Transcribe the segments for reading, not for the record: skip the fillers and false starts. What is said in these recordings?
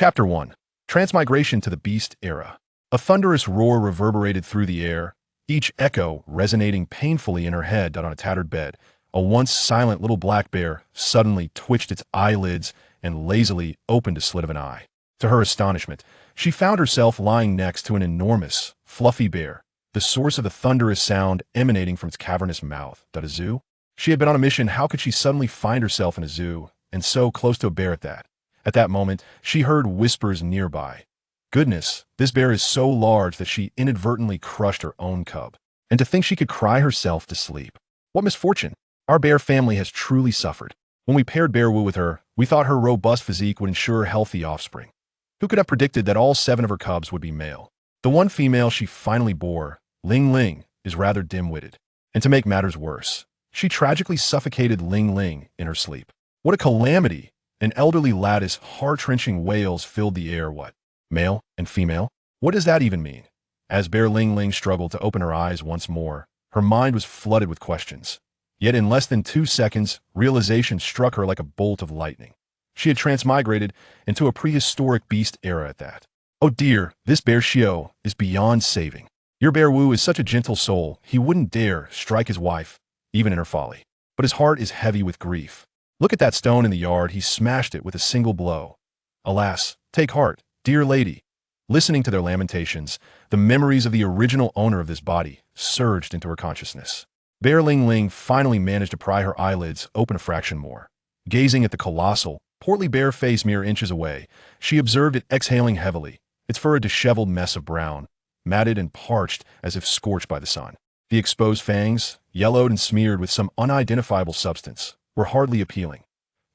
Chapter 1. Transmigration to the Beast Era. A thunderous roar reverberated through the air, each echo resonating painfully in her head on a tattered bed. A once silent little black bear suddenly twitched its eyelids and lazily opened a slit of an eye. To her astonishment, she found herself lying next to an enormous, fluffy bear, the source of the thunderous sound emanating from its cavernous mouth. A zoo? She had been on a mission. How could she suddenly find herself in a zoo, and so close to a bear at that? At that moment, she heard whispers nearby. Goodness, this bear is so large that she inadvertently crushed her own cub. And to think she could cry herself to sleep. What misfortune! Our bear family has truly suffered. When we paired Bear Wu with her, we thought her robust physique would ensure healthy offspring. Who could have predicted that all 7 of her cubs would be male? The one female she finally bore, Ling Ling, is rather dim-witted. And to make matters worse, she tragically suffocated Ling Ling in her sleep. What a calamity! An elderly lattice, heart-wrenching wails filled the air. What? Male and female? What does that even mean? As Bear Ling Ling struggled to open her eyes once more, her mind was flooded with questions. Yet in less than 2 seconds, realization struck her like a bolt of lightning. She had transmigrated into a prehistoric beast era at that. Oh dear, this Bear Xiao is beyond saving. Your Bear Wu is such a gentle soul, he wouldn't dare strike his wife, even in her folly. But his heart is heavy with grief. Look at that stone in the yard, he smashed it with a single blow. Alas, take heart, dear lady. Listening to their lamentations, the memories of the original owner of this body surged into her consciousness. Bear Ling Ling finally managed to pry her eyelids open a fraction more. Gazing at the colossal, portly bear face mere inches away, she observed it exhaling heavily, its fur a disheveled mess of brown, matted and parched as if scorched by the sun. The exposed fangs, yellowed and smeared with some unidentifiable substance, were hardly appealing.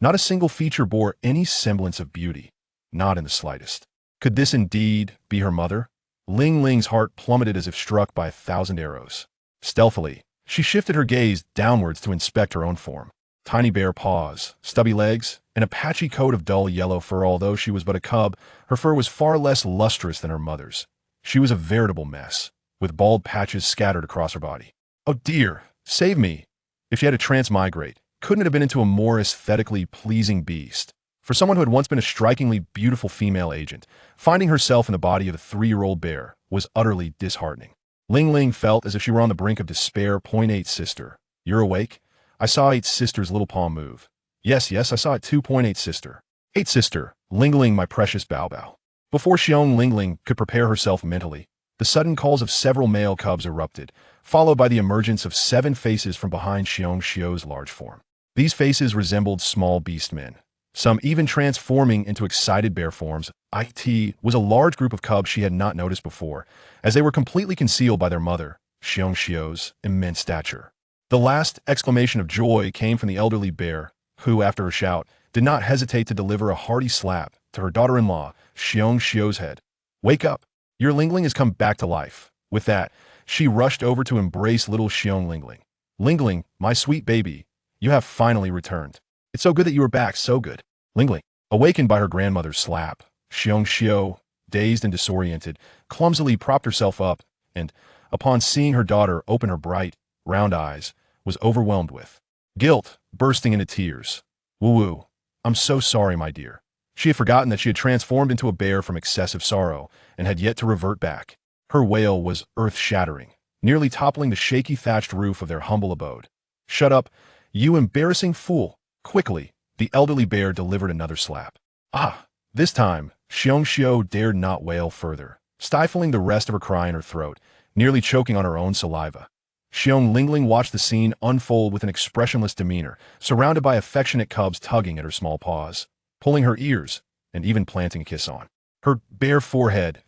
Not a single feature bore any semblance of beauty, not in the slightest. Could this indeed be her mother? Ling Ling's heart plummeted as if struck by 1,000 arrows. Stealthily, she shifted her gaze downwards to inspect her own form. Tiny bare paws, stubby legs, and a patchy coat of dull yellow fur. Although she was but a cub, her fur was far less lustrous than her mother's. She was a veritable mess, with bald patches scattered across her body. Oh dear, save me! If she had to transmigrate, couldn't it have been into a more aesthetically pleasing beast? For someone who had once been a strikingly beautiful female agent, finding herself in the body of a 3-year-old bear was utterly disheartening. Ling Ling felt as if she were on the brink of despair. 8 sister. You're awake? I saw 8 sister's little palm move. Yes, I saw it too. 8 sister. 8 sister, Lingling, my precious Bao Bao. Before Xiong Lingling could prepare herself mentally, the sudden calls of several male cubs erupted, followed by the emergence of 7 faces from behind Xiong Xiao's large form. These faces resembled small beast men, some even transforming into excited bear forms. It was a large group of cubs she had not noticed before, as they were completely concealed by their mother, Xiong Xiao's immense stature. The last exclamation of joy came from the elderly bear, who, after a shout, did not hesitate to deliver a hearty slap to her daughter-in-law, Xiong Xiao's head. Wake up! Your Lingling has come back to life. With that, she rushed over to embrace little Xiong Lingling. Lingling, my sweet baby, you have finally returned. It's so good that you are back, so good. Lingling, awakened by her grandmother's slap, Xiong Xiao, dazed and disoriented, clumsily propped herself up and, upon seeing her daughter open her bright, round eyes, was overwhelmed with guilt, bursting into tears. Woo-woo, I'm so sorry, my dear. She had forgotten that she had transformed into a bear from excessive sorrow and had yet to revert back. Her wail was earth-shattering, nearly toppling the shaky thatched roof of their humble abode. Shut up, you embarrassing fool! Quickly, the elderly bear delivered another slap. Ah! This time, Xiong Xiao dared not wail further, stifling the rest of her cry in her throat, nearly choking on her own saliva. Xiong Lingling watched the scene unfold with an expressionless demeanor, surrounded by affectionate cubs tugging at her small paws, pulling her ears, and even planting a kiss on her bare forehead.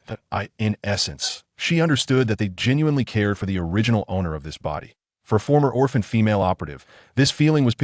In essence, she understood that they genuinely cared for the original owner of this body. For a former orphan female operative, this feeling was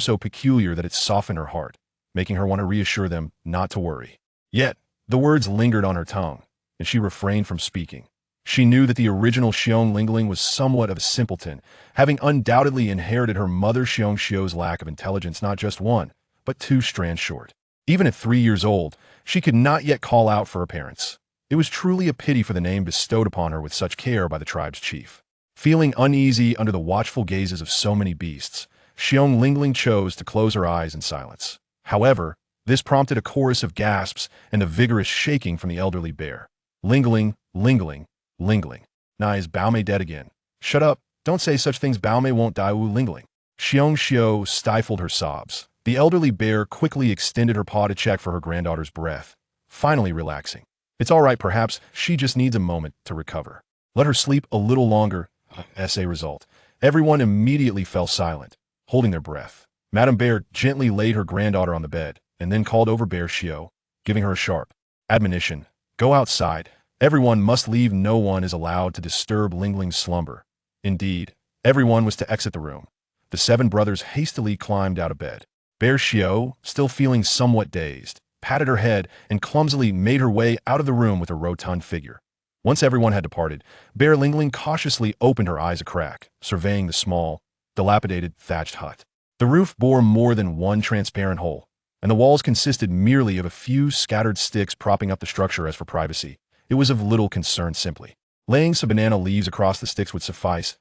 so peculiar that it softened her heart, making her want to reassure them not to worry. Yet, the words lingered on her tongue, and she refrained from speaking. She knew that the original Xiong Lingling was somewhat of a simpleton, having undoubtedly inherited her mother Xiong Xiao's lack of intelligence not just 1, but 2 strands short. Even at 3 years old, she could not yet call out for her parents. It was truly a pity for the name bestowed upon her with such care by the tribe's chief. Feeling uneasy under the watchful gazes of so many beasts, Xiong Lingling chose to close her eyes in silence. However, This prompted a chorus of gasps and a vigorous shaking from the elderly bear. Lingling, Lingling, Lingling. Nah, is Baomei dead again? Shut up, don't say such things, Baomei won't die, Wu Lingling. Xiong Xiu stifled her sobs. The elderly bear quickly extended her paw to check for her granddaughter's breath, finally relaxing. It's all right, perhaps she just needs a moment to recover. Let her sleep a little longer. Essay result. Everyone immediately fell silent, holding their breath. Madame Bear gently laid her granddaughter on the bed, and then called over Bear Xiu, giving her a sharp admonition. Go outside. Everyone must leave. No one is allowed to disturb Lingling's slumber. Indeed, everyone was to exit the room. The 7 brothers hastily climbed out of bed. Bear Xiu, still feeling somewhat dazed, patted her head and clumsily made her way out of the room with a rotund figure. Once everyone had departed, Bear Lingling cautiously opened her eyes a crack, surveying the small, dilapidated, thatched hut. The roof bore more than one transparent hole, and the walls consisted merely of a few scattered sticks propping up the structure. As for privacy, it was of little concern. Simply laying some banana leaves across the sticks would suffice.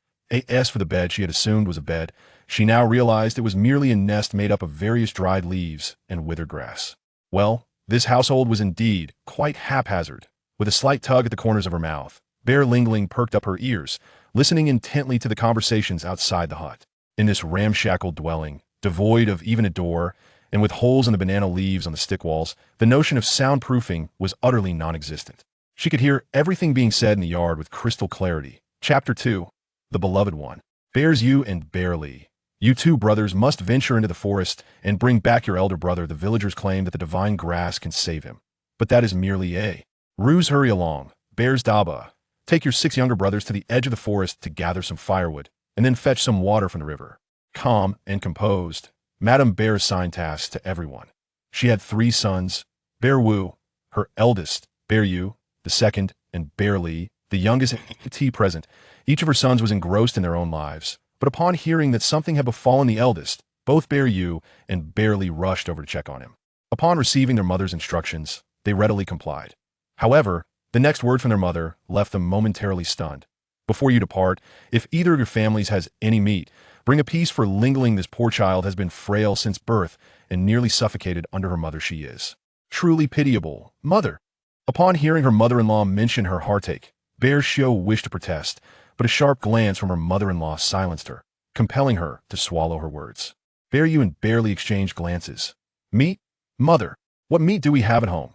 As for the bed she had assumed was a bed, she now realized it was merely a nest made up of various dried leaves and withered grass. Well, this household was indeed quite haphazard. With a slight tug at the corners of her mouth, Bear Lingling perked up her ears, listening intently to the conversations outside the hut. In this ramshackle dwelling, devoid of even a door, and with holes in the banana leaves on the stick walls, the notion of soundproofing was utterly non-existent. She could hear everything being said in the yard with crystal clarity. Chapter 2. The Beloved One. Bears Yu and Bear Li. You 2 brothers must venture into the forest and bring back your elder brother. The villagers claim that the divine grass can save him. But that is merely a ruse. Hurry along, Bears Daba. Take your 6 younger brothers to the edge of the forest to gather some firewood, and then fetch some water from the river. Calm and composed, Madame Bear assigned tasks to everyone. She had 3 sons, Bear Wu, her eldest, Bear Yu, the second, and Bear Li, the youngest, present. Each of her sons was engrossed in their own lives, but upon hearing that something had befallen the eldest, both Bear Yu and Bear Li rushed over to check on him. Upon receiving their mother's instructions, they readily complied. However, the next word from their mother left them momentarily stunned. Before you depart, if either of your families has any meat, bring a piece for Lingling. This poor child has been frail since birth and nearly suffocated under her mother. She is truly pitiable, mother. Upon hearing her mother-in-law mention her heartache, Bear Xiu wished to protest, but a sharp glance from her mother-in-law silenced her, compelling her to swallow her words. Bear Yu and Bear Li exchanged glances. Meat? Mother, what meat do we have at home?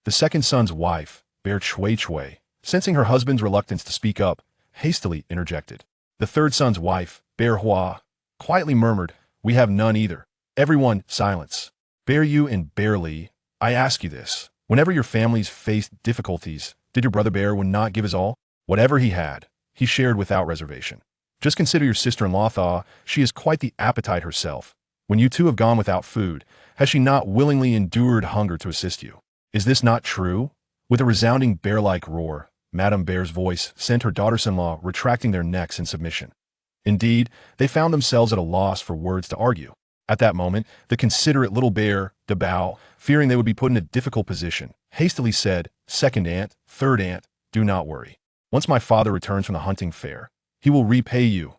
The second son's wife, Bear Chui, sensing her husband's reluctance to speak up, hastily interjected. The third son's wife, Bear Hua, quietly murmured, we have none either. Everyone, silence. Bear Yu and Bear Li, I ask you this. Whenever your families faced difficulties, did your brother Bear not give his all? Whatever he had, he shared without reservation. Just consider your sister-in-law Thaw. She is quite the appetite herself. When you 2 have gone without food, has she not willingly endured hunger to assist you? Is this not true? With a resounding bear-like roar, Madame Bear's voice sent her daughters-in-law retracting their necks in submission. Indeed, they found themselves at a loss for words to argue. At that moment, the considerate little bear, Dabao, fearing they would be put in a difficult position, hastily said, Second aunt, third aunt, do not worry. Once my father returns from the hunting fair, he will repay you.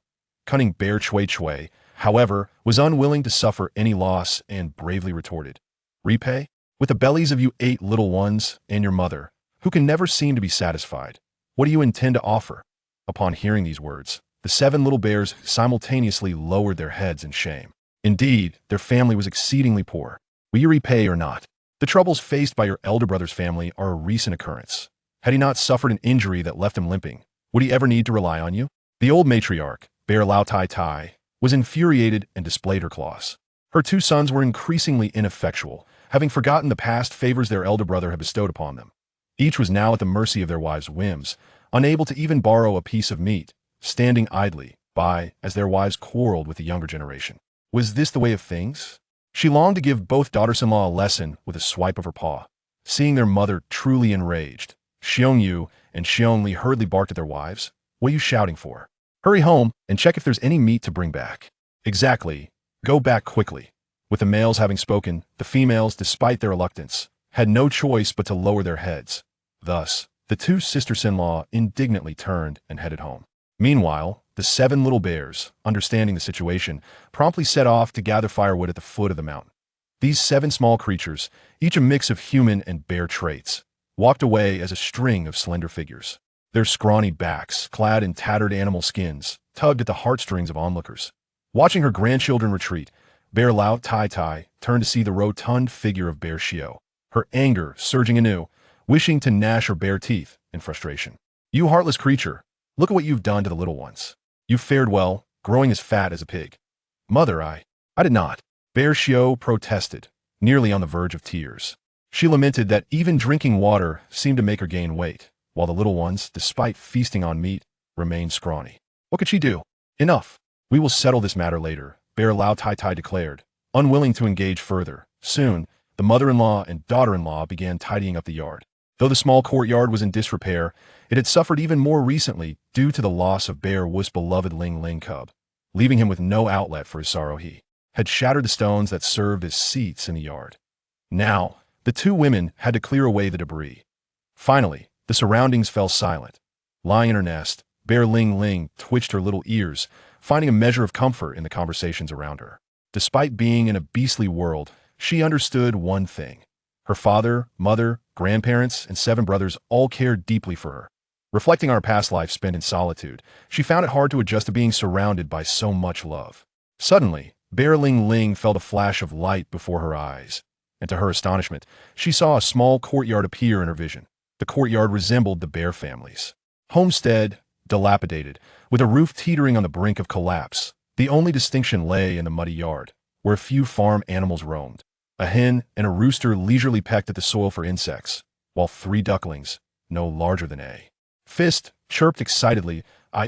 Cunning Bear Chui, however, was unwilling to suffer any loss and bravely retorted, Repay? With the bellies of you 8 little ones and your mother, who can never seem to be satisfied, what do you intend to offer? Upon hearing these words, the 7 little bears simultaneously lowered their heads in shame. Indeed, their family was exceedingly poor. Will you repay or not? The troubles faced by your elder brother's family are a recent occurrence. Had he not suffered an injury that left him limping, would he ever need to rely on you? The old matriarch, Bear Lao Tai Tai, was infuriated and displayed her claws. Her 2 sons were increasingly ineffectual, having forgotten the past favors their elder brother had bestowed upon them. Each was now at the mercy of their wives' whims, unable to even borrow a piece of meat, standing idly by as their wives quarreled with the younger generation. Was this the way of things? She longed to give both daughters-in-law a lesson with a swipe of her paw. Seeing their mother truly enraged, Xiong Yu and Xiong Li hurriedly barked at their wives. What are you shouting for? Hurry home and check if there's any meat to bring back. Exactly. Go back quickly. With the males having spoken, the females, despite their reluctance, had no choice but to lower their heads. Thus, the 2 sisters-in-law indignantly turned and headed home. Meanwhile, the 7 little bears, understanding the situation, promptly set off to gather firewood at the foot of the mountain. These 7 small creatures, each a mix of human and bear traits, walked away as a string of slender figures. Their scrawny backs, clad in tattered animal skins, tugged at the heartstrings of onlookers. Watching her grandchildren retreat, Bear Lao Tai Tai turned to see the rotund figure of Bear Xiao, her anger surging anew, wishing to gnash her bare teeth in frustration. "You heartless creature, look at what you've done to the little ones. You fared well, growing as fat as a pig." "Mother, I did not." Bear Xiao protested, nearly on the verge of tears. She lamented that even drinking water seemed to make her gain weight, while the little ones, despite feasting on meat, remained scrawny. What could she do? "Enough. We will settle this matter later," Bear Lao Tai Tai declared, unwilling to engage further. Soon, the mother-in-law and daughter-in-law began tidying up the yard. Though the small courtyard was in disrepair, it had suffered even more recently due to the loss of Bear Wu's beloved Lingling cub. Leaving him with no outlet for his sorrow, he had shattered the stones that served as seats in the yard. Now, the 2 women had to clear away the debris. Finally, the surroundings fell silent. Lying in her nest, Bear Lingling twitched her little ears, finding a measure of comfort in the conversations around her. Despite being in a beastly world, she understood one thing. Her father, mother, grandparents, and 7 brothers all cared deeply for her. Reflecting on her past life spent in solitude, she found it hard to adjust to being surrounded by so much love. Suddenly, Bear Lingling felt a flash of light before her eyes, and to her astonishment, she saw a small courtyard appear in her vision. The courtyard resembled the Bear family's homestead, dilapidated, with a roof teetering on the brink of collapse. The only distinction lay in the muddy yard, where a few farm animals roamed. A hen and a rooster leisurely pecked at the soil for insects, while 3 ducklings, no larger than a fist, chirped excitedly.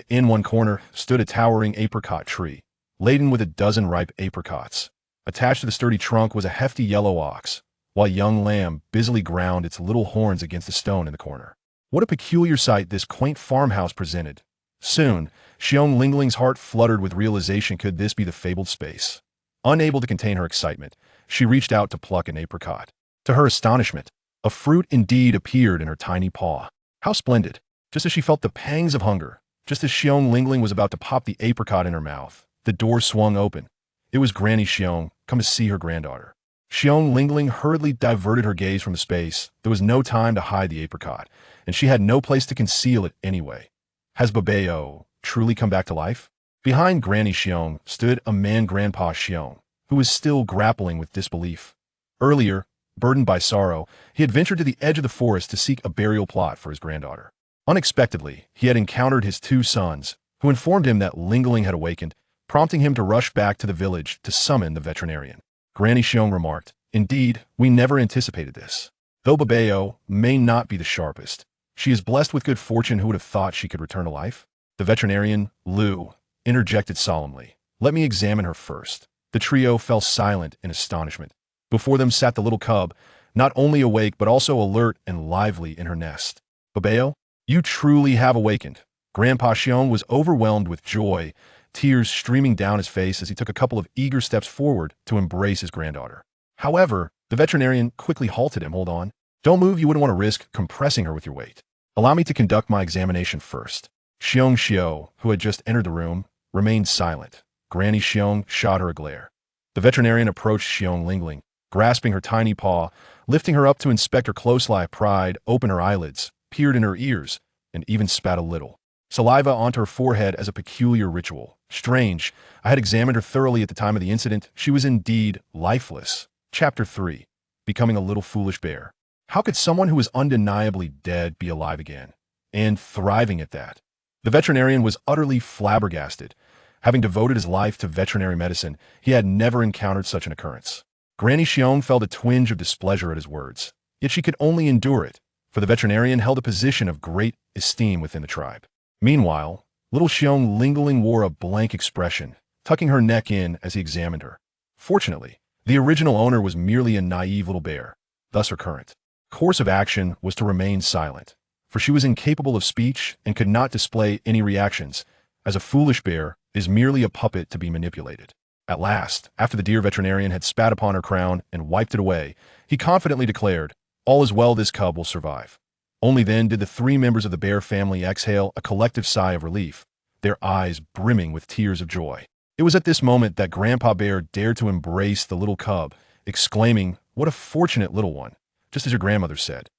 In one corner stood a towering apricot tree, laden with a dozen ripe apricots. Attached to the sturdy trunk was a hefty yellow ox, while a young lamb busily ground its little horns against a stone in the corner. What a peculiar sight this quaint farmhouse presented. Soon, Xiong Lingling's heart fluttered with realization, could this be the fabled space? Unable to contain her excitement, she reached out to pluck an apricot. To her astonishment, a fruit indeed appeared in her tiny paw. How splendid! Just as she felt the pangs of hunger, just as Xiong Lingling was about to pop the apricot in her mouth, the door swung open. It was Granny Xiong, come to see her granddaughter. Xiong Lingling hurriedly diverted her gaze from the space. There was no time to hide the apricot, and she had no place to conceal it anyway. Has Babeo truly come back to life? Behind Granny Xiong stood a man, Grandpa Xiong, who was still grappling with disbelief. Earlier, burdened by sorrow, he had ventured to the edge of the forest to seek a burial plot for his granddaughter. Unexpectedly, he had encountered his 2 sons, who informed him that Lingling had awakened, prompting him to rush back to the village to summon the veterinarian. Granny Xiong remarked, "Indeed, we never anticipated this. Though Babeo may not be the sharpest, she is blessed with good fortune. Who would have thought she could return to life?" The veterinarian, Lu, interjected solemnly, "Let me examine her first." The trio fell silent in astonishment. Before them sat the little cub, not only awake but also alert and lively in her nest. "Babeo, you truly have awakened." Grandpa Xiong was overwhelmed with joy, tears streaming down his face as he took a couple of eager steps forward to embrace his granddaughter. However, the veterinarian quickly halted him. "Hold on. Don't move. You wouldn't want to risk compressing her with your weight. Allow me to conduct my examination first." Xiong Xiao, who had just entered the room, remained silent. Granny Xiong shot her a glare. The veterinarian approached Xiong Lingling, grasping her tiny paw, lifting her up to inspect her closely, pried open her eyelids, peered in her ears, and even spat a little saliva onto her forehead as a peculiar ritual. Strange, I had examined her thoroughly at the time of the incident. She was indeed lifeless. Chapter 3. Becoming a little foolish bear. How could someone who was undeniably dead be alive again? And thriving at that? The veterinarian was utterly flabbergasted. Having devoted his life to veterinary medicine, he had never encountered such an occurrence. Granny Xiong felt a twinge of displeasure at his words, yet she could only endure it, for the veterinarian held a position of great esteem within the tribe. Meanwhile, little Xiong Lingling wore a blank expression, tucking her neck in as he examined her. Fortunately, the original owner was merely a naive little bear, thus her current course of action was to remain silent, for she was incapable of speech and could not display any reactions, as a foolish bear is merely a puppet to be manipulated. At last, after the dear veterinarian had spat upon her crown and wiped it away, he confidently declared, "All is well, this cub will survive." Only then did the 3 members of the bear family exhale a collective sigh of relief, their eyes brimming with tears of joy. It was at this moment that Grandpa Bear dared to embrace the little cub exclaiming, "What a fortunate little one," just as your grandmother said.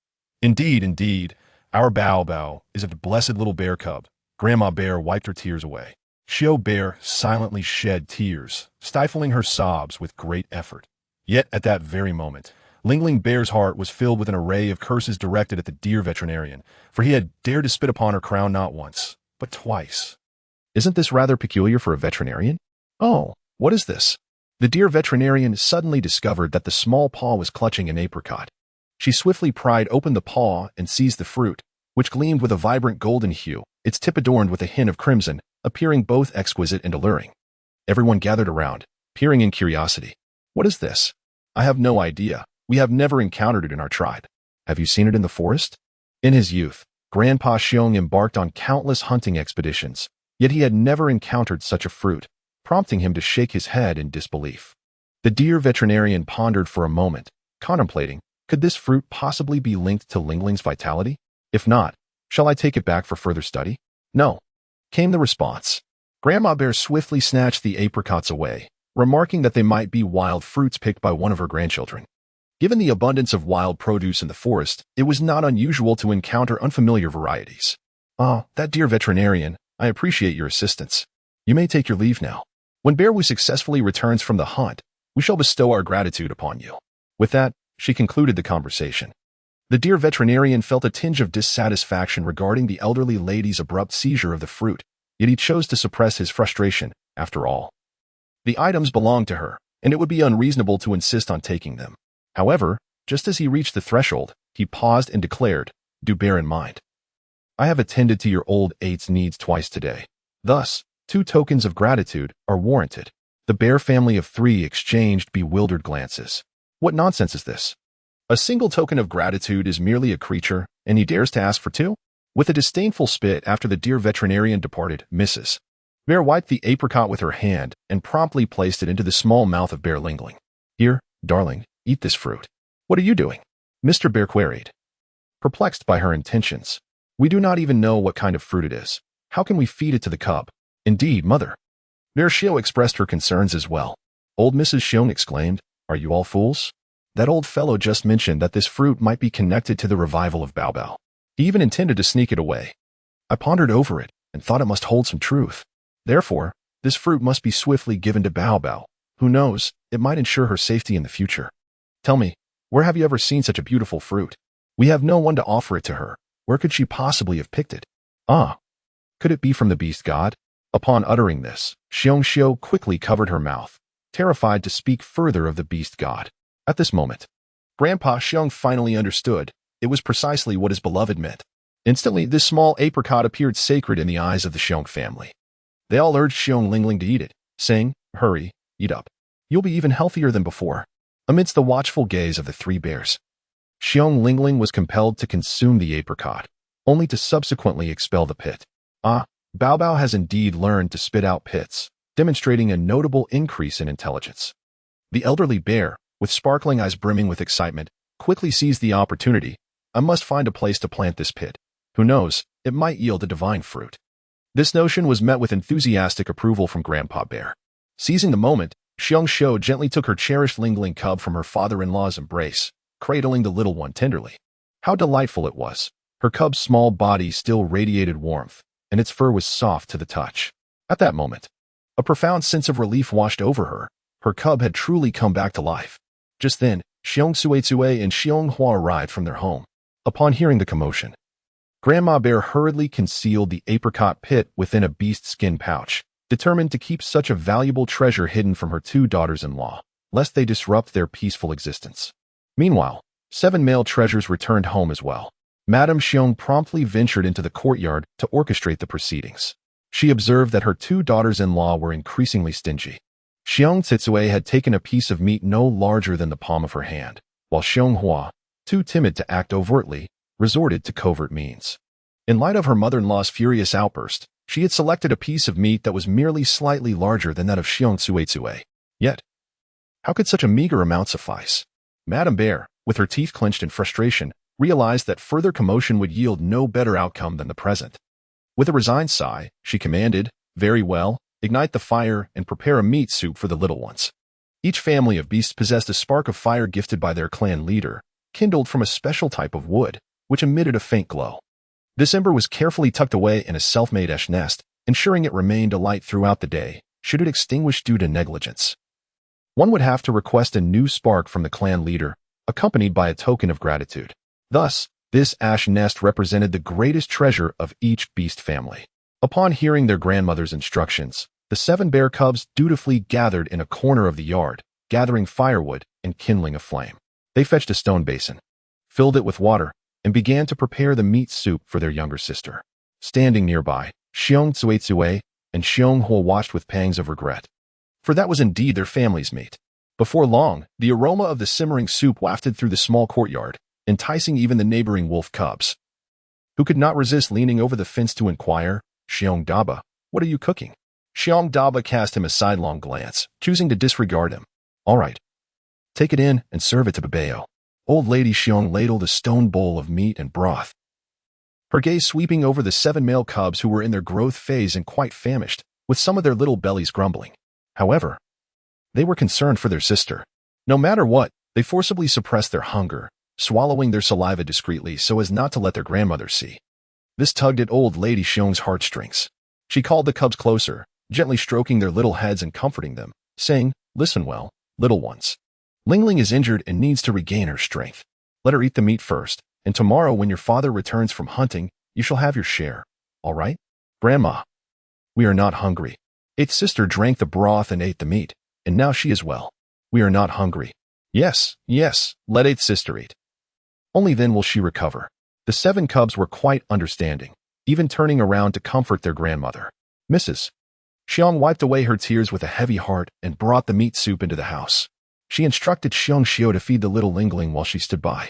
"Indeed, indeed, our Bao is a blessed little bear cub." Grandma Bear wiped her tears away. Xiao Bear silently shed tears, stifling her sobs with great effort. Yet at that very moment, Lingling Bear's heart was filled with an array of curses directed at the dear veterinarian, for he had dared to spit upon her crown not once, but twice. Isn't this rather peculiar for a veterinarian? Oh, what is this? The dear veterinarian suddenly discovered that the small paw was clutching an apricot. She swiftly pried open the paw and seized the fruit, which gleamed with a vibrant golden hue, its tip adorned with a hint of crimson, appearing both exquisite and alluring. Everyone gathered around, peering in curiosity. What is this? I have no idea. We have never encountered it in our tribe. Have you seen it in the forest? In his youth, Grandpa Xiong embarked on countless hunting expeditions, yet he had never encountered such a fruit, prompting him to shake his head in disbelief. The dear veterinarian pondered for a moment, contemplating, could this fruit possibly be linked to Lingling's vitality? If not, shall I take it back for further study? No, came the response. Grandma Bear swiftly snatched the apricots away, remarking that they might be wild fruits picked by one of her grandchildren. Given the abundance of wild produce in the forest, it was not unusual to encounter unfamiliar varieties. Ah, that dear veterinarian, I appreciate your assistance. You may take your leave now. When Bearwoo successfully returns from the hunt, we shall bestow our gratitude upon you. With that, she concluded the conversation. The dear veterinarian felt a tinge of dissatisfaction regarding the elderly lady's abrupt seizure of the fruit, yet he chose to suppress his frustration, after all. The items belonged to her, and it would be unreasonable to insist on taking them. However, just as he reached the threshold, he paused and declared, "Do bear in mind, I have attended to your old eight's needs twice today. Thus, 2 tokens of gratitude are warranted." The bear family of 3 exchanged bewildered glances. What nonsense is this? A single token of gratitude is merely a creature, and he dares to ask for 2? With a disdainful spit after the dear veterinarian departed, Mrs. Bear wiped the apricot with her hand and promptly placed it into the small mouth of Bear Lingling. "Here, darling, eat this fruit." "What are you doing?" Mr. Bear queried, perplexed by her intentions. "We do not even know what kind of fruit it is. How can we feed it to the cub?" "Indeed, mother." Bear Xiao expressed her concerns as well. Old Mrs. Xiong exclaimed, "Are you all fools? That old fellow just mentioned that this fruit might be connected to the revival of Bao. He even intended to sneak it away. I pondered over it and thought it must hold some truth. Therefore, this fruit must be swiftly given to Bao. Who knows, it might ensure her safety in the future. Tell me, where have you ever seen such a beautiful fruit? We have no one to offer it to her. Where could she possibly have picked it? Ah, could it be from the beast god?" Upon uttering this, Xiong quickly covered her mouth, terrified to speak further of the beast god. At this moment, Grandpa Xiong finally understood. It was precisely what his beloved meant. Instantly, this small apricot appeared sacred in the eyes of the Xiong family. They all urged Xiong Lingling to eat it, saying, "Hurry, eat up. You'll be even healthier than before." Amidst the watchful gaze of the 3 bears, Xiong Lingling was compelled to consume the apricot, only to subsequently expel the pit. Ah, Bao has indeed learned to spit out pits, demonstrating a notable increase in intelligence. The elderly bear, with sparkling eyes brimming with excitement, quickly seized the opportunity. "I must find a place to plant this pit. Who knows, it might yield a divine fruit." This notion was met with enthusiastic approval from Grandpa Bear. Seizing the moment, Xiong gently took her cherished Lingling cub from her father-in-law's embrace, cradling the little one tenderly. How delightful it was. Her cub's small body still radiated warmth, and its fur was soft to the touch. At that moment, a profound sense of relief washed over her. Her cub had truly come back to life. Just then, Xiong Suizue and Xiong Hua arrived from their home. Upon hearing the commotion, Grandma Bear hurriedly concealed the apricot pit within a beast skin pouch, determined to keep such a valuable treasure hidden from her 2 daughters-in-law, lest they disrupt their peaceful existence. Meanwhile, 7 male treasures returned home as well. Madame Xiong promptly ventured into the courtyard to orchestrate the proceedings. She observed that her 2 daughters-in-law were increasingly stingy. Xiong Tsitsue had taken a piece of meat no larger than the palm of her hand, while Xiong Hua, too timid to act overtly, resorted to covert means. In light of her mother-in-law's furious outburst, she had selected a piece of meat that was merely slightly larger than that of Xiong Suizue. Yet, how could such a meager amount suffice? Madame Bear, with her teeth clenched in frustration, realized that further commotion would yield no better outcome than the present. With a resigned sigh, she commanded, "Very well, ignite the fire and prepare a meat soup for the little ones." Each family of beasts possessed a spark of fire gifted by their clan leader, kindled from a special type of wood, which emitted a faint glow. This ember was carefully tucked away in a self-made ash nest, ensuring it remained alight throughout the day, should it extinguish due to negligence. One would have to request a new spark from the clan leader, accompanied by a token of gratitude. Thus, this ash nest represented the greatest treasure of each beast family. Upon hearing their grandmother's instructions, the 7 bear cubs dutifully gathered in a corner of the yard, gathering firewood and kindling a flame. They fetched a stone basin, filled it with water, and began to prepare the meat soup for their younger sister. Standing nearby, Xiong Tsuetsue and Xiong Huo watched with pangs of regret. For that was indeed their family's meat. Before long, the aroma of the simmering soup wafted through the small courtyard, enticing even the neighboring wolf cubs, who could not resist leaning over the fence to inquire, "Xiong Daba, what are you cooking?" Xiong Daba cast him a sidelong glance, choosing to disregard him. "All right. Take it in and serve it to Babeo." Old Lady Xiong ladled a stone bowl of meat and broth, her gaze sweeping over the 7 male cubs who were in their growth phase and quite famished, with some of their little bellies grumbling. However, they were concerned for their sister. No matter what, they forcibly suppressed their hunger, swallowing their saliva discreetly so as not to let their grandmother see. This tugged at Old Lady Xiong's heartstrings. She called the cubs closer, gently stroking their little heads and comforting them, saying, "Listen well, little ones. Lingling is injured and needs to regain her strength. Let her eat the meat first, and tomorrow when your father returns from hunting, you shall have your share. All right? Grandma, we are not hungry." Eighth sister drank the broth and ate the meat, and now she is well. "We are not hungry." Yes, let eighth sister eat. Only then will she recover." The 7 cubs were quite understanding, even turning around to comfort their grandmother. Mrs. Xiong wiped away her tears with a heavy heart and brought the meat soup into the house. She instructed Xiong Xiu to feed the little Lingling while she stood by.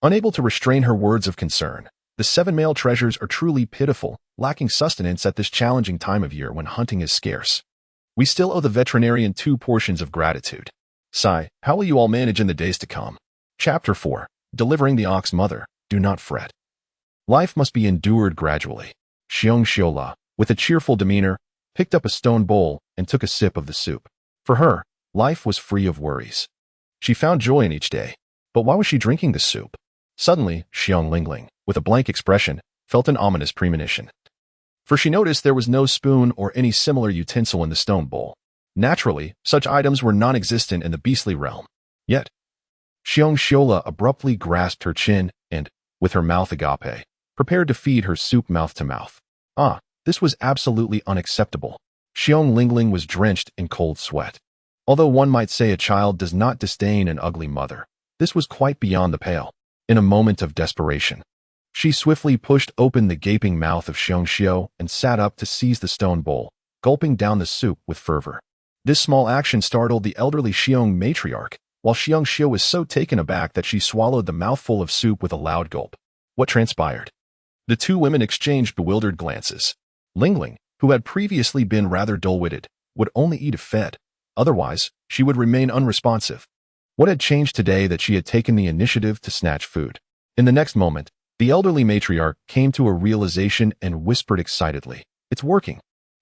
Unable to restrain her words of concern, the 7 male treasures are truly pitiful, lacking sustenance at this challenging time of year when hunting is scarce. We still owe the veterinarian 2 portions of gratitude. Sigh, how will you all manage in the days to come? Chapter 4. Delivering the Ox Mother. Do not fret. Life must be endured gradually. Xiong Xiola, with a cheerful demeanor, picked up a stone bowl and took a sip of the soup. For her, life was free of worries. She found joy in each day. But why was she drinking the soup? Suddenly, Xiong Lingling, with a blank expression, felt an ominous premonition. For she noticed there was no spoon or any similar utensil in the stone bowl. Naturally, such items were non-existent in the beastly realm. Yet, Xiong Xiola abruptly grasped her chin and, with her mouth agape, prepared to feed her soup mouth to mouth. This was absolutely unacceptable. Xiong Lingling was drenched in cold sweat. Although one might say a child does not disdain an ugly mother, this was quite beyond the pale. In a moment of desperation, she swiftly pushed open the gaping mouth of Xiong Xiu and sat up to seize the stone bowl, gulping down the soup with fervor. This small action startled the elderly Xiong matriarch, while Xiong Xiu was so taken aback that she swallowed the mouthful of soup with a loud gulp. What transpired? The 2 women exchanged bewildered glances. Lingling, who had previously been rather dull-witted, would only eat if fed. Otherwise, she would remain unresponsive. What had changed today that she had taken the initiative to snatch food? In the next moment, the elderly matriarch came to a realization and whispered excitedly, "It's working.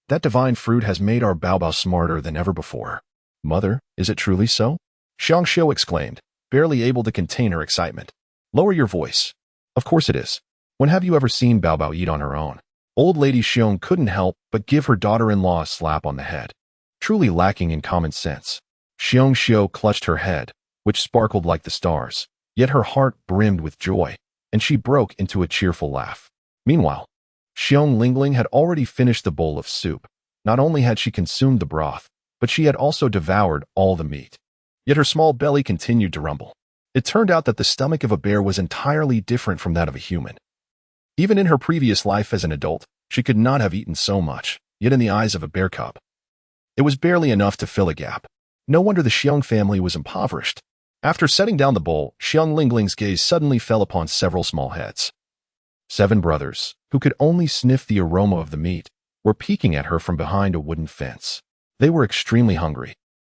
That divine fruit has made our Baobao smarter than ever before." "Mother, is it truly so?" Xiong Xiu exclaimed, barely able to contain her excitement. "Lower your voice. Of course it is. When have you ever seen Baobao eat on her own?" Old Lady Xiong couldn't help but give her daughter-in-law a slap on the head. Truly lacking in common sense. Xiong Xiu clutched her head, which sparkled like the stars, yet her heart brimmed with joy, and she broke into a cheerful laugh. Meanwhile, Xiong Lingling had already finished the bowl of soup. Not only had she consumed the broth, but she had also devoured all the meat. Yet her small belly continued to rumble. It turned out that the stomach of a bear was entirely different from that of a human. Even in her previous life as an adult, she could not have eaten so much, yet in the eyes of a bear cub, it was barely enough to fill a gap. No wonder the Xiong family was impoverished. After setting down the bowl, Xiong Lingling's gaze suddenly fell upon several small heads. 7 brothers, who could only sniff the aroma of the meat, were peeking at her from behind a wooden fence. They were extremely hungry.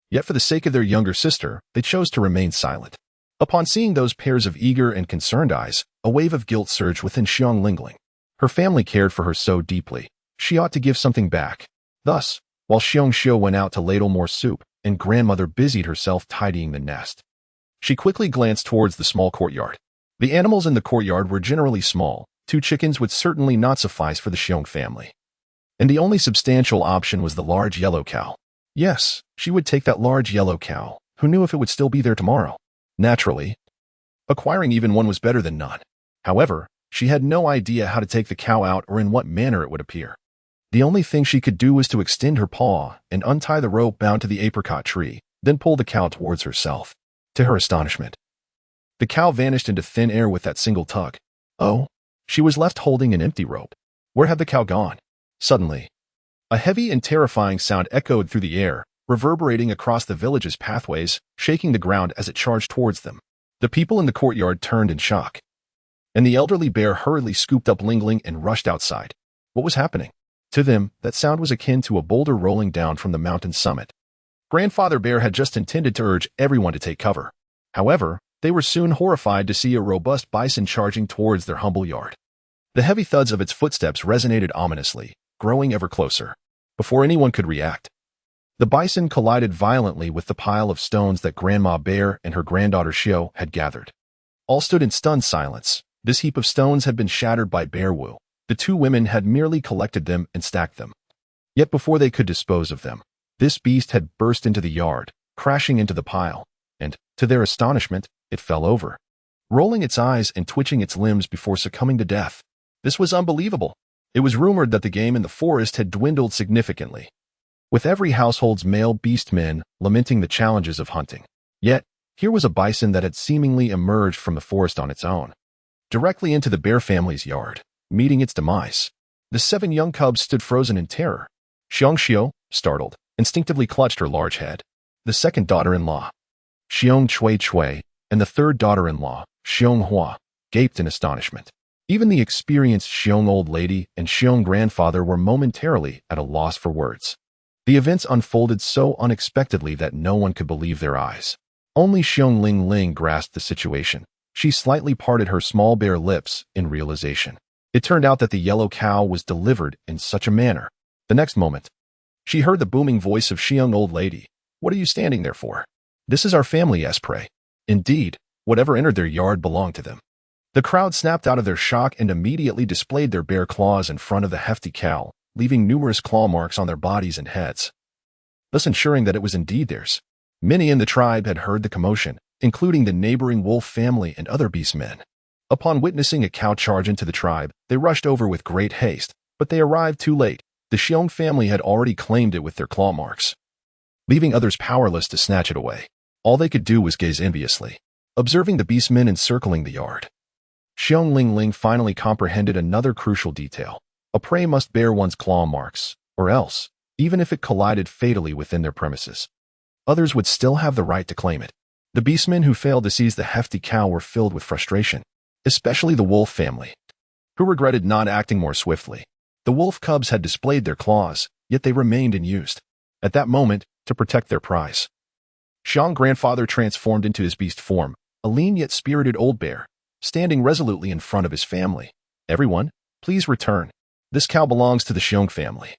Yet for the sake of their younger sister, they chose to remain silent. Upon seeing those pairs of eager and concerned eyes, a wave of guilt surged within Xiong Lingling. Her family cared for her so deeply, she ought to give something back. Thus, while Xiong Xiu went out to ladle more soup, and grandmother busied herself tidying the nest. She quickly glanced towards the small courtyard. The animals in the courtyard were generally small. 2 chickens would certainly not suffice for the Xiong family. And the only substantial option was the large yellow cow. Yes, she would take that large yellow cow. Who knew if it would still be there tomorrow? Naturally, acquiring even one was better than none. However, she had no idea how to take the cow out or in what manner it would appear. The only thing she could do was to extend her paw and untie the rope bound to the apricot tree, then pull the cow towards herself. To her astonishment, the cow vanished into thin air with that single tug. Oh, she was left holding an empty rope. Where had the cow gone? Suddenly, a heavy and terrifying sound echoed through the air, reverberating across the village's pathways, shaking the ground as it charged towards them. The people in the courtyard turned in shock, and the elderly bear hurriedly scooped up Lingling and rushed outside. What was happening? To them, that sound was akin to a boulder rolling down from the mountain summit. Grandfather Bear had just intended to urge everyone to take cover. However, they were soon horrified to see a robust bison charging towards their humble yard. The heavy thuds of its footsteps resonated ominously, growing ever closer. Before anyone could react, the bison collided violently with the pile of stones that Grandma Bear and her granddaughter Xiao had gathered. All stood in stunned silence. This heap of stones had been shattered by Bear Wu. The 2 women had merely collected them and stacked them. Yet before they could dispose of them, this beast had burst into the yard, crashing into the pile, and, to their astonishment, it fell over, rolling its eyes and twitching its limbs before succumbing to death. This was unbelievable. It was rumored that the game in the forest had dwindled significantly, with every household's male beast men lamenting the challenges of hunting. Yet, here was a bison that had seemingly emerged from the forest on its own, directly into the bear family's yard, meeting its demise. The 7 young cubs stood frozen in terror. Xiong, startled, instinctively clutched her large head. The second daughter-in-law, Xiong Chui, and the third daughter-in-law, Xiong Hua, gaped in astonishment. Even the experienced Xiong old lady and Xiong grandfather were momentarily at a loss for words. The events unfolded so unexpectedly that no one could believe their eyes. Only Xiong Lingling grasped the situation. She slightly parted her small bare lips in realization. It turned out that the yellow cow was delivered in such a manner. The next moment, she heard the booming voice of Xiong old lady. What are you standing there for? This is our family prey. Indeed, whatever entered their yard belonged to them. The crowd snapped out of their shock and immediately displayed their bare claws in front of the hefty cow, leaving numerous claw marks on their bodies and heads, thus ensuring that it was indeed theirs. Many in the tribe had heard the commotion, including the neighboring wolf family and other beast men. Upon witnessing a cow charge into the tribe, they rushed over with great haste, but they arrived too late. The Xiong family had already claimed it with their claw marks, leaving others powerless to snatch it away. All they could do was gaze enviously, observing the beastmen encircling the yard. Xiong Lingling finally comprehended another crucial detail. A prey must bear one's claw marks, or else, even if it collided fatally within their premises, others would still have the right to claim it. The beastmen who failed to seize the hefty cow were filled with frustration, especially the wolf family, who regretted not acting more swiftly. The wolf cubs had displayed their claws, yet they remained unused. At that moment, to protect their prize, Xiong grandfather transformed into his beast form, a lean yet spirited old bear, standing resolutely in front of his family. Everyone, please return. This cow belongs to the Xiong family.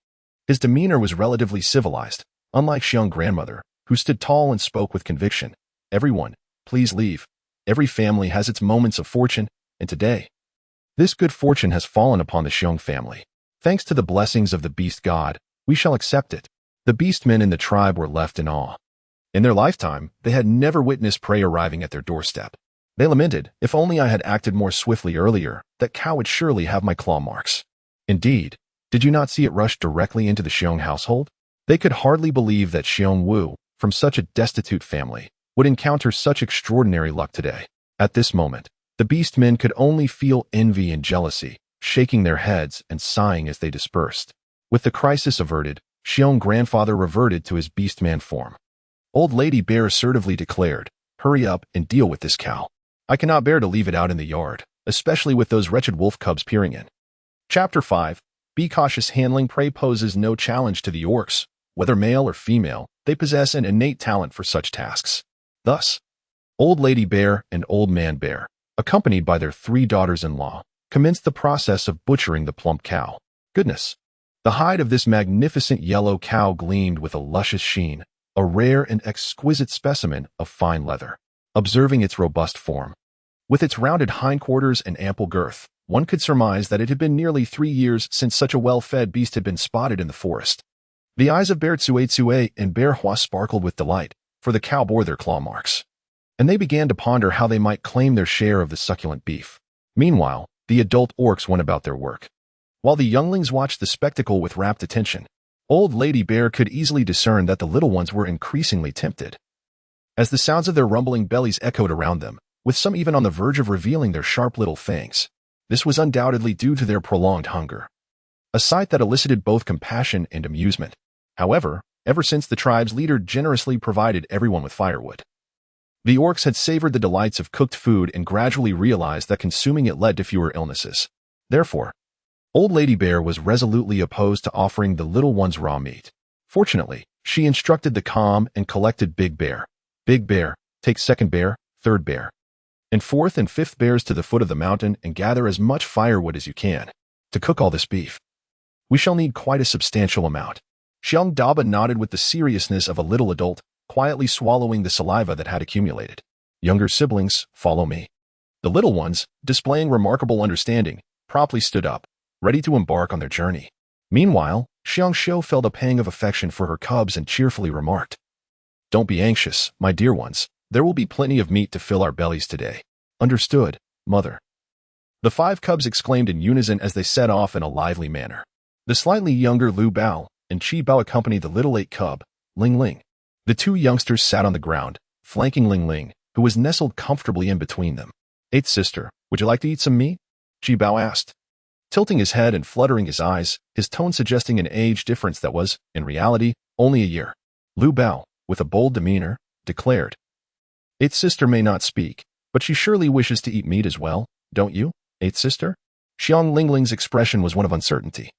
His demeanor was relatively civilized, unlike Xiong grandmother, who stood tall and spoke with conviction. Everyone, please leave. Every family has its moments of fortune, and today, this good fortune has fallen upon the Xiong family. Thanks to the blessings of the beast god, we shall accept it. The beastmen in the tribe were left in awe. In their lifetime, they had never witnessed prey arriving at their doorstep. They lamented, if only I had acted more swiftly earlier, that cow would surely have my claw marks. Indeed, did you not see it rush directly into the Xiong household? They could hardly believe that Xiong Wu, from such a destitute family, would encounter such extraordinary luck today. At this moment, the beastmen could only feel envy and jealousy, shaking their heads and sighing as they dispersed. With the crisis averted, Xiong grandfather reverted to his beastman form. Old Lady Bear assertively declared, hurry up and deal with this cow. I cannot bear to leave it out in the yard, especially with those wretched wolf cubs peering in. Chapter 5. Be cautious. Handling prey poses no challenge to the orcs. Whether male or female, they possess an innate talent for such tasks. Thus, Old Lady Bear and Old Man Bear, accompanied by their 3 daughters-in-law, commenced the process of butchering the plump cow. Goodness! The hide of this magnificent yellow cow gleamed with a luscious sheen, a rare and exquisite specimen of fine leather. Observing its robust form, with its rounded hindquarters and ample girth, one could surmise that it had been nearly 3 years since such a well-fed beast had been spotted in the forest. The eyes of Bear Tsue and Bear Hua sparkled with delight, for the cow bore their claw marks, and they began to ponder how they might claim their share of the succulent beef. Meanwhile, the adult orcs went about their work, while the younglings watched the spectacle with rapt attention. Old Lady Bear could easily discern that the little ones were increasingly tempted, as the sounds of their rumbling bellies echoed around them, with some even on the verge of revealing their sharp little fangs. This was undoubtedly due to their prolonged hunger, a sight that elicited both compassion and amusement. However, ever since the tribe's leader generously provided everyone with firewood, the orcs had savored the delights of cooked food and gradually realized that consuming it led to fewer illnesses. Therefore, Old Lady Bear was resolutely opposed to offering the little ones raw meat. Fortunately, she instructed the calm and collected Big Bear, take second bear, third bear, and fourth and fifth bears to the foot of the mountain and gather as much firewood as you can to cook all this beef. We shall need quite a substantial amount. Xiong Daba nodded with the seriousness of a little adult, quietly swallowing the saliva that had accumulated. Younger siblings, follow me. The little ones, displaying remarkable understanding, promptly stood up, ready to embark on their journey. Meanwhile, Xiong Shou felt a pang of affection for her cubs and cheerfully remarked, "Don't be anxious, my dear ones. There will be plenty of meat to fill our bellies today." "Understood, mother." The 5 cubs exclaimed in unison as they set off in a lively manner. The slightly younger Lu Bao and Chi Bao accompanied the little 8 cub, Ling Ling. The 2 youngsters sat on the ground, flanking Ling Ling, who was nestled comfortably in between them. "Eighth sister, would you like to eat some meat?" Chi Bao asked, tilting his head and fluttering his eyes, his tone suggesting an age difference that was, in reality, only a year. Lu Bao, with a bold demeanor, declared, "Eighth sister may not speak, but she surely wishes to eat meat as well, don't you, eighth sister?" Xiong Lingling's expression was one of uncertainty.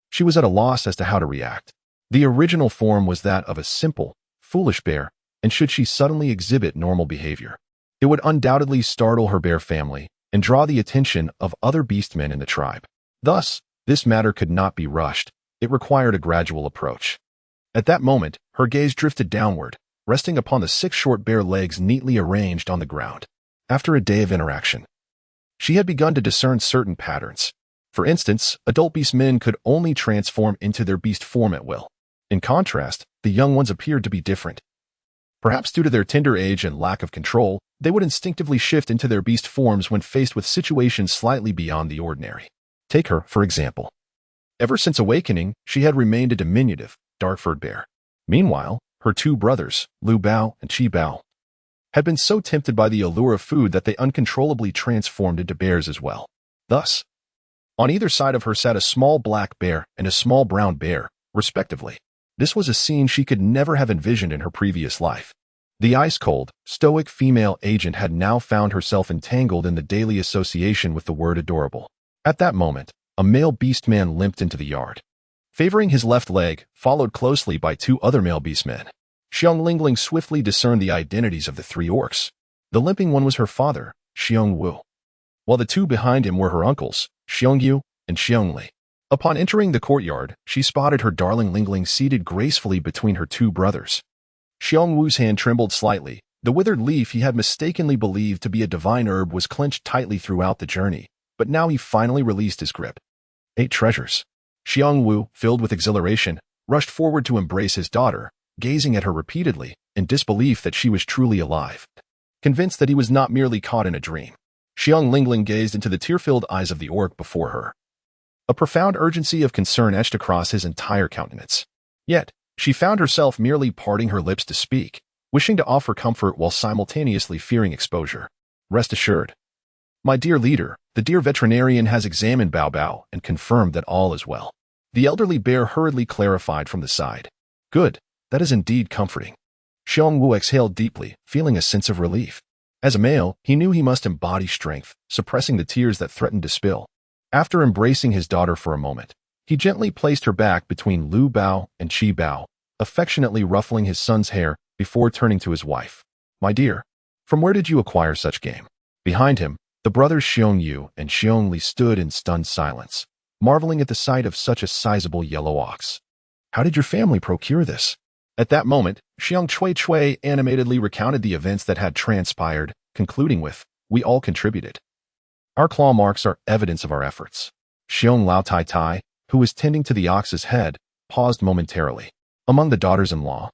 She was at a loss as to how to react. The original form was that of a simple, foolish bear, and should she suddenly exhibit normal behavior, it would undoubtedly startle her bear family and draw the attention of other beastmen in the tribe. Thus, this matter could not be rushed. It required a gradual approach. At that moment, her gaze drifted downward, resting upon the 6 short bare legs neatly arranged on the ground. After a day of interaction, she had begun to discern certain patterns. For instance, adult beastmen could only transform into their beast form at will. In contrast, the young ones appeared to be different. Perhaps due to their tender age and lack of control, they would instinctively shift into their beast forms when faced with situations slightly beyond the ordinary. Take her, for example. Ever since awakening, she had remained a diminutive, dark-furred bear. Meanwhile, her 2 brothers, Lu Bao and Chi Bao, had been so tempted by the allure of food that they uncontrollably transformed into bears as well. Thus, on either side of her sat a small black bear and a small brown bear, respectively. This was a scene she could never have envisioned in her previous life. The ice-cold, stoic female agent had now found herself entangled in the daily association with the word adorable. At that moment, a male beastman limped into the yard, favoring his left leg, followed closely by 2 other male beastmen. Xiong Lingling swiftly discerned the identities of the 3 orcs. The limping one was her father, Xiong Wu, while the 2 behind him were her uncles, Xiong Yu and Xiong Li. Upon entering the courtyard, she spotted her darling Lingling seated gracefully between her 2 brothers. Xiong Wu's hand trembled slightly. The withered leaf he had mistakenly believed to be a divine herb was clenched tightly throughout the journey, but now he finally released his grip. 8 treasures. Xiong Wu, filled with exhilaration, rushed forward to embrace his daughter, gazing at her repeatedly, in disbelief that she was truly alive. Convinced that he was not merely caught in a dream, Xiong Lingling gazed into the tear-filled eyes of the orc before her. A profound urgency of concern etched across his entire countenance. Yet, she found herself merely parting her lips to speak, wishing to offer comfort while simultaneously fearing exposure. "Rest assured, my dear leader, the dear veterinarian has examined Bao Bao and confirmed that all is well." The elderly bear hurriedly clarified from the side. "Good, that is indeed comforting." Xiong Wu exhaled deeply, feeling a sense of relief. As a male, he knew he must embody strength, suppressing the tears that threatened to spill. After embracing his daughter for a moment, he gently placed her back between Lu Bao and Chi Bao, affectionately ruffling his son's hair before turning to his wife. "My dear, from where did you acquire such game?" Behind him, the brothers Xiong Yu and Xiong Li stood in stunned silence, marveling at the sight of such a sizable yellow ox. "How did your family procure this?" At that moment, Xiong Chui animatedly recounted the events that had transpired, concluding with, "We all contributed. Our claw marks are evidence of our efforts." Xiong Lao Tai Tai, who was tending to the ox's head, paused momentarily. Among the daughters-in-law,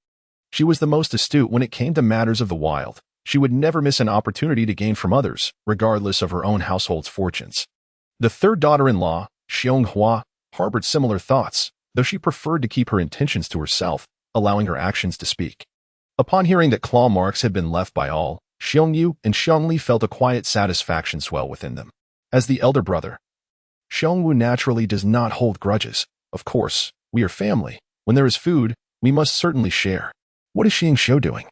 she was the most astute when it came to matters of the wild. She would never miss an opportunity to gain from others, regardless of her own household's fortunes. The third daughter-in-law, Xiong Hua, harbored similar thoughts, though she preferred to keep her intentions to herself, allowing her actions to speak. Upon hearing that claw marks had been left by all, Xiong Yu and Xiong Li felt a quiet satisfaction swell within them. As the elder brother, Xiong Wu naturally does not hold grudges. Of course, we are family. When there is food, we must certainly share. What is Xiong Xiu doing?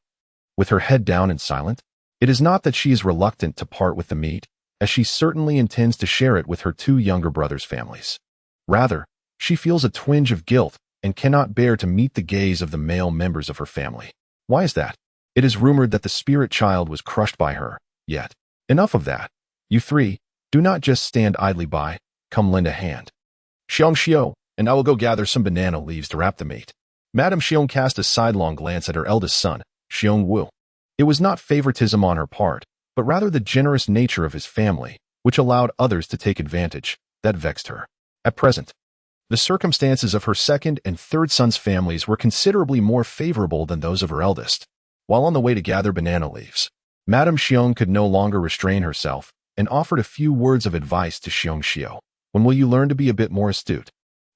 With her head down and silent? It is not that she is reluctant to part with the meat, as she certainly intends to share it with her two younger brothers' families. Rather, she feels a twinge of guilt and cannot bear to meet the gaze of the male members of her family. Why is that? It is rumored that the spirit child was crushed by her, yet. Enough of that. You three, do not just stand idly by, come lend a hand. Xiong Xiu, and I will go gather some banana leaves to wrap the meat. Madame Xiong cast a sidelong glance at her eldest son, Xiong Wu. It was not favoritism on her part, but rather the generous nature of his family, which allowed others to take advantage, that vexed her. At present, the circumstances of her second and third son's families were considerably more favorable than those of her eldest. While on the way to gather banana leaves, Madame Xiong could no longer restrain herself and offered a few words of advice to Xiong Xiu. When will you learn to be a bit more astute?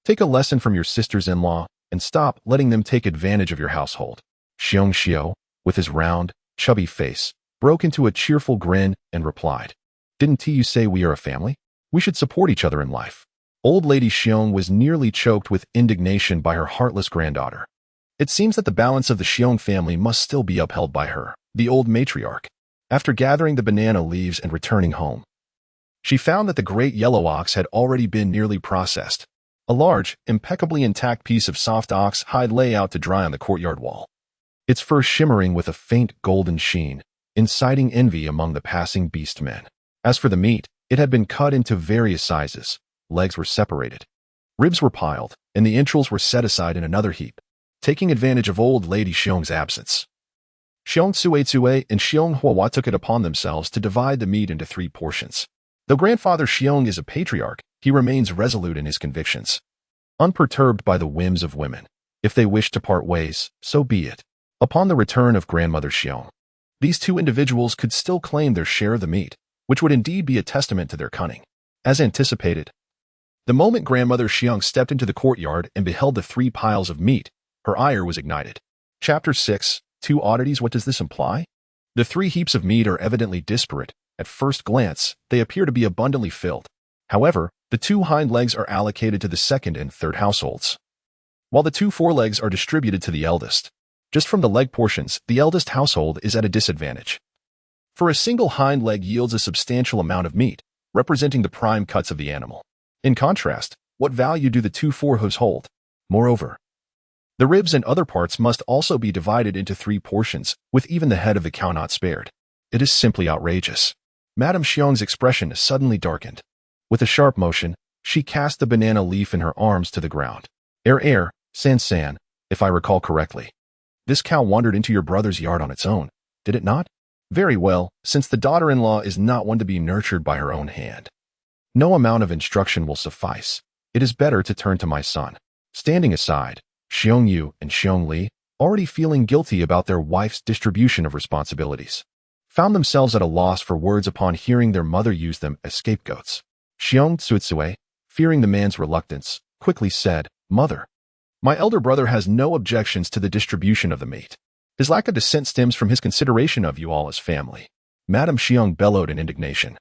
Take a lesson from your sisters-in-law and stop letting them take advantage of your household. Xiong Xiu, with his round, chubby face, broke into a cheerful grin and replied, "Didn't you say we are a family? We should support each other in life." Old Lady Xiong was nearly choked with indignation by her heartless granddaughter. It seems that the balance of the Xiong family must still be upheld by her, the old matriarch. After gathering the banana leaves and returning home, she found that the great yellow ox had already been nearly processed. A large, impeccably intact piece of soft ox hide lay out to dry on the courtyard wall, its fur shimmering with a faint golden sheen, inciting envy among the passing beastmen. As for the meat, it had been cut into various sizes. Legs were separated. Ribs were piled, and the entrails were set aside in another heap, taking advantage of old Lady Xiong's absence. Xiong Tsue and Xiong Hua took it upon themselves to divide the meat into 3 portions. Though grandfather Xiong is a patriarch, he remains resolute in his convictions. Unperturbed by the whims of women, if they wish to part ways, so be it. Upon the return of grandmother Xiong, these 2 individuals could still claim their share of the meat, which would indeed be a testament to their cunning. As anticipated, the moment grandmother Xiong stepped into the courtyard and beheld the 3 piles of meat, her ire was ignited. Chapter 6, 2 Oddities. What does this imply? The 3 heaps of meat are evidently disparate. At first glance, they appear to be abundantly filled. However, the 2 hind legs are allocated to the second and third households, while the 2 forelegs are distributed to the eldest. Just from the leg portions, the eldest household is at a disadvantage. For a single hind leg yields a substantial amount of meat, representing the prime cuts of the animal. In contrast, what value do the 2 forehooves hold? Moreover, the ribs and other parts must also be divided into 3 portions, with even the head of the cow not spared. It is simply outrageous. Madame Xiong's expression suddenly darkened. With a sharp motion, she cast the banana leaf in her arms to the ground. San, if I recall correctly. This cow wandered into your brother's yard on its own, did it not? Very well, since the daughter-in-law is not one to be nurtured by her own hand. No amount of instruction will suffice. It is better to turn to my son. Standing aside, Xiong Yu and Xiong Li, already feeling guilty about their wife's distribution of responsibilities, found themselves at a loss for words upon hearing their mother use them as scapegoats. Xiong Tsue, fearing the man's reluctance, quickly said, "Mother, my elder brother has no objections to the distribution of the meat. His lack of dissent stems from his consideration of you all as family." Madame Xiong bellowed in indignation,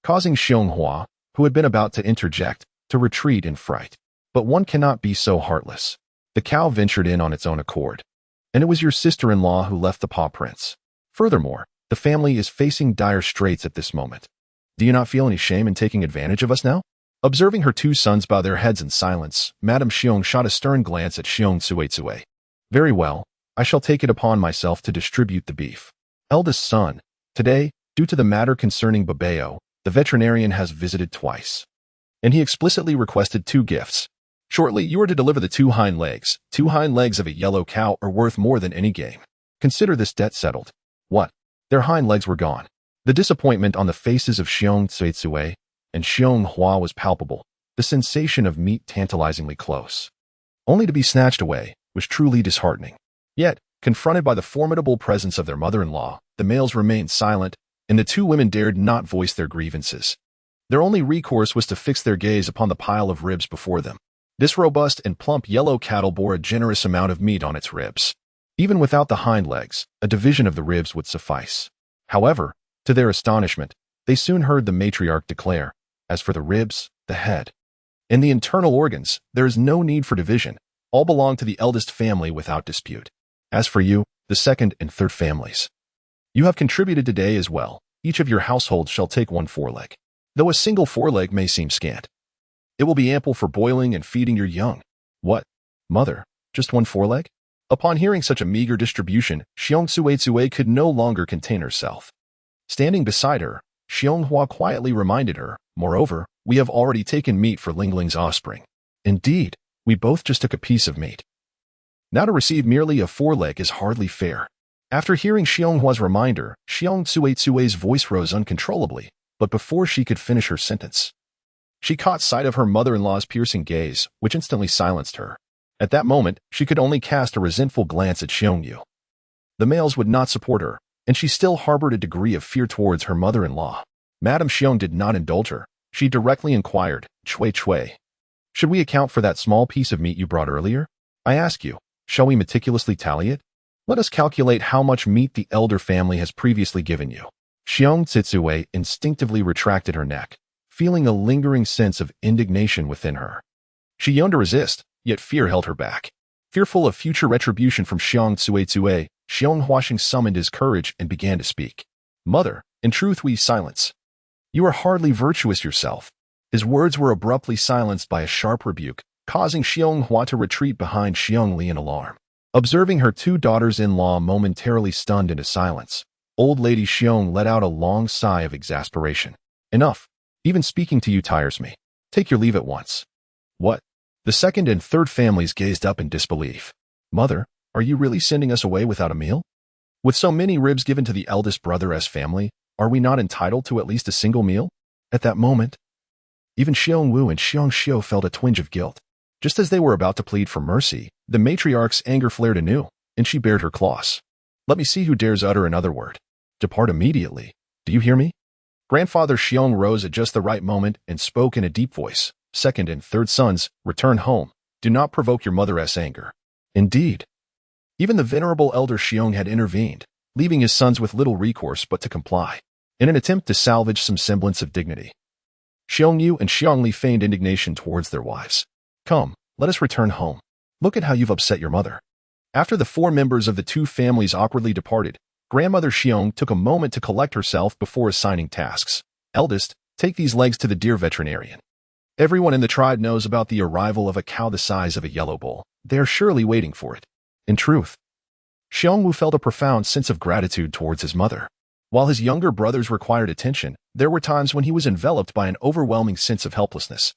causing Xiong Hua, who had been about to interject, to retreat in fright. But one cannot be so heartless. The cow ventured in on its own accord, and it was your sister-in-law who left the paw prints. Furthermore, the family is facing dire straits at this moment. Do you not feel any shame in taking advantage of us now? Observing her 2 sons bow their heads in silence, Madame Xiong shot a stern glance at Xiong Tsue. Very well, I shall take it upon myself to distribute the beef. Eldest son, today, due to the matter concerning Babeo, the veterinarian has visited twice, and he explicitly requested 2 gifts. Shortly, you are to deliver the two hind legs. 2 hind legs of a yellow cow are worth more than any game. Consider this debt settled. What? Their hind legs were gone. The disappointment on the faces of Xiong Tsuetsue and Xiong Hua was palpable, the sensation of meat tantalizingly close. Only to be snatched away was truly disheartening. Yet, confronted by the formidable presence of their mother-in-law, the males remained silent, and the two women dared not voice their grievances. Their only recourse was to fix their gaze upon the pile of ribs before them. This robust and plump yellow cattle bore a generous amount of meat on its ribs. Even without the hind legs, a division of the ribs would suffice. However, to their astonishment, they soon heard the matriarch declare, as for the ribs, the head, and the internal organs, there is no need for division. All belong to the eldest family without dispute. As for you, the second and third families, you have contributed today as well. Each of your households shall take 1 foreleg. Though a single foreleg may seem scant, it will be ample for boiling and feeding your young. What? Mother, just 1 foreleg? Upon hearing such a meager distribution, Xiong Tsuetsue could no longer contain herself. Standing beside her, Xiong Hua quietly reminded her, moreover, we have already taken meat for Lingling's offspring. Indeed, we both just took a piece of meat. Now to receive merely a foreleg is hardly fair. After hearing Xiong Hua's reminder, Xiong Tsuetsue's voice rose uncontrollably, but before she could finish her sentence, she caught sight of her mother-in-law's piercing gaze, which instantly silenced her. At that moment, she could only cast a resentful glance at Xiong Yu. The males would not support her, and she still harbored a degree of fear towards her mother-in-law. Madame Xiong did not indulge her. She directly inquired, Chui Chui, should we account for that small piece of meat you brought earlier? I ask you, shall we meticulously tally it? Let us calculate how much meat the elder family has previously given you. Xiong Tsitsue instinctively retracted her neck, feeling a lingering sense of indignation within her. She yearned to resist, yet fear held her back. Fearful of future retribution from Xiong Tsuetsue, Xiong Huasheng summoned his courage and began to speak. Mother, in truth we silence. You are hardly virtuous yourself. His words were abruptly silenced by a sharp rebuke, causing Xiong Hua to retreat behind Xiong Li in alarm. Observing her 2 daughters-in-law momentarily stunned into silence, old lady Xiong let out a long sigh of exasperation. Enough. Even speaking to you tires me. Take your leave at once. What? The second and third families gazed up in disbelief. Mother, are you really sending us away without a meal? With so many ribs given to the eldest brother as family, are we not entitled to at least a single meal? At that moment, even Xiong Wu and Xiong Xiu felt a twinge of guilt. Just as they were about to plead for mercy, the matriarch's anger flared anew, and she bared her claws. Let me see who dares utter another word. Depart immediately. Do you hear me? Grandfather Xiong rose at just the right moment and spoke in a deep voice. Second and third sons, return home. Do not provoke your mother's anger. Indeed. Even the venerable elder Xiong had intervened, leaving his sons with little recourse but to comply, in an attempt to salvage some semblance of dignity. Xiong Yu and Xiong Li feigned indignation towards their wives. Come, let us return home. Look at how you've upset your mother. After the 4 members of the 2 families awkwardly departed, Grandmother Xiong took a moment to collect herself before assigning tasks. Eldest, take these legs to the deer veterinarian. Everyone in the tribe knows about the arrival of a cow the size of a yellow bull. They are surely waiting for it. In truth, Xiong Wu felt a profound sense of gratitude towards his mother. While his younger brothers required attention, there were times when he was enveloped by an overwhelming sense of helplessness.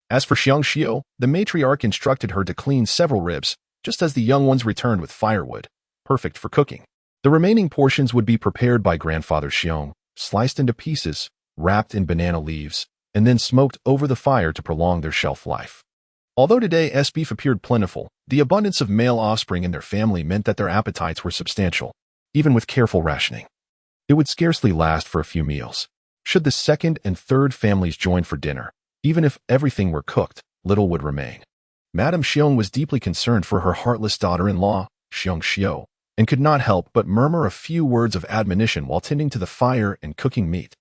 As for Xiong Xiu, the matriarch instructed her to clean several ribs, just as the young ones returned with firewood, perfect for cooking. The remaining portions would be prepared by Grandfather Xiong, sliced into pieces, wrapped in banana leaves, and then smoked over the fire to prolong their shelf life. Although today's beef appeared plentiful, the abundance of male offspring in their family meant that their appetites were substantial, even with careful rationing. It would scarcely last for a few meals. Should the second and third families join for dinner, even if everything were cooked, little would remain. Madame Xiong was deeply concerned for her heartless daughter-in-law, Xiong Xiu, and could not help but murmur a few words of admonition while tending to the fire and cooking meat.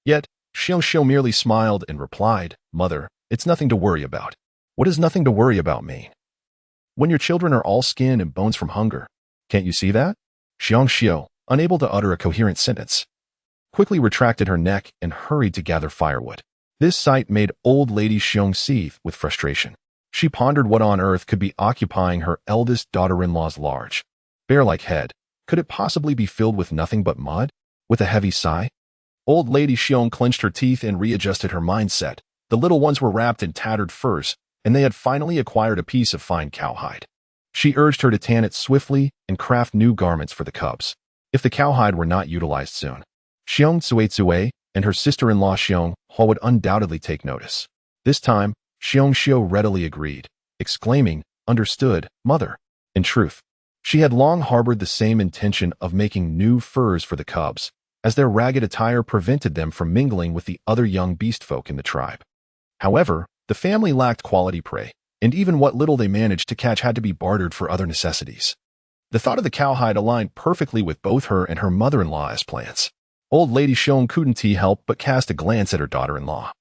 Yet, Xiong Xiu merely smiled and replied, Mother, it's nothing to worry about. What does nothing to worry about mean? When your children are all skin and bones from hunger, can't you see that? Xiong Xiu, unable to utter a coherent sentence, quickly retracted her neck and hurried to gather firewood. This sight made old lady Xiong seethe with frustration. She pondered what on earth could be occupying her eldest daughter-in-law's large, bear-like head. Could it possibly be filled with nothing but mud? With a heavy sigh, old lady Xiong clenched her teeth and readjusted her mindset. The little ones were wrapped in tattered furs, and they had finally acquired a piece of fine cowhide. She urged her to tan it swiftly and craft new garments for the cubs, if the cowhide were not utilized soon. Xiong Tsue and her sister-in-law Xiong Hua would undoubtedly take notice. This time, Xiong Xiu readily agreed, exclaiming, "Understood, mother." In truth, she had long harbored the same intention of making new furs for the cubs, as their ragged attire prevented them from mingling with the other young beast folk in the tribe. However, the family lacked quality prey, and even what little they managed to catch had to be bartered for other necessities. The thought of the cowhide aligned perfectly with both her and her mother-in-law as plans. Old Lady Xiong couldn't help but cast a glance at her daughter-in-law,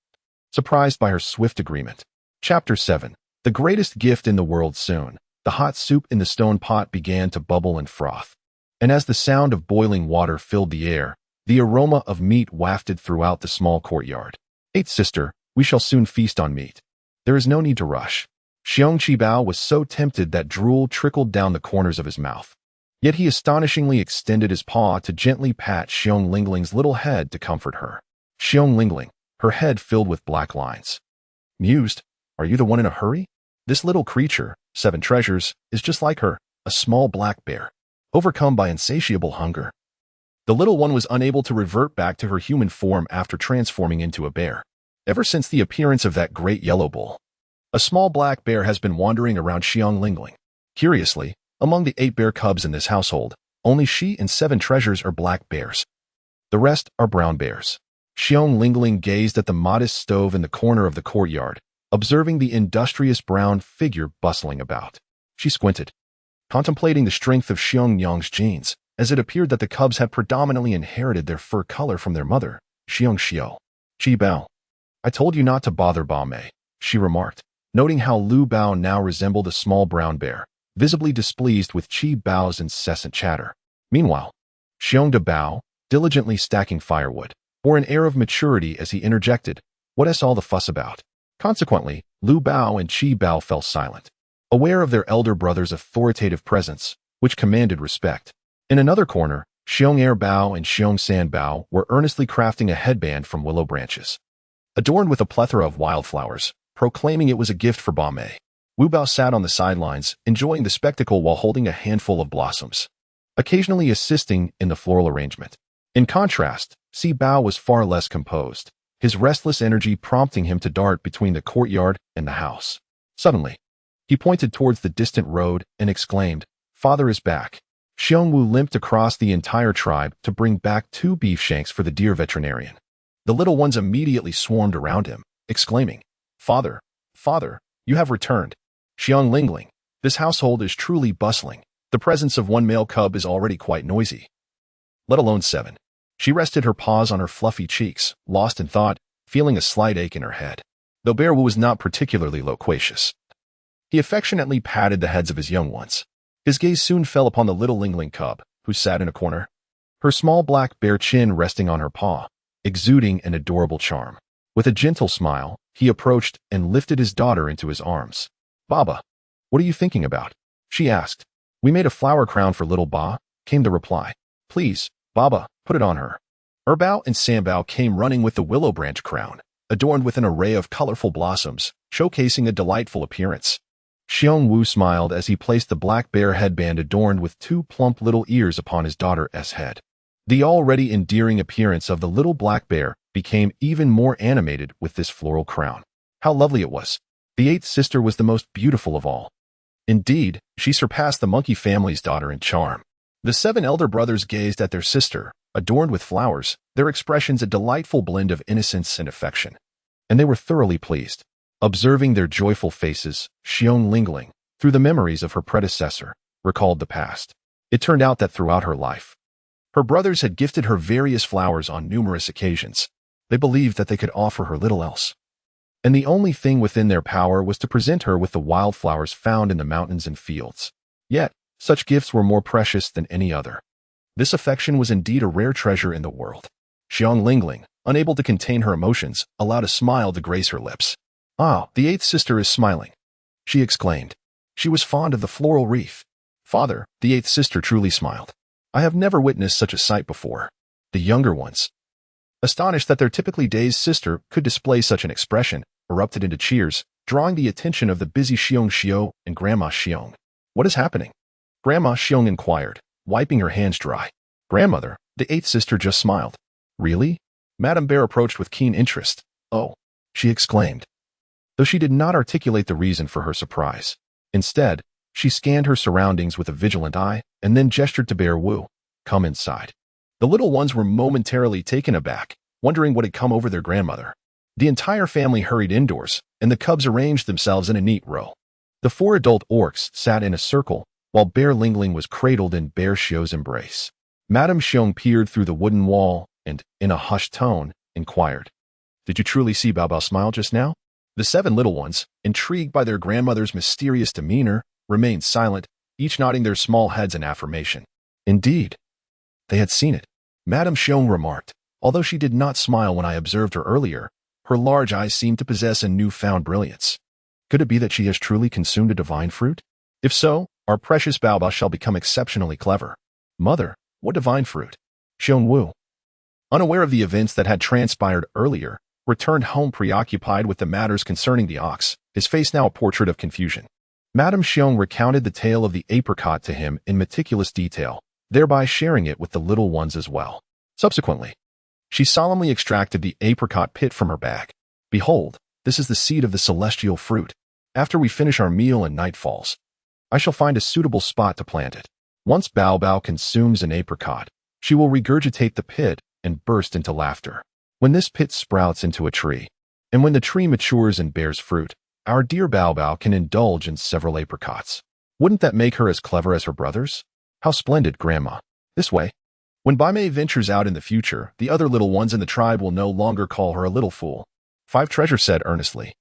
surprised by her swift agreement. Chapter 7. The greatest gift in the world. Soon, the hot soup in the stone pot began to bubble and froth, and as the sound of boiling water filled the air, the aroma of meat wafted throughout the small courtyard. "Eighth sister, we shall soon feast on meat. There is no need to rush." Xiong Qibao was so tempted that drool trickled down the corners of his mouth. Yet he astonishingly extended his paw to gently pat Xiong Lingling's little head to comfort her. Xiong Lingling, her head filled with black lines, mused, "Are you the one in a hurry? This little creature, 7 treasures, is just like her, a small black bear, overcome by insatiable hunger." The little one was unable to revert back to her human form after transforming into a bear. Ever since the appearance of that great yellow bull, a small black bear has been wandering around Xiong Lingling. Curiously, among the 8 bear cubs in this household, only she and 7 treasures are black bears. The rest are brown bears. Xiong Lingling gazed at the modest stove in the corner of the courtyard, observing the industrious brown figure bustling about. She squinted, contemplating the strength of Xiong Yang's genes, as it appeared that the cubs had predominantly inherited their fur color from their mother, Xiong Xiao. "Qi Bao, I told you not to bother Ba Mei," she remarked, noting how Lu Bao now resembled a small brown bear, visibly displeased with Qi Bao's incessant chatter. Meanwhile, Xiong De Bao, diligently stacking firewood, bore an air of maturity as he interjected, "What is all the fuss about?" Consequently, Lu Bao and Qi Bao fell silent, aware of their elder brother's authoritative presence, which commanded respect. In another corner, Xiong Air Bao and Xiong San Bao were earnestly crafting a headband from willow branches, adorned with a plethora of wildflowers, proclaiming it was a gift for Ba Mei. Wu Bao sat on the sidelines, enjoying the spectacle while holding a handful of blossoms, occasionally assisting in the floral arrangement. In contrast, Si Bao was far less composed, his restless energy prompting him to dart between the courtyard and the house. Suddenly, he pointed towards the distant road and exclaimed, "Father is back." Xiong Wu limped across the entire tribe to bring back 2 beef shanks for the deer veterinarian. The little ones immediately swarmed around him, exclaiming, "Father, father, you have returned." Xiong Lingling, this household is truly bustling. The presence of 1 male cub is already quite noisy, let alone 7. She rested her paws on her fluffy cheeks, lost in thought, feeling a slight ache in her head. Though Bear Wu was not particularly loquacious, he affectionately patted the heads of his young ones. His gaze soon fell upon the little Lingling cub, who sat in a corner, her small black bear chin resting on her paw, exuding an adorable charm. With a gentle smile, he approached and lifted his daughter into his arms. "Baba, what are you thinking about?" she asked. "We made a flower crown for little Ba," came the reply. "Please, Baba, put it on her." Erbao and Sambao came running with the willow branch crown, adorned with an array of colorful blossoms, showcasing a delightful appearance. Xiong Wu smiled as he placed the black bear headband adorned with 2 plump little ears upon his daughter's head. The already endearing appearance of the little black bear became even more animated with this floral crown. How lovely it was! The 8th sister was the most beautiful of all. Indeed, she surpassed the monkey family's daughter in charm. The 7 elder brothers gazed at their sister, adorned with flowers, their expressions a delightful blend of innocence and affection. And they were thoroughly pleased. Observing their joyful faces, Xiong Lingling, through the memories of her predecessor, recalled the past. It turned out that throughout her life, her brothers had gifted her various flowers on numerous occasions. They believed that they could offer her little else, and the only thing within their power was to present her with the wildflowers found in the mountains and fields. Yet, such gifts were more precious than any other. This affection was indeed a rare treasure in the world. Xiong Lingling, unable to contain her emotions, allowed a smile to grace her lips. "Ah, the 8th sister is smiling," she exclaimed. She was fond of the floral wreath. "Father, the 8th sister truly smiled. I have never witnessed such a sight before." The younger ones, astonished that their typically dazed sister could display such an expression, erupted into cheers, drawing the attention of the busy Xiong Xiao and Grandma Xiong. What is happening? Grandma Xiong inquired, wiping her hands dry. Grandmother, the eighth sister just smiled. Really? Madame Bear approached with keen interest. Oh, she exclaimed, though she did not articulate the reason for her surprise. Instead, she scanned her surroundings with a vigilant eye and then gestured to Bear Wu. Come inside. The little ones were momentarily taken aback, wondering what had come over their grandmother. The entire family hurried indoors, and the cubs arranged themselves in a neat row. The 4 adult orcs sat in a circle, while Bear Lingling was cradled in Bear Xiao's embrace. Madame Xiong peered through the wooden wall and, in a hushed tone, inquired, Did you truly see Bao Bao smile just now? The 7 little ones, intrigued by their grandmother's mysterious demeanor, remained silent, each nodding their small heads in affirmation. Indeed, they had seen it. Madame Xiong remarked, although she did not smile when I observed her earlier, her large eyes seemed to possess a newfound brilliance. Could it be that she has truly consumed a divine fruit? If so, our precious Bao Bao shall become exceptionally clever. Mother, what divine fruit? Xiong Wu, unaware of the events that had transpired earlier, returned home preoccupied with the matters concerning the ox, his face now a portrait of confusion. Madame Xiong recounted the tale of the apricot to him in meticulous detail, thereby sharing it with the little ones as well. Subsequently, she solemnly extracted the apricot pit from her bag. Behold, this is the seed of the celestial fruit. After we finish our meal and night falls, I shall find a suitable spot to plant it. Once Bao Bao consumes an apricot, she will regurgitate the pit and burst into laughter. When this pit sprouts into a tree, and when the tree matures and bears fruit, our dear Bao Bao can indulge in several apricots. Wouldn't that make her as clever as her brothers? How splendid, Grandma. This way, when Bai Mei ventures out in the future, the other little ones in the tribe will no longer call her a little fool. Five Treasure said earnestly.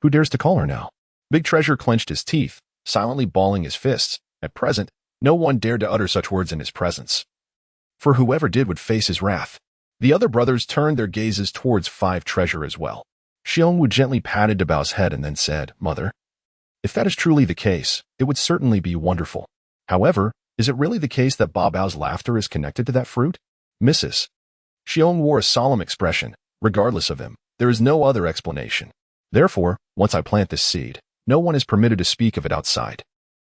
Who dares to call her now? Big Treasure clenched his teeth, silently balling his fists. At present, no one dared to utter such words in his presence, for whoever did would face his wrath. The other brothers turned their gazes towards Five Treasure as well. Xiong Wu gently patted Dabao's head and then said, Mother, if that is truly the case, it would certainly be wonderful. However, is it really the case that Bao Bao's laughter is connected to that fruit? Mrs. Xiong wore a solemn expression. Regardless of him, there is no other explanation. Therefore, once I plant this seed, no one is permitted to speak of it outside.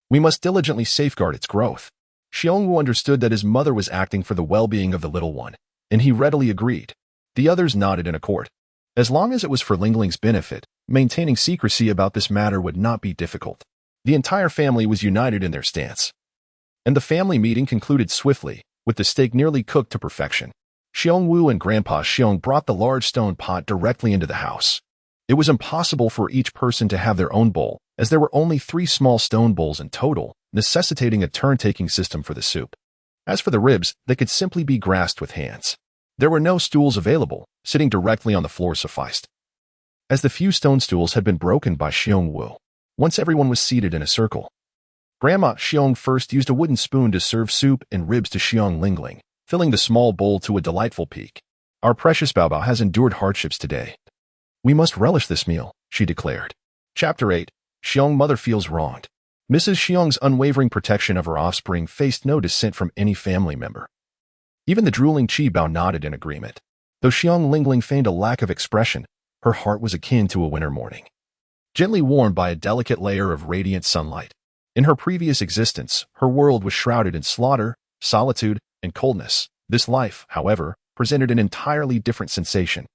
We must diligently safeguard its growth. Xiong Wu understood that his mother was acting for the well-being of the little one, and he readily agreed. The others nodded in accord. As long as it was for Lingling's benefit, maintaining secrecy about this matter would not be difficult. The entire family was united in their stance. And the family meeting concluded swiftly, with the steak nearly cooked to perfection. Xiong Wu and Grandpa Xiong brought the large stone pot directly into the house. It was impossible for each person to have their own bowl, as there were only 3 small stone bowls in total, necessitating a turn-taking system for the soup. As for the ribs, they could simply be grasped with hands. There were no stools available, sitting directly on the floor sufficed. As the few stone stools had been broken by Xiong Wu, once everyone was seated in a circle. Grandma Xiong first used a wooden spoon to serve soup and ribs to Xiong Lingling, filling the small bowl to a delightful peak. Our precious Bao Bao has endured hardships today. We must relish this meal, she declared. Chapter 8. Xiong Mother Feels Wronged. Mrs. Xiong's unwavering protection of her offspring faced no dissent from any family member. Even the drooling Qi Bao nodded in agreement. Though Xiong Lingling feigned a lack of expression, her heart was akin to a winter morning, gently warmed by a delicate layer of radiant sunlight. In her previous existence, her world was shrouded in slaughter, solitude, and coldness. This life, however, presented an entirely different sensation.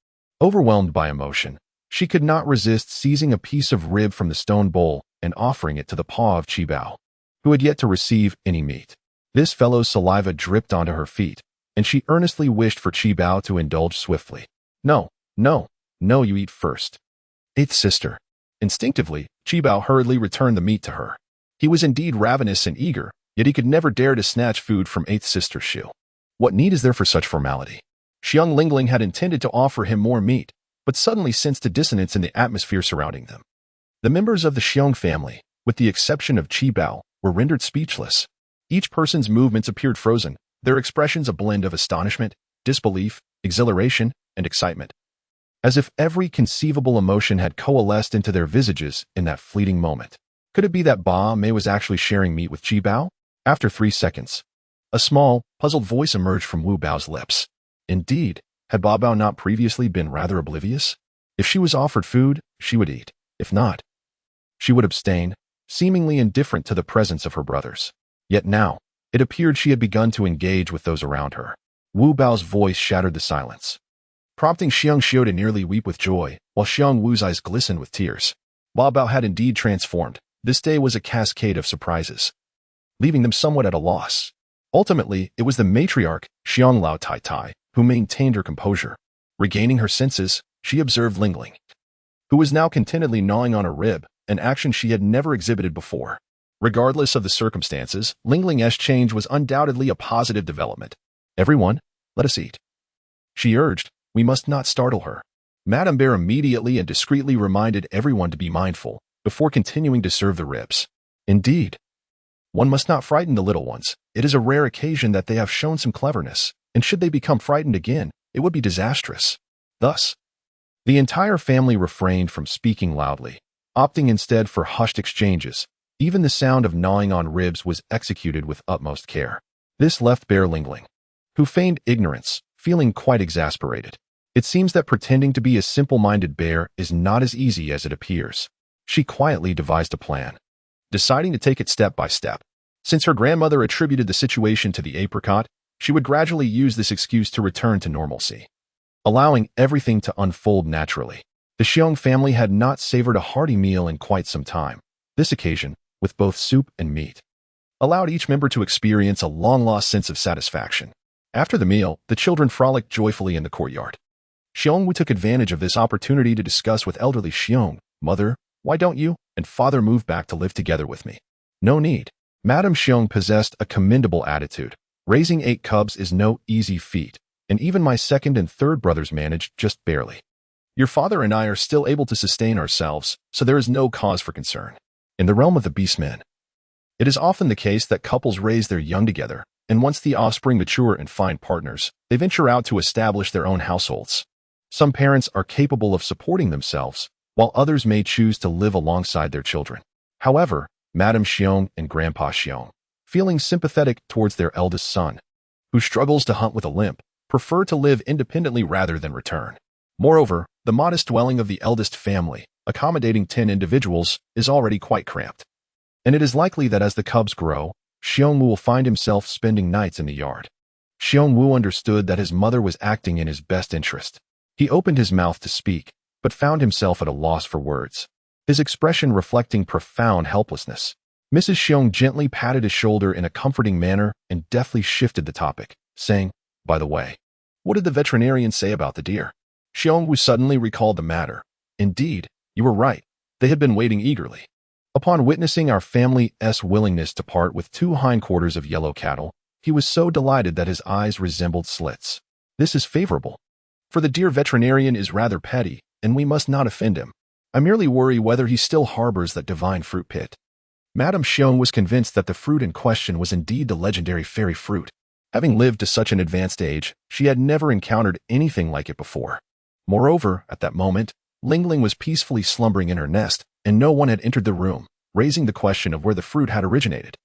Overwhelmed by emotion, she could not resist seizing a piece of rib from the stone bowl and offering it to the paw of Qi Bao, who had yet to receive any meat. This fellow's saliva dripped onto her feet, and she earnestly wished for Qi Bao to indulge swiftly. No, no, no, you eat first. Eighth sister. Instinctively, Qi Bao hurriedly returned the meat to her. He was indeed ravenous and eager, yet he could never dare to snatch food from eighth sister Xiu. What need is there for such formality? Xiong Lingling had intended to offer him more meat, but suddenly sensed a dissonance in the atmosphere surrounding them. The members of the Xiong family, with the exception of Qi Bao, were rendered speechless. Each person's movements appeared frozen, their expressions a blend of astonishment, disbelief, exhilaration, and excitement. As if every conceivable emotion had coalesced into their visages in that fleeting moment. Could it be that Ba Mei was actually sharing meat with Qi Bao? After 3 seconds, a small, puzzled voice emerged from Wu Bao's lips. Indeed, had Ba Bao not previously been rather oblivious? If she was offered food, she would eat. If not, she would abstain, seemingly indifferent to the presence of her brothers. Yet now, it appeared she had begun to engage with those around her. Wu Bao's voice shattered the silence, prompting Xiong Xiu to nearly weep with joy, while Xiong Wu's eyes glistened with tears. Bao Bao had indeed transformed. This day was a cascade of surprises, leaving them somewhat at a loss. Ultimately, it was the matriarch, Xiong Lao Tai Tai, who maintained her composure. Regaining her senses, she observed Lingling, who was now contentedly gnawing on a rib, an action she had never exhibited before. Regardless of the circumstances, Lingling's change was undoubtedly a positive development. "Everyone, let us eat," she urged. "We must not startle her." Madame Bear immediately and discreetly reminded everyone to be mindful, before continuing to serve the ribs. "Indeed, one must not frighten the little ones. It is a rare occasion that they have shown some cleverness, and should they become frightened again, it would be disastrous." Thus, the entire family refrained from speaking loudly, opting instead for hushed exchanges. Even the sound of gnawing on ribs was executed with utmost care. This left Bear Lingling, who feigned ignorance, feeling quite exasperated. It seems that pretending to be a simple-minded bear is not as easy as it appears. She quietly devised a plan, deciding to take it step by step. Since her grandmother attributed the situation to the apricot, she would gradually use this excuse to return to normalcy, allowing everything to unfold naturally. The Xiong family had not savored a hearty meal in quite some time. This occasion, with both soup and meat, allowed each member to experience a long-lost sense of satisfaction. After the meal, the children frolicked joyfully in the courtyard. Xiong Wu took advantage of this opportunity to discuss with elderly Xiong, "Mother, why don't you and father move back to live together with me?" "No need." Madame Xiong possessed a commendable attitude. "Raising 8 cubs is no easy feat, and even my second and third brothers managed just barely. Your father and I are still able to sustain ourselves, so there is no cause for concern." In the realm of the beastmen, it is often the case that couples raise their young together, and once the offspring mature and find partners, they venture out to establish their own households. Some parents are capable of supporting themselves, while others may choose to live alongside their children. However, Madame Xiong and Grandpa Xiong, feeling sympathetic towards their eldest son, who struggles to hunt with a limp, prefer to live independently rather than return. Moreover, the modest dwelling of the eldest family, accommodating 10 individuals, is already quite cramped. And it is likely that as the cubs grow, Xiong Wu will find himself spending nights in the yard. Xiong Wu understood that his mother was acting in his best interest. He opened his mouth to speak, but found himself at a loss for words, his expression reflecting profound helplessness. Mrs. Xiong gently patted his shoulder in a comforting manner and deftly shifted the topic, saying, "By the way, what did the veterinarian say about the deer?" Xiong Wu suddenly recalled the matter. "Indeed, you were right. They had been waiting eagerly." Upon witnessing our family's willingness to part with 2 hindquarters of yellow cattle, he was so delighted that his eyes resembled slits. "This is favorable. For the deer veterinarian is rather petty, and we must not offend him. I merely worry whether he still harbors that divine fruit pit." Madame Xiong was convinced that the fruit in question was indeed the legendary fairy fruit. Having lived to such an advanced age, she had never encountered anything like it before. Moreover, at that moment, Lingling was peacefully slumbering in her nest, and no one had entered the room, raising the question of where the fruit had originated.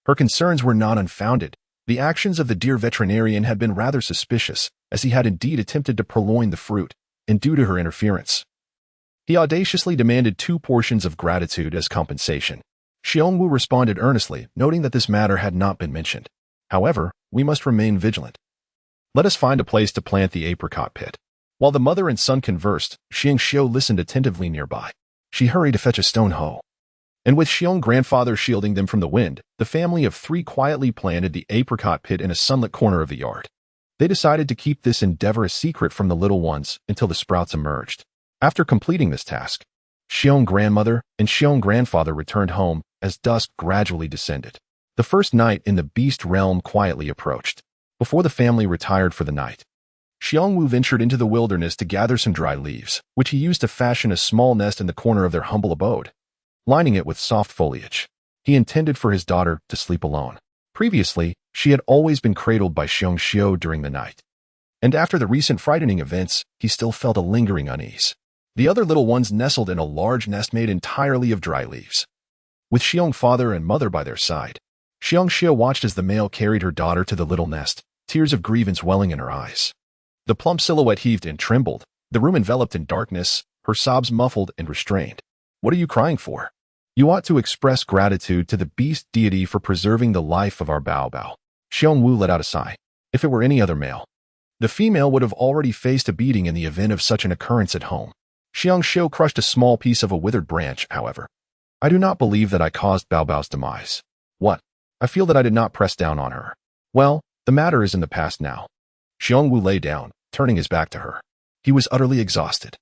Her concerns were not unfounded. The actions of the deer veterinarian had been rather suspicious, as he had indeed attempted to purloin the fruit, and due to her interference, he audaciously demanded 2 portions of gratitude as compensation. Xiong Wu responded earnestly, noting that this matter had not been mentioned. "However, we must remain vigilant. Let us find a place to plant the apricot pit." While the mother and son conversed, Xiong Xiu listened attentively nearby. She hurried to fetch a stone hoe, and with Xiong grandfather shielding them from the wind, the family of 3 quietly planted the apricot pit in a sunlit corner of the yard. They decided to keep this endeavor a secret from the little ones until the sprouts emerged. After completing this task, Xiong grandmother and Xiong grandfather returned home as dusk gradually descended. The first night in the beast realm quietly approached. Before the family retired for the night, Xiong Wu ventured into the wilderness to gather some dry leaves, which he used to fashion a small nest in the corner of their humble abode, lining it with soft foliage. He intended for his daughter to sleep alone. Previously, she had always been cradled by Xiong Xiu during the night, and after the recent frightening events, he still felt a lingering unease. The other little ones nestled in a large nest made entirely of dry leaves. With Xiong father and mother by their side, Xiong Xiu watched as the male carried her daughter to the little nest, tears of grievance welling in her eyes. The plump silhouette heaved and trembled, the room enveloped in darkness, her sobs muffled and restrained. "What are you crying for?" You ought to express gratitude to the beast deity for preserving the life of our Bao. Xiong Wu let out a sigh. If it were any other male, the female would have already faced a beating in the event of such an occurrence at home. Xiong Xiu crushed a small piece of a withered branch, however. I do not believe that I caused Bao's demise. What? I feel that I did not press down on her. Well, the matter is in the past now. Xiong Wu lay down, turning his back to her. He was utterly exhausted.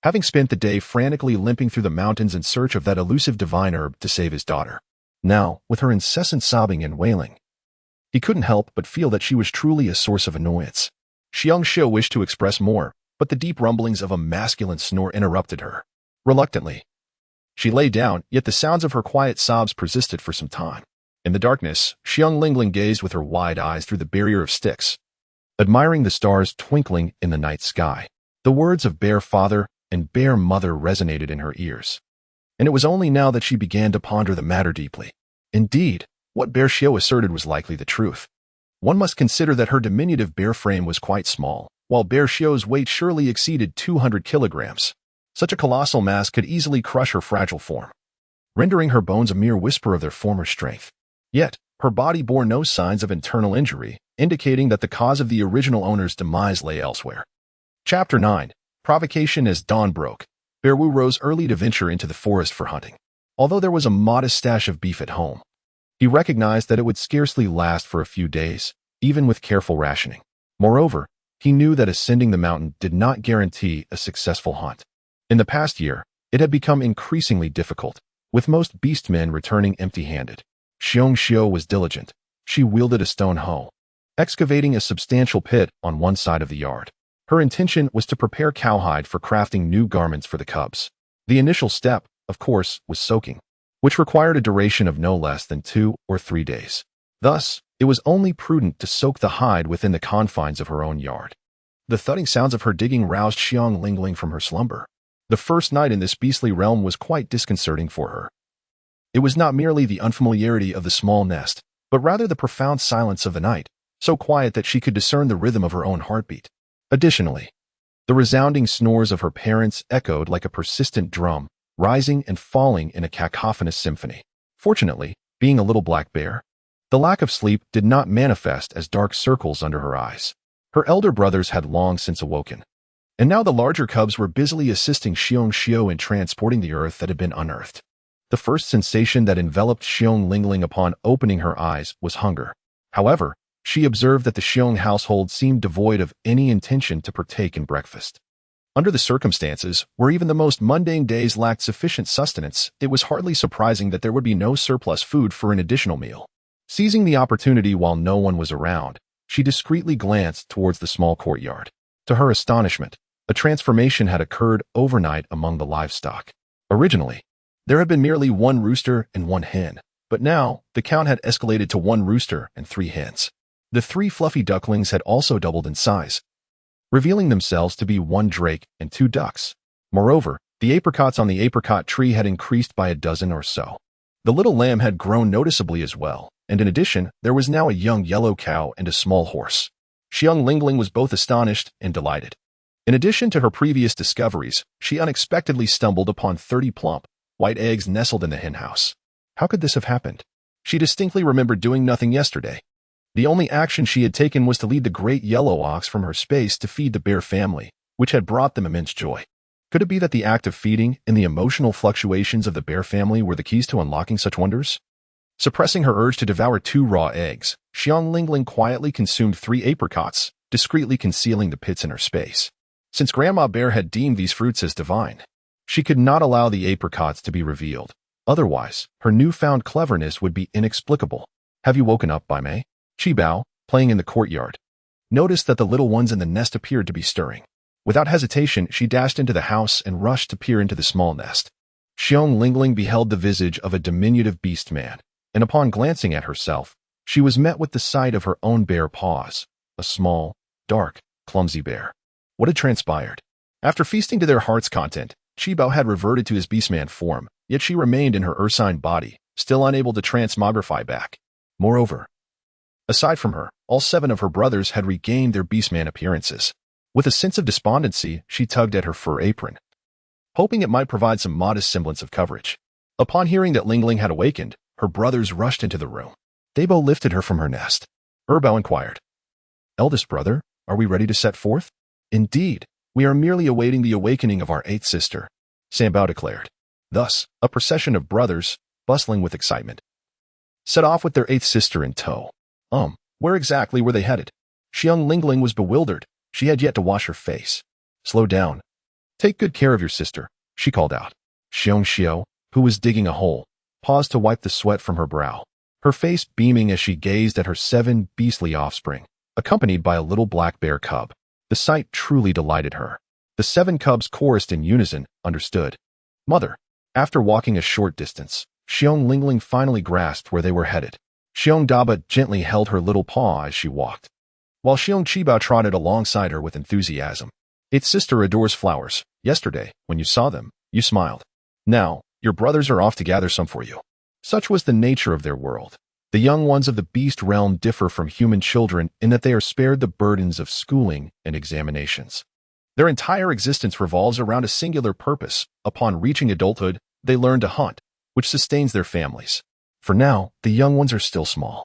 Having spent the day frantically limping through the mountains in search of that elusive divine herb to save his daughter. Now, with her incessant sobbing and wailing, he couldn't help but feel that she was truly a source of annoyance. Xiong Xiu wished to express more, but the deep rumblings of a masculine snore interrupted her. Reluctantly, she lay down, yet the sounds of her quiet sobs persisted for some time. In the darkness, Xiong Lingling gazed with her wide eyes through the barrier of sticks, admiring the stars twinkling in the night sky. The words of Bear Father and Bear Mother resonated in her ears, and it was only now that she began to ponder the matter deeply. Indeed, what Bear Xiu asserted was likely the truth. One must consider that her diminutive bear frame was quite small, while Bear Xiu's weight surely exceeded 200 kilograms. Such a colossal mass could easily crush her fragile form, rendering her bones a mere whisper of their former strength. Yet, her body bore no signs of internal injury, indicating that the cause of the original owner's demise lay elsewhere. Chapter 9. Provocation. As dawn broke, Bear Wu rose early to venture into the forest for hunting. Although there was a modest stash of beef at home, he recognized that it would scarcely last for a few days, even with careful rationing. Moreover, he knew that ascending the mountain did not guarantee a successful hunt. In the past year, it had become increasingly difficult, with most beastmen returning empty-handed. Xiong Xiu was diligent. She wielded a stone hoe, excavating a substantial pit on one side of the yard. Her intention was to prepare cowhide for crafting new garments for the cubs. The initial step, of course, was soaking, which required a duration of no less than 2 or 3 days. Thus, it was only prudent to soak the hide within the confines of her own yard. The thudding sounds of her digging roused Xiong Lingling from her slumber. The first night in this beastly realm was quite disconcerting for her. It was not merely the unfamiliarity of the small nest, but rather the profound silence of the night, so quiet that she could discern the rhythm of her own heartbeat. Additionally, the resounding snores of her parents echoed like a persistent drum, rising and falling in a cacophonous symphony. Fortunately, being a little black bear, the lack of sleep did not manifest as dark circles under her eyes. Her elder brothers had long since awoken, and now the larger cubs were busily assisting Xiong Xiu in transporting the earth that had been unearthed. The first sensation that enveloped Xiong Lingling upon opening her eyes was hunger. However, she observed that the Xiong household seemed devoid of any intention to partake in breakfast. Under the circumstances, where even the most mundane days lacked sufficient sustenance, it was hardly surprising that there would be no surplus food for an additional meal. Seizing the opportunity while no one was around, she discreetly glanced towards the small courtyard. To her astonishment, a transformation had occurred overnight among the livestock. Originally, there had been merely 1 rooster and 1 hen, but now the count had escalated to 1 rooster and 3 hens. The 3 fluffy ducklings had also doubled in size, revealing themselves to be 1 drake and 2 ducks. Moreover, the apricots on the apricot tree had increased by a dozen or so. The little lamb had grown noticeably as well, and in addition, there was now a young yellow cow and a small horse. Xiong Lingling was both astonished and delighted. In addition to her previous discoveries, she unexpectedly stumbled upon 30 plump, white eggs nestled in the henhouse. How could this have happened? She distinctly remembered doing nothing yesterday. The only action she had taken was to lead the great yellow ox from her space to feed the bear family, which had brought them immense joy. Could it be that the act of feeding and the emotional fluctuations of the bear family were the keys to unlocking such wonders? Suppressing her urge to devour 2 raw eggs, Xiong Lingling quietly consumed 3 apricots, discreetly concealing the pits in her space. Since Grandma Bear had deemed these fruits as divine, she could not allow the apricots to be revealed. Otherwise, her newfound cleverness would be inexplicable. Have you woken up, Bai Mei? Chi Bao, playing in the courtyard, noticed that the little ones in the nest appeared to be stirring. Without hesitation, she dashed into the house and rushed to peer into the small nest. Xiong Lingling beheld the visage of a diminutive beast man, and upon glancing at herself, she was met with the sight of her own bare paws, a small, dark, clumsy bear. What had transpired? After feasting to their heart's content, Chi Bao had reverted to his beastman form, yet she remained in her ursine body, still unable to transmogrify back. Moreover, aside from her, all 7 of her brothers had regained their beastman appearances. With a sense of despondency, she tugged at her fur apron, hoping it might provide some modest semblance of coverage. Upon hearing that Lingling had awakened, her brothers rushed into the room. Dabo lifted her from her nest. Erbao inquired, "Eldest brother, are we ready to set forth?" "Indeed, we are merely awaiting the awakening of our eighth sister," Sambao declared. Thus, a procession of brothers, bustling with excitement, set off with their eighth sister in tow. Where exactly were they headed? Xiong Lingling was bewildered. She had yet to wash her face. "Slow down. Take good care of your sister," she called out. Xiong Xiao, who was digging a hole, paused to wipe the sweat from her brow, her face beaming as she gazed at her 7 beastly offspring, accompanied by a little black bear cub. The sight truly delighted her. The 7 cubs chorused in unison, "Understood, Mother." After walking a short distance, Xiong Lingling finally grasped where they were headed. Xiong Daba gently held her little paw as she walked, while Xiong Qibao trotted alongside her with enthusiasm. "Its sister adores flowers. Yesterday, when you saw them, you smiled. Now, your brothers are off to gather some for you." Such was the nature of their world. The young ones of the beast realm differ from human children in that they are spared the burdens of schooling and examinations. Their entire existence revolves around a singular purpose. Upon reaching adulthood, they learn to hunt, which sustains their families. For now, the young ones are still small.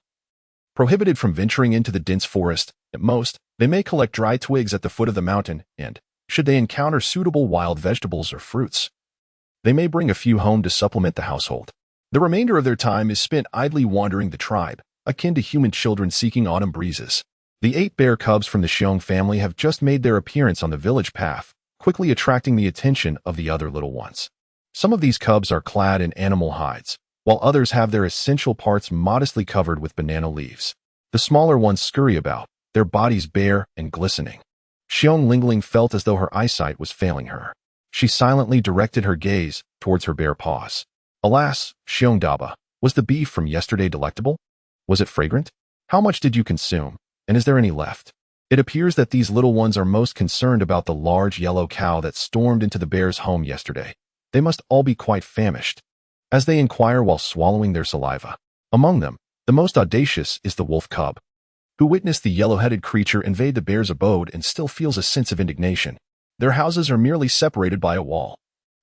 Prohibited from venturing into the dense forest, at most, they may collect dry twigs at the foot of the mountain and, should they encounter suitable wild vegetables or fruits, they may bring a few home to supplement the household. The remainder of their time is spent idly wandering the tribe, akin to human children seeking autumn breezes. The 8 bear cubs from the Xiong family have just made their appearance on the village path, quickly attracting the attention of the other little ones. Some of these cubs are clad in animal hides, while others have their essential parts modestly covered with banana leaves. The smaller ones scurry about, their bodies bare and glistening. Xiong Lingling felt as though her eyesight was failing her. She silently directed her gaze towards her bare paws. Alas, Xiong Daba, was the beef from yesterday delectable? Was it fragrant? How much did you consume, and is there any left? It appears that these little ones are most concerned about the large yellow cow that stormed into the bear's home yesterday. They must all be quite famished, as they inquire while swallowing their saliva. Among them, the most audacious is the wolf cub, who witnessed the yellow-headed creature invade the bear's abode and still feels a sense of indignation. Their houses are merely separated by a wall,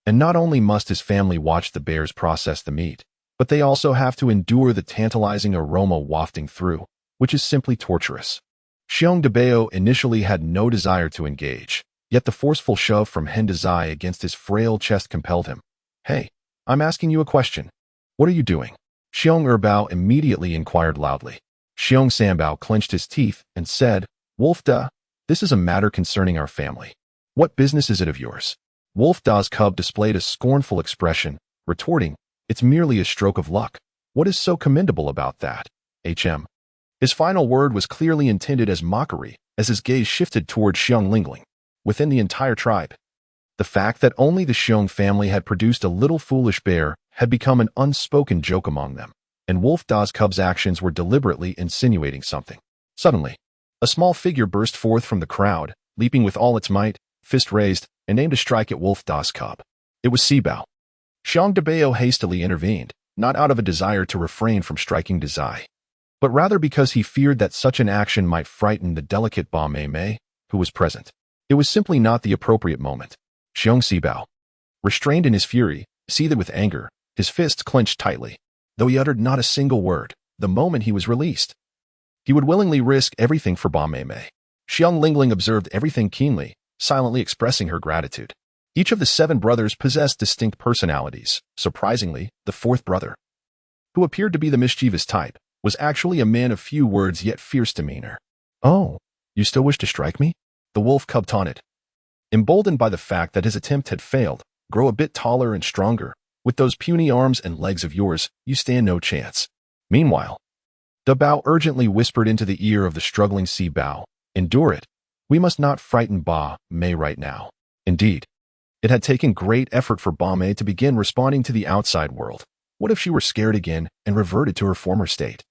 and not only must his family watch the bears process the meat, but they also have to endure the tantalizing aroma wafting through, which is simply torturous. Xiong Debao initially had no desire to engage, yet the forceful shove from Hendazai against his frail chest compelled him. "Hey, I'm asking you a question. What are you doing?" Xiong Erbao immediately inquired loudly. Xiong Sambao clenched his teeth and said, "Wolf Da, this is a matter concerning our family. What business is it of yours?" Wolf Da's cub displayed a scornful expression, retorting, "It's merely a stroke of luck. What is so commendable about that? HM. His final word was clearly intended as mockery, as his gaze shifted toward Xiong Lingling. Within the entire tribe, the fact that only the Xiong family had produced a little foolish bear had become an unspoken joke among them, and Wolf Da's cub's actions were deliberately insinuating something. Suddenly, a small figure burst forth from the crowd, leaping with all its might, fist raised, and aimed to strike at Wolf Da's cub. It was Sibao. Xiong Debao hastily intervened, not out of a desire to refrain from striking Dazai, but rather because he feared that such an action might frighten the delicate Ba Mei Mei, who was present. It was simply not the appropriate moment. Xiong Sibao, restrained in his fury, seethed with anger, his fists clenched tightly, though he uttered not a single word. The moment he was released, he would willingly risk everything for Ba Mei Mei. Xiong Lingling observed everything keenly, silently expressing her gratitude. Each of the 7 brothers possessed distinct personalities. Surprisingly, the 4th brother, who appeared to be the mischievous type, was actually a man of few words yet fierce demeanor. "Oh, you still wish to strike me?" the wolf cub taunted. Emboldened by the fact that his attempt had failed, "Grow a bit taller and stronger. With those puny arms and legs of yours, you stand no chance." Meanwhile, Dabao urgently whispered into the ear of the struggling Sibao, "Endure it. We must not frighten Ba Mei right now." Indeed, it had taken great effort for Ba Mei to begin responding to the outside world. What if she were scared again and reverted to her former state?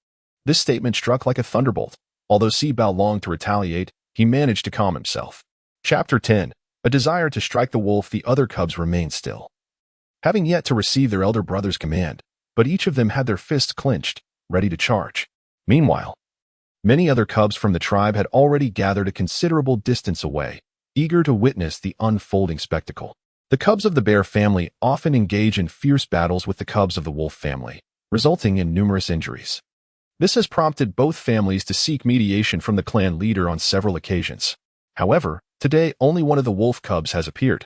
This statement struck like a thunderbolt. Although Sibao longed to retaliate, he managed to calm himself. Chapter 10. A desire to strike the wolf. The other cubs remained still, having yet to receive their elder brother's command, but each of them had their fists clenched, ready to charge. Meanwhile, many other cubs from the tribe had already gathered a considerable distance away, eager to witness the unfolding spectacle. The cubs of the bear family often engage in fierce battles with the cubs of the wolf family, resulting in numerous injuries. This has prompted both families to seek mediation from the clan leader on several occasions. However, today only one of the wolf cubs has appeared,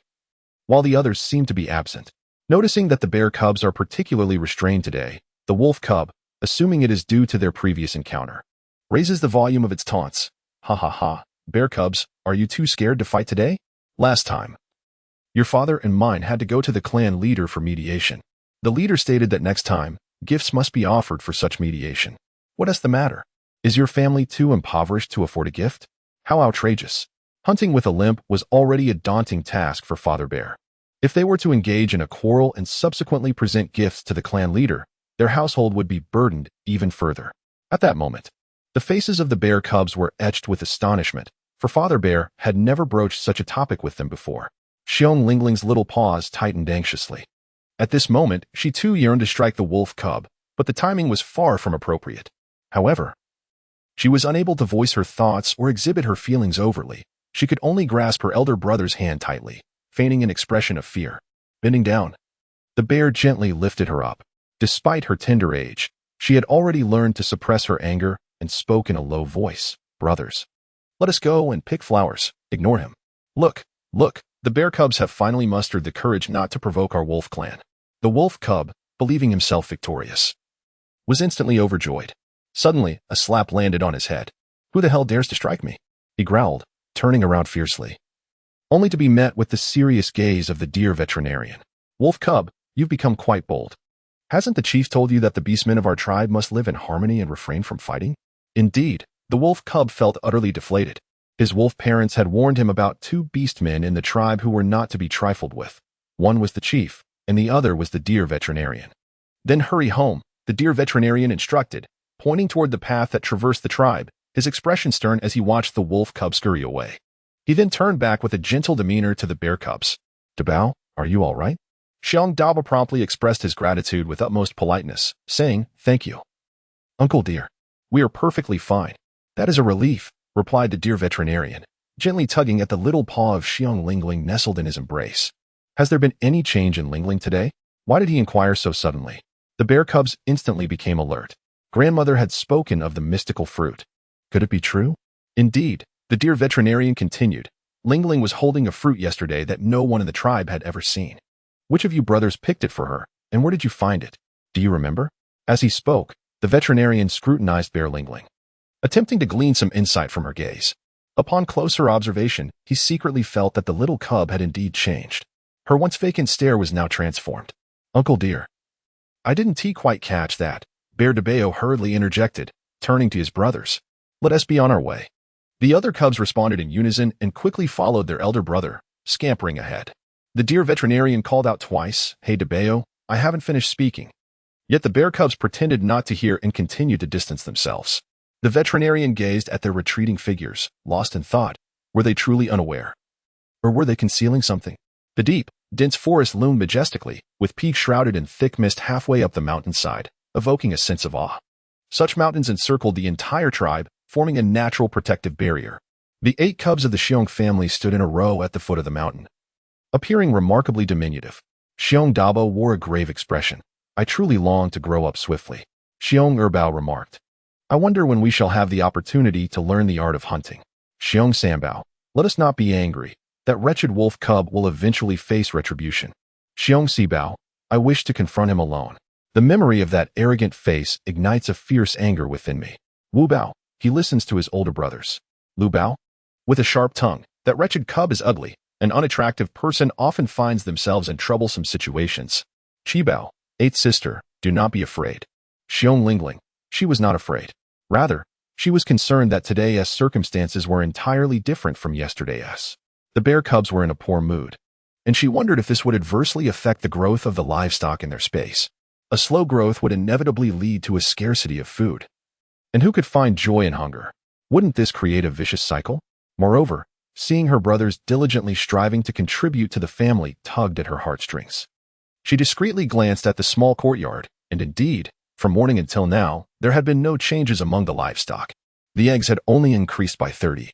while the others seem to be absent. Noticing that the bear cubs are particularly restrained today, the wolf cub, assuming it is due to their previous encounter, raises the volume of its taunts. Ha ha ha, bear cubs, are you too scared to fight today? Last time, your father and mine had to go to the clan leader for mediation. The leader stated that next time, gifts must be offered for such mediation. What is the matter? Is your family too impoverished to afford a gift? How outrageous. Hunting with a limp was already a daunting task for Father Bear. If they were to engage in a quarrel and subsequently present gifts to the clan leader, their household would be burdened even further. At that moment, the faces of the bear cubs were etched with astonishment, for Father Bear had never broached such a topic with them before. Xiong Lingling's little paws tightened anxiously. At this moment, she too yearned to strike the wolf cub, but the timing was far from appropriate. However, she was unable to voice her thoughts or exhibit her feelings overtly. She could only grasp her elder brother's hand tightly, feigning an expression of fear. Bending down, the bear gently lifted her up. Despite her tender age, she had already learned to suppress her anger and spoke in a low voice. Brothers, let us go and pick flowers. Ignore him. Look, look, the bear cubs have finally mustered the courage not to provoke our wolf clan. The wolf cub, believing himself victorious, was instantly overjoyed. Suddenly, a slap landed on his head. Who the hell dares to strike me? He growled, turning around fiercely, only to be met with the serious gaze of the deer veterinarian. Wolf cub, you've become quite bold. Hasn't the chief told you that the beastmen of our tribe must live in harmony and refrain from fighting? Indeed, the wolf cub felt utterly deflated. His wolf parents had warned him about two beastmen in the tribe who were not to be trifled with. One was the chief, and the other was the deer veterinarian. Then hurry home, the deer veterinarian instructed, pointing toward the path that traversed the tribe, his expression stern as he watched the wolf cub scurry away. He then turned back with a gentle demeanor to the bear cubs. Dabao, are you all right? Xiong Daba promptly expressed his gratitude with utmost politeness, saying, Thank you, Uncle Deer. We are perfectly fine. That is a relief, replied the deer veterinarian, gently tugging at the little paw of Xiong Lingling nestled in his embrace. Has there been any change in Lingling today? Why did he inquire so suddenly? The bear cubs instantly became alert. Grandmother had spoken of the mystical fruit. Could it be true? Indeed, the deer veterinarian continued. Lingling was holding a fruit yesterday that no one in the tribe had ever seen. Which of you brothers picked it for her, and where did you find it? Do you remember? As he spoke, the veterinarian scrutinized Bear Lingling, attempting to glean some insight from her gaze. Upon closer observation, he secretly felt that the little cub had indeed changed. Her once vacant stare was now transformed. Uncle Deer, I didn't quite catch that, Bear DeBeo hurriedly interjected, turning to his brothers. Let us be on our way. The other cubs responded in unison and quickly followed their elder brother, scampering ahead. The deer veterinarian called out twice, Hey DeBeo, I haven't finished speaking. Yet the bear cubs pretended not to hear and continued to distance themselves. The veterinarian gazed at their retreating figures, lost in thought. Were they truly unaware? Or were they concealing something? The deep, dense forest loomed majestically, with peaks shrouded in thick mist halfway up the mountainside, evoking a sense of awe. Such mountains encircled the entire tribe, forming a natural protective barrier. The 8 cubs of the Xiong family stood in a row at the foot of the mountain, appearing remarkably diminutive. Xiong Dabo wore a grave expression. I truly long to grow up swiftly. Xiong Erbao remarked. I wonder when we shall have the opportunity to learn the art of hunting. Xiong Sambao, let us not be angry. That wretched wolf cub will eventually face retribution. Xiong Sibao, I wish to confront him alone. The memory of that arrogant face ignites a fierce anger within me. Wu Bao, he listens to his older brothers. Lu Bao, with a sharp tongue, that wretched cub is ugly. An unattractive person often finds themselves in troublesome situations. Chi Bao, 8th sister, do not be afraid. Xiong Lingling, she was not afraid. Rather, she was concerned that today's circumstances were entirely different from yesterday's. The bear cubs were in a poor mood, and she wondered if this would adversely affect the growth of the livestock in their space. A slow growth would inevitably lead to a scarcity of food. And who could find joy in hunger? Wouldn't this create a vicious cycle? Moreover, seeing her brothers diligently striving to contribute to the family tugged at her heartstrings. She discreetly glanced at the small courtyard, and indeed, from morning until now, there had been no changes among the livestock. The eggs had only increased by 30.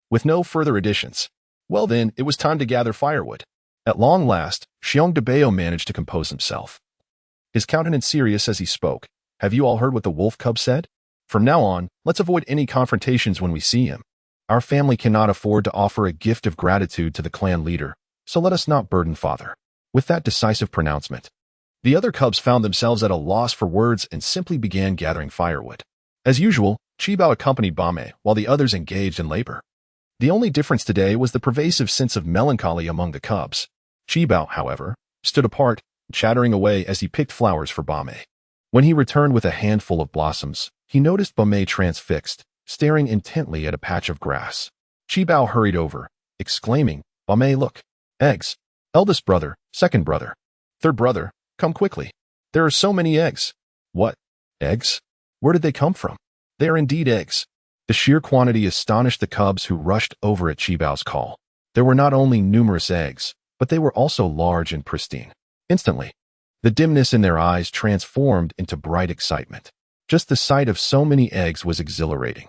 With no further additions. Well then, it was time to gather firewood. At long last, Xiong managed to compose himself. His countenance serious as he spoke. Have you all heard what the wolf cub said? From now on, let's avoid any confrontations when we see him. Our family cannot afford to offer a gift of gratitude to the clan leader, so let us not burden father. With that decisive pronouncement, the other cubs found themselves at a loss for words and simply began gathering firewood. As usual, Qibao accompanied Bame while the others engaged in labor. The only difference today was the pervasive sense of melancholy among the cubs. Qibao, however, stood apart, chattering away as he picked flowers for Bame. When he returned with a handful of blossoms, he noticed Bame transfixed, staring intently at a patch of grass. Qibao hurried over, exclaiming, Bame, look! Eggs! Eldest brother, second brother, third brother, come quickly. There are so many eggs. What? Eggs? Where did they come from? They are indeed eggs. The sheer quantity astonished the cubs who rushed over at Qibao's call. There were not only numerous eggs, but they were also large and pristine. Instantly, the dimness in their eyes transformed into bright excitement. Just the sight of so many eggs was exhilarating.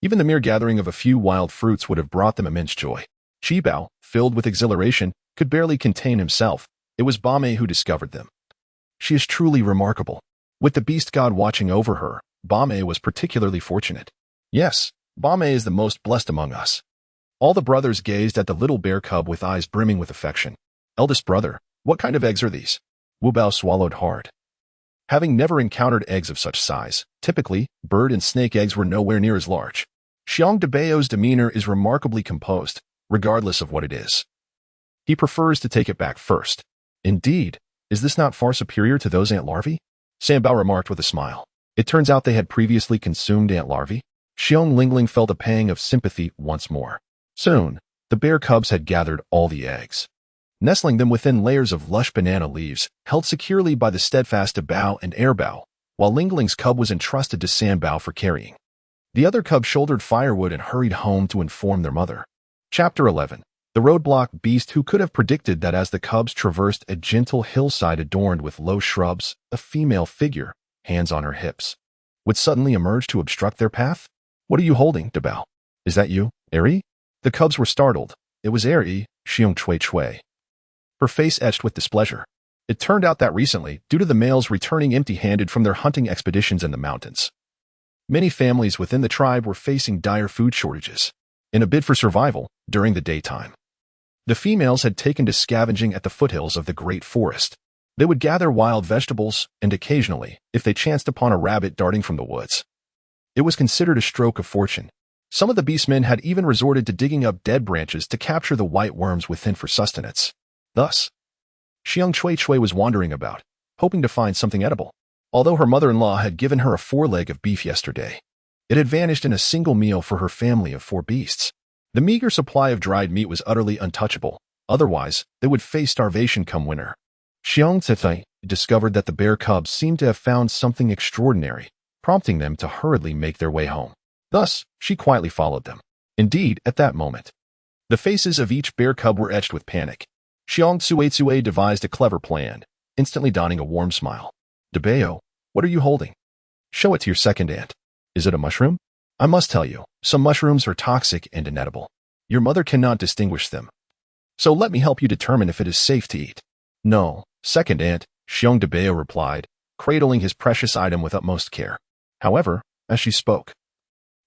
Even the mere gathering of a few wild fruits would have brought them immense joy. Qibao, filled with exhilaration, could barely contain himself. It was Bame who discovered them. She is truly remarkable. With the beast god watching over her, Bame was particularly fortunate. Yes, Bame is the most blessed among us. All the brothers gazed at the little bear cub with eyes brimming with affection. Eldest brother, what kind of eggs are these? Wu Bao swallowed hard. Having never encountered eggs of such size, typically, bird and snake eggs were nowhere near as large. Xiong Lilingling's demeanor is remarkably composed, regardless of what it is. He prefers to take it back first. Indeed, is this not far superior to those ant larvae? Sanbao remarked with a smile. It turns out they had previously consumed ant larvae. Xiong Lingling felt a pang of sympathy once more. Soon, the bear cubs had gathered all the eggs, nestling them within layers of lush banana leaves, held securely by the steadfast Abao and Airbao, while Lingling's cub was entrusted to Sanbao for carrying. The other cub shouldered firewood and hurried home to inform their mother. Chapter 11. The roadblock beast who could have predicted that as the cubs traversed a gentle hillside adorned with low shrubs, a female figure, hands on her hips, would suddenly emerge to obstruct their path? What are you holding, Dabao? Is that you, Eri? The cubs were startled. It was Eri, Xiong Chui. Her face etched with displeasure. It turned out that recently, due to the males returning empty-handed from their hunting expeditions in the mountains, many families within the tribe were facing dire food shortages. In a bid for survival, during the daytime, the females had taken to scavenging at the foothills of the great forest. They would gather wild vegetables, and occasionally, if they chanced upon a rabbit darting from the woods, it was considered a stroke of fortune. Some of the beastmen had even resorted to digging up dead branches to capture the white worms within for sustenance. Thus, Xiong Chui was wandering about, hoping to find something edible. Although her mother-in-law had given her a foreleg of beef yesterday, it had vanished in a single meal for her family of 4 beasts. The meager supply of dried meat was utterly untouchable. Otherwise, they would face starvation come winter. Xiong Zifei discovered that the bear cubs seemed to have found something extraordinary, prompting them to hurriedly make their way home. Thus, she quietly followed them. Indeed, at that moment, the faces of each bear cub were etched with panic. Xiong Tsue devised a clever plan, instantly donning a warm smile. Dabao, what are you holding? Show it to your second aunt. Is it a mushroom? I must tell you, some mushrooms are toxic and inedible. Your mother cannot distinguish them. So let me help you determine if it is safe to eat. No, second aunt, Xiong Dabao replied, cradling his precious item with utmost care. However, as she spoke,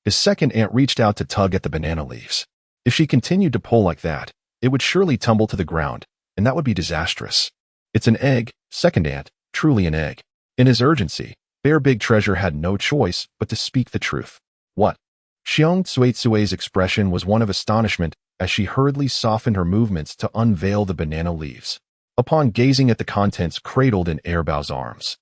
his second aunt reached out to tug at the banana leaves. If she continued to pull like that, it would surely tumble to the ground, and that would be disastrous. It's an egg, second aunt, truly an egg. In his urgency, Bear Big Treasure had no choice but to speak the truth. What? Xiong Tsue's expression was one of astonishment as she hurriedly softened her movements to unveil the banana leaves. Upon gazing at the contents cradled in Airbao's arms,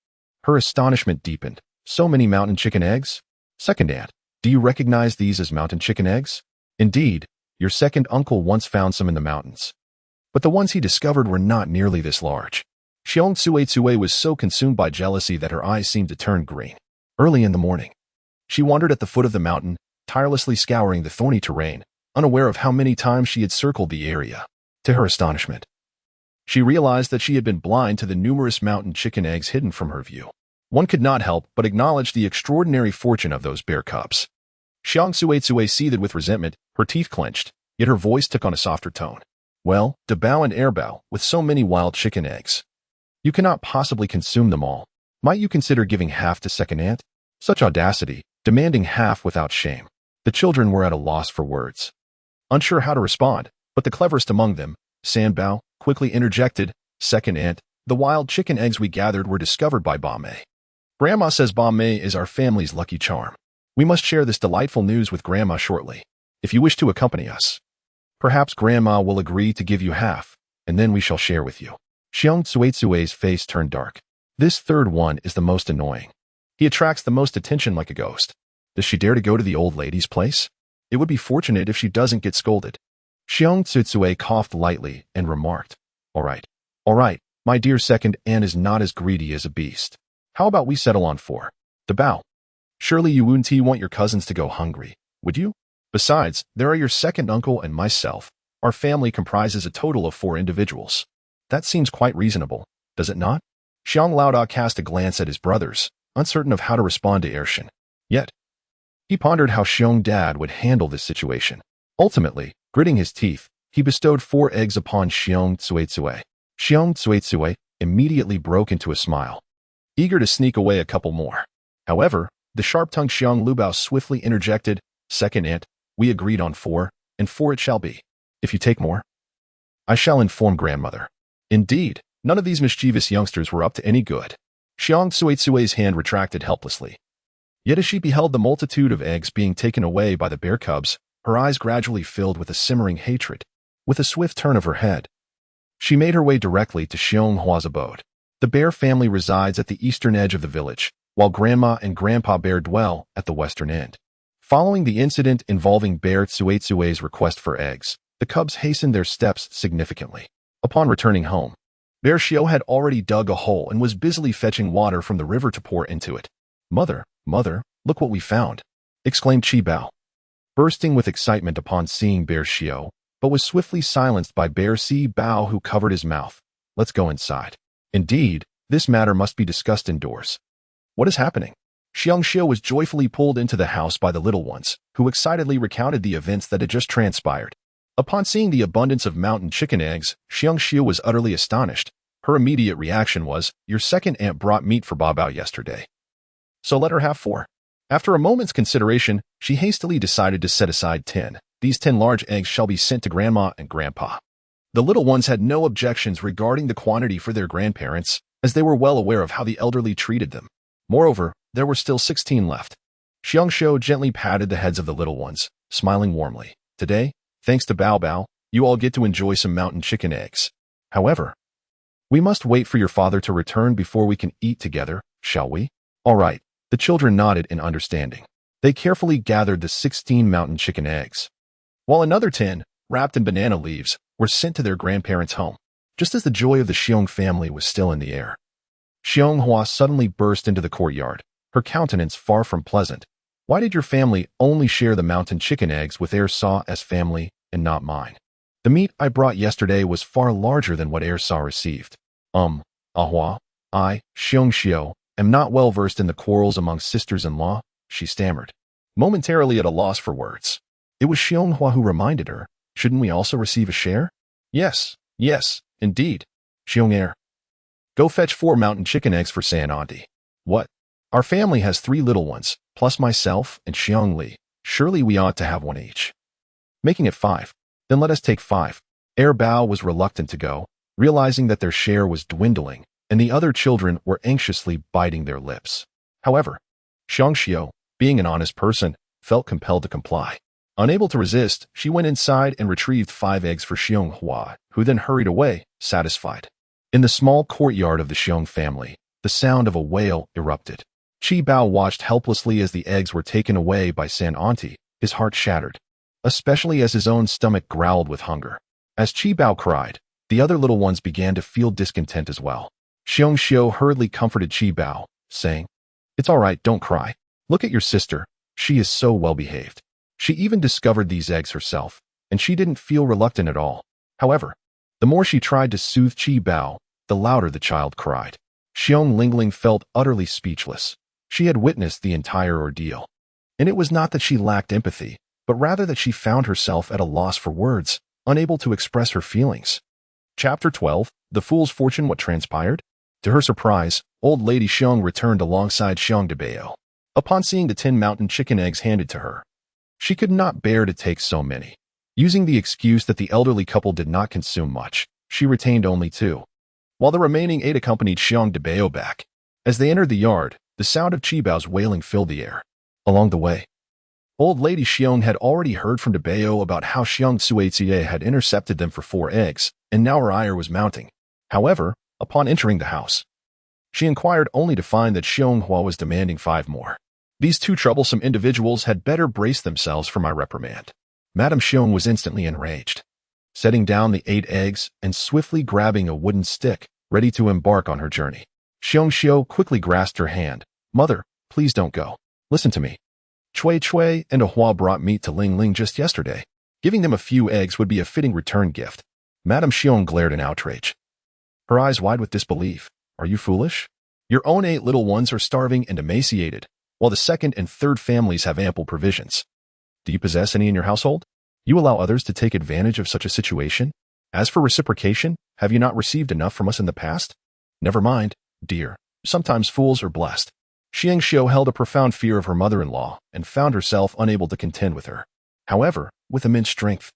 her astonishment deepened. So many mountain chicken eggs? Second aunt, do you recognize these as mountain chicken eggs? Indeed, your second uncle once found some in the mountains. But the ones he discovered were not nearly this large. Xiong Tsue was so consumed by jealousy that her eyes seemed to turn green. Early in the morning, she wandered at the foot of the mountain, tirelessly scouring the thorny terrain, unaware of how many times she had circled the area. To her astonishment, she realized that she had been blind to the numerous mountain chicken eggs hidden from her view. One could not help but acknowledge the extraordinary fortune of those bear cubs. Xiong Tsue seethed with resentment, her teeth clenched, yet her voice took on a softer tone. Well, Dabao and Airbao, with so many wild chicken eggs. You cannot possibly consume them all. Might you consider giving half to second aunt? Such audacity, demanding half without shame. The children were at a loss for words. Unsure how to respond, but the cleverest among them, Sanbao, quickly interjected, second aunt, the wild chicken eggs we gathered were discovered by Ba Mei. Grandma says Ba Mei is our family's lucky charm. We must share this delightful news with Grandma shortly. If you wish to accompany us, perhaps Grandma will agree to give you half, and then we shall share with you. Xiong Tsuetsue's face turned dark. This third one is the most annoying. He attracts the most attention like a ghost. Does she dare to go to the old lady's place? It would be fortunate if she doesn't get scolded. Xiong Tsuetsue coughed lightly and remarked, all right, my dear second aunt is not as greedy as a beast. How about we settle on 4? The bow. Surely you wouldn't want your cousins to go hungry, would you? Besides, there are your second uncle and myself. Our family comprises a total of 4 individuals. That seems quite reasonable, does it not? Xiong Laoda cast a glance at his brothers, uncertain of how to respond to Ershin. Yet, he pondered how Xiong Dad would handle this situation. Ultimately, gritting his teeth, he bestowed 4 eggs upon Xiong Tsuetsue. Xiong Tsuetsue immediately broke into a smile, eager to sneak away a couple more. However, the sharp-tongued Xiong Lubao swiftly interjected, second aunt, we agreed on 4, and 4 it shall be. If you take more, I shall inform grandmother. Indeed, none of these mischievous youngsters were up to any good. Xiong Tsuetsue's hand retracted helplessly. Yet as she beheld the multitude of eggs being taken away by the bear cubs, her eyes gradually filled with a simmering hatred. With a swift turn of her head, she made her way directly to Xiong Hua's abode. The bear family resides at the eastern edge of the village, while Grandma and Grandpa Bear dwell at the western end. Following the incident involving Bear Tsuetsue's request for eggs, the cubs hastened their steps significantly. Upon returning home, Bear Xiao had already dug a hole and was busily fetching water from the river to pour into it. Mother, look what we found, exclaimed Qi Bao, bursting with excitement upon seeing Bear Xiao, but was swiftly silenced by Bear Si Bao, who covered his mouth. Let's go inside. Indeed, this matter must be discussed indoors. What is happening? Xiong Xiao was joyfully pulled into the house by the little ones, who excitedly recounted the events that had just transpired. Upon seeing the abundance of mountain chicken eggs, Xiong Xiao was utterly astonished. Her immediate reaction was, your second aunt brought meat for Ba Bao yesterday, so let her have 4. After a moment's consideration, she hastily decided to set aside 10. These 10 large eggs shall be sent to Grandma and Grandpa. The little ones had no objections regarding the quantity for their grandparents, as they were well aware of how the elderly treated them. Moreover, there were still 16 left. Xiong Xiao gently patted the heads of the little ones, smiling warmly. Today, thanks to Bao Bao, you all get to enjoy some mountain chicken eggs. However, we must wait for your father to return before we can eat together, shall we? All right. The children nodded in understanding. They carefully gathered the 16 mountain chicken eggs, while another 10, wrapped in banana leaves, were sent to their grandparents' home. Just as the joy of the Xiong family was still in the air, Xiong Hua suddenly burst into the courtyard, her countenance far from pleasant. Why did your family only share the mountain chicken eggs with Air Saw as family and not mine? The meat I brought yesterday was far larger than what Air Saw received. Ahua, I, Xiong Xiao, am not well versed in the quarrels among sisters-in-law, she stammered, momentarily at a loss for words. It was Xiong Hua who reminded her, shouldn't we also receive a share? Yes, indeed. Xiong Air, go fetch 4 mountain chicken eggs for San Auntie. What? Our family has 3 little ones, plus myself and Xiong Li. Surely we ought to have 1 each. Making it 5. Then let us take 5. Air Bao was reluctant to go, realizing that their share was dwindling, and the other children were anxiously biting their lips. However, Xiong Xiao, being an honest person, felt compelled to comply. Unable to resist, she went inside and retrieved 5 eggs for Xiong Hua, who then hurried away, satisfied. In the small courtyard of the Xiong family, the sound of a wail erupted. Qi Bao watched helplessly as the eggs were taken away by San Auntie, his heart shattered, especially as his own stomach growled with hunger. As Qi Bao cried, the other little ones began to feel discontent as well. Xiong Xiao hurriedly comforted Qi Bao, saying, it's all right, don't cry. Look at your sister, she is so well behaved. She even discovered these eggs herself, and she didn't feel reluctant at all. However, the more she tried to soothe Qi Bao, the louder the child cried. Xiong Lingling felt utterly speechless. She had witnessed the entire ordeal. And it was not that she lacked empathy, but rather that she found herself at a loss for words. unable to express her feelings. Chapter 12, The Fool's Fortune. What transpired? To her surprise, old lady Xiong returned alongside Xiong. Upon seeing the 10 mountain chicken eggs handed to her, she could not bear to take so many. Using the excuse that the elderly couple did not consume much, she retained only 2, while the remaining 8 accompanied Xiong back. As they entered the yard, the sound of Chibao's wailing filled the air. Along the way, old lady Xiong had already heard from Debao about how Xiong Suetie had intercepted them for 4 eggs, and now her ire was mounting. However, upon entering the house, she inquired only to find that Xiong Hua was demanding 5 more. These 2 troublesome individuals had better brace themselves for my reprimand. Madame Xiong was instantly enraged, setting down the 8 eggs and swiftly grabbing a wooden stick, ready to embark on her journey. Xiong Xiu quickly grasped her hand. Mother, please don't go. Listen to me. Cui and Hua brought meat to Lingling just yesterday. Giving them a few eggs would be a fitting return gift. Madame Xiong glared in outrage, her eyes wide with disbelief. Are you foolish? Your own 8 little ones are starving and emaciated, while the 2nd and 3rd families have ample provisions. Do you possess any in your household? You allow others to take advantage of such a situation? As for reciprocation, have you not received enough from us in the past? Never mind, dear. Sometimes fools are blessed. Xiang Xiu held a profound fear of her mother-in-law and found herself unable to contend with her. However, with immense strength,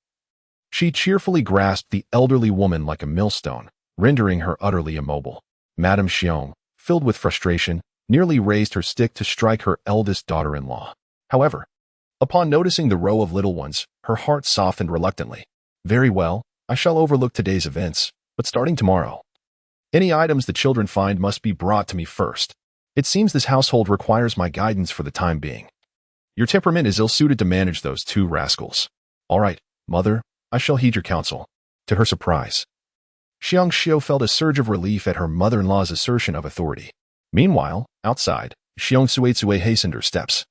she cheerfully grasped the elderly woman like a millstone, rendering her utterly immobile. Madame Xiong, filled with frustration, nearly raised her stick to strike her eldest daughter-in-law. However, upon noticing the row of little ones, her heart softened reluctantly. Very well, I shall overlook today's events, but starting tomorrow, any items the children find must be brought to me first. It seems this household requires my guidance for the time being. Your temperament is ill-suited to manage those 2 rascals. All right, mother, I shall heed your counsel. To her surprise, Xiang Xiu felt a surge of relief at her mother-in-law's assertion of authority. Meanwhile, outside, Xiong Suetie hastened her steps,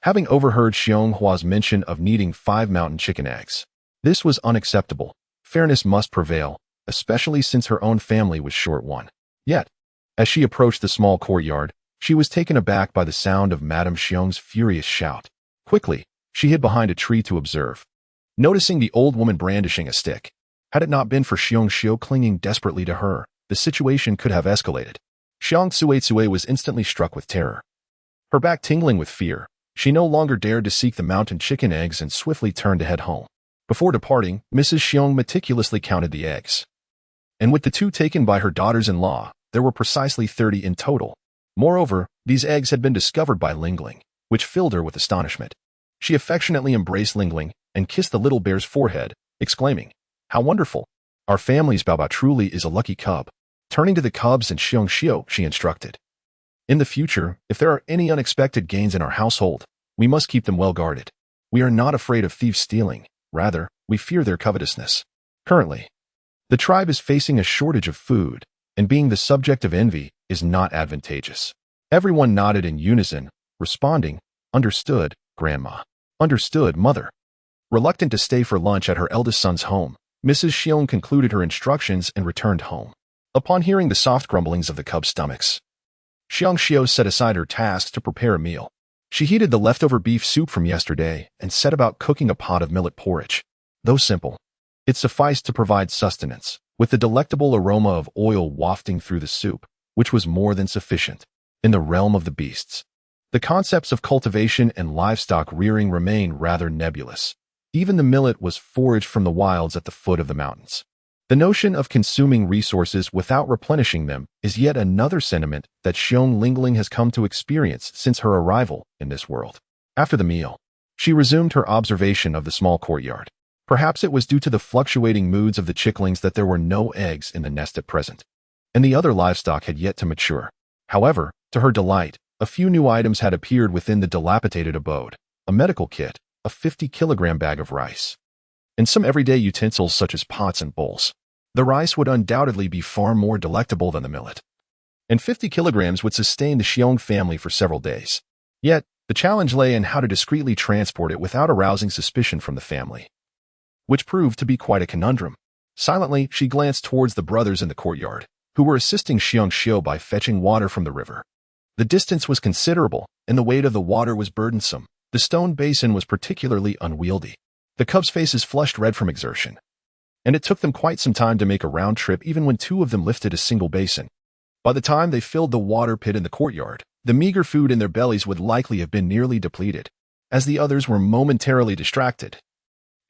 having overheard Xiong Hua's mention of needing 5 mountain chicken eggs. This was unacceptable. Fairness must prevail, especially since her own family was short 1. Yet, as she approached the small courtyard, she was taken aback by the sound of Madame Xiong's furious shout. Quickly, she hid behind a tree to observe, noticing the old woman brandishing a stick. Had it not been for Xiong Xiu clinging desperately to her, the situation could have escalated. Xiong Suetie was instantly struck with terror. Her back tingling with fear, she no longer dared to seek the mountain chicken eggs and swiftly turned to head home. Before departing, Mrs. Xiong meticulously counted the eggs. And with the 2 taken by her daughters-in-law, there were precisely 30 in total. Moreover, these eggs had been discovered by Lingling, which filled her with astonishment. She affectionately embraced Lingling and kissed the little bear's forehead, exclaiming, "How wonderful! Our family's Bao truly is a lucky cub." Turning to the cubs and Xiong Xiu, she instructed, "In the future, if there are any unexpected gains in our household, we must keep them well guarded. We are not afraid of thieves stealing. Rather, we fear their covetousness. Currently, the tribe is facing a shortage of food, and being the subject of envy is not advantageous." Everyone nodded in unison, responding, "Understood, Grandma." "Understood, Mother." Reluctant to stay for lunch at her eldest son's home, Mrs. Xiong concluded her instructions and returned home. Upon hearing the soft grumblings of the cubs' stomachs, Xiong Xiu set aside her task to prepare a meal. She heated the leftover beef soup from yesterday and set about cooking a pot of millet porridge. Though simple, it sufficed to provide sustenance, with the delectable aroma of oil wafting through the soup, which was more than sufficient. In the realm of the beasts, the concepts of cultivation and livestock rearing remain rather nebulous. Even the millet was foraged from the wilds at the foot of the mountains. The notion of consuming resources without replenishing them is yet another sentiment that Xiong Lingling has come to experience since her arrival in this world. After the meal, she resumed her observation of the small courtyard. Perhaps it was due to the fluctuating moods of the chicklings that there were no eggs in the nest at present, and the other livestock had yet to mature. However, to her delight, a few new items had appeared within the dilapidated abode: a medical kit, a 50-kilogram bag of rice, and some everyday utensils such as pots and bowls. The rice would undoubtedly be far more delectable than the millet, and 50 kilograms would sustain the Xiong family for several days. Yet, the challenge lay in how to discreetly transport it without arousing suspicion from the family, which proved to be quite a conundrum. Silently, she glanced towards the brothers in the courtyard, who were assisting Xiong Xiu by fetching water from the river. The distance was considerable, and the weight of the water was burdensome. The stone basin was particularly unwieldy. The cubs' faces flushed red from exertion, and it took them quite some time to make a round trip even when two of them lifted a single basin. By the time they filled the water pit in the courtyard, the meager food in their bellies would likely have been nearly depleted, as the others were momentarily distracted.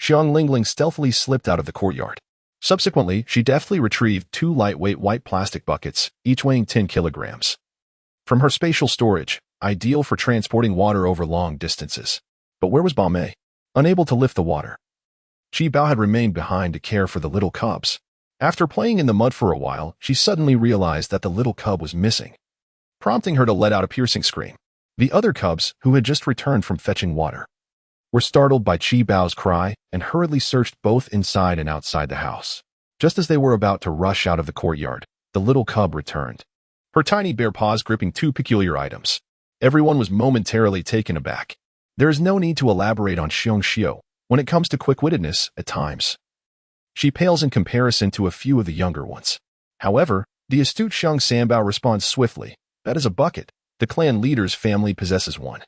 Xiong Lingling stealthily slipped out of the courtyard. Subsequently, she deftly retrieved two lightweight white plastic buckets, each weighing 10 kilograms. From her spatial storage, ideal for transporting water over long distances. But where was Bao? Unable to lift the water, Chi Bao had remained behind to care for the little cubs. After playing in the mud for a while, she suddenly realized that the little cub was missing, prompting her to let out a piercing scream. The other cubs, who had just returned from fetching water, were startled by Chi Bao's cry and hurriedly searched both inside and outside the house. Just as they were about to rush out of the courtyard, the little cub returned, her tiny bare paws gripping two peculiar items. Everyone was momentarily taken aback. There is no need to elaborate on Xiong Xiao when it comes to quick-wittedness at times. She pales in comparison to a few of the younger ones. However, the astute Xiong Sanbao responds swiftly. That is a bucket. The clan leader's family possesses one,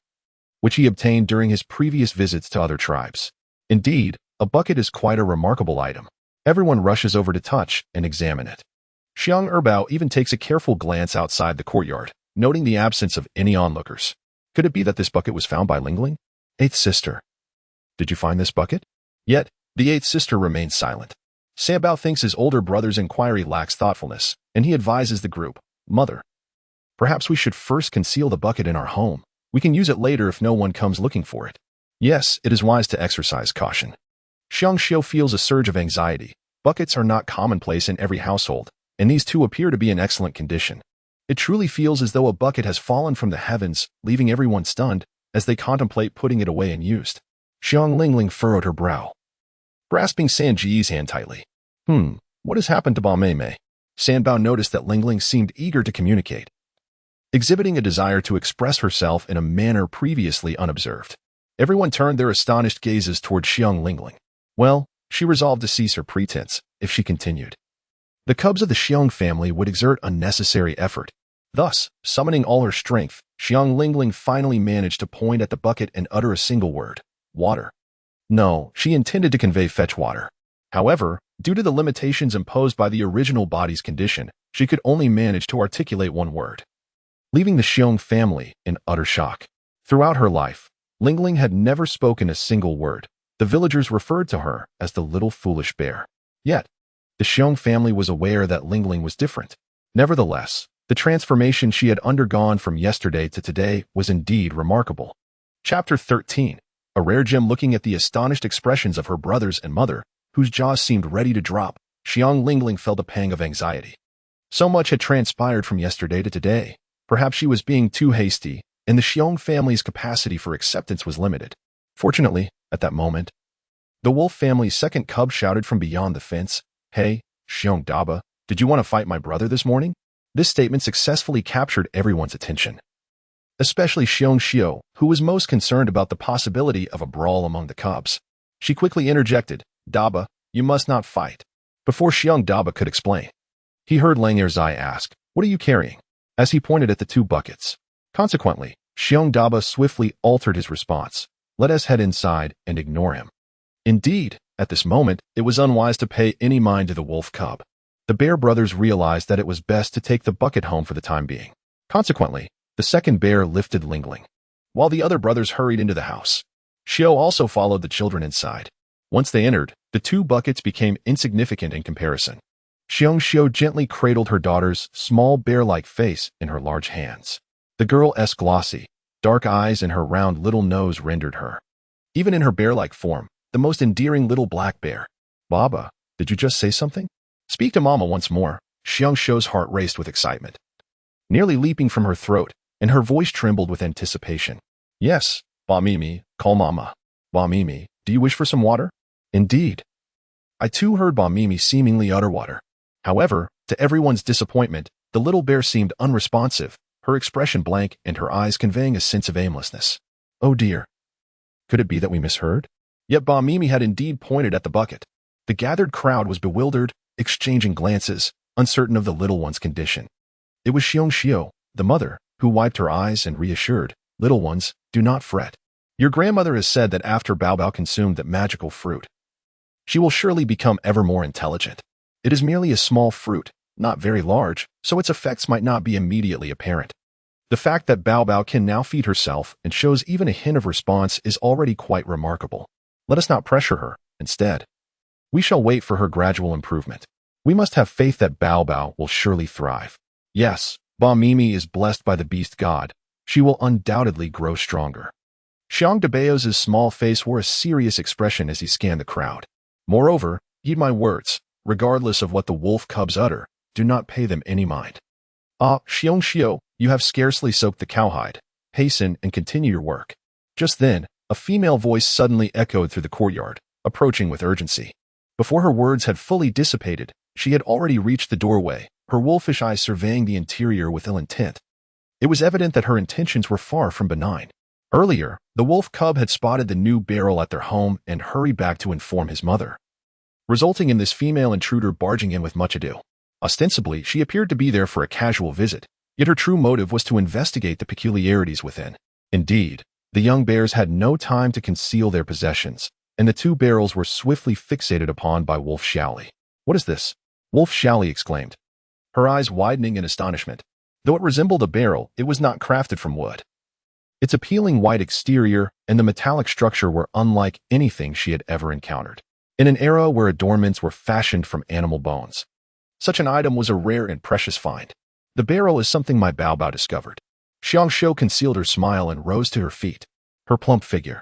which he obtained during his previous visits to other tribes. Indeed, a bucket is quite a remarkable item. Everyone rushes over to touch and examine it. Xiong Erbao even takes a careful glance outside the courtyard, noting the absence of any onlookers. Could it be that this bucket was found by Lingling? Eighth sister. Did you find this bucket? Yet, the eighth sister remains silent. Sanbao thinks his older brother's inquiry lacks thoughtfulness, and he advises the group, Mother, perhaps we should first conceal the bucket in our home. We can use it later if no one comes looking for it. Yes, it is wise to exercise caution. Xiong Xiao feels a surge of anxiety. Buckets are not commonplace in every household, and these two appear to be in excellent condition. It truly feels as though a bucket has fallen from the heavens, leaving everyone stunned as they contemplate putting it away unused. Xiong Lingling furrowed her brow, grasping San Ji's hand tightly. What has happened to Ba Mei? Sanbao noticed that Lingling seemed eager to communicate, exhibiting a desire to express herself in a manner previously unobserved. Everyone turned their astonished gazes toward Xiong Lingling. Well, she resolved to cease her pretense if she continued. The cubs of the Xiong family would exert unnecessary effort. Thus, summoning all her strength, Xiong Lingling finally managed to point at the bucket and utter a single word, water. No, she intended to convey fetch water. However, due to the limitations imposed by the original body's condition, she could only manage to articulate one word, leaving the Xiong family in utter shock. Throughout her life, Lingling had never spoken a single word. The villagers referred to her as the little foolish bear. Yet, the Xiong family was aware that Lingling was different. Nevertheless, the transformation she had undergone from yesterday to today was indeed remarkable. Chapter 13. A rare gem. Looking at the astonished expressions of her brothers and mother, whose jaws seemed ready to drop, Xiong Lingling felt a pang of anxiety. So much had transpired from yesterday to today. Perhaps she was being too hasty, and the Xiong family's capacity for acceptance was limited. Fortunately, at that moment, the wolf family's second cub shouted from beyond the fence, Hey, Xiong Daba, did you want to fight my brother this morning? This statement successfully captured everyone's attention, especially Xiong Xiao, who was most concerned about the possibility of a brawl among the cubs. She quickly interjected, Daba, you must not fight. Before Xiong Daba could explain, he heard Lang Erzai ask, What are you carrying? As he pointed at the two buckets. Consequently, Xiong Daba swiftly altered his response. Let us head inside and ignore him. Indeed, at this moment, it was unwise to pay any mind to the wolf cub. The bear brothers realized that it was best to take the bucket home for the time being. Consequently, the second bear lifted Lingling, while the other brothers hurried into the house. Xiao also followed the children inside. Once they entered, the two buckets became insignificant in comparison. Xiong Xiao gently cradled her daughter's small bear-like face in her large hands. The girl's glossy, dark eyes and her round little nose rendered her, even in her bear-like form, the most endearing little black bear. Baba, did you just say something? Speak to Mama once more. Xiong Xiao's heart raced with excitement, nearly leaping from her throat, and her voice trembled with anticipation. Yes, Ba Mimi, call Mama. Ba Mimi, do you wish for some water? Indeed. I too heard Ba Mimi seemingly utter water. However, to everyone's disappointment, the little bear seemed unresponsive, her expression blank and her eyes conveying a sense of aimlessness. Oh dear. Could it be that we misheard? Yet Ba Mimi had indeed pointed at the bucket. The gathered crowd was bewildered, exchanging glances, uncertain of the little one's condition. It was Xiong Xiao, the mother, who wiped her eyes and reassured, Little ones, do not fret. Your grandmother has said that after Bao Bao consumed that magical fruit, She will surely become ever more intelligent. It is merely a small fruit, not very large, so its effects might not be immediately apparent. The fact that Bao Bao can now feed herself and shows even a hint of response is already quite remarkable. Let us not pressure her. Instead, we shall wait for her gradual improvement. We must have faith that Bao Bao will surely thrive. Yes, Ba Mimi is blessed by the beast god. She will undoubtedly grow stronger. Xiong Debao's small face wore a serious expression as he scanned the crowd. Moreover, heed my words, regardless of what the wolf cubs utter, do not pay them any mind. Ah, Xiong Xiao, you have scarcely soaked the cowhide. Hasten and continue your work. Just then, a female voice suddenly echoed through the courtyard, approaching with urgency. Before her words had fully dissipated, she had already reached the doorway, her wolfish eyes surveying the interior with ill intent. It was evident that her intentions were far from benign. Earlier, the wolf cub had spotted the new barrel at their home and hurried back to inform his mother, resulting in this female intruder barging in with much ado. Ostensibly, she appeared to be there for a casual visit, yet her true motive was to investigate the peculiarities within. Indeed, the young bears had no time to conceal their possessions, and the two barrels were swiftly fixated upon by Wolf Xiaoli. What is this? Wolf Xiaoli exclaimed, her eyes widening in astonishment. Though it resembled a barrel, it was not crafted from wood. Its appealing white exterior and the metallic structure were unlike anything she had ever encountered. In an era where adornments were fashioned from animal bones, such an item was a rare and precious find. The barrel is something my Bao Bao discovered. Xiang Shou concealed her smile and rose to her feet. Her plump figure,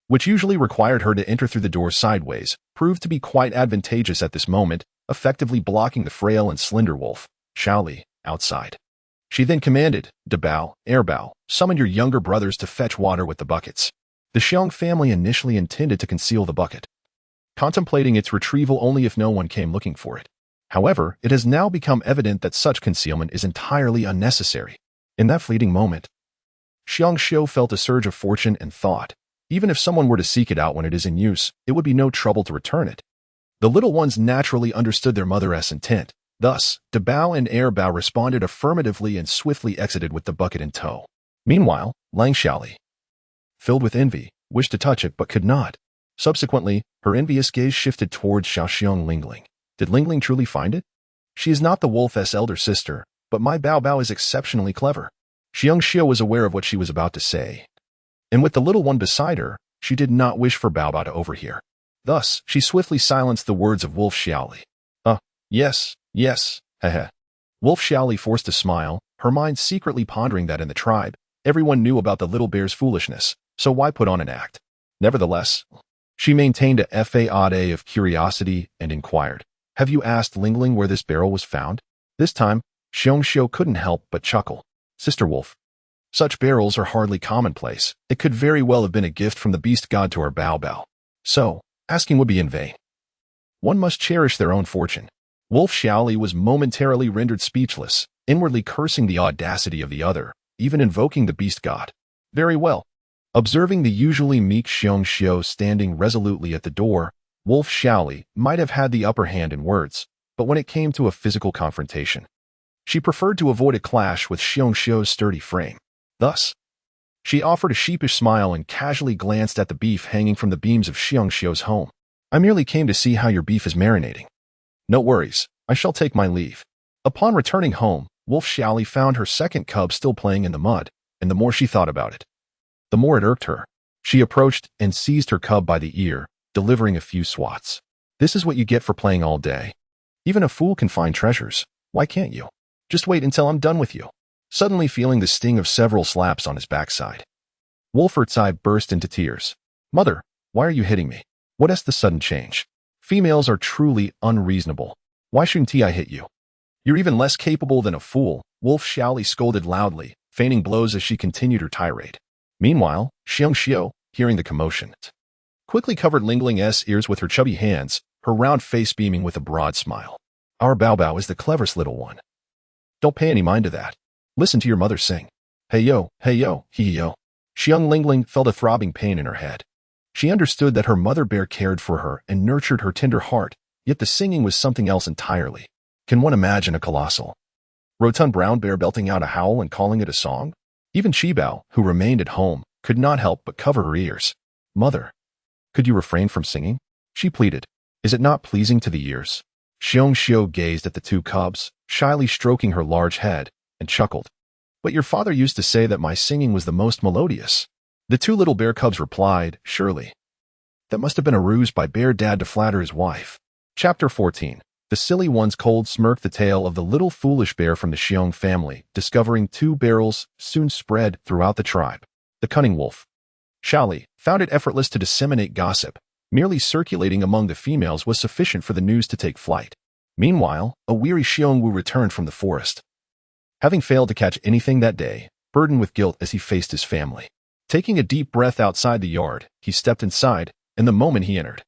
which usually required her to enter through the door sideways, proved to be quite advantageous at this moment, effectively blocking the frail and slender wolf, Xiaoli, outside. She then commanded, Dabao, Airbao, summon your younger brothers to fetch water with the buckets. The Xiong family initially intended to conceal the bucket, contemplating its retrieval only if no one came looking for it. However, it has now become evident that such concealment is entirely unnecessary. In that fleeting moment, Xiang Shou felt a surge of fortune and thought, even if someone were to seek it out when it is in use, it would be no trouble to return it. The little ones naturally understood their mother's intent. Thus, Dabao and Airbao responded affirmatively and swiftly exited with the bucket in tow. Meanwhile, Lang Xiaoli, filled with envy, wished to touch it but could not. Subsequently, her envious gaze shifted towards Xiong Lingling. Did Lingling truly find it? She is not the wolf's elder sister, but my Bao Bao is exceptionally clever. Xiong Xiao was aware of what she was about to say, and with the little one beside her, she did not wish for Bao Bao to overhear. Thus, she swiftly silenced the words of Wolf Xiaoli. Yes, heh. Wolf Xiaoli forced a smile, her mind secretly pondering that in the tribe, everyone knew about the little bear's foolishness, so why put on an act? Nevertheless, she maintained a facade of curiosity and inquired, have you asked Lingling where this barrel was found? This time, Xiong Xiao couldn't help but chuckle. Sister Wolf, such barrels are hardly commonplace. It could very well have been a gift from the beast god to our Bao Bao. So, asking would be in vain. One must cherish their own fortune. Wolf Xiaoli was momentarily rendered speechless, inwardly cursing the audacity of the other, even invoking the beast god. Very well. Observing the usually meek Xiong Xiao standing resolutely at the door, Wolf Xiaoli might have had the upper hand in words, but when it came to a physical confrontation, she preferred to avoid a clash with Xiong Xiao's sturdy frame. Thus, she offered a sheepish smile and casually glanced at the beef hanging from the beams of Xiong Xiao's home. I merely came to see how your beef is marinating. No worries, I shall take my leave. Upon returning home, Wolf Xiaoli found her second cub still playing in the mud, and the more she thought about it, the more it irked her. She approached and seized her cub by the ear, delivering a few swats. This is what you get for playing all day. Even a fool can find treasures. Why can't you? Just wait until I'm done with you. Suddenly feeling the sting of several slaps on his backside, Wolfert's eye burst into tears. Mother, why are you hitting me? What is the sudden change? Females are truly unreasonable. Why shouldn't I hit you? You're even less capable than a fool, Wolf Xiaoli scolded loudly, feigning blows as she continued her tirade. Meanwhile, Xiong Xiao, hearing the commotion, quickly covered Lingling's ears with her chubby hands, her round face beaming with a broad smile. Our Bao Bao is the cleverest little one. Don't pay any mind to that. Listen to your mother sing. Hey yo, hee yo. Xiong Lingling felt a throbbing pain in her head. She understood that her mother bear cared for her and nurtured her tender heart, yet the singing was something else entirely. Can one imagine a colossal, rotund brown bear belting out a howl and calling it a song? Even Qibao, who remained at home, could not help but cover her ears. Mother, could you refrain from singing? She pleaded. Is it not pleasing to the ears? Xiong gazed at the two cubs, shyly stroking her large head, and chuckled. But your father used to say that my singing was the most melodious. The two little bear cubs replied, surely. That must have been a ruse by Bear Dad to flatter his wife. Chapter 14. The silly ones cold smirked. The tale of the little foolish bear from the Xiong family, discovering two barrels, soon spread throughout the tribe. The cunning wolf. Xiaoli found it effortless to disseminate gossip. Merely circulating among the females was sufficient for the news to take flight. Meanwhile, a weary Xiongwu returned from the forest. Having failed to catch anything that day, burdened with guilt as he faced his family. Taking a deep breath outside the yard, he stepped inside, and the moment he entered,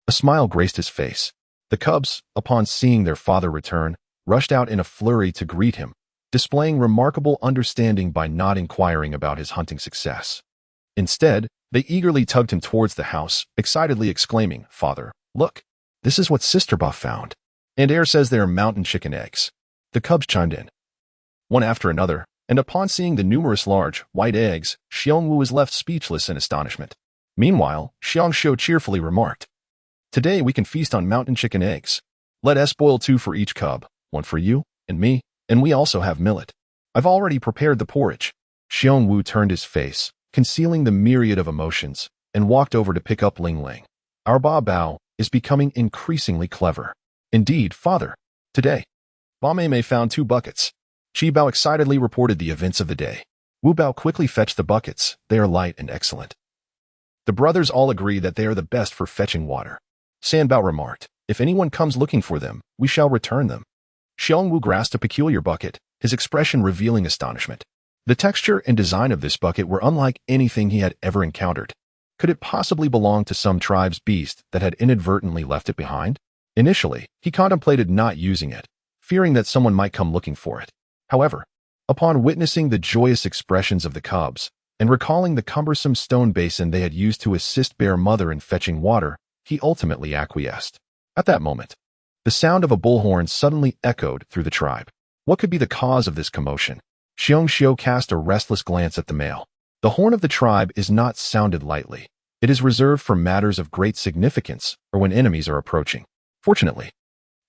a smile graced his face. The cubs, upon seeing their father return, rushed out in a flurry to greet him, displaying remarkable understanding by not inquiring about his hunting success. Instead, they eagerly tugged him towards the house, excitedly exclaiming, "Father, look! This is what Sister Buff found. And Air says they are mountain chicken eggs." The cubs chimed in, one after another, and upon seeing the numerous large, white eggs, Xiongwu was left speechless in astonishment. Meanwhile, Xiong cheerfully remarked, "Today we can feast on mountain chicken eggs. Let us boil 2 for each cub, 1 for you and me, and we also have millet. I've already prepared the porridge." Xiongwu turned his face, concealing the myriad of emotions, and walked over to pick up Lingling. "Our Ba Bao is becoming increasingly clever. Indeed, father. Today, Ba Mei found 2 buckets." Chi Bao excitedly reported the events of the day. Wu Bao quickly fetched the buckets. They are light and excellent. The brothers all agree that they are the best for fetching water. San Bao remarked, "If anyone comes looking for them, we shall return them." Xiongwu grasped a peculiar bucket, his expression revealing astonishment. The texture and design of this bucket were unlike anything he had ever encountered. Could it possibly belong to some tribe's beast that had inadvertently left it behind? Initially, he contemplated not using it, fearing that someone might come looking for it. However, upon witnessing the joyous expressions of the cubs, and recalling the cumbersome stone basin they had used to assist Bear Mother in fetching water, he ultimately acquiesced. At that moment, the sound of a bullhorn suddenly echoed through the tribe. What could be the cause of this commotion? Xiong cast a restless glance at the male. The horn of the tribe is not sounded lightly. It is reserved for matters of great significance or when enemies are approaching. Fortunately,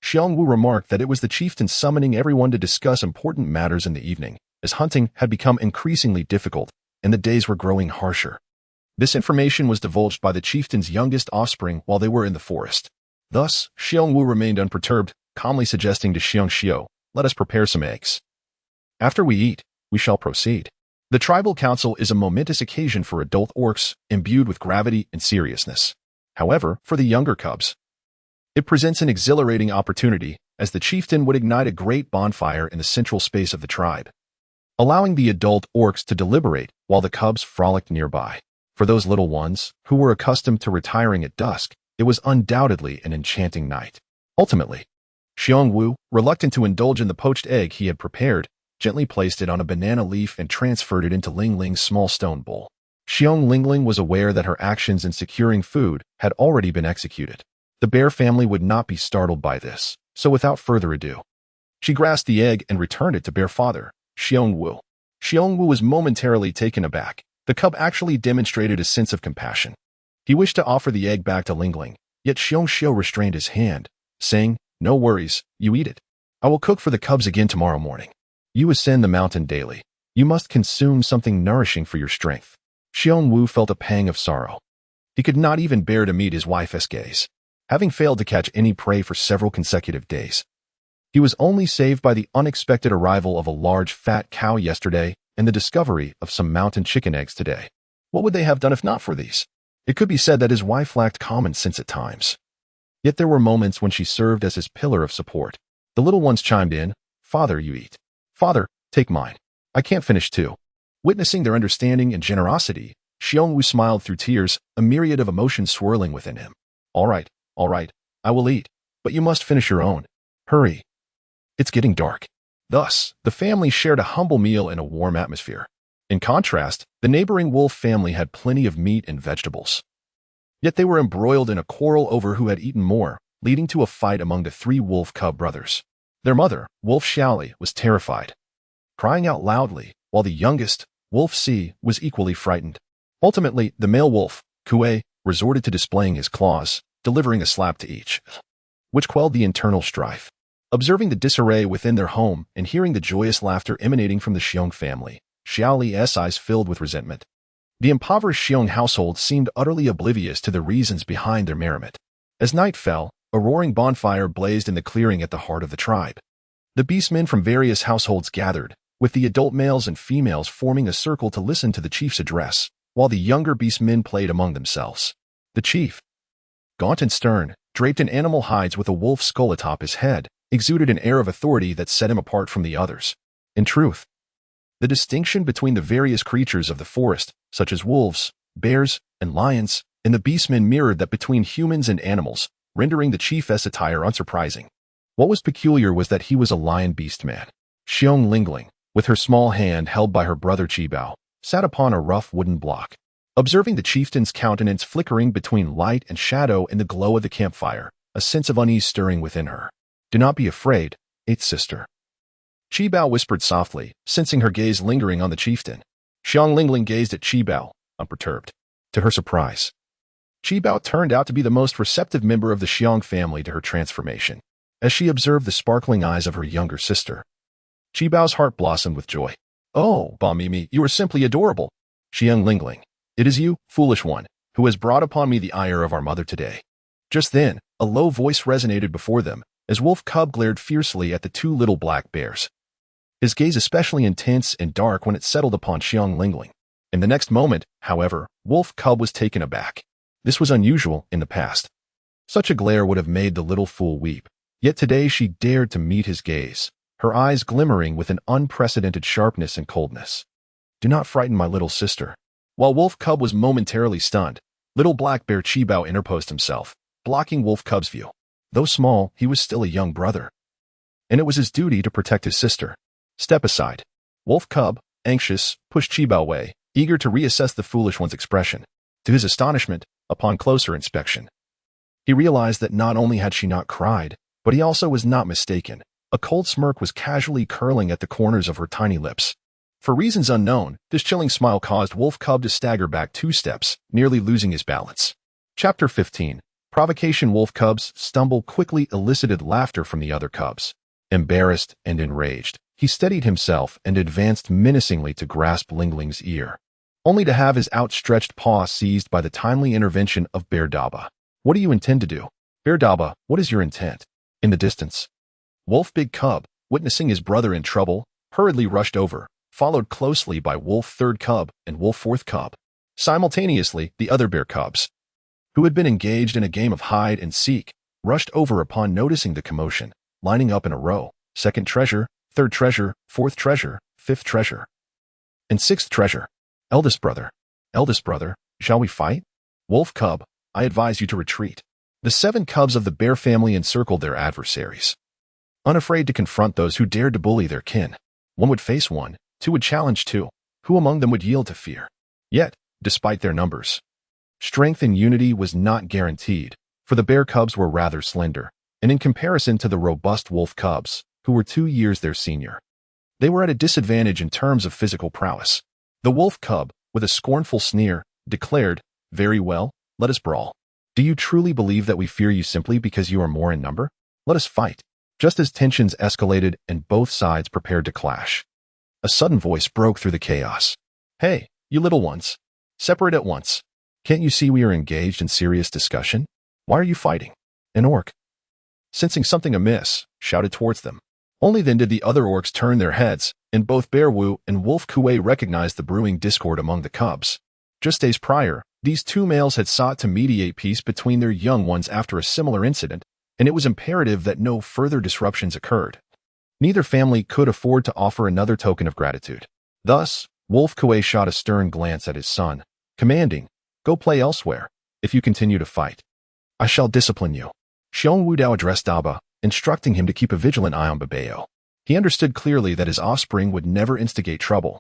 Xiongwu remarked that it was the chieftain summoning everyone to discuss important matters in the evening, as hunting had become increasingly difficult and the days were growing harsher. This information was divulged by the chieftain's youngest offspring while they were in the forest. Thus, Xiongwu remained unperturbed, calmly suggesting to Xiong, "Let us prepare some eggs. After we eat, we shall proceed." The tribal council is a momentous occasion for adult orcs, imbued with gravity and seriousness. However, for the younger cubs, it presents an exhilarating opportunity, as the chieftain would ignite a great bonfire in the central space of the tribe, allowing the adult orcs to deliberate while the cubs frolicked nearby. For those little ones, who were accustomed to retiring at dusk, it was undoubtedly an enchanting night. Ultimately, Xiongwu, reluctant to indulge in the poached egg he had prepared, gently placed it on a banana leaf and transferred it into Lingling's small stone bowl. Xiong Lingling was aware that her actions in securing food had already been executed. The bear family would not be startled by this, so without further ado, she grasped the egg and returned it to Bear Father, Xiongwu. Xiongwu was momentarily taken aback. The cub actually demonstrated a sense of compassion. He wished to offer the egg back to Lingling, yet Xiong restrained his hand, saying, "No worries, you eat it. I will cook for the cubs again tomorrow morning. You ascend the mountain daily. You must consume something nourishing for your strength." Xiongwu felt a pang of sorrow. He could not even bear to meet his wife's gaze. Having failed to catch any prey for several consecutive days, he was only saved by the unexpected arrival of a large fat cow yesterday and the discovery of some mountain chicken eggs today. What would they have done if not for these? It could be said that his wife lacked common sense at times. Yet there were moments when she served as his pillar of support. The little ones chimed in, "Father, you eat. Father, take mine. I can't finish too." Witnessing their understanding and generosity, Xiongwu smiled through tears, a myriad of emotions swirling within him. All right, I will eat, but you must finish your own. Hurry. It's getting dark." Thus, the family shared a humble meal in a warm atmosphere. In contrast, the neighboring wolf family had plenty of meat and vegetables. Yet they were embroiled in a quarrel over who had eaten more, leading to a fight among the 3 wolf cub brothers. Their mother, Wolf Xiaoli, was terrified, crying out loudly, while the youngest, Wolf Si, was equally frightened. Ultimately, the male wolf, Kue, resorted to displaying his claws, delivering a slap to each, which quelled the internal strife. Observing the disarray within their home and hearing the joyous laughter emanating from the Xiong family, Xiao Li's eyes filled with resentment. The impoverished Xiong household seemed utterly oblivious to the reasons behind their merriment. As night fell, a roaring bonfire blazed in the clearing at the heart of the tribe. The beastmen from various households gathered, with the adult males and females forming a circle to listen to the chief's address, while the younger beastmen played among themselves. The chief, gaunt and stern, draped in animal hides with a wolf's skull atop his head, exuded an air of authority that set him apart from the others. In truth, the distinction between the various creatures of the forest, such as wolves, bears, and lions, and the beastmen mirrored that between humans and animals, rendering the chief's attire unsurprising. What was peculiar was that he was a lion beastman. Xiong Lingling, with her small hand held by her brother Qibao, sat upon a rough wooden block. Observing the chieftain's countenance flickering between light and shadow in the glow of the campfire, a sense of unease stirring within her. "Do not be afraid, eighth sister," Qibao whispered softly, sensing her gaze lingering on the chieftain. Xiong Lingling gazed at Qibao, unperturbed. To her surprise, Qibao turned out to be the most receptive member of the Xiong family to her transformation. As she observed the sparkling eyes of her younger sister, Qibao's heart blossomed with joy. "Oh, Ba Mimi, you are simply adorable. Xiong Lingling, it is you, foolish one, who has brought upon me the ire of our mother today." Just then, a low voice resonated before them, as Wolf Cub glared fiercely at the two little black bears. His gaze especially intense and dark when it settled upon Xiong Lingling. In the next moment, however, Wolf Cub was taken aback. This was unusual in the past. Such a glare would have made the little fool weep. Yet today she dared to meet his gaze, her eyes glimmering with an unprecedented sharpness and coldness. "Do not frighten my little sister." While Wolf Cub was momentarily stunned, little black bear Qibao interposed himself, blocking Wolf Cub's view. Though small, he was still a young brother, and it was his duty to protect his sister. "Step aside." Wolf Cub, anxious, pushed Qibao away, eager to reassess the foolish one's expression. To his astonishment, upon closer inspection, he realized that not only had she not cried, but he also was not mistaken. A cold smirk was casually curling at the corners of her tiny lips. For reasons unknown, this chilling smile caused Wolf Cub to stagger back 2 steps, nearly losing his balance. Chapter 15. Provocation. Wolf Cub's stumble quickly elicited laughter from the other cubs. Embarrassed and enraged, he steadied himself and advanced menacingly to grasp Lingling's ear, only to have his outstretched paw seized by the timely intervention of Bear Daba. "What do you intend to do? Bear Daba, what is your intent?" In the distance, Wolf Big Cub, witnessing his brother in trouble, hurriedly rushed over, followed closely by Wolf Third Cub and Wolf Fourth Cub. Simultaneously, the other bear cubs, who had been engaged in a game of hide and seek, rushed over upon noticing the commotion, lining up in a row: second treasure, third treasure, fourth treasure, fifth treasure, and sixth treasure. Eldest brother, shall we fight?" "Wolf Cub, I advise you to retreat." The 7 cubs of the bear family encircled their adversaries, unafraid to confront those who dared to bully their kin. One would face one, 2 would challenge 2. Who among them would yield to fear? Yet, despite their numbers, strength and unity was not guaranteed, for the bear cubs were rather slender, and in comparison to the robust wolf cubs, who were 2 years their senior, they were at a disadvantage in terms of physical prowess. The wolf cub, with a scornful sneer, declared, "Very well, let us brawl. Do you truly believe that we fear you simply because you are more in number? Let us fight." Just as tensions escalated and both sides prepared to clash, a sudden voice broke through the chaos. "Hey, you little ones, separate at once. Can't you see we are engaged in serious discussion? Why are you fighting?" An orc, sensing something amiss, shouted towards them. Only then did the other orcs turn their heads, and both Bear Wu and Wolf Kuei recognized the brewing discord among the cubs. Just days prior, these 2 males had sought to mediate peace between their young ones after a similar incident, and it was imperative that no further disruptions occurred. Neither family could afford to offer another token of gratitude. Thus, Wolf Kuei shot a stern glance at his son, commanding, "Go play elsewhere. If you continue to fight, I shall discipline you." Xiong Wudao addressed Daba, instructing him to keep a vigilant eye on Babeo. He understood clearly that his offspring would never instigate trouble.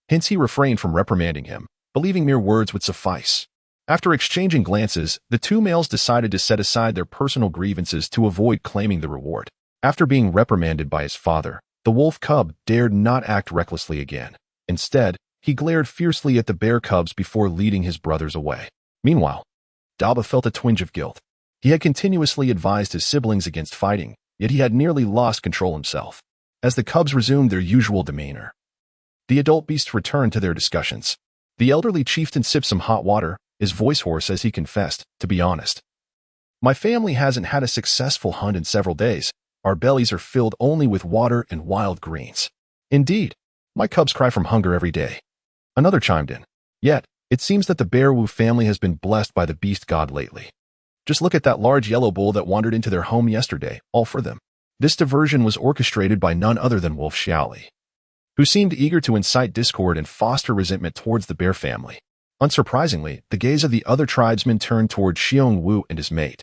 Hence he refrained from reprimanding him, believing mere words would suffice. After exchanging glances, the 2 males decided to set aside their personal grievances to avoid claiming the reward. After being reprimanded by his father, the wolf cub dared not act recklessly again. Instead, he glared fiercely at the bear cubs before leading his brothers away. Meanwhile, Daba felt a twinge of guilt. He had continuously advised his siblings against fighting, yet he had nearly lost control himself. As the cubs resumed their usual demeanor, the adult beasts returned to their discussions. The elderly chieftain sipped some hot water, his voice hoarse as he confessed, "To be honest, my family hasn't had a successful hunt in several days. Our bellies are filled only with water and wild greens. Indeed, my cubs cry from hunger every day." Another chimed in. "Yet, it seems that the Bearwoo family has been blessed by the beast god lately. Just look at that large yellow bull that wandered into their home yesterday, all for them." This diversion was orchestrated by none other than Wolf Xiaoli, who seemed eager to incite discord and foster resentment towards the bear family. Unsurprisingly, the gaze of the other tribesmen turned toward Xiong Wu and his mate.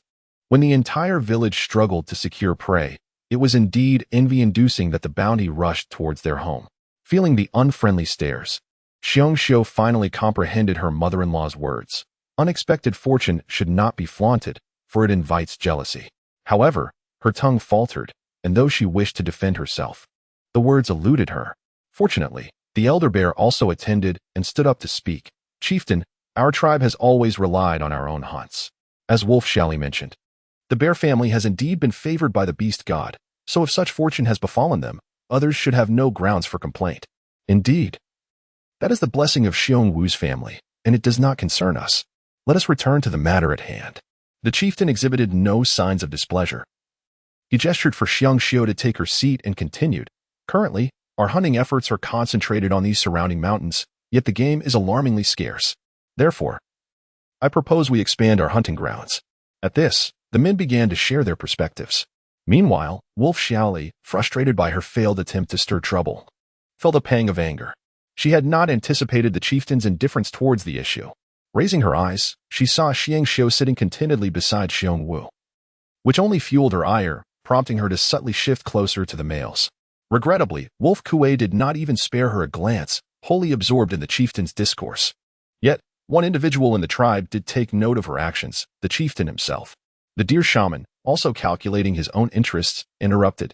When the entire village struggled to secure prey, it was indeed envy-inducing that the bounty rushed towards their home. Feeling the unfriendly stares, Xiong Xiu finally comprehended her mother-in-law's words. Unexpected fortune should not be flaunted, for it invites jealousy. However, her tongue faltered, and though she wished to defend herself, the words eluded her. Fortunately, the elder bear also attended and stood up to speak. "Chieftain, our tribe has always relied on our own hunts. As Wolf Xiaoli mentioned, the bear family has indeed been favored by the beast god, so if such fortune has befallen them, others should have no grounds for complaint. Indeed, that is the blessing of Xiong Wu's family, and it does not concern us. Let us return to the matter at hand." The chieftain exhibited no signs of displeasure. He gestured for Xiong Xiu to take her seat and continued. "Currently, our hunting efforts are concentrated on these surrounding mountains, yet the game is alarmingly scarce. Therefore, I propose we expand our hunting grounds." At this, the men began to share their perspectives. Meanwhile, Wolf Xiaoli, frustrated by her failed attempt to stir trouble, felt a pang of anger. She had not anticipated the chieftain's indifference towards the issue. Raising her eyes, she saw Xiang Xiu sitting contentedly beside Xiong Wu, which only fueled her ire, prompting her to subtly shift closer to the males. Regrettably, Wolf Kuei did not even spare her a glance, wholly absorbed in the chieftain's discourse. Yet, one individual in the tribe did take note of her actions, the chieftain himself. The deer shaman, also calculating his own interests, interrupted.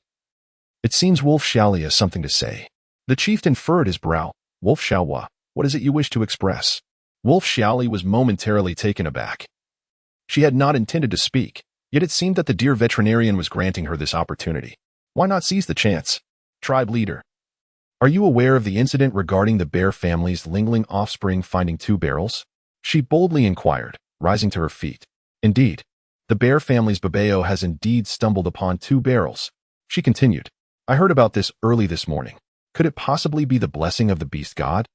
"It seems Wolf Xiaoli has something to say." The chieftain furrowed his brow. "Wolf Xiaohua, what is it you wish to express?" Wolf Xiaoli was momentarily taken aback. She had not intended to speak, yet it seemed that the deer veterinarian was granting her this opportunity. Why not seize the chance? "Tribe leader, are you aware of the incident regarding the bear family's Lingling offspring finding 2 barrels? She boldly inquired, rising to her feet. "Indeed, the bear family's babeo has indeed stumbled upon 2 barrels. She continued. "I heard about this early this morning. Could it possibly be the blessing of the beast god?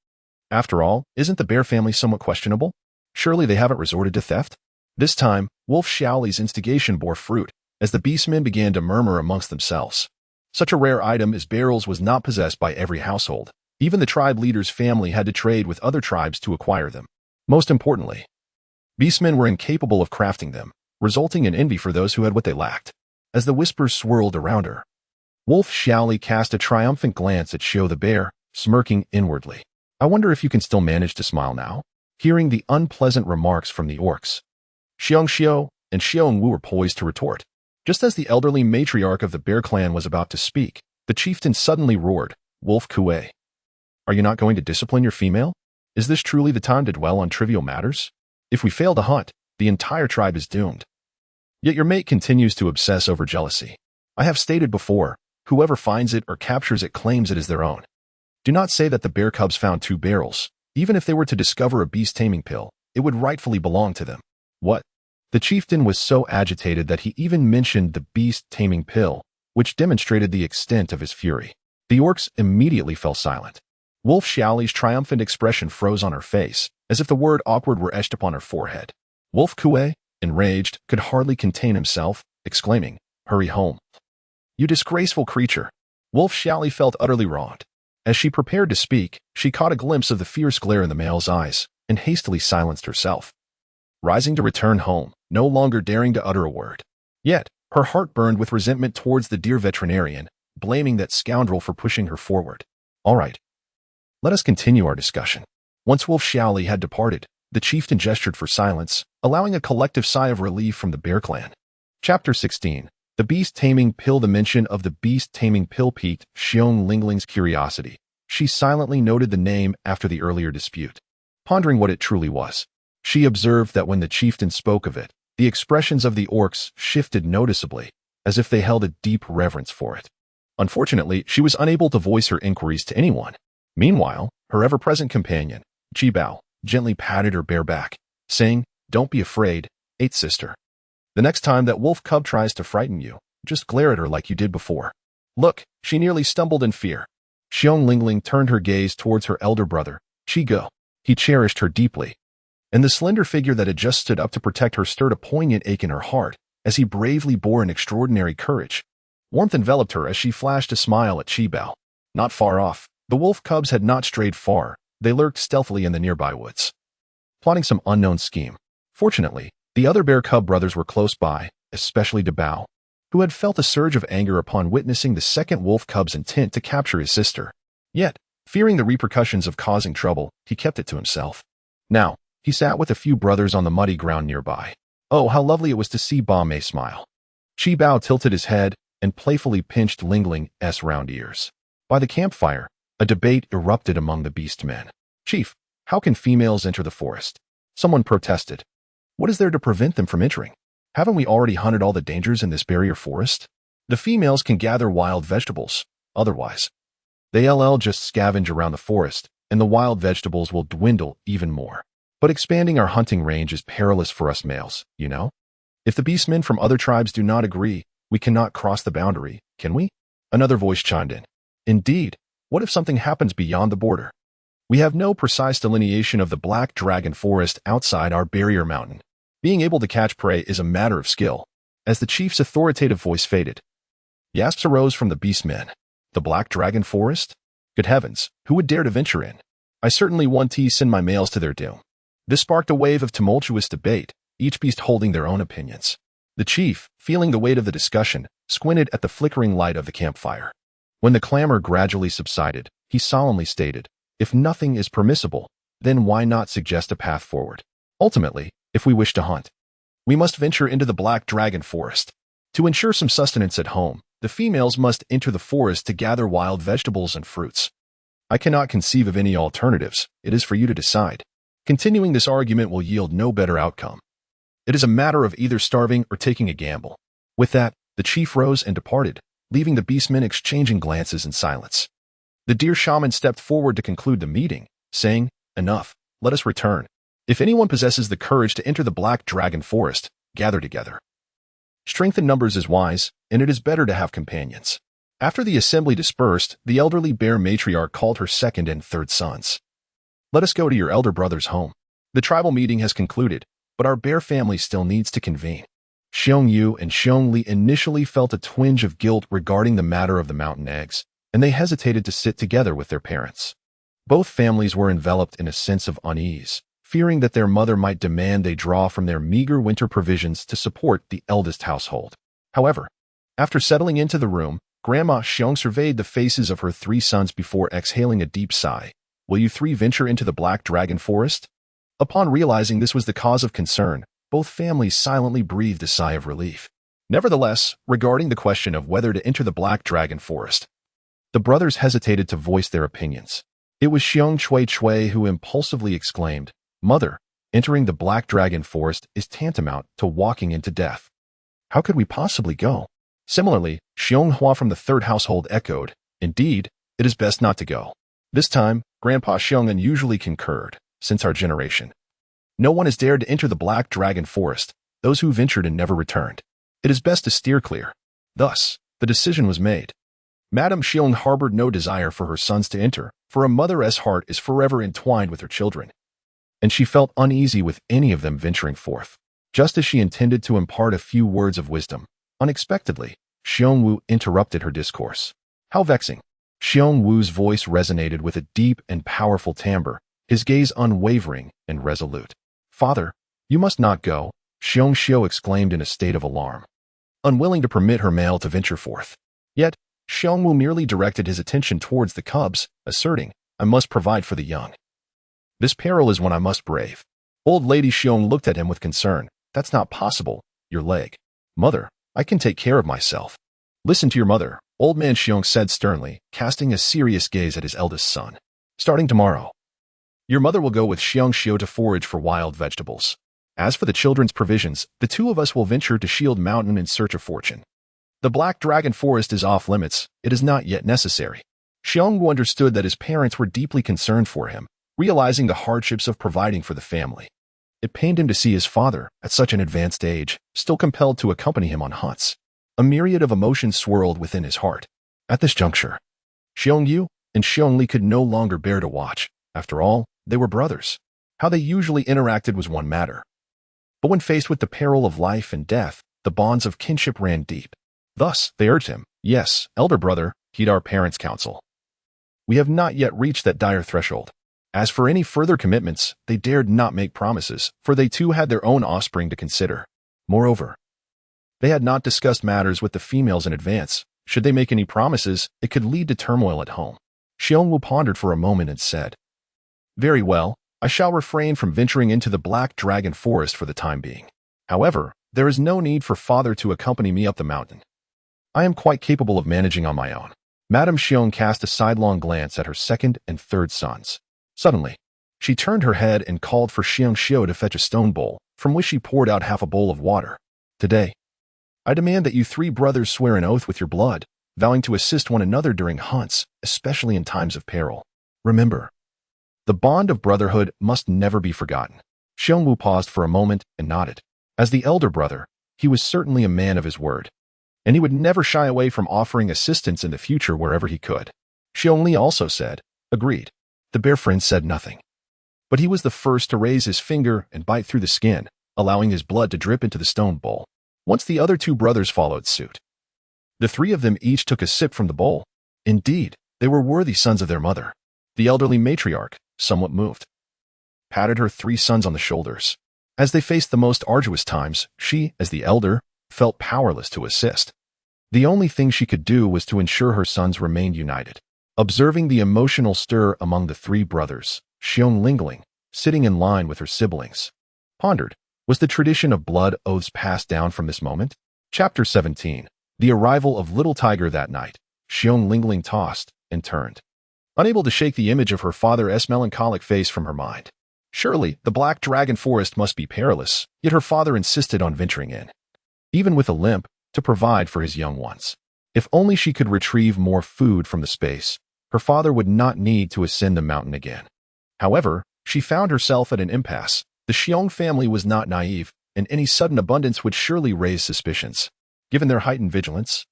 After all, isn't the bear family somewhat questionable? Surely they haven't resorted to theft?" This time, Wolf Xiaoli's instigation bore fruit, as the beastmen began to murmur amongst themselves. Such a rare item as barrels was not possessed by every household. Even the tribe leader's family had to trade with other tribes to acquire them. Most importantly, beastmen were incapable of crafting them, resulting in envy for those who had what they lacked. As the whispers swirled around her, Wolf Xiaoli cast a triumphant glance at Xiu the bear, smirking inwardly. "I wonder if you can still manage to smile now?" Hearing the unpleasant remarks from the orcs, Xiong Xiu and Xiong Wu were poised to retort. Just as the elderly matriarch of the bear clan was about to speak, the chieftain suddenly roared, "Wolf Kuei, are you not going to discipline your female? Is this truly the time to dwell on trivial matters? If we fail to hunt, the entire tribe is doomed. Yet your mate continues to obsess over jealousy. I have stated before, whoever finds it or captures it claims it is their own. Do not say that the bear cubs found 2 barrels. Even if they were to discover a beast taming pill, it would rightfully belong to them." "What?" The chieftain was so agitated that he even mentioned the beast taming pill, which demonstrated the extent of his fury. The orcs immediately fell silent. Wolf Xiaoli's triumphant expression froze on her face, as if the word awkward were etched upon her forehead. Wolf Kuei, enraged, could hardly contain himself, exclaiming, "Hurry home. You disgraceful creature." Wolf Xiaoli felt utterly wronged. As she prepared to speak, she caught a glimpse of the fierce glare in the male's eyes, and hastily silenced herself, rising to return home, no longer daring to utter a word. Yet, her heart burned with resentment towards the deer veterinarian, blaming that scoundrel for pushing her forward. "All right. Let us continue our discussion." Once Wolf Xiaoli had departed, the chieftain gestured for silence, allowing a collective sigh of relief from the bear clan. Chapter 16. The Beast Taming Pill. The mention of the beast taming pill piqued Xiong Lingling's curiosity. She silently noted the name after the earlier dispute. Pondering what it truly was, she observed that when the chieftain spoke of it, The expressions of the orcs shifted noticeably, as if they held a deep reverence for it. Unfortunately, she was unable to voice her inquiries to anyone. Meanwhile, her ever-present companion, Chibao, gently patted her bare back, saying, "Don't be afraid, eighth sister. The next time that wolf cub tries to frighten you, just glare at her like you did before." Look, she nearly stumbled in fear. Xiong Lingling turned her gaze towards her elder brother, Chigo. He cherished her deeply, and the slender figure that had just stood up to protect her stirred a poignant ache in her heart as he bravely bore an extraordinary courage. Warmth enveloped her as she flashed a smile at Chibao. Not far off, the wolf cubs had not strayed far. They lurked stealthily in the nearby woods, plotting some unknown scheme. Fortunately, the other bear cub brothers were close by, especially Dabao, who had felt a surge of anger upon witnessing the second wolf cub's intent to capture his sister. Yet, fearing the repercussions of causing trouble, he kept it to himself. Now, he sat with a few brothers on the muddy ground nearby. Oh, how lovely it was to see Ba Mei smile. Chibao tilted his head and playfully pinched Lingling's round ears. By the campfire, a debate erupted among the beast men. "Chief, how can females enter the forest?" Someone protested. "What is there to prevent them from entering? Haven't we already hunted all the dangers in this barrier forest? The females can gather wild vegetables. Otherwise, they'll just scavenge around the forest, and the wild vegetables will dwindle even more. But expanding our hunting range is perilous for us males, you know? If the beastmen from other tribes do not agree, we cannot cross the boundary, can we?" Another voice chimed in. "Indeed, what if something happens beyond the border? We have no precise delineation of the Black Dragon Forest outside our barrier mountain. Being able to catch prey is a matter of skill." As the chief's authoritative voice faded, gasps arose from the beastmen. The Black Dragon Forest? Good heavens, who would dare to venture in? I certainly want to send my males to their doom. This sparked a wave of tumultuous debate, each beast holding their own opinions. The chief, feeling the weight of the discussion, squinted at the flickering light of the campfire. When the clamor gradually subsided, he solemnly stated, "If nothing is permissible, then why not suggest a path forward? Ultimately, if we wish to hunt, we must venture into the Black Dragon Forest. To ensure some sustenance at home, the females must enter the forest to gather wild vegetables and fruits. I cannot conceive of any alternatives. It is for you to decide. Continuing this argument will yield no better outcome. It is a matter of either starving or taking a gamble." With that, the chief rose and departed, leaving the beastmen exchanging glances in silence. The deer shaman stepped forward to conclude the meeting, saying, "Enough, let us return. If anyone possesses the courage to enter the Black Dragon Forest, gather together. Strength in numbers is wise, and it is better to have companions." After the assembly dispersed, the elderly bear matriarch called her second and third sons. "Let us go to your elder brother's home. The tribal meeting has concluded, but our bear family still needs to convene." Xiong Yu and Xiong Li initially felt a twinge of guilt regarding the matter of the mountain eggs, and they hesitated to sit together with their parents. Both families were enveloped in a sense of unease, fearing that their mother might demand they draw from their meager winter provisions to support the eldest household. However, after settling into the room, Grandma Xiong surveyed the faces of her three sons before exhaling a deep sigh. "Will you three venture into the Black Dragon Forest?" Upon realizing this was the cause of concern, both families silently breathed a sigh of relief. Nevertheless, regarding the question of whether to enter the Black Dragon Forest, the brothers hesitated to voice their opinions. It was Xiong Chui who impulsively exclaimed, "Mother, entering the Black Dragon Forest is tantamount to walking into death. How could we possibly go?" Similarly, Xiong Hua from the third household echoed, "Indeed, it is best not to go." This time, Grandpa Xiong unusually concurred, "Since our generation, no one has dared to enter the Black Dragon Forest, those who ventured and never returned. It is best to steer clear." Thus, the decision was made. Madame Xiong harbored no desire for her sons to enter, for a mother's heart is forever entwined with her children, and she felt uneasy with any of them venturing forth. Just as she intended to impart a few words of wisdom, unexpectedly, Xiong Wu interrupted her discourse. How vexing! Xiong Wu's voice resonated with a deep and powerful timbre, his gaze unwavering and resolute. "Father, you must not go," Xiong Xiu exclaimed in a state of alarm, unwilling to permit her male to venture forth. Yet, Xiong Wu merely directed his attention towards the cubs, asserting, "I must provide for the young. This peril is one I must brave." Old Lady Xiong looked at him with concern. "That's not possible. Your leg." "Mother, I can take care of myself." "Listen to your mother," Old Man Xiong said sternly, casting a serious gaze at his eldest son. "Starting tomorrow, your mother will go with Xiong Xiu to forage for wild vegetables. As for the children's provisions, the two of us will venture to Shield Mountain in search of fortune. The Black Dragon Forest is off limits. It is not yet necessary. Xiong understood that his parents were deeply concerned for him, realizing the hardships of providing for the family. It pained him to see his father, at such an advanced age, still compelled to accompany him on hunts. A myriad of emotions swirled within his heart. At this juncture, Xiong Yu and Xiong Li could no longer bear to watch. After all, they were brothers. How they usually interacted was one matter. But when faced with the peril of life and death, the bonds of kinship ran deep. Thus, they urged him, "Yes, elder brother, heed our parents' counsel. We have not yet reached that dire threshold." As for any further commitments, they dared not make promises, for they too had their own offspring to consider. Moreover, they had not discussed matters with the females in advance. Should they make any promises, it could lead to turmoil at home. Xiong Wu pondered for a moment and said, "Very well, I shall refrain from venturing into the Black Dragon Forest for the time being. However, there is no need for father to accompany me up the mountain. I am quite capable of managing on my own." Madame Xiong cast a sidelong glance at her second and third sons. Suddenly, she turned her head and called for Xiong Xiu to fetch a stone bowl, from which she poured out half a bowl of water. "Today, I demand that you three brothers swear an oath with your blood, vowing to assist one another during hunts, especially in times of peril. Remember, the bond of brotherhood must never be forgotten." Xiong Wu paused for a moment and nodded. As the elder brother, he was certainly a man of his word, and he would never shy away from offering assistance in the future wherever he could. Xiong Li also said, "Agreed." The bear friend said nothing, but he was the first to raise his finger and bite through the skin, allowing his blood to drip into the stone bowl. Once the other two brothers followed suit. The three of them each took a sip from the bowl. Indeed, they were worthy sons of their mother. The elderly matriarch, somewhat moved, patted her three sons on the shoulders. As they faced the most arduous times, she, as the elder, felt powerless to assist. The only thing she could do was to ensure her sons remained united. Observing the emotional stir among the three brothers, Xiong Lingling, sitting in line with her siblings, pondered, was the tradition of blood oaths passed down from this moment? Chapter 17. The arrival of Little Tiger that night. Xiong Lingling tossed and turned, unable to shake the image of her father's melancholic face from her mind. Surely, the Black Dragon Forest must be perilous, yet her father insisted on venturing in, even with a limp, to provide for his young ones. If only she could retrieve more food from the space, her father would not need to ascend the mountain again. However, she found herself at an impasse. The Xiong family was not naive, and any sudden abundance would surely raise suspicions. Given their heightened vigilance,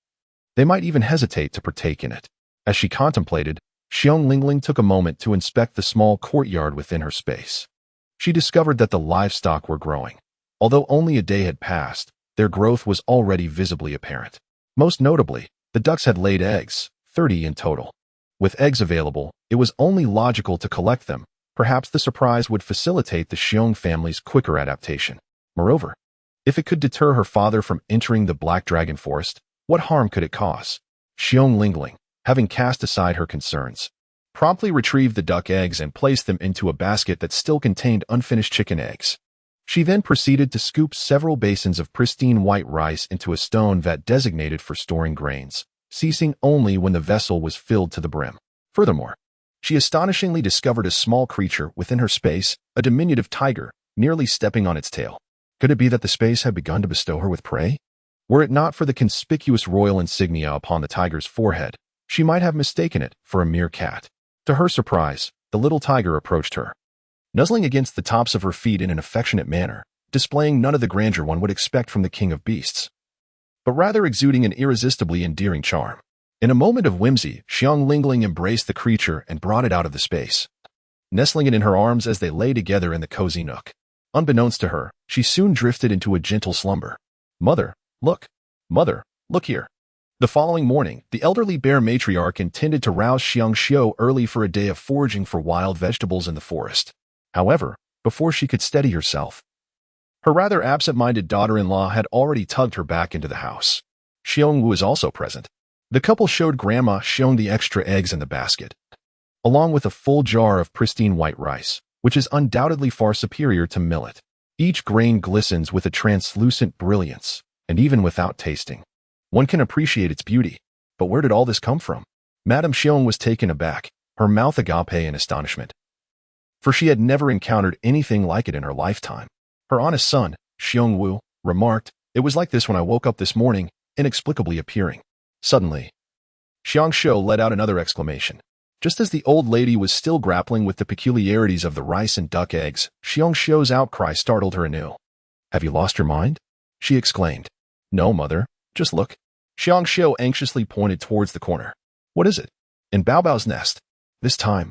they might even hesitate to partake in it. As she contemplated, Xiong Lingling took a moment to inspect the small courtyard within her space. She discovered that the livestock were growing. Although only a day had passed, their growth was already visibly apparent. Most notably, the ducks had laid eggs, 30 in total. With eggs available, it was only logical to collect them. Perhaps the surprise would facilitate the Xiong family's quicker adaptation. Moreover, if it could deter her father from entering the Black Dragon Forest, what harm could it cause? Xiong Lingling, having cast aside her concerns, promptly retrieved the duck eggs and placed them into a basket that still contained unfinished chicken eggs. She then proceeded to scoop several basins of pristine white rice into a stone vat designated for storing grains, ceasing only when the vessel was filled to the brim. Furthermore, she astonishingly discovered a small creature within her space, a diminutive tiger, nearly stepping on its tail. Could it be that the space had begun to bestow her with prey? Were it not for the conspicuous royal insignia upon the tiger's forehead, she might have mistaken it for a mere cat. To her surprise, the little tiger approached her, nuzzling against the tops of her feet in an affectionate manner, displaying none of the grandeur one would expect from the king of beasts, but rather exuding an irresistibly endearing charm. In a moment of whimsy, Xiong Lingling embraced the creature and brought it out of the space, nestling it in her arms as they lay together in the cozy nook. Unbeknownst to her, she soon drifted into a gentle slumber. Mother, look here." The following morning, the elderly bear matriarch intended to rouse Xiong Xiu early for a day of foraging for wild vegetables in the forest. However, before she could steady herself, her rather absent-minded daughter-in-law had already tugged her back into the house. Xiong Wu was also present. The couple showed Grandma Xiong the extra eggs in the basket, along with a full jar of pristine white rice, which is undoubtedly far superior to millet. Each grain glistens with a translucent brilliance, and even without tasting, one can appreciate its beauty. But where did all this come from? Madame Xiong was taken aback, her mouth agape in astonishment, for she had never encountered anything like it in her lifetime. Her honest son, Xiong Wu, remarked, "It was like this when I woke up this morning, inexplicably appearing." Suddenly, Xiong Shou let out another exclamation. Just as the old lady was still grappling with the peculiarities of the rice and duck eggs, Xiong Shou's outcry startled her anew. "Have you lost your mind?" she exclaimed. "No, mother. Just look." Xiong Shou anxiously pointed towards the corner. "What is it?" "In Bao Bao's nest." This time,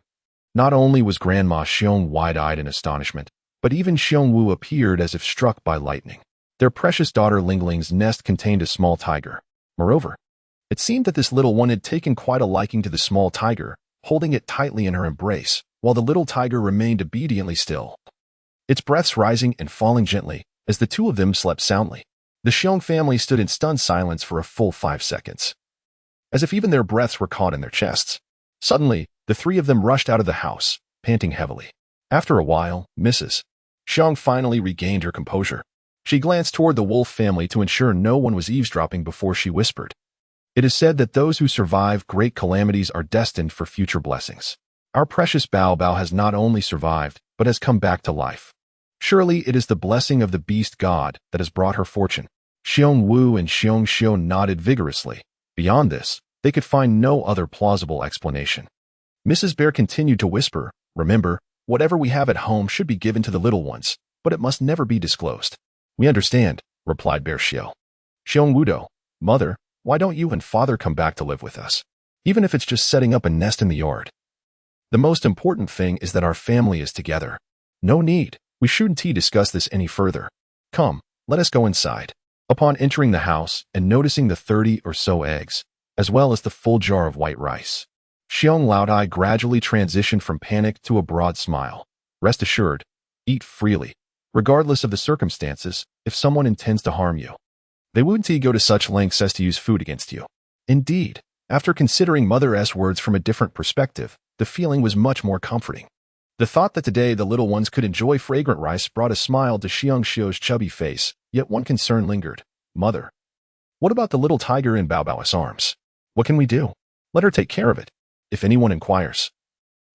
not only was Grandma Xiong wide-eyed in astonishment, but even Xiong Wu appeared as if struck by lightning. Their precious daughter Lingling's nest contained a small tiger. Moreover, it seemed that this little one had taken quite a liking to the small tiger, holding it tightly in her embrace, while the little tiger remained obediently still, its breaths rising and falling gently as the two of them slept soundly. The Xiong family stood in stunned silence for a full 5 seconds, as if even their breaths were caught in their chests. Suddenly, the three of them rushed out of the house, panting heavily. After a while, Mrs. Xiong finally regained her composure. She glanced toward the wolf family to ensure no one was eavesdropping before she whispered, "It is said that those who survive great calamities are destined for future blessings. Our precious Bao Bao has not only survived, but has come back to life. Surely it is the blessing of the beast god that has brought her fortune." Xiong Wu and Xiong Shou nodded vigorously. Beyond this, they could find no other plausible explanation. Mrs. Bear continued to whisper, "Remember, whatever we have at home should be given to the little ones, but it must never be disclosed." "We understand," replied Bear Xiao. Xiong Wudo, "Mother, why don't you and father come back to live with us? Even if it's just setting up a nest in the yard. The most important thing is that our family is together. No need. We shouldn't discuss this any further. Come, let us go inside." Upon entering the house and noticing the 30 or so eggs, as well as the full jar of white rice, Xiong Laodai gradually transitioned from panic to a broad smile. "Rest assured, eat freely, regardless of the circumstances. If someone intends to harm you, they wouldn't go to such lengths as to use food against you." Indeed, after considering Mother's words from a different perspective, the feeling was much more comforting. The thought that today the little ones could enjoy fragrant rice brought a smile to Xiong Shou's chubby face, yet one concern lingered. "Mother, what about the little tiger in Bao Bao's arms? What can we do?" "Let her take care of it. If anyone inquires,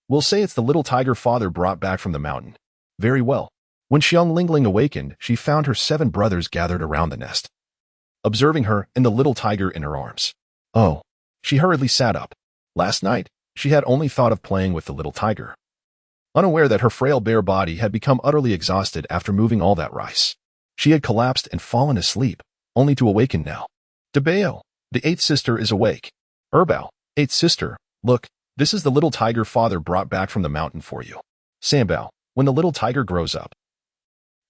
we'll say it's the little tiger father brought back from the mountain." "Very well." When Xiong Lingling awakened, she found her 7 brothers gathered around the nest, observing her and the little tiger in her arms. Oh, she hurriedly sat up. Last night, she had only thought of playing with the little tiger, unaware that her frail bare body had become utterly exhausted after moving all that rice. She had collapsed and fallen asleep, only to awaken now. "Dabeo, the 8th sister is awake." "Erbao, 8th sister, look, this is the little tiger father brought back from the mountain for you." "Sambao, when the little tiger grows up,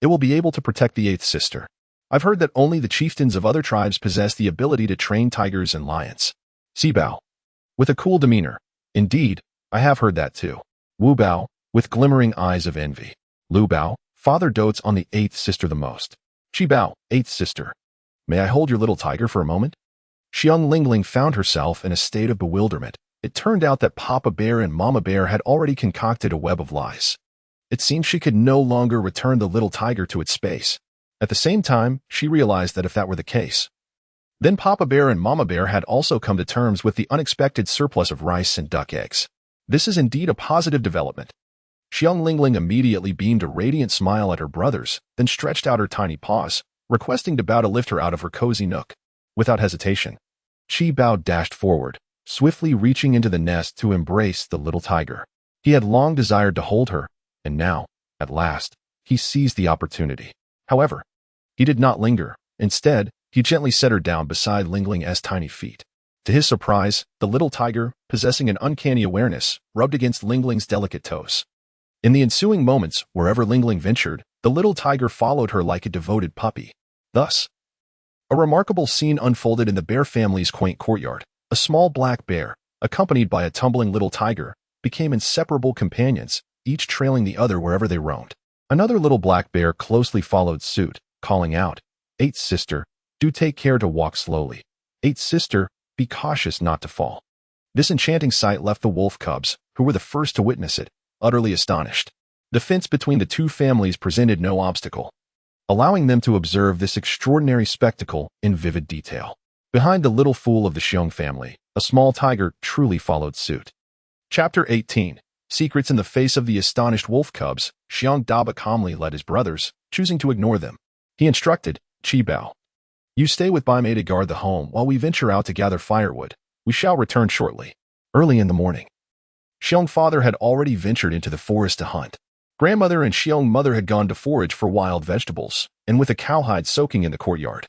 it will be able to protect the 8th sister. I've heard that only the chieftains of other tribes possess the ability to train tigers and lions." Sibao, with a cool demeanor, "Indeed, I have heard that too." Wu Bao, with glimmering eyes of envy. "Lu Bao, father dotes on the 8th sister the most." Chi Bao, 8th sister, "May I hold your little tiger for a moment?" Xiong Lingling found herself in a state of bewilderment. It turned out that Papa Bear and Mama Bear had already concocted a web of lies. It seemed she could no longer return the little tiger to its space. At the same time, she realized that if that were the case, then Papa Bear and Mama Bear had also come to terms with the unexpected surplus of rice and duck eggs. This is indeed a positive development. Xiong Lingling immediately beamed a radiant smile at her brothers, then stretched out her tiny paws, requesting Bao to lift her out of her cozy nook. Without hesitation, Chi Bao dashed forward, swiftly reaching into the nest to embrace the little tiger. He had long desired to hold her, and now, at last, he seized the opportunity. However, he did not linger. Instead, he gently set her down beside Lingling's tiny feet. To his surprise, the little tiger, possessing an uncanny awareness, rubbed against Lingling's delicate toes. In the ensuing moments, wherever Lingling ventured, the little tiger followed her like a devoted puppy. Thus, a remarkable scene unfolded in the bear family's quaint courtyard. A small black bear, accompanied by a tumbling little tiger, became inseparable companions, each trailing the other wherever they roamed. Another little black bear closely followed suit, calling out, "8th sister, do take care to walk slowly. 8th sister, be cautious not to fall." This enchanting sight left the wolf cubs, who were the first to witness it, utterly astonished. The fence between the two families presented no obstacle, allowing them to observe this extraordinary spectacle in vivid detail. Behind the little fool of the Xiong family, a small tiger truly followed suit. Chapter 18. Secrets in the face of the astonished wolf cubs, Xiong Daba calmly led his brothers, choosing to ignore them. He instructed, Qibao, you stay with Bai Mei to guard the home while we venture out to gather firewood. We shall return shortly. Early in the morning, Xiong father had already ventured into the forest to hunt. Grandmother and Xiong mother had gone to forage for wild vegetables, and with a cowhide soaking in the courtyard.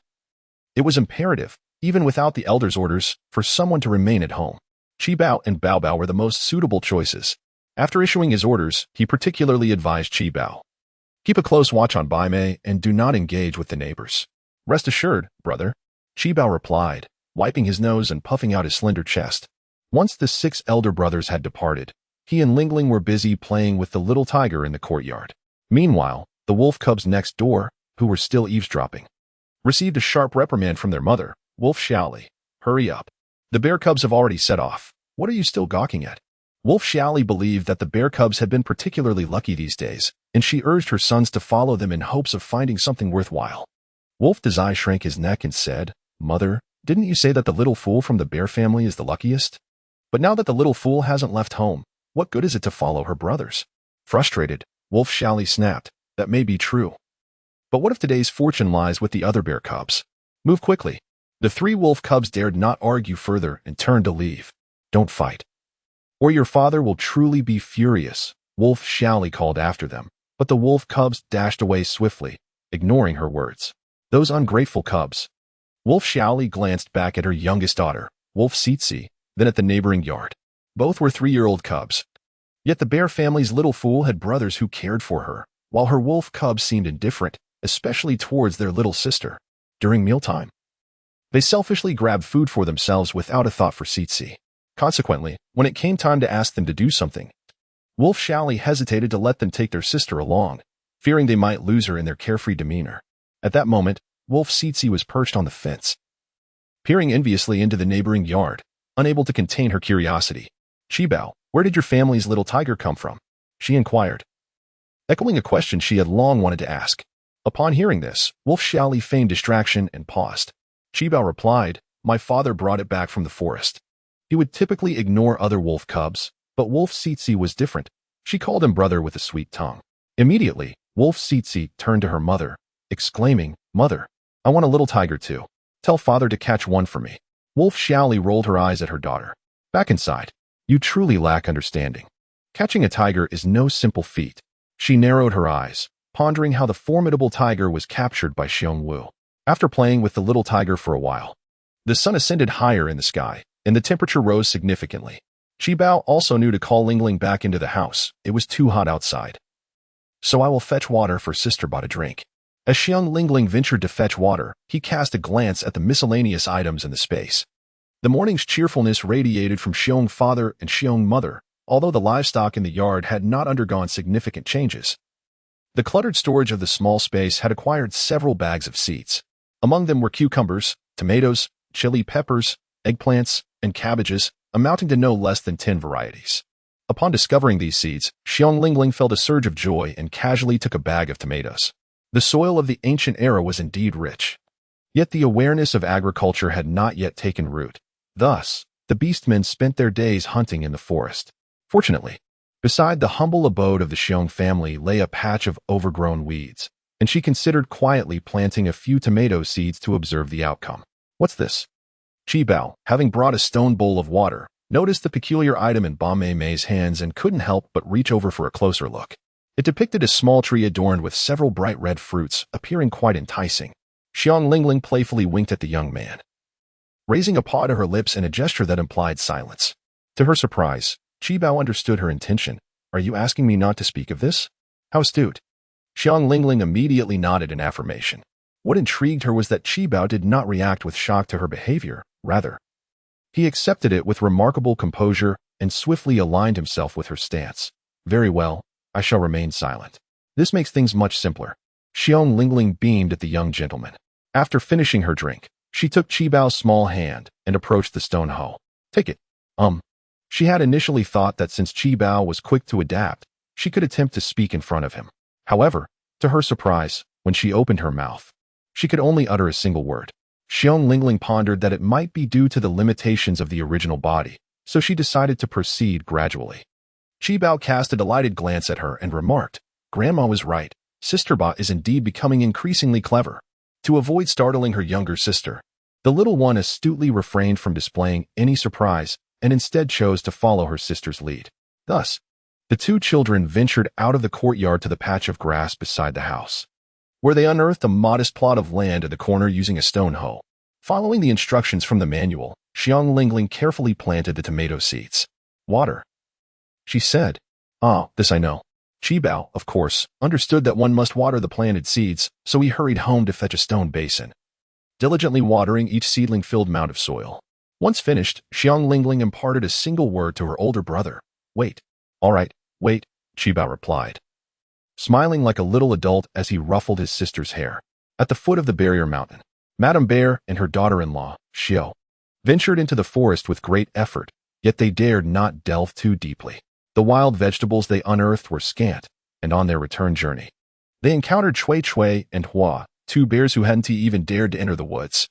It was imperative, even without the elders' orders, for someone to remain at home. Qibao and Baobao were the most suitable choices. After issuing his orders, he particularly advised Qibao, keep a close watch on Bai Mei and do not engage with the neighbors. Rest assured, brother, Qibao replied, wiping his nose and puffing out his slender chest. Once the 6 elder brothers had departed, he and Lingling were busy playing with the little tiger in the courtyard. Meanwhile, the wolf cubs next door, who were still eavesdropping, received a sharp reprimand from their mother. Wolf Xiaoli, hurry up. The bear cubs have already set off. What are you still gawking at? Wolf Xiaoli believed that the bear cubs had been particularly lucky these days, and she urged her sons to follow them in hopes of finding something worthwhile. Wolf Dazai shrank his neck and said, Mother, didn't you say that the little fool from the bear family is the luckiest? But now that the little fool hasn't left home, what good is it to follow her brothers? Frustrated, Wolf Xiaoli snapped, that may be true. But what if today's fortune lies with the other bear cubs? Move quickly. The 3 wolf cubs dared not argue further and turned to leave. Don't fight, or your father will truly be furious, Wolf Xiaoli called after them. But the wolf cubs dashed away swiftly, ignoring her words. Those ungrateful cubs. Wolf Xiaoli glanced back at her youngest daughter, Wolf Cixi, then at the neighboring yard. Both were 3-year-old cubs. Yet the bear family's little fool had brothers who cared for her, while her wolf cubs seemed indifferent, especially towards their little sister. During mealtime, they selfishly grabbed food for themselves without a thought for Cixi. Consequently, when it came time to ask them to do something, Wolf Xiaoli hesitated to let them take their sister along, fearing they might lose her in their carefree demeanor. At that moment, Wolf Cixi was perched on the fence, peering enviously into the neighboring yard, unable to contain her curiosity. Qibao, where did your family's little tiger come from? She inquired, echoing a question she had long wanted to ask. Upon hearing this, Wolf Xiaoli feigned distraction and paused. Qibao replied, my father brought it back from the forest. He would typically ignore other wolf cubs, but Wolf Cixi was different. She called him brother with a sweet tongue. Immediately, Wolf Cixi turned to her mother, exclaiming, Mother, I want a little tiger too. Tell father to catch one for me. Wolf Xiaoli rolled her eyes at her daughter. Back inside. You truly lack understanding. Catching a tiger is no simple feat. She narrowed her eyes, pondering how the formidable tiger was captured by Xiong Wu. After playing with the little tiger for a while, the sun ascended higher in the sky, and the temperature rose significantly. Qibao also knew to call Lingling back into the house. It was too hot outside. So I will fetch water for sister bought a drink. As Xiong Lingling ventured to fetch water, he cast a glance at the miscellaneous items in the space. The morning's cheerfulness radiated from Xiong father and Xiong mother, although the livestock in the yard had not undergone significant changes. The cluttered storage of the small space had acquired several bags of seeds. Among them were cucumbers, tomatoes, chili peppers, eggplants, and cabbages, amounting to no less than 10 varieties. Upon discovering these seeds, Xiong Lingling felt a surge of joy and casually took a bag of tomatoes. The soil of the ancient era was indeed rich. Yet the awareness of agriculture had not yet taken root. Thus, the beastmen spent their days hunting in the forest. Fortunately, beside the humble abode of the Xiong family lay a patch of overgrown weeds, and she considered quietly planting a few tomato seeds to observe the outcome. What's this? Qibao, having brought a stone bowl of water, noticed the peculiar item in Ba Mei's hands and couldn't help but reach over for a closer look. It depicted a small tree adorned with several bright red fruits, appearing quite enticing. Xiong Lingling playfully winked at the young man, raising a paw to her lips in a gesture that implied silence. To her surprise, Qibao understood her intention. Are you asking me not to speak of this? How astute. Xiong Lingling immediately nodded in affirmation. What intrigued her was that Qibao did not react with shock to her behavior. Rather, he accepted it with remarkable composure and swiftly aligned himself with her stance. Very well, I shall remain silent. This makes things much simpler. Xiong Lingling beamed at the young gentleman. After finishing her drink, she took Qibao's small hand and approached the stone hoe. Take it. She had initially thought that since Qibao was quick to adapt, she could attempt to speak in front of him. However, to her surprise, when she opened her mouth, she could only utter a single word. Xiong Lingling pondered that it might be due to the limitations of the original body, so she decided to proceed gradually. Chi Bao cast a delighted glance at her and remarked, Grandma was right. Sister Ba is indeed becoming increasingly clever. To avoid startling her younger sister, the little one astutely refrained from displaying any surprise and instead chose to follow her sister's lead. Thus, the two children ventured out of the courtyard to the patch of grass beside the house, where they unearthed a modest plot of land at the corner using a stone hoe. Following the instructions from the manual, Xiong Lingling carefully planted the tomato seeds. Water, she said. Ah, this I know. Chi Bao, of course, understood that one must water the planted seeds, so he hurried home to fetch a stone basin, diligently watering each seedling-filled mound of soil. Once finished, Xiong Lingling imparted a single word to her older brother. Wait. All right, wait, Chi Bao replied, smiling like a little adult as he ruffled his sister's hair. At the foot of the barrier mountain, Madame Bear and her daughter-in-law, Xiao, ventured into the forest with great effort, yet they dared not delve too deeply. The wild vegetables they unearthed were scant, and on their return journey, they encountered Chui Chui and Hua, two bears who hadn't even dared to enter the woods.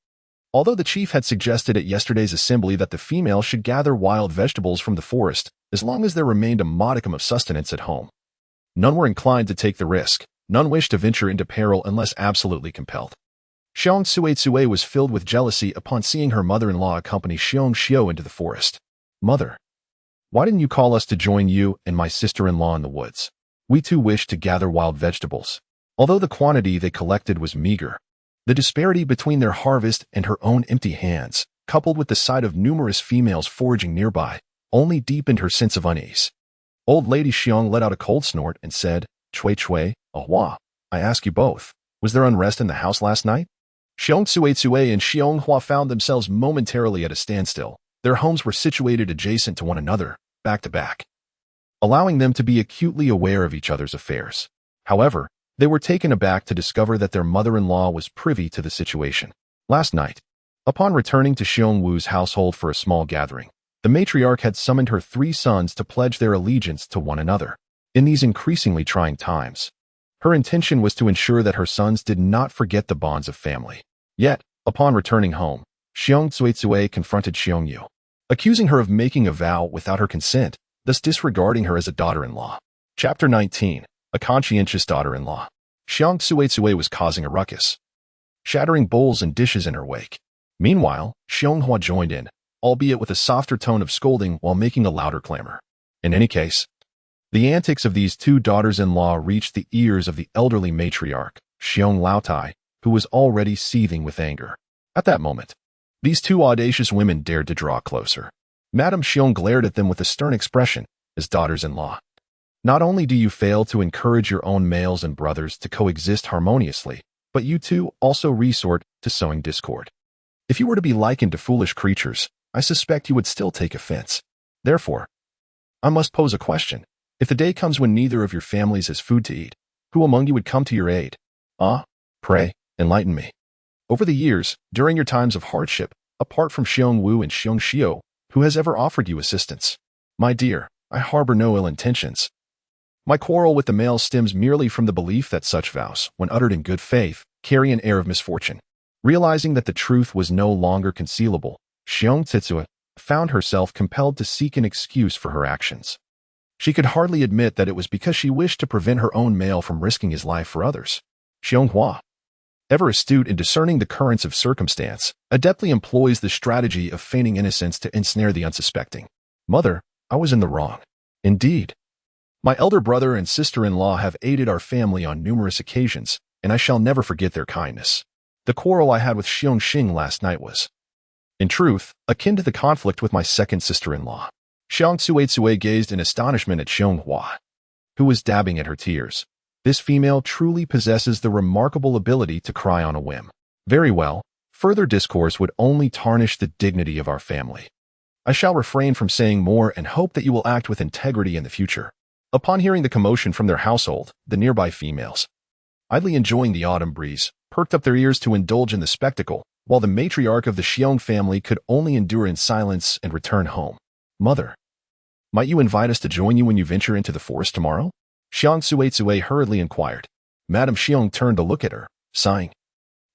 Although the chief had suggested at yesterday's assembly that the female should gather wild vegetables from the forest as long as there remained a modicum of sustenance at home, none were inclined to take the risk. None wished to venture into peril unless absolutely compelled. Xiong Tsui was filled with jealousy upon seeing her mother-in-law accompany Xiong Xiao into the forest. Mother, why didn't you call us to join you and my sister-in-law in the woods? We too wished to gather wild vegetables. Although the quantity they collected was meager, the disparity between their harvest and her own empty hands, coupled with the sight of numerous females foraging nearby, only deepened her sense of unease. Old Lady Xiong let out a cold snort and said, Chui Chui, Ahua, I ask you both, was there unrest in the house last night? Xiong Tsui and Xiong Hua found themselves momentarily at a standstill. Their homes were situated adjacent to one another, back to back, allowing them to be acutely aware of each other's affairs. However, they were taken aback to discover that their mother-in-law was privy to the situation. Last night, upon returning to Xiong Wu's household for a small gathering, the matriarch had summoned her 3 sons to pledge their allegiance to one another. In these increasingly trying times, her intention was to ensure that her sons did not forget the bonds of family. Yet, upon returning home, Xiong Tsui confronted Xiong Yu, accusing her of making a vow without her consent, thus disregarding her as a daughter-in-law. Chapter 19. A conscientious daughter-in-law. Xiong Tsui was causing a ruckus, shattering bowls and dishes in her wake. Meanwhile, Xiong Hua joined in, albeit with a softer tone of scolding while making a louder clamor. In any case, the antics of these 2 daughters-in-law reached the ears of the elderly matriarch, Xiong Laotai, who was already seething with anger. At that moment, these 2 audacious women dared to draw closer. Madame Xiong glared at them with a stern expression. As daughters-in-law, not only do you fail to encourage your own males and brothers to coexist harmoniously, but you too also resort to sowing discord. If you were to be likened to foolish creatures, I suspect you would still take offense. Therefore, I must pose a question. If the day comes when neither of your families has food to eat, who among you would come to your aid? Pray, enlighten me. Over the years, during your times of hardship, apart from Xiong Wu and Xiong Xiao, who has ever offered you assistance? My dear, I harbor no ill intentions. My quarrel with the males stems merely from the belief that such vows, when uttered in good faith, carry an air of misfortune. Realizing that the truth was no longer concealable, Xiong Tsitsua found herself compelled to seek an excuse for her actions. She could hardly admit that it was because she wished to prevent her own male from risking his life for others. Xiong Hua, ever astute in discerning the currents of circumstance, adeptly employs the strategy of feigning innocence to ensnare the unsuspecting. Mother, I was in the wrong. Indeed. My elder brother and sister-in-law have aided our family on numerous occasions, and I shall never forget their kindness. The quarrel I had with Xiong Xing last night was, in truth, akin to the conflict with my second sister-in-law. Xiong Tsui gazed in astonishment at Xiong Hua, who was dabbing at her tears. This female truly possesses the remarkable ability to cry on a whim. Very well, further discourse would only tarnish the dignity of our family. I shall refrain from saying more and hope that you will act with integrity in the future. Upon hearing the commotion from their household, the nearby females, idly enjoying the autumn breeze, perked up their ears to indulge in the spectacle, while the matriarch of the Xiong family could only endure in silence and return home. Mother, might you invite us to join you when you venture into the forest tomorrow? Xiong Tsui hurriedly inquired. Madame Xiong turned to look at her, sighing.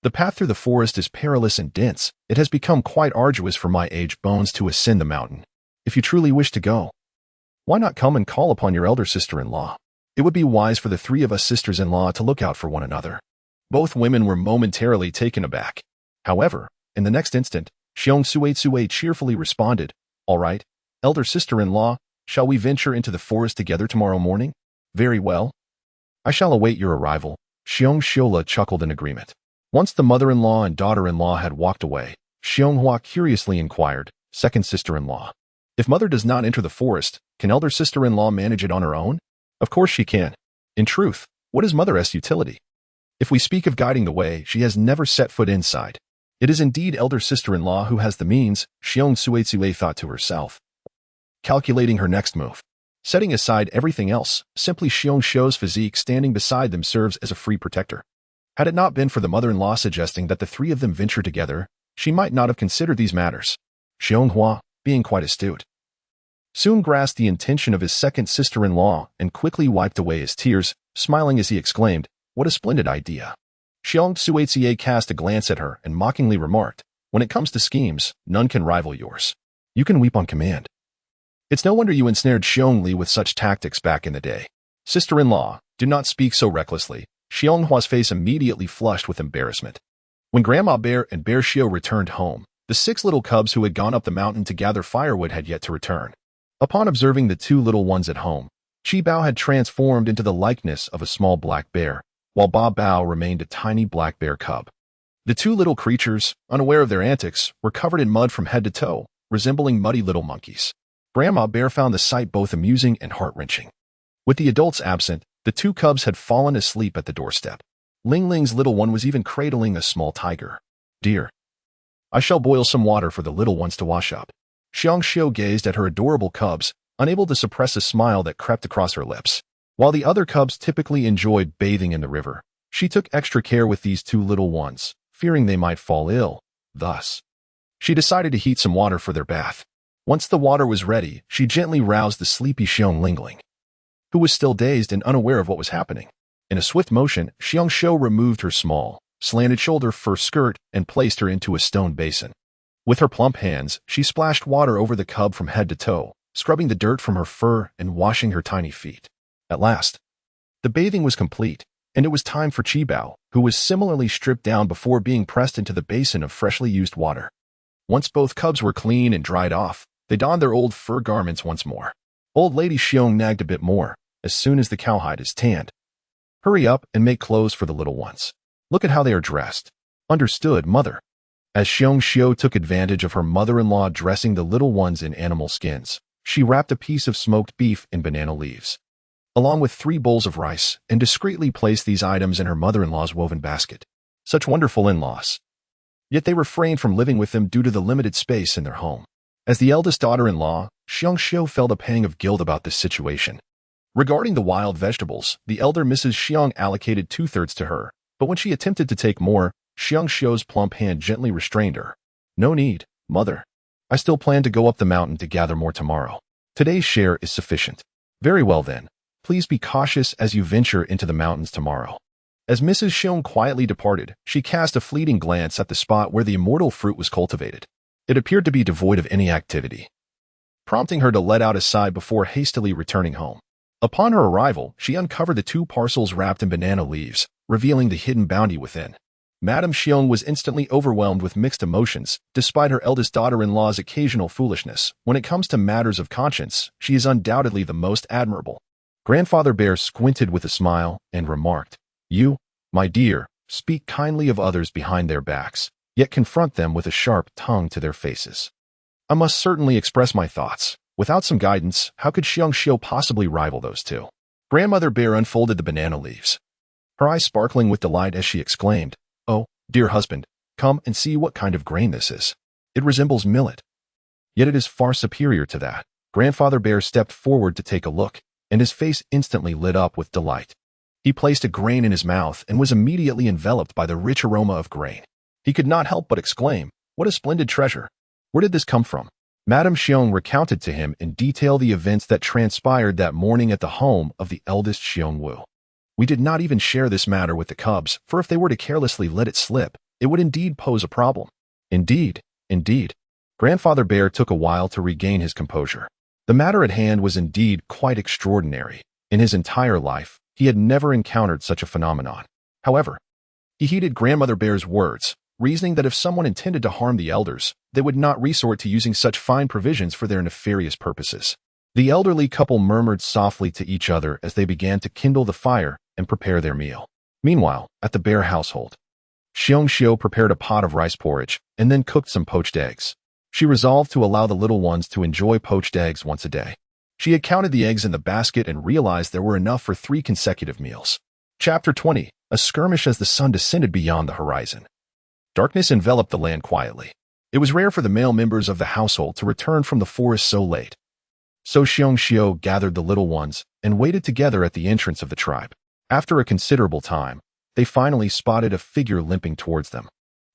The path through the forest is perilous and dense. It has become quite arduous for my aged bones to ascend the mountain. If you truly wish to go, Why not come and call upon your elder sister-in-law? It would be wise for the three of us sisters-in-law to look out for one another. Both women were momentarily taken aback. However, in the next instant, Xiong Suitsue cheerfully responded, "All right, elder sister-in-law, shall we venture into the forest together tomorrow morning?" "Very well. I shall await your arrival." Xiong Shiola chuckled in agreement. Once the mother-in-law and daughter-in-law had walked away, Xiong Hua curiously inquired, "Second sister-in-law, if mother does not enter the forest, can elder sister-in-law manage it on her own?" "Of course she can. In truth, what is mother's utility? If we speak of guiding the way, she has never set foot inside. It is indeed elder sister-in-law who has the means," Xiong Suitsue thought to herself, calculating her next move. Setting aside everything else, simply Xiong Shou's physique standing beside them serves as a free protector. Had it not been for the mother-in-law suggesting that the three of them venture together, she might not have considered these matters. Xiong Hua, being quite astute, soon grasped the intention of his second sister-in-law and quickly wiped away his tears, smiling as he exclaimed, "What a splendid idea." Xiong Suitsue cast a glance at her and mockingly remarked, "When it comes to schemes, none can rival yours. You can weep on command." It's no wonder you ensnared Xiong Li with such tactics back in the day. "Sister-in-law, do not speak so recklessly." Xiong Hua's face immediately flushed with embarrassment. When Grandma Bear and Bear Xiao returned home, the 6 little cubs who had gone up the mountain to gather firewood had yet to return. Upon observing the 2 little ones at home, Chi Bao had transformed into the likeness of a small black bear, while Ba Bao remained a tiny black bear cub. The 2 little creatures, unaware of their antics, were covered in mud from head to toe, resembling muddy little monkeys. Grandma Bear found the sight both amusing and heart-wrenching. With the adults absent, the 2 cubs had fallen asleep at the doorstep. Lingling's little one was even cradling a small tiger. "Dear, I shall boil some water for the little ones to wash up." Xiong Xiu gazed at her adorable cubs, unable to suppress a smile that crept across her lips. While the other cubs typically enjoyed bathing in the river, she took extra care with these 2 little ones, fearing they might fall ill. Thus, she decided to heat some water for their bath. Once the water was ready, she gently roused the sleepy Xiong Lingling, who was still dazed and unaware of what was happening. In a swift motion, Xiong Xiu removed her small, slanted shoulder fur skirt and placed her into a stone basin. With her plump hands, she splashed water over the cub from head to toe, scrubbing the dirt from her fur and washing her tiny feet. At last, the bathing was complete, and it was time for Chi Bao, who was similarly stripped down before being pressed into the basin of freshly used water. Once both cubs were clean and dried off, they donned their old fur garments once more. Old Lady Xiong nagged a bit more. "As soon as the cowhide is tanned, hurry up and make clothes for the little ones. Look at how they are dressed." "Understood, mother." As Xiong Xiu took advantage of her mother-in-law dressing the little ones in animal skins, she wrapped a piece of smoked beef in banana leaves, along with 3 bowls of rice, and discreetly placed these items in her mother-in-law's woven basket. Such wonderful in-laws. Yet they refrained from living with them due to the limited space in their home. As the eldest daughter-in-law, Xiong Xiu felt a pang of guilt about this situation. Regarding the wild vegetables, the elder Mrs. Xiong allocated 2/3 to her, but when she attempted to take more, Xiong Xiu's plump hand gently restrained her. "No need, mother. I still plan to go up the mountain to gather more tomorrow. Today's share is sufficient." "Very well then. Please be cautious as you venture into the mountains tomorrow." As Mrs. Xiong quietly departed, she cast a fleeting glance at the spot where the immortal fruit was cultivated. It appeared to be devoid of any activity, prompting her to let out a sigh before hastily returning home. Upon her arrival, she uncovered the 2 parcels wrapped in banana leaves, revealing the hidden bounty within. Madame Xiong was instantly overwhelmed with mixed emotions, despite her eldest daughter-in-law's occasional foolishness. When it comes to matters of conscience, she is undoubtedly the most admirable. Grandfather Bear squinted with a smile and remarked, "You, my dear, speak kindly of others behind their backs, yet confront them with a sharp tongue to their faces." "I must certainly express my thoughts. Without some guidance, how could Xiong Xiu possibly rival those 2? Grandmother Bear unfolded the banana leaves, her eyes sparkling with delight as she exclaimed, "Oh, dear husband, come and see what kind of grain this is. It resembles millet, yet it is far superior to that." Grandfather Bear stepped forward to take a look, and his face instantly lit up with delight. He placed a grain in his mouth and was immediately enveloped by the rich aroma of grain. He could not help but exclaim, "What a splendid treasure! Where did this come from?" Madame Xiong recounted to him in detail the events that transpired that morning at the home of the eldest Xiong Wu. "We did not even share this matter with the cubs, for if they were to carelessly let it slip, it would indeed pose a problem." Indeed. Grandfather Bear took a while to regain his composure. The matter at hand was indeed quite extraordinary. In his entire life, he had never encountered such a phenomenon. However, he heeded Grandmother Bear's words, reasoning that if someone intended to harm the elders, they would not resort to using such fine provisions for their nefarious purposes. The elderly couple murmured softly to each other as they began to kindle the fire and prepare their meal. Meanwhile, at the Bear household, Xiong prepared a pot of rice porridge and then cooked some poached eggs. She resolved to allow the little ones to enjoy poached eggs once a day. She had counted the eggs in the basket and realized there were enough for 3 consecutive meals. Chapter 20. A skirmish as the sun descended beyond the horizon. Darkness enveloped the land quietly. It was rare for the male members of the household to return from the forest so late. So Xiong gathered the little ones and waited together at the entrance of the tribe. After a considerable time, they finally spotted a figure limping towards them.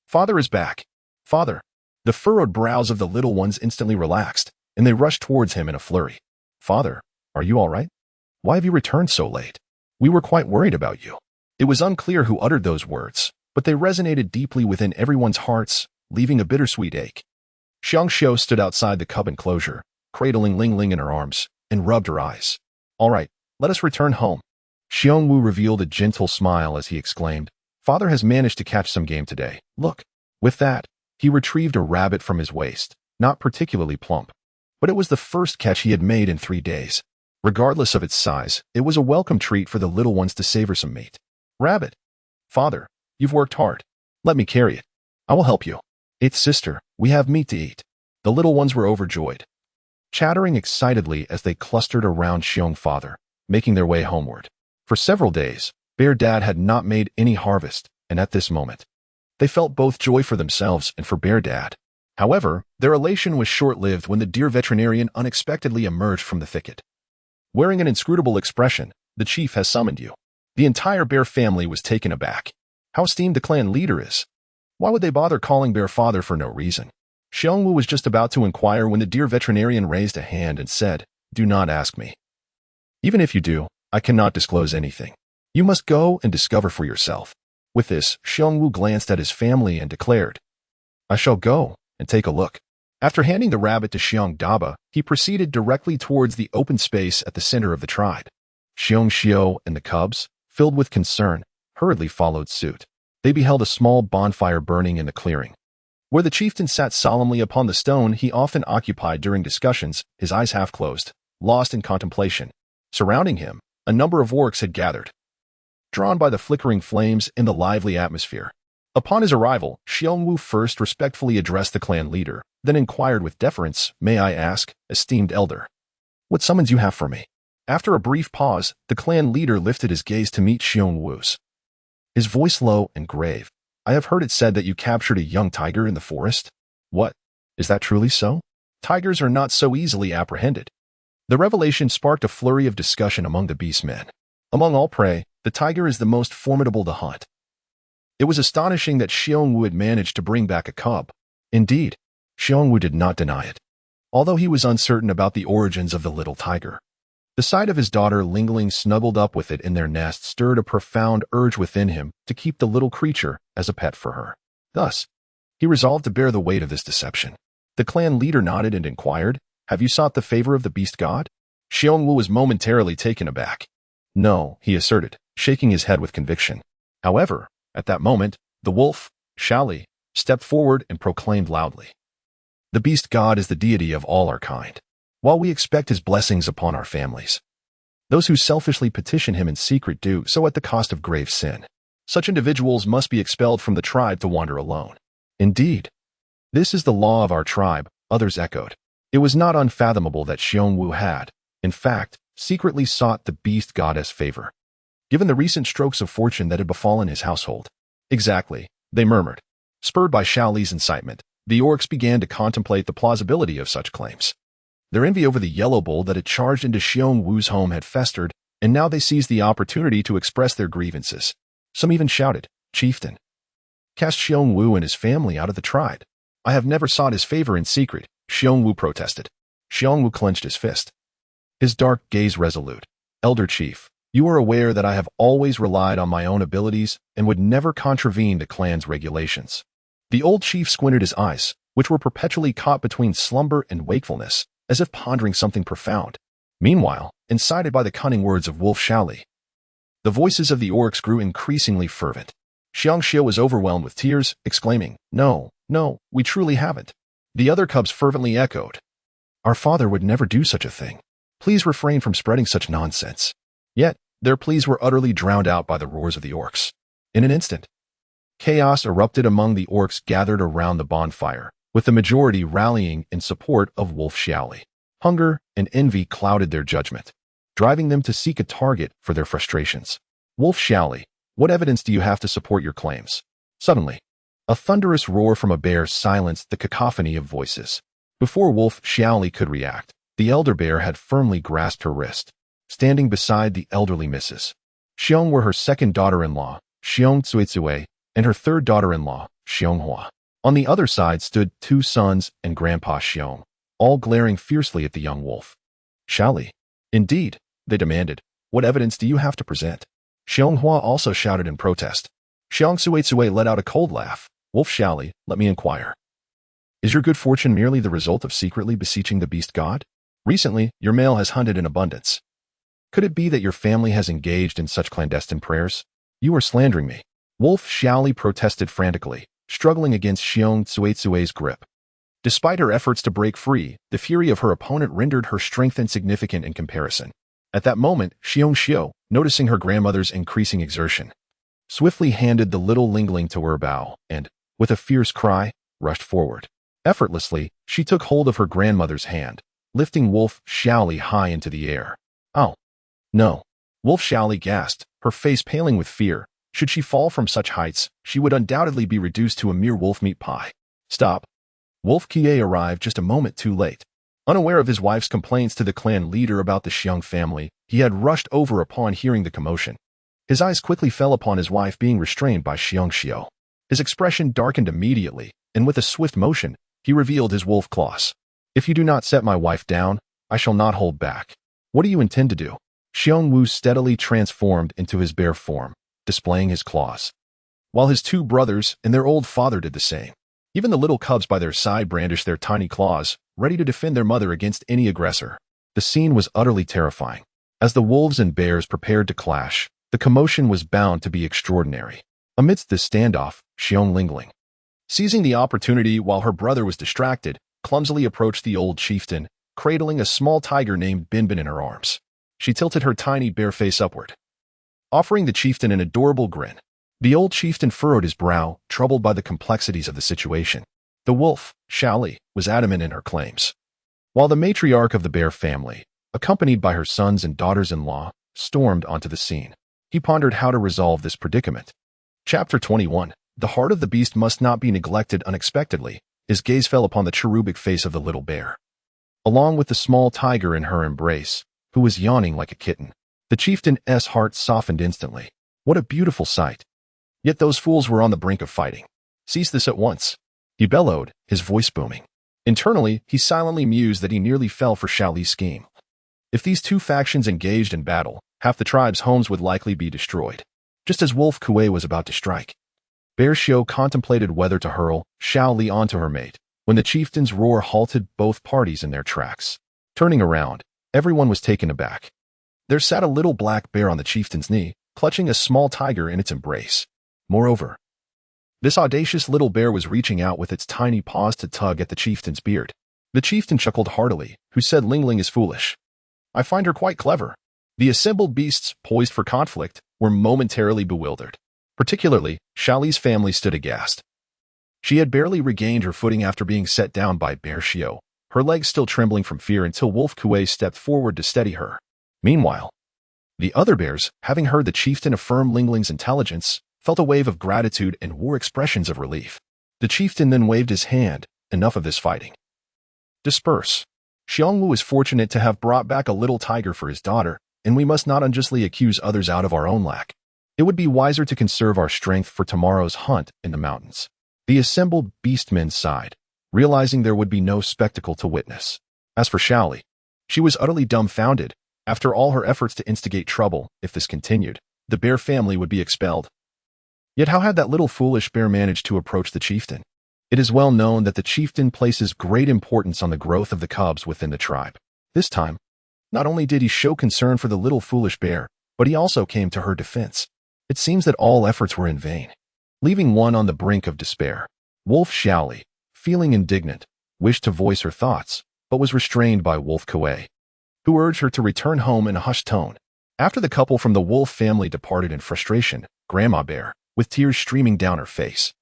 "Father is back. Father." The furrowed brows of the little ones instantly relaxed, and they rushed towards him in a flurry. "Father, are you all right? Why have you returned so late? We were quite worried about you." It was unclear who uttered those words, but they resonated deeply within everyone's hearts, leaving a bittersweet ache. Xiong stood outside the cub enclosure, cradling Lingling in her arms, and rubbed her eyes. "All right, let us return home." Xiong revealed a gentle smile as he exclaimed, "Father has managed to catch some game today. Look." With that, he retrieved a rabbit from his waist, not particularly plump, but it was the first catch he had made in 3 days. Regardless of its size, it was a welcome treat for the little ones to savor some meat. "Rabbit. Father, you've worked hard. Let me carry it. I will help you." "It's sister, we have meat to eat." The little ones were overjoyed, chattering excitedly as they clustered around Xiong father, making their way homeward. For several days, Bear Dad had not made any harvest, and at this moment, they felt both joy for themselves and for Bear Dad. However, their elation was short-lived when the deer veterinarian unexpectedly emerged from the thicket. Wearing an inscrutable expression, "The chief has summoned you." The entire bear family was taken aback. How esteemed the clan leader is. Why would they bother calling Bear father for no reason? Xiong was just about to inquire when the deer veterinarian raised a hand and said, "Do not ask me. Even if you do, I cannot disclose anything. You must go and discover for yourself." With this, Xiong glanced at his family and declared, "I shall go and take a look." After handing the rabbit to Xiong Daba, he proceeded directly towards the open space at the center of the tribe. Xiong and the cubs, filled with concern, hurriedly followed suit. They beheld a small bonfire burning in the clearing. Where the chieftain sat solemnly upon the stone he often occupied during discussions, his eyes half closed, lost in contemplation. Surrounding him, a number of orcs had gathered, drawn by the flickering flames in the lively atmosphere. Upon his arrival, Xiong first respectfully addressed the clan leader, then inquired with deference, "May I ask, esteemed elder, what summons you have for me?" After a brief pause, the clan leader lifted his gaze to meet Xiong his voice low and grave. "I have heard it said that you captured a young tiger in the forest. What? Is that truly so? Tigers are not so easily apprehended." The revelation sparked a flurry of discussion among the beastmen. Among all prey, the tiger is the most formidable to hunt. It was astonishing that Xiong had managed to bring back a cub. Indeed, Xiong did not deny it, although he was uncertain about the origins of the little tiger. The sight of his daughter Lingling snuggled up with it in their nest stirred a profound urge within him to keep the little creature as a pet for her. Thus, he resolved to bear the weight of this deception. The clan leader nodded and inquired, "Have you sought the favor of the beast god?" Xiong was momentarily taken aback. "No," he asserted, shaking his head with conviction. However, at that moment, the wolf, Xiali, stepped forward and proclaimed loudly, "The beast god is the deity of all our kind. While we expect his blessings upon our families, those who selfishly petition him in secret do so at the cost of grave sin. Such individuals must be expelled from the tribe to wander alone." "Indeed. This is the law of our tribe," others echoed. It was not unfathomable that Xiong had, in fact, secretly sought the beast goddess favor, given the recent strokes of fortune that had befallen his household. "Exactly," they murmured. Spurred by Xiaoli's incitement, the orcs began to contemplate the plausibility of such claims. Their envy over the yellow bull that had charged into Xiong home had festered, and now they seized the opportunity to express their grievances. Some even shouted, "Chieftain, cast Xiong and his family out of the tribe." "I have never sought his favor in secret," Xiong protested. Xiong clenched his fist, his dark gaze resolute. "Elder chief, you are aware that I have always relied on my own abilities and would never contravene the clan's regulations." The old chief squinted his eyes, which were perpetually caught between slumber and wakefulness, as if pondering something profound. Meanwhile, incited by the cunning words of Wolf Xiaoli, the voices of the orcs grew increasingly fervent. Xiong Xiao was overwhelmed with tears, exclaiming, "No, no, we truly haven't." The other cubs fervently echoed, "Our father would never do such a thing. Please refrain from spreading such nonsense." Yet, their pleas were utterly drowned out by the roars of the orcs. In an instant, chaos erupted among the orcs gathered around the bonfire, with the majority rallying in support of Wolf Xiaoli. Hunger and envy clouded their judgment, driving them to seek a target for their frustrations. "Wolf Xiaoli, what evidence do you have to support your claims?" Suddenly, a thunderous roar from a bear silenced the cacophony of voices. Before Wolf Xiaoli could react, the elder bear had firmly grasped her wrist. Standing beside the elderly Mrs. Xiong were her second daughter-in-law, Xiong Tsuitsue, and her third daughter-in-law, Xiong Hua. On the other side stood two sons and Grandpa Xiong, all glaring fiercely at the young wolf. "Xiaoli." "Indeed," they demanded. "What evidence do you have to present?" Xiong Hua also shouted in protest. Xiong Tsuitsue let out a cold laugh. "Wolf Xiaoli, let me inquire. Is your good fortune merely the result of secretly beseeching the beast god? Recently, your male has hunted in abundance. Could it be that your family has engaged in such clandestine prayers? You are slandering me." Wolf Xiaoli protested frantically, struggling against Xiong Tsuitsue's grip. Despite her efforts to break free, the fury of her opponent rendered her strength insignificant in comparison. At that moment, Xiong Xiao, noticing her grandmother's increasing exertion, swiftly handed the little Lingling to her bow and, with a fierce cry, rushed forward. Effortlessly, she took hold of her grandmother's hand, lifting Wolf Xiaoli high into the air. "Oh, no." Wolf Xiaoli gasped, her face paling with fear. Should she fall from such heights, she would undoubtedly be reduced to a mere wolf meat pie. "Stop." Wolf Kie arrived just a moment too late. Unaware of his wife's complaints to the clan leader about the Xiong family, he had rushed over upon hearing the commotion. His eyes quickly fell upon his wife being restrained by Xiong Xiao. His expression darkened immediately, and with a swift motion, he revealed his wolf claws. "If you do not set my wife down, I shall not hold back." "What do you intend to do?" Xiong Wu steadily transformed into his bear form, displaying his claws, while his two brothers and their old father did the same. Even the little cubs by their side brandished their tiny claws, ready to defend their mother against any aggressor. The scene was utterly terrifying. As the wolves and bears prepared to clash, the commotion was bound to be extraordinary. Amidst this standoff, Xiong Lingling, seizing the opportunity while her brother was distracted, clumsily approached the old chieftain, cradling a small tiger named Binbin in her arms. She tilted her tiny bear face upward, offering the chieftain an adorable grin. The old chieftain furrowed his brow, troubled by the complexities of the situation. The wolf, Xiaoli, was adamant in her claims, while the matriarch of the bear family, accompanied by her sons and daughters-in-law, stormed onto the scene. He pondered how to resolve this predicament. Chapter 21. The heart of the beast must not be neglected unexpectedly. His gaze fell upon the cherubic face of the little bear, along with the small tiger in her embrace, who was yawning like a kitten. The chieftain's heart softened instantly. What a beautiful sight! Yet those fools were on the brink of fighting. "Cease this at once," he bellowed, his voice booming. Internally, he silently mused that he nearly fell for Xiaoli's scheme. If these two factions engaged in battle, half the tribe's homes would likely be destroyed, just as Wolf Kuei was about to strike. Bear Xiao contemplated whether to hurl Xiaoli onto her mate, when the chieftain's roar halted both parties in their tracks. Turning around, everyone was taken aback. There sat a little black bear on the chieftain's knee, clutching a small tiger in its embrace. Moreover, this audacious little bear was reaching out with its tiny paws to tug at the chieftain's beard. The chieftain chuckled heartily, who said Lingling is foolish. "I find her quite clever." The assembled beasts, poised for conflict, were momentarily bewildered. Particularly, Xiaoli's family stood aghast. She had barely regained her footing after being set down by Bear Xiao, her legs still trembling from fear until Wolf Kuei stepped forward to steady her. Meanwhile, the other bears, having heard the chieftain affirm Lingling's intelligence, felt a wave of gratitude and wore expressions of relief. The chieftain then waved his hand. "Enough of this fighting. Disperse. Xiong Wu is fortunate to have brought back a little tiger for his daughter, and we must not unjustly accuse others out of our own lack. It would be wiser to conserve our strength for tomorrow's hunt in the mountains." The assembled beastmen sighed, realizing there would be no spectacle to witness. As for Xiaoli, she was utterly dumbfounded. After all her efforts to instigate trouble, if this continued, the bear family would be expelled. Yet how had that little foolish bear managed to approach the chieftain? It is well known that the chieftain places great importance on the growth of the cubs within the tribe. This time, not only did he show concern for the little foolish bear, but he also came to her defense. It seems that all efforts were in vain, leaving one on the brink of despair. Wolf Xiaoli, feeling indignant, wished to voice her thoughts, but was restrained by Wolf Kuei, who urged her to return home in a hushed tone. After the couple from the wolf family departed in frustration, Grandma Bear, with tears streaming down her face,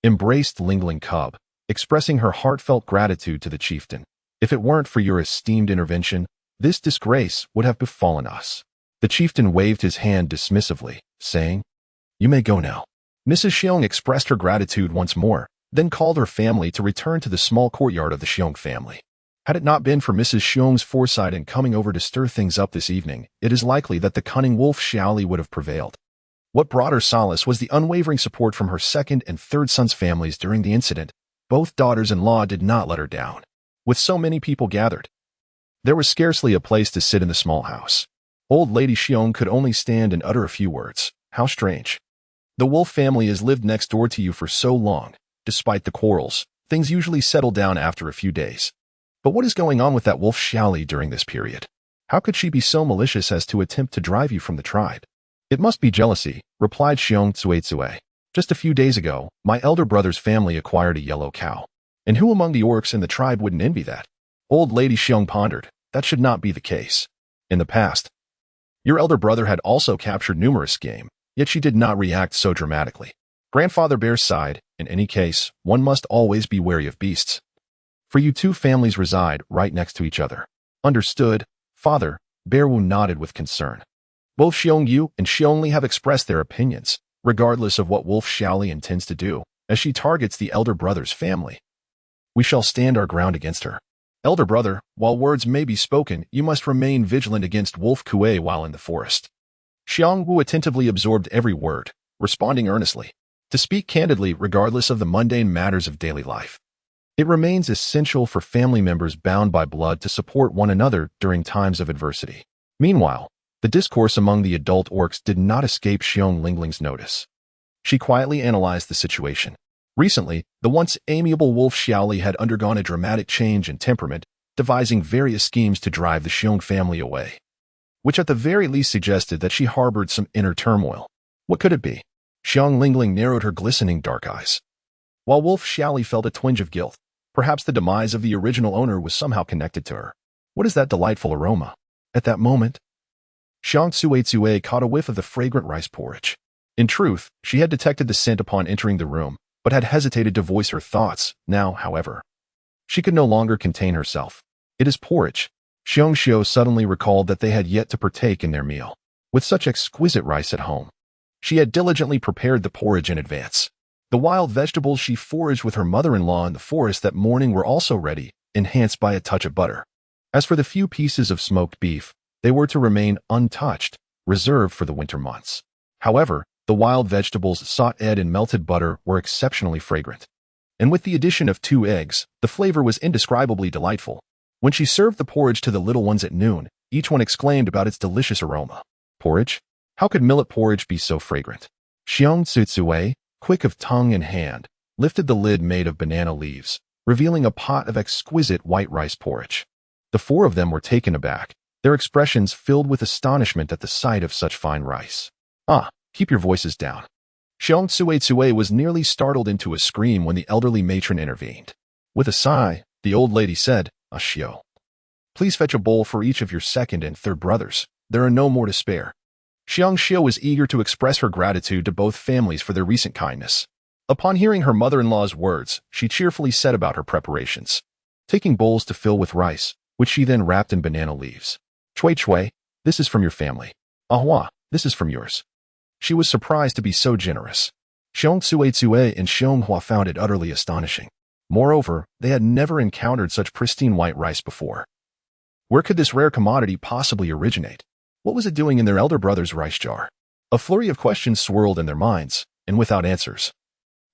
embraced Lingling cub, expressing her heartfelt gratitude to the chieftain. If it weren't for your esteemed intervention, this disgrace would have befallen us. The chieftain waved his hand dismissively, saying, "You may go now." Mrs. Xiong expressed her gratitude once more, then called her family to return to the small courtyard of the Xiong family. Had it not been for Mrs. Xiong's foresight in coming over to stir things up this evening, it is likely that the cunning wolf Xiaoli would have prevailed. What brought her solace was the unwavering support from her second and third sons' families during the incident. Both daughters-in-law did not let her down. With so many people gathered, there was scarcely a place to sit in the small house. Old Lady Xiong could only stand and utter a few words. How strange. The wolf family has lived next door to you for so long. Despite the quarrels, things usually settle down after a few days. But what is going on with that wolf Xiaoli during this period? How could she be so malicious as to attempt to drive you from the tribe? It must be jealousy, replied Xiong Tsuetsue. Just a few days ago, my elder brother's family acquired a yellow cow. And who among the orcs in the tribe wouldn't envy that? Old Lady Xiong pondered. That should not be the case. In the past, your elder brother had also captured numerous game, yet she did not react so dramatically. Grandfather Bear sighed. In any case, one must always be wary of beasts. For you two families reside right next to each other. Understood, Father. Bear Wu nodded with concern. Both Xiong Yu and Xiong Li have expressed their opinions, regardless of what Wolf Xiaoli intends to do, as she targets the elder brother's family. We shall stand our ground against her. Elder brother, while words may be spoken, you must remain vigilant against Wolf Kuei while in the forest. Xiong Wu attentively absorbed every word, responding earnestly. To speak candidly, regardless of the mundane matters of daily life, it remains essential for family members bound by blood to support one another during times of adversity. Meanwhile, the discourse among the adult orcs did not escape Xiong Lingling's notice. She quietly analyzed the situation. Recently, the once amiable Wolf Xiaoli had undergone a dramatic change in temperament, devising various schemes to drive the Xiong family away, which at the very least suggested that she harbored some inner turmoil. What could it be? Xiong Lingling narrowed her glistening dark eyes, while Wolf Xiaoli felt a twinge of guilt. Perhaps the demise of the original owner was somehow connected to her. What is that delightful aroma? At that moment, Xiong Tsuetsue caught a whiff of the fragrant rice porridge. In truth, she had detected the scent upon entering the room, but had hesitated to voice her thoughts. Now, however, she could no longer contain herself. It is porridge. Xiong Xiu suddenly recalled that they had yet to partake in their meal. With such exquisite rice at home, she had diligently prepared the porridge in advance. The wild vegetables she foraged with her mother-in-law in the forest that morning were also ready, enhanced by a touch of butter. As for the few pieces of smoked beef, they were to remain untouched, reserved for the winter months. However, the wild vegetables sautéed in melted butter were exceptionally fragrant. And with the addition of 2 eggs, the flavor was indescribably delightful. When she served the porridge to the little ones at noon, each one exclaimed about its delicious aroma. Porridge? How could millet porridge be so fragrant? Xiong Tsuetsue, quick of tongue and hand, lifted the lid made of banana leaves, revealing a pot of exquisite white rice porridge. The 4 of them were taken aback, their expressions filled with astonishment at the sight of such fine rice. Ah, keep your voices down. Xiong Tsuetsue was nearly startled into a scream when the elderly matron intervened. With a sigh, the old lady said, Xiu, please fetch a bowl for each of your second and third brothers. There are no more to spare. Xiong Xiu was eager to express her gratitude to both families for their recent kindness. Upon hearing her mother-in-law's words, she cheerfully set about her preparations, taking bowls to fill with rice, which she then wrapped in banana leaves. Chui Chui, this is from your family. Ahua, this is from yours. She was surprised to be so generous. Xiong Tsuetsue and Xiong Hua found it utterly astonishing. Moreover, they had never encountered such pristine white rice before. Where could this rare commodity possibly originate? What was it doing in their elder brother's rice jar? A flurry of questions swirled in their minds, and without answers,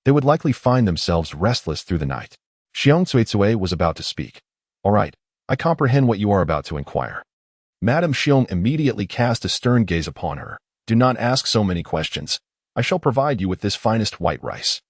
they would likely find themselves restless through the night. Xiong Tsuetsue was about to speak. All right, I comprehend what you are about to inquire. Madame Xiong immediately cast a stern gaze upon her. Do not ask so many questions. I shall provide you with this finest white rice.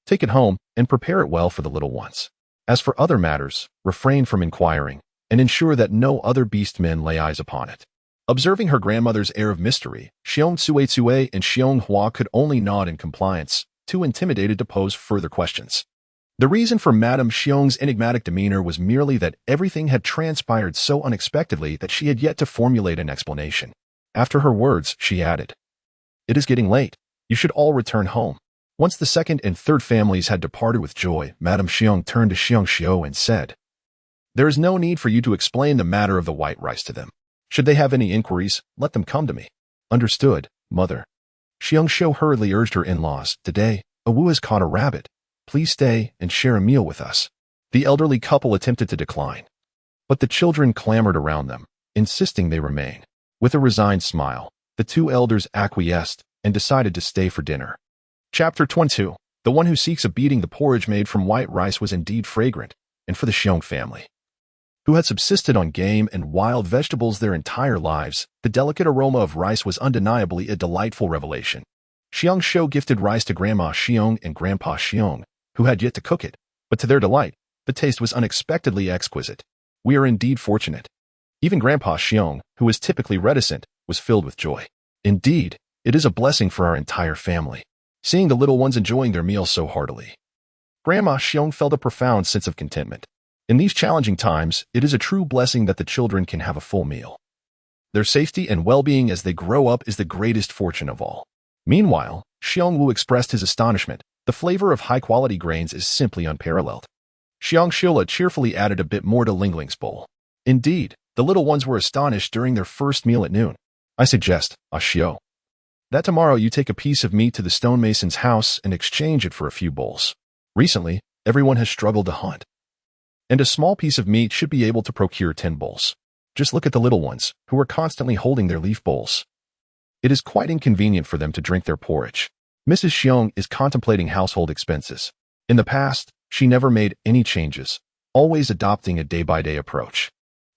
Take it home and prepare it well for the little ones. As for other matters, refrain from inquiring and ensure that no other beast men lay eyes upon it. Observing her grandmother's air of mystery, Xiong Tsue and Xiong Hua could only nod in compliance, too intimidated to pose further questions. The reason for Madame Xiong's enigmatic demeanor was merely that everything had transpired so unexpectedly that she had yet to formulate an explanation. After her words, she added, "It is getting late. You should all return home." Once the second and third families had departed with joy, Madame Xiong turned to Xiong Xiu and said, "There is no need for you to explain the matter of the white rice to them. Should they have any inquiries, let them come to me." "Understood, mother." Xiong Xiu hurriedly urged her in-laws, "Today, Awu has caught a rabbit. Please stay and share a meal with us." The elderly couple attempted to decline, but the children clamored around them, insisting they remain. With a resigned smile, the two elders acquiesced and decided to stay for dinner. Chapter 22. The one who seeks a beating. The porridge made from white rice was indeed fragrant, and for the Xiong family, who had subsisted on game and wild vegetables their entire lives, the delicate aroma of rice was undeniably a delightful revelation. Xiong Xiu gifted rice to Grandma Xiong and Grandpa Xiong, who had yet to cook it, but to their delight, the taste was unexpectedly exquisite. We are indeed fortunate. Even Grandpa Xiong, who was typically reticent, was filled with joy. Indeed, it is a blessing for our entire family, seeing the little ones enjoying their meals so heartily. Grandma Xiong felt a profound sense of contentment. In these challenging times, it is a true blessing that the children can have a full meal. Their safety and well-being as they grow up is the greatest fortune of all. Meanwhile, Xiong Wu expressed his astonishment. The flavor of high-quality grains is simply unparalleled. Xiong Shula cheerfully added a bit more to Lingling's bowl. Indeed, the little ones were astonished during their first meal at noon. "I suggest, Xiu, that tomorrow you take a piece of meat to the stonemason's house and exchange it for a few bowls. Recently, everyone has struggled to hunt, and a small piece of meat should be able to procure 10 bowls. Just look at the little ones, who are constantly holding their leaf bowls. It is quite inconvenient for them to drink their porridge." Mrs. Xiong is contemplating household expenses. In the past, she never made any changes, always adopting a day-by-day approach.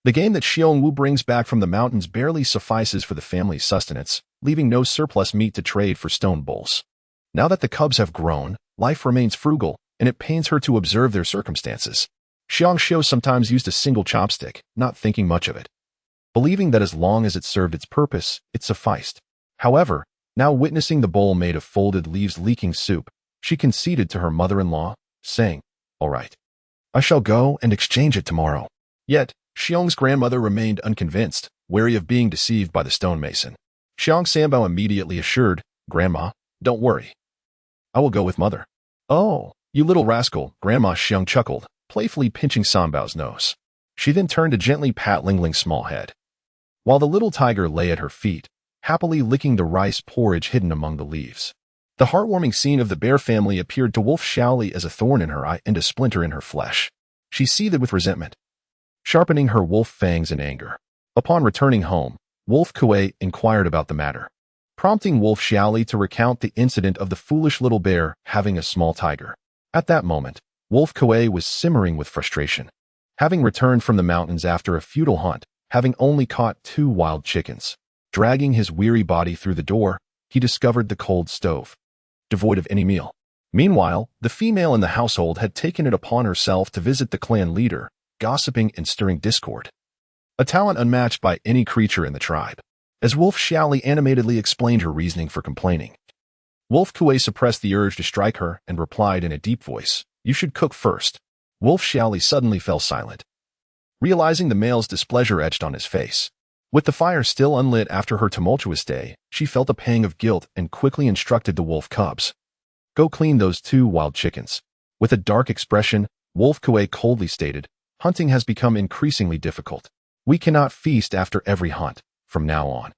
The game that Xiong Wu brings back from the mountains barely suffices for the family's sustenance, leaving no surplus meat to trade for stone bowls. Now that the cubs have grown, life remains frugal, and it pains her to observe their circumstances. Xiong Xiu sometimes used a single chopstick, not thinking much of it, believing that as long as it served its purpose, it sufficed. However, now witnessing the bowl made of folded leaves leaking soup, she conceded to her mother-in-law, saying, "All right, I shall go and exchange it tomorrow." Yet, Xiong's grandmother remained unconvinced, wary of being deceived by the stonemason. Xiong Sanbao immediately assured, "Grandma, don't worry. I will go with mother." "Oh, you little rascal," Grandma Xiong chuckled, playfully pinching Sanbao's nose. She then turned to gently pat Lingling's small head, while the little tiger lay at her feet, happily licking the rice porridge hidden among the leaves. The heartwarming scene of the bear family appeared to Wolf Xiaoli as a thorn in her eye and a splinter in her flesh. She seethed with resentment, sharpening her wolf fangs in anger. Upon returning home, Wolf Kuei inquired about the matter, prompting Wolf Xiaoli to recount the incident of the foolish little bear having a small tiger. At that moment, Wolf Kuei was simmering with frustration. Having returned from the mountains after a futile hunt, having only caught 2 wild chickens, dragging his weary body through the door, he discovered the cold stove, devoid of any meal. Meanwhile, the female in the household had taken it upon herself to visit the clan leader, gossiping and stirring discord, a talent unmatched by any creature in the tribe. As Wolf Xiaoli animatedly explained her reasoning for complaining, Wolf Kuei suppressed the urge to strike her and replied in a deep voice, "You should cook first." Wolf Xiaoli suddenly fell silent, realizing the male's displeasure etched on his face. With the fire still unlit after her tumultuous day, she felt a pang of guilt and quickly instructed the wolf cubs, "Go clean those 2 wild chickens." With a dark expression, Wolf Kuei coldly stated, "Hunting has become increasingly difficult. We cannot feast after every hunt from now on.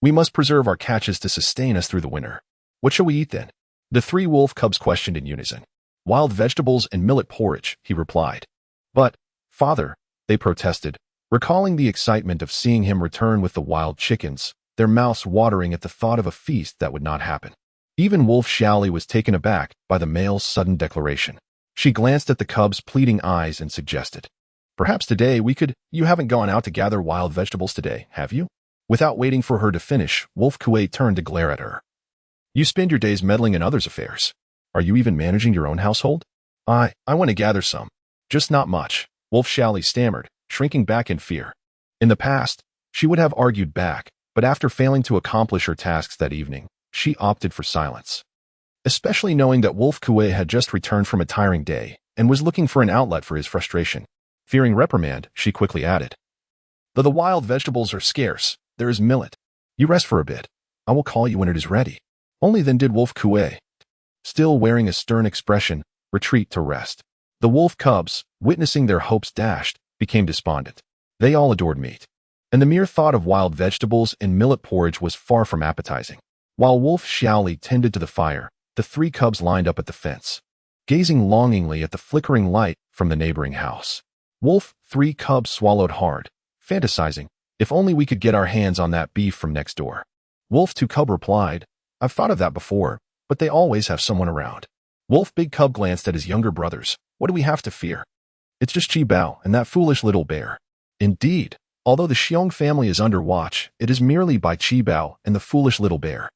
We must preserve our catches to sustain us through the winter. What shall we eat then?" The 3 wolf cubs questioned in unison. "Wild vegetables and millet porridge," he replied. "But, father," they protested, recalling the excitement of seeing him return with the wild chickens, their mouths watering at the thought of a feast that would not happen. Even Wolf Xiaoli was taken aback by the male's sudden declaration. She glanced at the cub's pleading eyes and suggested, "Perhaps today we could—" "You haven't gone out to gather wild vegetables today, have you?" Without waiting for her to finish, Wolf Kuei turned to glare at her. "You spend your days meddling in others' affairs. Are you even managing your own household? I want to gather some. Just not much, Wolf Xiaoli stammered, shrinking back in fear. In the past, she would have argued back, but after failing to accomplish her tasks that evening, she opted for silence. Especially knowing that Wolf Kuei had just returned from a tiring day and was looking for an outlet for his frustration. Fearing reprimand, she quickly added, "Though the wild vegetables are scarce, there is millet. You rest for a bit. I will call you when it is ready." Only then did Wolf Kuei, still wearing a stern expression, retreat to rest. The wolf cubs, witnessing their hopes dashed, became despondent. They all adored meat, and the mere thought of wild vegetables and millet porridge was far from appetizing. While Wolf Xiaoli tended to the fire, the three cubs lined up at the fence, gazing longingly at the flickering light from the neighboring house. Wolf, three cubs swallowed hard, fantasizing, if only we could get our hands on that beef from next door. Wolf, two cub replied, "I've thought of that before, but they always have someone around." Wolf, big cub glanced at his younger brothers. "What do we have to fear? It's just Chi Bao and that foolish little bear." Indeed, although the Xiong family is under watch, it is merely by Chi Bao and the foolish little bear.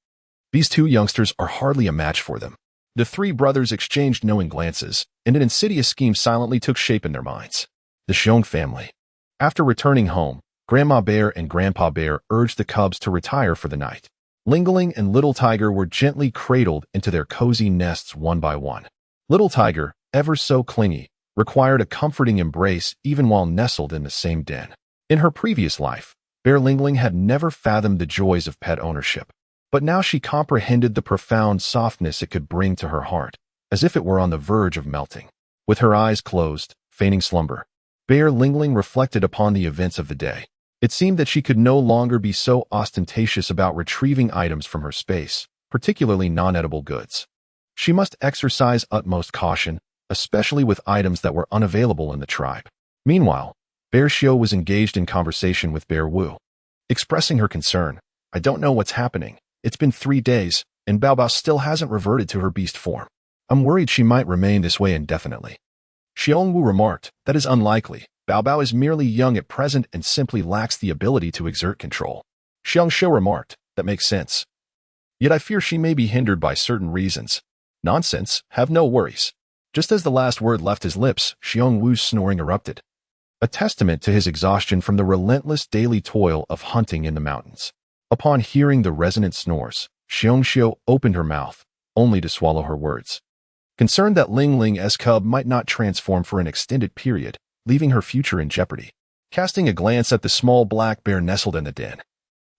These two youngsters are hardly a match for them. The three brothers exchanged knowing glances, and an insidious scheme silently took shape in their minds. The Xiong family. After returning home, Grandma Bear and Grandpa Bear urged the cubs to retire for the night. Lingling and Little Tiger were gently cradled into their cozy nests one by one. Little Tiger, ever so clingy, required a comforting embrace even while nestled in the same den. In her previous life, Bear Lingling had never fathomed the joys of pet ownership. But now she comprehended the profound softness it could bring to her heart, as if it were on the verge of melting. With her eyes closed, feigning slumber, Bear Lingling reflected upon the events of the day. It seemed that she could no longer be so ostentatious about retrieving items from her space, particularly non-edible goods. She must exercise utmost caution, especially with items that were unavailable in the tribe. Meanwhile, Bear Xiao was engaged in conversation with Bear Wu. Expressing her concern, "I don't know what's happening. It's been 3 days, and Bao Bao still hasn't reverted to her beast form. I'm worried she might remain this way indefinitely." Xiong Wu remarked, "That is unlikely. Bao Bao is merely young at present and simply lacks the ability to exert control." Xiong Xiu remarked, "That makes sense. Yet I fear she may be hindered by certain reasons." "Nonsense, have no worries." Just as the last word left his lips, Xiong Wu's snoring erupted, a testament to his exhaustion from the relentless daily toil of hunting in the mountains. Upon hearing the resonant snores, Xiong Xiu opened her mouth, only to swallow her words. Concerned that Ling Ling's cub might not transform for an extended period, leaving her future in jeopardy. Casting a glance at the small black bear nestled in the den,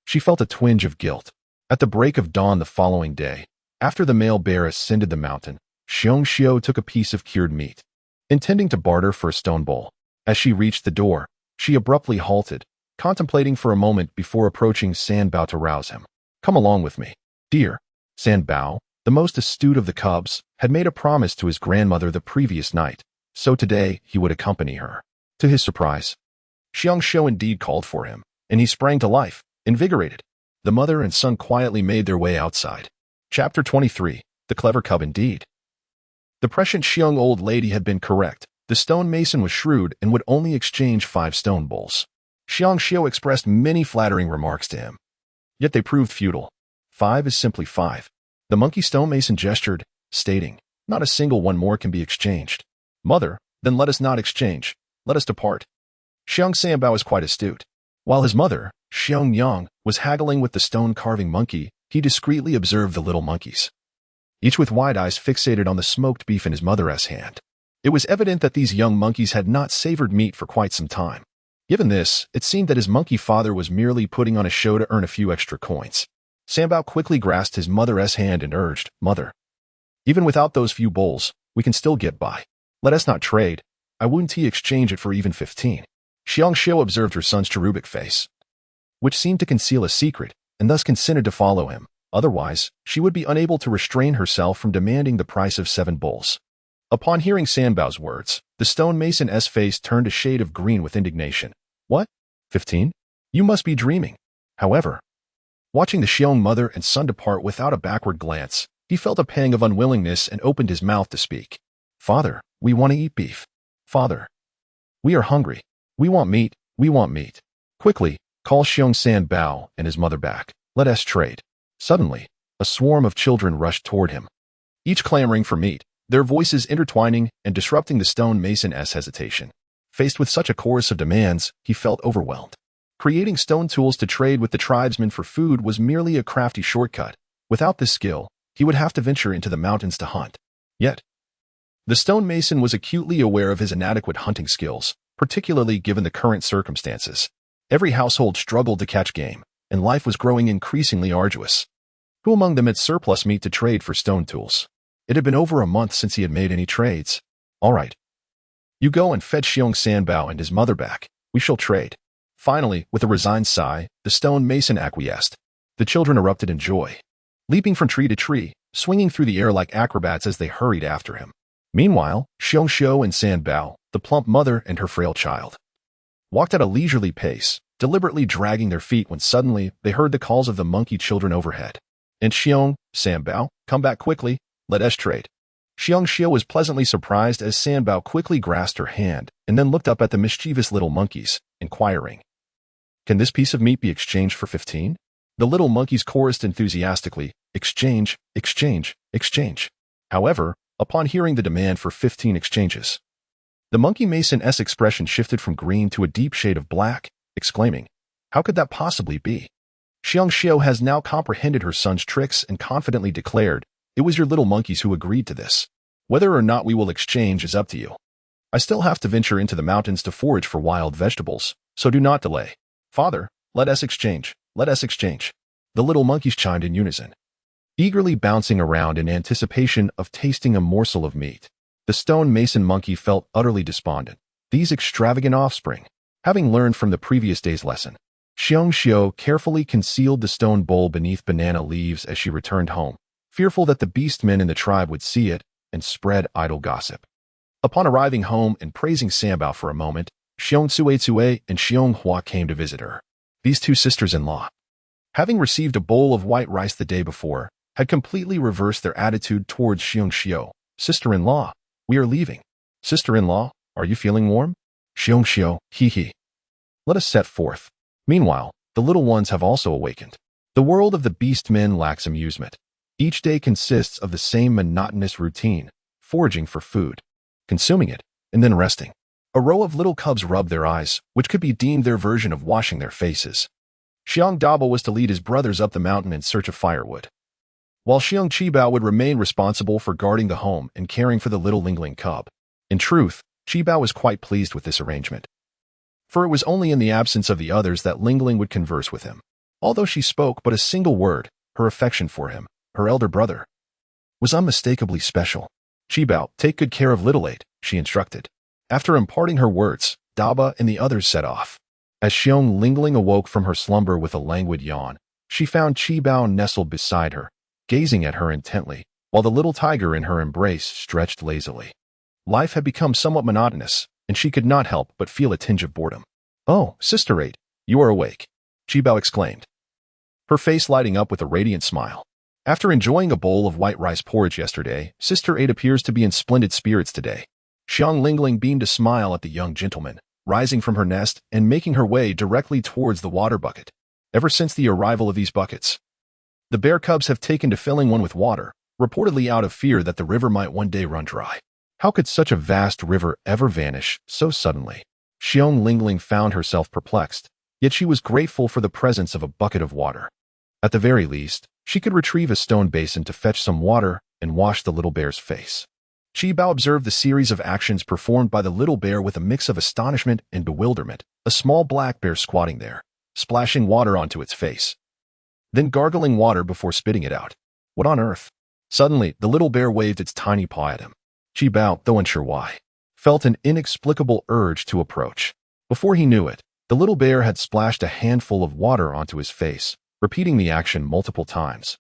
she felt a twinge of guilt. At the break of dawn the following day, after the male bear ascended the mountain, Xiong Xiu took a piece of cured meat, intending to barter for a stone bowl. As she reached the door, she abruptly halted, contemplating for a moment before approaching San Bao to rouse him. "Come along with me, dear." San Bao, the most astute of the cubs, had made a promise to his grandmother the previous night, so today he would accompany her. To his surprise, Xiong Xiu indeed called for him, and he sprang to life, invigorated. The mother and son quietly made their way outside. Chapter 23. The Clever Cub Indeed. The prescient Xiong old lady had been correct. The stonemason was shrewd and would only exchange 5 stone bowls. Xiong Xiu expressed many flattering remarks to him, yet they proved futile. 5 is simply 5. The monkey stonemason gestured, stating, "Not a single one more can be exchanged." "Mother, then let us not exchange. Let us depart." Xiong Sanbao is quite astute. While his mother, Xiong Yang, was haggling with the stone-carving monkey, he discreetly observed the little monkeys, each with wide eyes fixated on the smoked beef in his mother's hand. It was evident that these young monkeys had not savored meat for quite some time. Given this, it seemed that his monkey father was merely putting on a show to earn a few extra coins. Sanbao quickly grasped his mother's hand and urged, "Mother, even without those few bowls, we can still get by. Let us not trade. I wouldn't exchange it for even 15. Xiong Xiu observed her son's cherubic face, which seemed to conceal a secret, and thus consented to follow him. Otherwise, she would be unable to restrain herself from demanding the price of 7 bowls. Upon hearing Sanbao's words, the stonemason's face turned a shade of green with indignation. "What? 15? You must be dreaming." However, watching the Xiong mother and son depart without a backward glance, he felt a pang of unwillingness and opened his mouth to speak. "Father, we want to eat beef. Father, we are hungry. We want meat. We want meat. Quickly, call Xiong Sanbao and his mother back. Let us trade." Suddenly, a swarm of children rushed toward him. each clamoring for meat, their voices intertwining and disrupting the stonemason's hesitation. Faced with such a chorus of demands, he felt overwhelmed. Creating stone tools to trade with the tribesmen for food was merely a crafty shortcut. Without this skill, he would have to venture into the mountains to hunt. Yet, the stonemason was acutely aware of his inadequate hunting skills, particularly given the current circumstances. Every household struggled to catch game, and life was growing increasingly arduous. Who among them had surplus meat to trade for stone tools? It had been over a month since he had made any trades. All right. You go and fetch Xiong Sanbao and his mother back. We shall trade. Finally, with a resigned sigh, the stonemason acquiesced. The children erupted in joy, leaping from tree to tree, swinging through the air like acrobats as they hurried after him. Meanwhile, Xiong Xiao and Sanbao, the plump mother and her frail child, walked at a leisurely pace, deliberately dragging their feet when suddenly they heard the calls of the monkey children overhead. And Xiong, Sanbao, come back quickly, let us trade. Xiong Xiao was pleasantly surprised as Sanbao quickly grasped her hand and then looked up at the mischievous little monkeys, inquiring, "Can this piece of meat be exchanged for 15? The little monkeys chorused enthusiastically, "Exchange, exchange, exchange." However, upon hearing the demand for 15 exchanges, the monkey mason's expression shifted from green to a deep shade of black, exclaiming, "How could that possibly be?" Xiong Xiao has now comprehended her son's tricks and confidently declared, "It was your little monkeys who agreed to this. Whether or not we will exchange is up to you. I still have to venture into the mountains to forage for wild vegetables, so do not delay. Father, let us exchange, let us exchange." The little monkeys chimed in unison, eagerly bouncing around in anticipation of tasting a morsel of meat. The stonemason monkey felt utterly despondent. These extravagant offspring, having learned from the previous day's lesson, Xiong Xiao carefully concealed the stone bowl beneath banana leaves as she returned home, fearful that the beastmen in the tribe would see it and spread idle gossip. Upon arriving home and praising Sanbao for a moment, Xiong Tsue and Xiong Hua came to visit her. These two sisters-in-law, having received a bowl of white rice the day before, had completely reversed their attitude towards Xiong Xiao. "Sister-in-law, we are leaving." "Sister-in-law, are you feeling warm?" "Xiong Xiao, hee. Let us set forth." Meanwhile, the little ones have also awakened. The world of the beast-men lacks amusement. Each day consists of the same monotonous routine, foraging for food, consuming it, and then resting. A row of little cubs rubbed their eyes, which could be deemed their version of washing their faces. Xiong Dabo was to lead his brothers up the mountain in search of firewood, while Xiong Qibao would remain responsible for guarding the home and caring for the little Lingling cub. In truth, Qibao was quite pleased with this arrangement, for it was only in the absence of the others that Lingling would converse with him. Although she spoke but a single word, her affection for him, her elder brother, was unmistakably special. "Qibao, take good care of little eight," she instructed. After imparting her words, Daba and the others set off. As Xiong Lingling awoke from her slumber with a languid yawn, she found Qibao nestled beside her, gazing at her intently, while the little tiger in her embrace stretched lazily. Life had become somewhat monotonous, and she could not help but feel a tinge of boredom. "Oh, Sister 8, you are awake," Qibao exclaimed, her face lighting up with a radiant smile. "After enjoying a bowl of white rice porridge yesterday, Sister 8 appears to be in splendid spirits today." Xiong Lingling beamed a smile at the young gentleman, rising from her nest and making her way directly towards the water bucket. Ever since the arrival of these buckets, the bear cubs have taken to filling one with water, reportedly out of fear that the river might one day run dry. How could such a vast river ever vanish so suddenly? Xiong Lingling found herself perplexed, yet she was grateful for the presence of a bucket of water. At the very least, she could retrieve a stone basin to fetch some water and wash the little bear's face. Qibao observed the series of actions performed by the little bear with a mix of astonishment and bewilderment, a small black bear squatting there, splashing water onto its face, then gargling water before spitting it out. What on earth? Suddenly, the little bear waved its tiny paw at him. Qibao, though unsure why, felt an inexplicable urge to approach. Before he knew it, the little bear had splashed a handful of water onto his face, repeating the action multiple times,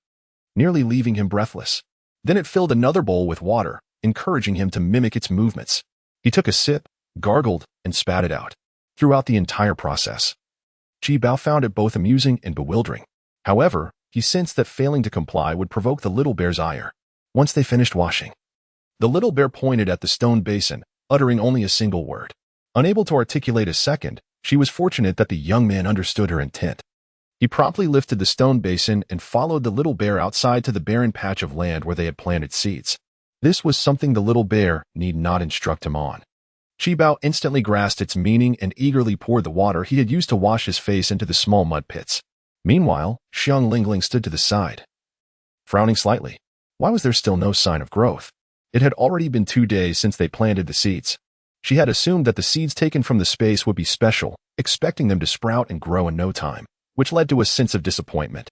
nearly leaving him breathless. Then it filled another bowl with water, encouraging him to mimic its movements. He took a sip, gargled, and spat it out. Throughout the entire process, Qibao found it both amusing and bewildering. However, he sensed that failing to comply would provoke the little bear's ire. Once they finished washing, the little bear pointed at the stone basin, uttering only a single word. Unable to articulate a second, she was fortunate that the young man understood her intent. He promptly lifted the stone basin and followed the little bear outside to the barren patch of land where they had planted seeds. This was something the little bear need not instruct him on. Qibao instantly grasped its meaning and eagerly poured the water he had used to wash his face into the small mud pits. Meanwhile, Xiong Lingling stood to the side, frowning slightly. Why was there still no sign of growth? It had already been 2 days since they planted the seeds. She had assumed that the seeds taken from the space would be special, expecting them to sprout and grow in no time, which led to a sense of disappointment.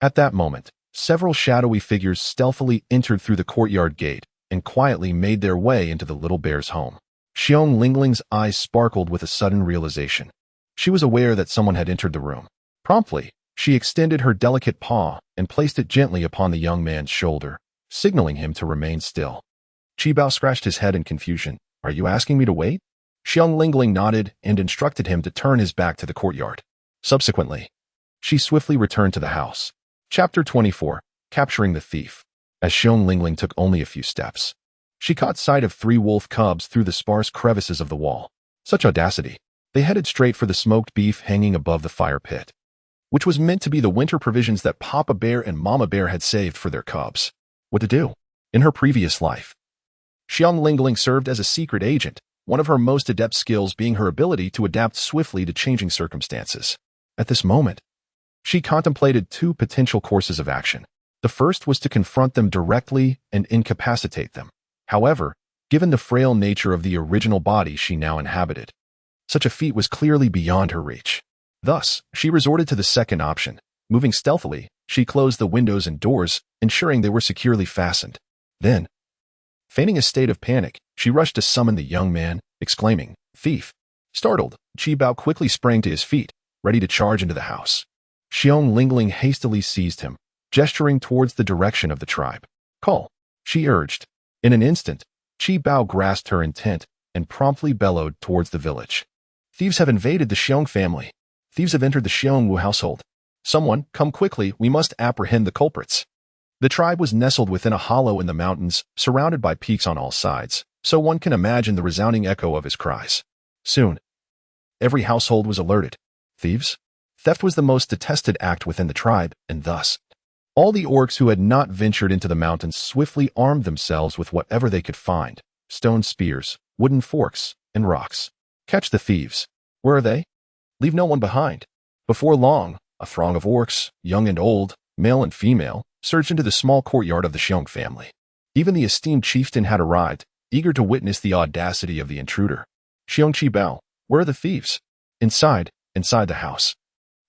At that moment, several shadowy figures stealthily entered through the courtyard gate and quietly made their way into the little bear's home. Xiong Lingling's eyes sparkled with a sudden realization. She was aware that someone had entered the room. Promptly, she extended her delicate paw and placed it gently upon the young man's shoulder, signaling him to remain still. Qibao scratched his head in confusion. Are you asking me to wait? Xiong Lingling nodded and instructed him to turn his back to the courtyard. Subsequently, she swiftly returned to the house. Chapter 24. Capturing the Thief. As Xiong Lingling took only a few steps, she caught sight of 3 wolf cubs through the sparse crevices of the wall. Such audacity! They headed straight for the smoked beef hanging above the fire pit, which was meant to be the winter provisions that Papa Bear and Mama Bear had saved for their cubs. What to do? In her previous life, Xiong Lingling served as a secret agent, one of her most adept skills being her ability to adapt swiftly to changing circumstances. At this moment, she contemplated 2 potential courses of action. The first was to confront them directly and incapacitate them. However, given the frail nature of the original body she now inhabited, such a feat was clearly beyond her reach. Thus, she resorted to the second option. Moving stealthily, she closed the windows and doors, ensuring they were securely fastened. Then, feigning a state of panic, she rushed to summon the young man, exclaiming, "Thief!" Startled, Qibao quickly sprang to his feet, ready to charge into the house. Xiong Lingling hastily seized him, gesturing towards the direction of the tribe. "Call," she urged. In an instant, Qibao grasped her intent and promptly bellowed towards the village. "Thieves have invaded the Xiong family. Thieves have entered the Xiongwu household. Someone, come quickly, we must apprehend the culprits." The tribe was nestled within a hollow in the mountains, surrounded by peaks on all sides, so one can imagine the resounding echo of his cries. Soon, every household was alerted. Thieves? Theft was the most detested act within the tribe, and thus, all the orcs who had not ventured into the mountains swiftly armed themselves with whatever they could find: stone spears, wooden forks, and rocks. Catch the thieves. Where are they? Leave no one behind. Before long, a throng of orcs, young and old, male and female, surged into the small courtyard of the Xiong family. Even the esteemed chieftain had arrived, eager to witness the audacity of the intruder. "Xiong Qibao, where are the thieves?" Inside the house.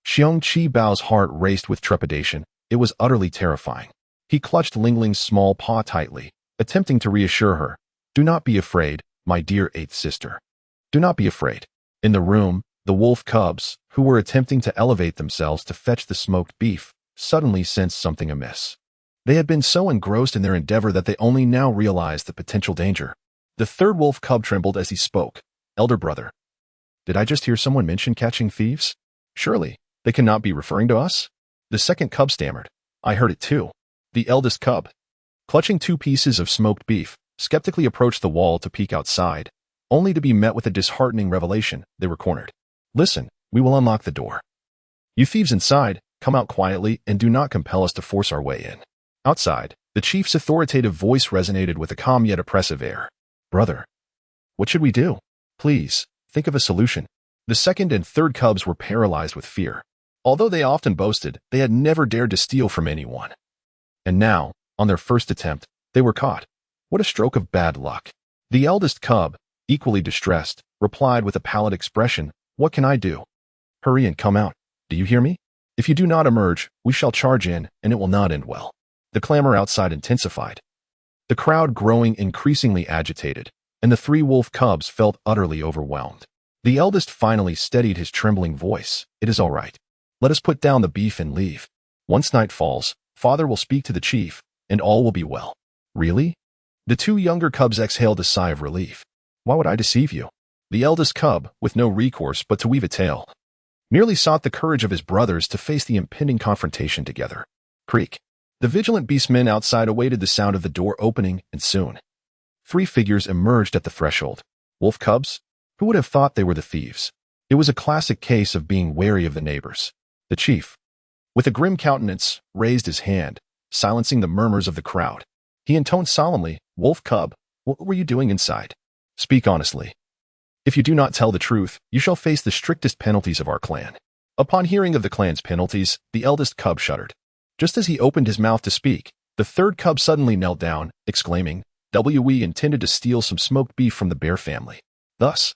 Xiong Qibao's heart raced with trepidation. It was utterly terrifying. He clutched Lingling's small paw tightly, attempting to reassure her. "Do not be afraid, my dear 8th sister. Do not be afraid." In the room, the wolf cubs, who were attempting to elevate themselves to fetch the smoked beef, suddenly sensed something amiss. They had been so engrossed in their endeavor that they only now realized the potential danger. The 3rd wolf cub trembled as he spoke. "Elder brother, did I just hear someone mention catching thieves? Surely, they cannot be referring to us?" The 2nd cub stammered. "I heard it too." The eldest cub, clutching 2 pieces of smoked beef, skeptically approached the wall to peek outside, only to be met with a disheartening revelation: they were cornered. "Listen, we will unlock the door. You thieves inside, come out quietly and do not compel us to force our way in." Outside, the chief's authoritative voice resonated with a calm yet oppressive air. "Brother, what should we do? Please, think of a solution." The 2nd and 3rd cubs were paralyzed with fear. Although they often boasted, they had never dared to steal from anyone. And now, on their first attempt, they were caught. What a stroke of bad luck. The eldest cub, equally distressed, replied with a pallid expression, "What can I do? Hurry and come out. Do you hear me? If you do not emerge, we shall charge in, and it will not end well." The clamor outside intensified, the crowd growing increasingly agitated, and the 3 wolf cubs felt utterly overwhelmed. The eldest finally steadied his trembling voice. "It is all right. Let us put down the beef and leave. Once night falls, Father will speak to the chief, and all will be well." "Really?" The 2 younger cubs exhaled a sigh of relief. "Why would I deceive you?" The eldest cub, with no recourse but to weave a tale, merely sought the courage of his brothers to face the impending confrontation together. Creak. The vigilant beastmen outside awaited the sound of the door opening, and soon 3 figures emerged at the threshold. Wolf cubs? Who would have thought they were the thieves? It was a classic case of being wary of the neighbors. The chief, With a grim countenance, raised his hand, silencing the murmurs of the crowd. He intoned solemnly, "Wolf cub, what were you doing inside? Speak honestly. If you do not tell the truth, you shall face the strictest penalties of our clan." Upon hearing of the clan's penalties, the eldest cub shuddered. Just as he opened his mouth to speak, the third cub suddenly knelt down, exclaiming, "We intended to steal some smoked beef from the bear family." Thus,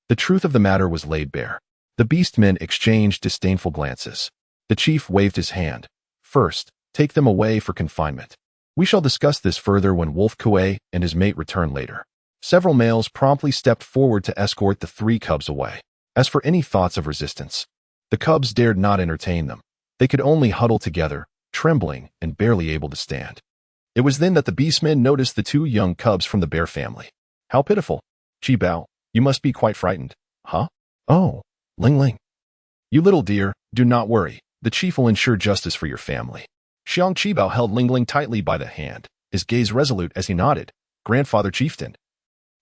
the truth of the matter was laid bare. The beastmen exchanged disdainful glances. The chief waved his hand. "First, take them away for confinement. We shall discuss this further when Wolf Kue and his mate return later." Several males promptly stepped forward to escort the three cubs away. As for any thoughts of resistance, the cubs dared not entertain them. They could only huddle together, trembling and barely able to stand. It was then that the beastmen noticed the two young cubs from the bear family. "How pitiful. Qibao, you must be quite frightened." "Huh? Oh, Lingling. You little dear, do not worry. The chief will ensure justice for your family." Xiong Qibao held Lingling tightly by the hand, his gaze resolute as he nodded. "Grandfather Chieftain,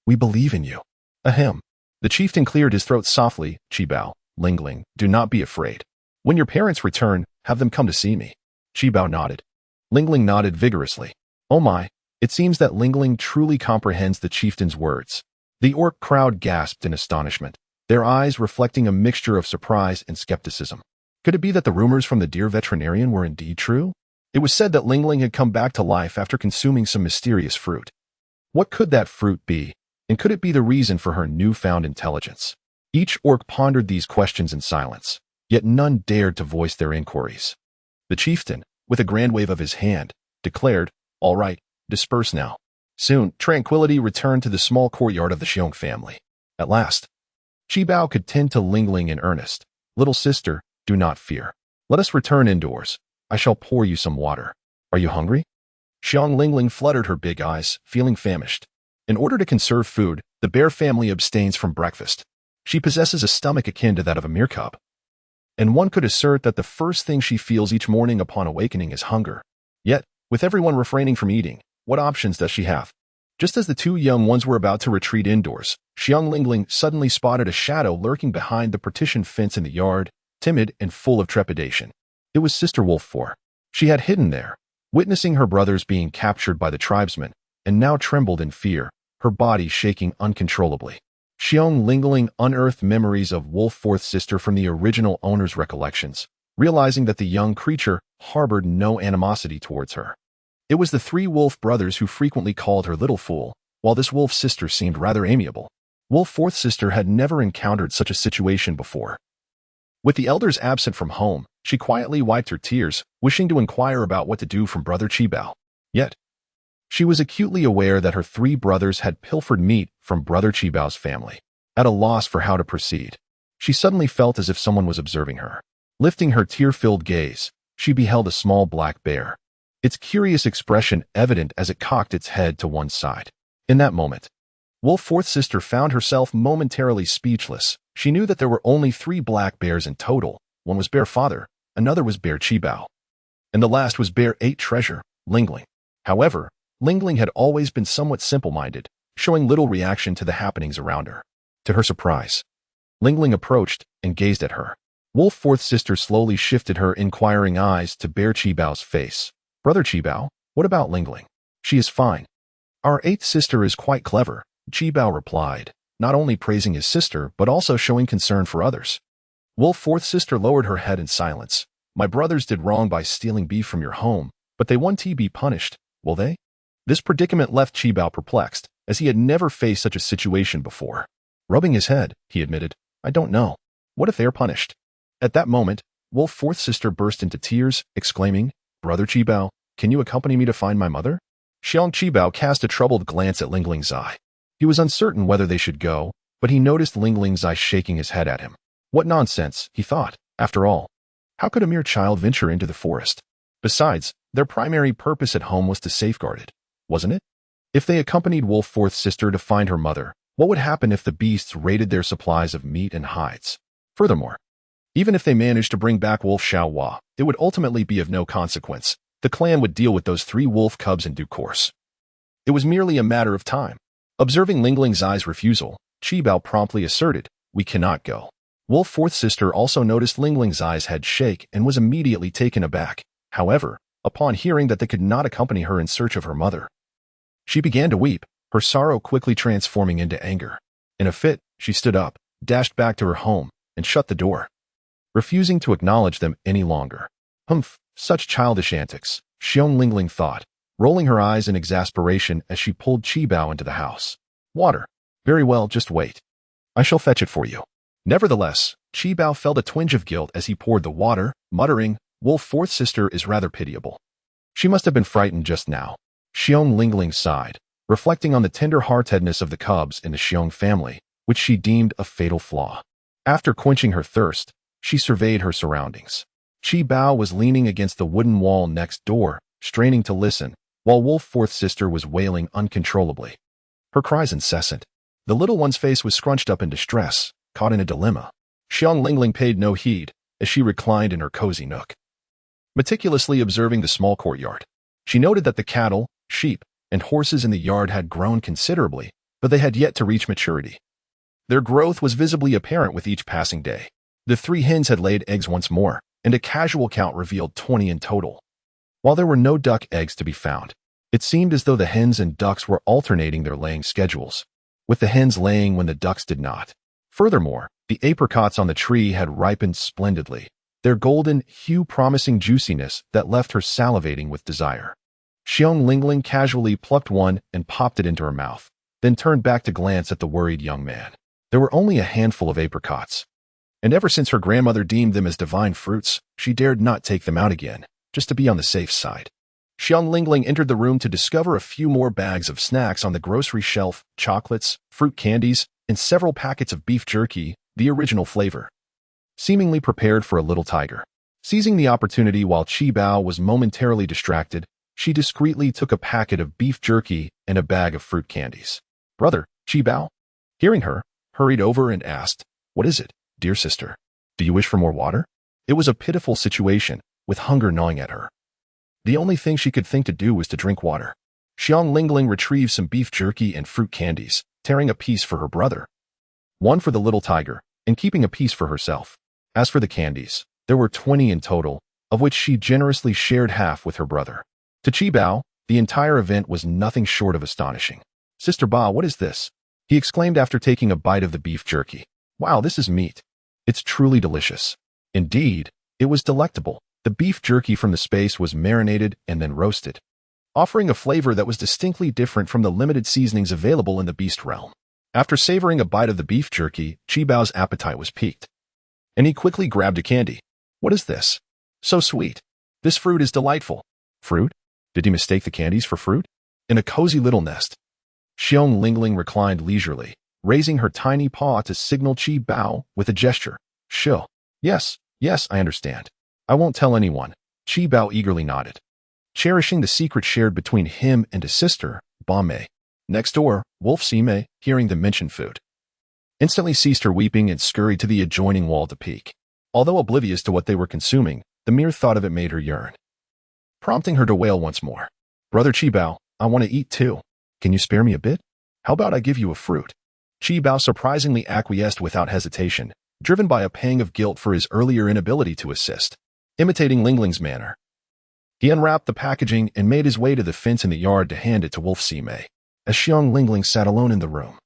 we believe in you." Ahem. The chieftain cleared his throat softly. "Qibao, Lingling, do not be afraid. When your parents return, have them come to see me." Qibao nodded. Lingling nodded vigorously. Oh my, it seems that Lingling truly comprehends the chieftain's words. The orc crowd gasped in astonishment, their eyes reflecting a mixture of surprise and skepticism. Could it be that the rumors from the deer veterinarian were indeed true? It was said that Lingling had come back to life after consuming some mysterious fruit. What could that fruit be, and could it be the reason for her newfound intelligence? Each orc pondered these questions in silence, yet none dared to voice their inquiries. The chieftain, with a grand wave of his hand, declared, "All right, disperse now." Soon, tranquility returned to the small courtyard of the Xiong family. At last, Qibao could tend to Lingling in earnest. "Little sister, do not fear. Let us return indoors. I shall pour you some water. Are you hungry?" Xiong Lingling fluttered her big eyes, feeling famished. In order to conserve food, the bear family abstains from breakfast. She possesses a stomach akin to that of a meerkat, and one could assert that the first thing she feels each morning upon awakening is hunger. Yet, with everyone refraining from eating, what options does she have? Just as the two young ones were about to retreat indoors, Xiong Lingling suddenly spotted a shadow lurking behind the partition fence in the yard, timid and full of trepidation. It was Sister Wolf 4. She had hidden there, witnessing her brothers being captured by the tribesmen, and now trembled in fear, her body shaking uncontrollably. Xiong Lingling unearthed memories of Wolf 4's sister from the original owner's recollections, realizing that the young creature harbored no animosity towards her. It was the three wolf brothers who frequently called her Little Fool, while this wolf sister seemed rather amiable. Wolf 4's sister had never encountered such a situation before. With the elders absent from home, she quietly wiped her tears, wishing to inquire about what to do from Brother Qibao. Yet, she was acutely aware that her three brothers had pilfered meat from Brother Qibao's family. At a loss for how to proceed, she suddenly felt as if someone was observing her. Lifting her tear-filled gaze, she beheld a small black bear, its curious expression evident as it cocked its head to one side. In that moment, Wolf 4's sister found herself momentarily speechless. She knew that there were only 3 black bears in total. One was Bear Father, another was Bear Qibao, and the last was Bear 8 Treasure, Lingling. However, Lingling had always been somewhat simple-minded, showing little reaction to the happenings around her. To her surprise, Lingling approached and gazed at her. Wolf 4's sister slowly shifted her inquiring eyes to Bear Qibao's face. "Brother Qibao, what about Lingling?" "She is fine. Our 8th sister is quite clever," Qibao replied, not only praising his sister but also showing concern for others. Wolf 4's sister lowered her head in silence. "My brothers did wrong by stealing beef from your home, but they won't be punished, will they?" This predicament left Qibao perplexed, as he had never faced such a situation before. Rubbing his head, he admitted, "I don't know. What if they are punished?" At that moment, Wolf 4's sister burst into tears, exclaiming, "Brother Qibao, can you accompany me to find my mother?" Xiong Qibao cast a troubled glance at Lingling's eye. He was uncertain whether they should go, but he noticed Lingling's eye shaking his head at him. What nonsense, he thought. After all, how could a mere child venture into the forest? Besides, their primary purpose at home was to safeguard it, wasn't it? If they accompanied Wolf 4's sister to find her mother, what would happen if the beasts raided their supplies of meat and hides? Furthermore, even if they managed to bring back Wolf Xiaohua, it would ultimately be of no consequence. The clan would deal with those 3 wolf cubs in due course. It was merely a matter of time. Observing Lingling's eyes refusal, Qibao promptly asserted, "We cannot go. Wolf fourth sister also noticed Lingling's eyes had shake and was immediately taken aback. However, upon hearing that they could not accompany her in search of her mother, she began to weep, her sorrow quickly transforming into anger. In a fit, she stood up, dashed back to her home, and shut the door, refusing to acknowledge them any longer. Humph, such childish antics, Xiong Lingling thought, rolling her eyes in exasperation as she pulled Qibao into the house. Water. Very well, just wait. I shall fetch it for you. Nevertheless, Qibao felt a twinge of guilt as he poured the water, muttering, Wolf fourth sister is rather pitiable. She must have been frightened just now. Xiong Lingling sighed, reflecting on the tender-heartedness of the cubs in the Xiong family, which she deemed a fatal flaw. After quenching her thirst, she surveyed her surroundings. Qibao was leaning against the wooden wall next door, straining to listen, while Wolf fourth sister was wailing uncontrollably, her cries incessant. The little one's face was scrunched up in distress, caught in a dilemma. Xiong Lingling paid no heed as she reclined in her cozy nook, meticulously observing the small courtyard. She noted that the cattle, sheep, and horses in the yard had grown considerably, but they had yet to reach maturity. Their growth was visibly apparent with each passing day. The 3 hens had laid eggs once more, and a casual count revealed 20 in total. While there were no duck eggs to be found, it seemed as though the hens and ducks were alternating their laying schedules, with the hens laying when the ducks did not. Furthermore, the apricots on the tree had ripened splendidly, their golden hue promising juiciness that left her salivating with desire. Xiong Lingling casually plucked one and popped it into her mouth, then turned back to glance at the worried young man. There were only a handful of apricots, and ever since her grandmother deemed them as divine fruits, she dared not take them out again, just to be on the safe side. Xiong Lingling entered the room to discover a few more bags of snacks on the grocery shelf, chocolates, fruit candies, and several packets of beef jerky, the original flavor, seemingly prepared for a little tiger. Seizing the opportunity while Qibao was momentarily distracted, she discreetly took a packet of beef jerky and a bag of fruit candies. Brother, Qibao, hearing her, hurried over and asked, What is it, dear sister? Do you wish for more water? It was a pitiful situation, with hunger gnawing at her. The only thing she could think to do was to drink water. Xiong Lingling retrieved some beef jerky and fruit candies, tearing a piece for her brother, one for the little tiger, and keeping a piece for herself. As for the candies, there were 20 in total, of which she generously shared half with her brother. To Qibao, the entire event was nothing short of astonishing. Sister Ba, what is this? He exclaimed after taking a bite of the beef jerky. Wow, this is meat. It's truly delicious. Indeed, it was delectable. The beef jerky from the space was marinated and then roasted, offering a flavor that was distinctly different from the limited seasonings available in the beast realm. After savoring a bite of the beef jerky, Qibao's appetite was piqued, and he quickly grabbed a candy. What is this? So sweet. This fruit is delightful. Fruit? Did he mistake the candies for fruit? In a cozy little nest, Xiong Lingling reclined leisurely, raising her tiny paw to signal Qibao with a gesture. Sure. Yes, I understand. I won't tell anyone. Qibao eagerly nodded, cherishing the secret shared between him and his sister, Ba Mei. Next door, Wolf Sime, hearing them mention food, instantly ceased her weeping and scurried to the adjoining wall to peek. Although oblivious to what they were consuming, the mere thought of it made her yearn, prompting her to wail once more. Brother Qibao, I want to eat too. Can you spare me a bit? How about I give you a fruit? Qibao surprisingly acquiesced without hesitation, driven by a pang of guilt for his earlier inability to assist. Imitating Lingling's manner, he unwrapped the packaging and made his way to the fence in the yard to hand it to Wolf Sime. As Xiong Lingling sat alone in the room,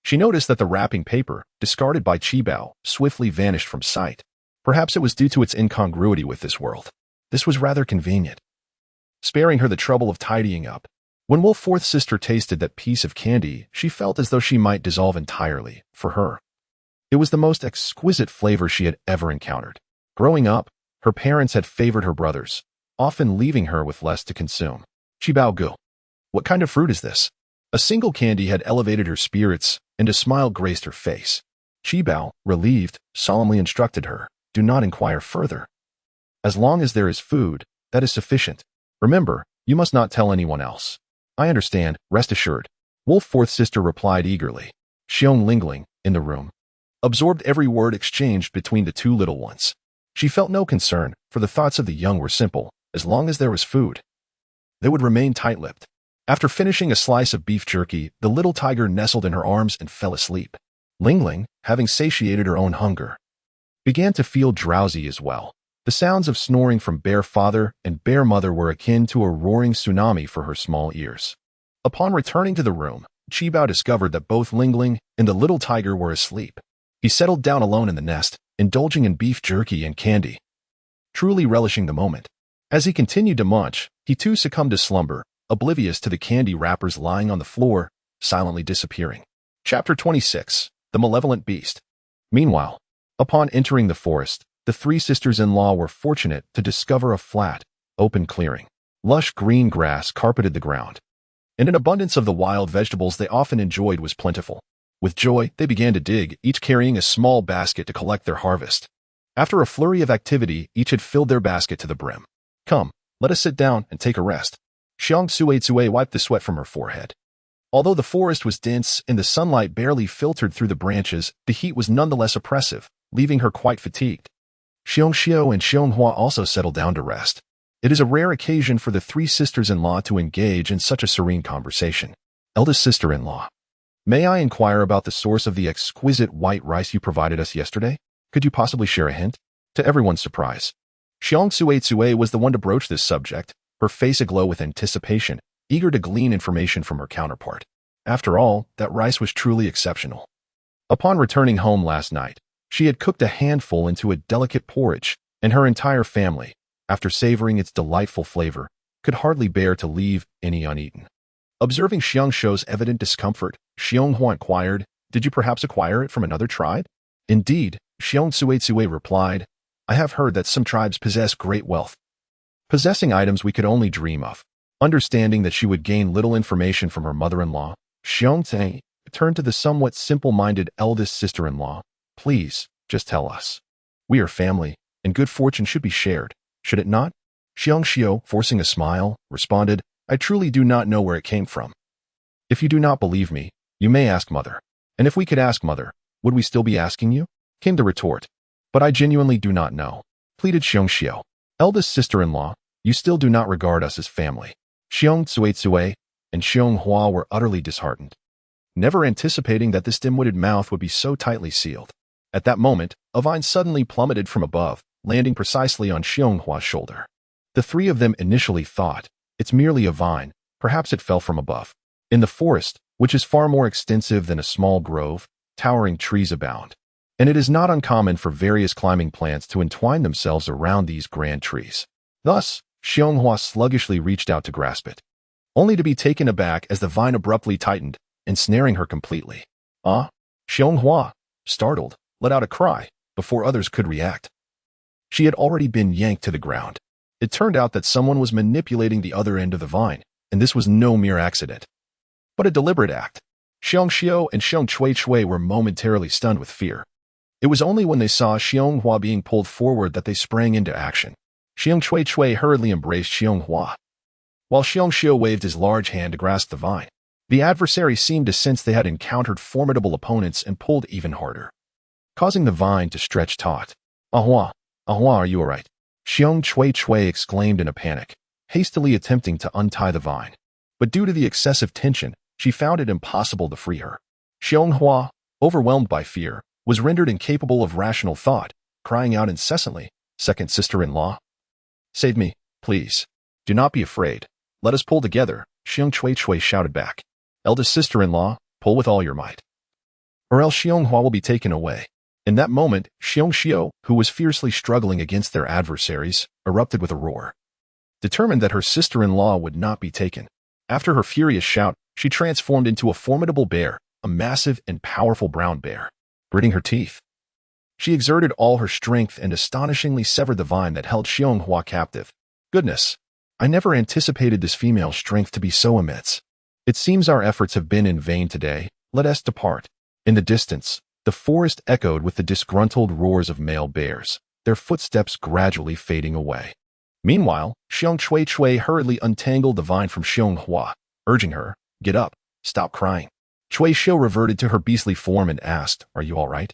she noticed that the wrapping paper, discarded by Qibao, swiftly vanished from sight. Perhaps it was due to its incongruity with this world. This was rather convenient, sparing her the trouble of tidying up. When Wolf Fourth's sister tasted that piece of candy, she felt as though she might dissolve entirely. For her, it was the most exquisite flavor she had ever encountered. Growing up, her parents had favored her brothers, often leaving her with less to consume. Qibao Gu. What kind of fruit is this? A single candy had elevated her spirits, and a smile graced her face. Qibao, relieved, solemnly instructed her, do not inquire further. As long as there is food, that is sufficient. Remember, you must not tell anyone else. I understand, rest assured. Wolf Fourth's sister replied eagerly. Xiong Lingling, in the room, absorbed every word exchanged between the two little ones. She felt no concern, for the thoughts of the young were simple. As long as there was food, they would remain tight-lipped. After finishing a slice of beef jerky, the little tiger nestled in her arms and fell asleep. Lingling, having satiated her own hunger, began to feel drowsy as well. The sounds of snoring from bear father and bear mother were akin to a roaring tsunami for her small ears. Upon returning to the room, Qibao discovered that both Lingling and the little tiger were asleep. He settled down alone in the nest, indulging in beef jerky and candy, truly relishing the moment. As he continued to munch, he too succumbed to slumber, oblivious to the candy wrappers lying on the floor, silently disappearing. Chapter 26. The Malevolent Beast. Meanwhile, upon entering the forest, the three sisters-in-law were fortunate to discover a flat, open clearing. Lush green grass carpeted the ground, and an abundance of the wild vegetables they often enjoyed was plentiful. With joy, they began to dig, each carrying a small basket to collect their harvest. After a flurry of activity, each had filled their basket to the brim. Come, let us sit down and take a rest. Xiong Lingling wiped the sweat from her forehead. Although the forest was dense and the sunlight barely filtered through the branches, the heat was nonetheless oppressive, leaving her quite fatigued. Xiong Xiao and Xiong Hua also settled down to rest. It is a rare occasion for the three sisters-in-law to engage in such a serene conversation. Eldest sister-in-law, may I inquire about the source of the exquisite white rice you provided us yesterday? Could you possibly share a hint? To everyone's surprise, Xiong Lingling was the one to broach this subject, her face aglow with anticipation, eager to glean information from her counterpart. After all, that rice was truly exceptional. Upon returning home last night, she had cooked a handful into a delicate porridge, and her entire family, after savoring its delightful flavor, could hardly bear to leave any uneaten. Observing Xiong Xiao's evident discomfort, Xiong Hua inquired, "Did you perhaps acquire it from another tribe?" "Indeed," Xiong Lingling replied, "I have heard that some tribes possess great wealth, possessing items we could only dream of." Understanding that she would gain little information from her mother-in-law, Xiong Lingling turned to the somewhat simple-minded eldest sister-in-law. "Please, just tell us. We are family, and good fortune should be shared, should it not?" Xiong Xiao, forcing a smile, responded, "I truly do not know where it came from. If you do not believe me, you may ask Mother. And if we could ask Mother, would we still be asking you?" came the retort. "But I genuinely do not know," pleaded Xiong Xiao. "Eldest sister-in-law, you still do not regard us as family." Xiong Lingling and Xiong Hua were utterly disheartened, never anticipating that this dim-witted mouth would be so tightly sealed. At that moment, a vine suddenly plummeted from above, landing precisely on Xiong Hua's shoulder. The three of them initially thought, "It's merely a vine, perhaps it fell from above." In the forest, which is far more extensive than a small grove, towering trees abound, and it is not uncommon for various climbing plants to entwine themselves around these grand trees. Thus, Xiong Hua sluggishly reached out to grasp it, only to be taken aback as the vine abruptly tightened, ensnaring her completely. "Ah!" Xiong Hua, startled, let out a cry before others could react. She had already been yanked to the ground. It turned out that someone was manipulating the other end of the vine, and this was no mere accident, but a deliberate act. Xiong Xiao and Xiong Lingling were momentarily stunned with fear. It was only when they saw Xiong Hua being pulled forward that they sprang into action. Xiong Lingling hurriedly embraced Xiong Hua, while Xiong Xiao waved his large hand to grasp the vine. The adversary seemed to sense they had encountered formidable opponents and pulled even harder, causing the vine to stretch taut. "Ahua, Ahua, are you all right?" Xiong Lingling exclaimed in a panic, hastily attempting to untie the vine. But due to the excessive tension, she found it impossible to free her. Xiong Hua, overwhelmed by fear, was rendered incapable of rational thought, crying out incessantly, "Second sister-in-law, save me, please. Do not be afraid. Let us pull together," Xiong Lingling shouted back. "Eldest sister-in-law, pull with all your might, or else Xiong Hua will be taken away." In that moment, Xiong Xiao, who was fiercely struggling against their adversaries, erupted with a roar. Determined that her sister-in-law would not be taken, after her furious shout, she transformed into a formidable bear, a massive and powerful brown bear. Gritting her teeth, she exerted all her strength and astonishingly severed the vine that held Xiong Hua captive. "Goodness, I never anticipated this female strength to be so immense. It seems our efforts have been in vain today. Let us depart." In the distance, the forest echoed with the disgruntled roars of male bears, their footsteps gradually fading away. Meanwhile, Xiong Lingling hurriedly untangled the vine from Xiong Hua, urging her, "Get up, stop crying." Chui Xiao reverted to her beastly form and asked, "Are you all right?"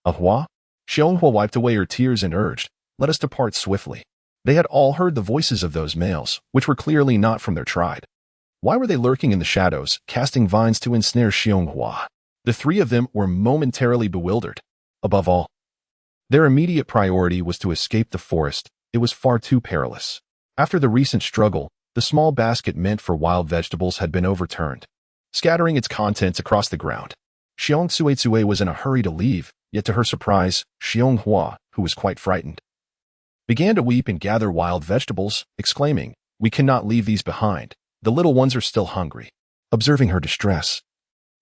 "Ahua?" Xiong Hua wiped away her tears and urged, "Let us depart swiftly." They had all heard the voices of those males, which were clearly not from their tribe. Why were they lurking in the shadows, casting vines to ensnare Xiong Hua? The three of them were momentarily bewildered. Above all, Their immediate priority was to escape the forest. It was far too perilous. After the recent struggle, the small basket meant for wild vegetables had been overturned, scattering its contents across the ground. Xiong Suetsue was in a hurry to leave, yet to her surprise, Xiong Hua, who was quite frightened, began to weep and gather wild vegetables, exclaiming, "We cannot leave these behind. The little ones are still hungry." Observing her distress,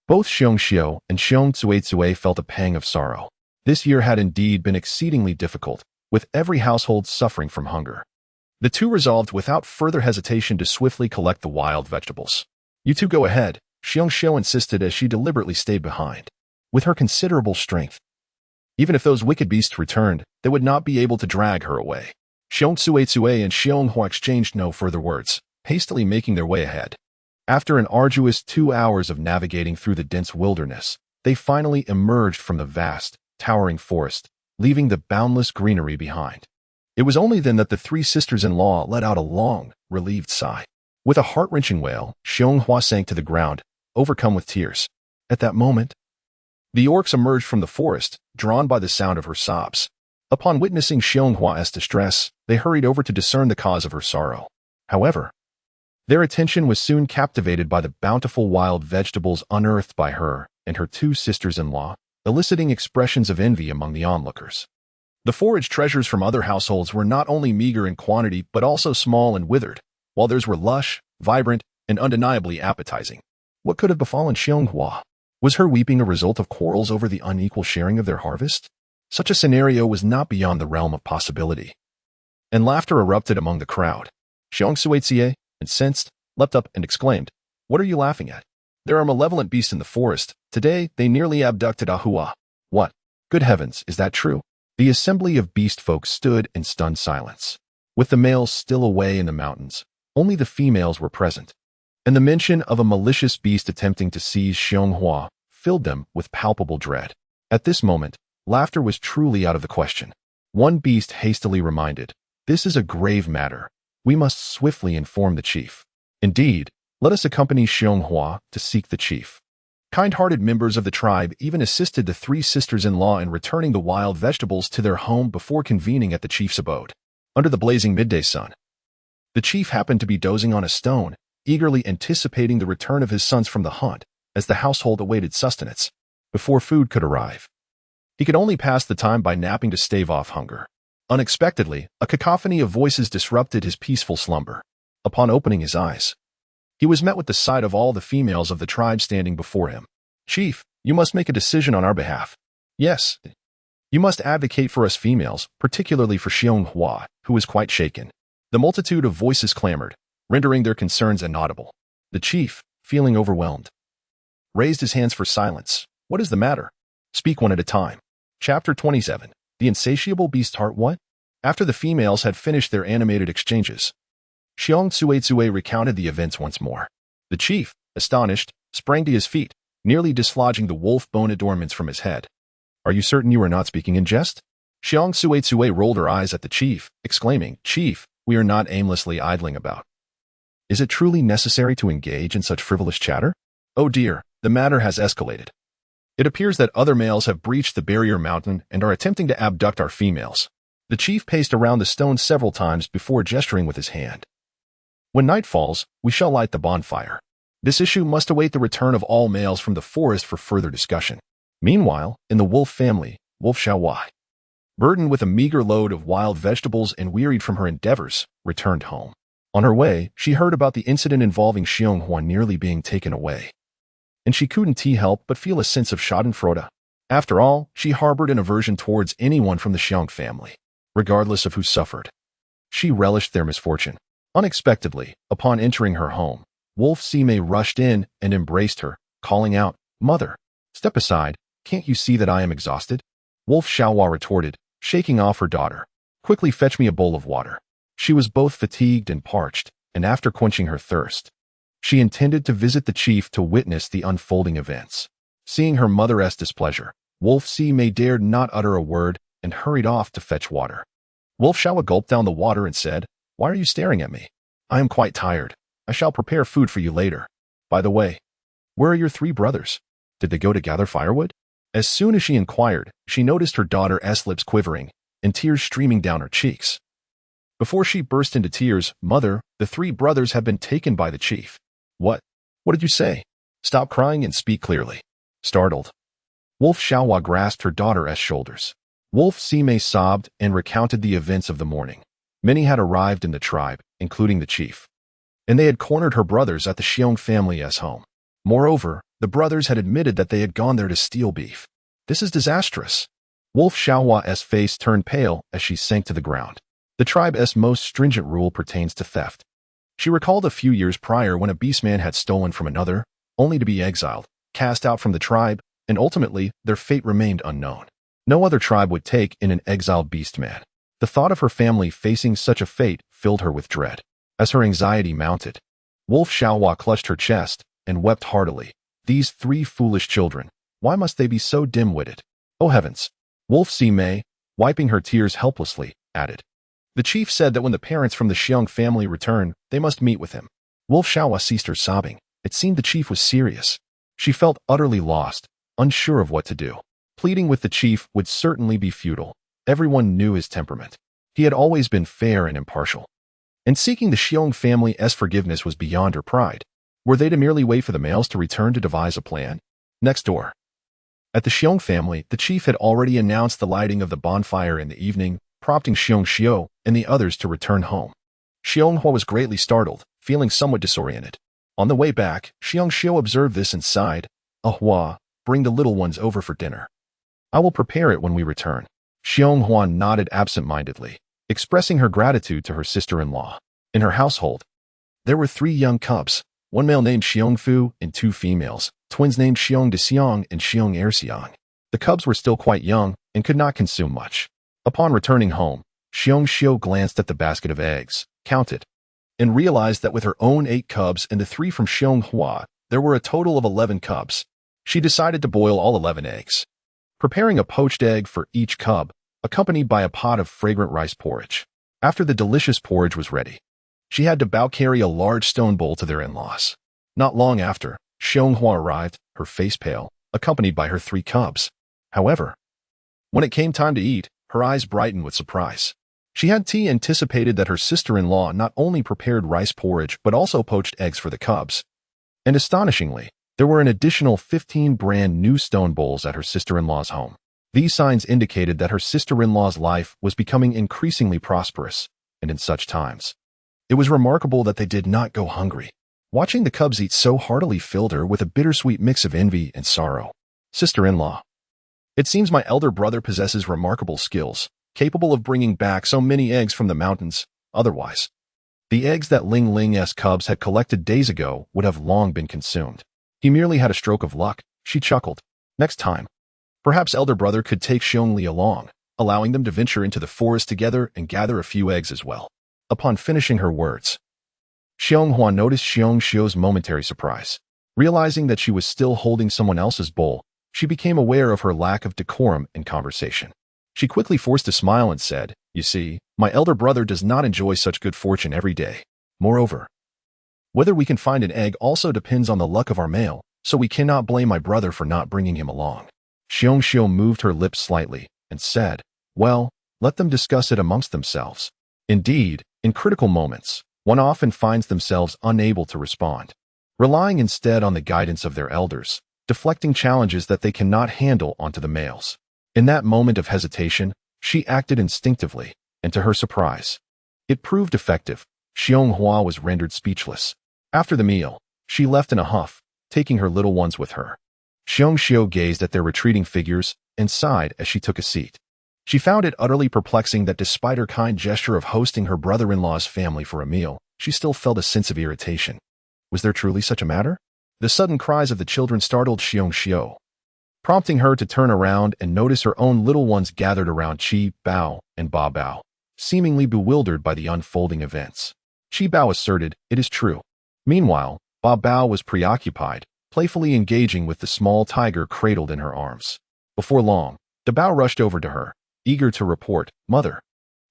both Xiong Xiu and Xiong Suetsue felt a pang of sorrow. This year had indeed been exceedingly difficult, with every household suffering from hunger. The two resolved without further hesitation to swiftly collect the wild vegetables. "You two go ahead," Xiong Xiu insisted as she deliberately stayed behind. With her considerable strength, even if those wicked beasts returned, they would not be able to drag her away. Xiong Suetsue and Xiong Hua exchanged no further words, hastily making their way ahead. After an arduous 2 hours of navigating through the dense wilderness, they finally emerged from the vast, towering forest, leaving the boundless greenery behind. It was only then that the three sisters-in-law let out a long, relieved sigh. With a heart-wrenching wail, Xiong Hua sank to the ground, overcome with tears. At that moment, the orcs emerged from the forest, drawn by the sound of her sobs. Upon witnessing Xiong Hua's distress, they hurried over to discern the cause of her sorrow. However, their attention was soon captivated by the bountiful wild vegetables unearthed by her and her two sisters-in-law, eliciting expressions of envy among the onlookers. The forage treasures from other households were not only meager in quantity but also small and withered, while theirs were lush, vibrant, and undeniably appetizing. What could have befallen Xiong Hua? Was her weeping a result of quarrels over the unequal sharing of their harvest? Such a scenario was not beyond the realm of possibility. And laughter erupted among the crowd. Xiong Suetsie, incensed, leapt up and exclaimed, "What are you laughing at? There are malevolent beasts in the forest. Today, they nearly abducted Ahua." "What? Good heavens, is that true?" The assembly of beast folk stood in stunned silence. With the males still away in the mountains, only the females were present, and the mention of a malicious beast attempting to seize Xiong Hua filled them with palpable dread. At this moment, laughter was truly out of the question. One beast hastily reminded, "This is a grave matter. We must swiftly inform the chief. Indeed, let us accompany Xiong Hua to seek the chief." Kind-hearted members of the tribe even assisted the three sisters-in-law in returning the wild vegetables to their home before convening at the chief's abode. Under the blazing midday sun, the chief happened to be dozing on a stone, eagerly anticipating the return of his sons from the hunt, as the household awaited sustenance. Before food could arrive, he could only pass the time by napping to stave off hunger. Unexpectedly, a cacophony of voices disrupted his peaceful slumber. Upon opening his eyes, he was met with the sight of all the females of the tribe standing before him. "Chief, you must make a decision on our behalf." "Yes, you must advocate for us females, particularly for Xiong Hua, who was quite shaken." The multitude of voices clamored, rendering their concerns inaudible. The chief, feeling overwhelmed, raised his hands for silence. "What is the matter? Speak one at a time." Chapter 27. The Insatiable Beast's Heart. What? After the females had finished their animated exchanges, Xiong Suetsue recounted the events once more. The chief, astonished, sprang to his feet, nearly dislodging the wolf bone adornments from his head. "Are you certain you are not speaking in jest?" Xiong Suetsue rolled her eyes at the chief, exclaiming, "Chief, we are not aimlessly idling about. Is it truly necessary to engage in such frivolous chatter? Oh dear, the matter has escalated. It appears that other males have breached the barrier mountain and are attempting to abduct our females." The chief paced around the stone several times before gesturing with his hand. "When night falls, we shall light the bonfire. This issue must await the return of all males from the forest for further discussion." Meanwhile, in the wolf family, Wolf Xiaowai, burdened with a meager load of wild vegetables and wearied from her endeavors, returned home. On her way, she heard about the incident involving Xiong Hua nearly being taken away, and she couldn't help but feel a sense of schadenfreude. After all, she harbored an aversion towards anyone from the Xiong family, regardless of who suffered. She relished their misfortune. Unexpectedly, upon entering her home, Wolf Sime rushed in and embraced her, calling out, "Mother, step aside, can't you see that I am exhausted?" Wolf Xiaohua retorted, shaking off her daughter, "Quickly fetch me a bowl of water." She was both fatigued and parched, and after quenching her thirst, she intended to visit the chief to witness the unfolding events. Seeing her mother's displeasure, Wolf Sime dared not utter a word and hurried off to fetch water. Wolf Xiaohua gulped down the water and said, "Why are you staring at me? I am quite tired. I shall prepare food for you later. By the way, where are your three brothers? Did they go to gather firewood?" As soon as she inquired, she noticed her daughter's lips quivering and tears streaming down her cheeks. Before she burst into tears, "Mother, the three brothers have been taken by the chief." "What? What did you say? Stop crying and speak clearly." Startled, Wolf Xiaohua grasped her daughter's shoulders. Wolf Sime sobbed and recounted the events of the morning. Many had arrived in the tribe, including the chief, and they had cornered her brothers at the Xiong family's home. Moreover, the brothers had admitted that they had gone there to steal beef. This is disastrous. Wolf Xiaohua's face turned pale as she sank to the ground. The tribe's most stringent rule pertains to theft. She recalled a few years prior when a beastman had stolen from another, only to be exiled, cast out from the tribe, and ultimately their fate remained unknown. No other tribe would take in an exiled beastman. The thought of her family facing such a fate filled her with dread. As her anxiety mounted, Wolf Xiaohua clutched her chest and wept heartily. These three foolish children, why must they be so dim-witted? Oh heavens! Wolf Sime, wiping her tears helplessly, added. The chief said that when the parents from the Xiong family return, they must meet with him. Wolf Xiaohua ceased her sobbing. It seemed the chief was serious. She felt utterly lost, unsure of what to do. Pleading with the chief would certainly be futile. Everyone knew his temperament. He had always been fair and impartial. And seeking the Xiong family's forgiveness was beyond her pride. Were they to merely wait for the males to return to devise a plan? Next door. At the Xiong family, the chief had already announced the lighting of the bonfire in the evening, prompting Xiong Xiu and the others to return home. Xiong Hua was greatly startled, feeling somewhat disoriented. On the way back, Xiong Xiu observed this and sighed. "Hua, bring the little ones over for dinner. I will prepare it when we return." Xiong Hua nodded absent-mindedly, expressing her gratitude to her sister-in-law. In her household, there were 3 young cubs, one male named Xiong Fu and 2 females, twins named Xiong Dexiang and Xiong Erxiang. The cubs were still quite young and could not consume much. Upon returning home, Xiong Xiu glanced at the basket of eggs, counted, and realized that with her own 8 cubs and the 3 from Xiong Hua, there were a total of 11 cubs. She decided to boil all 11 eggs, preparing a poached egg for each cub, accompanied by a pot of fragrant rice porridge. After the delicious porridge was ready, she had to carry a large stone bowl to their in-laws. Not long after, Xiong Hua arrived, her face pale, accompanied by her 3 cubs. However, when it came time to eat, her eyes brightened with surprise. She had anticipated that her sister-in-law not only prepared rice porridge but also poached eggs for the cubs. And astonishingly, there were an additional 15 brand new stone bowls at her sister-in-law's home. These signs indicated that her sister-in-law's life was becoming increasingly prosperous, and in such times, it was remarkable that they did not go hungry. Watching the cubs eat so heartily filled her with a bittersweet mix of envy and sorrow. Sister-in-law. It seems my elder brother possesses remarkable skills, capable of bringing back so many eggs from the mountains. Otherwise, the eggs that Ling Ling's cubs had collected days ago would have long been consumed. He merely had a stroke of luck, she chuckled. Next time, perhaps elder brother could take Xiong Li along, allowing them to venture into the forest together and gather a few eggs as well. Upon finishing her words, Xiong Hua noticed Xiong Xiu's momentary surprise. Realizing that she was still holding someone else's bowl, she became aware of her lack of decorum in conversation. She quickly forced a smile and said, "You see, my elder brother does not enjoy such good fortune every day. Moreover, whether we can find an egg also depends on the luck of our male, so we cannot blame my brother for not bringing him along." Xiong Xiu moved her lips slightly and said, "Well, let them discuss it amongst themselves." Indeed, in critical moments, one often finds themselves unable to respond, relying instead on the guidance of their elders, deflecting challenges that they cannot handle onto the males. In that moment of hesitation, she acted instinctively, and to her surprise, it proved effective. Xiong Hua was rendered speechless. After the meal, she left in a huff, taking her little ones with her. Xiong Xiu gazed at their retreating figures and sighed as she took a seat. She found it utterly perplexing that despite her kind gesture of hosting her brother-in-law's family for a meal, she still felt a sense of irritation. Was there truly such a matter? The sudden cries of the children startled Xiong Xiu, prompting her to turn around and notice her own little ones gathered around Qi Bao and Ba Bao, seemingly bewildered by the unfolding events. Qi Bao asserted, "It is true." Meanwhile, Ba Bao was preoccupied, playfully engaging with the small tiger cradled in her arms. Before long, Da Bao rushed over to her, eager to report, "Mother."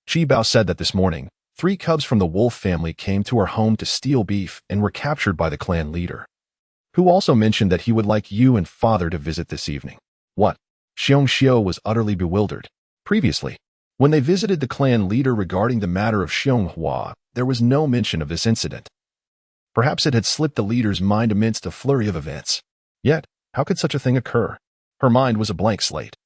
Qi Bao said that this morning, 3 cubs from the wolf family came to her home to steal beef and were captured by the clan leader, who also mentioned that he would like you and father to visit this evening. What? Xiong was utterly bewildered. Previously, when they visited the clan leader regarding the matter of Xiong, there was no mention of this incident. Perhaps it had slipped the leader's mind amidst a flurry of events. Yet, how could such a thing occur? Her mind was a blank slate.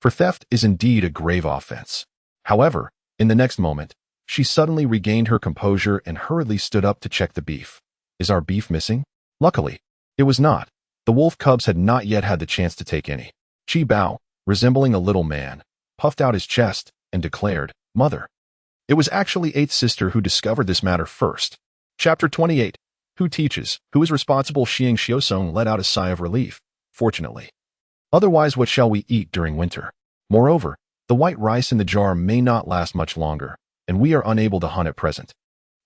For theft is indeed a grave offense. However, in the next moment, she suddenly regained her composure and hurriedly stood up to check the beef. Is our beef missing? Luckily, it was not. The wolf cubs had not yet had the chance to take any. Chi Bao, resembling a little man, puffed out his chest and declared, "Mother." It was actually eighth sister who discovered this matter first. Chapter 28. Who teaches? Who is responsible? Xiong let out a sigh of relief. Fortunately. Otherwise, what shall we eat during winter? Moreover, the white rice in the jar may not last much longer, and we are unable to hunt at present,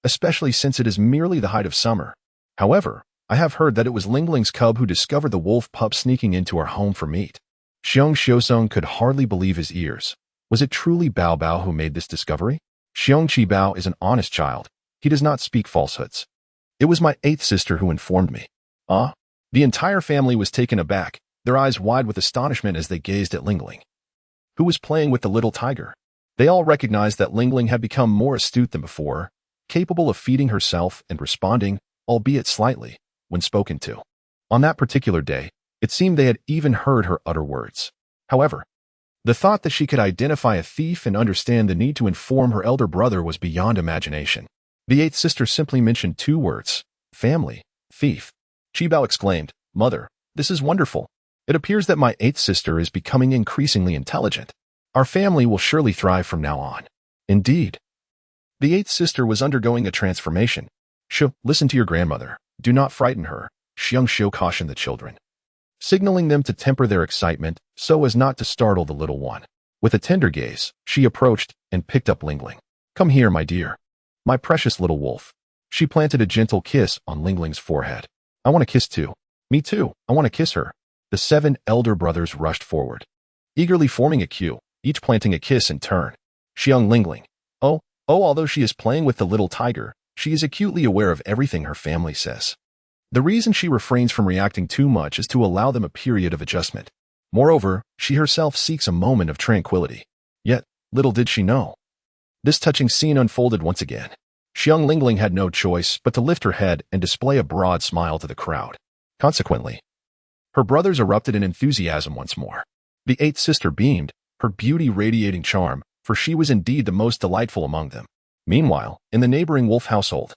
especially since it is merely the height of summer. However, I have heard that it was Lingling's cub who discovered the wolf pup sneaking into our home for meat. Xiong could hardly believe his ears. Was it truly Bao Bao who made this discovery? Xiong Bao is an honest child. He does not speak falsehoods. It was my eighth sister who informed me. Ah? The entire family was taken aback, their eyes wide with astonishment as they gazed at Lingling, who was playing with the little tiger. They all recognized that Lingling had become more astute than before, capable of feeding herself and responding, albeit slightly, when spoken to. On that particular day, it seemed they had even heard her utter words. However, the thought that she could identify a thief and understand the need to inform her elder brother was beyond imagination. The eighth sister simply mentioned 2 words: family, thief. Chi Bao exclaimed, "Mother, this is wonderful. It appears that my eighth sister is becoming increasingly intelligent. Our family will surely thrive from now on." Indeed. The eighth sister was undergoing a transformation. Listen to your grandmother. Do not frighten her, Xiong cautioned the children, signaling them to temper their excitement so as not to startle the little one. With a tender gaze, she approached and picked up Lingling. "Come here, my dear. My precious little wolf." She planted a gentle kiss on Lingling's forehead. "I want to kiss too." "Me too. I want to kiss her." The 7 elder brothers rushed forward, eagerly forming a queue, each planting a kiss in turn. Xiong Lingling. Although she is playing with the little tiger, she is acutely aware of everything her family says. The reason she refrains from reacting too much is to allow them a period of adjustment. Moreover, she herself seeks a moment of tranquility. Yet, little did she know. This touching scene unfolded once again. Xiong Lingling had no choice but to lift her head and display a broad smile to the crowd. Consequently, her brothers erupted in enthusiasm once more. The eighth sister beamed, her beauty radiating charm, for she was indeed the most delightful among them. Meanwhile, in the neighboring wolf household,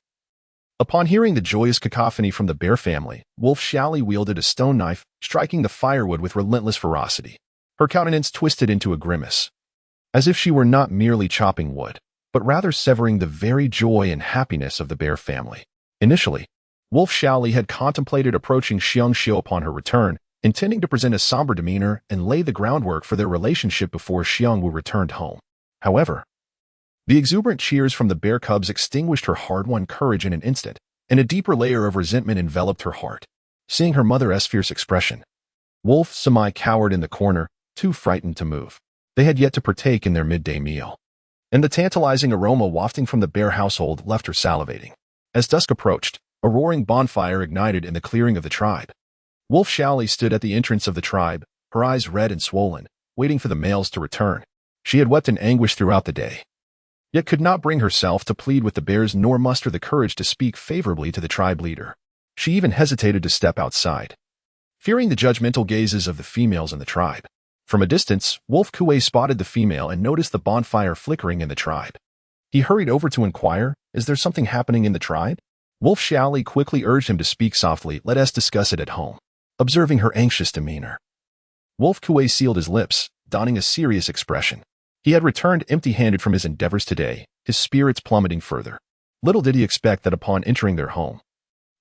upon hearing the joyous cacophony from the bear family, Wolf Xiaoli wielded a stone knife, striking the firewood with relentless ferocity. Her countenance twisted into a grimace, as if she were not merely chopping wood, but rather severing the very joy and happiness of the bear family. Initially, Wolf Xiaoli had contemplated approaching Xiong upon her return, intending to present a somber demeanor and lay the groundwork for their relationship before Xiong Wu returned home. However, the exuberant cheers from the bear cubs extinguished her hard-won courage in an instant, and a deeper layer of resentment enveloped her heart. Seeing her mother's fierce expression, Wolf Samai cowered in the corner, too frightened to move. They had yet to partake in their midday meal, and the tantalizing aroma wafting from the bear household left her salivating. As dusk approached, a roaring bonfire ignited in the clearing of the tribe. Wolf Xiaoli stood at the entrance of the tribe, her eyes red and swollen, waiting for the males to return. She had wept in anguish throughout the day, yet could not bring herself to plead with the bears nor muster the courage to speak favorably to the tribe leader. She even hesitated to step outside, fearing the judgmental gazes of the females in the tribe. From a distance, Wolf Kuei spotted the female and noticed the bonfire flickering in the tribe. He hurried over to inquire, "Is there something happening in the tribe?" Wolf Xiaoli quickly urged him to speak softly. "Let us discuss it at home." Observing her anxious demeanor, Wolf Kuei sealed his lips, donning a serious expression. He had returned empty-handed from his endeavors today, his spirits plummeting further. Little did he expect that upon entering their home,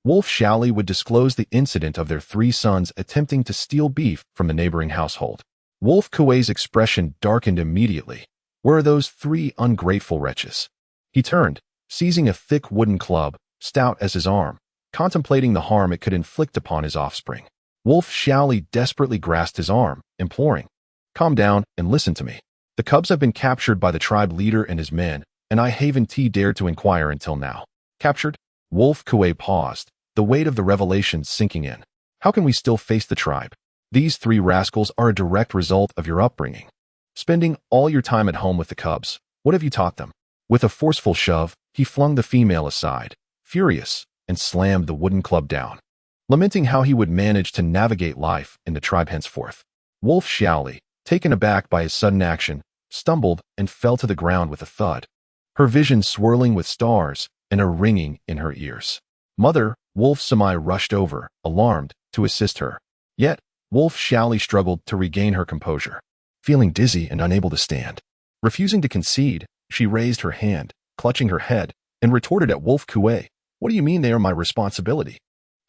Wolf Xiaoli would disclose the incident of their 3 sons attempting to steal beef from the neighboring household. Wolf Kuei's expression darkened immediately. Where are those 3 ungrateful wretches? He turned, seizing a thick wooden club, stout as his arm, contemplating the harm it could inflict upon his offspring. Wolf Xiaoli desperately grasped his arm, imploring, "Calm down and listen to me. The cubs have been captured by the tribe leader and his men, and I haven't dared to inquire until now." "Captured?" Wolf Kuei paused, the weight of the revelation sinking in. "How can we still face the tribe? These three rascals are a direct result of your upbringing. Spending all your time at home with the cubs, what have you taught them? With a forceful shove, he flung the female aside, furious, and slammed the wooden club down, lamenting how he would manage to navigate life in the tribe henceforth. Wolf Xiaoli, taken aback by his sudden action, stumbled and fell to the ground with a thud, her vision swirling with stars and a ringing in her ears. Mother, Wolf Samai rushed over, alarmed, to assist her. Yet, Wolf Xiaoli struggled to regain her composure, feeling dizzy and unable to stand. Refusing to concede, she raised her hand, clutching her head, and retorted at Wolf Kuei, "What do you mean they are my responsibility?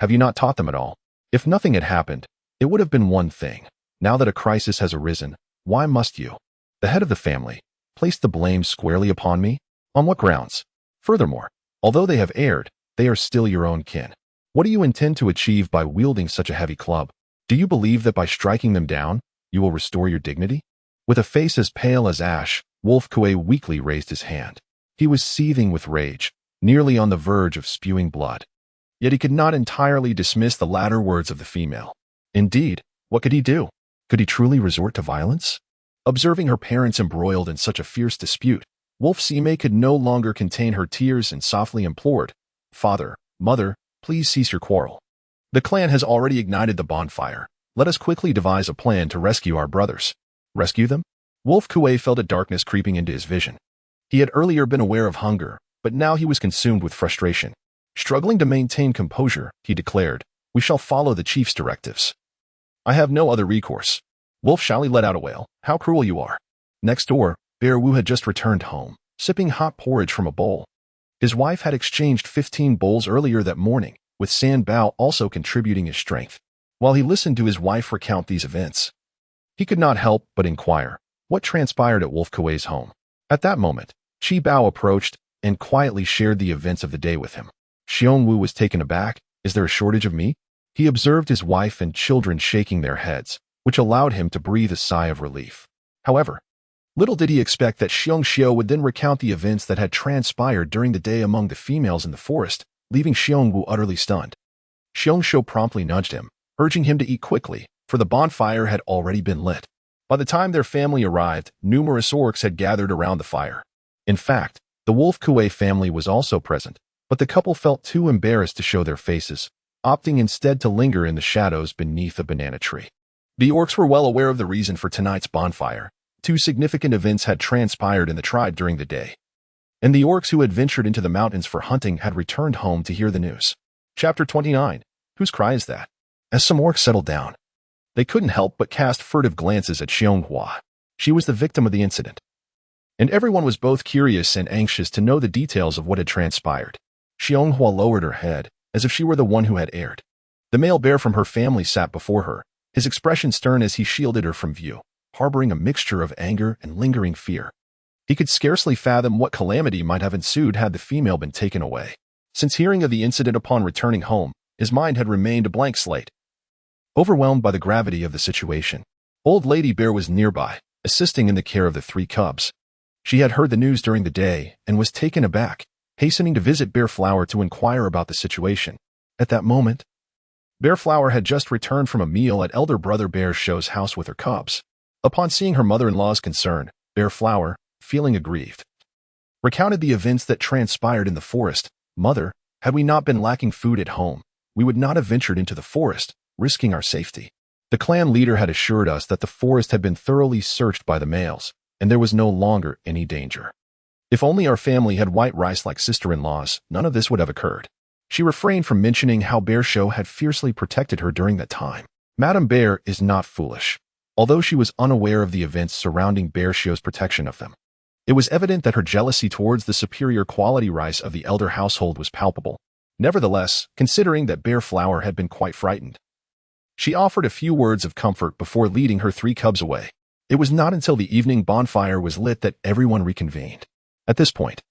Have you not taught them at all? If nothing had happened, it would have been one thing. Now that a crisis has arisen, why must you, the head of the family, place the blame squarely upon me? On what grounds? Furthermore, although they have erred, they are still your own kin. What do you intend to achieve by wielding such a heavy club? Do you believe that by striking them down, you will restore your dignity?" With a face as pale as ash, Wolf Kuei weakly raised his hand. He was seething with rage, nearly on the verge of spewing blood. Yet he could not entirely dismiss the latter words of the female. Indeed, what could he do? Could he truly resort to violence? Observing her parents embroiled in such a fierce dispute, Wolf Sime could no longer contain her tears and softly implored, "Father, Mother, please cease your quarrel. The clan has already ignited the bonfire. Let us quickly devise a plan to rescue our brothers." Rescue them? Wolf Kuei felt a darkness creeping into his vision. He had earlier been aware of hunger, but now he was consumed with frustration. Struggling to maintain composure, he declared, "We shall follow the chief's directives. I have no other recourse." Wolf Xiaoli let out a wail. "How cruel you are." Next door, Bear Wu had just returned home, sipping hot porridge from a bowl. His wife had exchanged 15 bowls earlier that morning, with San Bao also contributing his strength. While he listened to his wife recount these events, he could not help but inquire what transpired at Wolf Kuei's home. At that moment, Qi Bao approached and quietly shared the events of the day with him. Xiong Wu was taken aback. "Is there a shortage of meat?" He observed his wife and children shaking their heads, which allowed him to breathe a sigh of relief. However, little did he expect that Xiong Xiu would then recount the events that had transpired during the day among the females in the forest, leaving Xiong Wu utterly stunned. Xiong Xiu promptly nudged him, urging him to eat quickly, for the bonfire had already been lit. By the time their family arrived, numerous orcs had gathered around the fire. In fact, the Wolf Kuei family was also present, but the couple felt too embarrassed to show their faces, opting instead to linger in the shadows beneath a banana tree. The orcs were well aware of the reason for tonight's bonfire. 2 significant events had transpired in the tribe during the day, and the orcs who had ventured into the mountains for hunting had returned home to hear the news. Chapter 29. Whose cry is that? As some orcs settled down, they couldn't help but cast furtive glances at Xiong Hua. She was the victim of the incident, and everyone was both curious and anxious to know the details of what had transpired. Xiong Hua lowered her head, as if she were the one who had erred. The male bear from her family sat before her, his expression stern as he shielded her from view, harboring a mixture of anger and lingering fear. He could scarcely fathom what calamity might have ensued had the female been taken away. Since hearing of the incident upon returning home, his mind had remained a blank slate. Overwhelmed by the gravity of the situation, Old Lady Bear was nearby, assisting in the care of the 3 cubs. She had heard the news during the day and was taken aback, hastening to visit Bear Flower to inquire about the situation. At that moment, Bear Flower had just returned from a meal at Elder Brother Bear Show's house with her cubs. Upon seeing her mother-in-law's concern, Bear Flower, feeling aggrieved, recounted the events that transpired in the forest. "Mother, had we not been lacking food at home, we would not have ventured into the forest, risking our safety. The clan leader had assured us that the forest had been thoroughly searched by the males, and there was no longer any danger. If only our family had white rice like sister-in-laws, none of this would have occurred." She refrained from mentioning how Bear Show had fiercely protected her during that time. Madame Bear is not foolish. Although she was unaware of the events surrounding Bear Show's protection of them, it was evident that her jealousy towards the superior quality rice of the elder household was palpable. Nevertheless, considering that Bear Flower had been quite frightened, she offered a few words of comfort before leading her 3 cubs away. It was not until the evening bonfire was lit that everyone reconvened. At this point,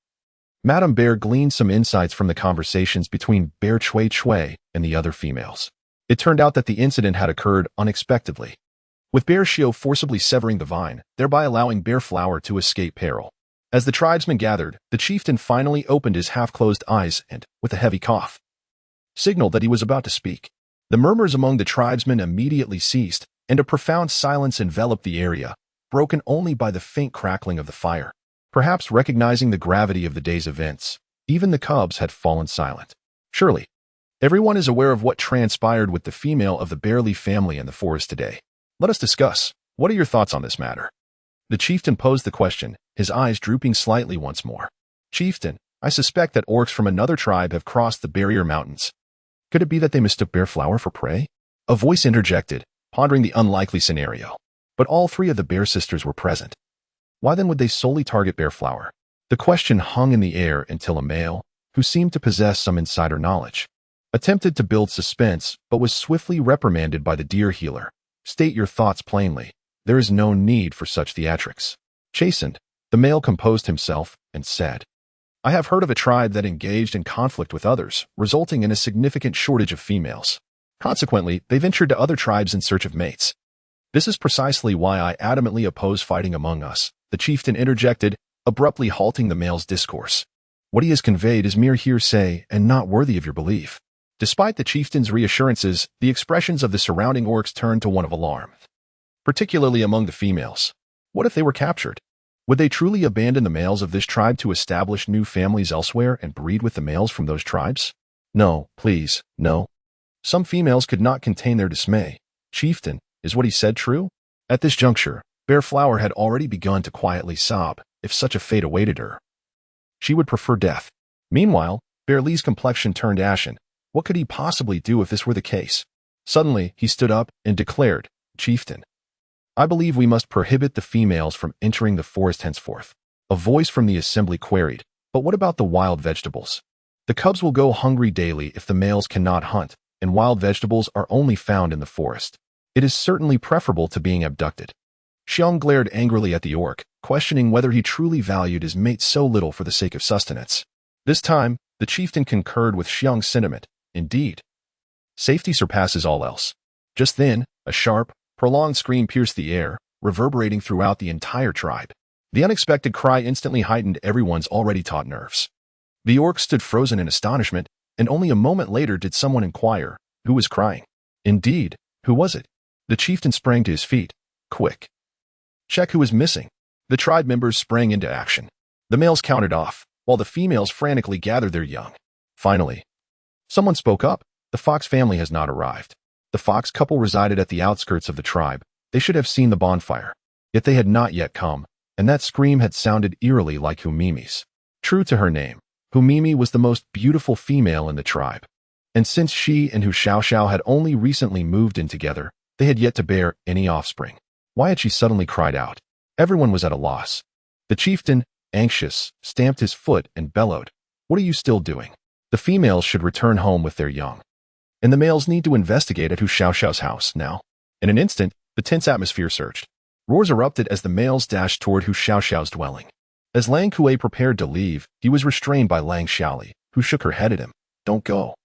Madame Bear gleaned some insights from the conversations between Bear Chui Chui and the other females. It turned out that the incident had occurred unexpectedly, with Bear Shio forcibly severing the vine, thereby allowing Bear Flower to escape peril. As the tribesmen gathered, the chieftain finally opened his half-closed eyes and, with a heavy cough, signaled that he was about to speak. The murmurs among the tribesmen immediately ceased, and a profound silence enveloped the area, broken only by the faint crackling of the fire. Perhaps recognizing the gravity of the day's events, even the cubs had fallen silent. Surely, everyone is aware of what transpired with the female of the Bearly family in the forest today. Let us discuss. What are your thoughts on this matter? The chieftain posed the question, his eyes drooping slightly once more. Chieftain, I suspect that orcs from another tribe have crossed the barrier mountains. Could it be that they mistook bear flower for prey? A voice interjected, pondering the unlikely scenario. But all three of the bear sisters were present. Why then would they solely target bear flower? The question hung in the air until a male, who seemed to possess some insider knowledge, attempted to build suspense but was swiftly reprimanded by the deer healer. State your thoughts plainly. There is no need for such theatrics. Chastened, the male composed himself and said, I have heard of a tribe that engaged in conflict with others, resulting in a significant shortage of females. Consequently, they ventured to other tribes in search of mates. This is precisely why I adamantly oppose fighting among us, the chieftain interjected, abruptly halting the male's discourse. What he has conveyed is mere hearsay and not worthy of your belief. Despite the chieftain's reassurances, the expressions of the surrounding orcs turned to one of alarm, particularly among the females. What if they were captured? Would they truly abandon the males of this tribe to establish new families elsewhere and breed with the males from those tribes? No, please, no. Some females could not contain their dismay. Chieftain, is what he said true? At this juncture, Bear Flower had already begun to quietly sob, if such a fate awaited her. She would prefer death. Meanwhile, Bear Lee's complexion turned ashen. What could he possibly do if this were the case? Suddenly, he stood up and declared, Chieftain, I believe we must prohibit the females from entering the forest henceforth. A voice from the assembly queried, but what about the wild vegetables? The cubs will go hungry daily if the males cannot hunt, and wild vegetables are only found in the forest. It is certainly preferable to being abducted. Xiong glared angrily at the orc, questioning whether he truly valued his mate so little for the sake of sustenance. This time, the chieftain concurred with Xiong's sentiment. Indeed, safety surpasses all else. Just then, a sharp, prolonged scream pierced the air, reverberating throughout the entire tribe. The unexpected cry instantly heightened everyone's already taut nerves. The orcs stood frozen in astonishment, and only a moment later did someone inquire, who was crying? Indeed, who was it? The chieftain sprang to his feet. Quick. Check who was missing. The tribe members sprang into action. The males counted off, while the females frantically gathered their young. Finally, someone spoke up. The Fox family has not arrived. The Fox couple resided at the outskirts of the tribe. They should have seen the bonfire. Yet they had not yet come, and that scream had sounded eerily like Humimi's. True to her name, Humimi was the most beautiful female in the tribe. And since she and Hu Xiaoxiao had only recently moved in together, they had yet to bear any offspring. Why had she suddenly cried out? Everyone was at a loss. The chieftain, anxious, stamped his foot and bellowed, What are you still doing? The females should return home with their young. And the males need to investigate at Hu Xiaoxiao's house now. In an instant, the tense atmosphere surged. Roars erupted as the males dashed toward Hu Xiaoxiao's dwelling. As Lang Kuei prepared to leave, he was restrained by Lang Xiaoli, who shook her head at him. Don't go.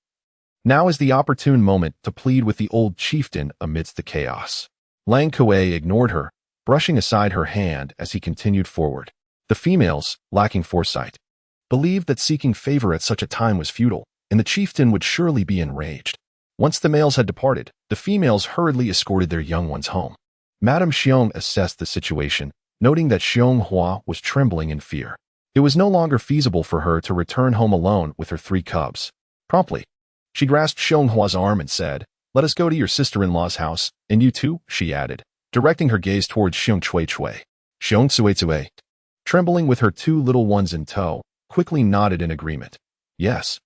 Now is the opportune moment to plead with the old chieftain amidst the chaos. Lang Kuei ignored her, brushing aside her hand as he continued forward. The females, lacking foresight, believed that seeking favor at such a time was futile, and the chieftain would surely be enraged. Once the males had departed, the females hurriedly escorted their young ones home. Madame Xiong assessed the situation, noting that Xiong Hua was trembling in fear. It was no longer feasible for her to return home alone with her 3 cubs. Promptly, she grasped Xiong Hua's arm and said, Let us go to your sister-in-law's house, and you too, she added, directing her gaze towards Xiong Cui Cui. Xiong Cui Cui, trembling with her 2 little ones in tow, quickly nodded in agreement. Yes,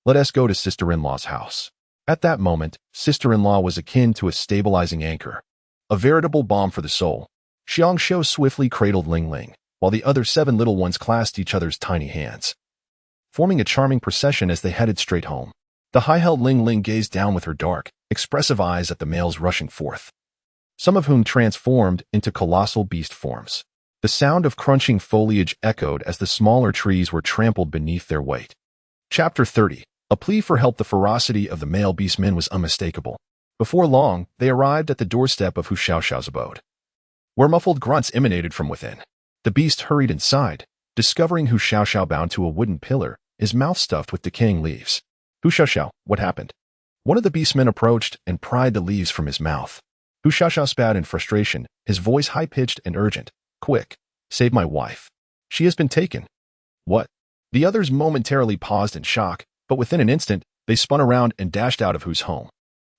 let us go to sister-in-law's house. At that moment, sister-in-law was akin to a stabilizing anchor, a veritable balm for the soul. Xiong Shou swiftly cradled Lingling, while the other 7 little ones clasped each other's tiny hands, forming a charming procession as they headed straight home. The high-held Lingling gazed down with her dark, expressive eyes at the males rushing forth, some of whom transformed into colossal beast forms. The sound of crunching foliage echoed as the smaller trees were trampled beneath their weight. Chapter 30. A plea for help. The ferocity of the male beastmen was unmistakable. Before long, they arrived at the doorstep of Hu Xiaoxiao's abode, where muffled grunts emanated from within. The beast hurried inside, discovering Hu Xiaoxiao bound to a wooden pillar, his mouth stuffed with decaying leaves. Hu Xiaoxiao, what happened? One of the beastmen approached and pried the leaves from his mouth. Hu Xiaoxiao spat in frustration, his voice high-pitched and urgent. Quick, save my wife. She has been taken. What? The others momentarily paused in shock, but within an instant, they spun around and dashed out of Hu's home.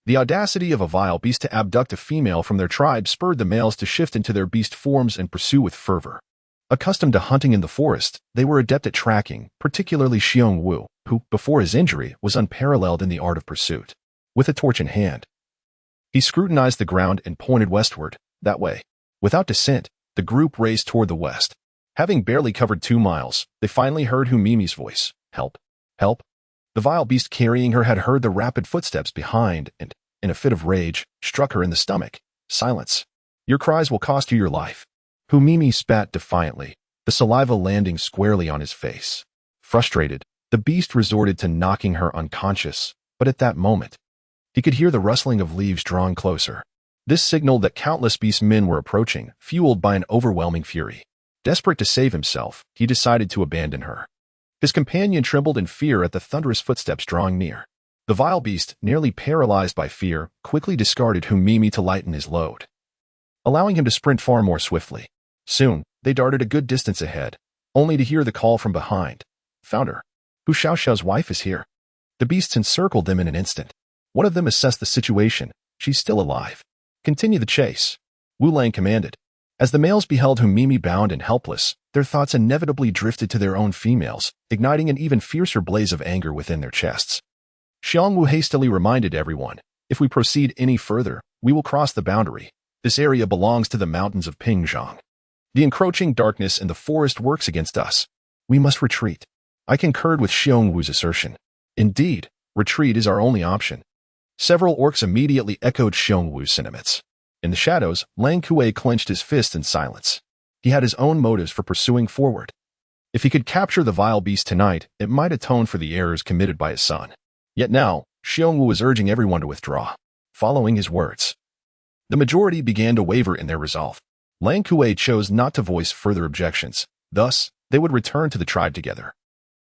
The audacity of a vile beast to abduct a female from their tribe spurred the males to shift into their beast forms and pursue with fervor. Accustomed to hunting in the forest, they were adept at tracking, particularly Xiong Wu, who, before his injury, was unparalleled in the art of pursuit. With a torch in hand, he scrutinized the ground and pointed westward, that way. Without dissent, the group raced toward the west. Having barely covered 2 miles, they finally heard Hu Mimi's voice. Help! Help! The vile beast carrying her had heard the rapid footsteps behind and, in a fit of rage, struck her in the stomach. Silence. Your cries will cost you your life. Hu Mimi spat defiantly, the saliva landing squarely on his face. Frustrated, the beast resorted to knocking her unconscious, but at that moment, he could hear the rustling of leaves drawing closer. This signaled that countless beast men were approaching, fueled by an overwhelming fury. Desperate to save himself, he decided to abandon her. His companion trembled in fear at the thunderous footsteps drawing near. The vile beast, nearly paralyzed by fear, quickly discarded Hu Mimi to lighten his load, allowing him to sprint far more swiftly. Soon, they darted a good distance ahead, only to hear the call from behind. Found her. Hu Xiaoxiao's wife is here. The beasts encircled them in an instant. One of them assessed the situation. She's still alive. Continue the chase. Wu Lang commanded. As the males beheld Hu Mimi bound and helpless, their thoughts inevitably drifted to their own females, igniting an even fiercer blaze of anger within their chests. Xiong Wu hastily reminded everyone, if we proceed any further, we will cross the boundary. This area belongs to the mountains of Pingzhang. The encroaching darkness in the forest works against us. We must retreat. I concurred with Xiong Wu's assertion. Indeed, retreat is our only option. Several orcs immediately echoed Xiong Wu's sentiments. In the shadows, Lang Kuei clenched his fist in silence. He had his own motives for pursuing forward. If he could capture the vile beast tonight, it might atone for the errors committed by his son. Yet now, Xiong Wu was urging everyone to withdraw. Following his words, the majority began to waver in their resolve. Lang Kuei chose not to voice further objections. Thus, they would return to the tribe together.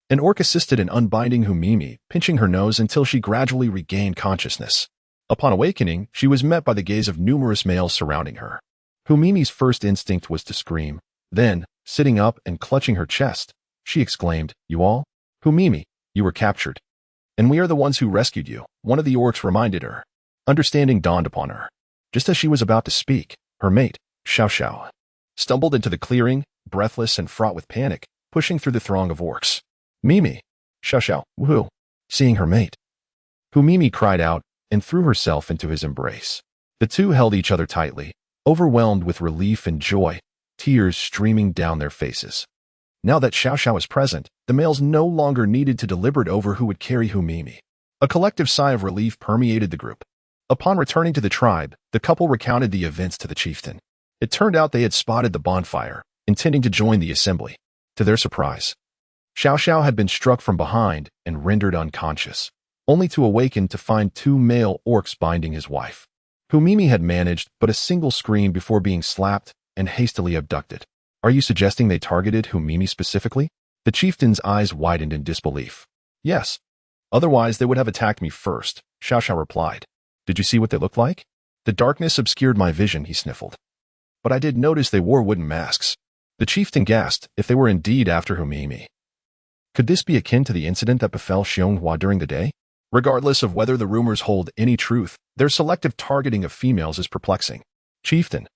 An orc assisted in unbinding Hu Mimi, pinching her nose until she gradually regained consciousness. Upon awakening, she was met by the gaze of numerous males surrounding her. Hu Mimi's first instinct was to scream. Then, sitting up and clutching her chest, she exclaimed, "You all? Hu Mimi, you were captured. And we are the ones who rescued you," one of the orcs reminded her. Understanding dawned upon her. Just as she was about to speak, her mate, Xiaoxiao, stumbled into the clearing, breathless and fraught with panic, pushing through the throng of orcs. "Mimi!" Xiaoxiao, woohoo! Seeing her mate, Hu Mimi cried out and threw herself into his embrace. The two held each other tightly, overwhelmed with relief and joy, tears streaming down their faces. Now that Xiaoxiao was present, the males no longer needed to deliberate over who would carry Hu Mimi. A collective sigh of relief permeated the group. Upon returning to the tribe, the couple recounted the events to the chieftain. It turned out they had spotted the bonfire, intending to join the assembly. To their surprise, Xiaoxiao had been struck from behind and rendered unconscious, only to awaken to find 2 male orcs binding his wife. Hu Mimi had managed but a single scream before being slapped and hastily abducted. Are you suggesting they targeted Hu Mimi specifically? The chieftain's eyes widened in disbelief. Yes. Otherwise, they would have attacked me first, Xiaoxiao replied. Did you see what they looked like? The darkness obscured my vision, he sniffled. But I did notice they wore wooden masks. The chieftain gasped if they were indeed after Hu Mimi. Could this be akin to the incident that befell Xiong Hua during the day? Regardless of whether the rumors hold any truth, their selective targeting of females is perplexing. Chieftain,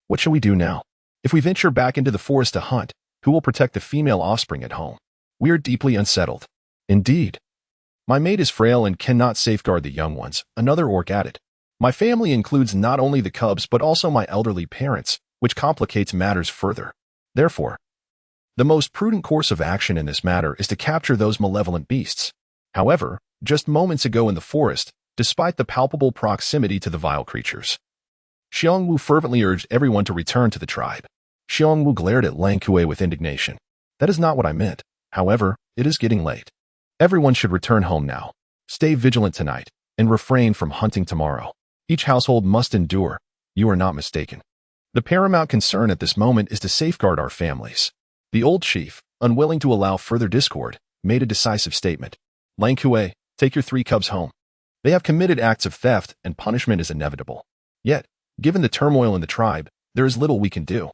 what shall we do now? If we venture back into the forest to hunt, who will protect the female offspring at home? We are deeply unsettled. Indeed. My mate is frail and cannot safeguard the young ones, another orc added. My family includes not only the cubs but also my elderly parents, which complicates matters further. Therefore, the most prudent course of action in this matter is to capture those malevolent beasts. However, just moments ago in the forest, despite the palpable proximity to the vile creatures, Xiong Wu fervently urged everyone to return to the tribe. Xiong Wu glared at Lang Kuei with indignation. That is not what I meant. However, it is getting late. Everyone should return home now. Stay vigilant tonight, and refrain from hunting tomorrow. Each household must endure. You are not mistaken. The paramount concern at this moment is to safeguard our families. The old chief, unwilling to allow further discord, made a decisive statement. Lang Kuei, take your 3 cubs home. They have committed acts of theft, and punishment is inevitable. Yet, Given the turmoil in the tribe, there is little we can do.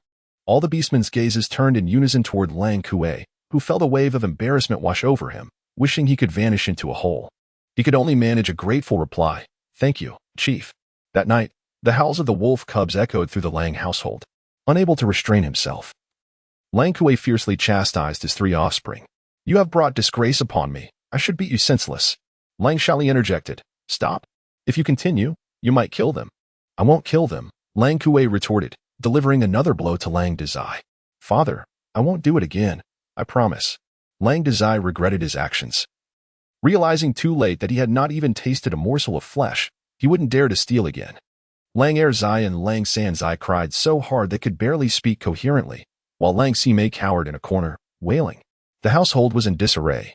All the beastmen's gazes turned in unison toward Lang Kuei, who felt a wave of embarrassment wash over him, wishing he could vanish into a hole. He could only manage a grateful reply, "Thank you, Chief." That night, the howls of the wolf cubs echoed through the Lang household. Unable to restrain himself, Lang Kuei fiercely chastised his 3 offspring. "You have brought disgrace upon me. I should beat you senseless." Lang Shali interjected, "Stop. If you continue, you might kill them." "I won't kill them," Lang Kuei retorted, delivering another blow to Lang Dazai. "Father, I won't do it again. I promise." Lang Dazai regretted his actions. Realizing too late that he had not even tasted a morsel of flesh, he wouldn't dare to steal again. Lang Erzai and Lang Sanzai cried so hard they could barely speak coherently, while Lang Sime cowered in a corner, wailing. The household was in disarray,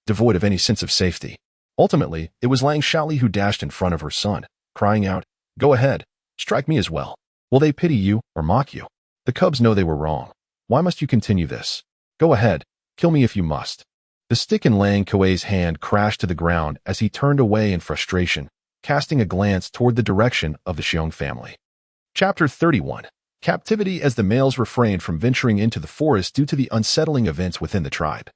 devoid of any sense of safety. Ultimately, it was Lang Shali who dashed in front of her son, crying out, "Go ahead, strike me as well. Will they pity you or mock you? The cubs know they were wrong. Why must you continue this? Go ahead, kill me if you must." The stick in Lang Kuei's hand crashed to the ground as he turned away in frustration, casting a glance toward the direction of the Xiong family. Chapter 31. Captivity. As the males refrained from venturing into the forest due to the unsettling events within the tribe,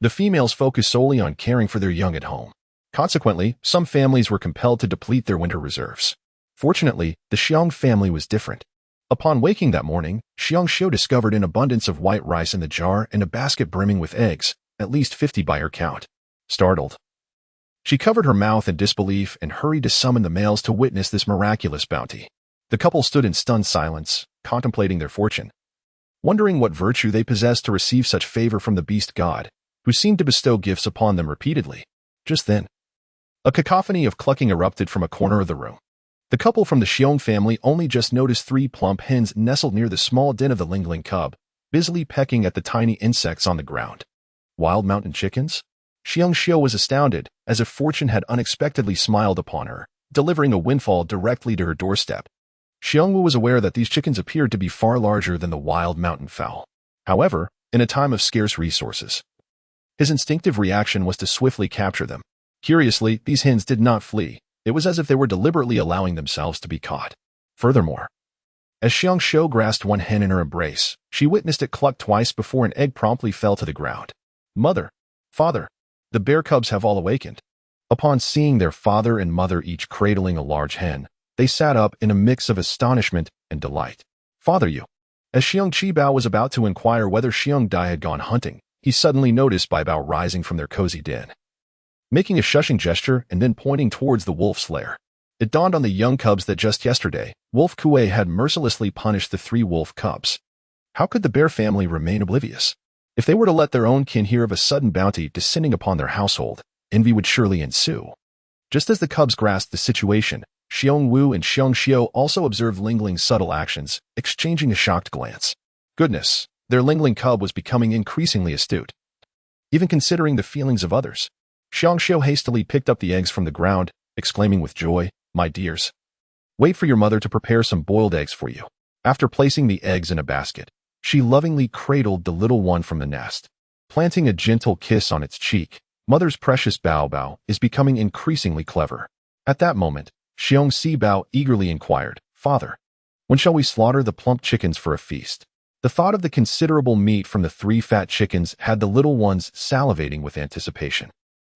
the females focused solely on caring for their young at home. Consequently, some families were compelled to deplete their winter reserves. Fortunately, the Xiong family was different. Upon waking that morning, Xiong Xiu discovered an abundance of white rice in the jar and a basket brimming with eggs, at least 50 by her count. Startled, she covered her mouth in disbelief and hurried to summon the males to witness this miraculous bounty. The couple stood in stunned silence, contemplating their fortune, wondering what virtue they possessed to receive such favor from the beast god, who seemed to bestow gifts upon them repeatedly. Just then, a cacophony of clucking erupted from a corner of the room. The couple from the Xiong family only just noticed 3 plump hens nestled near the small den of the Lingling cub, busily pecking at the tiny insects on the ground. Wild mountain chickens? Xiong Xiu was astounded, as if fortune had unexpectedly smiled upon her, delivering a windfall directly to her doorstep. Xiongwu was aware that these chickens appeared to be far larger than the wild mountain fowl. However, in a time of scarce resources, his instinctive reaction was to swiftly capture them. Curiously, these hens did not flee. It was as if they were deliberately allowing themselves to be caught. Furthermore, as Xiong Xiu grasped one hen in her embrace, she witnessed it cluck twice before an egg promptly fell to the ground. "Mother, father, the bear cubs have all awakened." Upon seeing their father and mother each cradling a large hen, they sat up in a mix of astonishment and delight. "Father, you." As Xiong Qibao was about to inquire whether Xiong Dai had gone hunting, he suddenly noticed Bai Bao rising from their cozy den, making a shushing gesture and then pointing towards the wolf's lair. It dawned on the young cubs that just yesterday, Wolf Kuei had mercilessly punished the 3 wolf cubs. How could the bear family remain oblivious? If they were to let their own kin hear of a sudden bounty descending upon their household, envy would surely ensue. Just as the cubs grasped the situation, Xiong Wu and Xiong Xiu also observed Lingling's subtle actions, exchanging a shocked glance. Goodness, their Lingling cub was becoming increasingly astute, even considering the feelings of others. Xiong Xiu hastily picked up the eggs from the ground, exclaiming with joy, "My dears, wait for your mother to prepare some boiled eggs for you." After placing the eggs in a basket, she lovingly cradled the little one from the nest. Planting a gentle kiss on its cheek, mother's precious Bao Bao is becoming increasingly clever. At that moment, Xiong Sibao eagerly inquired, "Father, when shall we slaughter the plump chickens for a feast?" The thought of the considerable meat from the 3 fat chickens had the little ones salivating with anticipation.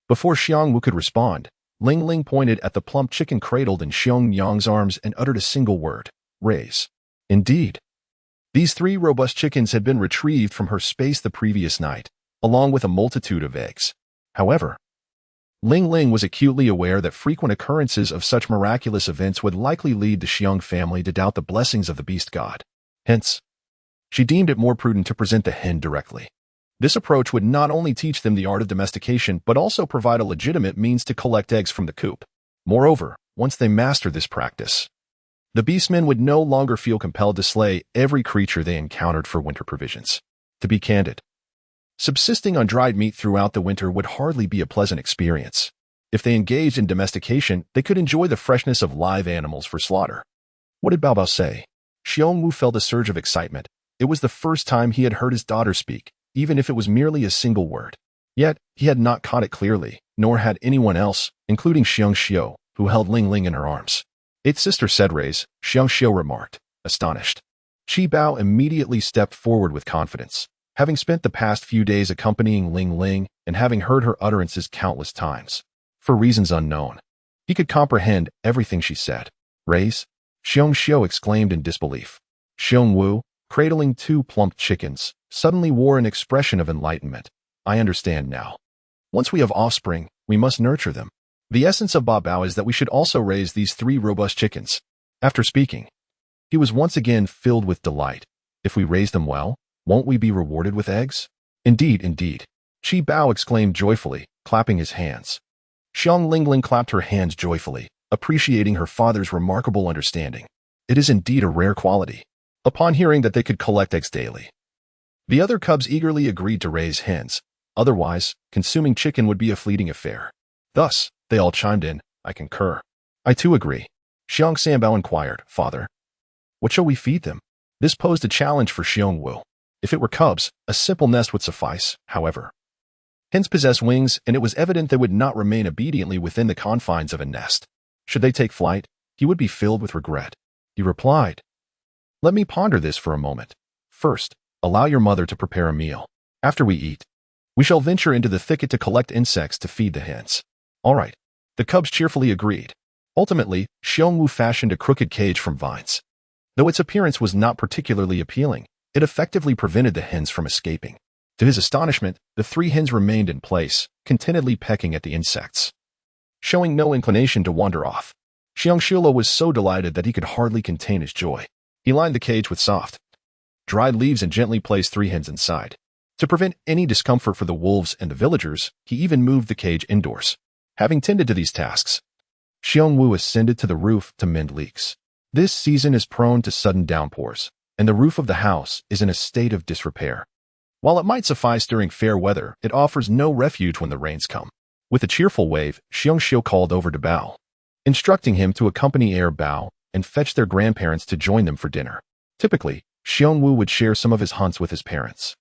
Before Xiong Wu could respond, Ling Ling pointed at the plump chicken cradled in Xiong Yang's arms and uttered a single word, "Raise." Indeed, these 3 robust chickens had been retrieved from her space the previous night, along with a multitude of eggs. However, Ling Ling was acutely aware that frequent occurrences of such miraculous events would likely lead the Xiong family to doubt the blessings of the beast god. Hence, she deemed it more prudent to present the hen directly. This approach would not only teach them the art of domestication, but also provide a legitimate means to collect eggs from the coop. Moreover, once they mastered this practice, the beastmen would no longer feel compelled to slay every creature they encountered for winter provisions. To be candid, subsisting on dried meat throughout the winter would hardly be a pleasant experience. If they engaged in domestication, they could enjoy the freshness of live animals for slaughter. What did Bao Bao say? Xiong Wu felt a surge of excitement. It was the first time he had heard his daughter speak, even if it was merely a single word. Yet, he had not caught it clearly, nor had anyone else, including Xiong Xiu, who held Ling Ling in her arms. Its sister said raise, Xiong remarked, astonished. Qi Bao immediately stepped forward with confidence, having spent the past few days accompanying Lingling and having heard her utterances countless times. For reasons unknown, he could comprehend everything she said. Raise? Xiong exclaimed in disbelief. Xiong Wu, cradling 2 plump chickens, suddenly wore an expression of enlightenment. I understand now. Once we have offspring, we must nurture them. The essence of Ba Bao is that we should also raise these 3 robust chickens. After speaking, he was once again filled with delight. If we raise them well, won't we be rewarded with eggs? Indeed, indeed. Qi Bao exclaimed joyfully, clapping his hands. Xiong Lingling clapped her hands joyfully, appreciating her father's remarkable understanding. It is indeed a rare quality. Upon hearing that they could collect eggs daily, the other cubs eagerly agreed to raise hens. Otherwise, consuming chicken would be a fleeting affair. Thus, they all chimed in, I concur. I too agree. Xiong Sanbao inquired, Father, what shall we feed them? This posed a challenge for Xiong Wu. If it were cubs, a simple nest would suffice, however. Hens possess wings, and it was evident they would not remain obediently within the confines of a nest. Should they take flight, he would be filled with regret. He replied, Let me ponder this for a moment. First, allow your mother to prepare a meal. After we eat, we shall venture into the thicket to collect insects to feed the hens. All right. The cubs cheerfully agreed. Ultimately, Xiong Wu fashioned a crooked cage from vines. Though its appearance was not particularly appealing, it effectively prevented the hens from escaping. To his astonishment, the 3 hens remained in place, contentedly pecking at the insects, showing no inclination to wander off. Xiong was so delighted that he could hardly contain his joy. He lined the cage with soft, dried leaves and gently placed 3 hens inside. To prevent any discomfort for the wolves and the villagers, he even moved the cage indoors. Having tended to these tasks, Xiong Wu ascended to the roof to mend leaks. This season is prone to sudden downpours, and the roof of the house is in a state of disrepair. While it might suffice during fair weather, it offers no refuge when the rains come. With a cheerful wave, Xiong called over to Bao, instructing him to accompany Heir Bao and fetch their grandparents to join them for dinner. Typically, Xiong Wu would share some of his hunts with his parents.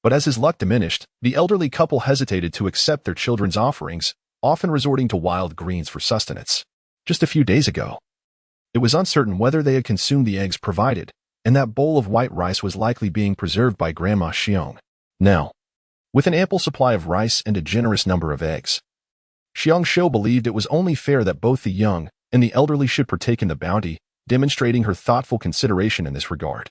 But as his luck diminished, the elderly couple hesitated to accept their children's offerings, often resorting to wild greens for sustenance. Just a few days ago, it was uncertain whether they had consumed the eggs provided, and that bowl of white rice was likely being preserved by Grandma Xiong. Now, with an ample supply of rice and a generous number of eggs, Xiong believed it was only fair that both the young and the elderly should partake in the bounty, demonstrating her thoughtful consideration in this regard.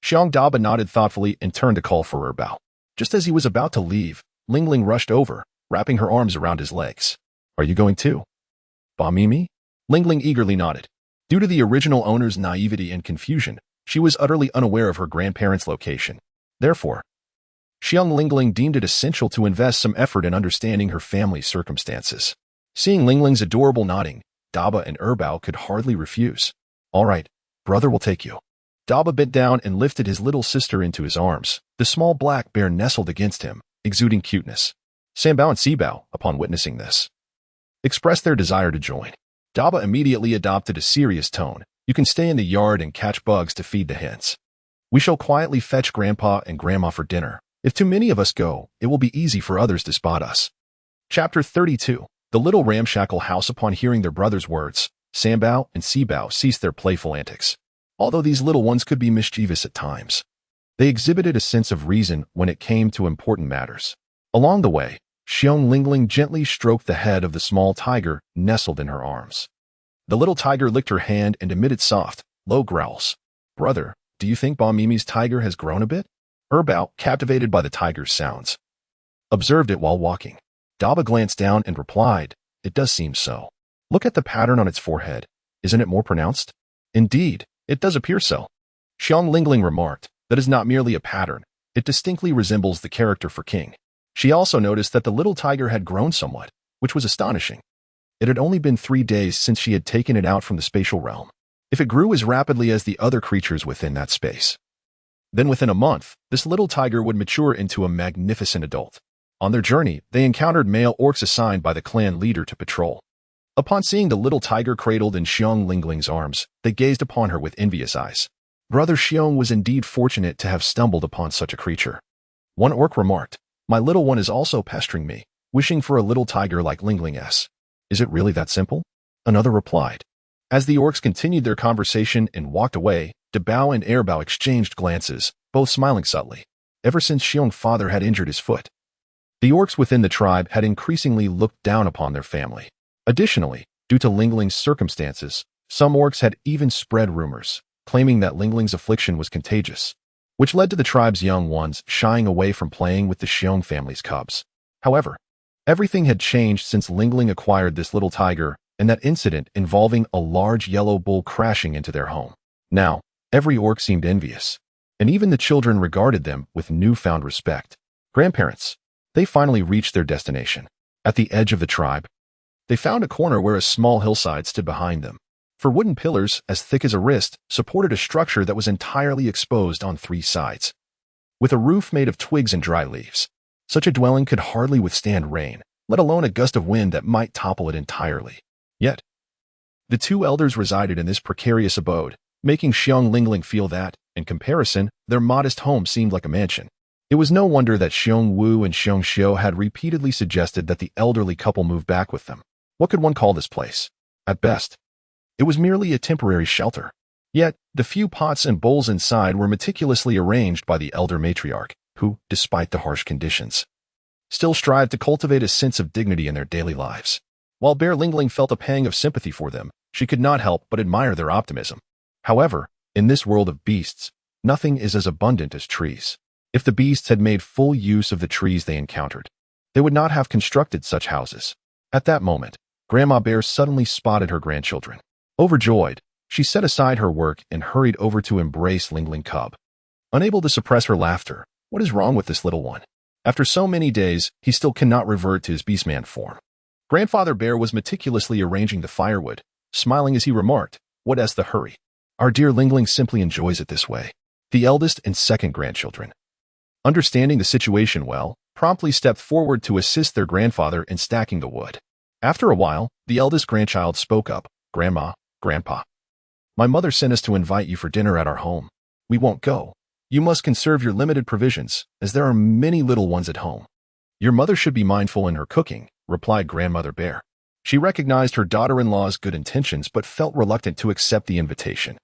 Xiong Daba nodded thoughtfully and turned to call for Bao. Just as he was about to leave, Lingling rushed over, wrapping her arms around his legs. Are you going too? Ba Mimi? Lingling eagerly nodded. Due to the original owner's naivety and confusion, she was utterly unaware of her grandparents' location. Therefore, Xiong Lingling deemed it essential to invest some effort in understanding her family's circumstances. Seeing Lingling's adorable nodding, Daba and Bao could hardly refuse. All right, brother will take you. Daba bent down and lifted his little sister into his arms. The small black bear nestled against him, exuding cuteness. Sanbao and Sibao, upon witnessing this, expressed their desire to join. Daba immediately adopted a serious tone. You can stay in the yard and catch bugs to feed the hens. We shall quietly fetch Grandpa and Grandma for dinner. If too many of us go, it will be easy for others to spot us. Chapter 32. The little ramshackle house. Upon hearing their brother's words, Sanbao and Sibao ceased their playful antics. Although these little ones could be mischievous at times, they exhibited a sense of reason when it came to important matters. Along the way, Xiong Lingling gently stroked the head of the small tiger nestled in her arms. The little tiger licked her hand and emitted soft, low growls. Brother, do you think Ba Mimi's tiger has grown a bit? Bao, captivated by the tiger's sounds, observed it while walking. Daba glanced down and replied, It does seem so. Look at the pattern on its forehead. Isn't it more pronounced? Indeed, it does appear so. Xiong Lingling remarked, That is not merely a pattern. It distinctly resembles the character for King. She also noticed that the little tiger had grown somewhat, which was astonishing. It had only been 3 days since she had taken it out from the spatial realm. If it grew as rapidly as the other creatures within that space, then within a month, this little tiger would mature into a magnificent adult. On their journey, they encountered male orcs assigned by the clan leader to patrol. Upon seeing the little tiger cradled in Xiong Lingling's arms, they gazed upon her with envious eyes. Brother Xiong was indeed fortunate to have stumbled upon such a creature. One orc remarked, My little one is also pestering me, wishing for a little tiger like Lingling's. Is it really that simple? Another replied, As the orcs continued their conversation and walked away, Dabao and Airbao exchanged glances, both smiling subtly. Ever since Xiong's father had injured his foot, the orcs within the tribe had increasingly looked down upon their family. Additionally, due to Lingling's circumstances, some orcs had even spread rumors, claiming that Lingling's affliction was contagious, which led to the tribe's young ones shying away from playing with the Xiong family's cubs. However, everything had changed since Lingling acquired this little tiger and that incident involving a large yellow bull crashing into their home. Now, every orc seemed envious, and even the children regarded them with newfound respect. Grandparents. They finally reached their destination. At the edge of the tribe, they found a corner where a small hillside stood behind them. For wooden pillars, as thick as a wrist, supported a structure that was entirely exposed on 3 sides. With a roof made of twigs and dry leaves, such a dwelling could hardly withstand rain, let alone a gust of wind that might topple it entirely. Yet, the 2 elders resided in this precarious abode, making Xiong Lingling feel that, in comparison, their modest home seemed like a mansion. It was no wonder that Xiong Wu and Xiong Xiu had repeatedly suggested that the elderly couple move back with them. What could one call this place? At best, it was merely a temporary shelter. Yet, the few pots and bowls inside were meticulously arranged by the elder matriarch, who, despite the harsh conditions, still strived to cultivate a sense of dignity in their daily lives. While Bear Lingling felt a pang of sympathy for them, she could not help but admire their optimism. However, in this world of beasts, nothing is as abundant as trees. If the beasts had made full use of the trees they encountered, they would not have constructed such houses. At that moment, Grandma Bear suddenly spotted her grandchildren. Overjoyed, she set aside her work and hurried over to embrace Lingling cub. Unable to suppress her laughter, what is wrong with this little one? After so many days, he still cannot revert to his beastman form. Grandfather Bear was meticulously arranging the firewood, smiling as he remarked, "What is the hurry? Our dear Lingling simply enjoys it this way." The eldest and second grandchildren, understanding the situation well, promptly stepped forward to assist their grandfather in stacking the wood. After a while, the eldest grandchild spoke up, "Grandma, Grandpa, my mother sent us to invite you for dinner at our home. We won't go. You must conserve your limited provisions, as there are many little ones at home." "Your mother should be mindful in her cooking," replied Grandmother Bear. She recognized her daughter-in-law's good intentions but felt reluctant to accept the invitation.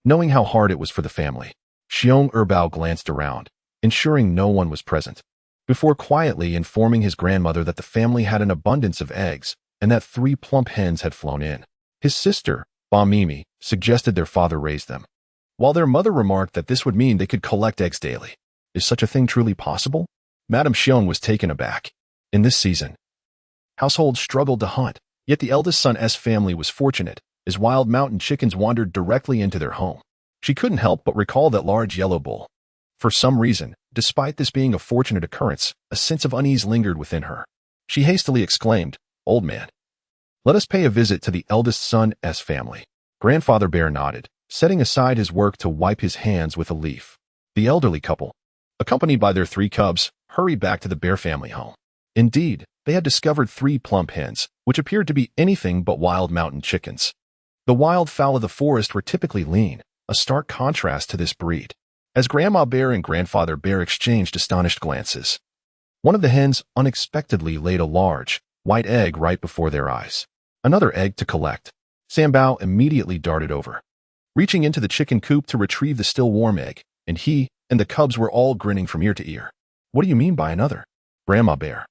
Knowing how hard it was for the family, Xiong Erbao glanced around, ensuring no one was present, before quietly informing his grandmother that the family had an abundance of eggs and that 3 plump hens had flown in. His sister, Ba Mimi, suggested their father raise them, while their mother remarked that this would mean they could collect eggs daily. Is such a thing truly possible? Madame Xiong was taken aback. In this season, households struggled to hunt, yet the eldest son's family was fortunate, as wild mountain chickens wandered directly into their home. She couldn't help but recall that large yellow bull. For some reason, despite this being a fortunate occurrence, a sense of unease lingered within her. She hastily exclaimed, "Old man, let us pay a visit to the eldest son's family." Grandfather Bear nodded, setting aside his work to wipe his hands with a leaf. The elderly couple, accompanied by their 3 cubs, hurried back to the Bear family home. Indeed, they had discovered 3 plump hens, which appeared to be anything but wild mountain chickens. The wild fowl of the forest were typically lean, a stark contrast to this breed. As Grandma Bear and Grandfather Bear exchanged astonished glances, one of the hens unexpectedly laid a large, white egg right before their eyes. Another egg to collect. Sambao immediately darted over, reaching into the chicken coop to retrieve the still warm egg, and he and the cubs were all grinning from ear to ear. "What do you mean by another?" Grandma Bear,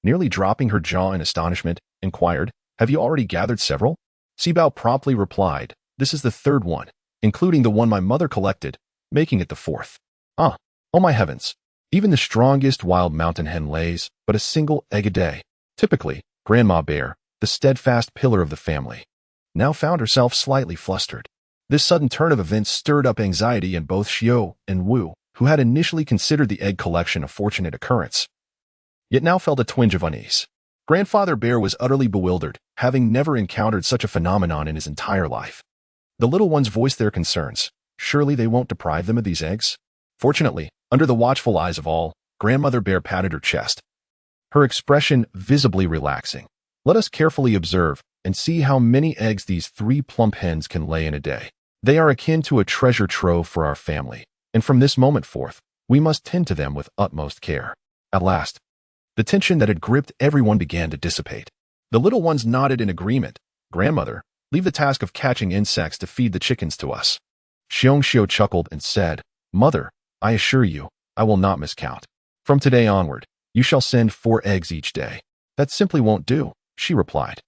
nearly dropping her jaw in astonishment, inquired, "Have you already gathered several?" Sibao promptly replied, "This is the 3rd one, including the one my mother collected, making it the 4th. Oh my heavens. Even the strongest wild mountain hen lays but a single egg a day." Typically, Grandma Bear, the steadfast pillar of the family, now found herself slightly flustered. This sudden turn of events stirred up anxiety in both Xiu and Wu, who had initially considered the egg collection a fortunate occurrence, yet now felt a twinge of unease. Grandfather Bear was utterly bewildered, having never encountered such a phenomenon in his entire life. The little ones voiced their concerns. Surely they won't deprive them of these eggs? Fortunately, under the watchful eyes of all, Grandmother Bear patted her chest, her expression visibly relaxing. "Let us carefully observe and see how many eggs these 3 plump hens can lay in a day. They are akin to a treasure trove for our family, and from this moment forth, we must tend to them with utmost care." At last, the tension that had gripped everyone began to dissipate. The little ones nodded in agreement. "Grandmother, Leave the task of catching insects to feed the chickens to us. Xiong Xiu chuckled and said, Mother, I assure you, I will not miscount. From today onward, you shall send 4 eggs each day. That simply won't do, she replied.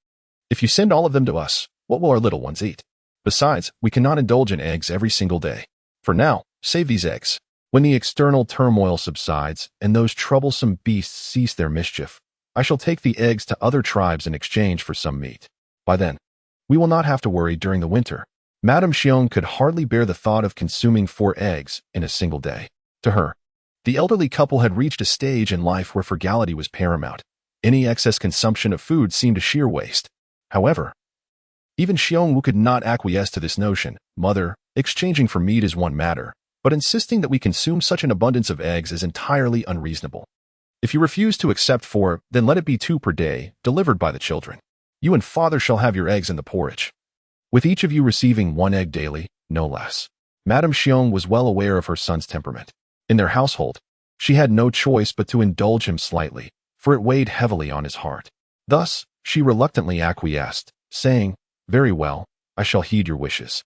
If you send all of them to us, what will our little ones eat? Besides, we cannot indulge in eggs every single day. For now, save these eggs. When the external turmoil subsides and those troublesome beasts cease their mischief, I shall take the eggs to other tribes in exchange for some meat. By then, we will not have to worry during the winter. Madame Xiong could hardly bear the thought of consuming 4 eggs in a single day. To her, the elderly couple had reached a stage in life where frugality was paramount. Any excess consumption of food seemed a sheer waste. However, even Xiong Wu could not acquiesce to this notion. Mother, exchanging for meat is one matter, but insisting that we consume such an abundance of eggs is entirely unreasonable. If you refuse to accept 4, then let it be 2 per day, delivered by the children. You and father shall have your eggs in the porridge, with each of you receiving 1 egg daily, no less. Madame Xiong was well aware of her son's temperament. In their household, she had no choice but to indulge him slightly, for it weighed heavily on his heart. Thus, she reluctantly acquiesced, saying, Very well, I shall heed your wishes.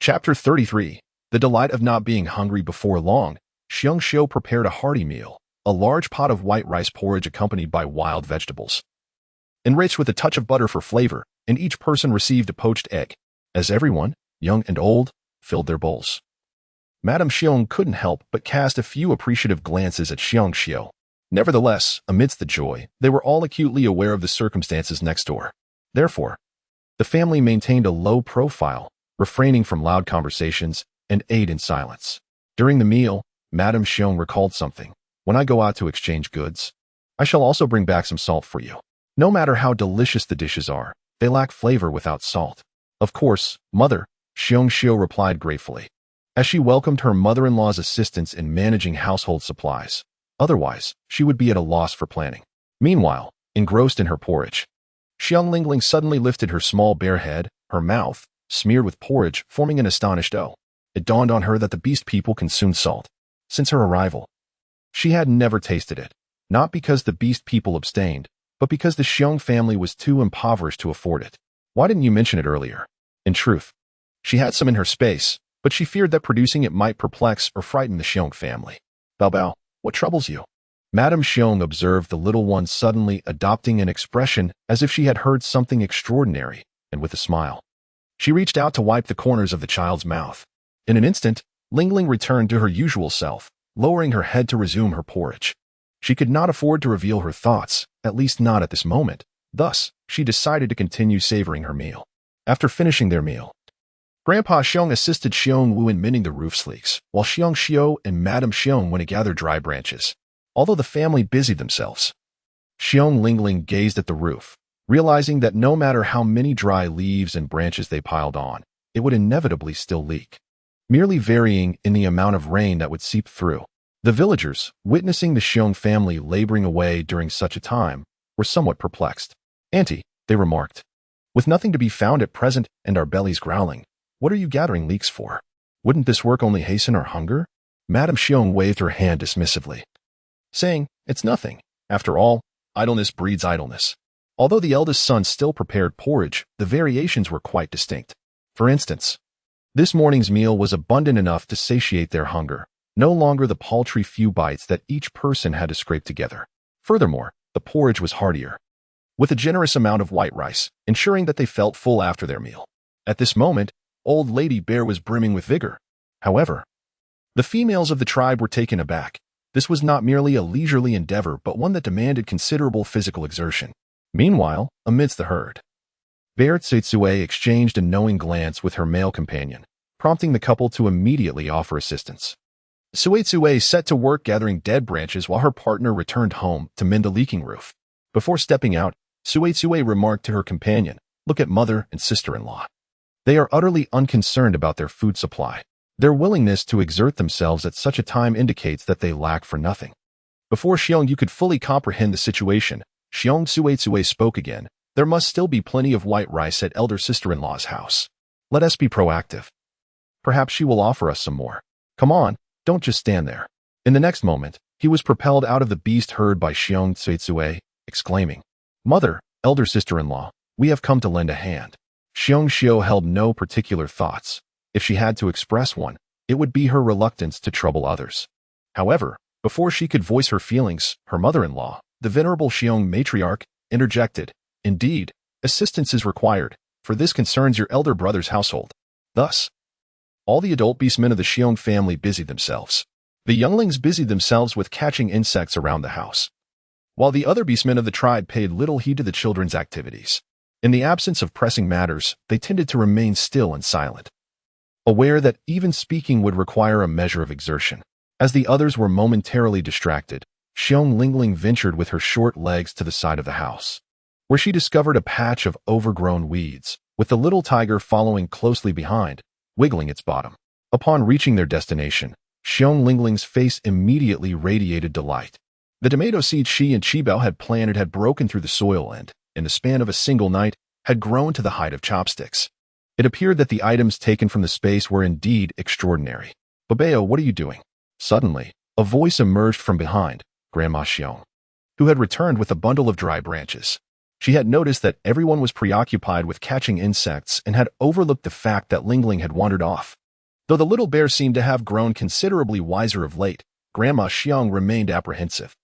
Chapter 33. The delight of not being hungry before long. Xiong Xiu prepared a hearty meal, a large pot of white rice porridge accompanied by wild vegetables, enriched with a touch of butter for flavor, and each person received a poached egg, as everyone, young and old, filled their bowls. Madame Xiong couldn't help but cast a few appreciative glances at Xiong Xiu. Nevertheless, amidst the joy, they were all acutely aware of the circumstances next door. Therefore, the family maintained a low profile, refraining from loud conversations, and ate in silence. During the meal, Madame Xiong recalled something. When I go out to exchange goods, I shall also bring back some salt for you. No matter how delicious the dishes are, they lack flavor without salt. Of course, Mother, Xiong Xiu replied gratefully, as she welcomed her mother-in-law's assistance in managing household supplies. Otherwise, she would be at a loss for planning. Meanwhile, engrossed in her porridge, Xiong Lingling suddenly lifted her small bare head, her mouth, smeared with porridge, forming an astonished O. It dawned on her that the beast people consumed salt. Since her arrival, she had never tasted it, not because the beast people abstained, but because the Xiong family was too impoverished to afford it. Why didn't you mention it earlier? In truth, she had some in her space, but she feared that producing it might perplex or frighten the Xiong family. Bao Bao, what troubles you? Madame Xiong observed the little one suddenly adopting an expression as if she had heard something extraordinary, and with a smile, she reached out to wipe the corners of the child's mouth. In an instant, Lingling returned to her usual self, lowering her head to resume her porridge. She could not afford to reveal her thoughts, at least not at this moment. Thus, she decided to continue savoring her meal. After finishing their meal, Grandpa Xiong assisted Xiong Wu in mending the roof leaks, while Xiong Xiu and Madame Xiong went to gather dry branches. Although the family busied themselves, Xiong Lingling gazed at the roof, realizing that no matter how many dry leaves and branches they piled on, it would inevitably still leak, merely varying in the amount of rain that would seep through. The villagers, witnessing the Xiong family laboring away during such a time, were somewhat perplexed. Auntie, they remarked, with nothing to be found at present and our bellies growling, what are you gathering leeks for? Wouldn't this work only hasten our hunger? Madame Xiong waved her hand dismissively, saying, It's nothing. After all, idleness breeds idleness. Although the eldest son still prepared porridge, the variations were quite distinct. For instance, this morning's meal was abundant enough to satiate their hunger, no longer the paltry few bites that each person had to scrape together. Furthermore, the porridge was heartier, with a generous amount of white rice, ensuring that they felt full after their meal. At this moment, Old Lady Bear was brimming with vigor. However, the females of the tribe were taken aback. This was not merely a leisurely endeavor, but one that demanded considerable physical exertion. Meanwhile, amidst the herd, Bear Tsuitsue exchanged a knowing glance with her male companion, prompting the couple to immediately offer assistance. Tsuitsue set to work gathering dead branches while her partner returned home to mend a leaking roof. Before stepping out, Tsuitsue remarked to her companion, Look at mother and sister-in-law. They are utterly unconcerned about their food supply. Their willingness to exert themselves at such a time indicates that they lack for nothing. Before Xiong Yu could fully comprehend the situation, Xiong Tsuitsue spoke again. There must still be plenty of white rice at elder sister-in-law's house. Let us be proactive. Perhaps she will offer us some more. Come on, don't just stand there. In the next moment, he was propelled out of the beast herd by Xiong Tsuitsue, exclaiming, Mother, elder sister-in-law, we have come to lend a hand. Xiong Xiao held no particular thoughts. If she had to express one, it would be her reluctance to trouble others. However, before she could voice her feelings, her mother-in-law, the venerable Xiong matriarch, interjected. Indeed, assistance is required, for this concerns your elder brother's household. Thus, all the adult beastmen of the Xiong family busied themselves. The younglings busied themselves with catching insects around the house, while the other beastmen of the tribe paid little heed to the children's activities. In the absence of pressing matters, they tended to remain still and silent, aware that even speaking would require a measure of exertion. As the others were momentarily distracted, Xiong Lingling ventured with her short legs to the side of the house, where she discovered a patch of overgrown weeds, with the little tiger following closely behind, wiggling its bottom. Upon reaching their destination, Xiong Lingling's face immediately radiated delight. The tomato seed she and Qibao had planted had broken through the soil and, in the span of a single night, had grown to the height of chopsticks. It appeared that the items taken from the space were indeed extraordinary. "Babeo, what are you doing?" Suddenly, a voice emerged from behind Grandma Xiong, who had returned with a bundle of dry branches. She had noticed that everyone was preoccupied with catching insects and had overlooked the fact that Lingling had wandered off. Though the little bear seemed to have grown considerably wiser of late, Grandma Xiong remained apprehensive.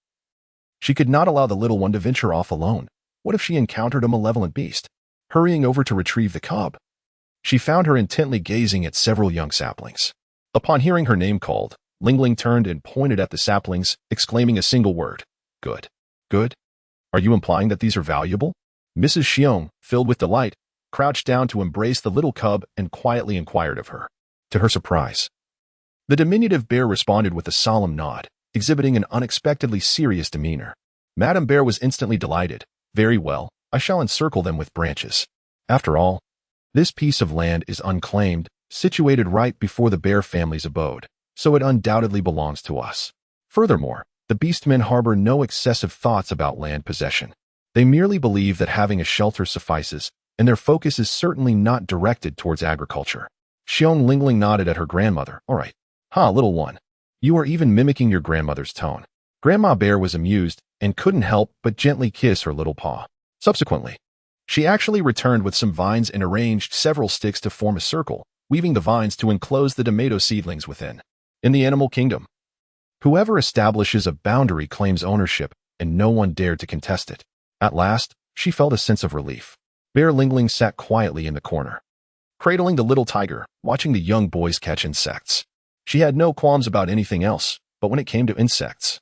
She could not allow the little one to venture off alone. What if she encountered a malevolent beast? Hurrying over to retrieve the cub, she found her intently gazing at several young saplings. Upon hearing her name called, Lingling turned and pointed at the saplings, exclaiming a single word. "Good. Good? Are you implying that these are valuable?" Mrs. Xiong, filled with delight, crouched down to embrace the little cub and quietly inquired of her. To her surprise, the diminutive bear responded with a solemn nod, exhibiting an unexpectedly serious demeanor. Madame Bear was instantly delighted. "Very well, I shall encircle them with branches. After all, this piece of land is unclaimed, situated right before the bear family's abode, so it undoubtedly belongs to us." Furthermore, the beastmen harbor no excessive thoughts about land possession. They merely believe that having a shelter suffices, and their focus is certainly not directed towards agriculture. Xiong Lingling nodded at her grandmother. "All right. Little one. You are even mimicking your grandmother's tone." Grandma Bear was amused and couldn't help but gently kiss her little paw. Subsequently, she actually returned with some vines and arranged several sticks to form a circle, weaving the vines to enclose the tomato seedlings within. In the animal kingdom, whoever establishes a boundary claims ownership, and no one dared to contest it. At last, she felt a sense of relief. Bear Lingling sat quietly in the corner, cradling the little tiger, watching the young boys catch insects. She had no qualms about anything else, but when it came to insects,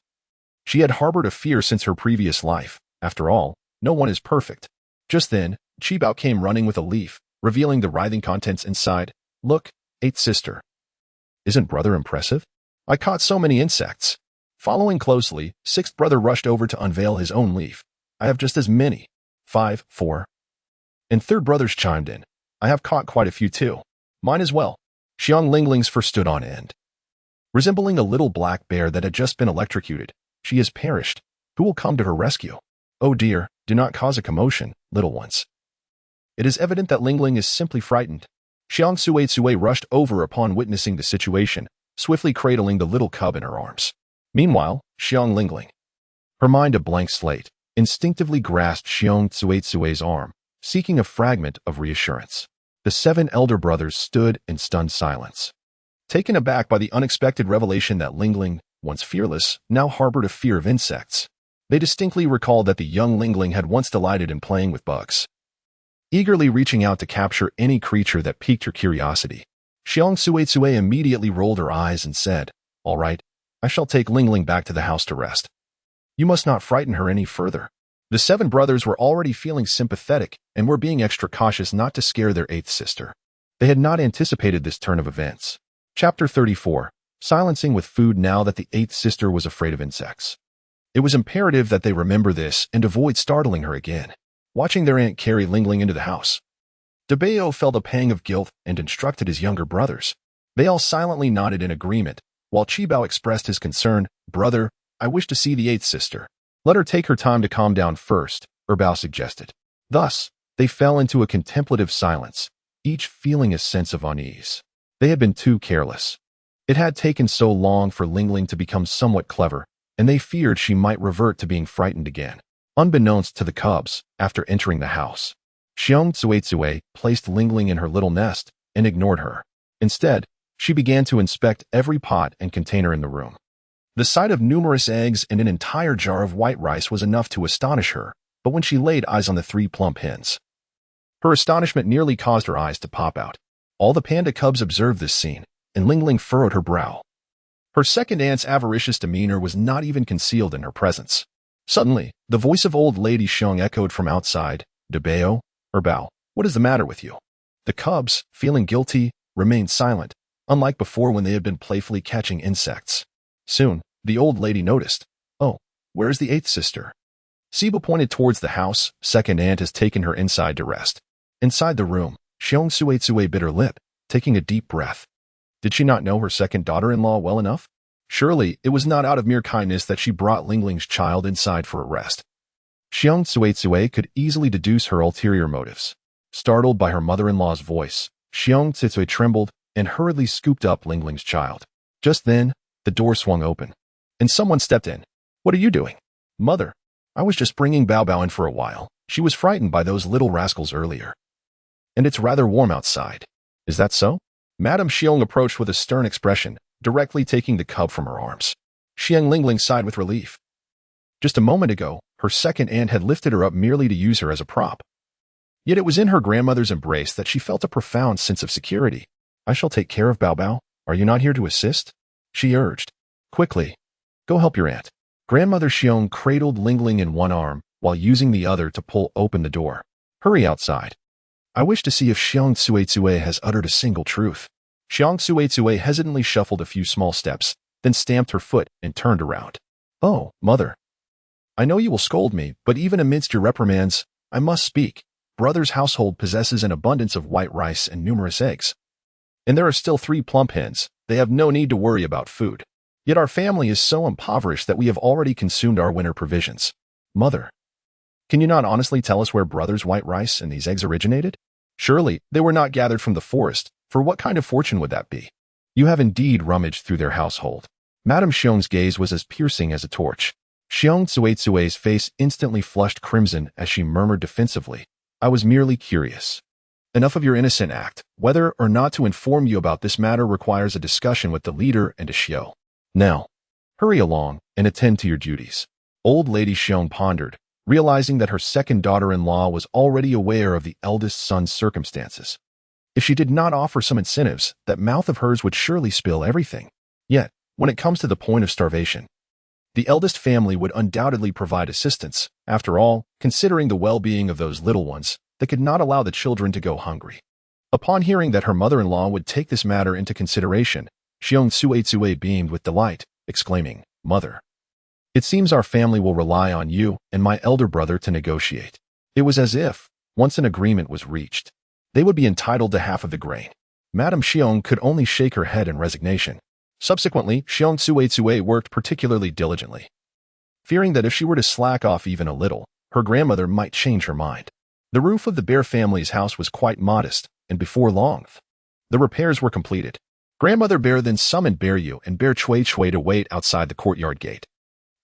she had harbored a fear since her previous life. After all, no one is perfect. Just then, Qibao came running with a leaf, revealing the writhing contents inside. "Look, 8th sister. Isn't brother impressive? I caught so many insects." Following closely, 6th brother rushed over to unveil his own leaf. "I have just as many. 5, 4. And 3rd brothers chimed in. "I have caught quite a few too. Mine as well." Xiong Lingling's fur stood on end, resembling a little black bear that had just been electrocuted. "She has perished. Who will come to her rescue?" "Oh dear, do not cause a commotion, little ones. It is evident that Lingling is simply frightened." Xiong Sui rushed over upon witnessing the situation, swiftly cradling the little cub in her arms. Meanwhile, Xiong Lingling, her mind a blank slate, instinctively grasped Xiong Sui's arm, seeking a fragment of reassurance. The 7 elder brothers stood in stunned silence, taken aback by the unexpected revelation that Lingling, once fearless, now harbored a fear of insects. They distinctly recalled that the young Lingling had once delighted in playing with bugs, eagerly reaching out to capture any creature that piqued her curiosity. Xiong Sui immediately rolled her eyes and said, "All right, I shall take Lingling back to the house to rest. You must not frighten her any further." The 7 brothers were already feeling sympathetic and were being extra cautious not to scare their 8th sister. They had not anticipated this turn of events. Chapter 34. Silencing with food. Now that the 8th sister was afraid of insects, it was imperative that they remember this and avoid startling her again. Watching their aunt carry Lingling into the house, Dabeo felt a pang of guilt and instructed his younger brothers. They all silently nodded in agreement, while Qibao expressed his concern. "Brother, I wish to see the 8th sister. Let her take her time to calm down first," Bao suggested. Thus, they fell into a contemplative silence, each feeling a sense of unease. They had been too careless. It had taken so long for Lingling to become somewhat clever, and they feared she might revert to being frightened again. Unbeknownst to the cubs, after entering the house, Xiong placed Lingling in her little nest and ignored her. Instead, she began to inspect every pot and container in the room. The sight of numerous eggs and an entire jar of white rice was enough to astonish her, but when she laid eyes on the 3 plump hens, her astonishment nearly caused her eyes to pop out. All the panda cubs observed this scene, and Lingling furrowed her brow. Her second aunt's avaricious demeanor was not even concealed in her presence. Suddenly, the voice of old lady Xiong echoed from outside, "Debeo, or Bao, what is the matter with you?" The cubs, feeling guilty, remained silent, unlike before when they had been playfully catching insects. Soon, the old lady noticed, "Oh, where is the 8th sister?" Siba pointed towards the house. Second aunt has taken her inside to rest. Inside the room, Xiong bit her lip, taking a deep breath. Did she not know her second daughter-in-law well enough? Surely, it was not out of mere kindness that she brought Lingling's child inside for a rest. Xiong could easily deduce her ulterior motives. Startled by her mother-in-law's voice, Xiong trembled and hurriedly scooped up Lingling's child. Just then, the door swung open, and someone stepped in. "What are you doing?" "Mother, I was just bringing Bao Bao in for a while. She was frightened by those little rascals earlier. And it's rather warm outside." "Is that so?" Madame Xiong approached with a stern expression, directly taking the cub from her arms. Xiong Lingling sighed with relief. Just a moment ago, her second aunt had lifted her up merely to use her as a prop. Yet it was in her grandmother's embrace that she felt a profound sense of security. "I shall take care of Bao Bao. Are you not here to assist?" she urged. "Quickly, go help your aunt." Grandmother Xiong cradled Lingling in one arm while using the other to pull open the door. "Hurry outside. I wish to see if Xiong has uttered a single truth." Xiong hesitantly shuffled a few small steps, then stamped her foot and turned around. "Oh, mother. I know you will scold me, but even amidst your reprimands, I must speak. Brother's household possesses an abundance of white rice and numerous eggs. And there are still 3 plump hens. They have no need to worry about food. Yet our family is so impoverished that we have already consumed our winter provisions. Mother, can you not honestly tell us where Brother's white rice and these eggs originated? Surely they were not gathered from the forest, for what kind of fortune would that be? You have indeed rummaged through their household." Madame Xiong's gaze was as piercing as a torch. Xiong face instantly flushed crimson as she murmured defensively, "I was merely curious. Enough of your innocent act. Whether or not to inform you about this matter requires a discussion with the leader and a Xiao. Now, hurry along and attend to your duties." Old Lady Xiong pondered, realizing that her second daughter-in-law was already aware of the eldest son's circumstances. If she did not offer some incentives, that mouth of hers would surely spill everything. Yet, when it comes to the point of starvation, the eldest family would undoubtedly provide assistance. After all, considering the well-being of those little ones, they could not allow the children to go hungry. Upon hearing that her mother-in-law would take this matter into consideration, Xiong beamed with delight, exclaiming, "Mother, it seems our family will rely on you and my elder brother to negotiate." It was as if, once an agreement was reached, they would be entitled to half of the grain. Madame Xiong could only shake her head in resignation. Subsequently, Xiong worked particularly diligently, fearing that if she were to slack off even a little, her grandmother might change her mind. The roof of the Bear family's house was quite modest, and before long, the repairs were completed. Grandmother Bear then summoned Bear Yu and Bear Chui to wait outside the courtyard gate.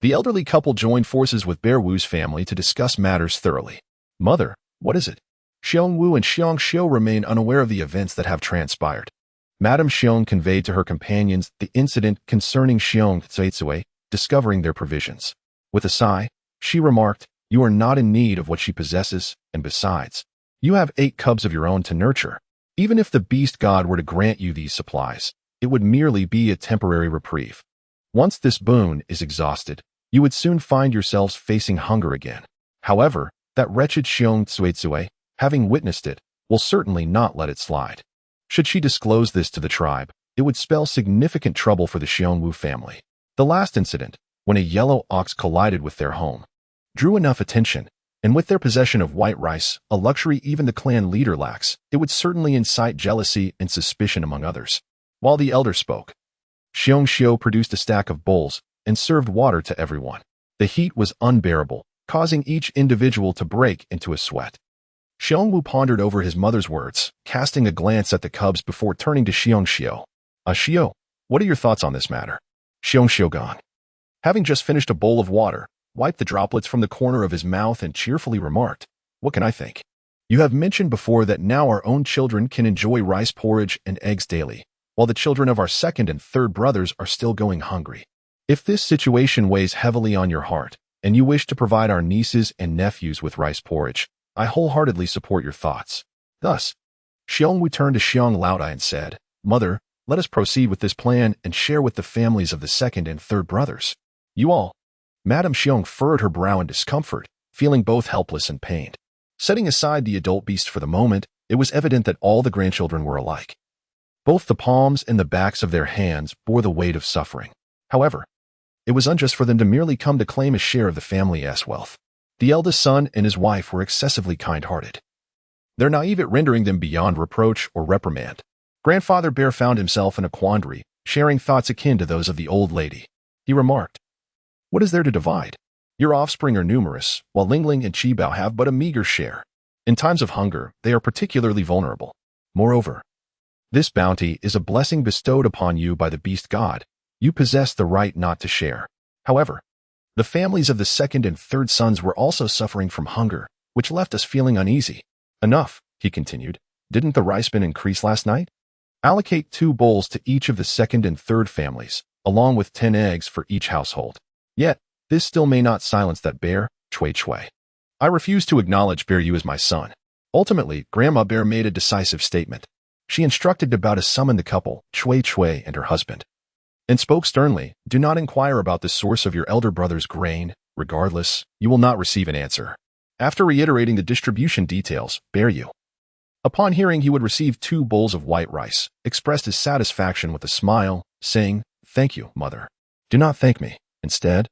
The elderly couple joined forces with Bear Wu's family to discuss matters thoroughly. "Mother, what is it?" Xiong Wu and Xiong Xiu remain unaware of the events that have transpired. Madame Xiong conveyed to her companions the incident concerning Xiong discovering their provisions. With a sigh, she remarked, "You are not in need of what she possesses, and besides, you have 8 cubs of your own to nurture. Even if the beast god were to grant you these supplies, it would merely be a temporary reprieve. Once this boon is exhausted, you would soon find yourselves facing hunger again. However, that wretched Xiong having witnessed it, will certainly not let it slide. Should she disclose this to the tribe, it would spell significant trouble for the Xiong Wu family." The last incident, when a yellow ox collided with their home, drew enough attention, and with their possession of white rice, a luxury even the clan leader lacks, it would certainly incite jealousy and suspicion among others. While the elder spoke, Xiong Xiu produced a stack of bowls and served water to everyone. The heat was unbearable, causing each individual to break into a sweat. Xiong Wu pondered over his mother's words, casting a glance at the cubs before turning to Xiong Xiu. Xiu, what are your thoughts on this matter?" Xiong Xiu gone, having just finished a bowl of water, wiped the droplets from the corner of his mouth and cheerfully remarked, "What can I think? You have mentioned before that now our own children can enjoy rice porridge and eggs daily, while the children of our second and third brothers are still going hungry. If this situation weighs heavily on your heart, and you wish to provide our nieces and nephews with rice porridge, I wholeheartedly support your thoughts. Thus, Xiong Wu turned to Xiong Laodai and said, Mother, let us proceed with this plan and share with the families of the second and third brothers. You all. Madame Xiong furrowed her brow in discomfort, feeling both helpless and pained. Setting aside the adult beast for the moment, it was evident that all the grandchildren were alike. Both the palms and the backs of their hands bore the weight of suffering. However, it was unjust for them to merely come to claim a share of the family's wealth. The eldest son and his wife were excessively kind-hearted. Their naivete rendering them beyond reproach or reprimand. Grandfather Bear found himself in a quandary, sharing thoughts akin to those of the old lady. He remarked, What is there to divide? Your offspring are numerous, while Lingling and Qibao have but a meager share. In times of hunger, they are particularly vulnerable. Moreover, this bounty is a blessing bestowed upon you by the beast god. You possess the right not to share. However, the families of the second and third sons were also suffering from hunger, which left us feeling uneasy. Enough, he continued. Didn't the rice bin increase last night? Allocate 2 bowls to each of the second and third families, along with 10 eggs for each household. Yet, this still may not silence that bear, Chui Chui. I refuse to acknowledge Bear you as my son. Ultimately, Grandma Bear made a decisive statement. She instructed Dabao to summon the couple, Chui Chui and her husband, and spoke sternly, Do not inquire about the source of your elder brother's grain. Regardless, you will not receive an answer. After reiterating the distribution details, Bear you, upon hearing he would receive 2 bowls of white rice, expressed his satisfaction with a smile, saying, Thank you, mother. Do not thank me. Instead,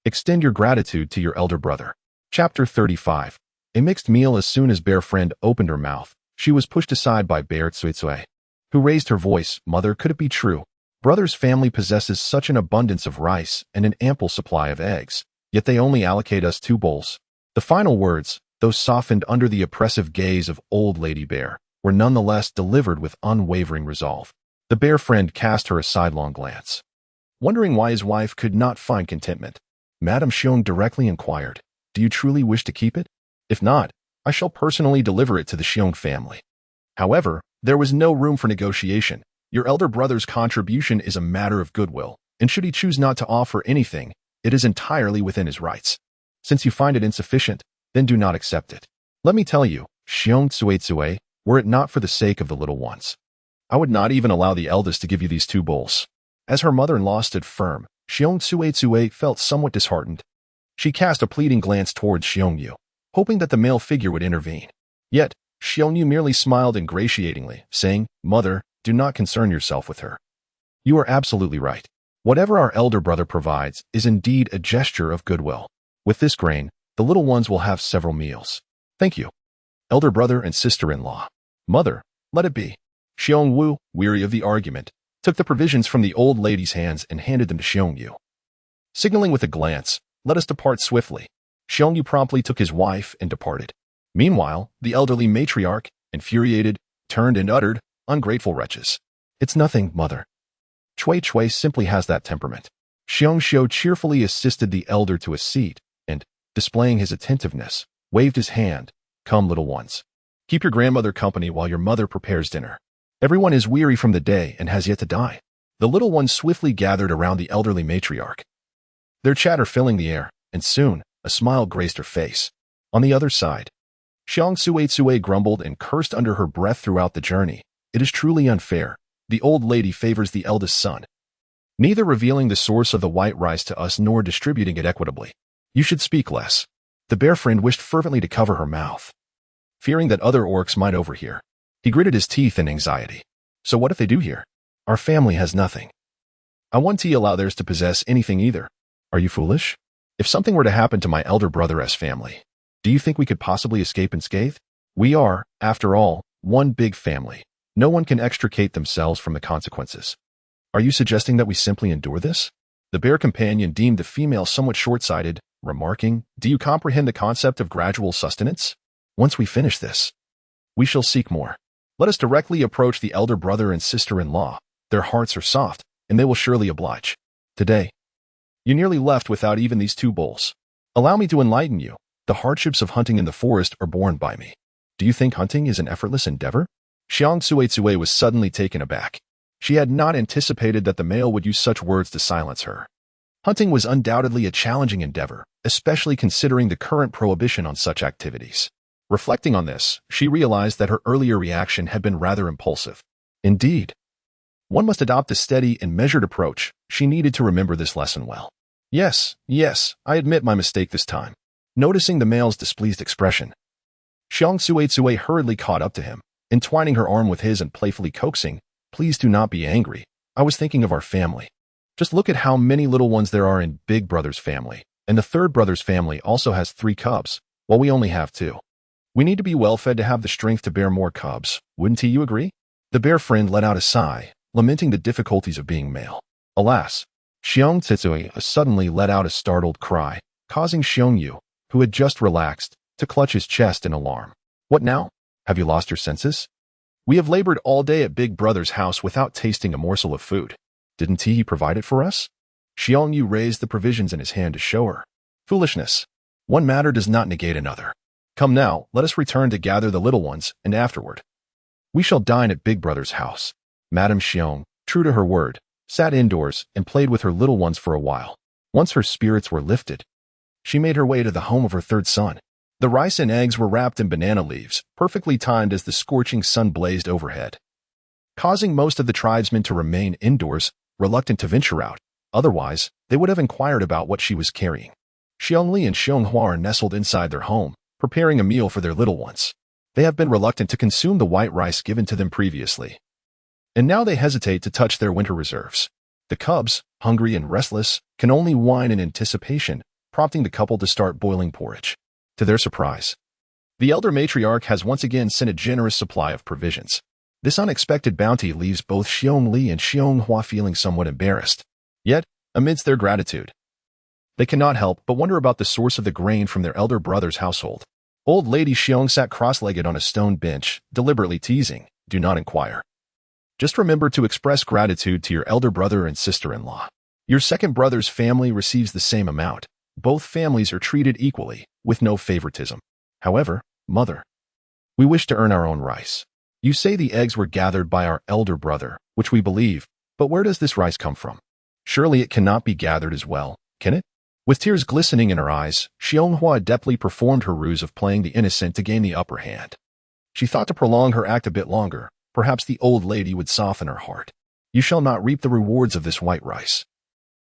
extend your gratitude to your elder brother. Chapter 35. A mixed meal. As soon as Bear Friend opened her mouth, she was pushed aside by Bear Tsui Tsui, who raised her voice, Mother, could it be true? Brother's family possesses such an abundance of rice and an ample supply of eggs, yet they only allocate us 2 bowls. The final words, though softened under the oppressive gaze of old Lady Bear, were nonetheless delivered with unwavering resolve. The Bear Friend cast her a sidelong glance, wondering why his wife could not find contentment. Madame Xiong directly inquired, Do you truly wish to keep it? If not, I shall personally deliver it to the Xiong family. However, there was no room for negotiation. Your elder brother's contribution is a matter of goodwill, and should he choose not to offer anything, it is entirely within his rights. Since you find it insufficient, then do not accept it. Let me tell you, Xiong Tsui Tsui, were it not for the sake of the little ones, I would not even allow the eldest to give you these 2 bowls. As her mother-in-law stood firm, Xiong Tsui Tsui felt somewhat disheartened. She cast a pleading glance towards Xiong Yu, hoping that the male figure would intervene. Yet, Xiong Yu merely smiled ingratiatingly, saying, Mother, do not concern yourself with her. You are absolutely right. Whatever our elder brother provides is indeed a gesture of goodwill. With this grain, the little ones will have several meals. Thank you, elder brother and sister-in-law. Mother, let it be. Xiong Wu, weary of the argument, took the provisions from the old lady's hands and handed them to Xiong Yu. Signaling with a glance, Let us depart swiftly. Xiong Yu promptly took his wife and departed. Meanwhile, the elderly matriarch, infuriated, turned and uttered, Ungrateful wretches. It's nothing, mother. Chui Chui simply has that temperament. Xiong Xiu cheerfully assisted the elder to a seat and, displaying his attentiveness, waved his hand, Come, little ones. Keep your grandmother company while your mother prepares dinner. Everyone is weary from the day and has yet to die. The little ones swiftly gathered around the elderly matriarch, their chatter filling the air, and soon, a smile graced her face. On the other side, Xiong Tsui Tsui grumbled and cursed under her breath throughout the journey. It is truly unfair. The old lady favors the eldest son, neither revealing the source of the white rice to us nor distributing it equitably. You should speak less. The bear friend wished fervently to cover her mouth, fearing that other orcs might overhear. He gritted his teeth in anxiety. So what if they do hear? Our family has nothing. I won't allow theirs to possess anything either. Are you foolish? If something were to happen to my elder brother's family, do you think we could possibly escape unscathed? We are, after all, one big family. No one can extricate themselves from the consequences. Are you suggesting that we simply endure this? The bear companion deemed the female somewhat short-sighted, remarking, Do you comprehend the concept of gradual sustenance? Once we finish this, we shall seek more. Let us directly approach the elder brother and sister-in-law. Their hearts are soft, and they will surely oblige. Today, you nearly left without even these 2 bowls. Allow me to enlighten you. The hardships of hunting in the forest are borne by me. Do you think hunting is an effortless endeavor? Xiong Lingling was suddenly taken aback. She had not anticipated that the male would use such words to silence her. Hunting was undoubtedly a challenging endeavor, especially considering the current prohibition on such activities. Reflecting on this, she realized that her earlier reaction had been rather impulsive. Indeed, one must adopt a steady and measured approach. She needed to remember this lesson well. Yes, I admit my mistake this time. Noticing the male's displeased expression, Xiong Lingling hurriedly caught up to him, entwining her arm with his and playfully coaxing, "Please do not be angry. I was thinking of our family. Just look at how many little ones there are in Big Brother's family, and the third brother's family also has 3 cubs, while we only have 2. We need to be well-fed to have the strength to bear more cubs, wouldn't you agree?" The bear friend let out a sigh, lamenting the difficulties of being male. Alas, Xiong Lingling suddenly let out a startled cry, causing Xiong Yu, who had just relaxed, to clutch his chest in alarm. "What now? Have you lost your senses? We have labored all day at Big Brother's house without tasting a morsel of food. Didn't he provide it for us?" Xiong Yu raised the provisions in his hand to show her. "Foolishness. One matter does not negate another. Come now, let us return to gather the little ones, and afterward we shall dine at Big Brother's house." Madame Xiong, true to her word, sat indoors and played with her little ones for a while. Once her spirits were lifted, she made her way to the home of her third son. The rice and eggs were wrapped in banana leaves, perfectly timed as the scorching sun blazed overhead, causing most of the tribesmen to remain indoors, reluctant to venture out. Otherwise, they would have inquired about what she was carrying. Xiong Li and Xiong Hua are nestled inside their home, preparing a meal for their little ones. They have been reluctant to consume the white rice given to them previously, and now they hesitate to touch their winter reserves. The cubs, hungry and restless, can only whine in anticipation, prompting the couple to start boiling porridge. To their surprise, the elder matriarch has once again sent a generous supply of provisions. This unexpected bounty leaves both Xiong Li and Xiong Hua feeling somewhat embarrassed. Yet, amidst their gratitude, they cannot help but wonder about the source of the grain from their elder brother's household. Old Lady Xiong sat cross-legged on a stone bench, deliberately teasing, "Do not inquire. Just remember to express gratitude to your elder brother and sister-in-law. Your second brother's family receives the same amount. Both families are treated equally, with no favoritism. However, mother, we wish to earn our own rice. You say the eggs were gathered by our elder brother, which we believe, but where does this rice come from? Surely it cannot be gathered as well, can it?" With tears glistening in her eyes, Xiong Hua adeptly performed her ruse of playing the innocent to gain the upper hand. She thought to prolong her act a bit longer. Perhaps the old lady would soften her heart. "You shall not reap the rewards of this white rice.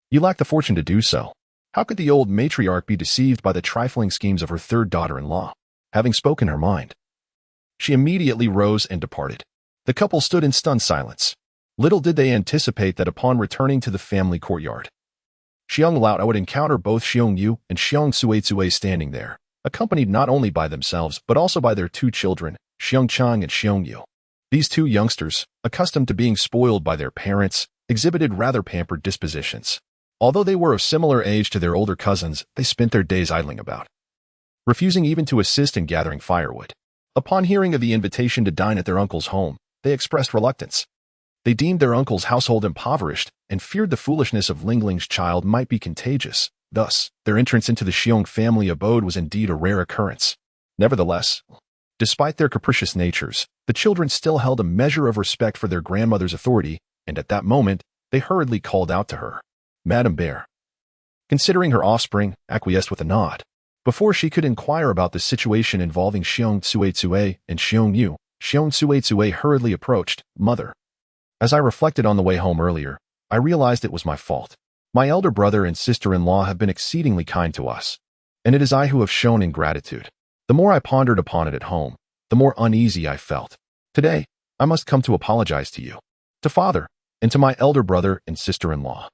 You lack the fortune to do so." How could the old matriarch be deceived by the trifling schemes of her third daughter-in-law? Having spoken her mind, she immediately rose and departed. The couple stood in stunned silence. Little did they anticipate that upon returning to the family courtyard, Xiong Lao would encounter both Xiong Yu and Xiong Lingling standing there, accompanied not only by themselves but also by their 2 children, Xiong Chang and Xiong Yu. These 2 youngsters, accustomed to being spoiled by their parents, exhibited rather pampered dispositions. Although they were of similar age to their older cousins, they spent their days idling about, refusing even to assist in gathering firewood. Upon hearing of the invitation to dine at their uncle's home, they expressed reluctance. They deemed their uncle's household impoverished and feared the foolishness of Lingling's child might be contagious. Thus, their entrance into the Xiong family abode was indeed a rare occurrence. Nevertheless, despite their capricious natures, the children still held a measure of respect for their grandmother's authority, and at that moment, they hurriedly called out to her, "Madame Bear." Considering her offspring, acquiesced with a nod. Before she could inquire about the situation involving Xiong Lingling and Xiong Yu, Xiong Lingling hurriedly approached, "Mother. As I reflected on the way home earlier, I realized it was my fault. My elder brother and sister-in-law have been exceedingly kind to us, and it is I who have shown ingratitude. The more I pondered upon it at home, the more uneasy I felt. Today, I must come to apologize to you, to father, and to my elder brother and sister-in-law."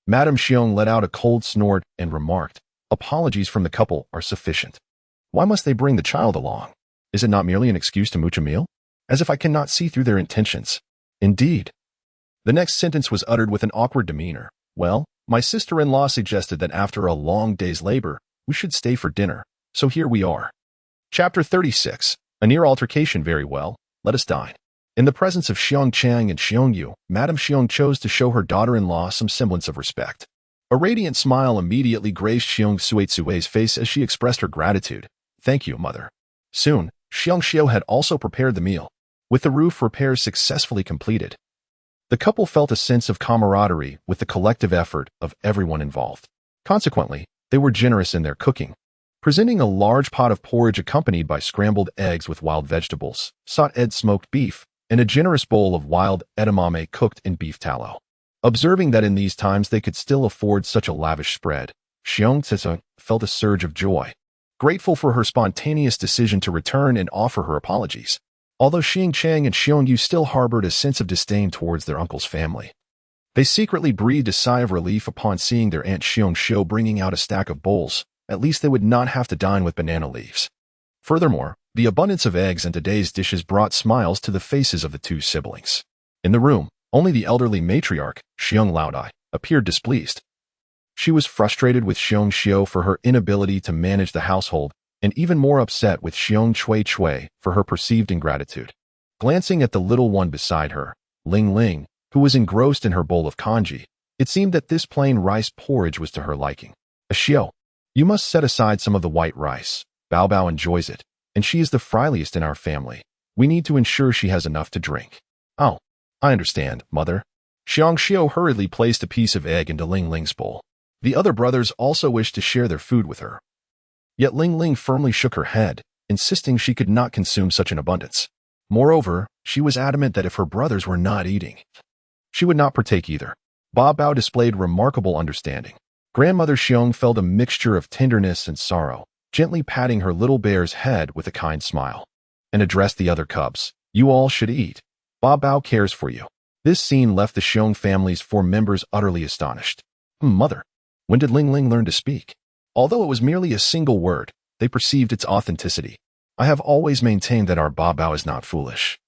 Madame Xiong let out a cold snort and remarked, "Apologies from the couple are sufficient. Why must they bring the child along? Is it not merely an excuse to mooch a meal? As if I cannot see through their intentions. Indeed." The next sentence was uttered with an awkward demeanor. "Well, my sister-in-law suggested that after a long day's labor, we should stay for dinner, so here we are." Chapter 36. A near altercation. Very well, let us dine. In the presence of Xiong Chang and Xiong Yu, Madame Xiong chose to show her daughter-in-law some semblance of respect. A radiant smile immediately graced Xiong Ling's face as she expressed her gratitude. "Thank you, mother." Soon, Xiong had also prepared the meal, with the roof repairs successfully completed. The couple felt a sense of camaraderie with the collective effort of everyone involved. Consequently, they were generous in their cooking, presenting a large pot of porridge accompanied by scrambled eggs with wild vegetables, sautéed smoked beef, and a generous bowl of wild edamame cooked in beef tallow. Observing that in these times they could still afford such a lavish spread, Xiong felt a surge of joy, grateful for her spontaneous decision to return and offer her apologies, although Xing Chang and Xiong still harbored a sense of disdain towards their uncle's family. They secretly breathed a sigh of relief upon seeing their Aunt Xiong bringing out a stack of bowls. At least they would not have to dine with banana leaves. Furthermore, the abundance of eggs in today's dishes brought smiles to the faces of the two siblings. In the room, only the elderly matriarch, Xiong Laodai, appeared displeased. She was frustrated with Xiong for her inability to manage the household, and even more upset with Xiong Chui for her perceived ingratitude. Glancing at the little one beside her, Lingling, who was engrossed in her bowl of congee, it seemed that this plain rice porridge was to her liking. Xiao, you must set aside some of the white rice. Bao enjoys it, and she is the friliest in our family. We need to ensure she has enough to drink. Oh, I understand, mother. Xiong hurriedly placed a piece of egg into Lingling's bowl. The other brothers also wished to share their food with her. Yet Lingling firmly shook her head, insisting she could not consume such an abundance. Moreover, she was adamant that if her brothers were not eating, she would not partake either. Bao displayed remarkable understanding. Grandmother Xiong felt a mixture of tenderness and sorrow, gently patting her little bear's head with a kind smile, and addressed the other cubs. You all should eat. Bao cares for you. This scene left the Xiong family's 4 members utterly astonished. Mother, when did Lingling learn to speak? Although it was merely a single word, they perceived its authenticity. I have always maintained that our Bao is not foolish.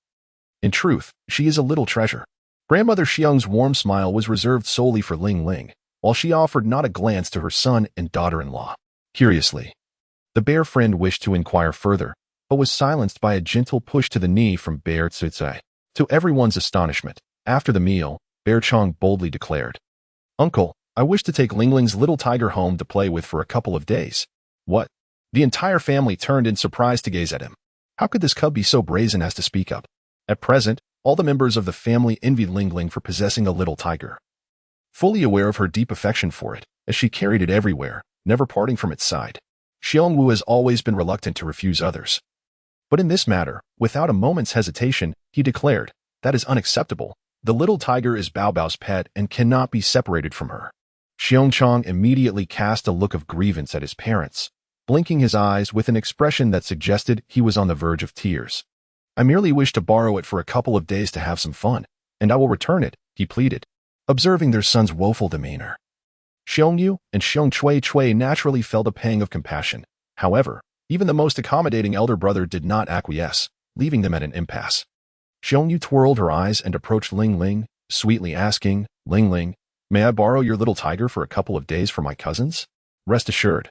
In truth, she is a little treasure. Grandmother Xiong's warm smile was reserved solely for Lingling, while she offered not a glance to her son and daughter-in-law. Curiously, the bear friend wished to inquire further, but was silenced by a gentle push to the knee from Bear Tsutsai. To everyone's astonishment, after the meal, Bear Chong boldly declared, Uncle, I wish to take Lingling's little tiger home to play with for a couple of days. What? The entire family turned in surprise to gaze at him. How could this cub be so brazen as to speak up? At present, all the members of the family envied Lingling for possessing a little tiger. Fully aware of her deep affection for it, as she carried it everywhere, never parting from its side, Xiong Wu has always been reluctant to refuse others. But in this matter, without a moment's hesitation, he declared, that is unacceptable. The little tiger is Bao's pet and cannot be separated from her. Xiong Chong immediately cast a look of grievance at his parents, blinking his eyes with an expression that suggested he was on the verge of tears. I merely wish to borrow it for a couple of days to have some fun, and I will return it, he pleaded, observing their son's woeful demeanor. Xiong Yu and Xiong Chui naturally felt a pang of compassion. However, even the most accommodating elder brother did not acquiesce, leaving them at an impasse. Xiong Yu twirled her eyes and approached Lingling, sweetly asking, Lingling, may I borrow your little tiger for a couple of days for my cousins? Rest assured,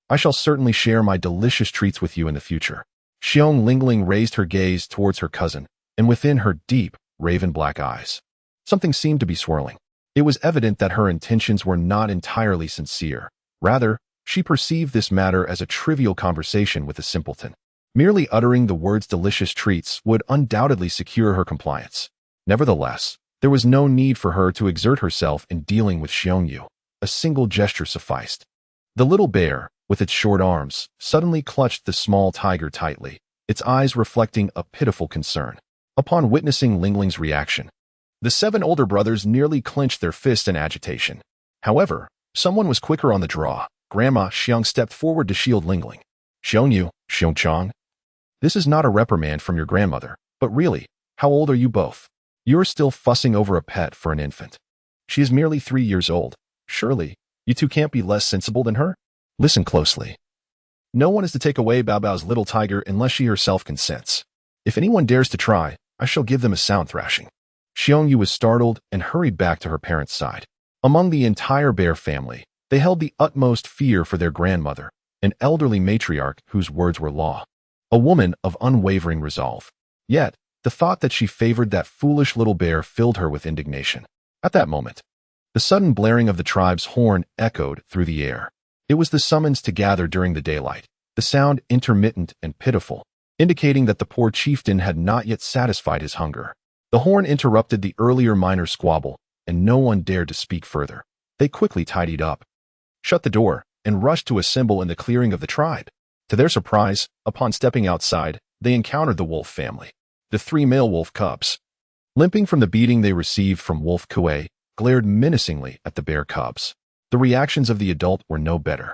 I shall certainly share my delicious treats with you in the future. Xiong Lingling raised her gaze towards her cousin, and within her deep, raven-black eyes, something seemed to be swirling. It was evident that her intentions were not entirely sincere. Rather, she perceived this matter as a trivial conversation with a simpleton. Merely uttering the words delicious treats would undoubtedly secure her compliance. Nevertheless, there was no need for her to exert herself in dealing with Xiong Yu. A single gesture sufficed. The little bear, with its short arms, suddenly clutched the small tiger tightly, its eyes reflecting a pitiful concern. Upon witnessing Lingling's reaction, the 7 older brothers nearly clenched their fists in agitation. However, someone was quicker on the draw. Grandma Xiong stepped forward to shield Lingling. Xiong Yu, Xiong Chong, this is not a reprimand from your grandmother, but really, how old are you both? You're still fussing over a pet for an infant. She is merely 3 years old. Surely, you two can't be less sensible than her? Listen closely. No one is to take away Bao's little tiger unless she herself consents. If anyone dares to try, I shall give them a sound thrashing. Xiong Yu was startled and hurried back to her parents' side. Among the entire bear family, they held the utmost fear for their grandmother, an elderly matriarch whose words were law. A woman of unwavering resolve. Yet, the thought that she favored that foolish little bear filled her with indignation. At that moment, the sudden blaring of the tribe's horn echoed through the air. It was the summons to gather during the daylight, the sound intermittent and pitiful, indicating that the poor chieftain had not yet satisfied his hunger. The horn interrupted the earlier minor squabble, and no one dared to speak further. They quickly tidied up, shut the door, and rushed to assemble in the clearing of the tribe. To their surprise, upon stepping outside, they encountered the wolf family. The 3 male wolf cubs, limping from the beating they received from Wolf Kuei, glared menacingly at the bear cubs. The reactions of the adult were no better.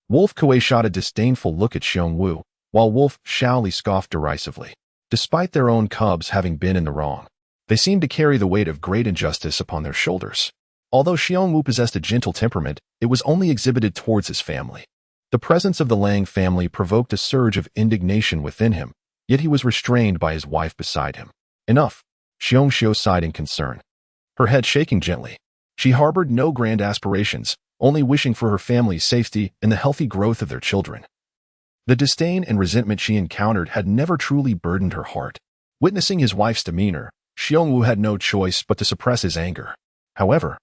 Wolf Kuei shot a disdainful look at Xiong Wu, while Wolf Xiaoli scoffed derisively. Despite their own cubs having been in the wrong, they seemed to carry the weight of great injustice upon their shoulders. Although Xiong Wu possessed a gentle temperament, it was only exhibited towards his family. The presence of the Lang family provoked a surge of indignation within him, yet he was restrained by his wife beside him. Enough, Xiong Xiu sighed in concern, her head shaking gently. She harbored no grand aspirations, only wishing for her family's safety and the healthy growth of their children. The disdain and resentment she encountered had never truly burdened her heart. Witnessing his wife's demeanor, Xiong Wu had no choice but to suppress his anger. However,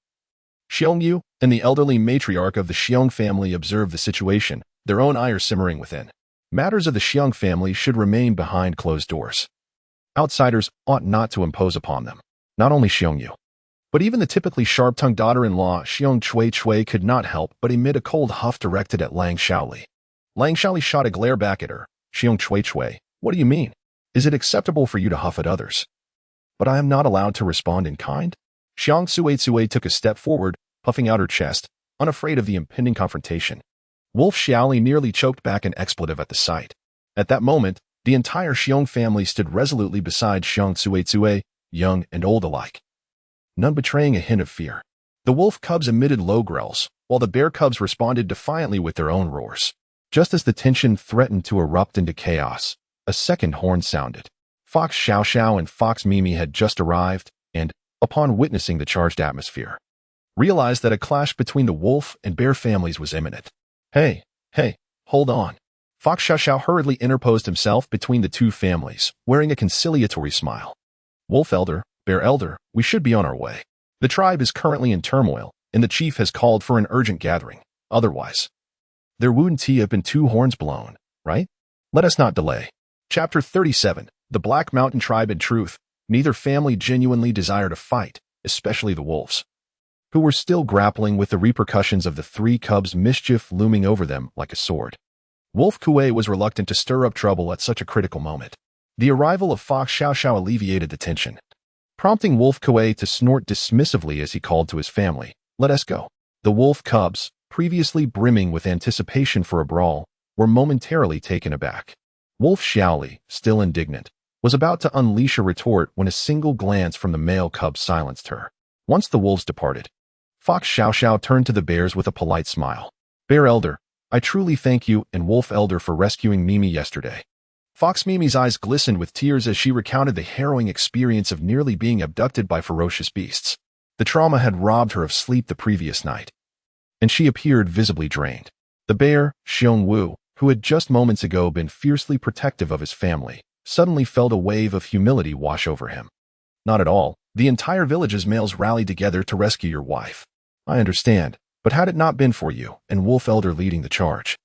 Xiong Yu and the elderly matriarch of the Xiong family observed the situation, their own ire simmering within. Matters of the Xiong family should remain behind closed doors. Outsiders ought not to impose upon them. Not only Xiong Yu, but even the typically sharp-tongued daughter-in-law Xiong Chui could not help but emit a cold huff directed at Lang Xiaoli. Lang Xiaoli shot a glare back at her. Xiong Chui, what do you mean? Is it acceptable for you to huff at others? But I am not allowed to respond in kind? Xiong Tsui took a step forward, puffing out her chest, unafraid of the impending confrontation. Wolf Xiaoli nearly choked back an expletive at the sight. At that moment, the entire Xiong family stood resolutely beside Xiong Tsui, young and old alike, none betraying a hint of fear. The wolf cubs emitted low growls, while the bear cubs responded defiantly with their own roars. Just as the tension threatened to erupt into chaos, a second horn sounded. Fox Xiao Xiao and Fox Mimi had just arrived, and, upon witnessing the charged atmosphere, realized that a clash between the wolf and bear families was imminent. Hey, hold on. Fox Xiao Xiao hurriedly interposed himself between the two families, wearing a conciliatory smile. Wolf elder, bear elder, we should be on our way. The tribe is currently in turmoil, and the chief has called for an urgent gathering. Otherwise, there wouldn't have been 2 horns blown, right? Let us not delay. Chapter 37. The Black Mountain Tribe. In truth, neither family genuinely desired a fight, especially the wolves, who were still grappling with the repercussions of the 3 cubs' mischief looming over them like a sword. Wolf Kuei was reluctant to stir up trouble at such a critical moment. The arrival of Fox Xiao Xiao alleviated the tension, prompting Wolf Kuei to snort dismissively as he called to his family, "Let us go." The wolf cubs, previously brimming with anticipation for a brawl, were momentarily taken aback. Wolf Xiaoli, still indignant, was about to unleash a retort when a single glance from the male cub silenced her. Once the wolves departed, Fox Xiao Xiao turned to the bears with a polite smile. "Bear elder, I truly thank you and Wolf elder for rescuing Mimi yesterday." Fox Mimi's eyes glistened with tears as she recounted the harrowing experience of nearly being abducted by ferocious beasts. The trauma had robbed her of sleep the previous night, and she appeared visibly drained. The bear, Xiong Wu, who had just moments ago been fiercely protective of his family, suddenly felt a wave of humility wash over him. "Not at all. The entire village's males rallied together to rescue your wife. I understand, but had it not been for you and Wolf Elder leading the charge,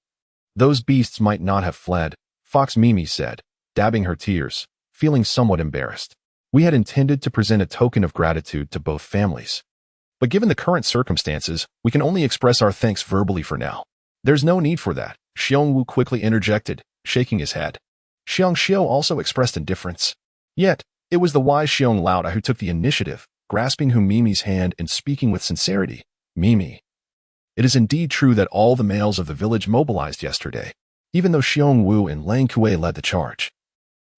those beasts might not have fled," Fox Mimi said, dabbing her tears, feeling somewhat embarrassed. "We had intended to present a token of gratitude to both families, but given the current circumstances, we can only express our thanks verbally for now." "There's no need for that," Xiong Wu quickly interjected, shaking his head. Xiong Xiu also expressed indifference. Yet, it was the wise Xiong Lauda who took the initiative, grasping Mimi's hand and speaking with sincerity. "Mimi, it is indeed true that all the males of the village mobilized yesterday, even though Xiong Wu and Lang Kuei led the charge.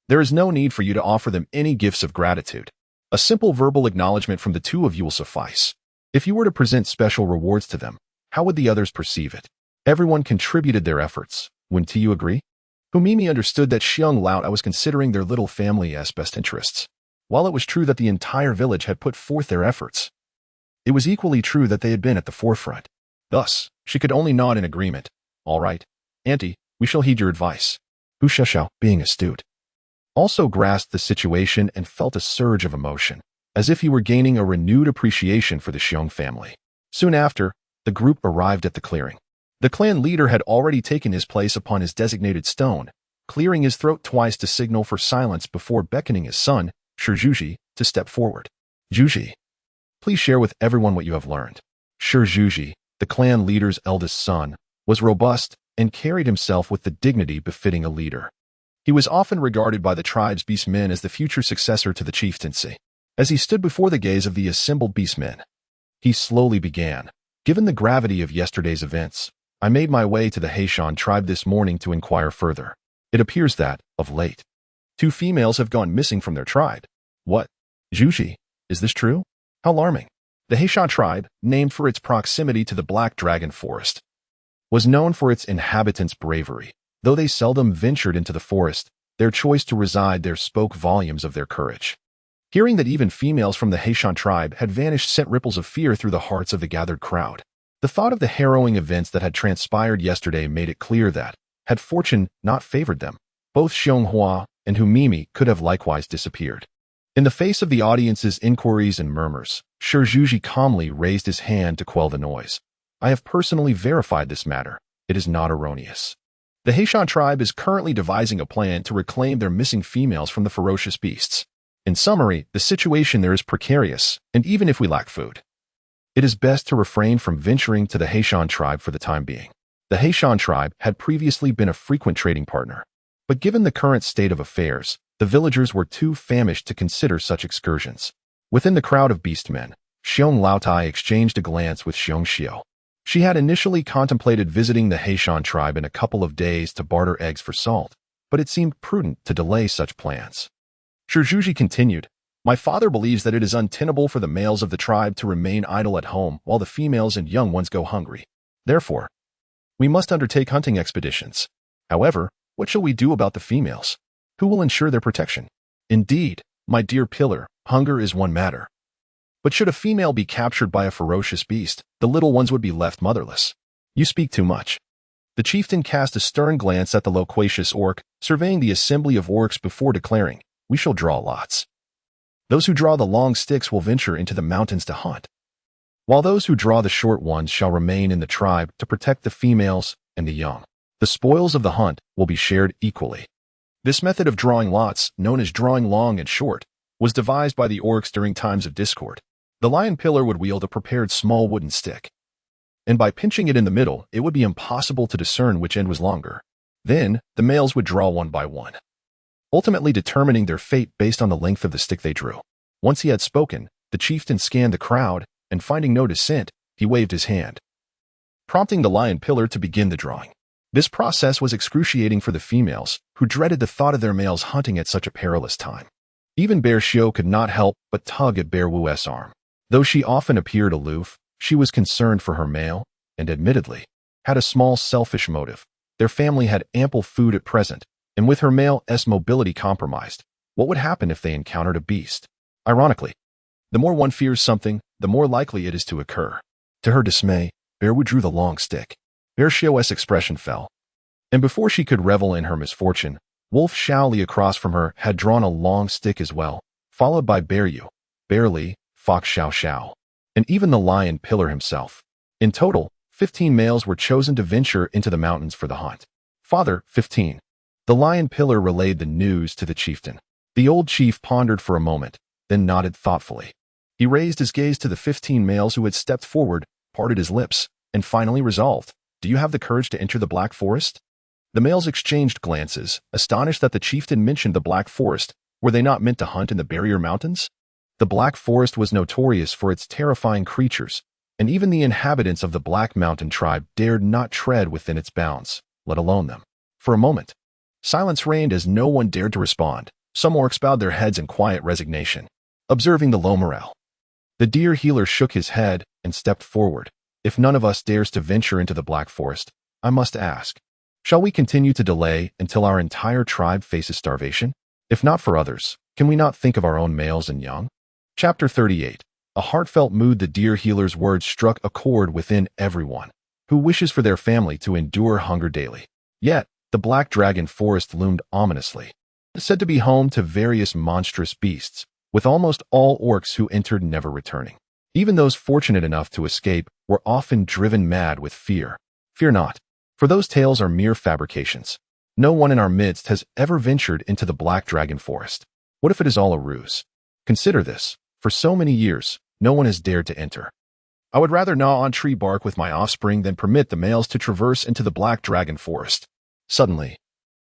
There is no need for you to offer them any gifts of gratitude. A simple verbal acknowledgement from the 2 of you will suffice. If you were to present special rewards to them, how would the others perceive it? Everyone contributed their efforts. Wouldn't you agree?" Mimi understood that Xiong Lao was considering their little family as best interests. While it was true that the entire village had put forth their efforts, it was equally true that they had been at the forefront. Thus, she could only nod in agreement. "All right, Auntie, we shall heed your advice." Hu Xiaoxiao, being astute, also grasped the situation and felt a surge of emotion, as if he were gaining a renewed appreciation for the Xiong family. Soon after, the group arrived at the clearing. The clan leader had already taken his place upon his designated stone, clearing his throat twice to signal for silence before beckoning his son, Shi, to step forward. Zhuji, please share with everyone what you have learned. Zhuji, the clan leader's eldest son, was robust and carried himself with the dignity befitting a leader. He was often regarded by the tribe's beastmen as the future successor to the chieftaincy. As he stood before the gaze of the assembled beastmen, he slowly began. Given the gravity of yesterday's events, I made my way to the Xiong tribe this morning to inquire further. It appears that, of late, 2 females have gone missing from their tribe. What? Zhuji, is this true? How alarming. The Xiong tribe, named for its proximity to the Black Dragon Forest, was known for its inhabitants' bravery. Though they seldom ventured into the forest, their choice to reside there spoke volumes of their courage. Hearing that even females from the Xiong tribe had vanished sent ripples of fear through the hearts of the gathered crowd. The thought of the harrowing events that had transpired yesterday made it clear that, had fortune not favored them, both Xiong and Humimi could have likewise disappeared. In the face of the audience's inquiries and murmurs, Zhuji calmly raised his hand to quell the noise. I have personally verified this matter. It is not erroneous. The Xiong tribe is currently devising a plan to reclaim their missing females from the ferocious beasts. In summary, the situation there is precarious, and even if we lack food, it is best to refrain from venturing to the Xiong tribe for the time being. The Xiong tribe had previously been a frequent trading partner, but given the current state of affairs, the villagers were too famished to consider such excursions. Within the crowd of beastmen, Xiong Laotai exchanged a glance with Xiong Xiao. She had initially contemplated visiting the Xiong tribe in a couple of days to barter eggs for salt, but it seemed prudent to delay such plans. Zhuji continued, my father believes that it is untenable for the males of the tribe to remain idle at home while the females and young ones go hungry. Therefore, we must undertake hunting expeditions. However, what shall we do about the females? Who will ensure their protection? Indeed, my dear pillar, hunger is one matter. But should a female be captured by a ferocious beast, the little ones would be left motherless. You speak too much. The chieftain cast a stern glance at the loquacious orc, surveying the assembly of orcs before declaring, we shall draw lots. Those who draw the long sticks will venture into the mountains to hunt, while those who draw the short ones shall remain in the tribe to protect the females and the young. The spoils of the hunt will be shared equally. This method of drawing lots, known as drawing long and short, was devised by the orcs during times of discord. The lion pillar would wield a prepared small wooden stick, and by pinching it in the middle, it would be impossible to discern which end was longer. Then, the males would draw one by one, ultimately determining their fate based on the length of the stick they drew. Once he had spoken, the chieftain scanned the crowd, and finding no dissent, he waved his hand, prompting the lion pillar to begin the drawing. This process was excruciating for the females, who dreaded the thought of their males hunting at such a perilous time. Even Bear Xiao could not help but tug at Bear Wu's arm. Though she often appeared aloof, she was concerned for her male, and admittedly, had a small selfish motive. Their family had ample food at present, and with her male's mobility compromised, what would happen if they encountered a beast? Ironically, the more one fears something, the more likely it is to occur. To her dismay, Bear Wu drew the long stick. Bear Xiao's expression fell, and before she could revel in her misfortune, Wolf Shaoli across from her had drawn a long stick as well, followed by Bear Yu, Bear Li, Fox Xiao Xiao, and even the lion pillar himself. In total, 15 males were chosen to venture into the mountains for the hunt. Father, 15. The lion pillar relayed the news to the chieftain. The old chief pondered for a moment, then nodded thoughtfully. He raised his gaze to the 15 males who had stepped forward, parted his lips, and finally resolved, do you have the courage to enter the Black Forest? The males exchanged glances, astonished that the chieftain mentioned the Black Forest. Were they not meant to hunt in the Barrier Mountains? The Black Forest was notorious for its terrifying creatures, and even the inhabitants of the Black Mountain tribe dared not tread within its bounds, let alone them. For a moment, silence reigned as no one dared to respond. Some orcs bowed their heads in quiet resignation, observing the low morale. The deer healer shook his head and stepped forward. If none of us dares to venture into the Black Forest, I must ask, shall we continue to delay until our entire tribe faces starvation? If not for others, can we not think of our own males and young? Chapter 38. A heartfelt mood. The deer healer's words struck a chord within everyone who wishes for their family to endure hunger daily. Yet, the Black Dragon Forest loomed ominously, said to be home to various monstrous beasts, with almost all orcs who entered never returning. Even those fortunate enough to escape were often driven mad with fear. Fear not, for those tales are mere fabrications. No one in our midst has ever ventured into the Black Dragon Forest. What if it is all a ruse? Consider this. For so many years, no one has dared to enter. I would rather gnaw on tree bark with my offspring than permit the males to traverse into the Black Dragon Forest. Suddenly,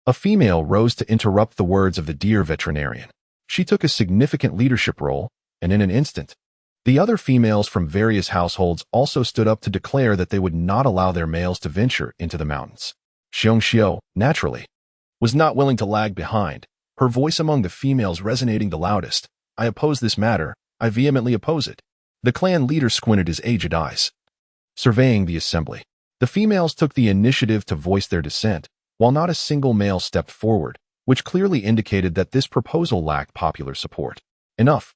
a female rose to interrupt the words of the deer veterinarian. She took a significant leadership role, and in an instant, the other females from various households also stood up to declare that they would not allow their males to venture into the mountains. Xiong, naturally, was not willing to lag behind, her voice among the females resonating the loudest. I oppose this matter. I vehemently oppose it. The clan leader squinted his aged eyes, surveying the assembly. The females took the initiative to voice their dissent, while not a single male stepped forward, which clearly indicated that this proposal lacked popular support. Enough.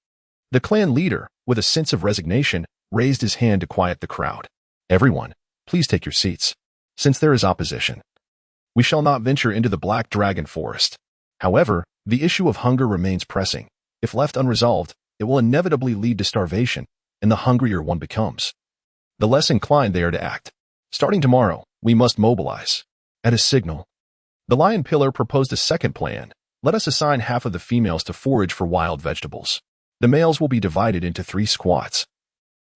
The clan leader, with a sense of resignation, raised his hand to quiet the crowd. Everyone, please take your seats. Since there is opposition, we shall not venture into the Black Dragon Forest. However, the issue of hunger remains pressing. If left unresolved, it will inevitably lead to starvation, and the hungrier one becomes, the less inclined they are to act. Starting tomorrow, we must mobilize. At a signal, the Lion Pillar proposed a second plan. Let us assign half of the females to forage for wild vegetables. The males will be divided into 3 squads,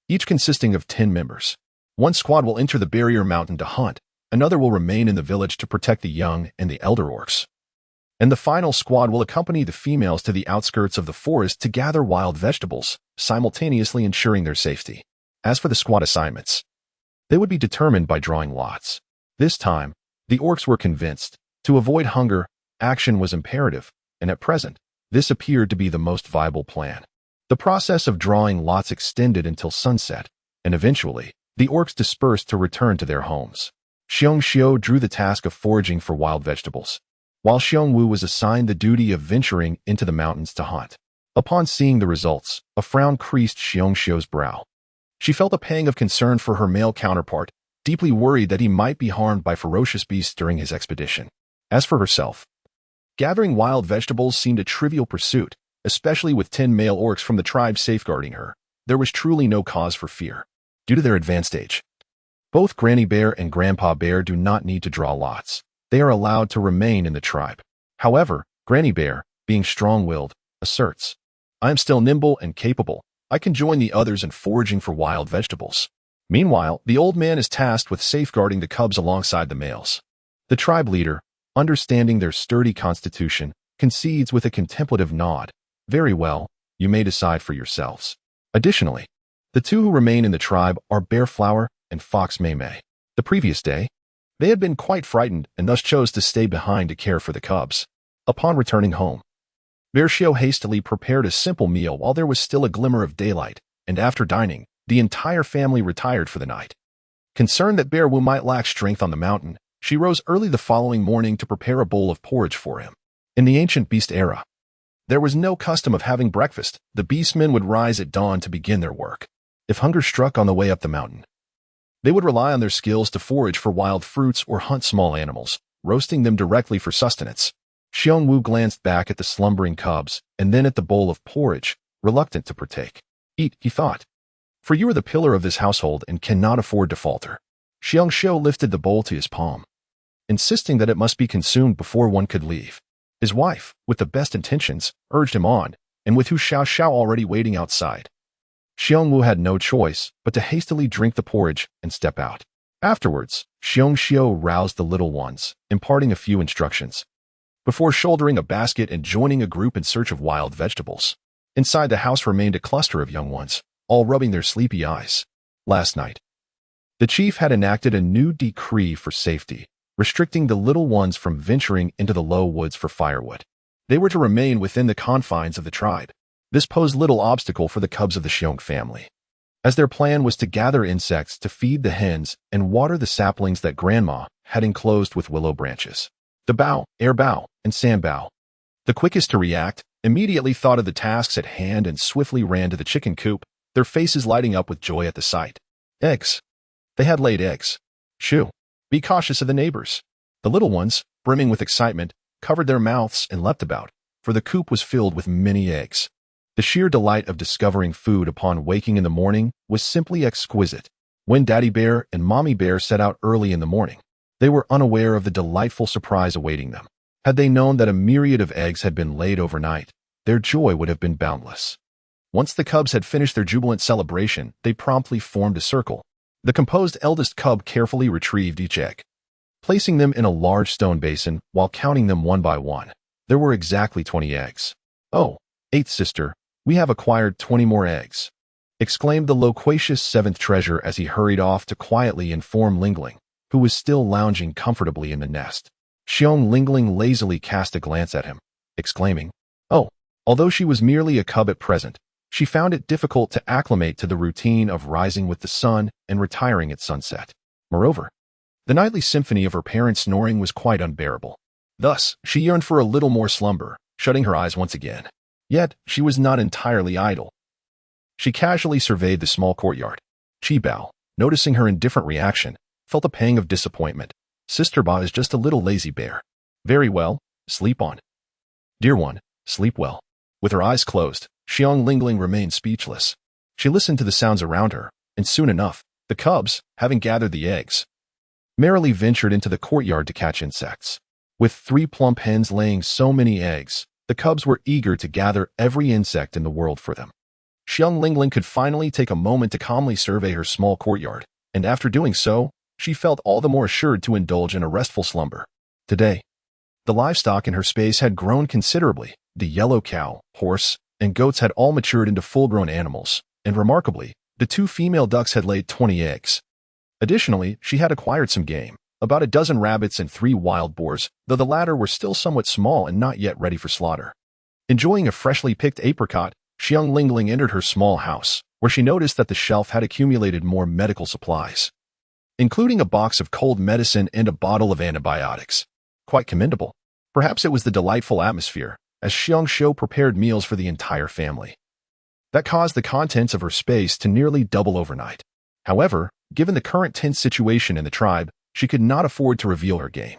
each consisting of 10 members. One squad will enter the barrier mountain to hunt, another will remain in the village to protect the young and the elder orcs, and the final squad will accompany the females to the outskirts of the forest to gather wild vegetables, simultaneously ensuring their safety. As for the squad assignments, they would be determined by drawing lots. This time, the orcs were convinced. To avoid hunger, action was imperative, and at present, this appeared to be the most viable plan. The process of drawing lots extended until sunset, and eventually, the orcs dispersed to return to their homes. Xiong drew the task of foraging for wild vegetables, while Xiong Wu was assigned the duty of venturing into the mountains to hunt. Upon seeing the results, a frown creased Xiong's brow. She felt a pang of concern for her male counterpart, deeply worried that he might be harmed by ferocious beasts during his expedition. As for herself, gathering wild vegetables seemed a trivial pursuit, especially with 10 male orcs from the tribe safeguarding her. There was truly no cause for fear. Due to their advanced age, both Granny Bear and Grandpa Bear do not need to draw lots. They are allowed to remain in the tribe. However, Granny Bear, being strong-willed, asserts, I am still nimble and capable. I can join the others in foraging for wild vegetables. Meanwhile, the old man is tasked with safeguarding the cubs alongside the males. The tribe leader, understanding their sturdy constitution, concedes with a contemplative nod. Very well, you may decide for yourselves. Additionally, the 2 who remain in the tribe are Bear Flower and Fox Maymay. The previous day, they had been quite frightened and thus chose to stay behind to care for the cubs. Upon returning home, Bear Xiao hastily prepared a simple meal while there was still a glimmer of daylight, and after dining, the entire family retired for the night. Concerned that Bear Wu might lack strength on the mountain, she rose early the following morning to prepare a bowl of porridge for him. In the ancient beast era, there was no custom of having breakfast. The beastmen would rise at dawn to begin their work. If hunger struck on the way up the mountain, they would rely on their skills to forage for wild fruits or hunt small animals, roasting them directly for sustenance. Xiong Wu glanced back at the slumbering cubs and then at the bowl of porridge, reluctant to partake. Eat, he thought, for you are the pillar of this household and cannot afford to falter. Xiong lifted the bowl to his palm, insisting that it must be consumed before one could leave. His wife, with the best intentions, urged him on, and with Xiao already waiting outside, Xiong Wu had no choice but to hastily drink the porridge and step out. Afterwards, Xiong roused the little ones, imparting a few instructions, before shouldering a basket and joining a group in search of wild vegetables. Inside the house remained a cluster of young ones, all rubbing their sleepy eyes. Last night, the chief had enacted a new decree for safety, restricting the little ones from venturing into the low woods for firewood. They were to remain within the confines of the tribe. This posed little obstacle for the cubs of the Xiong family, as their plan was to gather insects to feed the hens and water the saplings that Grandma had enclosed with willow branches. The Bao, Air Bao, and Sand Bao, the quickest to react, immediately thought of the tasks at hand and swiftly ran to the chicken coop, their faces lighting up with joy at the sight. Eggs. They had laid eggs. Shoo. Be cautious of the neighbors. The little ones, brimming with excitement, covered their mouths and leapt about, for the coop was filled with many eggs. The sheer delight of discovering food upon waking in the morning was simply exquisite. When Daddy Bear and Mommy Bear set out early in the morning, They were unaware of the delightful surprise awaiting them. Had they known that a myriad of eggs had been laid overnight, their joy would have been boundless. Once the cubs had finished their jubilant celebration, they promptly formed a circle. The composed eldest cub carefully retrieved each egg, placing them in a large stone basin while counting them one by one. There were exactly 20 eggs. "Oh, eighth sister, we have acquired 20 more eggs," exclaimed the loquacious seventh treasure as he hurried off to quietly inform Lingling, who was still lounging comfortably in the nest. Xiong Lingling lazily cast a glance at him, exclaiming, "Oh." Although she was merely a cub at present, she found it difficult to acclimate to the routine of rising with the sun and retiring at sunset. Moreover, the nightly symphony of her parents' snoring was quite unbearable. Thus, she yearned for a little more slumber, shutting her eyes once again. Yet, she was not entirely idle. She casually surveyed the small courtyard. Qibao, noticing her indifferent reaction, felt a pang of disappointment. Sister Ba is just a little lazy bear. Very well, sleep on. Dear one, sleep well. With her eyes closed, Xiong Lingling remained speechless. She listened to the sounds around her, and soon enough, the cubs, having gathered the eggs, merrily ventured into the courtyard to catch insects. With 3 plump hens laying so many eggs, the cubs were eager to gather every insect in the world for them. Xiong Lingling could finally take a moment to calmly survey her small courtyard, and after doing so, she felt all the more assured to indulge in a restful slumber. Today, the livestock in her space had grown considerably. The yellow cow, horse, and goats had all matured into full-grown animals, and remarkably, the 2 female ducks had laid 20 eggs. Additionally, she had acquired some game, about a dozen rabbits and 3 wild boars, though the latter were still somewhat small and not yet ready for slaughter. Enjoying a freshly picked apricot, Xiong Lingling entered her small house, where she noticed that the shelf had accumulated more medical supplies, including a box of cold medicine and a bottle of antibiotics. Quite commendable. Perhaps it was the delightful atmosphere, as Xiong Shou prepared meals for the entire family, that caused the contents of her space to nearly double overnight. However, given the current tense situation in the tribe, she could not afford to reveal her game.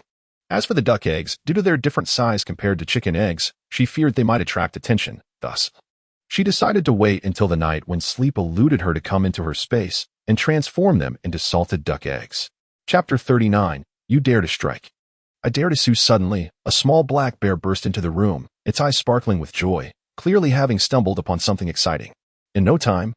As for the duck eggs, due to their different size compared to chicken eggs, she feared they might attract attention. Thus, she decided to wait until the night when sleep eluded her to come into her space and transform them into salted duck eggs. Chapter 39. You Dare to Strike. I dare to sue. Suddenly, a small black bear burst into the room, its eyes sparkling with joy, clearly having stumbled upon something exciting. In no time,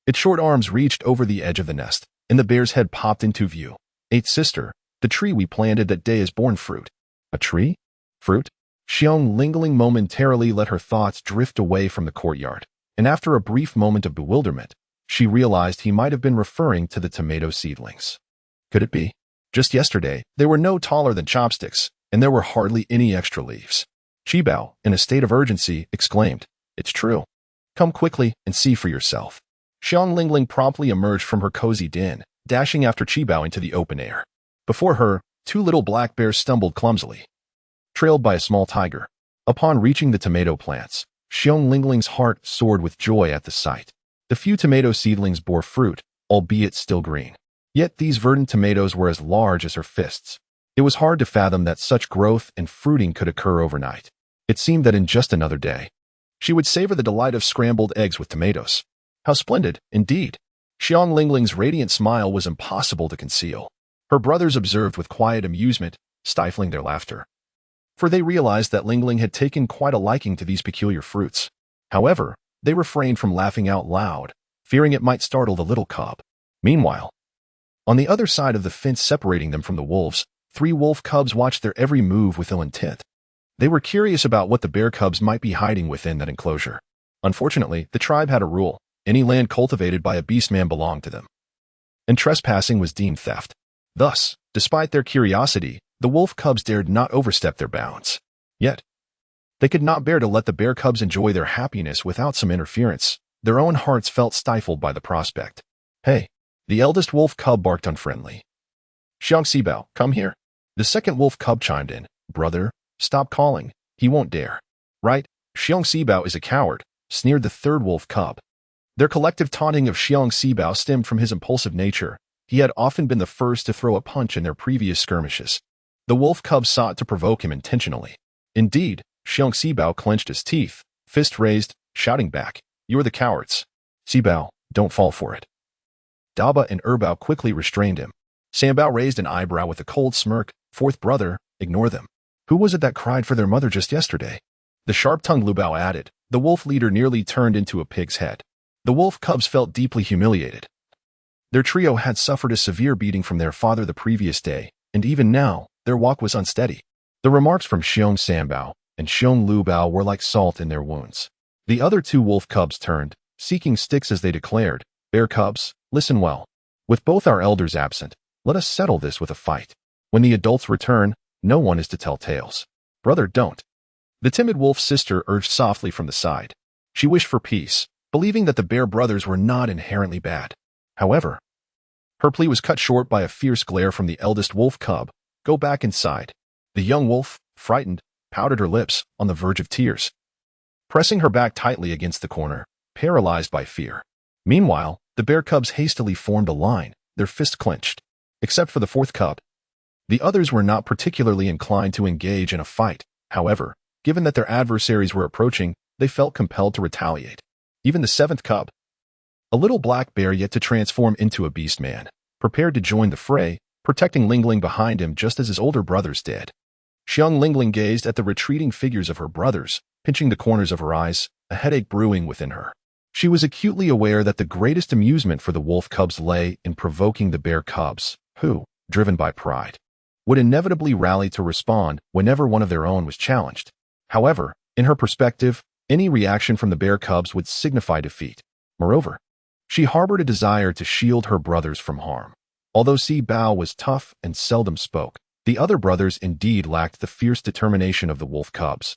its short arms reached over the edge of the nest, and the bear's head popped into view. Eighth sister, the tree we planted that day has borne fruit. A tree? Fruit? Xiong Lingling momentarily let her thoughts drift away from the courtyard, and after a brief moment of bewilderment, she realized he might have been referring to the tomato seedlings. Could it be? Just yesterday, they were no taller than chopsticks, and there were hardly any extra leaves. Qibao, in a state of urgency, exclaimed, "It's true. Come quickly and see for yourself." Xiong Lingling promptly emerged from her cozy den, dashing after Qibao into the open air. Before her, 2 little black bears stumbled clumsily, trailed by a small tiger. Upon reaching the tomato plants, Xiong Lingling's heart soared with joy at the sight. The few tomato seedlings bore fruit, albeit still green. Yet these verdant tomatoes were as large as her fists. It was hard to fathom that such growth and fruiting could occur overnight. It seemed that in just another day, she would savor the delight of scrambled eggs with tomatoes. How splendid, indeed. Xiong Lingling's radiant smile was impossible to conceal. Her brothers observed with quiet amusement, stifling their laughter, for they realized that Lingling had taken quite a liking to these peculiar fruits. However, they refrained from laughing out loud, fearing it might startle the little cub. Meanwhile, on the other side of the fence separating them from the wolves, 3 wolf cubs watched their every move with ill intent. They were curious about what the bear cubs might be hiding within that enclosure. Unfortunately, the tribe had a rule: any land cultivated by a beastman belonged to them, and trespassing was deemed theft. Thus, despite their curiosity, the wolf cubs dared not overstep their bounds. Yet, they could not bear to let the bear cubs enjoy their happiness without some interference. Their own hearts felt stifled by the prospect. "Hey!" The eldest wolf cub barked unfriendly. "Xiong Sibao, come here." The second wolf cub chimed in. "Brother, stop calling. He won't dare." "Right, Xiong Sibao is a coward," sneered the third wolf cub. Their collective taunting of Xiong Sibao stemmed from his impulsive nature. He had often been the first to throw a punch in their previous skirmishes. The wolf cub sought to provoke him intentionally. Indeed, Xiong Sibao clenched his teeth, fist raised, shouting back, "You're the cowards. Sibao, don't fall for it." Daba and Erbao quickly restrained him. Sambao raised an eyebrow with a cold smirk. Fourth brother, ignore them. Who was it that cried for their mother just yesterday? The sharp-tongued Lubao added. The wolf leader nearly turned into a pig's head. The wolf cubs felt deeply humiliated. Their trio had suffered a severe beating from their father the previous day, and even now, their walk was unsteady. The remarks from Xiong Sambao and Xiong Lubao were like salt in their wounds. The other two wolf cubs turned, seeking sticks as they declared, Bear cubs, listen well. With both our elders absent, let us settle this with a fight. When the adults return, no one is to tell tales. Brother, don't. The timid wolf sister urged softly from the side. She wished for peace, believing that the bear brothers were not inherently bad. However, her plea was cut short by a fierce glare from the eldest wolf cub. Go back inside. The young wolf, frightened, pouted her lips, on the verge of tears, pressing her back tightly against the corner, paralyzed by fear. Meanwhile, the bear cubs hastily formed a line, their fists clenched. Except for the fourth cub. The others were not particularly inclined to engage in a fight. However, given that their adversaries were approaching, they felt compelled to retaliate. Even the seventh cub, a little black bear yet to transform into a beast man, prepared to join the fray, protecting Lingling behind him just as his older brothers did. Xiong Lingling gazed at the retreating figures of her brothers, pinching the corners of her eyes, a headache brewing within her. She was acutely aware that the greatest amusement for the wolf cubs lay in provoking the bear cubs, who, driven by pride, would inevitably rally to respond whenever one of their own was challenged. However, in her perspective, any reaction from the bear cubs would signify defeat. Moreover, she harbored a desire to shield her brothers from harm. Although Si Bao was tough and seldom spoke, the other brothers indeed lacked the fierce determination of the wolf cubs,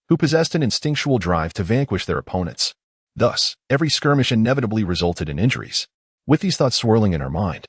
who possessed an instinctual drive to vanquish their opponents. Thus, every skirmish inevitably resulted in injuries. With these thoughts swirling in her mind,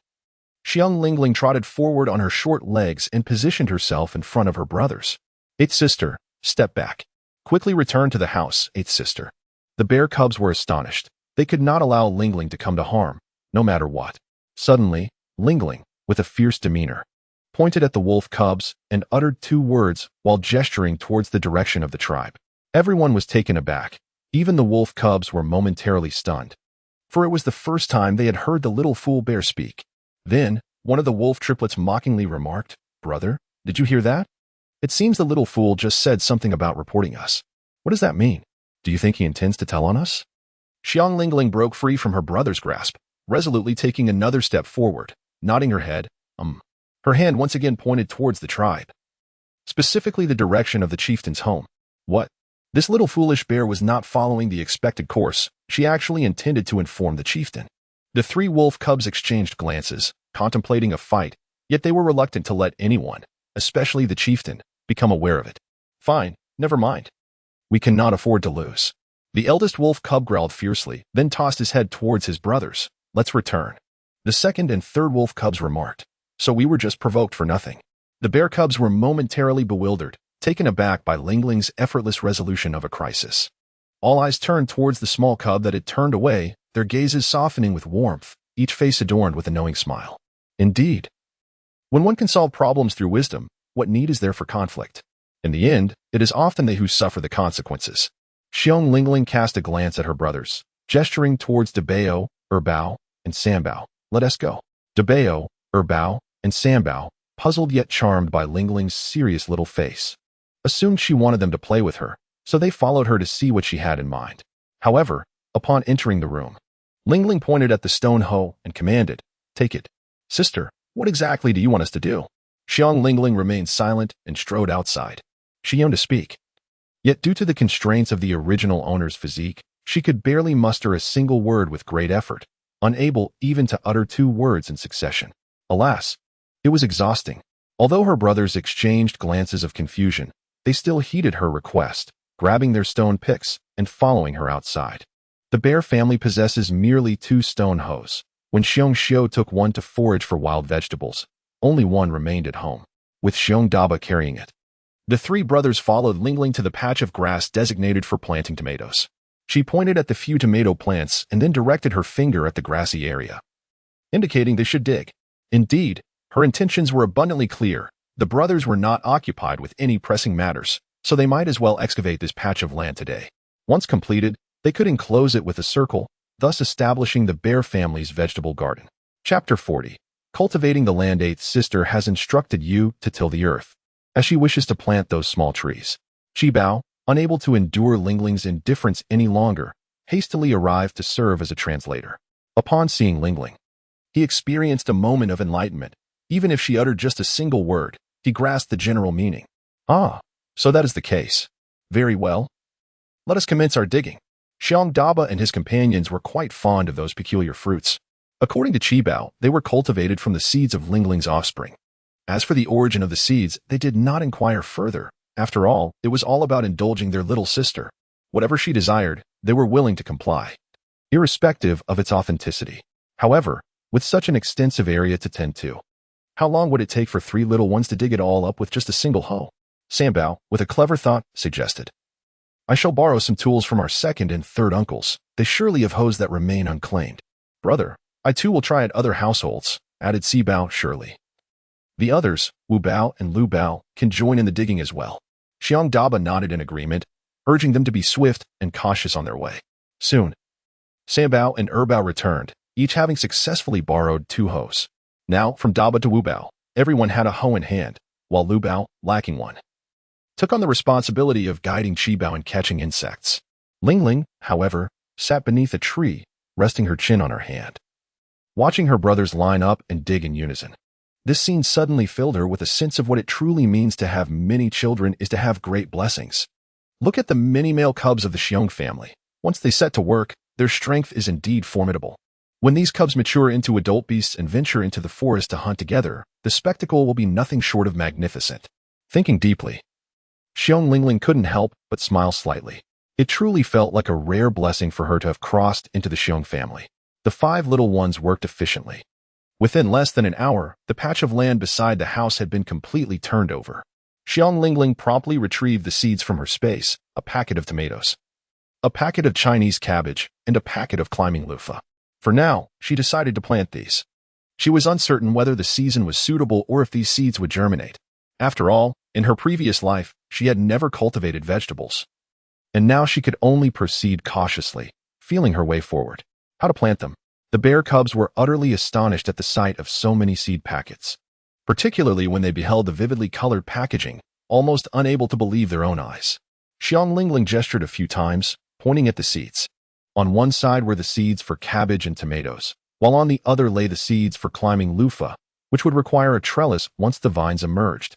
Xiong Lingling trotted forward on her short legs and positioned herself in front of her brothers. Eighth sister, step back. Quickly return to the house, eighth sister. The bear cubs were astonished. They could not allow Lingling to come to harm, no matter what. Suddenly, Lingling, with a fierce demeanor, pointed at the wolf cubs and uttered two words while gesturing towards the direction of the tribe. Everyone was taken aback. Even the wolf cubs were momentarily stunned, for it was the first time they had heard the little fool bear speak. Then, one of the wolf triplets mockingly remarked, Brother, did you hear that? It seems the little fool just said something about reporting us. What does that mean? Do you think he intends to tell on us? Xiong Lingling broke free from her brother's grasp, resolutely taking another step forward, nodding her head. Her hand once again pointed towards the tribe, specifically the direction of the chieftain's home. What? This little foolish bear was not following the expected course. She actually intended to inform the chieftain. The three wolf cubs exchanged glances, contemplating a fight, yet they were reluctant to let anyone, especially the chieftain, become aware of it. Fine, never mind. We cannot afford to lose. The eldest wolf cub growled fiercely, then tossed his head towards his brothers. Let's return. The second and third wolf cubs remarked. So we were just provoked for nothing. The bear cubs were momentarily bewildered, taken aback by Lingling's effortless resolution of a crisis. All eyes turned towards the small cub that had turned away, their gazes softening with warmth, each face adorned with a knowing smile. Indeed, when one can solve problems through wisdom, what need is there for conflict? In the end, it is often they who suffer the consequences. Xiong Lingling cast a glance at her brothers, gesturing towards Dabao, Bao, and Sambao. Let us go. Dabao, Bao, and Sambao, puzzled yet charmed by Lingling's serious little face, assumed she wanted them to play with her, so they followed her to see what she had in mind. However, upon entering the room, Lingling pointed at the stone hoe and commanded, Take it. Sister, what exactly do you want us to do? Xiong Lingling remained silent and strode outside. She yearned to speak. Yet due to the constraints of the original owner's physique, she could barely muster a single word with great effort, unable even to utter two words in succession. Alas, it was exhausting. Although her brothers exchanged glances of confusion, they still heeded her request, grabbing their stone picks and following her outside. The bear family possesses merely 2 stone hoes. When Xiong Xiu took one to forage for wild vegetables, only one remained at home, with Xiong Daba carrying it. The 3 brothers followed Lingling to the patch of grass designated for planting tomatoes. She pointed at the few tomato plants and then directed her finger at the grassy area, indicating they should dig. Indeed, her intentions were abundantly clear. The brothers were not occupied with any pressing matters, so they might as well excavate this patch of land today. Once completed, they could enclose it with a circle, thus establishing the bear family's vegetable garden. Chapter 40. Cultivating the land, eighth sister has instructed you to till the earth, as she wishes to plant those small trees. Qibao, unable to endure Lingling's indifference any longer, hastily arrived to serve as a translator. Upon seeing Lingling, he experienced a moment of enlightenment. Even if she uttered just a single word, he grasped the general meaning. Ah, so that is the case. Very well. Let us commence our digging. Xiong Daba and his companions were quite fond of those peculiar fruits. According to Qibao, they were cultivated from the seeds of Lingling's offspring. As for the origin of the seeds, they did not inquire further. After all, it was all about indulging their little sister. Whatever she desired, they were willing to comply, irrespective of its authenticity. However, with such an extensive area to tend to, how long would it take for 3 little ones to dig it all up with just a single hoe? Sambao, with a clever thought, suggested. I shall borrow some tools from our second and third uncles. They surely have hoes that remain unclaimed. Brother, I too will try at other households, added Sibao surely. The others, Wu Bao and Lu Bao, can join in the digging as well. Xiong Daba nodded in agreement, urging them to be swift and cautious on their way. Soon, Sambao and Erbao returned, each having successfully borrowed 2 hoes. Now, from Daba to Wu Bao, everyone had a hoe in hand, while Lu Bao, lacking one, took on the responsibility of guiding Qibao in catching insects. Lingling, however, sat beneath a tree, resting her chin on her hand, watching her brothers line up and dig in unison. This scene suddenly filled her with a sense of what it truly means to have many children is to have great blessings. Look at the many male cubs of the Xiong family. Once they set to work, their strength is indeed formidable. When these cubs mature into adult beasts and venture into the forest to hunt together, the spectacle will be nothing short of magnificent. Thinking deeply, Xiong Lingling couldn't help but smile slightly. It truly felt like a rare blessing for her to have crossed into the Xiong family. The 5 little ones worked efficiently. Within less than an hour, the patch of land beside the house had been completely turned over. Xiong Lingling promptly retrieved the seeds from her space, a packet of tomatoes, a packet of Chinese cabbage, and a packet of climbing loofah. For now, she decided to plant these. She was uncertain whether the season was suitable or if these seeds would germinate. After all, in her previous life, she had never cultivated vegetables. And now she could only proceed cautiously, feeling her way forward. How to plant them? The bear cubs were utterly astonished at the sight of so many seed packets, particularly when they beheld the vividly colored packaging, almost unable to believe their own eyes. Xiong Lingling gestured a few times, pointing at the seeds. On one side were the seeds for cabbage and tomatoes, while on the other lay the seeds for climbing loofah, which would require a trellis once the vines emerged.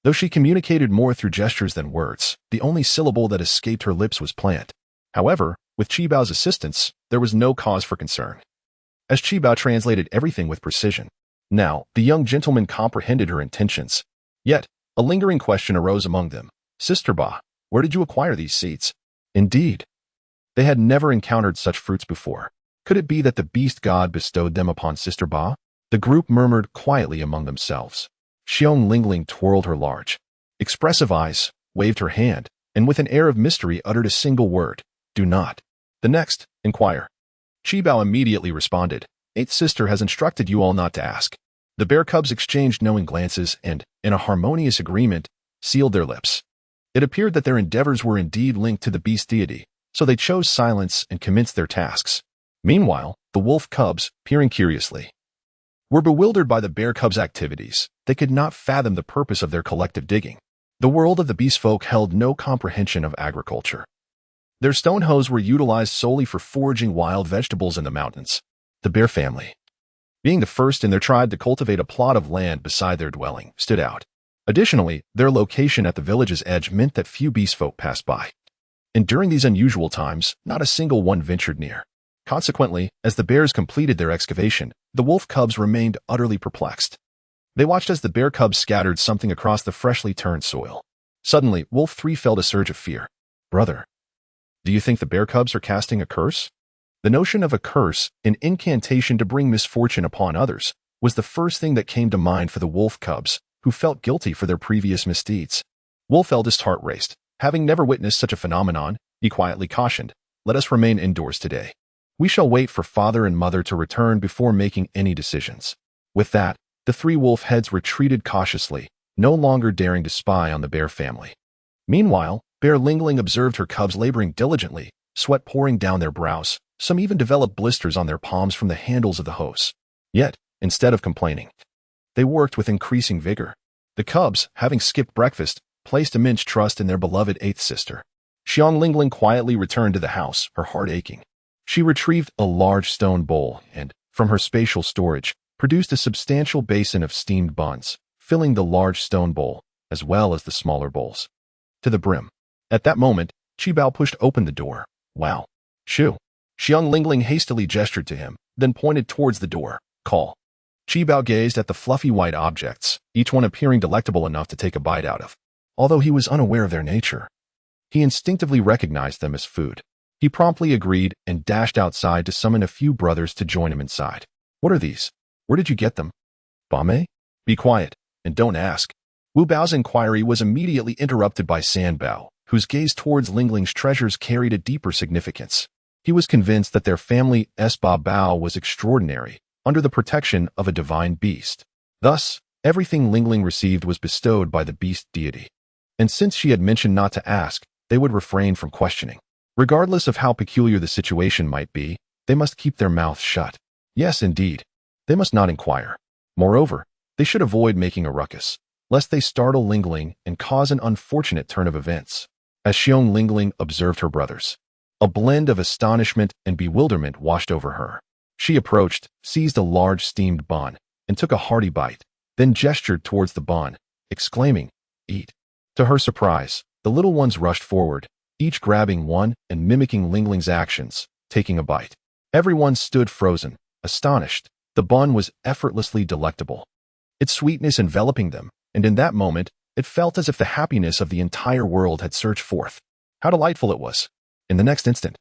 Though she communicated more through gestures than words, the only syllable that escaped her lips was plant. However, with Qibao's assistance, there was no cause for concern, as Qibao translated everything with precision. Now, the young gentleman comprehended her intentions. Yet, a lingering question arose among them. Sister Ba, where did you acquire these seeds? Indeed, they had never encountered such fruits before. Could it be that the beast god bestowed them upon Sister Ba? The group murmured quietly among themselves. Xiong Lingling twirled her large, expressive eyes, waved her hand, and with an air of mystery uttered a single word. Do not. The next, inquire. Qibao immediately responded. Eighth sister has instructed you all not to ask. The bear cubs exchanged knowing glances and, in a harmonious agreement, sealed their lips. It appeared that their endeavors were indeed linked to the beast deity, so they chose silence and commenced their tasks. Meanwhile, the wolf cubs, peering curiously, were bewildered by the bear cubs' activities. They could not fathom the purpose of their collective digging. The world of the beast folk held no comprehension of agriculture. Their stone hoes were utilized solely for foraging wild vegetables in the mountains. The bear family, being the first in their tribe to cultivate a plot of land beside their dwelling, stood out. Additionally, their location at the village's edge meant that few beast folk passed by. And during these unusual times, not a single one ventured near. Consequently, as the bears completed their excavation, the wolf cubs remained utterly perplexed. They watched as the bear cubs scattered something across the freshly turned soil. Suddenly, Wolf 3 felt a surge of fear. Brother, do you think the bear cubs are casting a curse? The notion of a curse, an incantation to bring misfortune upon others, was the first thing that came to mind for the wolf cubs, who felt guilty for their previous misdeeds. Wolf eldest heart raced. Having never witnessed such a phenomenon, he quietly cautioned, let us remain indoors today. We shall wait for father and mother to return before making any decisions. With that, the 3 wolf heads retreated cautiously, no longer daring to spy on the bear family. Meanwhile, Bear Lingling observed her cubs laboring diligently, sweat pouring down their brows. Some even developed blisters on their palms from the handles of the hoes. Yet, Instead of complaining, they worked with increasing vigor. The cubs, having skipped breakfast, placed immense trust in their beloved eighth sister. Xiong Lingling quietly returned to the house, her heart aching. She retrieved a large stone bowl and, from her spatial storage, produced a substantial basin of steamed buns, filling the large stone bowl, as well as the smaller bowls, to the brim. At that moment, Qibao pushed open the door. Wow. Shoo. Xiong Lingling hastily gestured to him, then pointed towards the door. Call. Qibao gazed at the fluffy white objects, each one appearing delectable enough to take a bite out of. Although he was unaware of their nature, he instinctively recognized them as food. He promptly agreed and dashed outside to summon a few brothers to join him inside. What are these? Where did you get them? Bame? Be quiet, and don't ask. Wu Bao's inquiry was immediately interrupted by San Bao, whose gaze towards Lingling's treasures carried a deeper significance. He was convinced that their family's Bao was extraordinary, under the protection of a divine beast. Thus, everything Lingling received was bestowed by the beast deity. And since she had mentioned not to ask, they would refrain from questioning. Regardless of how peculiar the situation might be, they must keep their mouths shut. Yes, indeed. They must not inquire. Moreover, they should avoid making a ruckus, lest they startle Lingling and cause an unfortunate turn of events. As Xiong Lingling observed her brothers, a blend of astonishment and bewilderment washed over her. She approached, seized a large steamed bun, and took a hearty bite, then gestured towards the bun, exclaiming, "Eat." To her surprise, the little ones rushed forward, each grabbing one and mimicking Lingling's actions, taking a bite. Everyone stood frozen, astonished. The bun was effortlessly delectable, its sweetness enveloping them, and in that moment, it felt as if the happiness of the entire world had surged forth. How delightful it was! In the next instant,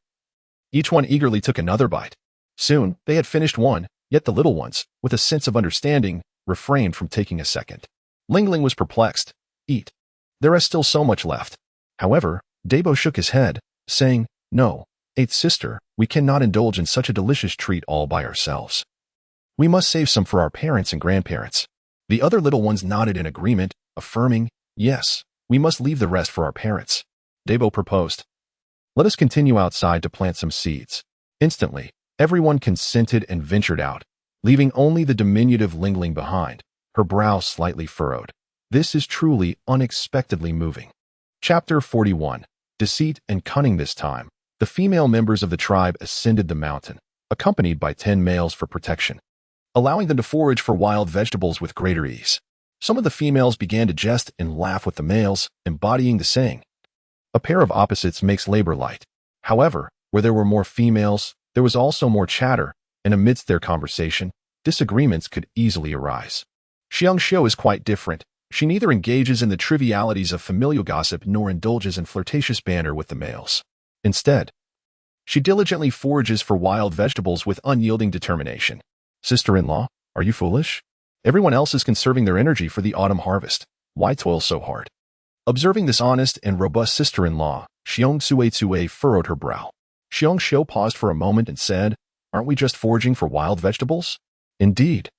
each one eagerly took another bite. Soon, they had finished one, yet the little ones, with a sense of understanding, refrained from taking a second. Lingling was perplexed. Eat. There is still so much left. However, Dabo shook his head, saying, No, eighth sister, we cannot indulge in such a delicious treat all by ourselves. We must save some for our parents and grandparents. The other little ones nodded in agreement, affirming, Yes, we must leave the rest for our parents. Dabo proposed, Let us continue outside to plant some seeds. Instantly, everyone consented and ventured out, leaving only the diminutive Lingling behind, her brow slightly furrowed. This is truly unexpectedly moving. Chapter 41. Deceit and Cunning. This time, the female members of the tribe ascended the mountain, accompanied by 10 males for protection, allowing them to forage for wild vegetables with greater ease. Some of the females began to jest and laugh with the males, embodying the saying, A pair of opposites makes labor light. However, where there were more females, there was also more chatter, and amidst their conversation, disagreements could easily arise. Xiong Xiu is quite different. She neither engages in the trivialities of familial gossip nor indulges in flirtatious banter with the males. Instead, she diligently forages for wild vegetables with unyielding determination. Sister-in-law, are you foolish? Everyone else is conserving their energy for the autumn harvest. Why toil so hard? Observing this honest and robust sister-in-law, Xiong Tsue furrowed her brow. Xiong Xiu paused for a moment and said, Aren't we just foraging for wild vegetables? Indeed.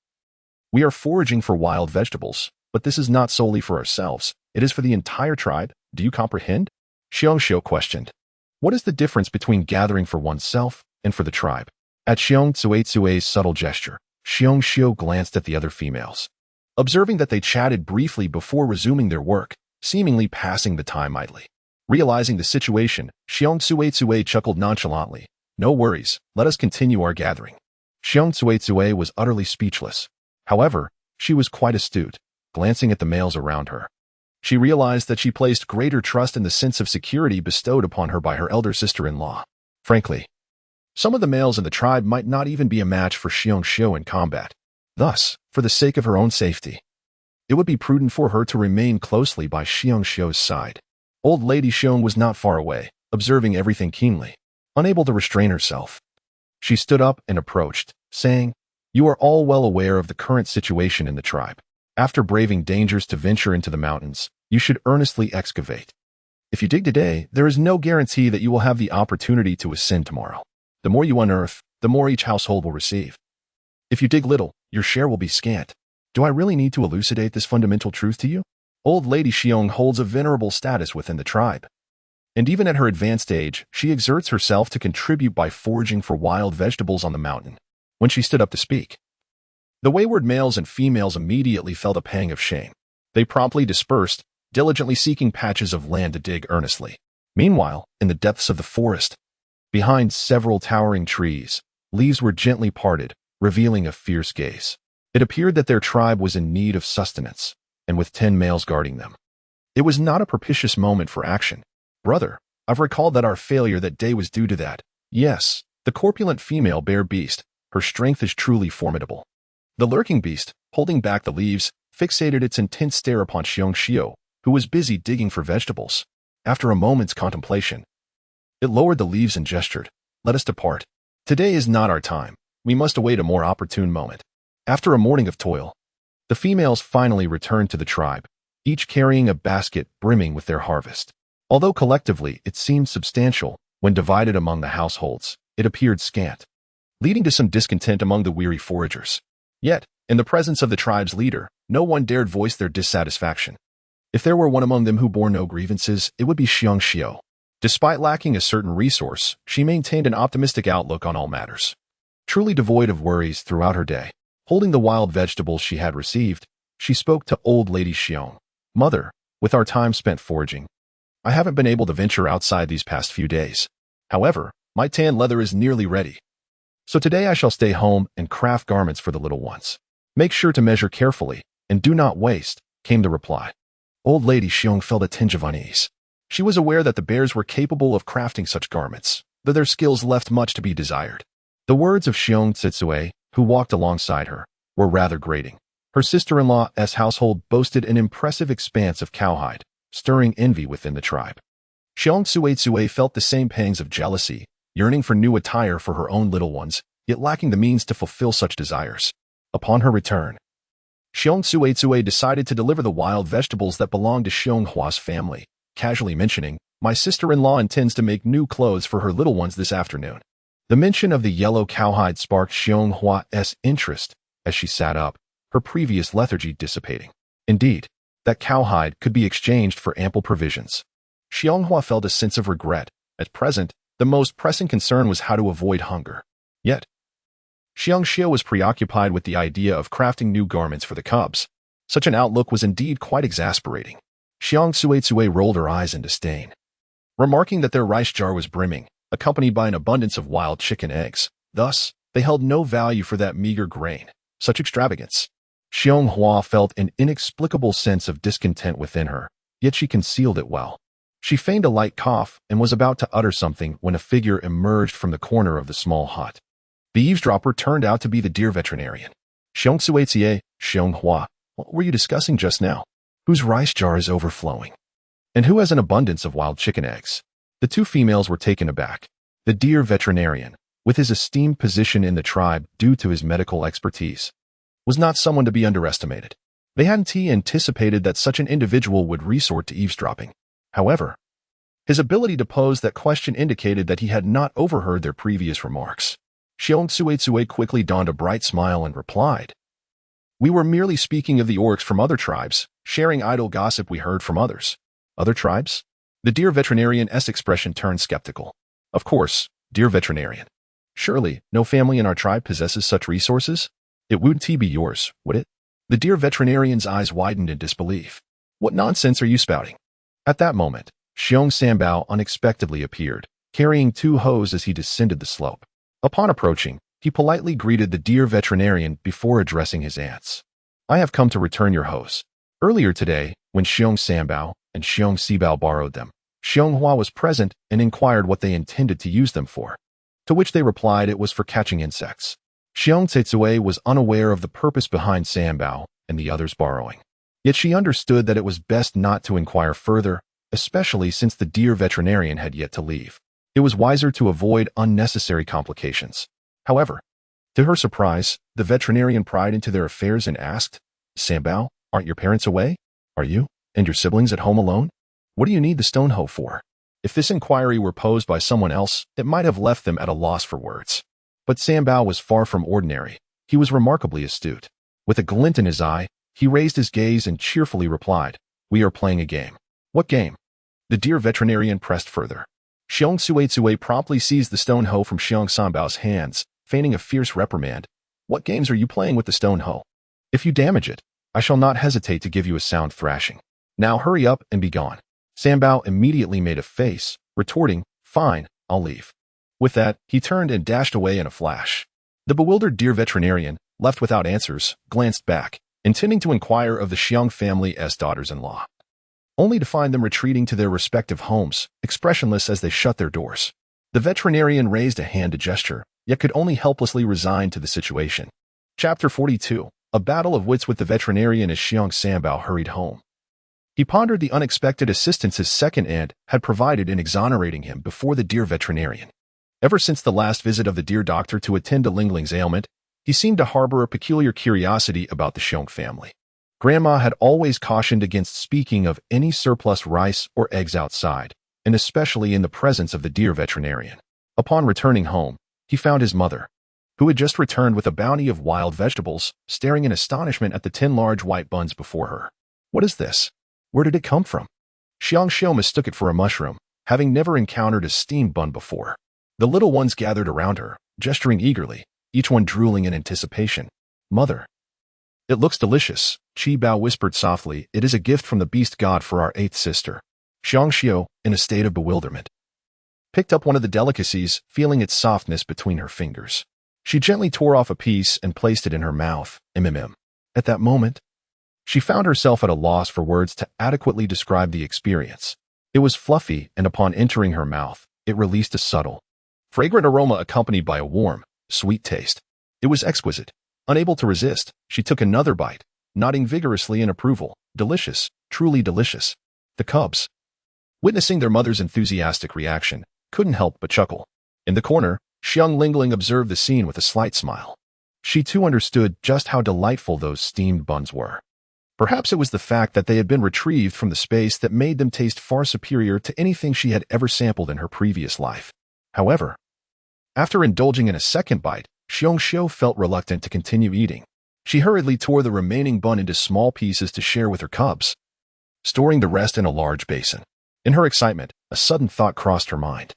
We are foraging for wild vegetables, but this is not solely for ourselves. It is for the entire tribe. Do you comprehend? Xiong Xiu questioned. What is the difference between gathering for oneself and for the tribe? At Xiong Tsue's subtle gesture, Xiong Xiu glanced at the other females. Observing that they chatted briefly before resuming their work, seemingly passing the time idly. Realizing the situation, Xiong Tsue chuckled nonchalantly. No worries, let us continue our gathering. Xiong Tsue was utterly speechless. However, she was quite astute, glancing at the males around her. She realized that she placed greater trust in the sense of security bestowed upon her by her elder sister-in-law. Frankly, some of the males in the tribe might not even be a match for Xiong Xiu in combat. Thus, for the sake of her own safety, it would be prudent for her to remain closely by Xiong Xiu's side. Old Lady Xiong was not far away, observing everything keenly. Unable to restrain herself, she stood up and approached, saying, You are all well aware of the current situation in the tribe. After braving dangers to venture into the mountains, you should earnestly excavate. If you dig today, there is no guarantee that you will have the opportunity to ascend tomorrow. The more you unearth, the more each household will receive. If you dig little, your share will be scant. Do I really need to elucidate this fundamental truth to you? Old Lady Xiong holds a venerable status within the tribe. And even at her advanced age, she exerts herself to contribute by foraging for wild vegetables on the mountain. When she stood up to speak, The wayward males and females immediately felt a pang of shame. They promptly dispersed, diligently seeking patches of land to dig earnestly. Meanwhile, in the depths of the forest, behind several towering trees, leaves were gently parted, revealing a fierce gaze. It appeared that their tribe was in need of sustenance, and with 10 males guarding them. It was not a propitious moment for action. Brother, I've recalled that our failure that day was due to that. Yes, the corpulent female bear beast, her strength is truly formidable. The lurking beast, holding back the leaves, fixated its intense stare upon Xiong Xiao, who was busy digging for vegetables. After a moment's contemplation, it lowered the leaves and gestured, "Let us depart. Today is not our time. We must await a more opportune moment." After a morning of toil, the females finally returned to the tribe, each carrying a basket brimming with their harvest. Although collectively it seemed substantial, when divided among the households, it appeared scant, leading to some discontent among the weary foragers. Yet, in the presence of the tribe's leader, no one dared voice their dissatisfaction. If there were one among them who bore no grievances, it would be Xiong Xiao. Despite lacking a certain resource, she maintained an optimistic outlook on all matters. Truly devoid of worries throughout her day, holding the wild vegetables she had received, she spoke to old lady Xiong. "Mother, with our time spent foraging, I haven't been able to venture outside these past few days. However, my tan leather is nearly ready. So today I shall stay home and craft garments for the little ones. Make sure to measure carefully, and do not waste," came the reply. Old lady Xiong felt a tinge of unease. She was aware that the bears were capable of crafting such garments, though their skills left much to be desired. The words of Xiong Tsitsue, who walked alongside her, were rather grating. Her sister-in-law's household boasted an impressive expanse of cowhide, stirring envy within the tribe. Xiong Tsue felt the same pangs of jealousy, yearning for new attire for her own little ones, yet lacking the means to fulfill such desires. Upon her return, Xiong Tsue decided to deliver the wild vegetables that belonged to Xiong Hua's family, casually mentioning, "My sister-in-law intends to make new clothes for her little ones this afternoon." The mention of the yellow cowhide sparked Xiong Hua's interest as she sat up, her previous lethargy dissipating. Indeed, that cowhide could be exchanged for ample provisions. Xiong Hua felt a sense of regret. At present, the most pressing concern was how to avoid hunger. Yet, Xiong Xiao was preoccupied with the idea of crafting new garments for the cubs. Such an outlook was indeed quite exasperating. Xiong Tsue rolled her eyes in disdain, remarking that their rice jar was brimming, accompanied by an abundance of wild chicken eggs. Thus, they held no value for that meager grain. Such extravagance. Xiong Hua felt an inexplicable sense of discontent within her, yet she concealed it well. She feigned a light cough and was about to utter something when a figure emerged from the corner of the small hut. The eavesdropper turned out to be the deer veterinarian. "Xiong Tsue, Xiong Hua, what were you discussing just now? Whose rice jar is overflowing? And who has an abundance of wild chicken eggs?" The two females were taken aback. The deer veterinarian, with his esteemed position in the tribe due to his medical expertise, was not someone to be underestimated. They hadn't anticipated that such an individual would resort to eavesdropping. However, his ability to pose that question indicated that he had not overheard their previous remarks. Xiong Tsue quickly donned a bright smile and replied, "We were merely speaking of the orcs from other tribes, sharing idle gossip we heard from others." "Other tribes?" The deer veterinarian's expression turned skeptical. "Of course, dear veterinarian. Surely, no family in our tribe possesses such resources? It wouldn't be yours, would it?" The deer veterinarian's eyes widened in disbelief. "What nonsense are you spouting?" At that moment, Xiong Sambao unexpectedly appeared, carrying 2 hoes as he descended the slope. Upon approaching, he politely greeted the deer veterinarian before addressing his aunts. "I have come to return your hose. Earlier today, when Xiong Sambao and Xiong Sibao borrowed them, Xiong Hua was present and inquired what they intended to use them for, to which they replied it was for catching insects." Xiong Tsue was unaware of the purpose behind Sambao and the others' borrowing. Yet she understood that it was best not to inquire further, especially since the deer veterinarian had yet to leave. It was wiser to avoid unnecessary complications. However, to her surprise, the veterinarian pried into their affairs and asked, "Sambao, aren't your parents away? Are you and your siblings at home alone? What do you need the stone hoe for?" If this inquiry were posed by someone else, it might have left them at a loss for words. But Sambao was far from ordinary. He was remarkably astute. With a glint in his eye, he raised his gaze and cheerfully replied, "We are playing a game." "What game?" The deer veterinarian pressed further. Xiong Tsue promptly seized the stone hoe from Xiong Sambao's hands, feigning a fierce reprimand. What games are you playing with the stone hoe? If you damage it, I shall not hesitate to give you a sound thrashing. Now hurry up and be gone. Sanbao immediately made a face, retorting, fine, I'll leave. With that, he turned and dashed away in a flash. The bewildered deer veterinarian, left without answers, glanced back, intending to inquire of the Xiong family as daughters-in-law, only to find them retreating to their respective homes, expressionless as they shut their doors. The veterinarian raised a hand to gesture, yet could only helplessly resign to the situation. Chapter 42. A battle of wits with the veterinarian as Xiong Sanbao hurried home. He pondered the unexpected assistance his second aunt had provided in exonerating him before the deer veterinarian. Ever since the last visit of the deer doctor to attend to Lingling's ailment, he seemed to harbor a peculiar curiosity about the Xiong family. Grandma had always cautioned against speaking of any surplus rice or eggs outside, and especially in the presence of the deer veterinarian. Upon returning home, he found his mother, who had just returned with a bounty of wild vegetables, staring in astonishment at the 10 large white buns before her. What is this? Where did it come from? Xiong mistook it for a mushroom, having never encountered a steamed bun before. The little ones gathered around her, gesturing eagerly, each one drooling in anticipation. Mother. It looks delicious, Qi Bao whispered softly. It is a gift from the beast god for our 8th sister. Xiong, in a state of bewilderment, picked up one of the delicacies, feeling its softness between her fingers. She gently tore off a piece and placed it in her mouth. At that moment, she found herself at a loss for words to adequately describe the experience. It was fluffy, and upon entering her mouth, it released a subtle, fragrant aroma accompanied by a warm, sweet taste. It was exquisite. Unable to resist, she took another bite, nodding vigorously in approval. Delicious, truly delicious. The cubs, witnessing their mother's enthusiastic reaction, couldn't help but chuckle. In the corner, Xiong Lingling observed the scene with a slight smile. She too understood just how delightful those steamed buns were. Perhaps it was the fact that they had been retrieved from the space that made them taste far superior to anything she had ever sampled in her previous life. However, after indulging in a second bite, Xiong felt reluctant to continue eating. She hurriedly tore the remaining bun into small pieces to share with her cubs, storing the rest in a large basin. In her excitement, a sudden thought crossed her mind.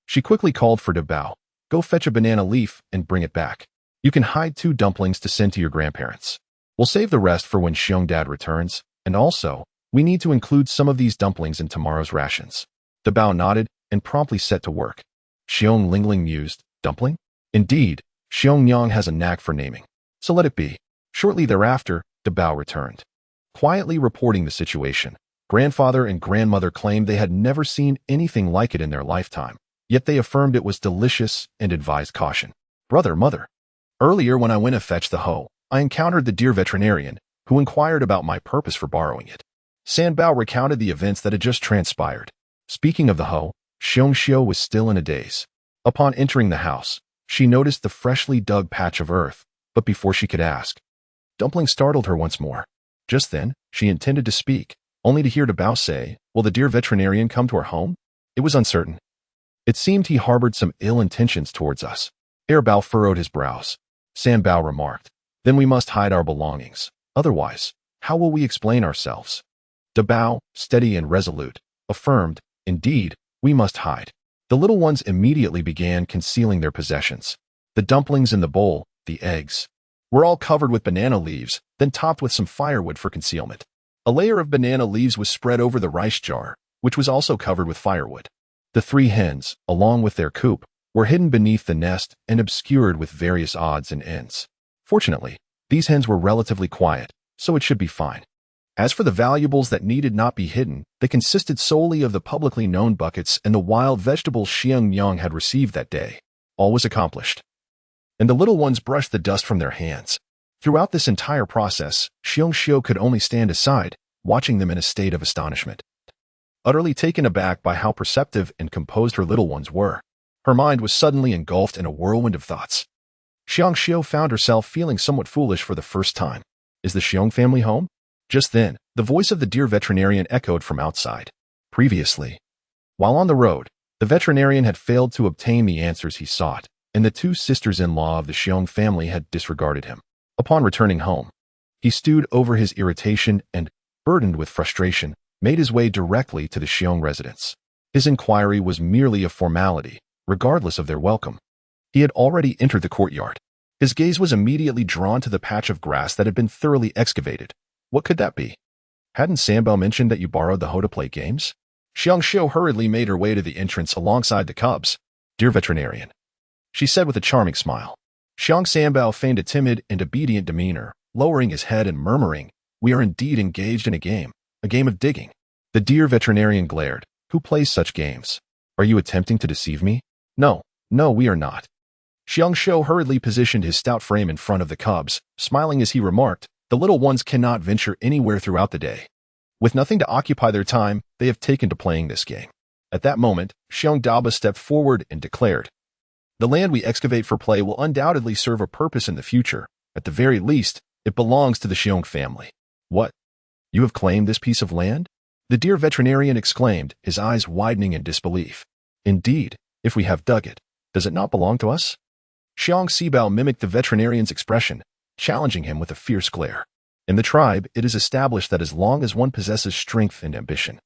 She quickly called for Dabao. Go fetch a banana leaf and bring it back. You can hide 2 dumplings to send to your grandparents. We'll save the rest for when Xiong Dad returns, and also, we need to include some of these dumplings in tomorrow's rations. Dabao nodded and promptly set to work. Xiong Lingling mused, dumpling? Indeed, Xiong has a knack for naming. So let it be. Shortly thereafter, Dabao returned, quietly reporting the situation. Grandfather and grandmother claimed they had never seen anything like it in their lifetime, yet they affirmed it was delicious and advised caution. Brother, mother. Earlier when I went to fetch the hoe, I encountered the deer veterinarian, who inquired about my purpose for borrowing it. Sanbao recounted the events that had just transpired. Speaking of the hoe, Xiong was still in a daze. Upon entering the house, she noticed the freshly dug patch of earth, but before she could ask, Dumpling startled her once more. Just then, she intended to speak, only to hear Dabao say, will the deer veterinarian come to our home? It was uncertain. It seemed he harbored some ill intentions towards us. Bao furrowed his brows. Sanbao remarked, then we must hide our belongings. Otherwise, how will we explain ourselves? Dabao, steady and resolute, affirmed, indeed, we must hide. The little ones immediately began concealing their possessions. The dumplings in the bowl, the eggs, were all covered with banana leaves, then topped with some firewood for concealment. A layer of banana leaves was spread over the rice jar, which was also covered with firewood. The 3 hens, along with their coop, were hidden beneath the nest and obscured with various odds and ends. Fortunately, these hens were relatively quiet, so it should be fine. As for the valuables that needed not be hidden, they consisted solely of the publicly known buckets and the wild vegetables Xiong had received that day. All was accomplished, and the little ones brushed the dust from their hands. Throughout this entire process, Xiong could only stand aside, watching them in a state of astonishment, utterly taken aback by how perceptive and composed her little ones were. Her mind was suddenly engulfed in a whirlwind of thoughts. Xiong found herself feeling somewhat foolish for the first time. Is the Xiong family home? Just then, the voice of the deer veterinarian echoed from outside. Previously, while on the road, the veterinarian had failed to obtain the answers he sought, and the 2 sisters-in-law of the Xiong family had disregarded him. Upon returning home, he stewed over his irritation and, burdened with frustration, made his way directly to the Xiong residence. His inquiry was merely a formality, regardless of their welcome. He had already entered the courtyard. His gaze was immediately drawn to the patch of grass that had been thoroughly excavated. What could that be? Hadn't Sambao mentioned that you borrowed the hoe to play games? Xiong Xiu hurriedly made her way to the entrance alongside the cubs. Dear veterinarian, she said with a charming smile. Xiong Sambao feigned a timid and obedient demeanor, lowering his head and murmuring, we are indeed engaged in a game of digging. The dear veterinarian glared. Who plays such games? Are you attempting to deceive me? No, we are not. Xiong Xiu hurriedly positioned his stout frame in front of the cubs, smiling as he remarked, the little ones cannot venture anywhere throughout the day. With nothing to occupy their time, they have taken to playing this game. At that moment, Xiong Daba stepped forward and declared, the land we excavate for play will undoubtedly serve a purpose in the future. At the very least, it belongs to the Xiong family. What? You have claimed this piece of land? The dear veterinarian exclaimed, his eyes widening in disbelief. Indeed, if we have dug it, does it not belong to us? Xiong Sibao mimicked the veterinarian's expression, challenging him with a fierce glare. In the tribe, it is established that as long as one possesses strength and ambition,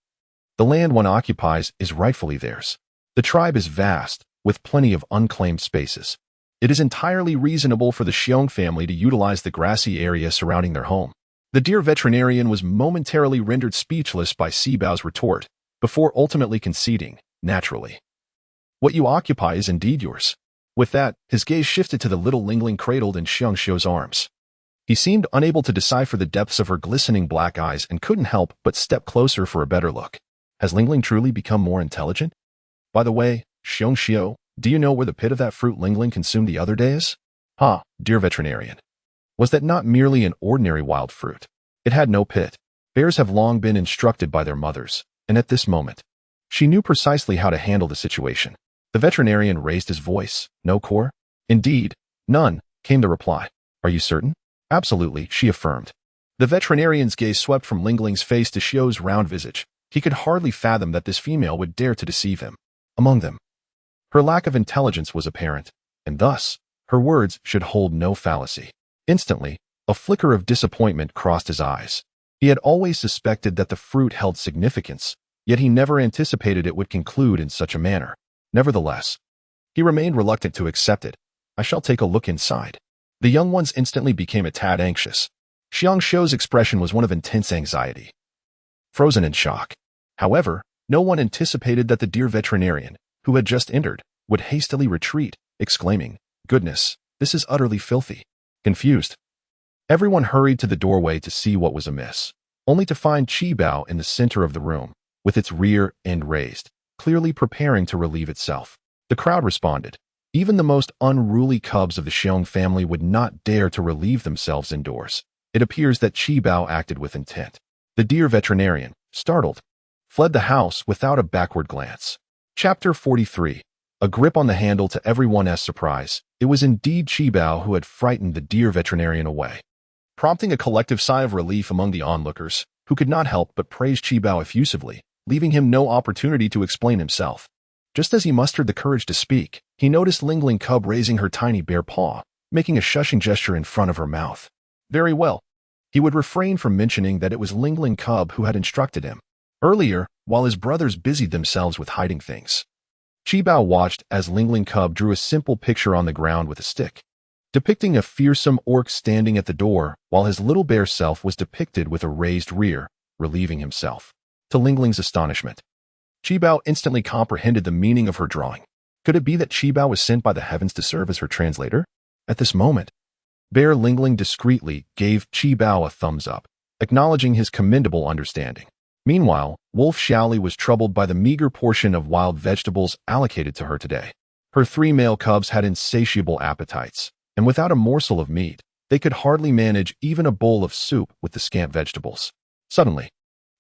the land one occupies is rightfully theirs. The tribe is vast, with plenty of unclaimed spaces. It is entirely reasonable for the Xiong family to utilize the grassy area surrounding their home. The dear veterinarian was momentarily rendered speechless by Sibao's retort, before ultimately conceding, naturally. What you occupy is indeed yours. With that, his gaze shifted to the little Lingling cradled in Xiong Xiu's arms. He seemed unable to decipher the depths of her glistening black eyes and couldn't help but step closer for a better look. Has Lingling truly become more intelligent? By the way, Xiong Xiu, do you know where the pit of that fruit Lingling consumed the other day is? Dear veterinarian. Was that not merely an ordinary wild fruit? It had no pit. Bears have long been instructed by their mothers, and at this moment, she knew precisely how to handle the situation. The veterinarian raised his voice. No core? Indeed, none, came the reply. Are you certain? Absolutely, she affirmed. The veterinarian's gaze swept from Lingling's face to Xiu's round visage. He could hardly fathom that this female would dare to deceive him. Among them, her lack of intelligence was apparent, and thus, her words should hold no fallacy. Instantly, a flicker of disappointment crossed his eyes. He had always suspected that the fruit held significance, yet he never anticipated it would conclude in such a manner. Nevertheless, he remained reluctant to accept it. I shall take a look inside. The young ones instantly became a tad anxious. Xiong Xiu's expression was one of intense anxiety, frozen in shock. However, no one anticipated that the dear veterinarian, who had just entered, would hastily retreat, exclaiming, Goodness, this is utterly filthy. Confused, everyone hurried to the doorway to see what was amiss, only to find Qibao in the center of the room, with its rear end raised, clearly preparing to relieve itself. The crowd responded. Even the most unruly cubs of the Xiong family would not dare to relieve themselves indoors. It appears that Qibao acted with intent. The dear veterinarian, startled, fled the house without a backward glance. Chapter 43. A grip on the handle to everyone's surprise. It was indeed Qibao who had frightened the dear veterinarian away, prompting a collective sigh of relief among the onlookers, who could not help but praise Qibao effusively, leaving him no opportunity to explain himself. Just as he mustered the courage to speak, he noticed Lingling cub raising her tiny bare paw, making a shushing gesture in front of her mouth. Very well. He would refrain from mentioning that it was Lingling cub who had instructed him earlier, while his brothers busied themselves with hiding things. Qibao watched as Lingling cub drew a simple picture on the ground with a stick, depicting a fearsome orc standing at the door, while his little bear self was depicted with a raised rear, relieving himself. To Lingling's astonishment, Qibao instantly comprehended the meaning of her drawing. Could it be that Qibao was sent by the heavens to serve as her translator? At this moment, Bear Lingling discreetly gave Qibao a thumbs up, acknowledging his commendable understanding. Meanwhile, Wolf Xiaoli was troubled by the meager portion of wild vegetables allocated to her today. Her 3 male cubs had insatiable appetites, and without a morsel of meat, they could hardly manage even a bowl of soup with the scant vegetables. Suddenly,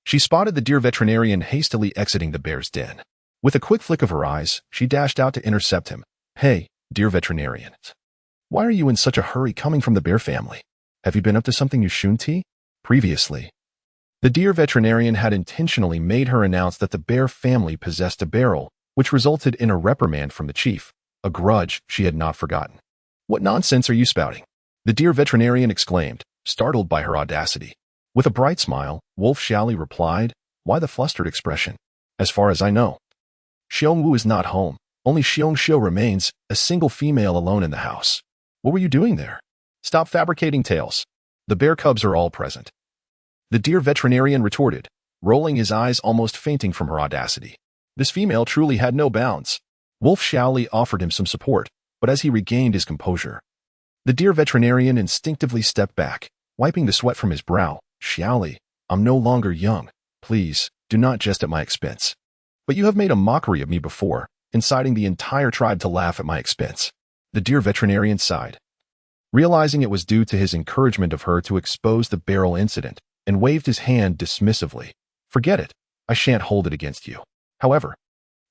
she spotted the dear veterinarian hastily exiting the bear's den. With a quick flick of her eyes, she dashed out to intercept him. Hey, dear veterinarian. Why are you in such a hurry coming from the bear family? Have you been up to something you shouldn't? Previously, the dear veterinarian had intentionally made her announce that the bear family possessed a barrel, which resulted in a reprimand from the chief, a grudge she had not forgotten. What nonsense are you spouting? The dear veterinarian exclaimed, startled by her audacity. With a bright smile, Wolf Xiaoli replied, Why the flustered expression? As far as I know, Xiong Wu is not home. Only Xiong Xiu remains, a single female alone in the house. What were you doing there? Stop fabricating tales. The bear cubs are all present. The deer veterinarian retorted, rolling his eyes, almost fainting from her audacity. This female truly had no bounds. Wolf Xiaoli offered him some support, but as he regained his composure, the deer veterinarian instinctively stepped back, wiping the sweat from his brow. Xiaoli, I'm no longer young. Please, do not jest at my expense. But you have made a mockery of me before, inciting the entire tribe to laugh at my expense. The deer veterinarian sighed, realizing it was due to his encouragement of her to expose the barrel incident, and waved his hand dismissively. Forget it. I shan't hold it against you. However,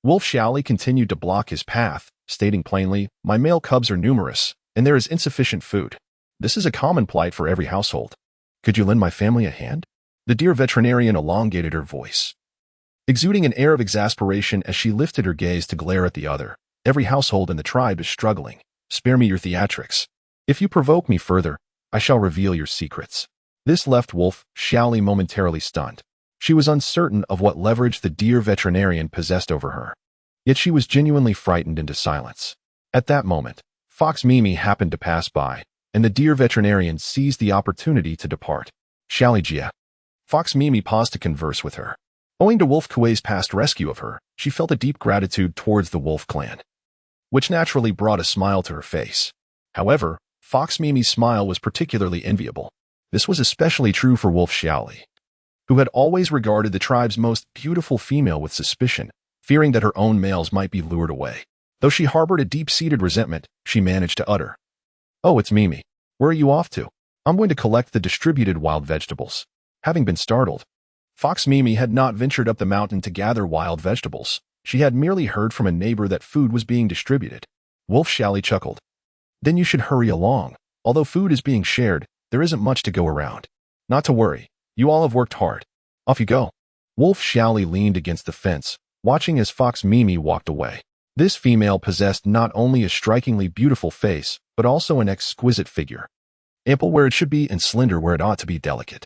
Wolf Xiaoli continued to block his path, stating plainly, my male cubs are numerous, and there is insufficient food. This is a common plight for every household. Could you lend my family a hand? The deer veterinarian elongated her voice, exuding an air of exasperation as she lifted her gaze to glare at the other. Every household in the tribe is struggling. Spare me your theatrics. If you provoke me further, I shall reveal your secrets. This left Wolf Xiaoli momentarily stunned. She was uncertain of what leverage the deer veterinarian possessed over her. Yet she was genuinely frightened into silence. At that moment, Fox Mimi happened to pass by, and the deer veterinarian seized the opportunity to depart. Xiaoli Jia. Fox Mimi paused to converse with her. Owing to Wolf Kuei's past rescue of her, she felt a deep gratitude towards the wolf clan, which naturally brought a smile to her face. However, Fox Mimi's smile was particularly enviable. This was especially true for Wolf Xiaoli, who had always regarded the tribe's most beautiful female with suspicion, fearing that her own males might be lured away. Though she harbored a deep-seated resentment, she managed to utter, "Oh, it's Mimi. Where are you off to?" "I'm going to collect the distributed wild vegetables." Having been startled, Fox Mimi had not ventured up the mountain to gather wild vegetables. She had merely heard from a neighbor that food was being distributed. Wolf Xiaoli chuckled. "Then you should hurry along. Although food is being shared, there isn't much to go around. Not to worry. You all have worked hard. Off you go." Wolf Xiaoli leaned against the fence, watching as Fox Mimi walked away. This female possessed not only a strikingly beautiful face, but also an exquisite figure. Ample where it should be and slender where it ought to be delicate.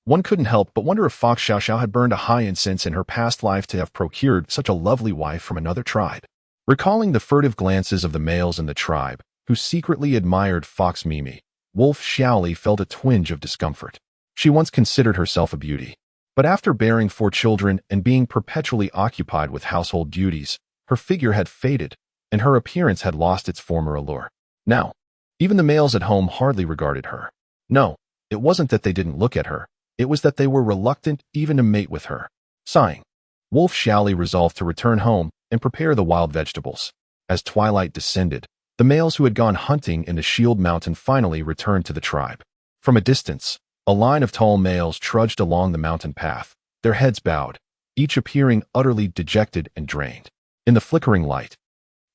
One couldn't help but wonder if Fox Xiaoxiao had burned a high incense in her past life to have procured such a lovely wife from another tribe. Recalling the furtive glances of the males in the tribe, who secretly admired Fox Mimi, Wolf Xiaoli felt a twinge of discomfort. She once considered herself a beauty, but after bearing 4 children and being perpetually occupied with household duties, her figure had faded, and her appearance had lost its former allure. Now, even the males at home hardly regarded her. No, it wasn't that they didn't look at her. It was that they were reluctant even to mate with her. Sighing, Wolf Xiaoli resolved to return home and prepare the wild vegetables. As twilight descended, the males who had gone hunting in the Shield Mountain finally returned to the tribe. From a distance, a line of tall males trudged along the mountain path, their heads bowed, each appearing utterly dejected and drained. In the flickering light,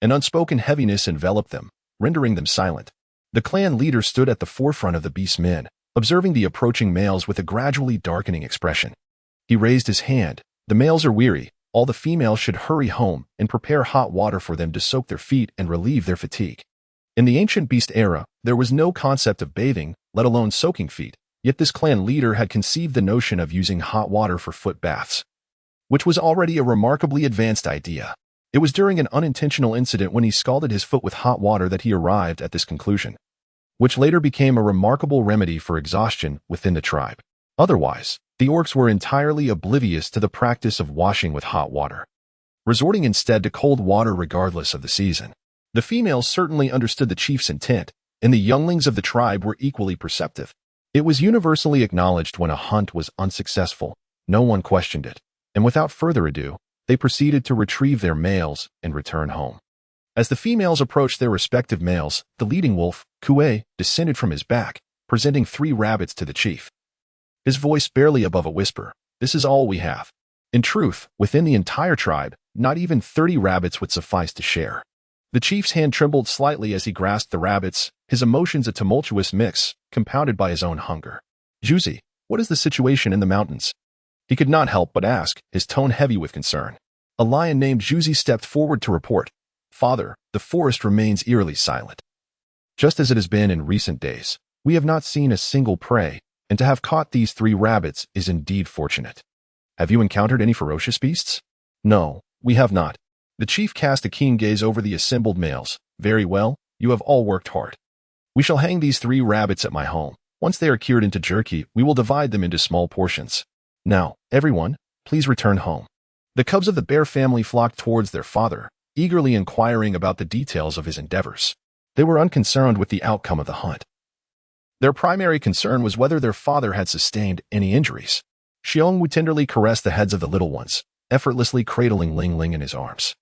an unspoken heaviness enveloped them, rendering them silent. The clan leader stood at the forefront of the beast men, observing the approaching males with a gradually darkening expression. He raised his hand. "The males are weary. All the females should hurry home and prepare hot water for them to soak their feet and relieve their fatigue." In the ancient beast era, there was no concept of bathing, let alone soaking feet, yet this clan leader had conceived the notion of using hot water for foot baths, which was already a remarkably advanced idea. It was during an unintentional incident when he scalded his foot with hot water that he arrived at this conclusion, which later became a remarkable remedy for exhaustion within the tribe. Otherwise, the orcs were entirely oblivious to the practice of washing with hot water, resorting instead to cold water regardless of the season. The females certainly understood the chief's intent, and the younglings of the tribe were equally perceptive. It was universally acknowledged when a hunt was unsuccessful. No one questioned it, and without further ado, they proceeded to retrieve their males and return home. As the females approached their respective males, the leading wolf, Kuei, descended from his back, presenting 3 rabbits to the chief. His voice barely above a whisper, "This is all we have." In truth, within the entire tribe, not even 30 rabbits would suffice to share. The chief's hand trembled slightly as he grasped the rabbits, his emotions a tumultuous mix, compounded by his own hunger. "Juzi, what is the situation in the mountains?" He could not help but ask, his tone heavy with concern. A lion named Juzi stepped forward to report, "Father, the forest remains eerily silent. Just as it has been in recent days, we have not seen a single prey, and to have caught these 3 rabbits is indeed fortunate. Have you encountered any ferocious beasts?" "No, we have not." The chief cast a keen gaze over the assembled males. "Very well, you have all worked hard. We shall hang these 3 rabbits at my home. Once they are cured into jerky, we will divide them into small portions. Now, everyone, please return home." The cubs of the bear family flocked towards their father, eagerly inquiring about the details of his endeavors. They were unconcerned with the outcome of the hunt. Their primary concern was whether their father had sustained any injuries. Xiong tenderly caressed the heads of the little ones, effortlessly cradling Lingling in his arms.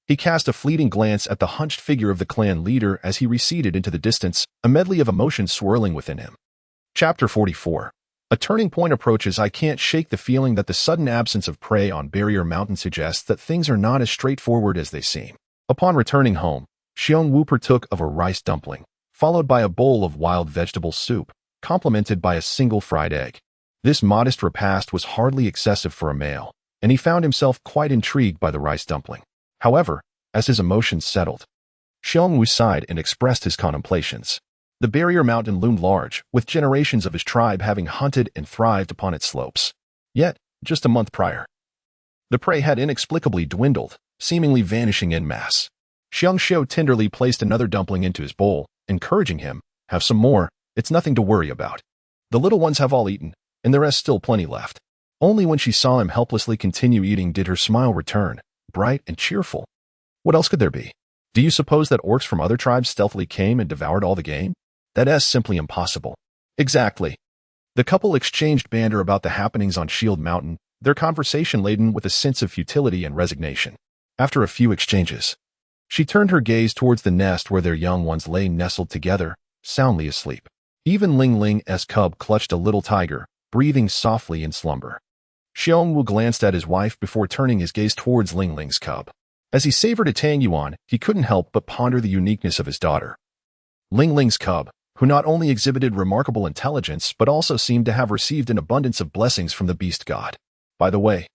He cast a fleeting glance at the hunched figure of the clan leader as he receded into the distance, a medley of emotions swirling within him. Chapter 44. A turning point approaches. I can't shake the feeling that the sudden absence of prey on Barrier Mountain suggests that things are not as straightforward as they seem. Upon returning home, Xiong partook of a rice dumpling, followed by a bowl of wild vegetable soup, complemented by a single fried egg. This modest repast was hardly excessive for a male, and he found himself quite intrigued by the rice dumpling. However, as his emotions settled, Xiong sighed and expressed his contemplations. The Barrier Mountain loomed large, with generations of his tribe having hunted and thrived upon its slopes. Yet, just a month prior, the prey had inexplicably dwindled, seemingly vanishing en masse. Xiong tenderly placed another dumpling into his bowl, encouraging him, "Have some more, it's nothing to worry about. The little ones have all eaten, and there is still plenty left." Only when she saw him helplessly continue eating did her smile return, bright and cheerful. What else could there be? Do you suppose that orcs from other tribes stealthily came and devoured all the game? That is simply impossible. Exactly. The couple exchanged banter about the happenings on Shield Mountain, their conversation laden with a sense of futility and resignation. After a few exchanges, she turned her gaze towards the nest where their young ones lay nestled together, soundly asleep. Even Lingling's cub clutched a little tiger, breathing softly in slumber. Xiong glanced at his wife before turning his gaze towards Lingling's cub. As he savored a tang yuan, he couldn't help but ponder the uniqueness of his daughter. Lingling's cub, who not only exhibited remarkable intelligence but also seemed to have received an abundance of blessings from the beast god. By the way,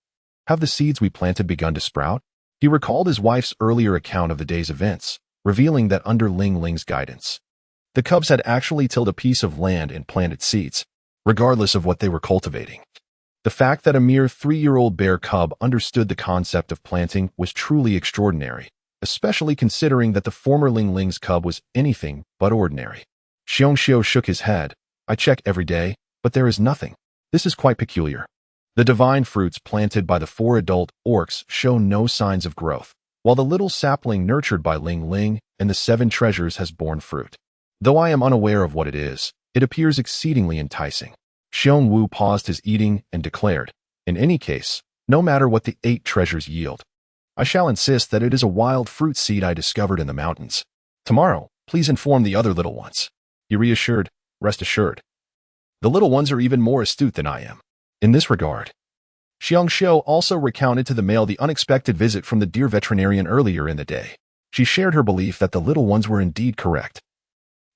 have the seeds we planted begun to sprout? He recalled his wife's earlier account of the day's events, revealing that under Lingling's guidance, the cubs had actually tilled a piece of land and planted seeds, regardless of what they were cultivating. The fact that a mere 3-year-old bear cub understood the concept of planting was truly extraordinary, especially considering that the former Lingling's cub was anything but ordinary. Xiong shook his head. "I check every day, but there is nothing. This is quite peculiar. The divine fruits planted by the 4 adult orcs show no signs of growth, while the little sapling nurtured by Lingling and the 7 treasures has borne fruit. Though I am unaware of what it is, it appears exceedingly enticing." Xiong paused his eating and declared, "In any case, no matter what the 8 treasures yield, I shall insist that it is a wild fruit seed I discovered in the mountains. Tomorrow, please inform the other little ones." He reassured, "Rest assured. The little ones are even more astute than I am in this regard." Xiong also recounted to the male the unexpected visit from the deer veterinarian earlier in the day. She shared her belief that the little ones were indeed correct.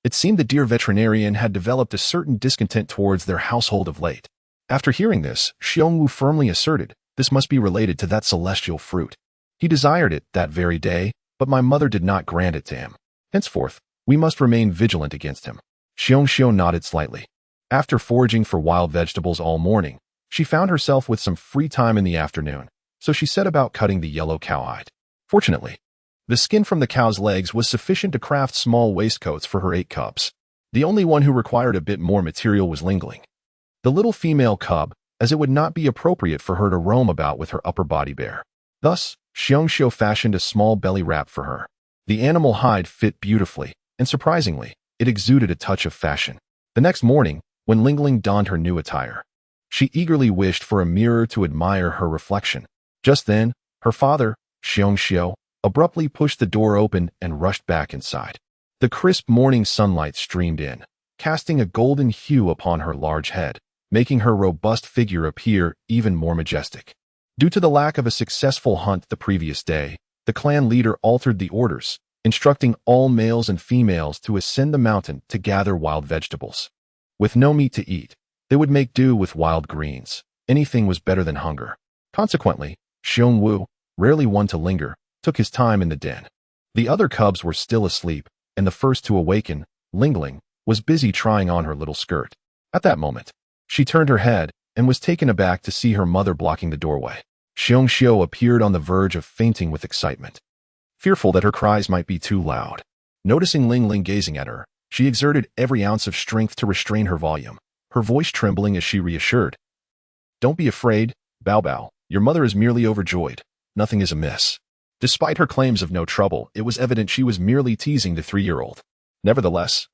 It seemed the deer veterinarian had developed a certain discontent towards their household of late. After hearing this, Xiong firmly asserted, "This must be related to that celestial fruit. He desired it that very day, but my mother did not grant it to him. Henceforth, we must remain vigilant against him." Xiong nodded slightly. After foraging for wild vegetables all morning, she found herself with some free time in the afternoon, so she set about cutting the yellow cowhide. Fortunately, the skin from the cow's legs was sufficient to craft small waistcoats for her 8 cubs. The only one who required a bit more material was Lingling, the little female cub, as it would not be appropriate for her to roam about with her upper body bare. Thus, Xiong fashioned a small belly wrap for her. The animal hide fit beautifully, and surprisingly, it exuded a touch of fashion. The next morning, when Lingling donned her new attire, she eagerly wished for a mirror to admire her reflection. Just then, her father, Xiong, abruptly pushed the door open and rushed back inside. The crisp morning sunlight streamed in, casting a golden hue upon her large head, making her robust figure appear even more majestic. Due to the lack of a successful hunt the previous day, the clan leader altered the orders, instructing all males and females to ascend the mountain to gather wild vegetables. With no meat to eat, they would make do with wild greens. Anything was better than hunger. Consequently, Xiong, rarely one to linger, took his time in the den. The other cubs were still asleep, and the first to awaken, Lingling, was busy trying on her little skirt. At that moment, she turned her head and was taken aback to see her mother blocking the doorway. Xiong appeared on the verge of fainting with excitement, fearful that her cries might be too loud. Noticing Lingling gazing at her, She exerted every ounce of strength to restrain her volume, her voice trembling as she reassured. "Don't be afraid, Bao Bao. Your mother is merely overjoyed. Nothing is amiss." Despite her claims of no trouble, it was evident she was merely teasing the 3-year-old. Nevertheless,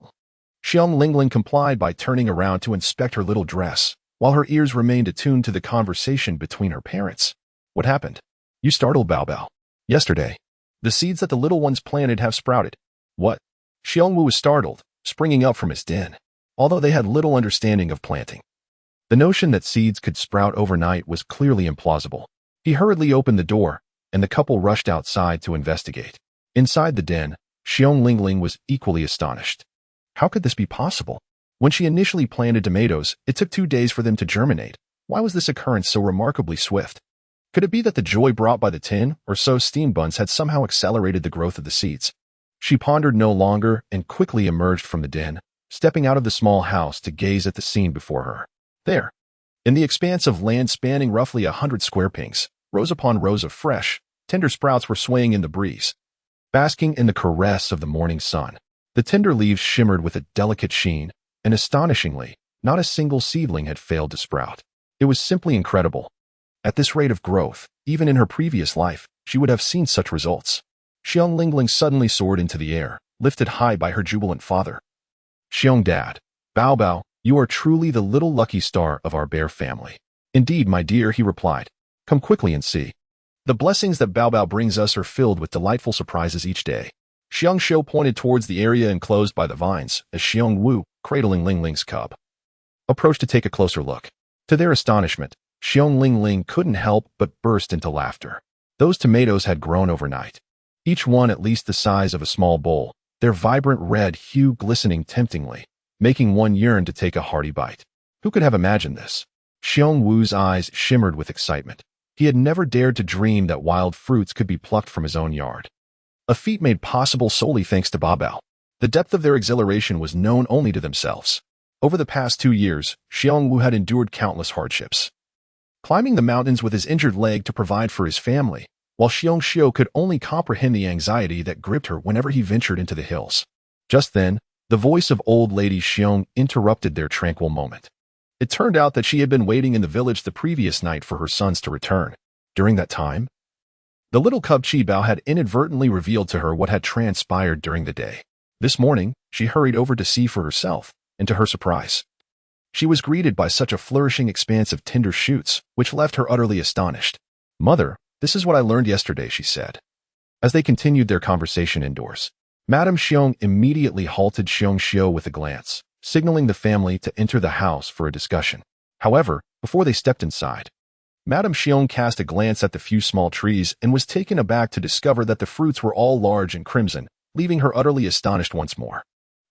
Xiong Lingling complied by turning around to inspect her little dress, while her ears remained attuned to the conversation between her parents. "What happened? You startled Bao Bao. Yesterday, the seeds that the little ones planted have sprouted." "What?" Xiong Wu was startled, springing up from his den, although they had little understanding of planting. The notion that seeds could sprout overnight was clearly implausible. He hurriedly opened the door, and the couple rushed outside to investigate. Inside the den, Xiong Lingling was equally astonished. How could this be possible? When she initially planted tomatoes, it took 2 days for them to germinate. Why was this occurrence so remarkably swift? Could it be that the joy brought by the tin or so steamed buns had somehow accelerated the growth of the seeds? She pondered no longer and quickly emerged from the den, stepping out of the small house to gaze at the scene before her. There, in the expanse of land spanning roughly 100 square pings, rows upon rows of fresh, tender sprouts were swaying in the breeze, basking in the caress of the morning sun. The tender leaves shimmered with a delicate sheen, and astonishingly, not a single seedling had failed to sprout. It was simply incredible. At this rate of growth, even in her previous life, she would have seen such results. Xiong Lingling suddenly soared into the air, lifted high by her jubilant father. "Xiong Dad, Bao Bao, you are truly the little lucky star of our bear family." "Indeed, my dear," he replied. "Come quickly and see. The blessings that Bao Bao brings us are filled with delightful surprises each day." Xiong Xiu pointed towards the area enclosed by the vines as Xiong Wu, cradling Lingling's cub, approached to take a closer look. To their astonishment, Xiong Lingling couldn't help but burst into laughter. Those tomatoes had grown overnight, each one at least the size of a small bowl, their vibrant red hue glistening temptingly, making one yearn to take a hearty bite. Who could have imagined this? Xiong Wu's eyes shimmered with excitement. He had never dared to dream that wild fruits could be plucked from his own yard. A feat made possible solely thanks to Bao Bao. The depth of their exhilaration was known only to themselves. Over the past 2 years, Xiong Wu had endured countless hardships, climbing the mountains with his injured leg to provide for his family, while Xiong Xiu could only comprehend the anxiety that gripped her whenever he ventured into the hills. Just then, the voice of old lady Xiong interrupted their tranquil moment. It turned out that she had been waiting in the village the previous night for her sons to return. During that time, the little cub Chi Bao had inadvertently revealed to her what had transpired during the day. This morning, she hurried over to see for herself, and to her surprise, she was greeted by such a flourishing expanse of tender shoots, which left her utterly astonished. "Mother, this is what I learned yesterday," she said. As they continued their conversation indoors, Madame Xiong immediately halted Xiong Xiu with a glance, signaling the family to enter the house for a discussion. However, before they stepped inside, Madame Xiong cast a glance at the few small trees and was taken aback to discover that the fruits were all large and crimson, leaving her utterly astonished once more.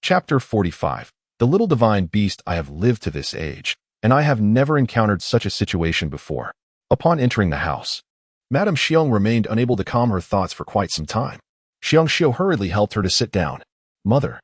Chapter 45. The little divine beast. I have lived to this age, and I have never encountered such a situation before. Upon entering the house, Madame Xiong remained unable to calm her thoughts for quite some time. Xiong Xiu hurriedly helped her to sit down. "Mother."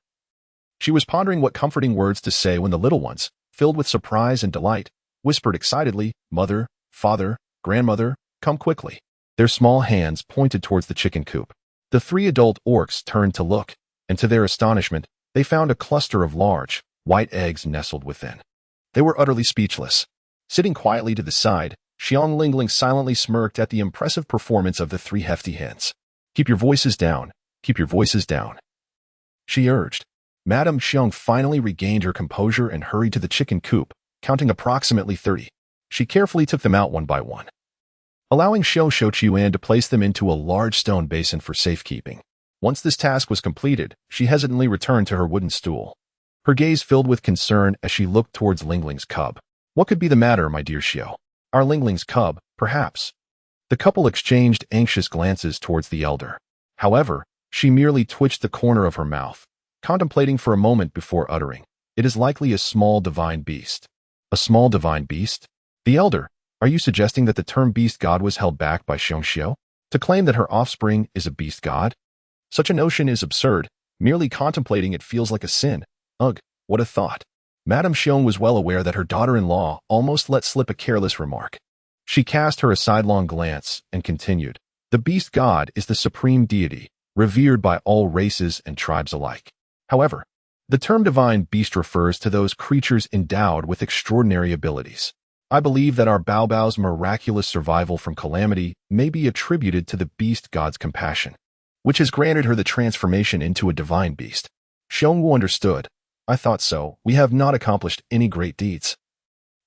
She was pondering what comforting words to say when the little ones, filled with surprise and delight, whispered excitedly, "Mother, Father, Grandmother, come quickly." Their small hands pointed towards the chicken coop. The 3 adult orcs turned to look, and to their astonishment, they found a cluster of large, white eggs nestled within. They were utterly speechless. Sitting quietly to the side, Xiong Lingling silently smirked at the impressive performance of the 3 hefty hens. "Keep your voices down, keep your voices down," she urged. Madame Xiong finally regained her composure and hurried to the chicken coop, counting approximately 30. She carefully took them out one by one, allowing Xiao Chuan to place them into a large stone basin for safekeeping. Once this task was completed, she hesitantly returned to her wooden stool. Her gaze filled with concern as she looked towards Lingling's cub. "What could be the matter, my dear Xiao? Our Lingling's cub, perhaps?" The couple exchanged anxious glances towards the elder. However, she merely twitched the corner of her mouth, contemplating for a moment before uttering, "It is likely a small divine beast." "A small divine beast?" "The elder, are you suggesting that the term beast god was held back by Xiong Xiu? To claim that her offspring is a beast god? Such a notion is absurd. Merely contemplating it feels like a sin. Ugh, what a thought." Madame Xiong was well aware that her daughter-in-law almost let slip a careless remark. She cast her a sidelong glance and continued, "The beast god is the supreme deity, revered by all races and tribes alike. However, The term divine beast refers to those creatures endowed with extraordinary abilities. I believe that our Baobao's miraculous survival from calamity may be attributed to the beast god's compassion, which has granted her the transformation into a divine beast. Xiong Wu understood. I thought so. We have not accomplished any great deeds.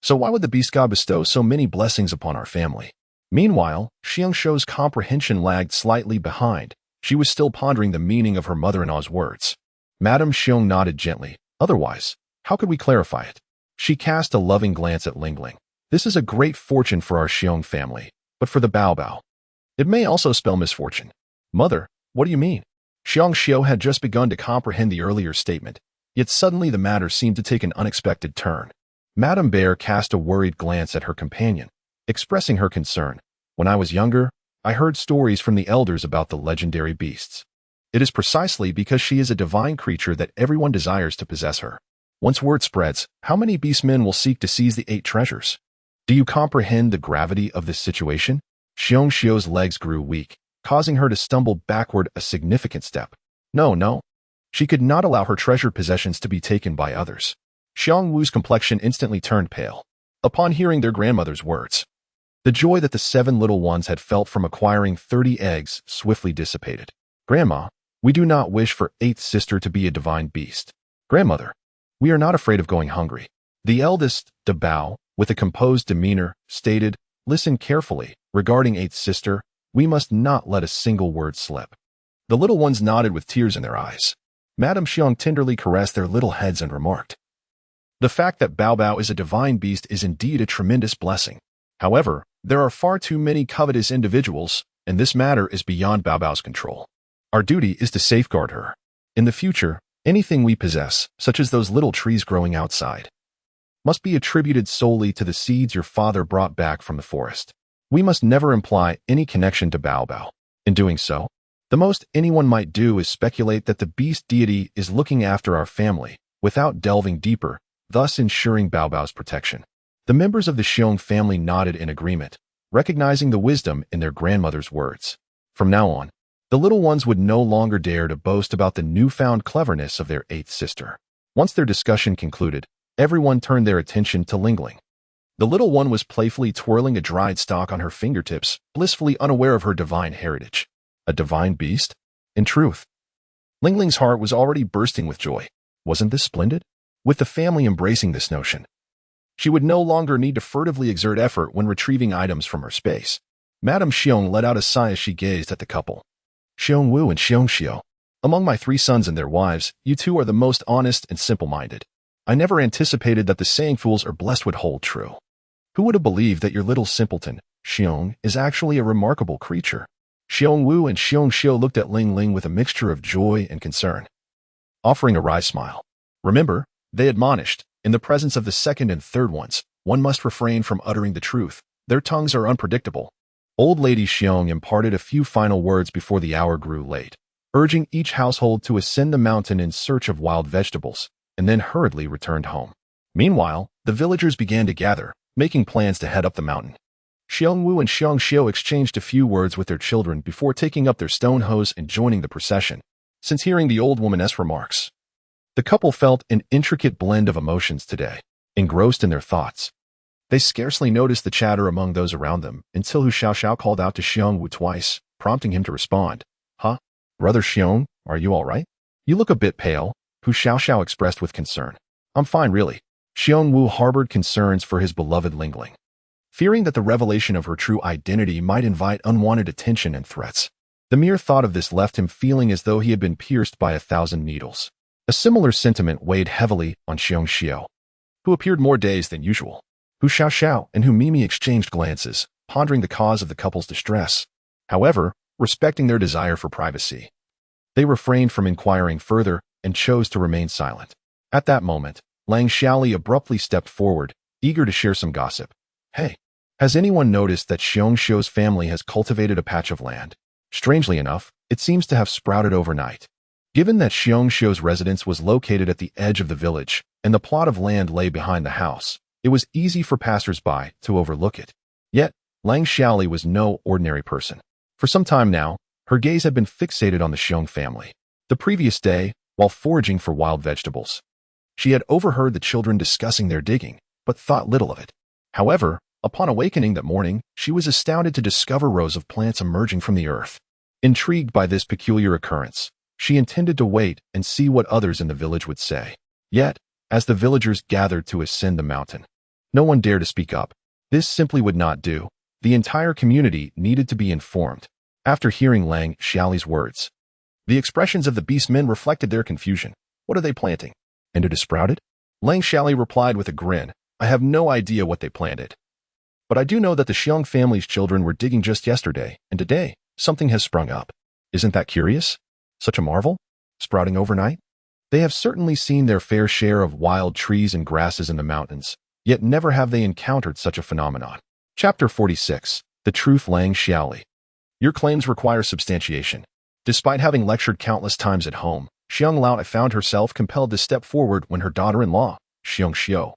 So why would the beast god bestow so many blessings upon our family? Meanwhile, Xiong Xiu's comprehension lagged slightly behind. She was still pondering the meaning of her mother-in-law's words. Madame Xiong nodded gently. Otherwise, how could we clarify it? She cast a loving glance at Lingling. This is a great fortune for our Xiong family, but for the Baobao, it may also spell misfortune. Mother, what do you mean? Xiong Xiu had just begun to comprehend the earlier statement, yet suddenly the matter seemed to take an unexpected turn. Madame Bear cast a worried glance at her companion, expressing her concern. When I was younger, I heard stories from the elders about the legendary beasts. It is precisely because she is a divine creature that everyone desires to possess her. Once word spreads, how many beastmen will seek to seize the 8 treasures? Do you comprehend the gravity of this situation? Xiong Xiu's legs grew weak, causing her to stumble backward a significant step. No. She could not allow her treasured possessions to be taken by others. Xiong Wu's complexion instantly turned pale. Upon hearing their grandmother's words, the joy that the 7 little ones had felt from acquiring 30 eggs swiftly dissipated. Grandma, we do not wish for 8th sister to be a divine beast. Grandmother, we are not afraid of going hungry. The eldest, De Bao, with a composed demeanor, stated, listen carefully. Regarding 8th sister, we must not let a single word slip. The little ones nodded with tears in their eyes. Madame Xiong tenderly caressed their little heads and remarked, the fact that Baobao is a divine beast is indeed a tremendous blessing. However, there are far too many covetous individuals, and this matter is beyond Baobao's control. Our duty is to safeguard her. In the future, anything we possess, such as those little trees growing outside, must be attributed solely to the seeds your father brought back from the forest. We must never imply any connection to Baobao. In doing so, the most anyone might do is speculate that the beast deity is looking after our family, without delving deeper, thus ensuring Baobao's protection. The members of the Xiong family nodded in agreement, recognizing the wisdom in their grandmother's words. From now on, the little ones would no longer dare to boast about the newfound cleverness of their 8th sister. Once their discussion concluded, everyone turned their attention to Lingling. The little one was playfully twirling a dried stalk on her fingertips, blissfully unaware of her divine heritage. A divine beast? In truth, Lingling's heart was already bursting with joy. Wasn't this splendid? With the family embracing this notion, she would no longer need to furtively exert effort when retrieving items from her space. Madame Xiong let out a sigh as she gazed at the couple. Xiong Wu and Xiong Xiu, among my 3 sons and their wives, you 2 are the most honest and simple-minded. I never anticipated that the saying fools are blessed would hold true. Who would have believed that your little simpleton, Xiong, is actually a remarkable creature? Xiong Wu and Xiong Xiu looked at Lingling with a mixture of joy and concern, offering a wry smile. Remember, they admonished, in the presence of the 2nd and 3rd ones, one must refrain from uttering the truth. Their tongues are unpredictable. Old Lady Xiong imparted a few final words before the hour grew late, urging each household to ascend the mountain in search of wild vegetables, and then hurriedly returned home. Meanwhile, the villagers began to gather, making plans to head up the mountain. Xiong Wu and Xiong Xiu exchanged a few words with their children before taking up their stone hoes and joining the procession. Since hearing the old woman's remarks, the couple felt an intricate blend of emotions today, engrossed in their thoughts. They scarcely noticed the chatter among those around them until Hu Xiaoxiao called out to Xiong Wu twice, prompting him to respond. Huh? Brother Xiong, are you all right? You look a bit pale, Hu Xiaoxiao expressed with concern. I'm fine, really. Xiong Wu harbored concerns for his beloved Lingling, fearing that the revelation of her true identity might invite unwanted attention and threats. The mere thought of this left him feeling as though he had been pierced by 1,000 needles. A similar sentiment weighed heavily on Xiong Xiu, who appeared more dazed than usual. Hu Xiaoxiao and Hu Mimi exchanged glances, pondering the cause of the couple's distress. However, respecting their desire for privacy, they refrained from inquiring further and chose to remain silent. At that moment, Lang Xiaoli abruptly stepped forward, eager to share some gossip. Hey, has anyone noticed that Xiong Xiu's family has cultivated a patch of land? Strangely enough, it seems to have sprouted overnight. Given that Xiong Xiu's residence was located at the edge of the village, and the plot of land lay behind the house, it was easy for passers-by to overlook it. Yet, Lang Xiaoli was no ordinary person. For some time now, her gaze had been fixated on the Xiong family. The previous day, while foraging for wild vegetables. She had overheard the children discussing their digging, but thought little of it. However, upon awakening that morning, she was astounded to discover rows of plants emerging from the earth. Intrigued by this peculiar occurrence, she intended to wait and see what others in the village would say. Yet, as the villagers gathered to ascend the mountain, no one dared to speak up. This simply would not do. The entire community needed to be informed. After hearing Lang Xiaoli's words, the expressions of the beast men reflected their confusion. What are they planting? And it has sprouted? Lang Xiaoli replied with a grin. I have no idea what they planted. But I do know that the Xiong family's children were digging just yesterday, and today, something has sprung up. Isn't that curious? Such a marvel? Sprouting overnight? They have certainly seen their fair share of wild trees and grasses in the mountains, yet never have they encountered such a phenomenon. Chapter 46. The Truth Lang Xiaoli. Your claims require substantiation. Despite having lectured countless times at home, Xiong Lao found herself compelled to step forward when her daughter-in-law, Xiong Xiu,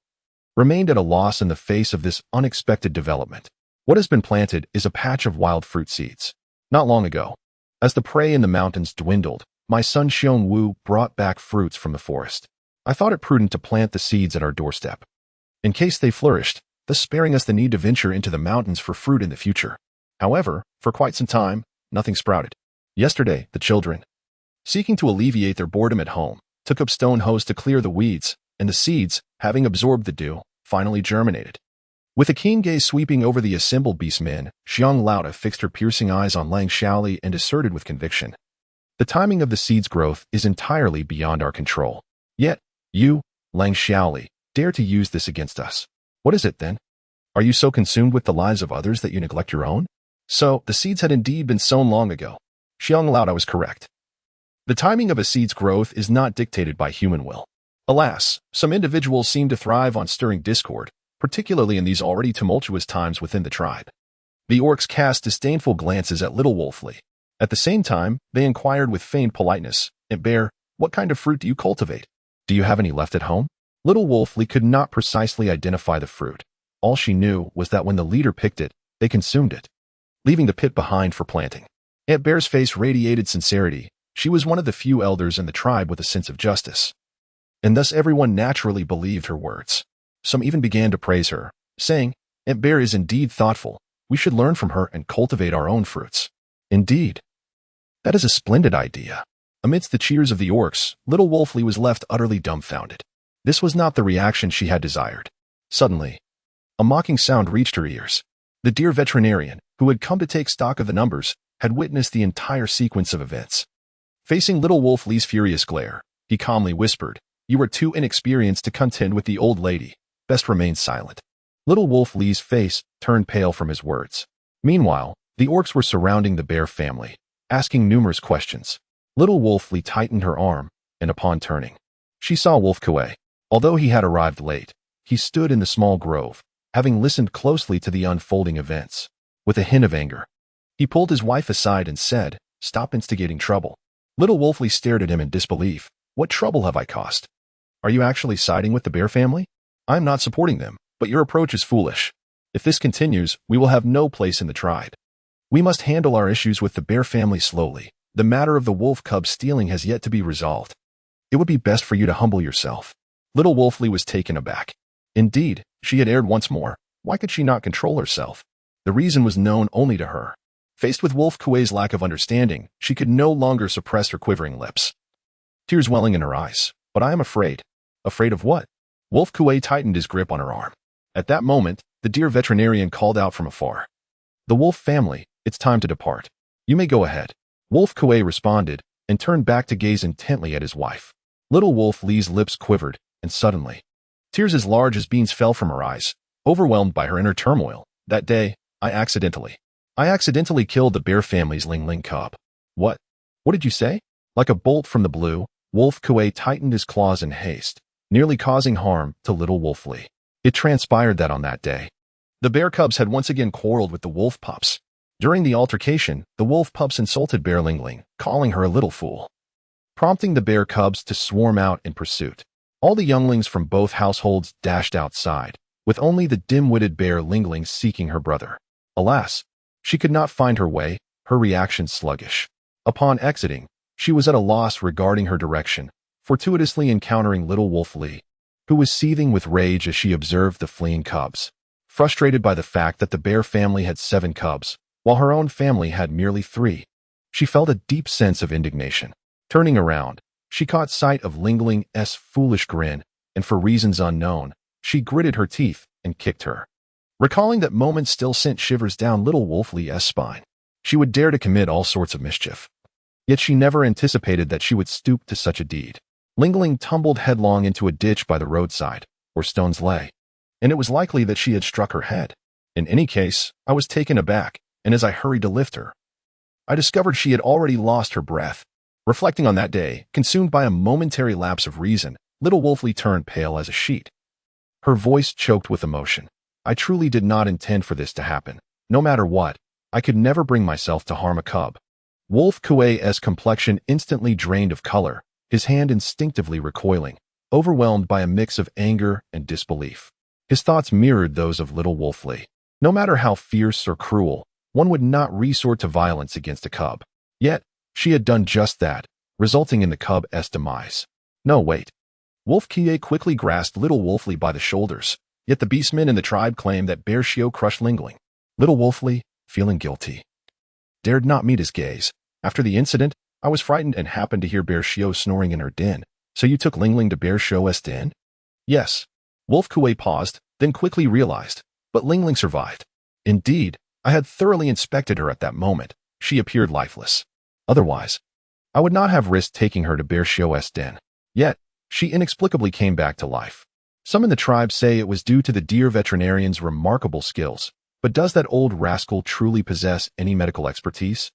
remained at a loss in the face of this unexpected development. What has been planted is a patch of wild fruit seeds. Not long ago, as the prey in the mountains dwindled, my son Xiong Wu brought back fruits from the forest. I thought it prudent to plant the seeds at our doorstep, in case they flourished, thus sparing us the need to venture into the mountains for fruit in the future. However, for quite some time, nothing sprouted. Yesterday, the children, seeking to alleviate their boredom at home, took up stone hoes to clear the weeds, and the seeds, having absorbed the dew, finally germinated. With a keen gaze sweeping over the assembled beastmen, Xiong Lao fixed her piercing eyes on Lang Xiaoli and asserted with conviction, the timing of the seed's growth is entirely beyond our control. Yet, you, Lang Xiaoli, dare to use this against us. What is it, then? Are you so consumed with the lives of others that you neglect your own? So, the seeds had indeed been sown long ago. Xiong Lao was correct. The timing of a seed's growth is not dictated by human will. Alas, some individuals seem to thrive on stirring discord, particularly in these already tumultuous times within the tribe. The orcs cast disdainful glances at little Wolfly. At the same time, they inquired with feigned politeness, Bear, what kind of fruit do you cultivate? Do you have any left at home? Little Wolfly could not precisely identify the fruit. All she knew was that when the leader picked it, they consumed it, leaving the pit behind for planting. Aunt Bear's face radiated sincerity. She was one of the few elders in the tribe with a sense of justice, and thus everyone naturally believed her words. Some even began to praise her, saying, Aunt Bear is indeed thoughtful. We should learn from her and cultivate our own fruits. Indeed. That is a splendid idea. Amidst the cheers of the orcs, little Wolfly was left utterly dumbfounded. This was not the reaction she had desired. Suddenly, a mocking sound reached her ears. The dear veterinarian, who had come to take stock of the numbers, had witnessed the entire sequence of events. Facing little Wolfly's furious glare, he calmly whispered, You are too inexperienced to contend with the old lady. Best remain silent. Little Wolfly's face turned pale from his words. Meanwhile, the orcs were surrounding the bear family, asking numerous questions. Little Wolfly tightened her arm, and upon turning, she saw Wolf Kuei. Although he had arrived late, he stood in the small grove, having listened closely to the unfolding events. With a hint of anger, he pulled his wife aside and said, Stop instigating trouble. Little Wolfly stared at him in disbelief. What trouble have I caused? Are you actually siding with the bear family? I am not supporting them, but your approach is foolish. If this continues, we will have no place in the tribe. We must handle our issues with the bear family slowly. The matter of the wolf cub stealing has yet to be resolved. It would be best for you to humble yourself. Little Wolfly was taken aback. Indeed, she had erred once more. Why could she not control herself? The reason was known only to her. Faced with Wolf Kuei's lack of understanding, she could no longer suppress her quivering lips, tears welling in her eyes. But I am afraid. Afraid of what? Wolf Kuei tightened his grip on her arm. At that moment, the dear veterinarian called out from afar. The wolf family, it's time to depart. You may go ahead. Wolf Kuei responded, and turned back to gaze intently at his wife. Little Wolfly's lips quivered, and suddenly, tears as large as beans fell from her eyes, overwhelmed by her inner turmoil. That day, I accidentally killed the bear family's Lingling cub. What? What did you say? Like a bolt from the blue, Wolf Kuei tightened his claws in haste, nearly causing harm to little Wolfly. It transpired that on that day, the bear cubs had once again quarreled with the wolf pups. During the altercation, the wolf pups insulted Bear Lingling, calling her a little fool, prompting the bear cubs to swarm out in pursuit. All the younglings from both households dashed outside, with only the dim-witted Bear Lingling seeking her brother. Alas, she could not find her way, her reaction sluggish. Upon exiting, she was at a loss regarding her direction, fortuitously encountering little Wolf Lee, who was seething with rage as she observed the fleeing cubs. Frustrated by the fact that the bear family had 7 cubs, while her own family had merely 3, she felt a deep sense of indignation. Turning around, she caught sight of Lingling's foolish grin, and for reasons unknown, she gritted her teeth and kicked her. Recalling that moment still sent shivers down little Wolf Lee's spine. She would dare to commit all sorts of mischief. Yet she never anticipated that she would stoop to such a deed. Lingling tumbled headlong into a ditch by the roadside, where stones lay, and it was likely that she had struck her head. In any case, I was taken aback, and as I hurried to lift her, I discovered she had already lost her breath. Reflecting on that day, consumed by a momentary lapse of reason, little Wolf Lee turned pale as a sheet. Her voice choked with emotion. I truly did not intend for this to happen. No matter what, I could never bring myself to harm a cub. Wolf Kuei's complexion instantly drained of color, his hand instinctively recoiling, overwhelmed by a mix of anger and disbelief. His thoughts mirrored those of little Wolf Lee. No matter how fierce or cruel, one would not resort to violence against a cub. Yet, she had done just that, resulting in the cub's demise. No, wait. Wolf Kuei quickly grasped little Wolf Lee by the shoulders, yet the beastmen in the tribe claimed that Bear Xiao crushed Lingling. Little Wolf Lee, feeling guilty, dared not meet his gaze. After the incident, I was frightened and happened to hear Bear Xiao snoring in her den. So you took Lingling to Bear Xiao's den? Yes. Wolf Kuei paused, then quickly realized, but Lingling survived. Indeed, I had thoroughly inspected her at that moment. She appeared lifeless. Otherwise, I would not have risked taking her to Bear Xiao's den. Yet, she inexplicably came back to life. Some in the tribe say it was due to the deer veterinarian's remarkable skills, but does that old rascal truly possess any medical expertise?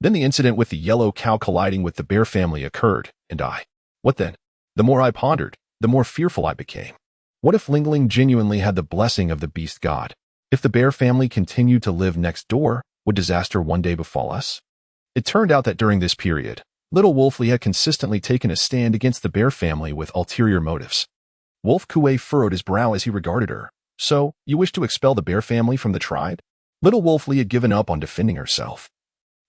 Then the incident with the yellow cow colliding with the bear family occurred, and what then? The more I pondered, the more fearful I became. What if Lingling genuinely had the blessing of the beast god? If the bear family continued to live next door, would disaster one day befall us? It turned out that during this period, little Wolf Lee had consistently taken a stand against the bear family with ulterior motives. Wolf Kuei furrowed his brow as he regarded her. So, you wish to expel the bear family from the tribe? Little Wolf Lee had given up on defending herself.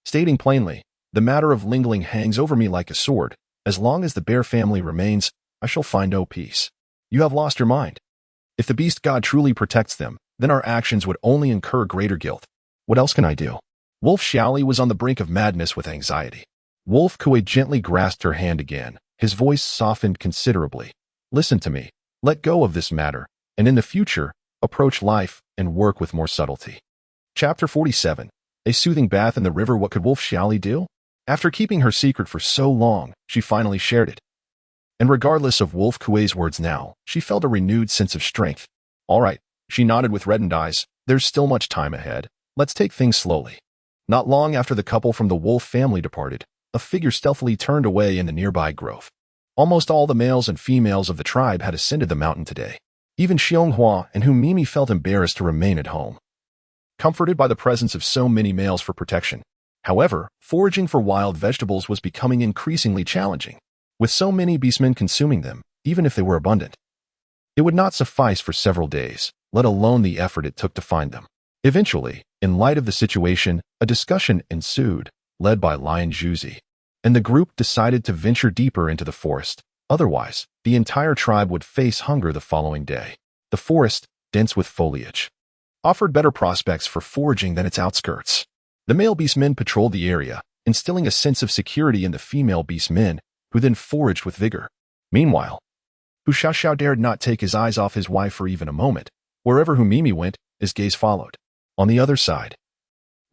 Stating plainly, the matter of Lingling hangs over me like a sword. As long as the bear family remains, I shall find no peace. You have lost your mind. If the beast god truly protects them, then our actions would only incur greater guilt. What else can I do? Wolf Xiaoli was on the brink of madness with anxiety. Wolf Kuei gently grasped her hand again. His voice softened considerably. Listen to me. Let go of this matter, and in the future, approach life and work with more subtlety. Chapter 47. A soothing bath in the river. What could Wolf Xiaoli do? After keeping her secret for so long, she finally shared it. And regardless of Wolf Kuei's words now, she felt a renewed sense of strength. All right, she nodded with reddened eyes. There's still much time ahead. Let's take things slowly. Not long after the couple from the wolf family departed, a figure stealthily turned away in the nearby grove. Almost all the males and females of the tribe had ascended the mountain today. Even Xiong Hua, and whom Mimi felt embarrassed to remain at home, comforted by the presence of so many males for protection. However, foraging for wild vegetables was becoming increasingly challenging, with so many beastmen consuming them, even if they were abundant. It would not suffice for several days, let alone the effort it took to find them. Eventually, in light of the situation, a discussion ensued, led by Lion Juzi, and the group decided to venture deeper into the forest. Otherwise, the entire tribe would face hunger the following day. The forest, dense with foliage, offered better prospects for foraging than its outskirts. The male beastmen patrolled the area, instilling a sense of security in the female beastmen, who then foraged with vigor. Meanwhile, Hu Xiaoxiao dared not take his eyes off his wife for even a moment. Wherever Hu Mimi went, his gaze followed. On the other side,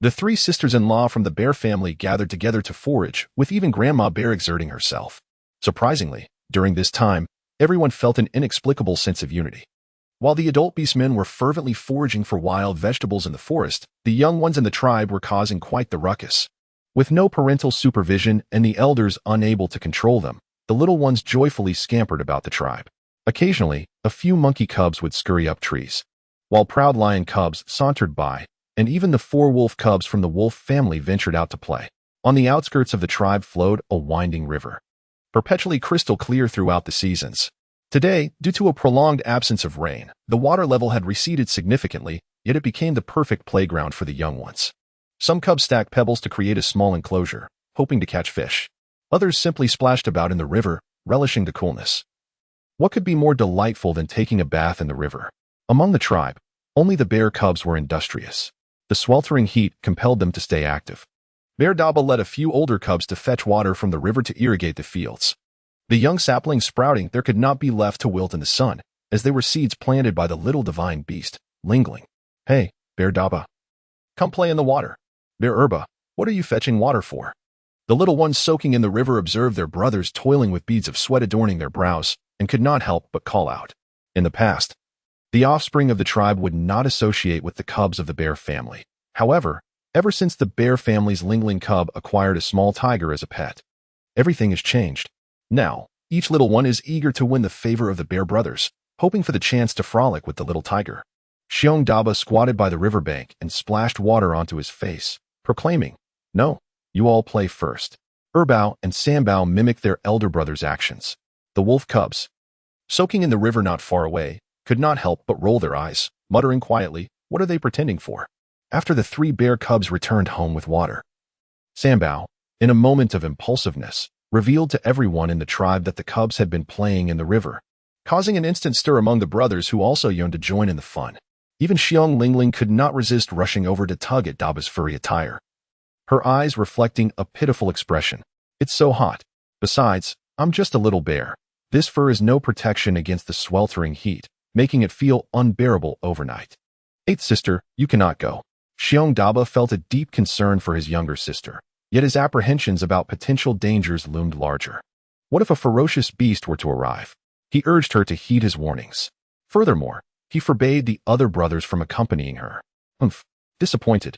the 3 sisters-in-law from the bear family gathered together to forage, with even Grandma Bear exerting herself. Surprisingly, during this time, everyone felt an inexplicable sense of unity. While the adult beastmen were fervently foraging for wild vegetables in the forest, the young ones in the tribe were causing quite the ruckus. With no parental supervision and the elders unable to control them, the little ones joyfully scampered about the tribe. Occasionally, a few monkey cubs would scurry up trees, while proud lion cubs sauntered by, and even the 4 wolf cubs from the wolf family ventured out to play. On the outskirts of the tribe flowed a winding river, perpetually crystal clear throughout the seasons. Today, due to a prolonged absence of rain, the water level had receded significantly, yet it became the perfect playground for the young ones. Some cubs stacked pebbles to create a small enclosure, hoping to catch fish. Others simply splashed about in the river, relishing the coolness. What could be more delightful than taking a bath in the river? Among the tribe, only the bear cubs were industrious. The sweltering heat compelled them to stay active. Bear Daba led a few older cubs to fetch water from the river to irrigate the fields. The young saplings sprouting there could not be left to wilt in the sun, as they were seeds planted by the little divine beast, Lingling. Hey, Bear Daba. Come play in the water. Bear Erba, what are you fetching water for? The little ones soaking in the river observed their brothers toiling with beads of sweat adorning their brows, and could not help but call out. In the past, the offspring of the tribe would not associate with the cubs of the bear family. However, ever since the bear family's Lingling cub acquired a small tiger as a pet, everything has changed. Now, each little one is eager to win the favor of the bear brothers, hoping for the chance to frolic with the little tiger. Xiong Daba squatted by the riverbank and splashed water onto his face, proclaiming, "No, you all play first." Erbao and Sambao mimicked their elder brother's actions. The wolf cubs, soaking in the river not far away, could not help but roll their eyes, muttering quietly, "What are they pretending for?" After the 3 bear cubs returned home with water, Sambao, in a moment of impulsiveness, revealed to everyone in the tribe that the cubs had been playing in the river, causing an instant stir among the brothers who also yearned to join in the fun. Even Xiong Lingling could not resist rushing over to tug at Daba's furry attire, her eyes reflecting a pitiful expression. "It's so hot. Besides, I'm just a little bear. This fur is no protection against the sweltering heat, making it feel unbearable overnight." "Eighth sister, you cannot go." Xiong Daba felt a deep concern for his younger sister, yet his apprehensions about potential dangers loomed larger. What if a ferocious beast were to arrive? He urged her to heed his warnings. Furthermore, he forbade the other brothers from accompanying her. Disappointed,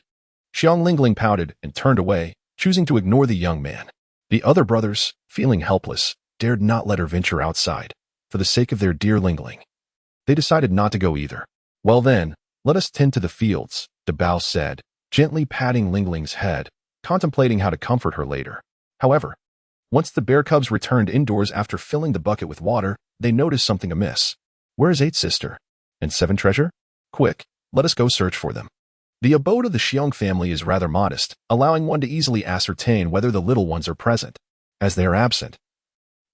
Xiong Lingling pouted and turned away, choosing to ignore the young man. The other brothers, feeling helpless, dared not let her venture outside, for the sake of their dear Lingling. They decided not to go either. "Well then, let us tend to the fields," Dabao said, gently patting Lingling's head, contemplating how to comfort her later. However, once the bear cubs returned indoors after filling the bucket with water, they noticed something amiss. "Where is 8th sister? And 7 treasure? Quick, let us go search for them." The abode of the Xiong family is rather modest, allowing one to easily ascertain whether the little ones are present. As they are absent,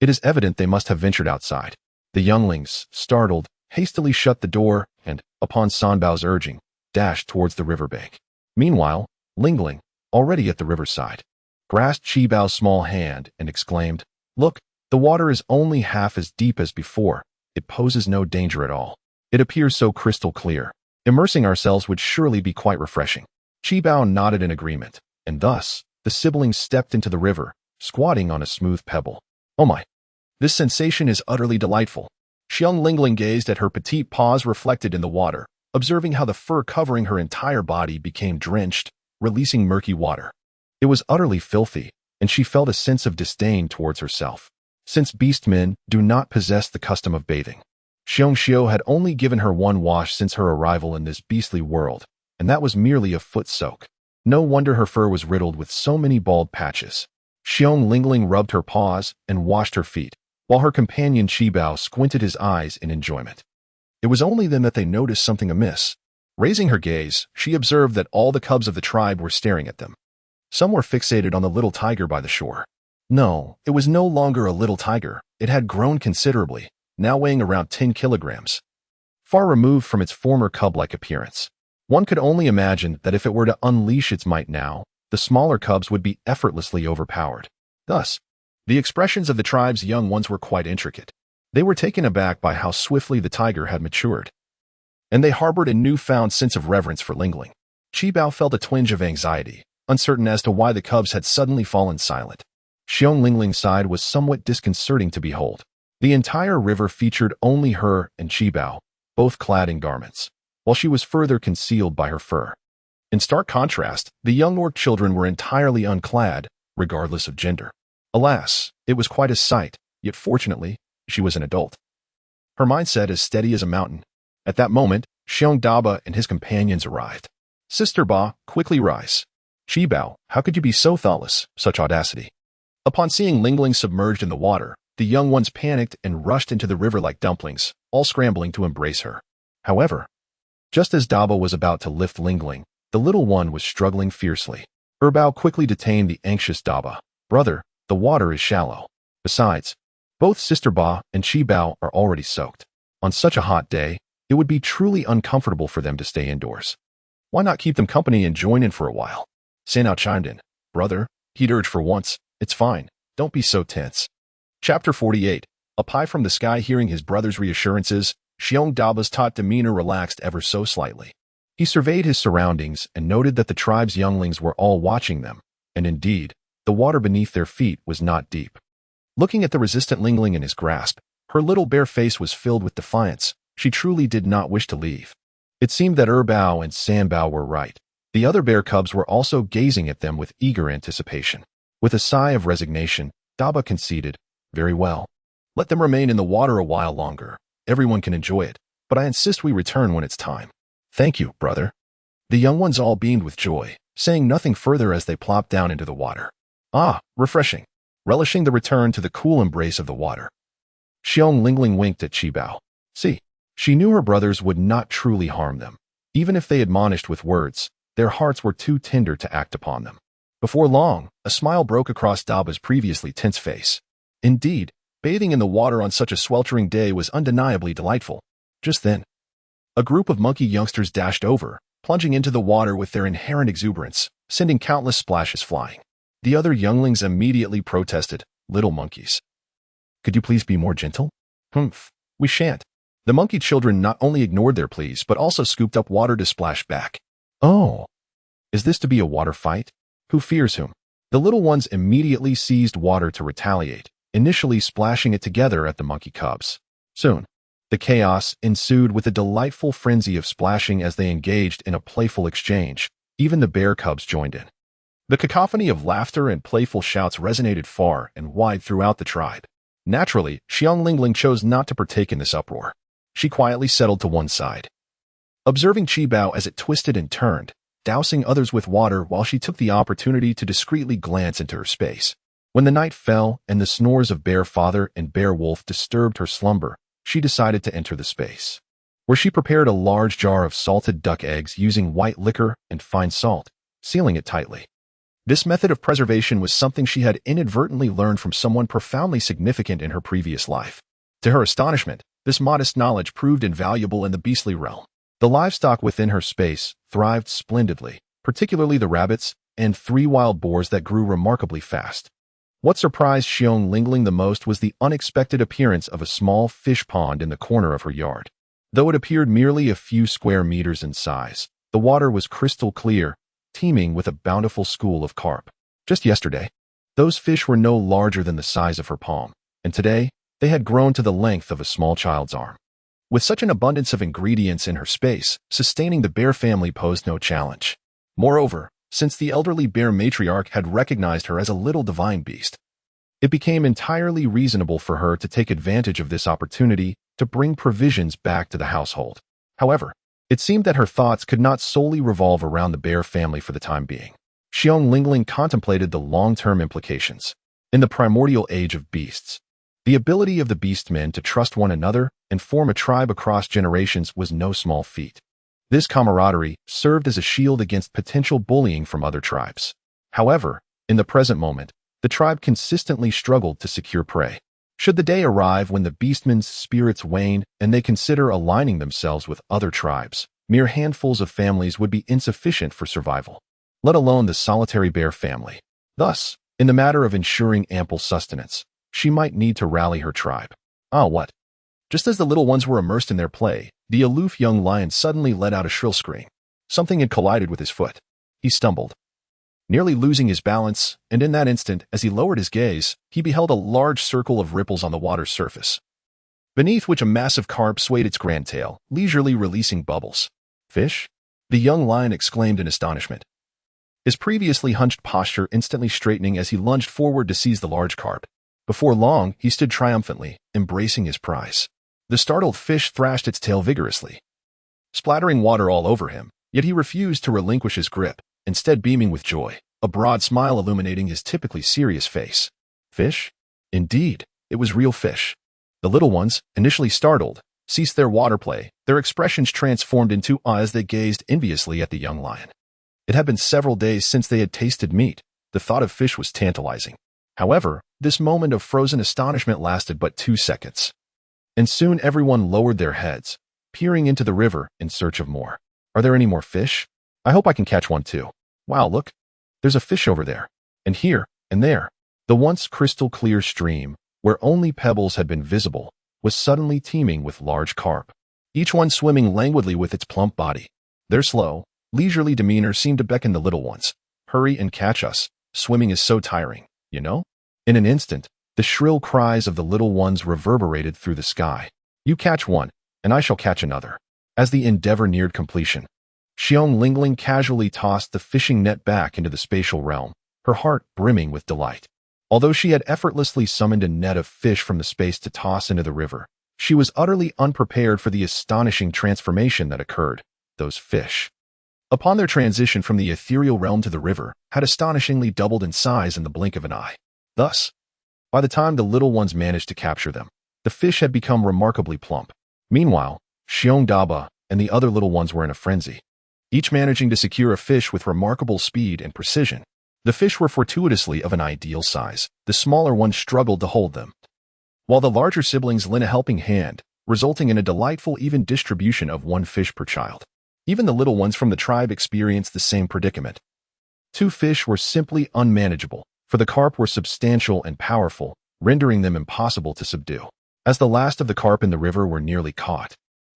it is evident they must have ventured outside. The younglings, startled, hastily shut the door and, upon Sanbao's urging, dashed towards the riverbank. Meanwhile, Lingling, already at the riverside, grasped Qibao's small hand and exclaimed, "Look, the water is only half as deep as before. It poses no danger at all. It appears so crystal clear. Immersing ourselves would surely be quite refreshing." Qibao nodded in agreement, and thus, the siblings stepped into the river, squatting on a smooth pebble. "Oh my! This sensation is utterly delightful." Xiong Lingling gazed at her petite paws reflected in the water, observing how the fur covering her entire body became drenched, releasing murky water. It was utterly filthy, and she felt a sense of disdain towards herself. Since beastmen do not possess the custom of bathing, Xiong Xiu had only given her one wash since her arrival in this beastly world, and that was merely a foot soak. No wonder her fur was riddled with so many bald patches. Xiong Lingling rubbed her paws and washed her feet, while her companion Qibao squinted his eyes in enjoyment. It was only then that they noticed something amiss. Raising her gaze, she observed that all the cubs of the tribe were staring at them. Some were fixated on the little tiger by the shore. No, it was no longer a little tiger. It had grown considerably, now weighing around 10 kilograms. Far removed from its former cub-like appearance. One could only imagine that if it were to unleash its might now, the smaller cubs would be effortlessly overpowered. Thus, the expressions of the tribe's young ones were quite intricate. They were taken aback by how swiftly the tiger had matured, and they harbored a newfound sense of reverence for Lingling. Qibao felt a twinge of anxiety, uncertain as to why the cubs had suddenly fallen silent. Xiong Lingling's side was somewhat disconcerting to behold. The entire river featured only her and Qibao, both clad in garments, while she was further concealed by her fur. In stark contrast, the young orc children were entirely unclad, regardless of gender. Alas, it was quite a sight, yet fortunately, she was an adult. Her mindset as steady as a mountain. At that moment, Xiong Daba and his companions arrived. "Sister Ba, quickly rise." "Qibao, how could you be so thoughtless, such audacity?" Upon seeing Lingling submerged in the water, the young ones panicked and rushed into the river like dumplings, all scrambling to embrace her. However, just as Daba was about to lift Lingling, the little one was struggling fiercely. Erbao quickly detained the anxious Daba. "Brother, the water is shallow. Besides, Both Sister Ba and Chi Bao are already soaked. On such a hot day, it would be truly uncomfortable for them to stay indoors. Why not keep them company and join in for a while? Sanao chimed in. Brother, he'd urged for once. It's fine. Don't be so tense. Chapter 48. Up high from the sky, hearing his brother's reassurances, Xiong Daba's taut demeanor relaxed ever so slightly. He surveyed his surroundings and noted that the tribe's younglings were all watching them, and indeed, the water beneath their feet was not deep. Looking at the resistant Lingling in his grasp, her little bare face was filled with defiance. She truly did not wish to leave. It seemed that Bao and Sanbao were right. The other bear cubs were also gazing at them with eager anticipation. With a sigh of resignation, Daba conceded, Very well. Let them remain in the water a while longer. Everyone can enjoy it, but I insist we return when it's time. Thank you, brother. The young ones all beamed with joy, saying nothing further as they plopped down into the water. Ah, refreshing. Relishing the return to the cool embrace of the water. Xiong Lingling winked at Chi Bao. See, she knew her brothers would not truly harm them. Even if they admonished with words, their hearts were too tender to act upon them. Before long, a smile broke across Daba's previously tense face. Indeed, bathing in the water on such a sweltering day was undeniably delightful. Just then, a group of monkey youngsters dashed over, plunging into the water with their inherent exuberance, sending countless splashes flying. The other younglings immediately protested, Little monkeys. Could you please be more gentle? Humph, we shan't. The monkey children not only ignored their pleas but also scooped up water to splash back. Oh, is this to be a water fight? Who fears whom? The little ones immediately seized water to retaliate, initially splashing it together at the monkey cubs. Soon, the chaos ensued with a delightful frenzy of splashing as they engaged in a playful exchange. Even the bear cubs joined in. The cacophony of laughter and playful shouts resonated far and wide throughout the tribe. Naturally, Xiong Lingling chose not to partake in this uproar. She quietly settled to one side, observing Chi Bao as it twisted and turned, dousing others with water while she took the opportunity to discreetly glance into her space. When the night fell and the snores of Bear Father and Bear Wolf disturbed her slumber, she decided to enter the space, where she prepared a large jar of salted duck eggs using white liquor and fine salt, sealing it tightly. This method of preservation was something she had inadvertently learned from someone profoundly significant in her previous life. To her astonishment, this modest knowledge proved invaluable in the beastly realm. The livestock within her space thrived splendidly, particularly the rabbits and 3 wild boars that grew remarkably fast. What surprised Xiong Lingling the most was the unexpected appearance of a small fish pond in the corner of her yard. Though it appeared merely a few square meters in size, the water was crystal clear, teeming with a bountiful school of carp. Just yesterday, those fish were no larger than the size of her palm, and today they had grown to the length of a small child's arm. With such an abundance of ingredients in her space, sustaining the bear family posed no challenge. Moreover, since the elderly bear matriarch had recognized her as a little divine beast, it became entirely reasonable for her to take advantage of this opportunity to bring provisions back to the household. However, it seemed that her thoughts could not solely revolve around the bear family for the time being. Xiong Lingling contemplated the long-term implications. In the primordial age of beasts, the ability of the beastmen to trust one another and form a tribe across generations was no small feat. This camaraderie served as a shield against potential bullying from other tribes. However, in the present moment, the tribe consistently struggled to secure prey. Should the day arrive when the beastmen's spirits wane and they consider aligning themselves with other tribes, mere handfuls of families would be insufficient for survival, let alone the solitary bear family. Thus, in the matter of ensuring ample sustenance, she might need to rally her tribe. Ah, what? Just as the little ones were immersed in their play, the aloof young lion suddenly let out a shrill scream. Something had collided with his foot. He stumbled, nearly losing his balance, and in that instant, as he lowered his gaze, he beheld a large circle of ripples on the water's surface, beneath which a massive carp swayed its grand tail, leisurely releasing bubbles. Fish? The young lion exclaimed in astonishment, his previously hunched posture instantly straightening as he lunged forward to seize the large carp. Before long, he stood triumphantly, embracing his prize. The startled fish thrashed its tail vigorously, splattering water all over him, yet he refused to relinquish his grip, instead beaming with joy, a broad smile illuminating his typically serious face. Fish? Indeed, it was real fish. The little ones, initially startled, ceased their water play, their expressions transformed into awe as they gazed enviously at the young lion. It had been several days since they had tasted meat. The thought of fish was tantalizing. However, This moment of frozen astonishment lasted but 2 seconds. And soon everyone lowered their heads, peering into the river in search of more. Are there any more fish? I hope I can catch one too. Wow, look. There's a fish over there. And here, and there. The once crystal clear stream, where only pebbles had been visible, was suddenly teeming with large carp, each one swimming languidly with its plump body. Their slow, leisurely demeanor seemed to beckon the little ones. Hurry and catch us. Swimming is so tiring, you know? In an instant, the shrill cries of the little ones reverberated through the sky. You catch one, and I shall catch another. As the endeavor neared completion, Xiong Lingling casually tossed the fishing net back into the spatial realm, her heart brimming with delight. Although she had effortlessly summoned a net of fish from the space to toss into the river, she was utterly unprepared for the astonishing transformation that occurred. Those fish, upon their transition from the ethereal realm to the river, had astonishingly doubled in size in the blink of an eye. Thus, by the time the little ones managed to capture them, the fish had become remarkably plump. Meanwhile, Xiong Daba and the other little ones were in a frenzy, each managing to secure a fish with remarkable speed and precision. The fish were fortuitously of an ideal size. The smaller ones struggled to hold them, while the larger siblings lent a helping hand, resulting in a delightful even distribution of 1 fish per child. Even the little ones from the tribe experienced the same predicament. 2 fish were simply unmanageable, for the carp were substantial and powerful, rendering them impossible to subdue. As the last of the carp in the river were nearly caught,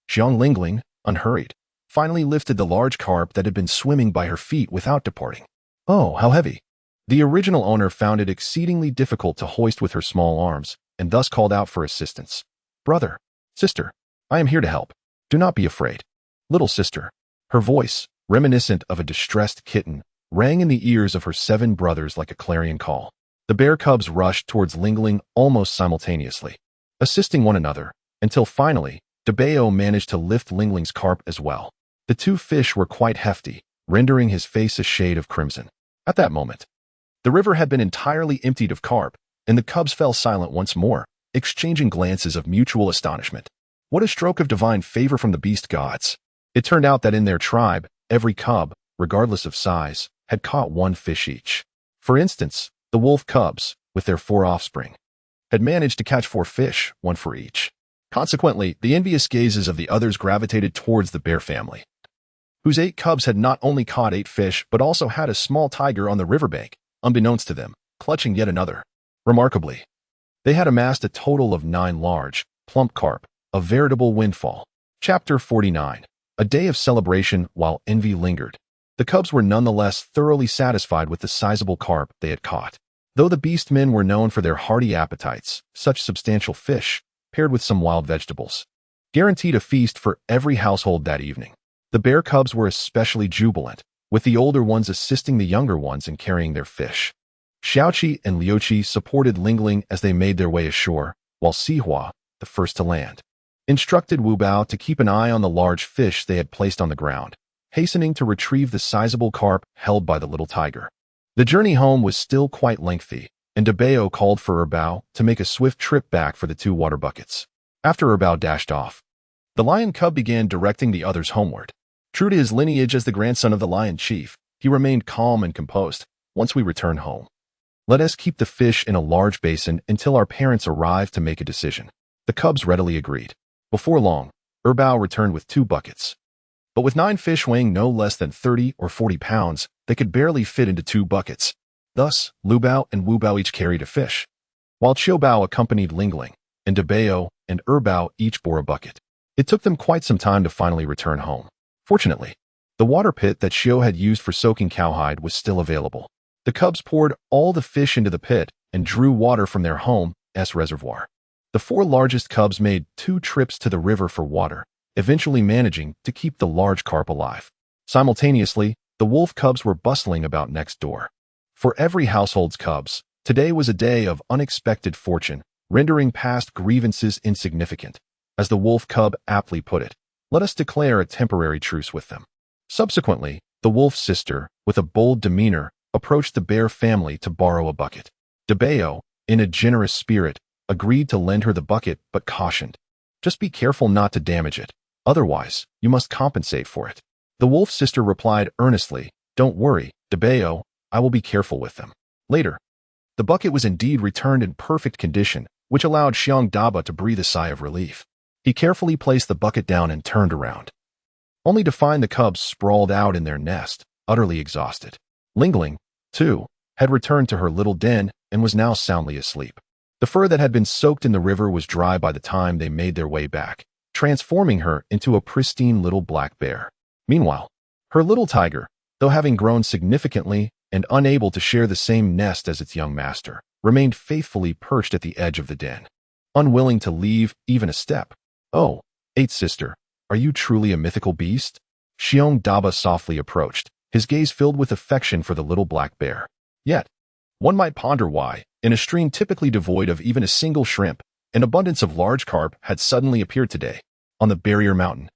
Xiong Lingling, unhurried, finally lifted the large carp that had been swimming by her feet without departing. Oh, how heavy! The original owner found it exceedingly difficult to hoist with her small arms, and thus called out for assistance. Brother, sister, I am here to help. Do not be afraid. Little sister. Her voice, reminiscent of a distressed kitten, rang in the ears of her 7 brothers like a clarion call. The bear cubs rushed towards Lingling almost simultaneously, assisting one another, until finally, Debeo managed to lift Lingling's carp as well. The 2 fish were quite hefty, rendering his face a shade of crimson. At that moment, the river had been entirely emptied of carp, and the cubs fell silent once more, exchanging glances of mutual astonishment. What a stroke of divine favor from the beast gods! It turned out that in their tribe, every cub, regardless of size, had caught 1 fish each. For instance, the wolf cubs, with their 4 offspring, had managed to catch 4 fish, 1 for each. Consequently, the envious gazes of the others gravitated towards the bear family, whose 8 cubs had not only caught 8 fish but also had a small tiger on the riverbank, unbeknownst to them, clutching yet another. Remarkably, they had amassed a total of 9 large, plump carp, a veritable windfall. Chapter 49. A day of celebration while envy lingered. The cubs were nonetheless thoroughly satisfied with the sizable carp they had caught. Though the beast men were known for their hearty appetites, such substantial fish, paired with some wild vegetables, guaranteed a feast for every household that evening. The bear cubs were especially jubilant, with the older ones assisting the younger ones in carrying their fish. Xiaoqi and Liuqi supported Lingling as they made their way ashore, while Sihua, the first to land, instructed Wu Bao to keep an eye on the large fish they had placed on the ground, hastening to retrieve the sizable carp held by the little tiger. The journey home was still quite lengthy, and Debeo called for Erbao to make a swift trip back for the 2 water buckets. After Erbao dashed off, the lion cub began directing the others homeward. True to his lineage as the grandson of the lion chief, he remained calm and composed. Once we return home, let us keep the fish in a large basin until our parents arrive to make a decision. The cubs readily agreed. Before long, Erbao returned with 2 buckets. But with 9 fish weighing no less than 30 or 40 pounds, they could barely fit into 2 buckets. Thus, Lu Bao and Wu Bao each carried a fish, while Qiu Bao accompanied Lingling, and Debeo and Erbao each bore a bucket. It took them quite some time to finally return home. Fortunately, the water pit that Xiu had used for soaking cowhide was still available. The cubs poured all the fish into the pit and drew water from their home reservoir. The 4 largest cubs made 2 trips to the river for water, eventually managing to keep the large carp alive. Simultaneously, the wolf cubs were bustling about next door. For every household's cubs, today was a day of unexpected fortune, rendering past grievances insignificant. As the wolf cub aptly put it, let us declare a temporary truce with them. Subsequently, the wolf's sister, with a bold demeanor, approached the bear family to borrow a bucket. Debeo, in a generous spirit, agreed to lend her the bucket but cautioned, just be careful not to damage it, otherwise, you must compensate for it. The wolf's sister replied earnestly, don't worry, Debeo, I will be careful with them. Later, The bucket was indeed returned in perfect condition, which allowed Xiong Daba to breathe a sigh of relief. He carefully placed the bucket down and turned around, only to find the cubs sprawled out in their nest, utterly exhausted. Lingling, too, had returned to her little den and was now soundly asleep. The fur that had been soaked in the river was dry by the time they made their way back, transforming her into a pristine little black bear. Meanwhile, her little tiger, though having grown significantly and unable to share the same nest as its young master, remained faithfully perched at the edge of the den, unwilling to leave even a step. "Oh, eighth sister, are you truly a mythical beast?" Xiong Daba softly approached, his gaze filled with affection for the little black bear. Yet, one might ponder why, in a stream typically devoid of even a single shrimp, an abundance of large carp had suddenly appeared today, on the barrier mountain.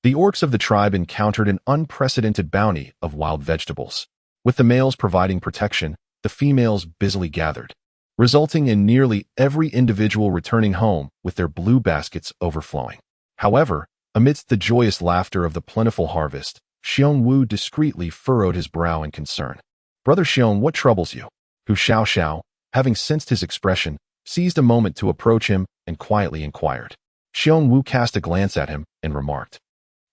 The orcs of the tribe encountered an unprecedented bounty of wild vegetables. With the males providing protection, the females busily gathered, resulting in nearly every individual returning home with their blue baskets overflowing. However, amidst the joyous laughter of the plentiful harvest, Xiong Wu discreetly furrowed his brow in concern. "Brother Xiong, what troubles you?" Hu Xiao, having sensed his expression, seized a moment to approach him and quietly inquired. Xiong Wu cast a glance at him and remarked,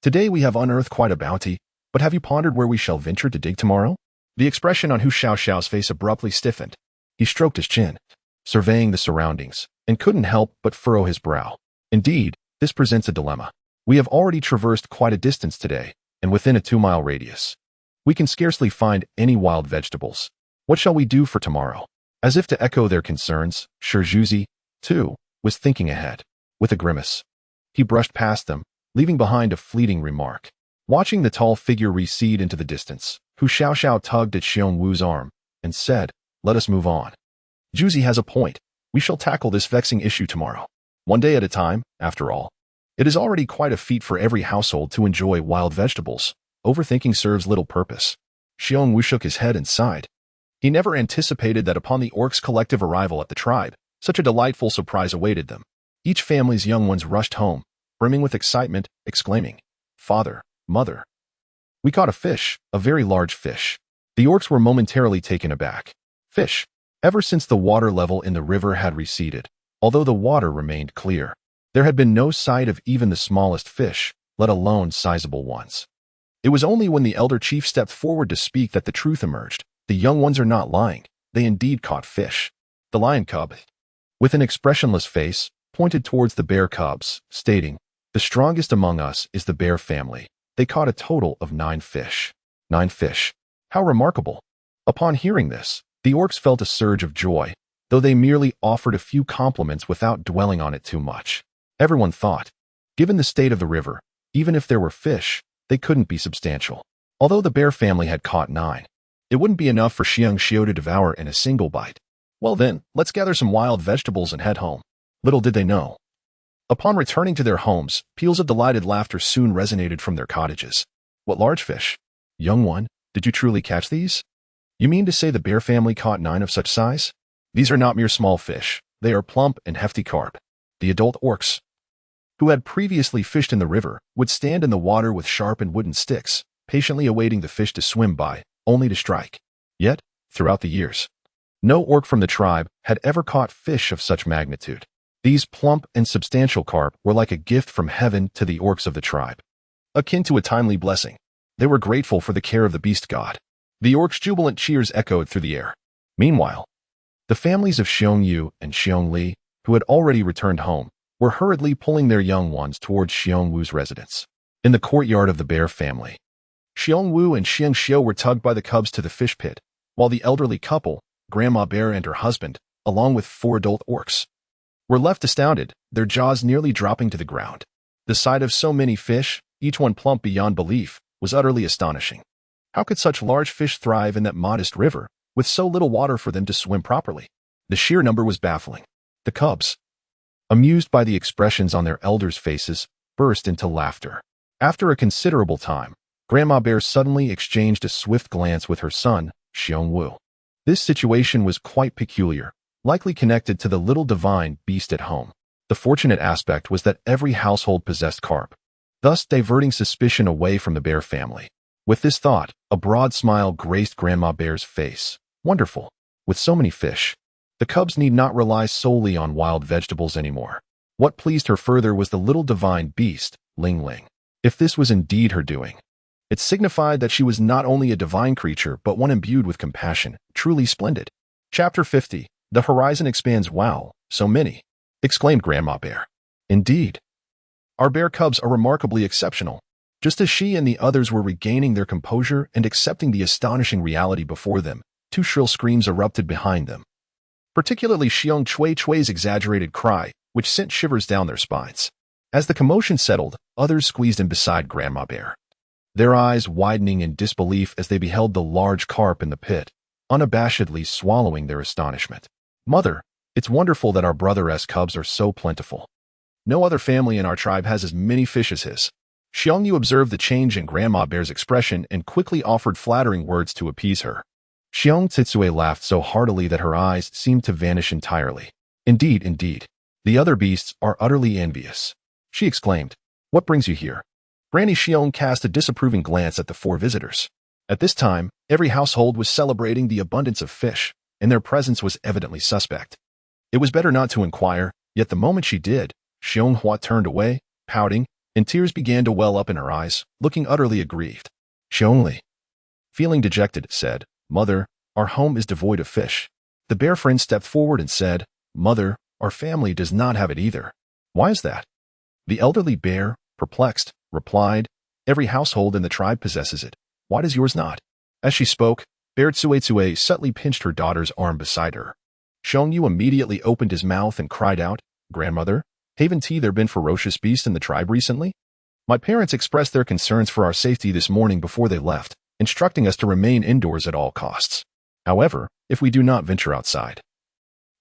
"Today we have unearthed quite a bounty, but have you pondered where we shall venture to dig tomorrow?" The expression on Hu Xiao's face abruptly stiffened. He stroked his chin, surveying the surroundings, and couldn't help but furrow his brow. "Indeed, this presents a dilemma. We have already traversed quite a distance today, and within a 2-mile radius. We can scarcely find any wild vegetables. What shall we do for tomorrow?" As if to echo their concerns, Shi, too, was thinking ahead. With a grimace, he brushed past them, leaving behind a fleeting remark. Watching the tall figure recede into the distance, Hu Xiao tugged at Xiong Wu's arm and said, "Let us move on. Juzi has a point. We shall tackle this vexing issue tomorrow. One day at a time, after all. It is already quite a feat for every household to enjoy wild vegetables. Overthinking serves little purpose." Xiong Wu shook his head and sighed. He never anticipated that upon the orcs' collective arrival at the tribe, such a delightful surprise awaited them. Each family's young ones rushed home, brimming with excitement, exclaiming, "Father, Mother, we caught a fish, a very large fish." The orcs were momentarily taken aback. Fish. Ever since the water level in the river had receded, although the water remained clear, there had been no sight of even the smallest fish, let alone sizable ones. It was only when the elder chief stepped forward to speak that the truth emerged. The young ones are not lying. They indeed caught fish. The lion cub, with an expressionless face, pointed towards the bear cubs, stating, "The strongest among us is the bear family. They caught a total of 9 fish. 9 fish. How remarkable." Upon hearing this, the orcs felt a surge of joy, though they merely offered a few compliments without dwelling on it too much. Everyone thought, given the state of the river, even if there were fish, they couldn't be substantial. Although the bear family had caught 9, it wouldn't be enough for Xiong Xiao to devour in a single bite. Well then, let's gather some wild vegetables and head home. Little did they know. Upon returning to their homes, peals of delighted laughter soon resonated from their cottages. "What large fish? Young one, did you truly catch these? You mean to say the bear family caught 9 of such size? These are not mere small fish. They are plump and hefty carp." The adult orcs, who had previously fished in the river, would stand in the water with sharpened wooden sticks, patiently awaiting the fish to swim by, only to strike. Yet, throughout the years, no orc from the tribe had ever caught fish of such magnitude. These plump and substantial carp were like a gift from heaven to the orcs of the tribe, akin to a timely blessing. They were grateful for the care of the beast god. The orcs' jubilant cheers echoed through the air. Meanwhile, the families of Xiong Yu and Xiong Li, who had already returned home, were hurriedly pulling their young ones towards Xiong Wu's residence. In the courtyard of the bear family, Xiong Wu and Xiong Xiao were tugged by the cubs to the fish pit, while the elderly couple, Grandma Bear and her husband, along with 4 adult orcs, were left astounded, their jaws nearly dropping to the ground. The sight of so many fish, each one plump beyond belief, was utterly astonishing. How could such large fish thrive in that modest river, with so little water for them to swim properly? The sheer number was baffling. The cubs, amused by the expressions on their elders' faces, burst into laughter. After a considerable time, Grandma Bear suddenly exchanged a swift glance with her son, Xiong Wu. This situation was quite peculiar, likely connected to the little divine beast at home. The fortunate aspect was that every household possessed carp, thus diverting suspicion away from the bear family. With this thought, a broad smile graced Grandma Bear's face. Wonderful. With so many fish, the cubs need not rely solely on wild vegetables anymore. What pleased her further was the little divine beast, Lingling. If this was indeed her doing, it signified that she was not only a divine creature, but one imbued with compassion, truly splendid. Chapter 50. The horizon expands. Wow, so many, exclaimed Grandma Bear. Indeed. Our bear cubs are remarkably exceptional. Just as she and the others were regaining their composure and accepting the astonishing reality before them, two shrill screams erupted behind them. Particularly Xiong Chui's exaggerated cry, which sent shivers down their spines. As the commotion settled, others squeezed in beside Grandma Bear, their eyes widening in disbelief as they beheld the large carp in the pit, unabashedly swallowing their astonishment. Mother, it's wonderful that our brother's cubs are so plentiful. No other family in our tribe has as many fish as his. Xiong Yu observed the change in Grandma Bear's expression and quickly offered flattering words to appease her. Xiong Tsitsue laughed so heartily that her eyes seemed to vanish entirely. Indeed, indeed. The other beasts are utterly envious, she exclaimed. What brings you here? Granny Xiong cast a disapproving glance at the four visitors. At this time, every household was celebrating the abundance of fish, and their presence was evidently suspect. It was better not to inquire, yet the moment she did, Xiong Hua turned away, pouting, and tears began to well up in her eyes, looking utterly aggrieved. Xiong Li, feeling dejected, said, Mother, our home is devoid of fish. The bear friend stepped forward and said, Mother, our family does not have it either. Why is that? The elderly bear, perplexed, replied, Every household in the tribe possesses it. Why does yours not? As she spoke, Bear Tsue subtly pinched her daughter's arm beside her. Xiong Yu immediately opened his mouth and cried out, Grandmother, haven't there been ferocious beasts in the tribe recently? My parents expressed their concerns for our safety this morning before they left, instructing us to remain indoors at all costs. However, if we do not venture outside,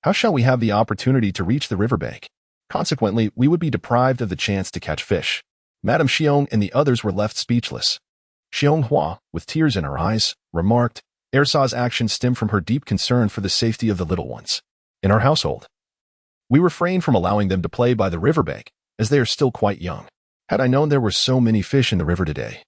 how shall we have the opportunity to reach the riverbank? Consequently, we would be deprived of the chance to catch fish. Madame Xiong and the others were left speechless. Xiong Hua, with tears in her eyes, remarked, Ersa's actions stem from her deep concern for the safety of the little ones. In our household, we refrain from allowing them to play by the riverbank, as they are still quite young. Had I known there were so many fish in the river today,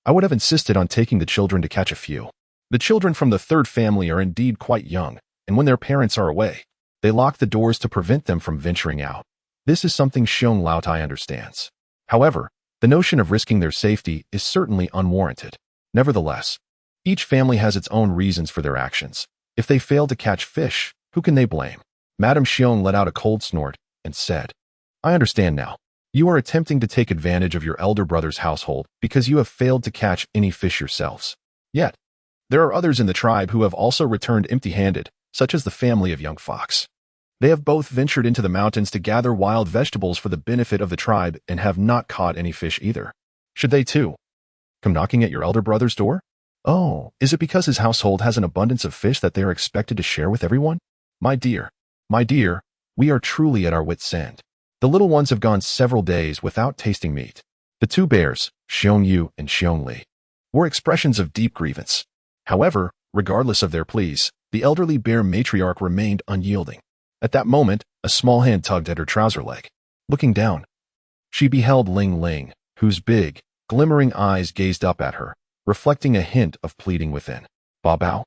I would have insisted on taking the children to catch a few. The children from the third family are indeed quite young, and when their parents are away, they lock the doors to prevent them from venturing out. This is something Xiong Laotai understands. However, the notion of risking their safety is certainly unwarranted. Nevertheless, each family has its own reasons for their actions. If they fail to catch fish, who can they blame? Madame Xiong let out a cold snort and said, I understand now. You are attempting to take advantage of your elder brother's household because you have failed to catch any fish yourselves. Yet, there are others in the tribe who have also returned empty-handed, such as the family of Young Fox. They have both ventured into the mountains to gather wild vegetables for the benefit of the tribe and have not caught any fish either. Should they too come knocking at your elder brother's door? Oh, is it because his household has an abundance of fish that they are expected to share with everyone? My dear, we are truly at our wits' end. The little ones have gone several days without tasting meat. The two bears, Xiong Yu and Xiong Li, were expressions of deep grievance. However, regardless of their pleas, the elderly bear matriarch remained unyielding. At that moment, a small hand tugged at her trouser leg. Looking down, she beheld Ling Ling, whose big, glimmering eyes gazed up at her, reflecting a hint of pleading within. Bao Bao.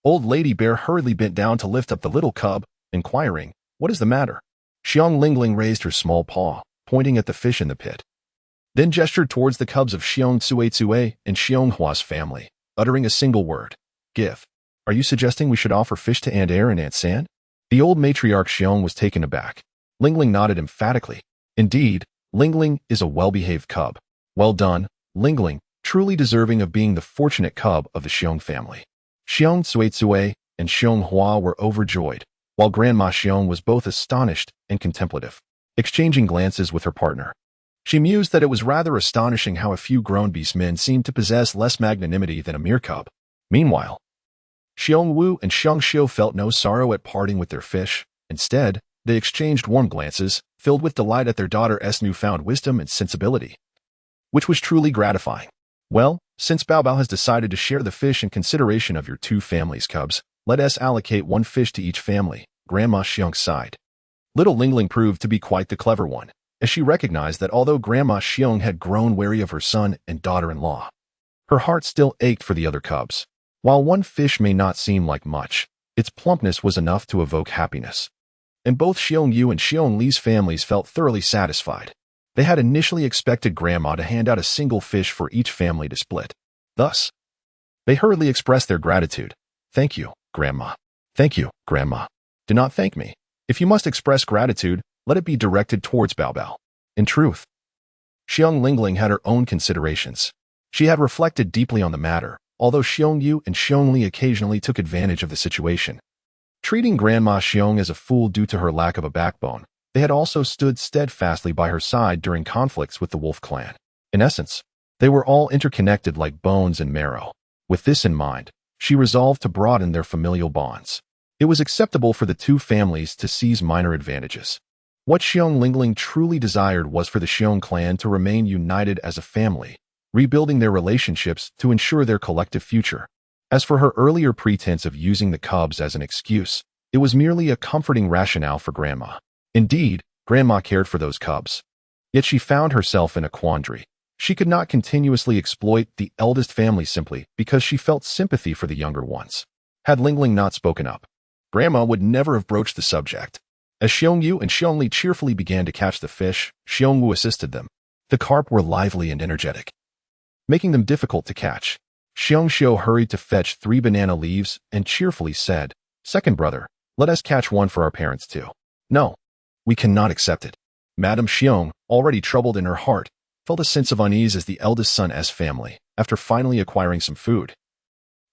Old Lady Bear hurriedly bent down to lift up the little cub, inquiring, What is the matter? Xiong Lingling raised her small paw, pointing at the fish in the pit, then gestured towards the cubs of Xiong Tsue and Xiong Hua's family, uttering a single word, Give. Are you suggesting we should offer fish to Aunt Air and Aunt San? The old matriarch Xiong was taken aback. Lingling nodded emphatically. Indeed, Lingling is a well-behaved cub. Well done, Lingling, truly deserving of being the fortunate cub of the Xiong family. Xiong Tsue and Xiong Hua were overjoyed, while Grandma Xiong was both astonished and contemplative, exchanging glances with her partner. She mused that it was rather astonishing how a few grown beast men seemed to possess less magnanimity than a mere cub. Meanwhile, Xiong Wu and Xiong Xiu felt no sorrow at parting with their fish. Instead, they exchanged warm glances, filled with delight at their daughter's newfound wisdom and sensibility, which was truly gratifying. Well, since Bao Bao has decided to share the fish in consideration of your two families' cubs, let us allocate one fish to each family, Grandma Xiong sighed. Little Lingling proved to be quite the clever one, as she recognized that although Grandma Xiong had grown wary of her son and daughter-in-law, her heart still ached for the other cubs. While one fish may not seem like much, Its plumpness was enough to evoke happiness. And both Xiong Yu and Xiong Li's families felt thoroughly satisfied. They had initially expected Grandma to hand out a single fish for each family to split. Thus, they hurriedly expressed their gratitude. "Thank you, Grandma. Thank you, Grandma. Do not thank me. If you must express gratitude, let it be directed towards Bao Bao." In truth, Xiong Lingling had her own considerations. She had reflected deeply on the matter, although Xiong Yu and Xiong Li occasionally took advantage of the situation. Treating Grandma Xiong as a fool due to her lack of a backbone, they had also stood steadfastly by her side during conflicts with the Wolf clan. In essence, they were all interconnected like bones and marrow. With this in mind, she resolved to broaden their familial bonds. It was acceptable for the two families to seize minor advantages. What Xiong Lingling truly desired was for the Xiong clan to remain united as a family, rebuilding their relationships to ensure their collective future. As for her earlier pretense of using the cubs as an excuse, it was merely a comforting rationale for Grandma. Indeed, Grandma cared for those cubs. Yet she found herself in a quandary. She could not continuously exploit the eldest family simply because she felt sympathy for the younger ones. Had Lingling not spoken up, Grandma would never have broached the subject. As Xiong Yu and Xiong Li cheerfully began to catch the fish, Xiong Wu assisted them. The carp were lively and energetic, making them difficult to catch. Xiong Xiu hurried to fetch 3 banana leaves and cheerfully said, "Second brother, let us catch one for our parents too." "No, we cannot accept it." Madame Xiong, already troubled in her heart, felt a sense of unease as the eldest son's family, after finally acquiring some food,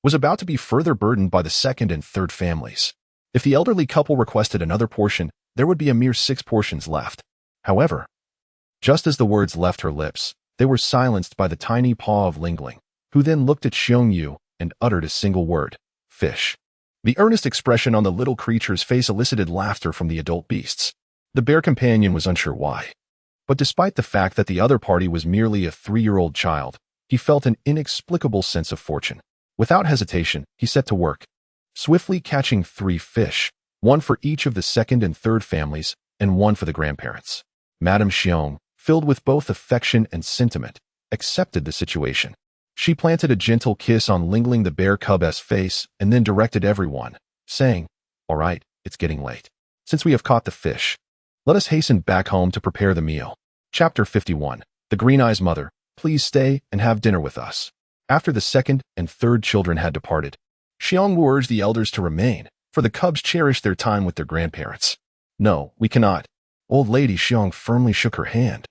was about to be further burdened by the second and third families. If the elderly couple requested another portion, there would be a mere 6 portions left. However, just as the words left her lips, they were silenced by the tiny paw of Lingling, who then looked at Xiong Yu and uttered a single word: "Fish." The earnest expression on the little creature's face elicited laughter from the adult beasts. The bear companion was unsure why. But despite the fact that the other party was merely a 3-year-old child, he felt an inexplicable sense of fortune. Without hesitation, he set to work, swiftly catching 3 fish, 1 for each of the second and third families, and 1 for the grandparents. Madame Xiong, filled with both affection and sentiment, accepted the situation. She planted a gentle kiss on Lingling the bear cub's face and then directed everyone, saying, "All right, it's getting late. Since we have caught the fish, let us hasten back home to prepare the meal." Chapter 51. The Green Eye's Mother, "Please stay and have dinner with us." After the second and third children had departed, Xiong Wu urged the elders to remain, for the cubs cherished their time with their grandparents. "No, we cannot." Old Lady Xiong firmly shook her hand.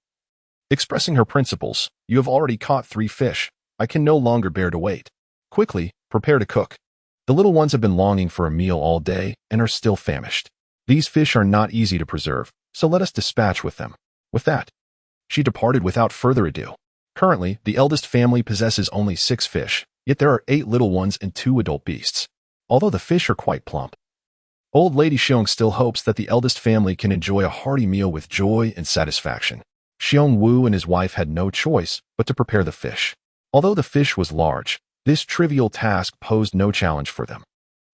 Expressing her principles, "You have already caught 3 fish. I can no longer bear to wait. Quickly, prepare to cook. The little ones have been longing for a meal all day and are still famished. These fish are not easy to preserve, so let us dispatch with them." With that, she departed without further ado. Currently, the eldest family possesses only 6 fish, yet there are 8 little ones and 2 adult beasts. Although the fish are quite plump, Old Lady Xiong still hopes that the eldest family can enjoy a hearty meal with joy and satisfaction. Xiong Wu and his wife had no choice but to prepare the fish. Although the fish was large, this trivial task posed no challenge for them.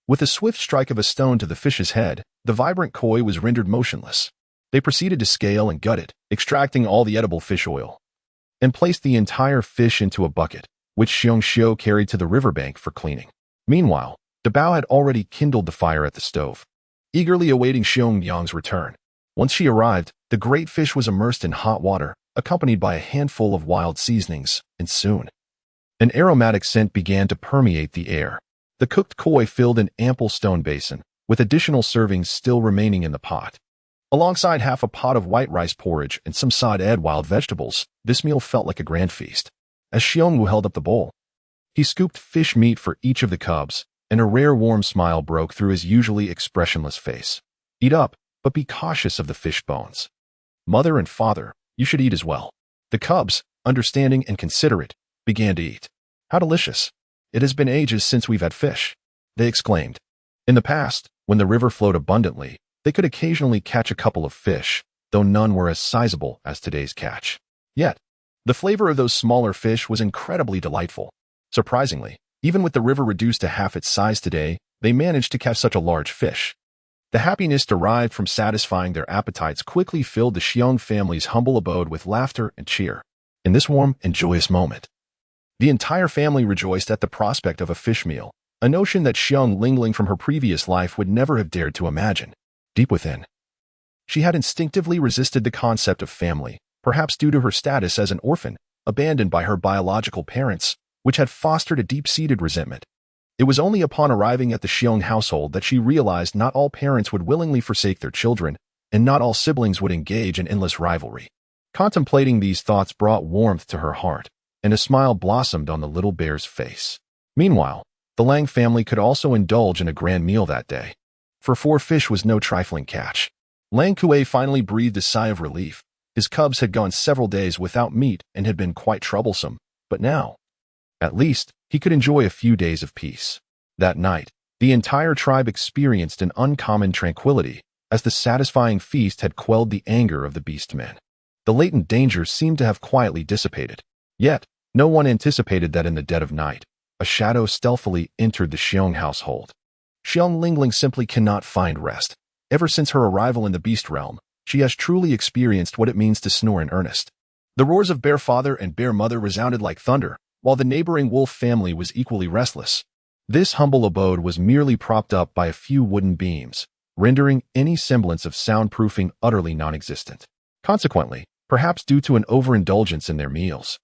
With a swift strike of a stone to the fish's head, the vibrant koi was rendered motionless. They proceeded to scale and gut it, extracting all the edible fish oil, and placed the entire fish into a bucket, which Xiong Xiu carried to the riverbank for cleaning. Meanwhile, Dabao had already kindled the fire at the stove, eagerly awaiting Xiong Yang's return. Once she arrived, the great fish was immersed in hot water, accompanied by a handful of wild seasonings, and soon, an aromatic scent began to permeate the air. The cooked koi filled an ample stone basin, with additional servings still remaining in the pot. Alongside half a pot of white rice porridge and some sautéed wild vegetables, this meal felt like a grand feast. As Xiong Wu held up the bowl, he scooped fish meat for each of the cubs, and a rare warm smile broke through his usually expressionless face. "Eat up, but be cautious of the fish bones. Mother and father, you should eat as well." The cubs, understanding and considerate, began to eat. "How delicious! It has been ages since we've had fish," they exclaimed. In the past, when the river flowed abundantly, they could occasionally catch a couple of fish, though none were as sizable as today's catch. Yet, the flavor of those smaller fish was incredibly delightful. Surprisingly, even with the river reduced to half its size today, they managed to catch such a large fish. The happiness derived from satisfying their appetites quickly filled the Xiong family's humble abode with laughter and cheer. In this warm and joyous moment, the entire family rejoiced at the prospect of a fish meal, a notion that Xiong Lingling from her previous life would never have dared to imagine. Deep within, she had instinctively resisted the concept of family, perhaps due to her status as an orphan, abandoned by her biological parents, which had fostered a deep-seated resentment. It was only upon arriving at the Xiong household that she realized not all parents would willingly forsake their children, and not all siblings would engage in endless rivalry. Contemplating these thoughts brought warmth to her heart, and a smile blossomed on the little bear's face. Meanwhile, the Lang family could also indulge in a grand meal that day. For 4 fish was no trifling catch. Lang Kuei finally breathed a sigh of relief. His cubs had gone several days without meat and had been quite troublesome, but now, at least, he could enjoy a few days of peace. That night, the entire tribe experienced an uncommon tranquility, as the satisfying feast had quelled the anger of the beastmen. The latent danger seemed to have quietly dissipated. Yet, no one anticipated that in the dead of night, a shadow stealthily entered the Xiong household. Xiong Lingling simply cannot find rest. Ever since her arrival in the beast realm, she has truly experienced what it means to snore in earnest. The roars of bear father and bear mother resounded like thunder, while the neighboring wolf family was equally restless. This humble abode was merely propped up by a few wooden beams, rendering any semblance of soundproofing utterly non-existent. Consequently, perhaps due to an overindulgence in their meals,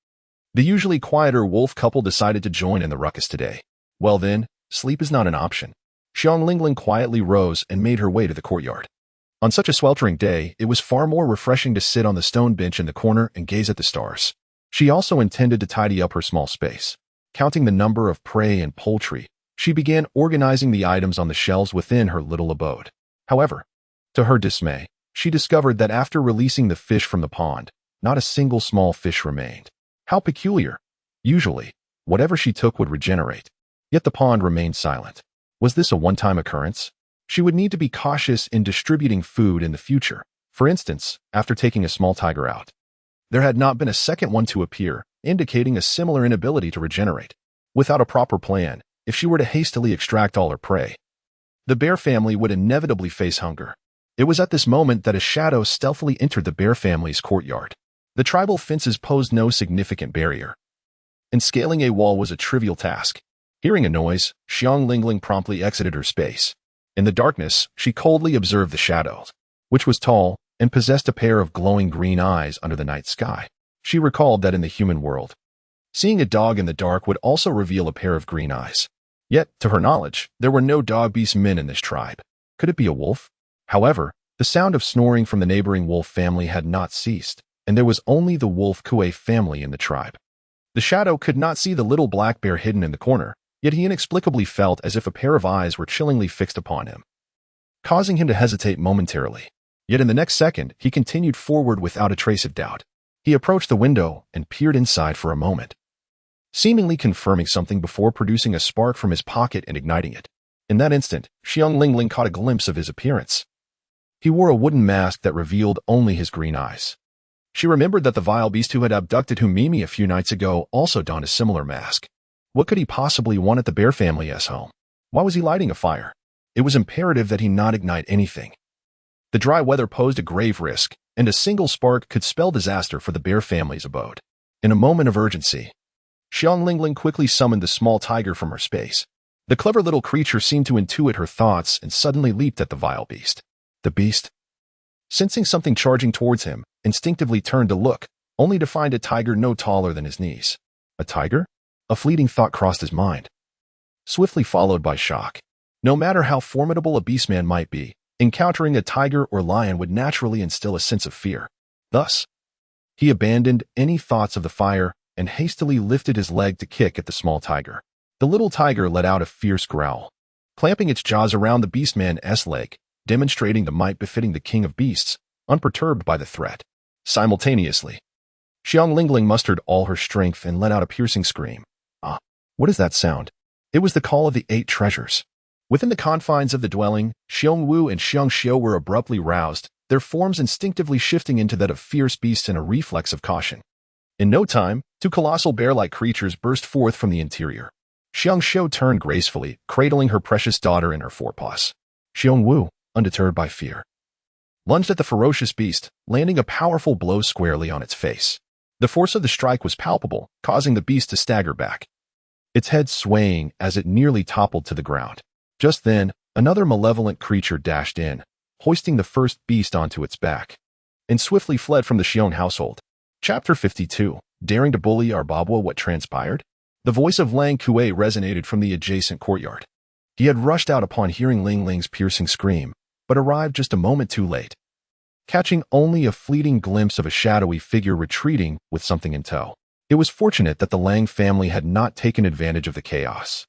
the usually quieter wolf couple decided to join in the ruckus today. Well then, sleep is not an option. Xiong Lingling quietly rose and made her way to the courtyard. On such a sweltering day, it was far more refreshing to sit on the stone bench in the corner and gaze at the stars. She also intended to tidy up her small space. Counting the number of prey and poultry, she began organizing the items on the shelves within her little abode. However, to her dismay, she discovered that after releasing the fish from the pond, not a single small fish remained. How peculiar. Usually, whatever she took would regenerate. Yet the pond remained silent. Was this a one-time occurrence? She would need to be cautious in distributing food in the future. For instance, after taking a small tiger out, there had not been a second one to appear, indicating a similar inability to regenerate. Without a proper plan, if she were to hastily extract all her prey, the bear family would inevitably face hunger. It was at this moment that a shadow stealthily entered the bear family's courtyard. The tribal fences posed no significant barrier, and scaling a wall was a trivial task. Hearing a noise, Xiong Lingling promptly exited her space. In the darkness, she coldly observed the shadow, which was tall and possessed a pair of glowing green eyes under the night sky. She recalled that in the human world, seeing a dog in the dark would also reveal a pair of green eyes. Yet, to her knowledge, there were no dog-beast men in this tribe. Could it be a wolf? However, the sound of snoring from the neighboring wolf family had not ceased, and there was only the wolf Kuei family in the tribe. The shadow could not see the little black bear hidden in the corner, yet he inexplicably felt as if a pair of eyes were chillingly fixed upon him, causing him to hesitate momentarily. Yet in the next second, he continued forward without a trace of doubt. He approached the window and peered inside for a moment, seemingly confirming something before producing a spark from his pocket and igniting it. In that instant, Xiong Lingling caught a glimpse of his appearance. He wore a wooden mask that revealed only his green eyes. She remembered that the vile beast who had abducted Humimi a few nights ago also donned a similar mask. What could he possibly want at the bear family's home? Why was he lighting a fire? It was imperative that he not ignite anything. The dry weather posed a grave risk, and a single spark could spell disaster for the bear family's abode. In a moment of urgency, Xiong Lingling quickly summoned the small tiger from her space. The clever little creature seemed to intuit her thoughts and suddenly leaped at the vile beast. The beast, sensing something charging towards him, instinctively turned to look, only to find a tiger no taller than his knees. A tiger? A fleeting thought crossed his mind, swiftly followed by shock. No matter how formidable a beastman might be, encountering a tiger or lion would naturally instill a sense of fear. Thus, he abandoned any thoughts of the fire and hastily lifted his leg to kick at the small tiger. The little tiger let out a fierce growl, clamping its jaws around the beastman's leg, demonstrating the might befitting the king of beasts, unperturbed by the threat. Simultaneously, Xiong Lingling mustered all her strength and let out a piercing scream. Ah, what is that sound? It was the call of the 8 treasures. Within the confines of the dwelling, Xiong Wu and Xiong Xiu were abruptly roused, their forms instinctively shifting into that of fierce beasts in a reflex of caution. In no time, 2 colossal bear-like creatures burst forth from the interior. Xiong Xiu turned gracefully, cradling her precious daughter in her forepaws. Xiong Wu, undeterred by fear, lunged at the ferocious beast, landing a powerful blow squarely on its face. The force of the strike was palpable, causing the beast to stagger back. its head swaying as it nearly toppled to the ground. Just then, another malevolent creature dashed in, hoisting the first beast onto its back, and swiftly fled from the Xiong household. Chapter 52. Daring to bully Arbabwa. What transpired? The voice of Lang Kuei resonated from the adjacent courtyard. He had rushed out upon hearing Lingling's piercing scream, but arrived just a moment too late, catching only a fleeting glimpse of a shadowy figure retreating with something in tow. It was fortunate that the Lang family had not taken advantage of the chaos.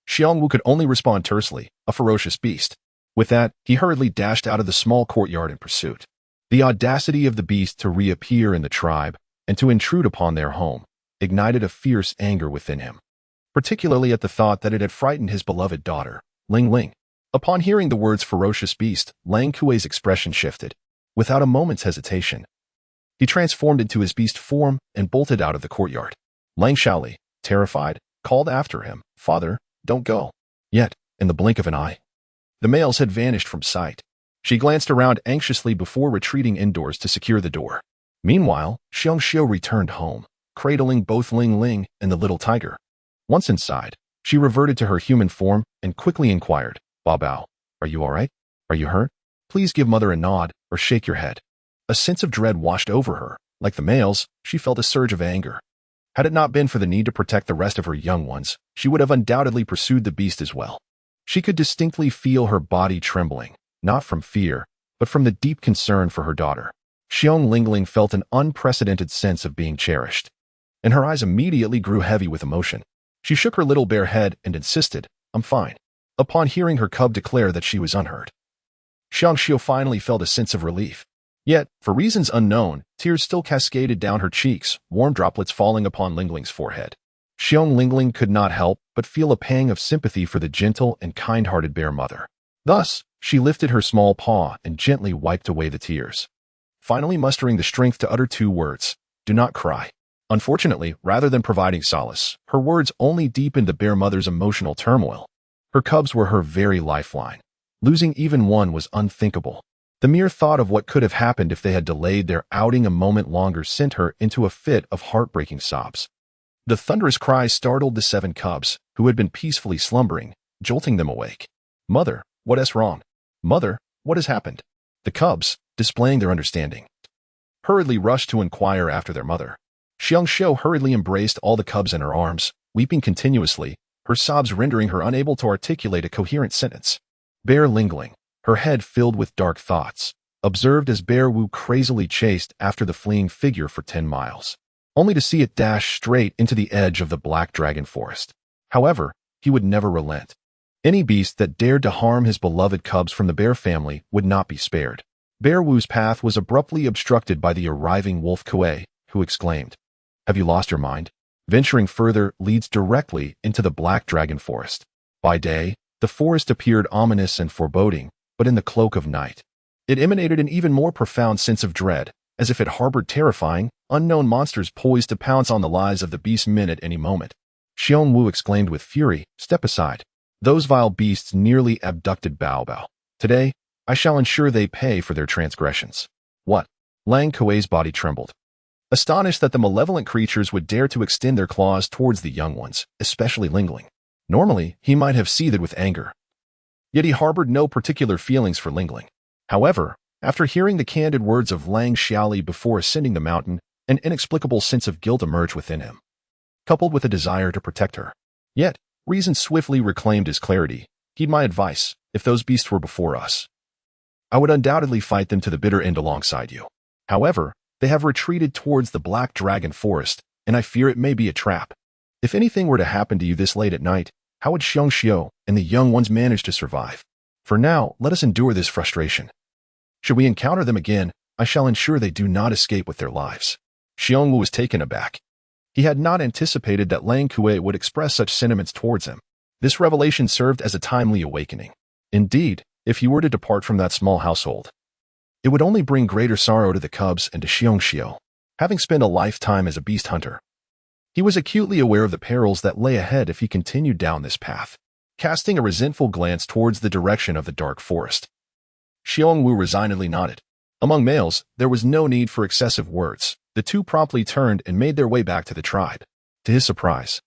Xiong Wu could only respond tersely, a ferocious beast. With that, he hurriedly dashed out of the small courtyard in pursuit. The audacity of the beast to reappear in the tribe and to intrude upon their home ignited a fierce anger within him, particularly at the thought that it had frightened his beloved daughter, Lingling. Upon hearing the words ferocious beast, Lang Kuei's expression shifted. Without a moment's hesitation, he transformed into his beast form and bolted out of the courtyard. Lang Xiaoli, terrified, called after him, "Father, don't go." Yet, in the blink of an eye, the males had vanished from sight. She glanced around anxiously before retreating indoors to secure the door. Meanwhile, Xiong Xiu returned home, cradling both Lingling and the little tiger. Once inside, she reverted to her human form and quickly inquired, "Babao, are you all right? Are you hurt? Please give mother a nod or shake your head." A sense of dread washed over her. Like the males, she felt a surge of anger. Had it not been for the need to protect the rest of her young ones, she would have undoubtedly pursued the beast as well. She could distinctly feel her body trembling, not from fear, but from the deep concern for her daughter. Xiong Lingling felt an unprecedented sense of being cherished, and her eyes immediately grew heavy with emotion. She shook her little bare head and insisted, "I'm fine," upon hearing her cub declare that she was unhurt. Xiong Xiu finally felt a sense of relief. Yet, for reasons unknown, tears still cascaded down her cheeks, warm droplets falling upon Lingling's forehead. Xiong Lingling could not help but feel a pang of sympathy for the gentle and kind-hearted bear mother. Thus, she lifted her small paw and gently wiped away the tears, finally mustering the strength to utter two words, "Do not cry." Unfortunately, rather than providing solace, her words only deepened the bear mother's emotional turmoil. Her cubs were her very lifeline. Losing even one was unthinkable. The mere thought of what could have happened if they had delayed their outing a moment longer sent her into a fit of heartbreaking sobs. The thunderous cries startled the 7 cubs, who had been peacefully slumbering, jolting them awake. "Mother, what is wrong? Mother, what has happened?" The cubs, displaying their understanding, hurriedly rushed to inquire after their mother. Xiong Xiu hurriedly embraced all the cubs in her arms, weeping continuously, her sobs rendering her unable to articulate a coherent sentence. Bear Lingling, her head filled with dark thoughts, observed as Bear Wu crazily chased after the fleeing figure for 10 miles, only to see it dash straight into the edge of the Black Dragon Forest. However, he would never relent. Any beast that dared to harm his beloved cubs from the bear family would not be spared. Bear Wu's path was abruptly obstructed by the arriving Wolf Kuei, who exclaimed, "Have you lost your mind?" Venturing further leads directly into the Black Dragon Forest. By day, the forest appeared ominous and foreboding, but in the cloak of night, it emanated an even more profound sense of dread, as if it harbored terrifying, unknown monsters poised to pounce on the lives of the beast men at any moment. Xiong Wu exclaimed with fury, "Step aside. Those vile beasts nearly abducted Bao Bao. Today, I shall ensure they pay for their transgressions." What? Lang Kuei's body trembled, astonished that the malevolent creatures would dare to extend their claws towards the young ones, especially Lingling. Normally, he might have seethed with anger, yet he harbored no particular feelings for Lingling. However, after hearing the candid words of Lang Xiaoli before ascending the mountain, an inexplicable sense of guilt emerged within him, coupled with a desire to protect her. Yet, reason swiftly reclaimed his clarity. "Heed my advice. If those beasts were before us, I would undoubtedly fight them to the bitter end alongside you. However, they have retreated towards the Black Dragon Forest, and I fear it may be a trap. If anything were to happen to you this late at night, how would Xiong Xiu and the young ones manage to survive? For now, let us endure this frustration. Should we encounter them again, I shall ensure they do not escape with their lives." Xiong Wu was taken aback. He had not anticipated that Lang Kuei would express such sentiments towards him. This revelation served as a timely awakening. Indeed, if he were to depart from that small household, it would only bring greater sorrow to the cubs and to Xiong Xiu. Having spent a lifetime as a beast hunter, he was acutely aware of the perils that lay ahead if he continued down this path. Casting a resentful glance towards the direction of the dark forest, Xiong Wu resignedly nodded. Among males, there was no need for excessive words. The two promptly turned and made their way back to the tribe. To his surprise,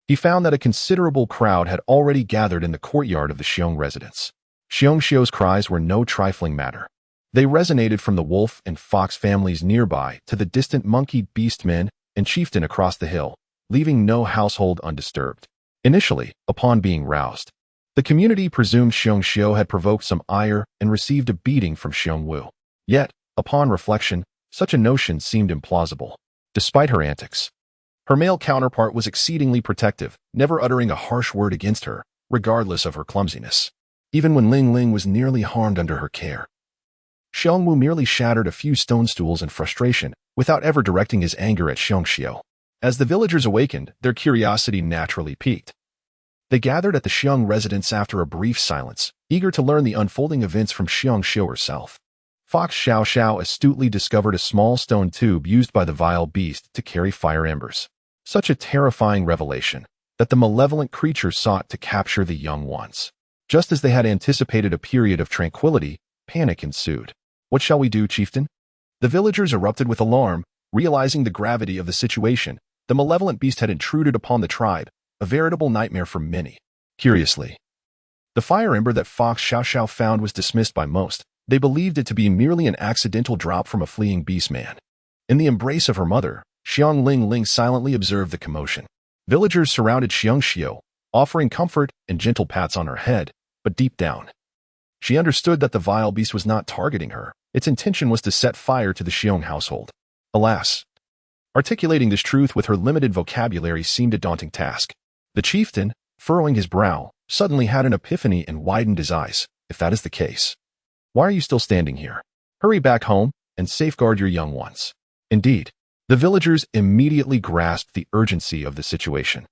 he found that a considerable crowd had already gathered in the courtyard of the Xiong residence. Xiong's cries were no trifling matter. They resonated from the wolf and fox families nearby to the distant monkey beastmen and chieftain across the hill, leaving no household undisturbed. Initially, upon being roused, the community presumed Xiong had provoked some ire and received a beating from Xiong Wu. Yet, upon reflection, such a notion seemed implausible. Despite her antics, her male counterpart was exceedingly protective, never uttering a harsh word against her, regardless of her clumsiness. Even when Lingling was nearly harmed under her care, Xiong Wu merely shattered a few stone stools in frustration, without ever directing his anger at Xiong. As the villagers awakened, their curiosity naturally piqued. They gathered at the Xiong residence after a brief silence, eager to learn the unfolding events from Xiong herself. Fox Xiao astutely discovered a small stone tube used by the vile beast to carry fire embers. Such a terrifying revelation that the malevolent creature sought to capture the young ones. Just as they had anticipated a period of tranquility, panic ensued. "What shall we do, chieftain?" The villagers erupted with alarm, realizing the gravity of the situation. The malevolent beast had intruded upon the tribe, a veritable nightmare for many. Curiously, the fire ember that Fox Xiao found was dismissed by most. They believed it to be merely an accidental drop from a fleeing beastman. In the embrace of her mother, Xiong Lingling silently observed the commotion. Villagers surrounded Xiong, offering comfort and gentle pats on her head, but deep down, she understood that the vile beast was not targeting her. Its intention was to set fire to the Xiong household. Alas, articulating this truth with her limited vocabulary seemed a daunting task. The chieftain, furrowing his brow, suddenly had an epiphany and widened his eyes. "If that is the case, why are you still standing here? Hurry back home and safeguard your young ones." Indeed, the villagers immediately grasped the urgency of the situation.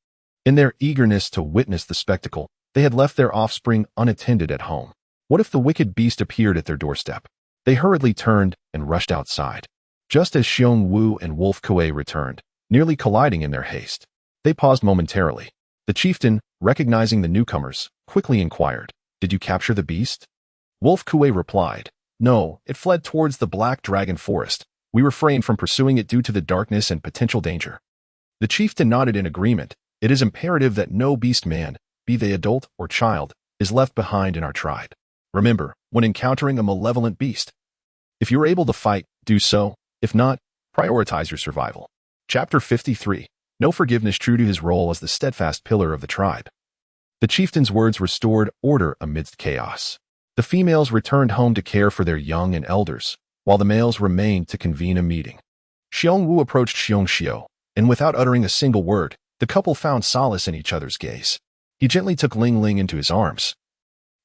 In their eagerness to witness the spectacle, they had left their offspring unattended at home. What if the wicked beast appeared at their doorstep? They hurriedly turned and rushed outside. Just as Xiong Wu and Wolf Kuei returned, nearly colliding in their haste, they paused momentarily. The chieftain, recognizing the newcomers, quickly inquired, "Did you capture the beast?" Wolf Kuei replied, "No, it fled towards the Black Dragon Forest. We refrained from pursuing it due to the darkness and potential danger." The chieftain nodded in agreement. "It is imperative that no beast man, be they adult or child, is left behind in our tribe. Remember, when encountering a malevolent beast, if you are able to fight, do so. If not, prioritize your survival." Chapter 53. No forgiveness. True to his role as the steadfast pillar of the tribe, the chieftain's words restored order amidst chaos. The females returned home to care for their young and elders, while the males remained to convene a meeting. Xiong Wu approached Xiong, and without uttering a single word, the couple found solace in each other's gaze. He gently took Lingling into his arms,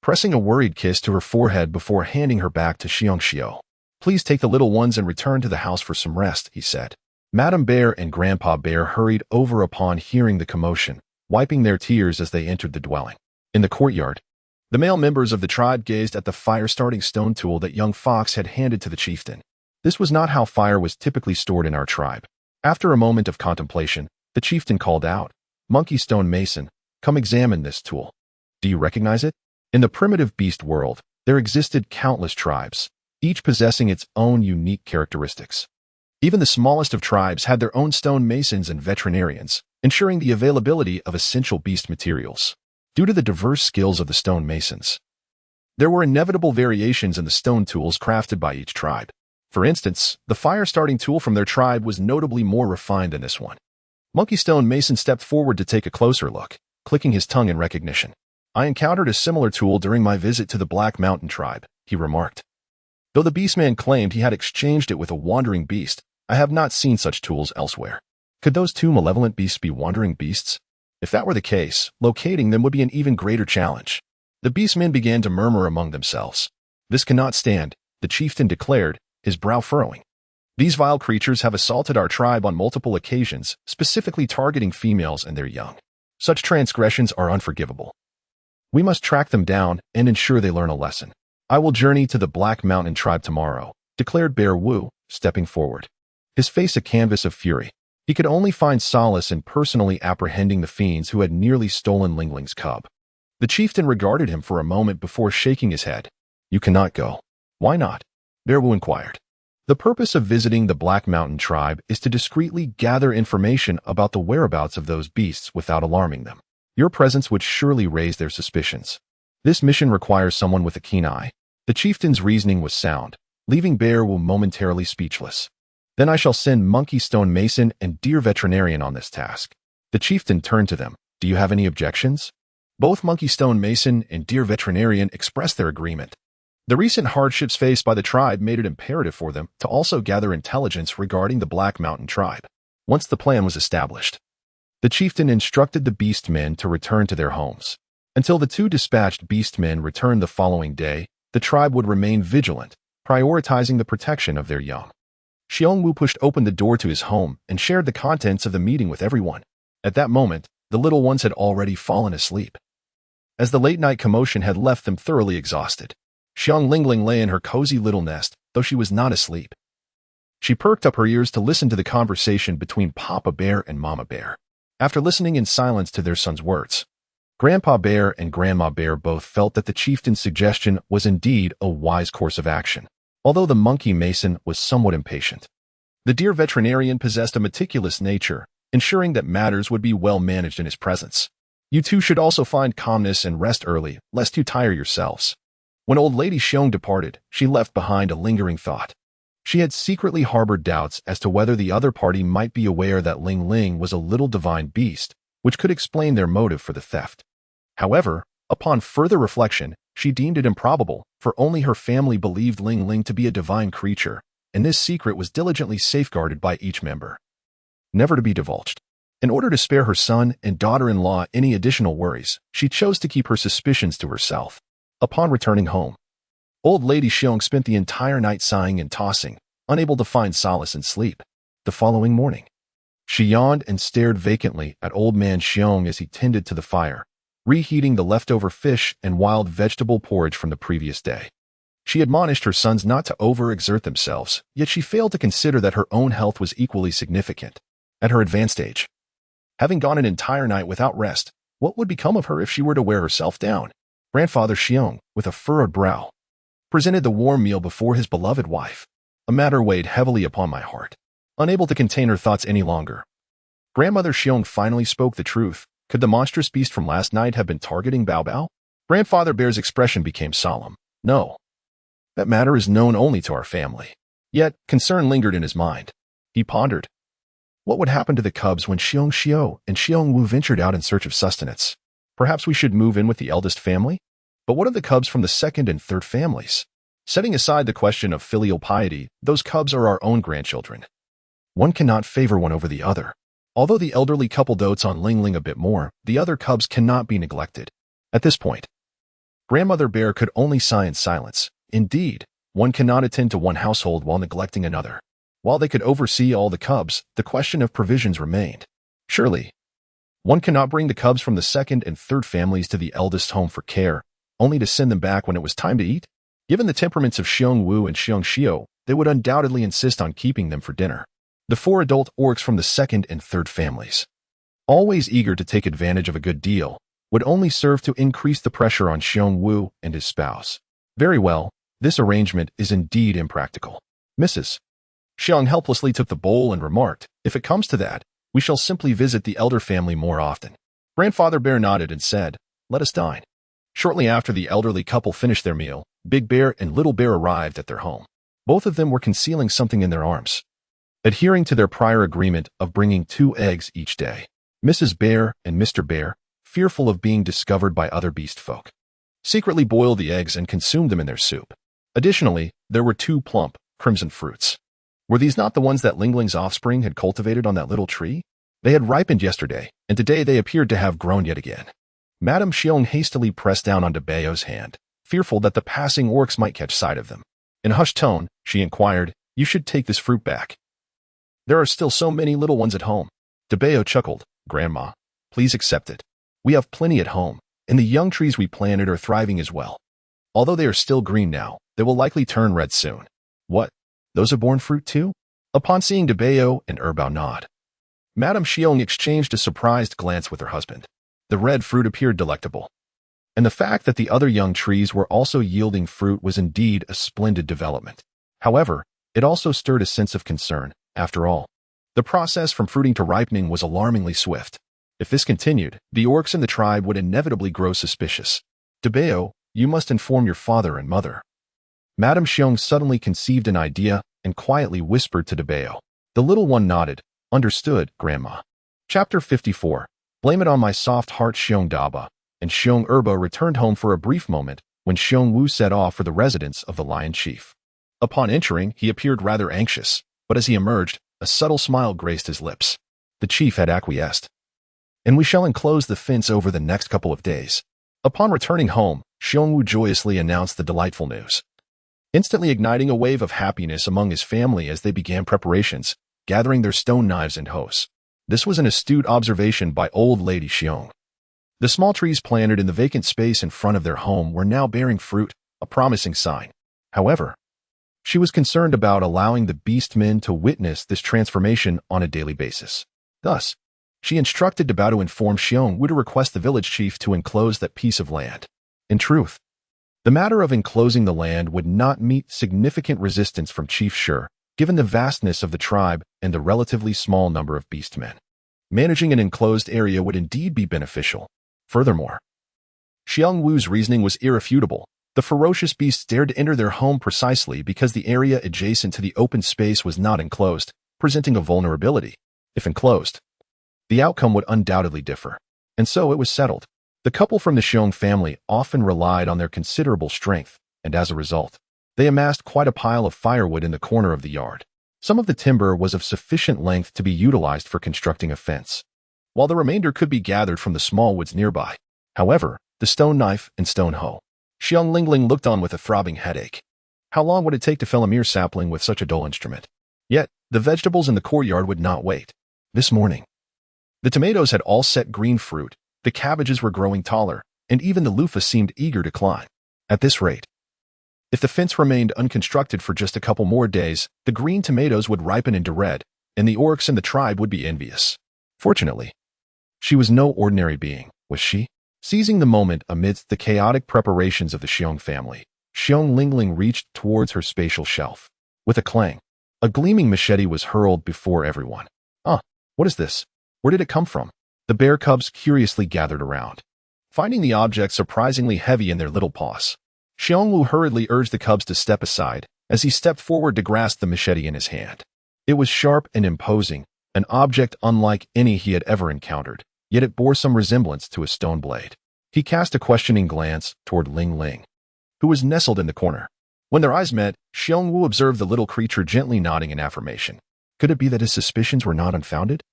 pressing a worried kiss to her forehead before handing her back to Xiong. "Please take the little ones and return to the house for some rest," he said. Madam Bear and Grandpa Bear hurried over upon hearing the commotion, wiping their tears as they entered the dwelling. In the courtyard, the male members of the tribe gazed at the fire-starting stone tool that young Fox had handed to the chieftain. This was not how fire was typically stored in our tribe. After a moment of contemplation, the chieftain called out, "Monkey Stone Mason, come examine this tool. Do you recognize it?" In the primitive beast world, there existed countless tribes, each possessing its own unique characteristics. Even the smallest of tribes had their own stone masons and veterinarians, ensuring the availability of essential beast materials. Due to the diverse skills of the stone masons, there were inevitable variations in the stone tools crafted by each tribe. For instance, the fire-starting tool from their tribe was notably more refined than this one. Monkey Stone Mason stepped forward to take a closer look, clicking his tongue in recognition. "I encountered a similar tool during my visit to the Black Mountain tribe," he remarked. "Though the beastman claimed he had exchanged it with a wandering beast, I have not seen such tools elsewhere." Could those two malevolent beasts be wandering beasts? If that were the case, locating them would be an even greater challenge. The beastmen began to murmur among themselves. "This cannot stand," the chieftain declared, his brow furrowing. "These vile creatures have assaulted our tribe on multiple occasions, specifically targeting females and their young. Such transgressions are unforgivable. We must track them down and ensure they learn a lesson." "I will journey to the Black Mountain tribe tomorrow," declared Bear Wu, stepping forward, his face a canvas of fury. He could only find solace in personally apprehending the fiends who had nearly stolen Lingling's cub. The chieftain regarded him for a moment before shaking his head. "You cannot go." "Why not?" Bear Wu inquired. The purpose of visiting the Black Mountain tribe is to discreetly gather information about the whereabouts of those beasts without alarming them. Your presence would surely raise their suspicions. This mission requires someone with a keen eye. The chieftain's reasoning was sound, leaving Bear Wu momentarily speechless. Then I shall send Monkey Stone Mason and Deer Veterinarian on this task. The chieftain turned to them. Do you have any objections? Both Monkey Stone Mason and Deer Veterinarian expressed their agreement. The recent hardships faced by the tribe made it imperative for them to also gather intelligence regarding the Black Mountain tribe. Once the plan was established, the chieftain instructed the beast men to return to their homes. Until the two dispatched beast men returned the following day, the tribe would remain vigilant, prioritizing the protection of their young. Xiong Wu pushed open the door to his home and shared the contents of the meeting with everyone. At that moment, the little ones had already fallen asleep, as the late-night commotion had left them thoroughly exhausted. Xiong Lingling lay in her cozy little nest, though she was not asleep. She perked up her ears to listen to the conversation between Papa Bear and Mama Bear. After listening in silence to their son's words, Grandpa Bear and Grandma Bear both felt that the chieftain's suggestion was indeed a wise course of action, although the monkey mason was somewhat impatient. The deer veterinarian possessed a meticulous nature, ensuring that matters would be well managed in his presence. You two should also find calmness and rest early, lest you tire yourselves. When old lady Xiong departed, she left behind a lingering thought. She had secretly harbored doubts as to whether the other party might be aware that Ling Ling was a little divine beast, which could explain their motive for the theft. However, upon further reflection, she deemed it improbable, for only her family believed Ling Ling to be a divine creature, and this secret was diligently safeguarded by each member, never to be divulged. In order to spare her son and daughter-in-law any additional worries, she chose to keep her suspicions to herself. Upon returning home, old lady Xiong spent the entire night sighing and tossing, unable to find solace in sleep. The following morning, she yawned and stared vacantly at old man Xiong as he tended to the fire, reheating the leftover fish and wild vegetable porridge from the previous day. She admonished her sons not to overexert themselves, yet she failed to consider that her own health was equally significant. At her advanced age, having gone an entire night without rest, what would become of her if she were to wear herself down? Grandfather Xiong, with a furrowed brow, presented the warm meal before his beloved wife. A matter weighed heavily upon my heart. Unable to contain her thoughts any longer, Grandmother Xiong finally spoke the truth. Could the monstrous beast from last night have been targeting Bao Bao? Grandfather Bear's expression became solemn. No. That matter is known only to our family. Yet, concern lingered in his mind. He pondered. What would happen to the cubs when Xiong Xiao and Xiong Wu ventured out in search of sustenance? Perhaps we should move in with the eldest family? But what of the cubs from the second and third families? Setting aside the question of filial piety, those cubs are our own grandchildren. One cannot favor one over the other. Although the elderly couple dotes on Ling Ling a bit more, the other cubs cannot be neglected. At this point, Grandmother Bear could only sigh in silence. Indeed, one cannot attend to one household while neglecting another. While they could oversee all the cubs, the question of provisions remained. Surely, one cannot bring the cubs from the second and third families to the eldest home for care, only to send them back when it was time to eat? Given the temperaments of Xiong Wu and Xiong Xiao, they would undoubtedly insist on keeping them for dinner. The 4 adult orcs from the second and third families, always eager to take advantage of a good deal, would only serve to increase the pressure on Xiong Wu and his spouse. Very well, this arrangement is indeed impractical. Mrs. Xiong helplessly took the bowl and remarked, if it comes to that, we shall simply visit the elder family more often. Grandfather Bear nodded and said, let us dine. Shortly after the elderly couple finished their meal, Big Bear and Little Bear arrived at their home. Both of them were concealing something in their arms, adhering to their prior agreement of bringing 2 eggs each day. Mrs. Bear and Mr. Bear, fearful of being discovered by other beast folk, secretly boiled the eggs and consumed them in their soup. Additionally, there were 2 plump, crimson fruits. Were these not the ones that Lingling's offspring had cultivated on that little tree? They had ripened yesterday, and today they appeared to have grown yet again. Madame Xiong hastily pressed down on Bao's hand, fearful that the passing orcs might catch sight of them. In a hushed tone, she inquired, you should take this fruit back. There are still so many little ones at home. Bao chuckled, Grandma, please accept it. We have plenty at home, and the young trees we planted are thriving as well. Although they are still green now, they will likely turn red soon. What? Those are born fruit too? Upon seeing Bao and Bao nod, Madame Xiong exchanged a surprised glance with her husband. The red fruit appeared delectable, and the fact that the other young trees were also yielding fruit was indeed a splendid development. However, It also stirred a sense of concern. After all, the process from fruiting to ripening was alarmingly swift. If this continued, the orcs in the tribe would inevitably grow suspicious. Debeo, you must inform your father and mother. Madame Xiong suddenly conceived an idea and quietly whispered to Debeo. The little one nodded. Understood, Grandma. Chapter 54. Blame it on my soft heart. Xiong Daba and Xiong Erba returned home for a brief moment when Xiong Wu set off for the residence of the Lion Chief. Upon entering, he appeared rather anxious, but as he emerged, a subtle smile graced his lips. The chief had acquiesced. And we shall enclose the fence over the next couple of days. Upon returning home, Xiong Wu joyously announced the delightful news, instantly igniting a wave of happiness among his family as they began preparations, gathering their stone knives and hoes. This was an astute observation by old lady Xiong. The small trees planted in the vacant space in front of their home were now bearing fruit, a promising sign. However, she was concerned about allowing the beastmen to witness this transformation on a daily basis. Thus, she instructed Debao to inform Xiong Wu to request the village chief to enclose that piece of land. In truth, the matter of enclosing the land would not meet significant resistance from Chief Shi, given the vastness of the tribe and the relatively small number of beastmen. Managing an enclosed area would indeed be beneficial. Furthermore, Xiong Wu's reasoning was irrefutable. The ferocious beasts dared to enter their home precisely because the area adjacent to the open space was not enclosed, presenting a vulnerability. If enclosed, the outcome would undoubtedly differ. And so it was settled. The couple from the Xiong family often relied on their considerable strength, and as a result, they amassed quite a pile of firewood in the corner of the yard. Some of the timber was of sufficient length to be utilized for constructing a fence, while the remainder could be gathered from the small woods nearby. However, the stone knife and stone hoe. Xiong Lingling looked on with a throbbing headache. How long would it take to fell a mere sapling with such a dull instrument? Yet, the vegetables in the courtyard would not wait. This morning, the tomatoes had all set green fruit, the cabbages were growing taller, and even the loofah seemed eager to climb. At this rate, if the fence remained unconstructed for just a couple more days, the green tomatoes would ripen into red, and the orcs in the tribe would be envious. Fortunately, she was no ordinary being, was she? Seizing the moment amidst the chaotic preparations of the Xiong family, Xiong Lingling reached towards her spatial shelf. With a clang, a gleaming machete was hurled before everyone. What is this? Where did it come from? The bear cubs curiously gathered around, finding the object surprisingly heavy in their little paws. Xiong Wu hurriedly urged the cubs to step aside as he stepped forward to grasp the machete in his hand. It was sharp and imposing, an object unlike any he had ever encountered, yet it bore some resemblance to a stone blade. He cast a questioning glance toward Ling Ling, who was nestled in the corner. When their eyes met, Xiong Wu observed the little creature gently nodding in affirmation. Could it be that his suspicions were not unfounded?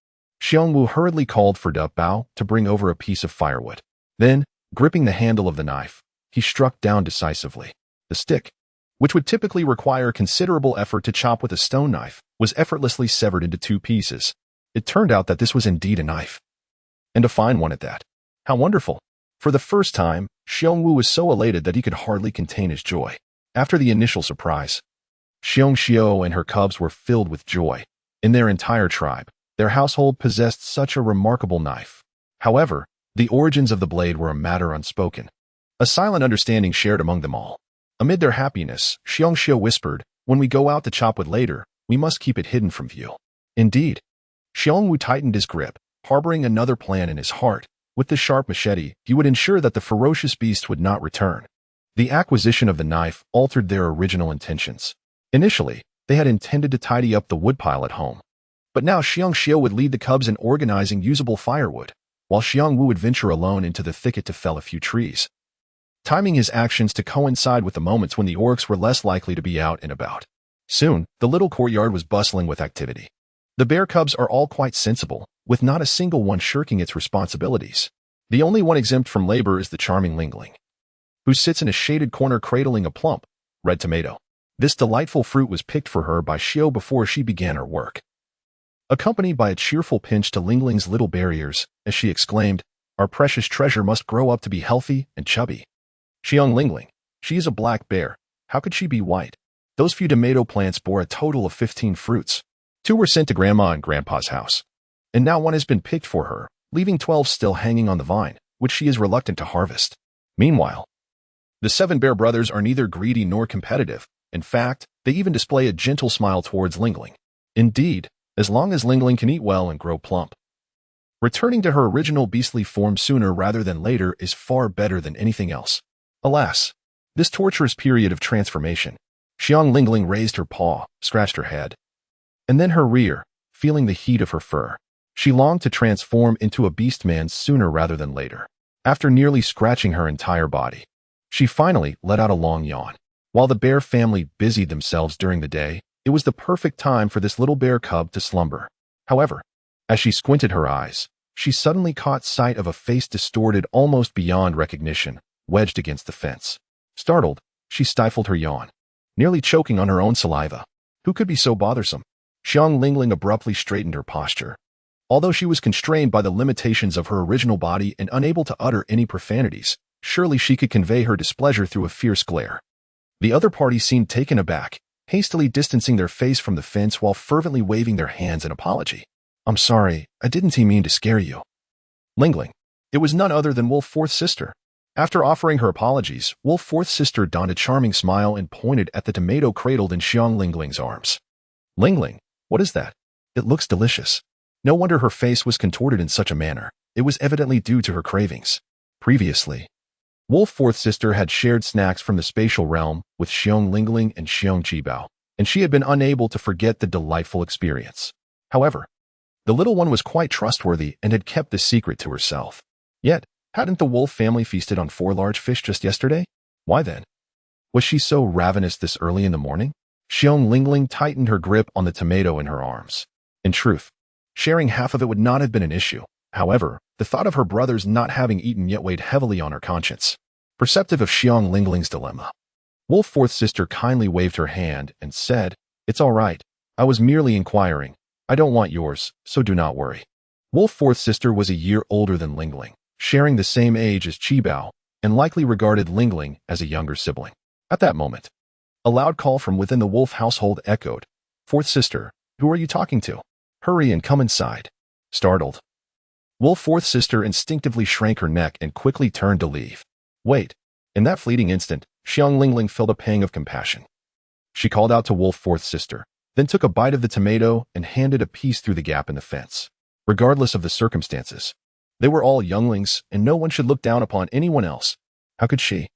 Xiong Wu hurriedly called for Debao to bring over a piece of firewood. Then, gripping the handle of the knife, he struck down decisively. The stick, which would typically require considerable effort to chop with a stone knife, was effortlessly severed into two pieces. It turned out that this was indeed a knife, and a fine one at that. How wonderful! For the first time, Xiong Wu was so elated that he could hardly contain his joy. After the initial surprise, Xiong Xiao and her cubs were filled with joy. In their entire tribe, their household possessed such a remarkable knife. However, the origins of the blade were a matter unspoken, a silent understanding shared among them all. Amid their happiness, Xiong Xiao whispered, "When we go out to chop wood later, we must keep it hidden from view." Indeed, Xiong Wu tightened his grip, harboring another plan in his heart. With the sharp machete, he would ensure that the ferocious beast would not return. The acquisition of the knife altered their original intentions. Initially, they had intended to tidy up the woodpile at home. But now Xiong Xiao would lead the cubs in organizing usable firewood, while Xiong Wu would venture alone into the thicket to fell a few trees, timing his actions to coincide with the moments when the orcs were less likely to be out and about. Soon, the little courtyard was bustling with activity. The bear cubs are all quite sensible, with not a single one shirking its responsibilities. The only one exempt from labor is the charming Lingling, who sits in a shaded corner cradling a plump, red tomato. This delightful fruit was picked for her by Xiao before she began her work. Accompanied by a cheerful pinch to Lingling's little bare ears, as she exclaimed, "Our precious treasure must grow up to be healthy and chubby." Xiong Lingling, she is a black bear. How could she be white? Those few tomato plants bore a total of 15 fruits. 2 were sent to Grandma and Grandpa's house, and now 1 has been picked for her, leaving 12 still hanging on the vine, which she is reluctant to harvest. Meanwhile, the 7 bear brothers are neither greedy nor competitive. In fact, They even display a gentle smile towards Lingling. Indeed, as long as Lingling can eat well and grow plump. Returning to her original beastly form sooner rather than later is far better than anything else. Alas, this torturous period of transformation. Xiong Lingling raised her paw, scratched her head, and then her rear, feeling the heat of her fur. She longed to transform into a beast man sooner rather than later. After nearly scratching her entire body, she finally let out a long yawn. While the bear family busied themselves during the day, it was the perfect time for this little bear cub to slumber. However, as she squinted her eyes, she suddenly caught sight of a face distorted almost beyond recognition, wedged against the fence. Startled, she stifled her yawn, nearly choking on her own saliva. Who could be so bothersome? Xiong Lingling abruptly straightened her posture. Although she was constrained by the limitations of her original body and unable to utter any profanities, surely she could convey her displeasure through a fierce glare. The other party seemed taken aback, hastily distancing their face from the fence while fervently waving their hands in apology. "I'm sorry, I didn't mean to scare you." Lingling. It was none other than Wolf Fourth's sister. After offering her apologies, Wolf Fourth's sister donned a charming smile and pointed at the tomato cradled in Xiong Lingling's arms. "Lingling, what is that? It looks delicious." No wonder her face was contorted in such a manner. It was evidently due to her cravings. Previously, Wolf Fourth's sister had shared snacks from the spatial realm with Xiong Lingling and Xiong Jibao, and she had been unable to forget the delightful experience. However, the little one was quite trustworthy and had kept the secret to herself. Yet, hadn't the wolf family feasted on 4 large fish just yesterday? Why then? Was she so ravenous this early in the morning? Xiong Lingling tightened her grip on the tomato in her arms. In truth, sharing half of it would not have been an issue. However, the thought of her brothers not having eaten yet weighed heavily on her conscience. Perceptive of Xiong Lingling's dilemma, Wolf Fourth's sister kindly waved her hand and said, "It's all right. I was merely inquiring. I don't want yours, so do not worry." Wolf Fourth's sister was a year older than Lingling, sharing the same age as Qibao, and likely regarded Lingling as a younger sibling. At that moment, a loud call from within the wolf household echoed. "Fourth sister, who are you talking to? Hurry and come inside." Startled, Wolf Fourth's sister instinctively shrank her neck and quickly turned to leave. Wait. In that fleeting instant, Xiong Lingling felt a pang of compassion. She called out to Wolf Fourth's sister, then took a bite of the tomato and handed a piece through the gap in the fence. Regardless of the circumstances, they were all younglings, and no one should look down upon anyone else. How could she?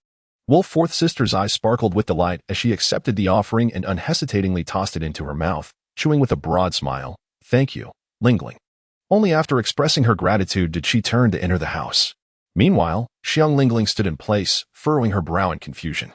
Wolf Fourth's sister's eyes sparkled with delight as she accepted the offering and unhesitatingly tossed it into her mouth, chewing with a broad smile. "Thank you, Lingling." Only after expressing her gratitude did she turn to enter the house. Meanwhile, Xiong Lingling stood in place, furrowing her brow in confusion.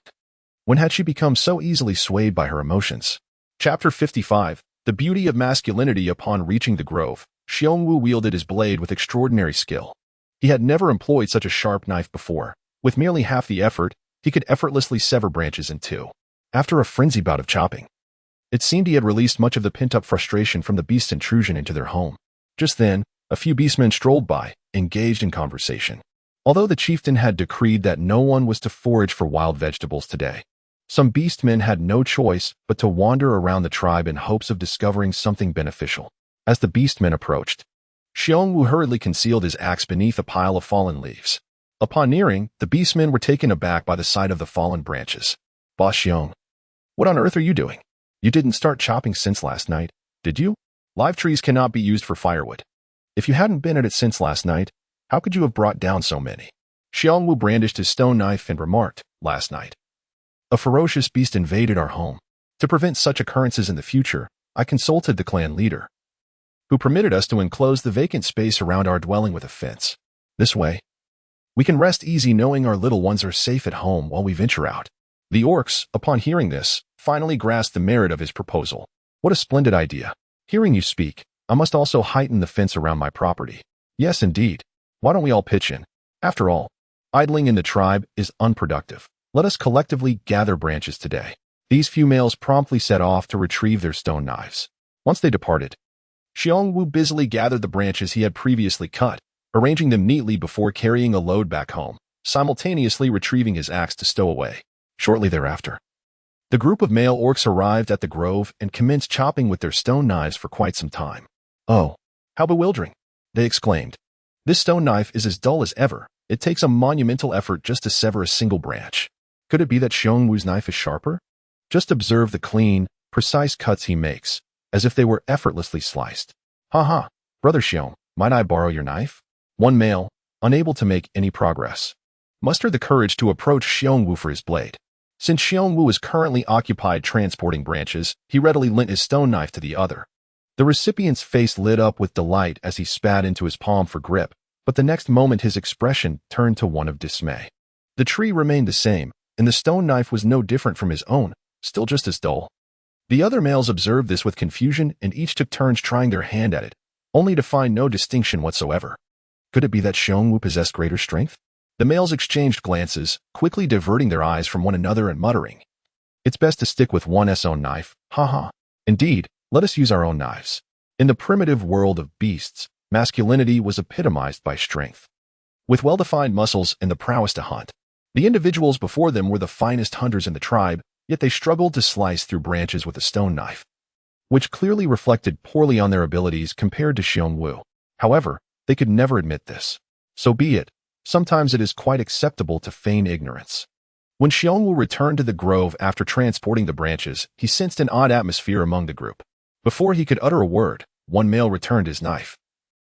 When had she become so easily swayed by her emotions? Chapter 55. The Beauty of Masculinity. Upon reaching the grove, Xiong Wu wielded his blade with extraordinary skill. He had never employed such a sharp knife before. With merely half the effort, he could effortlessly sever branches in two. After a frenzied bout of chopping, it seemed he had released much of the pent-up frustration from the beast's intrusion into their home. Just then, a few beastmen strolled by, engaged in conversation. Although the chieftain had decreed that no one was to forage for wild vegetables today, some beastmen had no choice but to wander around the tribe in hopes of discovering something beneficial. As the beastmen approached, Xiong Wu hurriedly concealed his axe beneath a pile of fallen leaves. Upon nearing, the beastmen were taken aback by the sight of the fallen branches. "Boss Xiong, what on earth are you doing? You didn't start chopping since last night, did you? Live trees cannot be used for firewood. If you hadn't been at it since last night, how could you have brought down so many?" Xiong Wu brandished his stone knife and remarked, "Last night, a ferocious beast invaded our home. To prevent such occurrences in the future, I consulted the clan leader, who permitted us to enclose the vacant space around our dwelling with a fence. This way, we can rest easy knowing our little ones are safe at home while we venture out." The orcs, upon hearing this, finally grasped the merit of his proposal. "What a splendid idea. Hearing you speak, I must also heighten the fence around my property." "Yes, indeed. Why don't we all pitch in? After all, idling in the tribe is unproductive. Let us collectively gather branches today." These few males promptly set off to retrieve their stone knives. Once they departed, Xiong Wu busily gathered the branches he had previously cut, arranging them neatly before carrying a load back home, simultaneously retrieving his axe to stow away. Shortly thereafter, the group of male orcs arrived at the grove and commenced chopping with their stone knives for quite some time. "Oh, how bewildering!" they exclaimed. "This stone knife is as dull as ever. It takes a monumental effort just to sever a single branch. Could it be that Xiong Wu's knife is sharper?" Just observe the clean, precise cuts he makes, as if they were effortlessly sliced. Ha, Brother Xiong, might I borrow your knife? One male, unable to make any progress, mustered the courage to approach Xiong Wu for his blade. Since Xiong Wu is currently occupied transporting branches, he readily lent his stone knife to the other. The recipient's face lit up with delight as he spat into his palm for grip, but the next moment his expression turned to one of dismay. The tree remained the same, and the stone knife was no different from his own, still just as dull. The other males observed this with confusion and each took turns trying their hand at it, only to find no distinction whatsoever. Could it be that Xiong Wu possessed greater strength? The males exchanged glances, quickly diverting their eyes from one another and muttering, "It's best to stick with one's own knife, ha. Indeed, let us use our own knives." In the primitive world of beasts, masculinity was epitomized by strength. With well-defined muscles and the prowess to hunt, the individuals before them were the finest hunters in the tribe, yet they struggled to slice through branches with a stone knife, which clearly reflected poorly on their abilities compared to Xiong Wu. However, they could never admit this. So be it. Sometimes it is quite acceptable to feign ignorance. When Xiong Wu returned to the grove after transporting the branches, he sensed an odd atmosphere among the group. Before he could utter a word, one male returned his knife,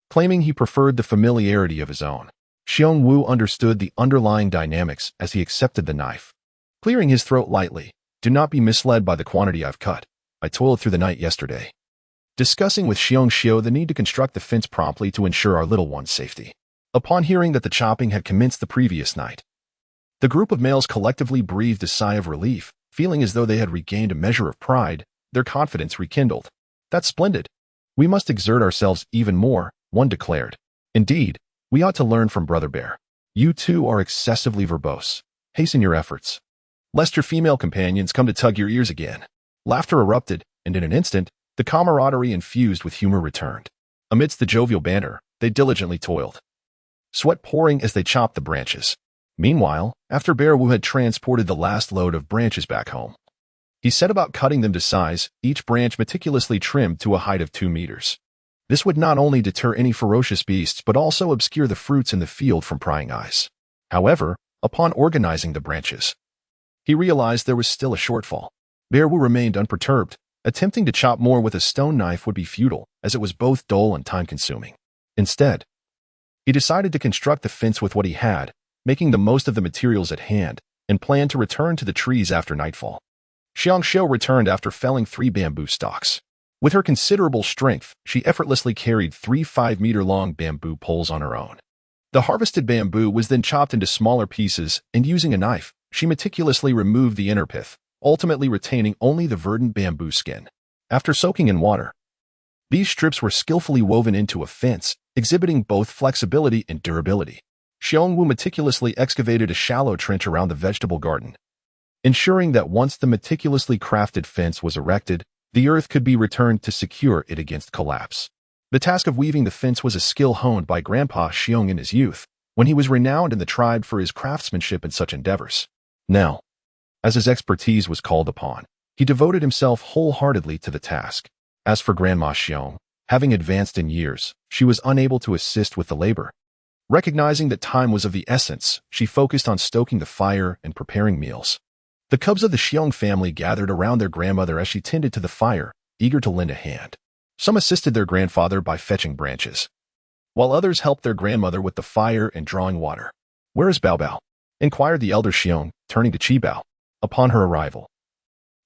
claiming he preferred the familiarity of his own. Xiong Wu understood the underlying dynamics as he accepted the knife, clearing his throat lightly. "Do not be misled by the quantity I've cut. I toiled through the night yesterday." Discussing with Xiong Xiu the need to construct the fence promptly to ensure our little one's safety. Upon hearing that the chopping had commenced the previous night, the group of males collectively breathed a sigh of relief, feeling as though they had regained a measure of pride, their confidence rekindled. "That's splendid. We must exert ourselves even more," one declared. "Indeed, we ought to learn from Brother Bear. You two are excessively verbose. Hasten your efforts, lest your female companions come to tug your ears again." Laughter erupted, and in an instant, the camaraderie infused with humor returned. Amidst the jovial banter, they diligently toiled, sweat pouring as they chopped the branches. Meanwhile, after Bear Wu had transported the last load of branches back home, he set about cutting them to size, each branch meticulously trimmed to a height of 2 meters. This would not only deter any ferocious beasts but also obscure the fruits in the field from prying eyes. However, upon organizing the branches, he realized there was still a shortfall. Bear Wu remained unperturbed. Attempting to chop more with a stone knife would be futile, as it was both dull and time-consuming. Instead, he decided to construct the fence with what he had, making the most of the materials at hand, and planned to return to the trees after nightfall. Xiong Xiu returned after felling 3 bamboo stalks. With her considerable strength, she effortlessly carried 3 5-meter-long bamboo poles on her own. The harvested bamboo was then chopped into smaller pieces, and using a knife, she meticulously removed the inner pith, ultimately retaining only the verdant bamboo skin. After soaking in water, these strips were skillfully woven into a fence, exhibiting both flexibility and durability. Xiong Wu meticulously excavated a shallow trench around the vegetable garden, ensuring that once the meticulously crafted fence was erected, the earth could be returned to secure it against collapse. The task of weaving the fence was a skill honed by Grandpa Xiong in his youth, when he was renowned in the tribe for his craftsmanship in such endeavors. Now, as his expertise was called upon, he devoted himself wholeheartedly to the task. As for Grandma Xiong, having advanced in years, she was unable to assist with the labor. Recognizing that time was of the essence, she focused on stoking the fire and preparing meals. The cubs of the Xiong family gathered around their grandmother as she tended to the fire, eager to lend a hand. Some assisted their grandfather by fetching branches, while others helped their grandmother with the fire and drawing water. "Where is Bao Bao?" inquired the elder Xiong, turning to Chi Bao. Upon her arrival,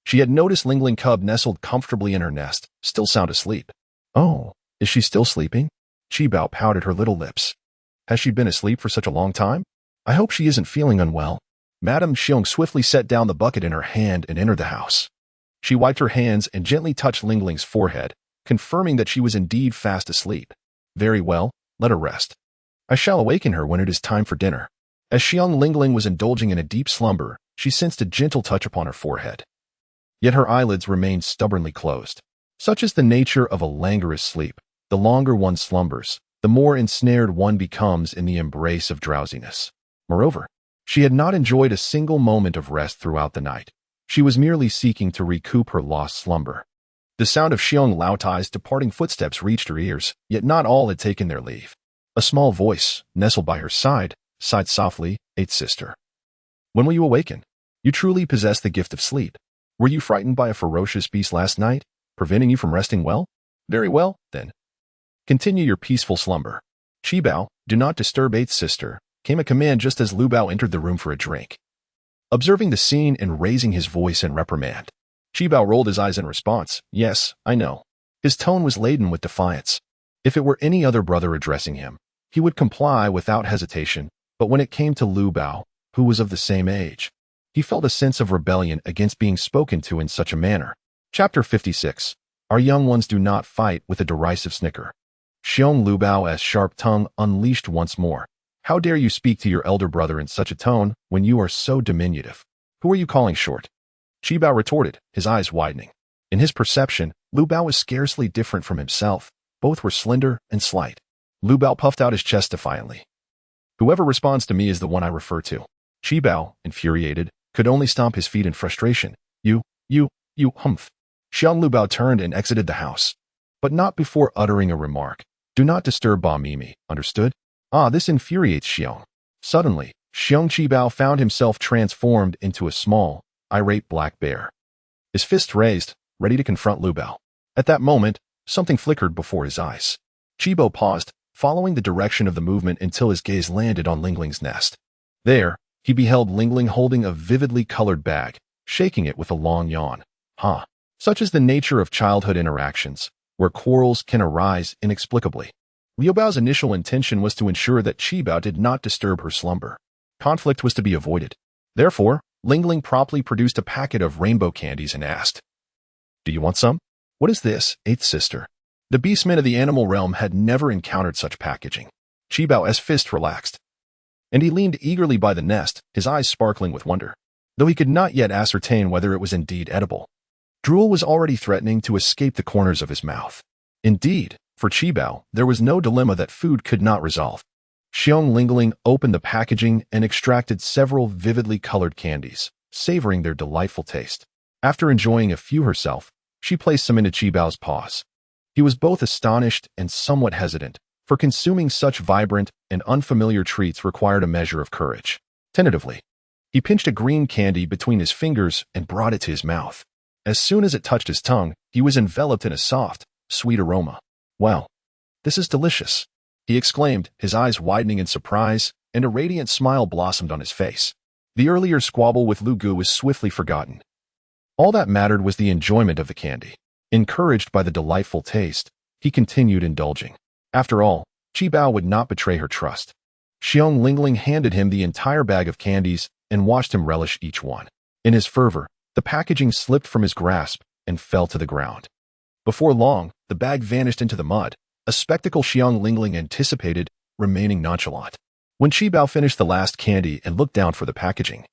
she had noticed Lingling cub nestled comfortably in her nest, still sound asleep. "Oh, is she still sleeping?" Chi Bao pouted her little lips. "Has she been asleep for such a long time? I hope she isn't feeling unwell." Madame Xiong swiftly set down the bucket in her hand and entered the house. She wiped her hands and gently touched Lingling's forehead, confirming that she was indeed fast asleep. "Very well, let her rest. I shall awaken her when it is time for dinner." As Xiong Lingling was indulging in a deep slumber, she sensed a gentle touch upon her forehead. Yet her eyelids remained stubbornly closed. Such is the nature of a languorous sleep. The longer one slumbers, the more ensnared one becomes in the embrace of drowsiness. Moreover, she had not enjoyed a single moment of rest throughout the night. She was merely seeking to recoup her lost slumber. The sound of Xiong Laotai's departing footsteps reached her ears, yet not all had taken their leave. A small voice, nestled by her side, sighed softly, "Eighth sister, when will you awaken? You truly possess the gift of sleep." Were you frightened by a ferocious beast last night, preventing you from resting well? Very well, then. Continue your peaceful slumber. Qibao, do not disturb eighth sister, came a command just as Lu Bao entered the room for a drink. Observing the scene and raising his voice in reprimand, Qibao rolled his eyes in response. Yes, I know. His tone was laden with defiance. If it were any other brother addressing him, he would comply without hesitation, but when it came to Lu Bao, who was of the same age, he felt a sense of rebellion against being spoken to in such a manner. Chapter 56. Our young ones do not fight with a derisive snicker. Xiong Lubao's sharp tongue unleashed once more. How dare you speak to your elder brother in such a tone when you are so diminutive? Who are you calling short? Qibao retorted, his eyes widening. In his perception, Lu Bao was scarcely different from himself. Both were slender and slight. Lu Bao puffed out his chest defiantly. Whoever responds to me is the one I refer to. Qibao, infuriated, could only stomp his feet in frustration. You, humph. Xiong Lu Bao turned and exited the house. But not before uttering a remark. Do not disturb Ba Mimi, understood? Ah, this infuriates Xiong. Suddenly, Xiong Qibao found himself transformed into a small, irate black bear. His fist raised, ready to confront Lu Bao. At that moment, something flickered before his eyes. Qibao paused, following the direction of the movement until his gaze landed on Lingling's nest. There, he beheld Lingling holding a vividly colored bag, shaking it with a long yawn. Such is the nature of childhood interactions, where quarrels can arise inexplicably. Liu Bao's initial intention was to ensure that Qibao did not disturb her slumber. Conflict was to be avoided. Therefore, Lingling promptly produced a packet of rainbow candies and asked, Do you want some? What is this, eighth sister? The beastmen of the animal realm had never encountered such packaging. Qibao's fist relaxed, and he leaned eagerly by the nest, his eyes sparkling with wonder, though he could not yet ascertain whether it was indeed edible. Drool was already threatening to escape the corners of his mouth. Indeed, for Qibao, there was no dilemma that food could not resolve. Xiong Lingling opened the packaging and extracted several vividly colored candies, savoring their delightful taste. After enjoying a few herself, she placed some into Qibao's paws. He was both astonished and somewhat hesitant, for consuming such vibrant and unfamiliar treats required a measure of courage. Tentatively, he pinched a green candy between his fingers and brought it to his mouth. As soon as it touched his tongue, he was enveloped in a soft, sweet aroma. Wow, this is delicious, he exclaimed, his eyes widening in surprise, and a radiant smile blossomed on his face. The earlier squabble with Lu Gu was swiftly forgotten. All that mattered was the enjoyment of the candy. Encouraged by the delightful taste, he continued indulging. After all, Qibao would not betray her trust. Xiong Lingling handed him the entire bag of candies and watched him relish each one. In his fervor, the packaging slipped from his grasp and fell to the ground. Before long, the bag vanished into the mud, a spectacle Xiong Lingling anticipated, remaining nonchalant. When Qibao finished the last candy and looked down for the packaging,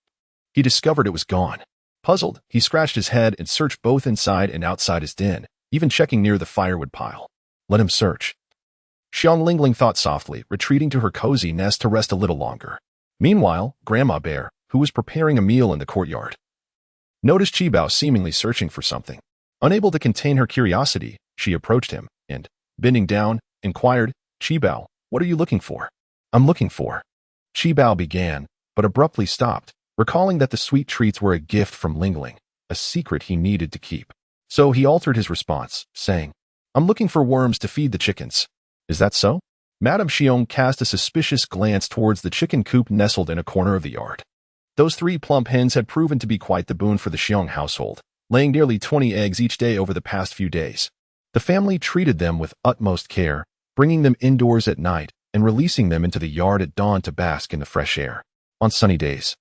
he discovered it was gone. Puzzled, he scratched his head and searched both inside and outside his den, even checking near the firewood pile. Let him search. Xiong Lingling thought softly, retreating to her cozy nest to rest a little longer. Meanwhile, Grandma Bear, who was preparing a meal in the courtyard, noticed Qibao seemingly searching for something. Unable to contain her curiosity, she approached him and, bending down, inquired, Qibao, what are you looking for? I'm looking for. Qibao began, but abruptly stopped, recalling that the sweet treats were a gift from Lingling, a secret he needed to keep. So he altered his response, saying, I'm looking for worms to feed the chickens. Is that so? Madame Xiong cast a suspicious glance towards the chicken coop nestled in a corner of the yard. Those 3 plump hens had proven to be quite the boon for the Xiong household, laying nearly 20 eggs each day over the past few days. The family treated them with utmost care, bringing them indoors at night and releasing them into the yard at dawn to bask in the fresh air. On sunny days,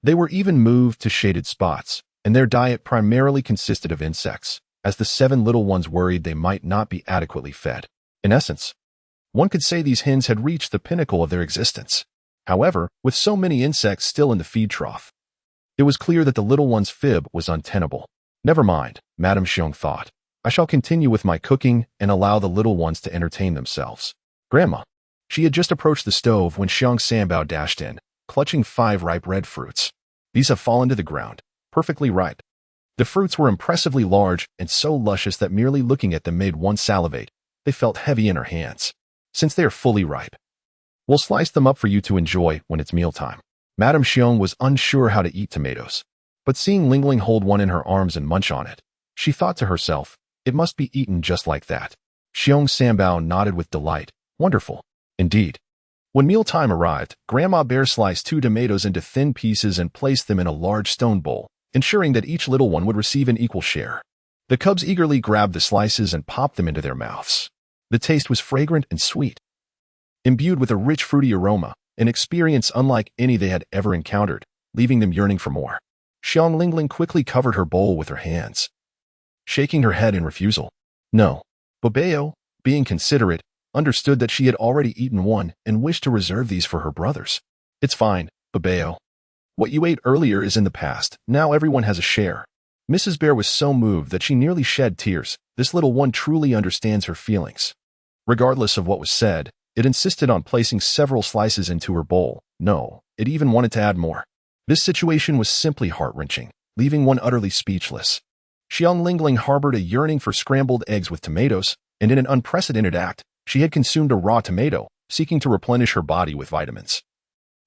they were even moved to shaded spots, and their diet primarily consisted of insects, as the 7 little ones worried they might not be adequately fed. In essence, one could say these hens had reached the pinnacle of their existence. However, with so many insects still in the feed trough, it was clear that the little one's fib was untenable. Never mind, Madame Xiong thought. I shall continue with my cooking and allow the little ones to entertain themselves. Grandma. She had just approached the stove when Xiong Sanbao dashed in, clutching 5 ripe red fruits. These have fallen to the ground, perfectly ripe. The fruits were impressively large and so luscious that merely looking at them made one salivate. They felt heavy in her hands. Since they are fully ripe, we'll slice them up for you to enjoy when it's mealtime. Madame Xiong was unsure how to eat tomatoes. But seeing Lingling hold one in her arms and munch on it, she thought to herself, it must be eaten just like that. Xiong Sambao nodded with delight. Wonderful. Indeed. When mealtime arrived, Grandma Bear sliced 2 tomatoes into thin pieces and placed them in a large stone bowl, ensuring that each little one would receive an equal share. The cubs eagerly grabbed the slices and popped them into their mouths. The taste was fragrant and sweet, imbued with a rich fruity aroma, an experience unlike any they had ever encountered, leaving them yearning for more. Xiong Lingling quickly covered her bowl with her hands, shaking her head in refusal. No. Babeo, being considerate, understood that she had already eaten one and wished to reserve these for her brothers. It's fine, Babeo. What you ate earlier is in the past. Now everyone has a share. Mrs. Bear was so moved that she nearly shed tears. This little one truly understands her feelings. Regardless of what was said, it insisted on placing several slices into her bowl. No, it even wanted to add more. This situation was simply heart-wrenching, leaving one utterly speechless. Xiong Lingling harbored a yearning for scrambled eggs with tomatoes, and in an unprecedented act, she had consumed a raw tomato, seeking to replenish her body with vitamins.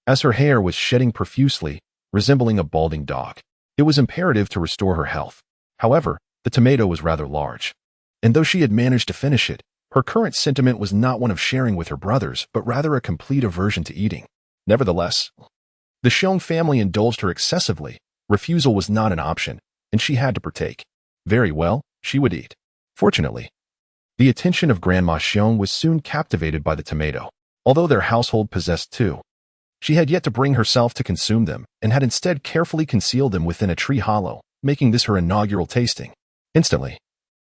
As her hair was shedding profusely, resembling a balding dog, it was imperative to restore her health. However, the tomato was rather large, and though she had managed to finish it, her current sentiment was not one of sharing with her brothers, but rather a complete aversion to eating. Nevertheless, the Xiong family indulged her excessively. Refusal was not an option, and she had to partake. Very well, she would eat. Fortunately, the attention of Grandma Xiong was soon captivated by the tomato. Although their household possessed 2, she had yet to bring herself to consume them and had instead carefully concealed them within a tree hollow, making this her inaugural tasting. Instantly,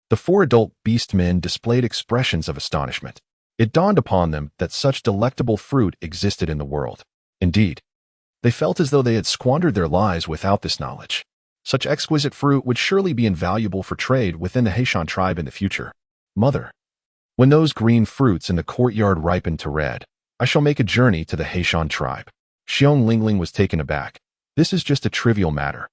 the 4 adult beast men displayed expressions of astonishment. It dawned upon them that such delectable fruit existed in the world. Indeed, they felt as though they had squandered their lives without this knowledge. Such exquisite fruit would surely be invaluable for trade within the Xiong tribe in the future. Mother, when those green fruits in the courtyard ripen to red, I shall make a journey to the Xiong tribe. Xiong Lingling was taken aback. This is just a trivial matter.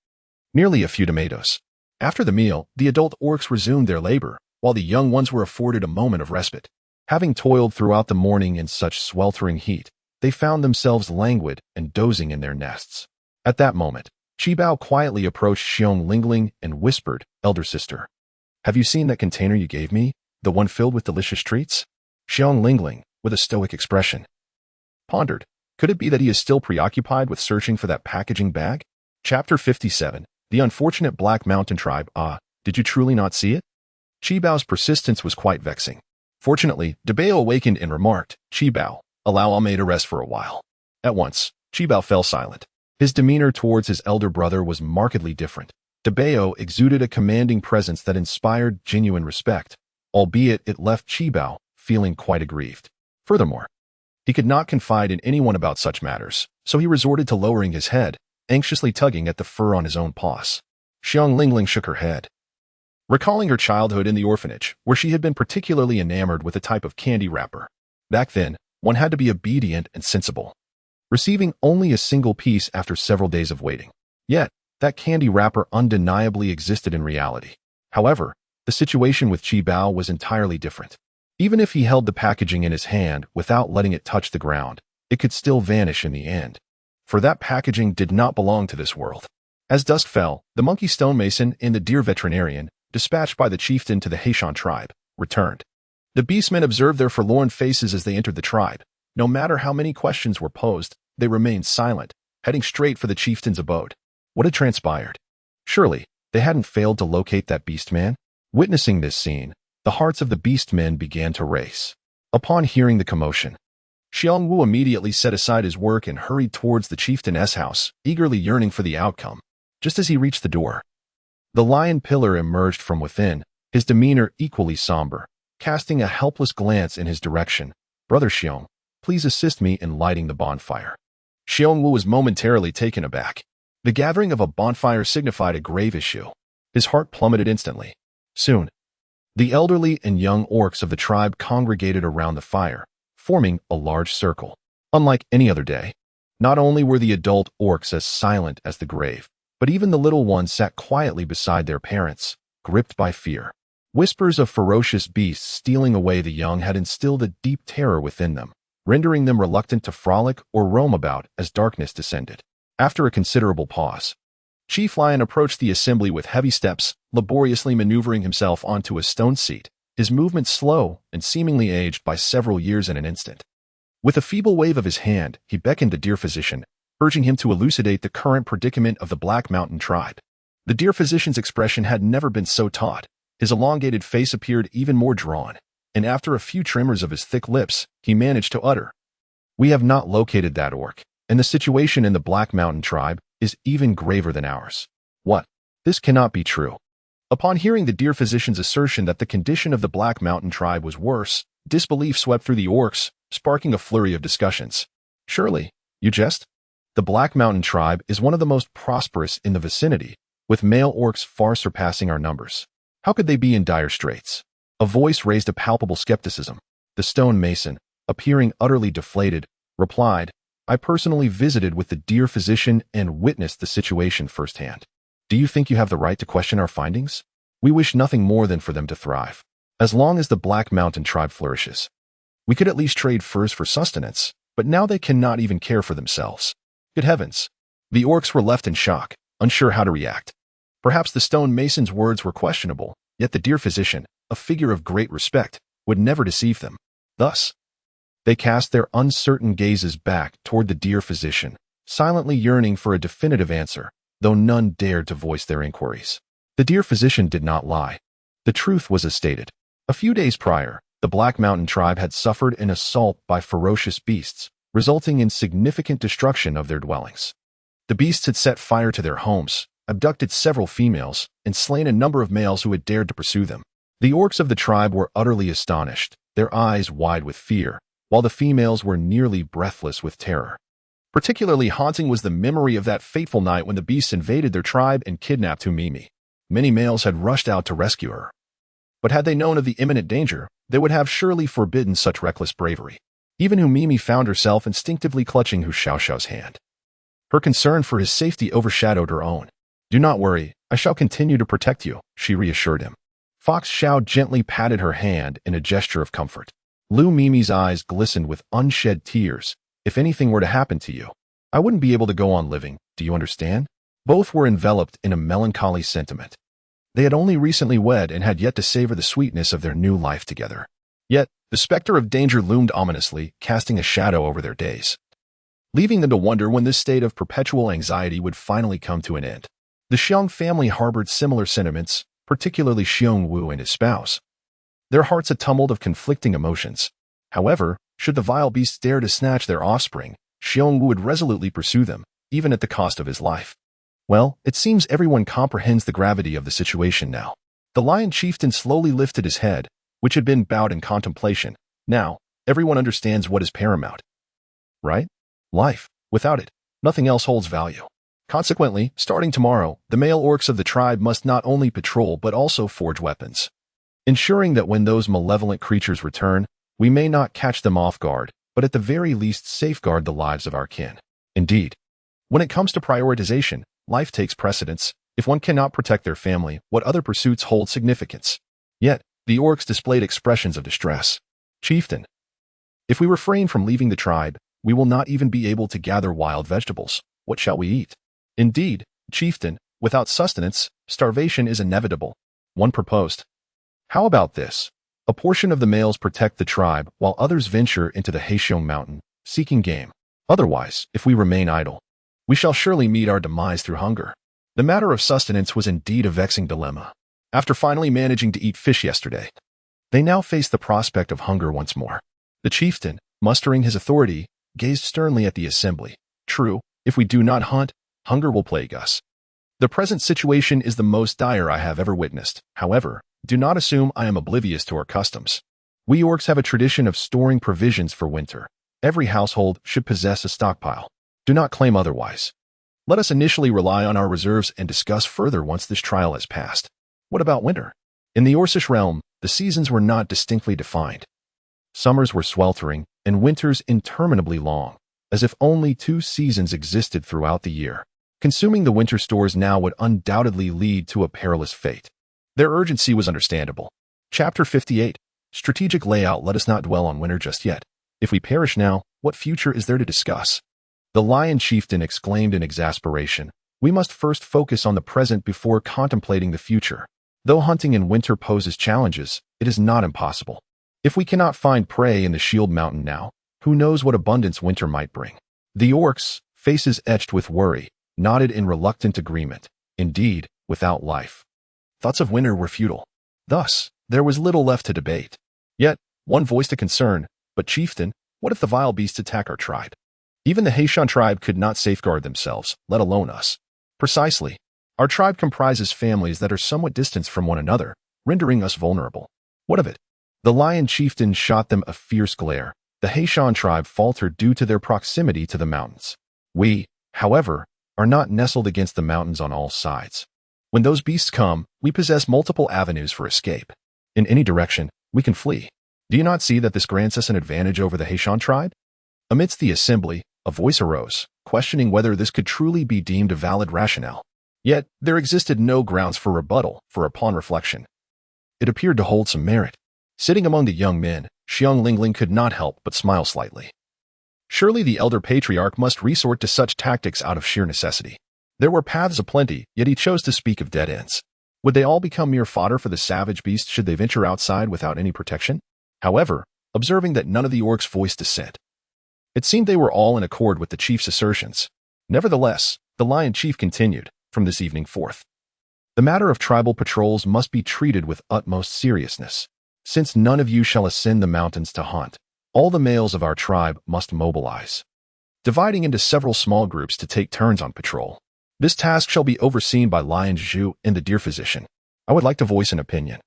Merely a few tomatoes. After the meal, the adult orcs resumed their labor, while the young ones were afforded a moment of respite. Having toiled throughout the morning in such sweltering heat, they found themselves languid and dozing in their nests. At that moment, Qibao quietly approached Xiong Lingling and whispered, Elder sister, have you seen that container you gave me, the one filled with delicious treats? Xiong Lingling, with a stoic expression, pondered. Could it be that he is still preoccupied with searching for that packaging bag? Chapter 57. The unfortunate Black Mountain Tribe. Did you truly not see it? Qibao's persistence was quite vexing. Fortunately, Dabeo awakened and remarked, Qibao, allow Ame to rest for a while. At once, Qibao fell silent. His demeanor towards his elder brother was markedly different. Dabeo exuded a commanding presence that inspired genuine respect, albeit it left Qibao feeling quite aggrieved. Furthermore, he could not confide in anyone about such matters, so he resorted to lowering his head, anxiously tugging at the fur on his own paws. Xiong Lingling shook her head, recalling her childhood in the orphanage, where she had been particularly enamored with a type of candy wrapper. Back then, one had to be obedient and sensible, receiving only a single piece after several days of waiting. Yet, that candy wrapper undeniably existed in reality. However, the situation with Qibao was entirely different. Even if he held the packaging in his hand without letting it touch the ground, it could still vanish in the end. For that packaging did not belong to this world. As dusk fell, the monkey stonemason and the deer veterinarian, dispatched by the chieftain to the Xiong tribe, returned. The beastmen observed their forlorn faces as they entered the tribe. No matter how many questions were posed, they remained silent, heading straight for the chieftain's abode. What had transpired? Surely, they hadn't failed to locate that beastman? Witnessing this scene, the hearts of the beastmen began to race. Upon hearing the commotion, Xiong Wu immediately set aside his work and hurried towards the chieftain's house, eagerly yearning for the outcome. Just as he reached the door, the lion pillar emerged from within, his demeanor equally somber, casting a helpless glance in his direction. Brother Xiong, please assist me in lighting the bonfire. Xiong Wu was momentarily taken aback. The gathering of a bonfire signified a grave issue. His heart plummeted instantly. Soon, the elderly and young orcs of the tribe congregated around the fire, forming a large circle. Unlike any other day, not only were the adult orcs as silent as the grave, but even the little ones sat quietly beside their parents, gripped by fear. Whispers of ferocious beasts stealing away the young had instilled a deep terror within them, rendering them reluctant to frolic or roam about as darkness descended. After a considerable pause, Chief Lion approached the assembly with heavy steps, laboriously maneuvering himself onto a stone seat, his movements slow and seemingly aged by several years in an instant. With a feeble wave of his hand, he beckoned the deer physician, urging him to elucidate the current predicament of the Black Mountain tribe. The deer physician's expression had never been so taut. His elongated face appeared even more drawn, and after a few tremors of his thick lips, he managed to utter, "We have not located that orc, and the situation in the Black Mountain tribe is even graver than ours." What? This cannot be true. Upon hearing the deer physician's assertion that the condition of the Black Mountain tribe was worse, disbelief swept through the orcs, sparking a flurry of discussions. "Surely, you jest? The Black Mountain tribe is one of the most prosperous in the vicinity, with male orcs far surpassing our numbers. How could they be in dire straits?" A voice raised a palpable skepticism. The stone mason, appearing utterly deflated, replied, "I personally visited with the deer physician and witnessed the situation firsthand. Do you think you have the right to question our findings? We wish nothing more than for them to thrive. As long as the Black Mountain tribe flourishes, we could at least trade furs for sustenance, but now they cannot even care for themselves." Good heavens! The orcs were left in shock, unsure how to react. Perhaps the stone mason's words were questionable, yet the deer physician, a figure of great respect, would never deceive them. Thus, they cast their uncertain gazes back toward the deer physician, silently yearning for a definitive answer, though none dared to voice their inquiries. The deer physician did not lie. The truth was as stated. A few days prior, the Black Mountain tribe had suffered an assault by ferocious beasts, resulting in significant destruction of their dwellings. The beasts had set fire to their homes, abducted several females, and slain a number of males who had dared to pursue them. The orcs of the tribe were utterly astonished, their eyes wide with fear, while the females were nearly breathless with terror. Particularly haunting was the memory of that fateful night when the beasts invaded their tribe and kidnapped Humimi. Many males had rushed out to rescue her. But had they known of the imminent danger, they would have surely forbidden such reckless bravery. Even Humimi found herself instinctively clutching Hu Xiaoxiao's hand. Her concern for his safety overshadowed her own. "Do not worry, I shall continue to protect you," she reassured him. Fox Xiao gently patted her hand in a gesture of comfort. Lu Mimi's eyes glistened with unshed tears. "If anything were to happen to you, I wouldn't be able to go on living, do you understand?" Both were enveloped in a melancholy sentiment. They had only recently wed and had yet to savor the sweetness of their new life together. Yet, the specter of danger loomed ominously, casting a shadow over their days, leaving them to wonder when this state of perpetual anxiety would finally come to an end. The Xiong family harbored similar sentiments, particularly Xiong Wu and his spouse. Their hearts a tumult of conflicting emotions. However, should the vile beasts dare to snatch their offspring, Xiong Wu would resolutely pursue them, even at the cost of his life. Well, it seems everyone comprehends the gravity of the situation now. The lion chieftain slowly lifted his head, which had been bowed in contemplation. Now, everyone understands what is paramount. Right? Life. Without it, nothing else holds value. Consequently, starting tomorrow, the male orcs of the tribe must not only patrol but also forge weapons, ensuring that when those malevolent creatures return, we may not catch them off guard, but at the very least safeguard the lives of our kin. Indeed, when it comes to prioritization, life takes precedence. If one cannot protect their family, what other pursuits hold significance? Yet, the orcs displayed expressions of distress. "Chieftain, if we refrain from leaving the tribe, we will not even be able to gather wild vegetables. What shall we eat?" "Indeed, chieftain, without sustenance, starvation is inevitable," one proposed. "How about this? A portion of the males protect the tribe while others venture into the Heixiong mountain, seeking game. Otherwise, if we remain idle, we shall surely meet our demise through hunger." The matter of sustenance was indeed a vexing dilemma. After finally managing to eat fish yesterday, they now faced the prospect of hunger once more. The chieftain, mustering his authority, gazed sternly at the assembly. "True, if we do not hunt, hunger will plague us. The present situation is the most dire I have ever witnessed. However, do not assume I am oblivious to our customs. We orcs have a tradition of storing provisions for winter. Every household should possess a stockpile. Do not claim otherwise. Let us initially rely on our reserves and discuss further once this trial has passed." What about winter? In the Orcish realm, the seasons were not distinctly defined. Summers were sweltering, and winters interminably long, as if only 2 seasons existed throughout the year. Consuming the winter stores now would undoubtedly lead to a perilous fate. Their urgency was understandable. Chapter 58. Strategic Layout. Let us not dwell on winter just yet. If we perish now, what future is there to discuss? The lion chieftain exclaimed in exasperation, We must first focus on the present before contemplating the future. Though hunting in winter poses challenges, it is not impossible. If we cannot find prey in the Shield Mountain now, who knows what abundance winter might bring? The orcs, faces etched with worry, nodded in reluctant agreement, indeed, without life. Thoughts of winter were futile. Thus, there was little left to debate. Yet, one voiced a concern, but chieftain, what if the vile beasts attack our tribe? Even the Xiong tribe could not safeguard themselves, let alone us. Precisely. Our tribe comprises families that are somewhat distant from one another, rendering us vulnerable. What of it? The lion chieftain shot them a fierce glare. The Xiong tribe faltered due to their proximity to the mountains. We, however, are not nestled against the mountains on all sides. When those beasts come, we possess multiple avenues for escape. In any direction, we can flee. Do you not see that this grants us an advantage over the Xiong tribe? Amidst the assembly, a voice arose, questioning whether this could truly be deemed a valid rationale. Yet, there existed no grounds for rebuttal, for upon reflection, it appeared to hold some merit. Sitting among the young men, Xiong Lingling could not help but smile slightly. Surely the elder patriarch must resort to such tactics out of sheer necessity. There were paths aplenty, yet he chose to speak of dead ends. Would they all become mere fodder for the savage beasts should they venture outside without any protection? However, observing that none of the orcs voiced dissent, it seemed they were all in accord with the chief's assertions. Nevertheless, the lion chief continued, from this evening forth, the matter of tribal patrols must be treated with utmost seriousness. Since none of you shall ascend the mountains to hunt, all the males of our tribe must mobilize, dividing into several small groups to take turns on patrol. This task shall be overseen by Lion Zhu and the deer physician. I would like to voice an opinion,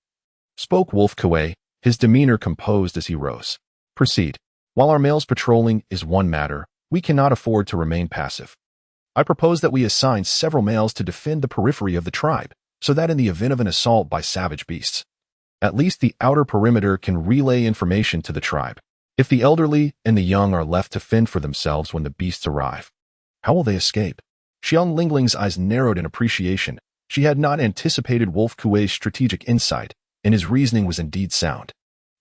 spoke Wolf Kuei, his demeanor composed as he rose. Proceed. While our males patrolling is one matter, we cannot afford to remain passive. I propose that we assign several males to defend the periphery of the tribe, so that in the event of an assault by savage beasts, at least the outer perimeter can relay information to the tribe. If the elderly and the young are left to fend for themselves when the beasts arrive, how will they escape? Xiong Lingling's eyes narrowed in appreciation. She had not anticipated Wolf Kuei's strategic insight, and his reasoning was indeed sound.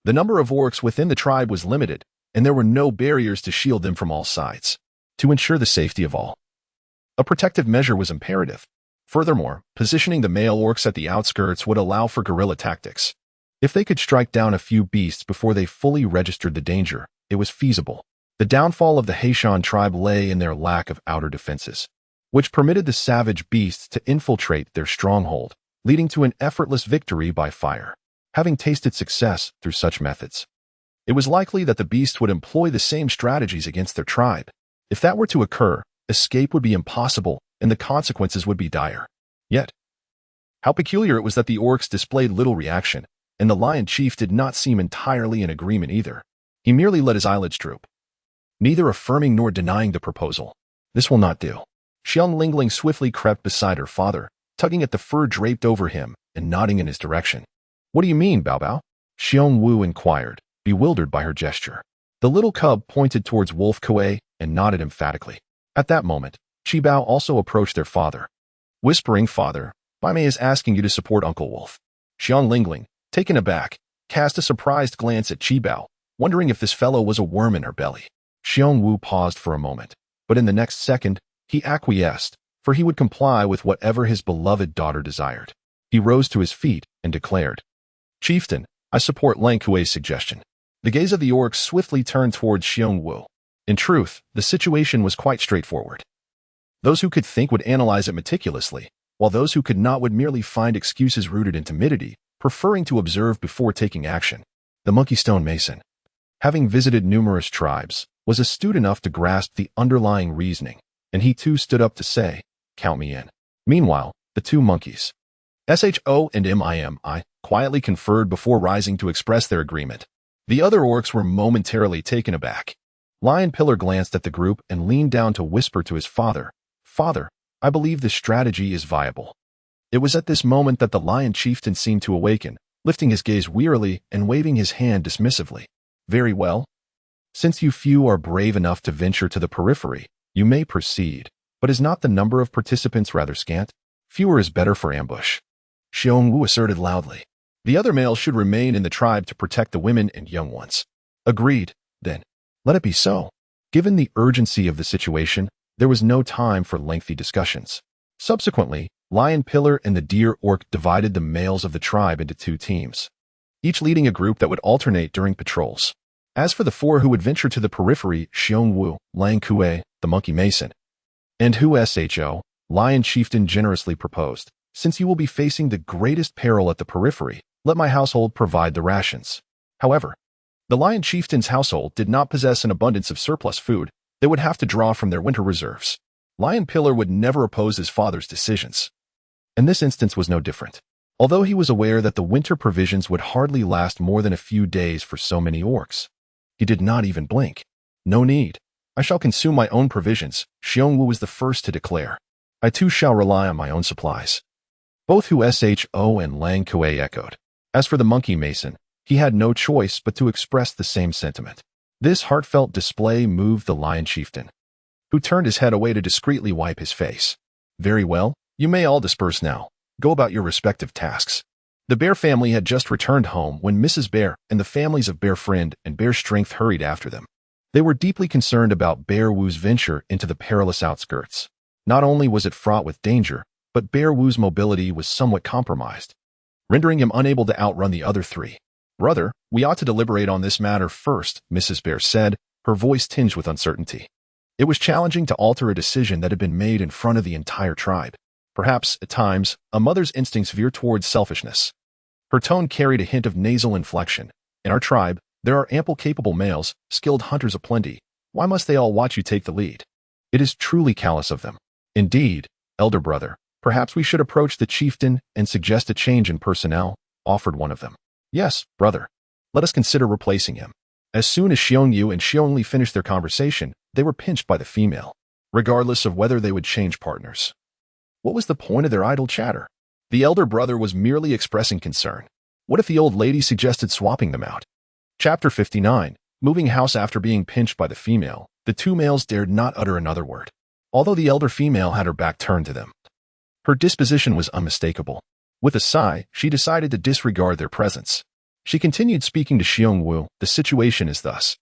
The number of orcs within the tribe was limited, and there were no barriers to shield them from all sides. To ensure the safety of all, a protective measure was imperative. Furthermore, positioning the male orcs at the outskirts would allow for guerrilla tactics. If they could strike down a few beasts before they fully registered the danger, it was feasible. The downfall of the Xiong tribe lay in their lack of outer defenses, which permitted the savage beasts to infiltrate their stronghold, leading to an effortless victory by fire. Having tasted success through such methods, it was likely that the beasts would employ the same strategies against their tribe. If that were to occur, escape would be impossible and the consequences would be dire. Yet, how peculiar it was that the orcs displayed little reaction, and the lion chief did not seem entirely in agreement either. He merely let his eyelids droop, neither affirming nor denying the proposal. This will not do. Xiong Lingling swiftly crept beside her father, tugging at the fur draped over him and nodding in his direction. What do you mean, Bao Bao? Xiong Wu inquired, bewildered by her gesture. The little cub pointed towards Wolf Kuei and nodded emphatically. At that moment, Chi Bao also approached their father, whispering, "Father, Bai Mei is asking you to support Uncle Wolf." Xiong Lingling, taken aback, cast a surprised glance at Chi Bao, wondering if this fellow was a worm in her belly. Xiong Wu paused for a moment, but in the next second, he acquiesced, for he would comply with whatever his beloved daughter desired. He rose to his feet and declared, "Chieftain, I support Lang Kuei's suggestion." The gaze of the orcs swiftly turned towards Xiong Wu. In truth, the situation was quite straightforward. Those who could think would analyze it meticulously, while those who could not would merely find excuses rooted in timidity, preferring to observe before taking action. The Monkey Stone Mason, having visited numerous tribes, was astute enough to grasp the underlying reasoning, and he too stood up to say, "Count me in." Meanwhile, the two monkeys, Sho and Mimi, quietly conferred before rising to express their agreement. The other orcs were momentarily taken aback. Lion Pillar glanced at the group and leaned down to whisper to his father, "Father, I believe this strategy is viable." It was at this moment that the lion chieftain seemed to awaken, lifting his gaze wearily and waving his hand dismissively. "Very well. Since you few are brave enough to venture to the periphery, you may proceed, but is not the number of participants rather scant? Fewer is better for ambush," Xiong Wu asserted loudly. "The other males should remain in the tribe to protect the women and young ones." "Agreed, then. Let it be so." Given the urgency of the situation, there was no time for lengthy discussions. Subsequently, Lion Pillar and the Deer Orc divided the males of the tribe into 2 teams, each leading a group that would alternate during patrols. As for the 4 who would venture to the periphery, Xiong Lingling, the Monkey Mason, and Sho, Lion Chieftain generously proposed, "Since you will be facing the greatest peril at the periphery, let my household provide the rations." However, the Lion Chieftain's household did not possess an abundance of surplus food. They would have to draw from their winter reserves. Lion Pillar would never oppose his father's decisions, and this instance was no different. Although he was aware that the winter provisions would hardly last more than a few days for so many orcs, he did not even blink. "No need. I shall consume my own provisions," Xiong was the first to declare. "I too shall rely on my own supplies." Both Sho and Lang Kuei echoed. As for the Monkey Mason, he had no choice but to express the same sentiment. This heartfelt display moved the Lion Chieftain, who turned his head away to discreetly wipe his face. "Very well, you may all disperse now. Go about your respective tasks." The Bear family had just returned home when Mrs. Bear and the families of Bear Friend and Bear Strength hurried after them. They were deeply concerned about Bear Wu's venture into the perilous outskirts. Not only was it fraught with danger, but Bear Wu's mobility was somewhat compromised, rendering him unable to outrun the other 3. "Brother, we ought to deliberate on this matter first," Mrs. Bear said, her voice tinged with uncertainty. It was challenging to alter a decision that had been made in front of the entire tribe. Perhaps, at times, a mother's instincts veer towards selfishness. Her tone carried a hint of nasal inflection. "In our tribe, there are ample capable males, skilled hunters aplenty. Why must they all watch you take the lead? It is truly callous of them." "Indeed, elder brother, perhaps we should approach the chieftain and suggest a change in personnel," offered one of them. "Yes, brother. Let us consider replacing him." As soon as Xiong and Xiong Li finished their conversation, they were pinched by the female, regardless of whether they would change partners. What was the point of their idle chatter? The elder brother was merely expressing concern. What if the old lady suggested swapping them out? Chapter 59. Moving house. After being pinched by the female, the 2 males dared not utter another word, although the elder female had her back turned to them. Her disposition was unmistakable. With a sigh, she decided to disregard their presence. She continued speaking to Xiong. "The situation is thus.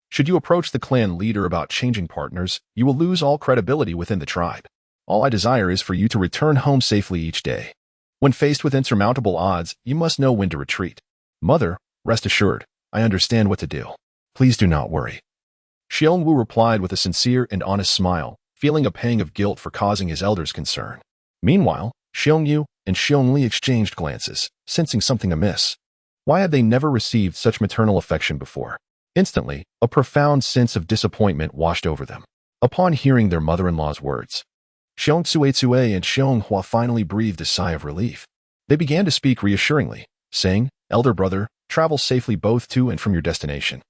Should you approach the clan leader about changing partners, you will lose all credibility within the tribe. All I desire is for you to return home safely each day. When faced with insurmountable odds, you must know when to retreat. Mother, rest assured, I understand what to do. Please do not worry." Xiong replied with a sincere and honest smile, feeling a pang of guilt for causing his elders concern. Meanwhile, Xiong and Xiong Li exchanged glances, sensing something amiss. Why had they never received such maternal affection before? Instantly, a profound sense of disappointment washed over them. Upon hearing their mother-in-law's words, Xiong Tsue and Xiong Hua finally breathed a sigh of relief. They began to speak reassuringly, saying, "Elder brother, travel safely both to and from your destination.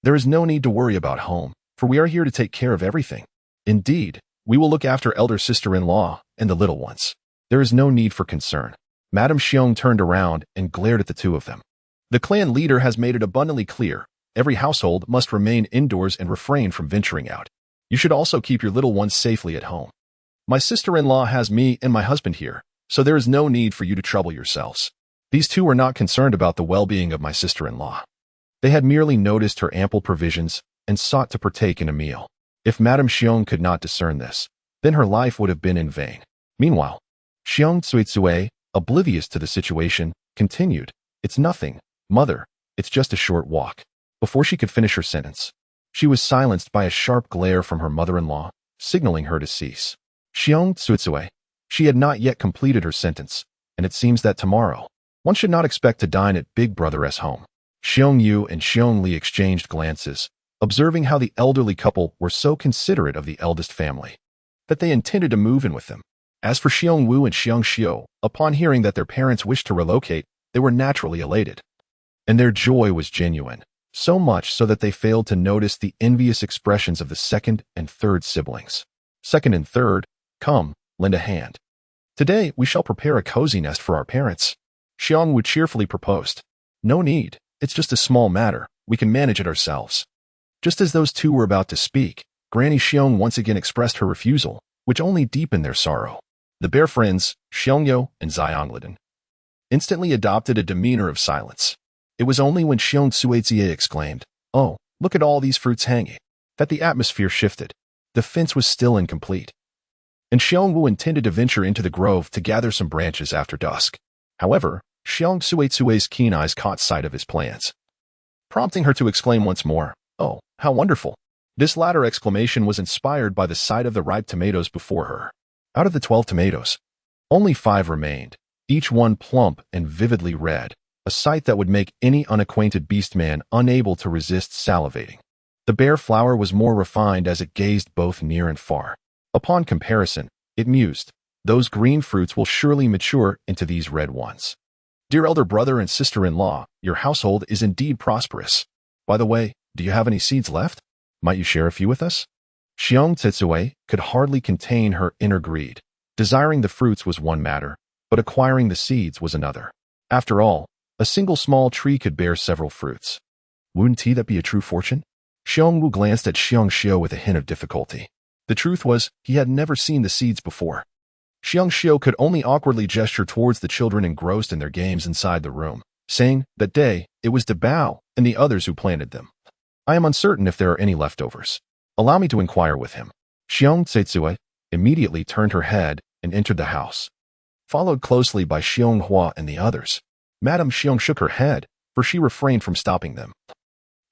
There is no need to worry about home, for we are here to take care of everything. Indeed, we will look after elder sister-in-law and the little ones. There is no need for concern." Madame Xiong turned around and glared at the 2 of them. "The clan leader has made it abundantly clear. Every household must remain indoors and refrain from venturing out. You should also keep your little ones safely at home. My sister-in-law has me and my husband here, so there is no need for you to trouble yourselves." These 2 were not concerned about the well-being of my sister-in-law. They had merely noticed her ample provisions and sought to partake in a meal. If Madame Xiong could not discern this, then her life would have been in vain. Meanwhile, Xiong Tsue, oblivious to the situation, continued, "It's nothing, mother, it's just a short walk." Before she could finish her sentence, she was silenced by a sharp glare from her mother-in-law, signaling her to cease. Xiong Tsue, she had not yet completed her sentence, and it seems that tomorrow, one should not expect to dine at Big Brother's home. Xiong and Xiong Li exchanged glances, observing how the elderly couple were so considerate of the eldest family, that they intended to move in with them. As for Xiong and Xiong Xiu, upon hearing that their parents wished to relocate, they were naturally elated. And their joy was genuine, so much so that they failed to notice the envious expressions of the 2nd and 3rd siblings. "Second and third, come, lend a hand. Today we shall prepare a cozy nest for our parents," Xiong cheerfully proposed. "No need, it's just a small matter, we can manage it ourselves." Just as those 2 were about to speak, Granny Xiong once again expressed her refusal, which only deepened their sorrow. The Bear friends, Xiong and Xiong Lingling, instantly adopted a demeanor of silence. It was only when Xiong Tsue exclaimed, "Oh, look at all these fruits hanging," that the atmosphere shifted. The fence was still incomplete. and Xiong Wu intended to venture into the grove to gather some branches after dusk. However, Xiong Suetsue's keen eyes caught sight of his plans, prompting her to exclaim once more, "Oh, how wonderful!" This latter exclamation was inspired by the sight of the ripe tomatoes before her. Out of the 12 tomatoes, only 5 remained, each one plump and vividly red, a sight that would make any unacquainted beastman unable to resist salivating. The bare flower was more refined as it gazed both near and far. Upon comparison, it mused, those green fruits will surely mature into these red ones. Dear elder brother and sister-in-law, your household is indeed prosperous. By the way, do you have any seeds left? Might you share a few with us? Xiong Tsitsue could hardly contain her inner greed. Desiring the fruits was one matter, but acquiring the seeds was another. After all, a single small tree could bear several fruits. Wouldn't that be a true fortune? Xiong Wu glanced at Xiong Xiu with a hint of difficulty. The truth was, he had never seen the seeds before. Xiong Xiu could only awkwardly gesture towards the children engrossed in their games inside the room, saying, that day, it was Dabao and the others who planted them. I am uncertain if there are any leftovers. Allow me to inquire with him. Xiong Tsitsue immediately turned her head and entered the house, followed closely by Xiong Hua and the others. Madame Xiong shook her head, for she refrained from stopping them.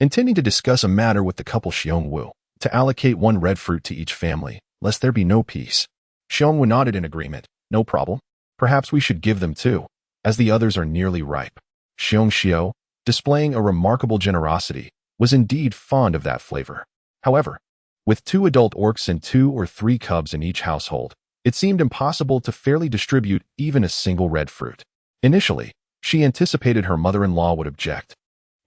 Intending to discuss a matter with the couple Xiong Wu, to allocate 1 red fruit to each family, lest there be no peace. Xiong Wu nodded in agreement. No problem. Perhaps we should give them 2, as the others are nearly ripe. Xiong Xiu, displaying a remarkable generosity, was indeed fond of that flavor. However, with 2 adult orcs and 2 or 3 cubs in each household, it seemed impossible to fairly distribute even a single red fruit. Initially, she anticipated her mother-in-law would object.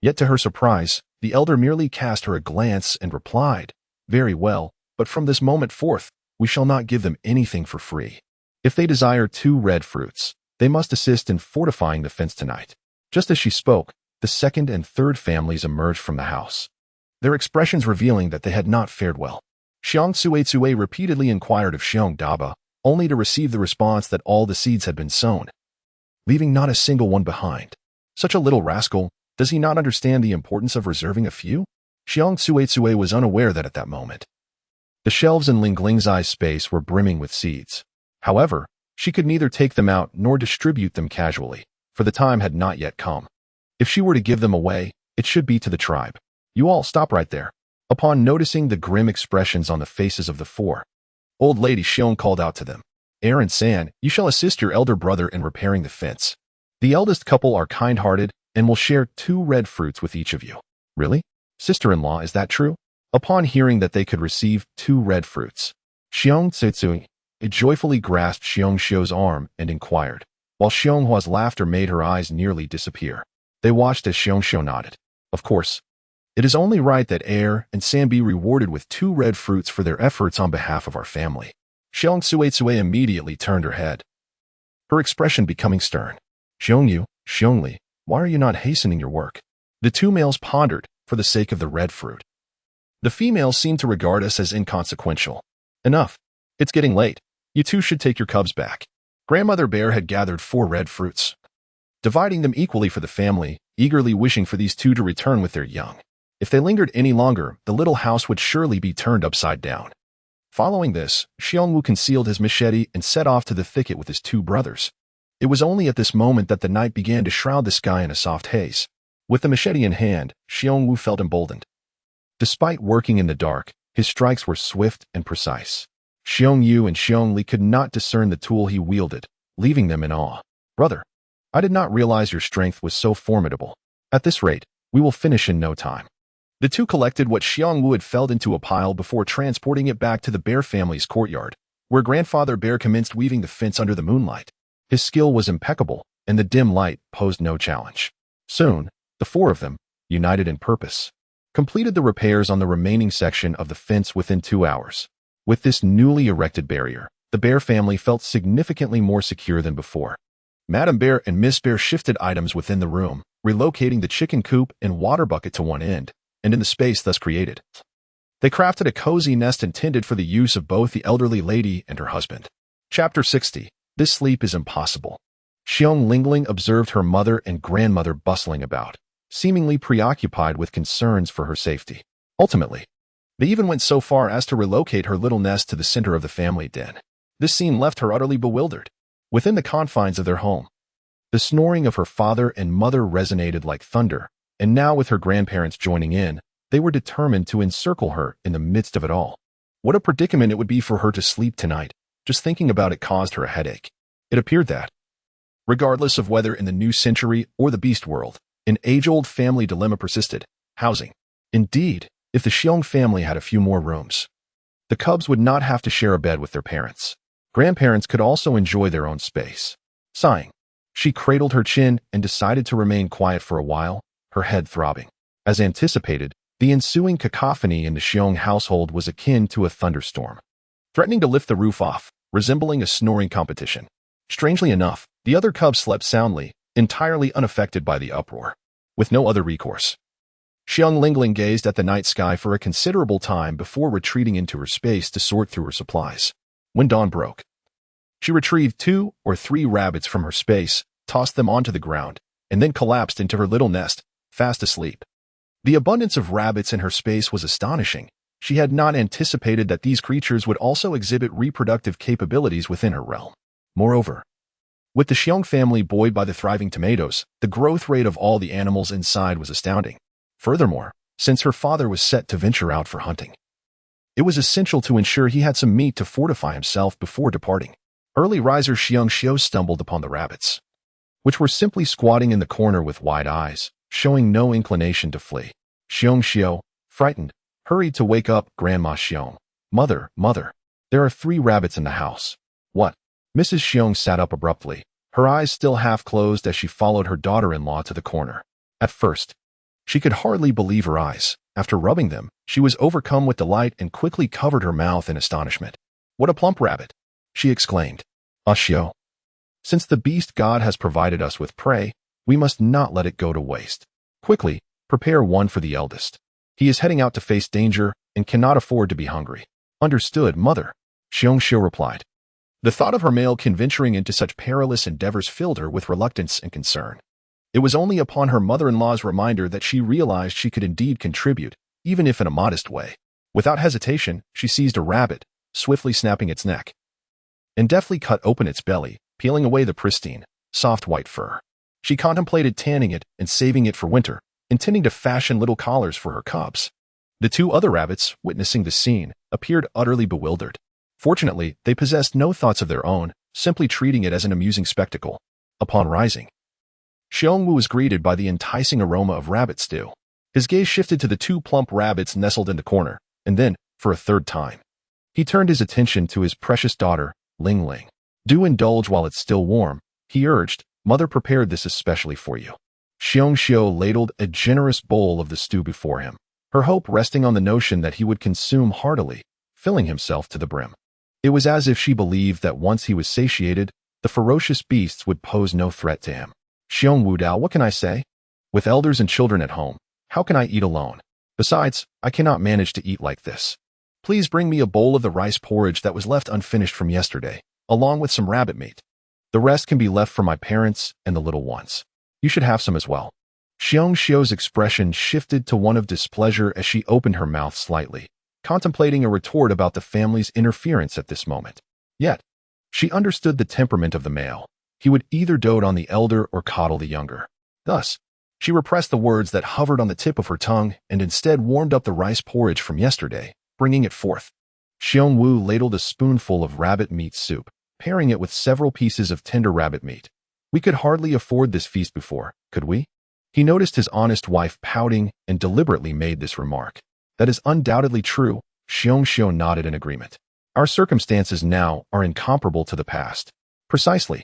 Yet to her surprise, the elder merely cast her a glance and replied, "Very well, but from this moment forth, we shall not give them anything for free. If they desire 2 red fruits, they must assist in fortifying the fence tonight." Just as she spoke, the 2nd and 3rd families emerged from the house, their expressions revealing that they had not fared well. Xiong Suetsue repeatedly inquired of Xiong Daba, only to receive the response that all the seeds had been sown, leaving not a single one behind. Such a little rascal, does he not understand the importance of reserving a few? Xiong Suetsue was unaware that at that moment, the shelves in Lingling's eye space were brimming with seeds. However, she could neither take them out nor distribute them casually, for the time had not yet come. If she were to give them away, it should be to the tribe. You all stop right there. Upon noticing the grim expressions on the faces of the 4, old lady Xiong called out to them, "Air and San, you shall assist your elder brother in repairing the fence. The eldest couple are kind-hearted and will share 2 red fruits with each of you." Really? Sister-in-law, is that true? Upon hearing that they could receive 2 red fruits, Xiong Tsitsui joyfully grasped Xiong Xiu's arm and inquired, while Xiong Hua's laughter made her eyes nearly disappear. They watched as Xiong Xiu nodded. Of course, it is only right that Air and San be rewarded with 2 red fruits for their efforts on behalf of our family. Xiong Suetsue immediately turned her head, her expression becoming stern. "Xiong Yu, Xiong Li, why are you not hastening your work?" The 2 males pondered, for the sake of the red fruit. The females seemed to regard us as inconsequential. "Enough. It's getting late. You 2 should take your cubs back." Grandmother Bear had gathered 4 red fruits, dividing them equally for the family, eagerly wishing for these 2 to return with their young. If they lingered any longer, the little house would surely be turned upside down. Following this, Xiong Wu concealed his machete and set off to the thicket with his 2 brothers. It was only at this moment that the night began to shroud the sky in a soft haze. With the machete in hand, Xiong Wu felt emboldened. Despite working in the dark, his strikes were swift and precise. Xiong Yu and Xiong Li could not discern the tool he wielded, leaving them in awe. "Brother, I did not realize your strength was so formidable. At this rate, we will finish in no time." The 2 collected what Xiong Wu had felled into a pile before transporting it back to the Bear family's courtyard, where Grandfather Bear commenced weaving the fence under the moonlight. His skill was impeccable, and the dim light posed no challenge. Soon, the 4 of them, united in purpose, completed the repairs on the remaining section of the fence within 2 hours. With this newly erected barrier, the Bear family felt significantly more secure than before. Madam Bear and Miss Bear shifted items within the room, relocating the chicken coop and water bucket to one end, and in the space thus created, they crafted a cozy nest intended for the use of both the elderly lady and her husband. Chapter 60. This sleep is impossible. Xiong Lingling observed her mother and grandmother bustling about, seemingly preoccupied with concerns for her safety. Ultimately, they even went so far as to relocate her little nest to the center of the family den. This scene left her utterly bewildered. Within the confines of their home, the snoring of her father and mother resonated like thunder, and now with her grandparents joining in, they were determined to encircle her in the midst of it all. What a predicament it would be for her to sleep tonight. Just thinking about it caused her a headache. It appeared that, regardless of whether in the new century or the beast world, an age-old family dilemma persisted: housing. Indeed, if the Xiong family had a few more rooms, the cubs would not have to share a bed with their parents. Grandparents could also enjoy their own space. Sighing, she cradled her chin and decided to remain quiet for a while, her head throbbing. As anticipated, the ensuing cacophony in the Xiong household was akin to a thunderstorm, threatening to lift the roof off, resembling a snoring competition. Strangely enough, the other cubs slept soundly, entirely unaffected by the uproar. With no other recourse, Xiong Lingling gazed at the night sky for a considerable time before retreating into her space to sort through her supplies. When dawn broke, she retrieved 2 or 3 rabbits from her space, tossed them onto the ground, and then collapsed into her little nest, fast asleep. The abundance of rabbits in her space was astonishing. She had not anticipated that these creatures would also exhibit reproductive capabilities within her realm. Moreover, with the Xiong family buoyed by the thriving tomatoes, the growth rate of all the animals inside was astounding. Furthermore, since her father was set to venture out for hunting, it was essential to ensure he had some meat to fortify himself before departing. Early riser Xiong Xiao stumbled upon the rabbits, which were simply squatting in the corner with wide eyes, showing no inclination to flee. Xiong Xiao, frightened, hurried to wake up Grandma Xiong. Mother, there are 3 rabbits in the house. What? Mrs. Xiong sat up abruptly, her eyes still half closed as she followed her daughter-in-law to the corner. At first, she could hardly believe her eyes. After rubbing them, she was overcome with delight and quickly covered her mouth in astonishment. What a plump rabbit! She exclaimed. Xiao. Since the beast god has provided us with prey, we must not let it go to waste. Quickly, prepare one for the eldest. He is heading out to face danger and cannot afford to be hungry. Understood, mother, Xiong Xiao replied. The thought of her male kin venturing into such perilous endeavors filled her with reluctance and concern. It was only upon her mother-in-law's reminder that she realized she could indeed contribute, even if in a modest way. Without hesitation, she seized a rabbit, swiftly snapping its neck, and deftly cut open its belly, peeling away the pristine, soft white fur. She contemplated tanning it and saving it for winter, intending to fashion little collars for her cubs. The 2 other rabbits, witnessing the scene, appeared utterly bewildered. Fortunately, they possessed no thoughts of their own, simply treating it as an amusing spectacle. Upon rising, Xiong Wu was greeted by the enticing aroma of rabbit stew. His gaze shifted to the 2 plump rabbits nestled in the corner, and then, for a third time, he turned his attention to his precious daughter, Lingling. Do indulge while it's still warm, he urged. Mother prepared this especially for you. Xiong Xiao ladled a generous bowl of the stew before him, her hope resting on the notion that he would consume heartily, filling himself to the brim. It was as if she believed that once he was satiated, the ferocious beasts would pose no threat to him. Xiong Wu Dao, what can I say? With elders and children at home, how can I eat alone? Besides, I cannot manage to eat like this. Please bring me a bowl of the rice porridge that was left unfinished from yesterday, along with some rabbit meat. The rest can be left for my parents and the little ones. You should have some as well. Xiong Xiao's expression shifted to one of displeasure as she opened her mouth slightly, contemplating a retort about the family's interference at this moment. Yet, she understood the temperament of the male. He would either dote on the elder or coddle the younger. Thus, she repressed the words that hovered on the tip of her tongue and instead warmed up the rice porridge from yesterday, bringing it forth. Xiong Wu ladled a spoonful of rabbit meat soup, pairing it with several pieces of tender rabbit meat. We could hardly afford this feast before, could we? He noticed his honest wife pouting and deliberately made this remark. That is undoubtedly true, Xiong Xiao nodded in agreement. Our circumstances now are incomparable to the past. Precisely.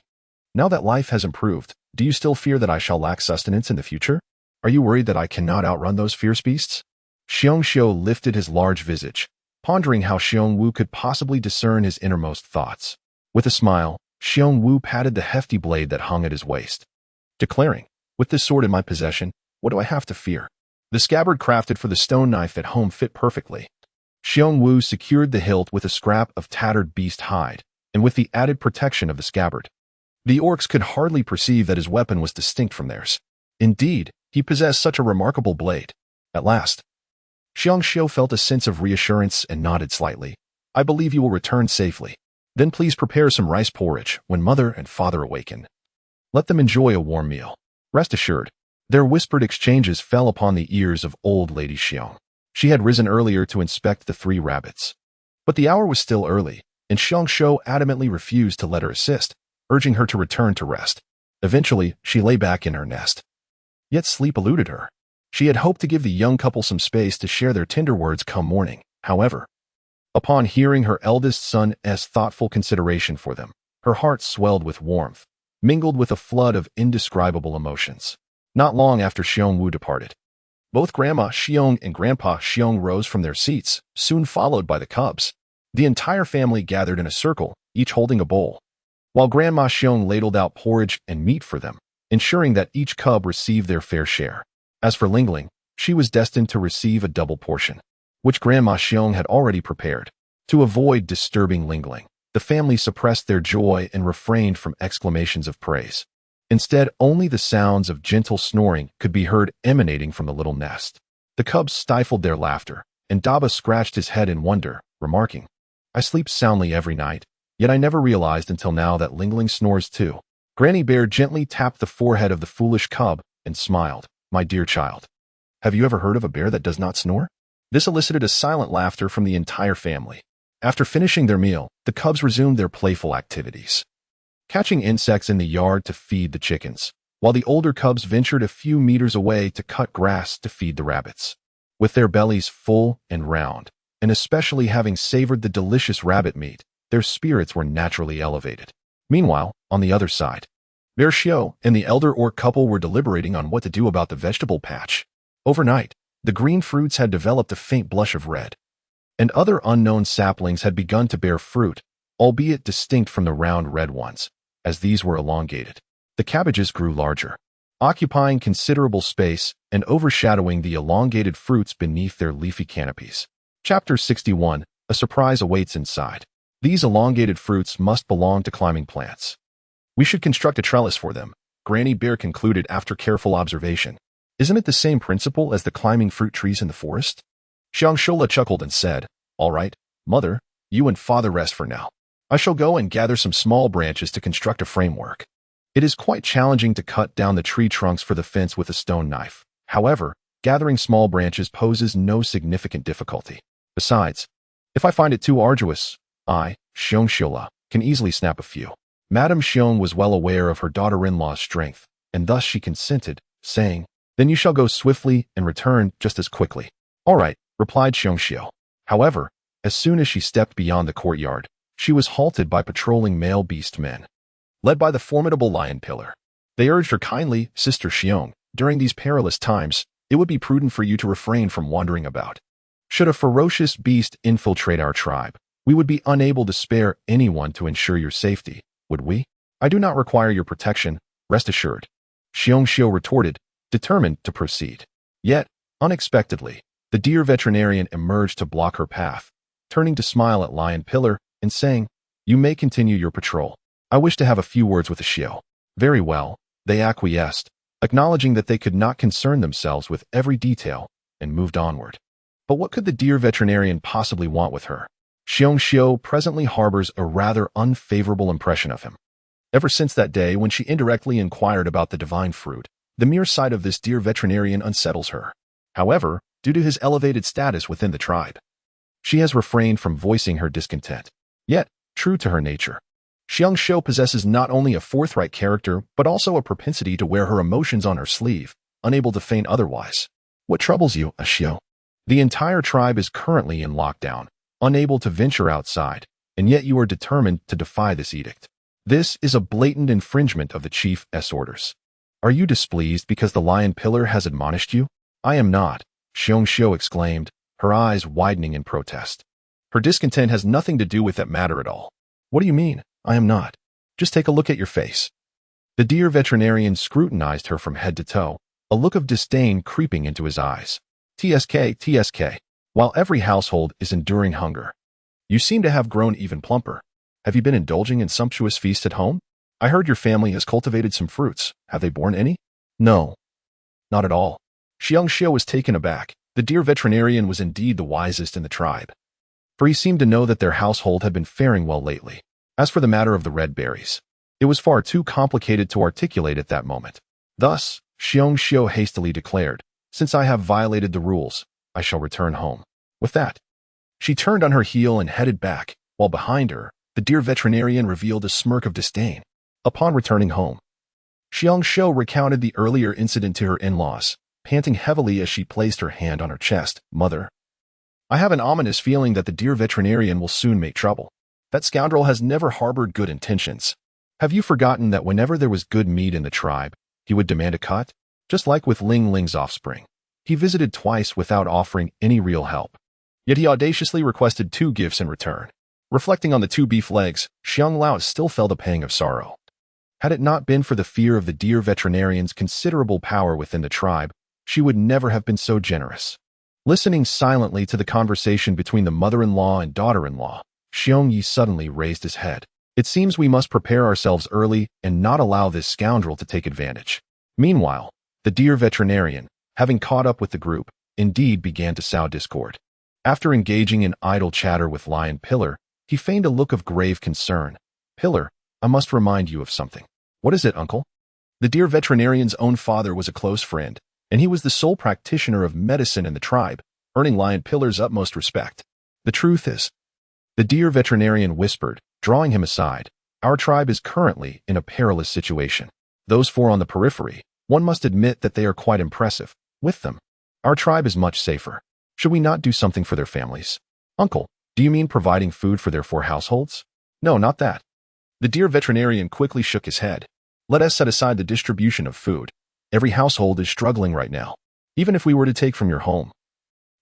Now that life has improved, do you still fear that I shall lack sustenance in the future? Are you worried that I cannot outrun those fierce beasts? Xiong Xiao lifted his large visage, pondering how Xiong Wu could possibly discern his innermost thoughts. With a smile, Xiong Wu patted the hefty blade that hung at his waist, declaring, with this sword in my possession, what do I have to fear? The scabbard crafted for the stone knife at home fit perfectly. Xiong Wu secured the hilt with a scrap of tattered beast hide, and with the added protection of the scabbard. The orcs could hardly perceive that his weapon was distinct from theirs. Indeed, he possessed such a remarkable blade. At last, Xiong Xiao felt a sense of reassurance and nodded slightly. I believe you will return safely. Then please prepare some rice porridge when mother and father awaken. Let them enjoy a warm meal. Rest assured, their whispered exchanges fell upon the ears of old Lady Xiong. She had risen earlier to inspect the 3 rabbits. But the hour was still early, and Xiong Shou adamantly refused to let her assist, urging her to return to rest. Eventually, she lay back in her nest. Yet sleep eluded her. She had hoped to give the young couple some space to share their tender words come morning. However, upon hearing her eldest son's thoughtful consideration for them, her heart swelled with warmth, mingled with a flood of indescribable emotions. Not long after Xiong Wu departed, both Grandma Xiong and Grandpa Xiong rose from their seats, soon followed by the cubs. The entire family gathered in a circle, each holding a bowl, while Grandma Xiong ladled out porridge and meat for them, ensuring that each cub received their fair share. As for Lingling, she was destined to receive a double portion, which Grandma Xiong had already prepared. To avoid disturbing Lingling, the family suppressed their joy and refrained from exclamations of praise. Instead, only the sounds of gentle snoring could be heard emanating from the little nest. The cubs stifled their laughter, and Daba scratched his head in wonder, remarking, "I sleep soundly every night, yet I never realized until now that Lingling snores too." Granny Bear gently tapped the forehead of the foolish cub and smiled. "My dear child, have you ever heard of a bear that does not snore?" This elicited a silent laughter from the entire family. After finishing their meal, the cubs resumed their playful activities, catching insects in the yard to feed the chickens, while the older cubs ventured a few meters away to cut grass to feed the rabbits. With their bellies full and round, and especially having savored the delicious rabbit meat, their spirits were naturally elevated. Meanwhile, on the other side, Bear Xiu and the elder orc couple were deliberating on what to do about the vegetable patch. Overnight, the green fruits had developed a faint blush of red, and other unknown saplings had begun to bear fruit, albeit distinct from the round red ones. As these were elongated, the cabbages grew larger, occupying considerable space and overshadowing the elongated fruits beneath their leafy canopies. Chapter 61. A surprise awaits inside. These elongated fruits must belong to climbing plants. We should construct a trellis for them, Granny Bear concluded after careful observation. Isn't it the same principle as the climbing fruit trees in the forest? Xiong Shou chuckled and said, "All right, Mother, you and Father rest for now. I shall go and gather some small branches to construct a framework." It is quite challenging to cut down the tree trunks for the fence with a stone knife. However, gathering small branches poses no significant difficulty. Besides, if I find it too arduous, I, Xiong Shula, can easily snap a few. Madame Xiong was well aware of her daughter-in-law's strength, and thus she consented, saying, "Then you shall go swiftly and return just as quickly." "All right," replied Xiong Xiu. However, as soon as she stepped beyond the courtyard, she was halted by patrolling male beast men, led by the formidable lion pillar. They urged her kindly, "Sister Xiong, during these perilous times, it would be prudent for you to refrain from wandering about. Should a ferocious beast infiltrate our tribe, we would be unable to spare anyone to ensure your safety, would we? I do not require your protection, rest assured." Xiong Xiu retorted, determined to proceed. Yet, unexpectedly, the deer veterinarian emerged to block her path, turning to smile at Lion Pillar and saying, "You may continue your patrol. I wish to have a few words with the Xiu." Very well, they acquiesced, acknowledging that they could not concern themselves with every detail, and moved onward. But what could the deer veterinarian possibly want with her? Xiong Xiu presently harbors a rather unfavorable impression of him. Ever since that day when she indirectly inquired about the divine fruit, the mere sight of this deer veterinarian unsettles her. However, due to his elevated status within the tribe, she has refrained from voicing her discontent. Yet, true to her nature, Xiong Xiu possesses not only a forthright character, but also a propensity to wear her emotions on her sleeve, unable to feign otherwise. "What troubles you, Xiu?" The entire tribe is currently in lockdown, unable to venture outside, and yet you are determined to defy this edict. This is a blatant infringement of the chief's orders. Are you displeased because the lion pillar has admonished you? "I am not," Xiong Xiu exclaimed, her eyes widening in protest. Her discontent has nothing to do with that matter at all. "What do you mean, I am not? Just take a look at your face." The deer veterinarian scrutinized her from head to toe, a look of disdain creeping into his eyes. TSK, while every household is enduring hunger, you seem to have grown even plumper. Have you been indulging in sumptuous feasts at home? I heard your family has cultivated some fruits. Have they borne any? No, not at all. Xiong Xiu was taken aback. The deer veterinarian was indeed the wisest in the tribe, for he seemed to know that their household had been faring well lately. As for the matter of the red berries, it was far too complicated to articulate at that moment. Thus, Xiong hastily declared, "Since I have violated the rules, I shall return home." With that, she turned on her heel and headed back, while behind her, the dear veterinarian revealed a smirk of disdain. Upon returning home, Xiong recounted the earlier incident to her in-laws, panting heavily as she placed her hand on her chest. "Mother, I have an ominous feeling that the dear veterinarian will soon make trouble. That scoundrel has never harbored good intentions. Have you forgotten that whenever there was good meat in the tribe, he would demand a cut? Just like with Lingling's offspring. He visited twice without offering any real help. Yet he audaciously requested 2 gifts in return." Reflecting on the 2 beef legs, Xiong still felt a pang of sorrow. Had it not been for the fear of the dear veterinarian's considerable power within the tribe, she would never have been so generous. Listening silently to the conversation between the mother-in-law and daughter-in-law, Xiong suddenly raised his head. "It seems we must prepare ourselves early and not allow this scoundrel to take advantage." Meanwhile, the dear veterinarian, having caught up with the group, indeed began to sow discord. After engaging in idle chatter with Lion Pillar, he feigned a look of grave concern. "Pillar, I must remind you of something." "What is it, uncle?" The dear veterinarian's own father was a close friend, and he was the sole practitioner of medicine in the tribe, earning Lion Pillar's utmost respect. "The truth is," the dear veterinarian whispered, drawing him aside, "our tribe is currently in a perilous situation. Those 4 on the periphery, one must admit that they are quite impressive. With them, our tribe is much safer. Should we not do something for their families?" "Uncle, do you mean providing food for their 4 households?" "No, not that." The dear veterinarian quickly shook his head. "Let us set aside the distribution of food. Every household is struggling right now. Even if we were to take from your home,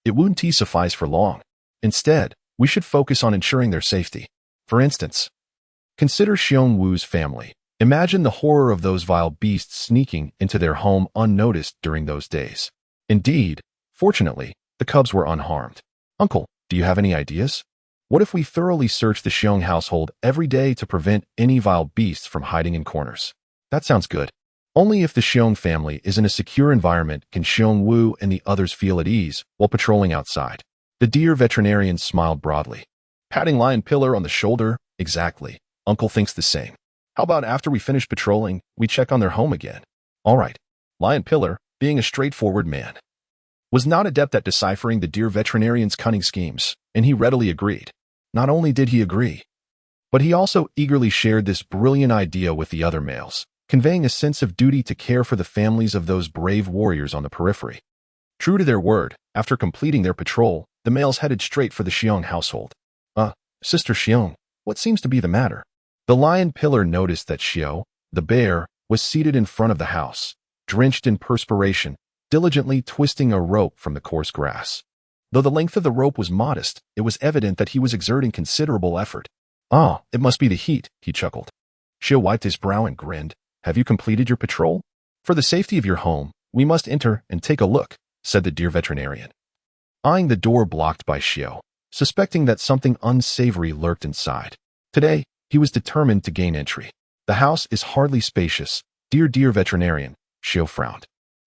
it wouldn't suffice for long. Instead, we should focus on ensuring their safety. For instance, consider Xiong Wu's family. Imagine the horror of those vile beasts sneaking into their home unnoticed during those days. Indeed, fortunately, the cubs were unharmed. Uncle, do you have any ideas? What if we thoroughly search the Xiong household every day to prevent any vile beasts from hiding in corners?" "That sounds good. Only if the Xiong family is in a secure environment can Xiong Wu and the others feel at ease while patrolling outside." The dear veterinarian smiled broadly, patting Lion Pillar on the shoulder. "Exactly. Uncle thinks the same. How about after we finish patrolling, we check on their home again?" "All right." Lion Pillar, being a straightforward man, was not adept at deciphering the dear veterinarian's cunning schemes, and he readily agreed. Not only did he agree, but he also eagerly shared this brilliant idea with the other males, conveying a sense of duty to care for the families of those brave warriors on the periphery. True to their word, after completing their patrol, the males headed straight for the Xiong household. Sister Xiong, what seems to be the matter?" The Lion Pillar noticed that Xiao, the bear, was seated in front of the house, drenched in perspiration, diligently twisting a rope from the coarse grass. Though the length of the rope was modest, it was evident that he was exerting considerable effort. "Ah, it must be the heat," he chuckled. Xiao wiped his brow and grinned. "Have you completed your patrol? For the safety of your home, we must enter and take a look," said the dear veterinarian, eyeing the door blocked by Xiao, suspecting that something unsavory lurked inside. Today, he was determined to gain entry. "The house is hardly spacious, dear veterinarian," Xiao frowned.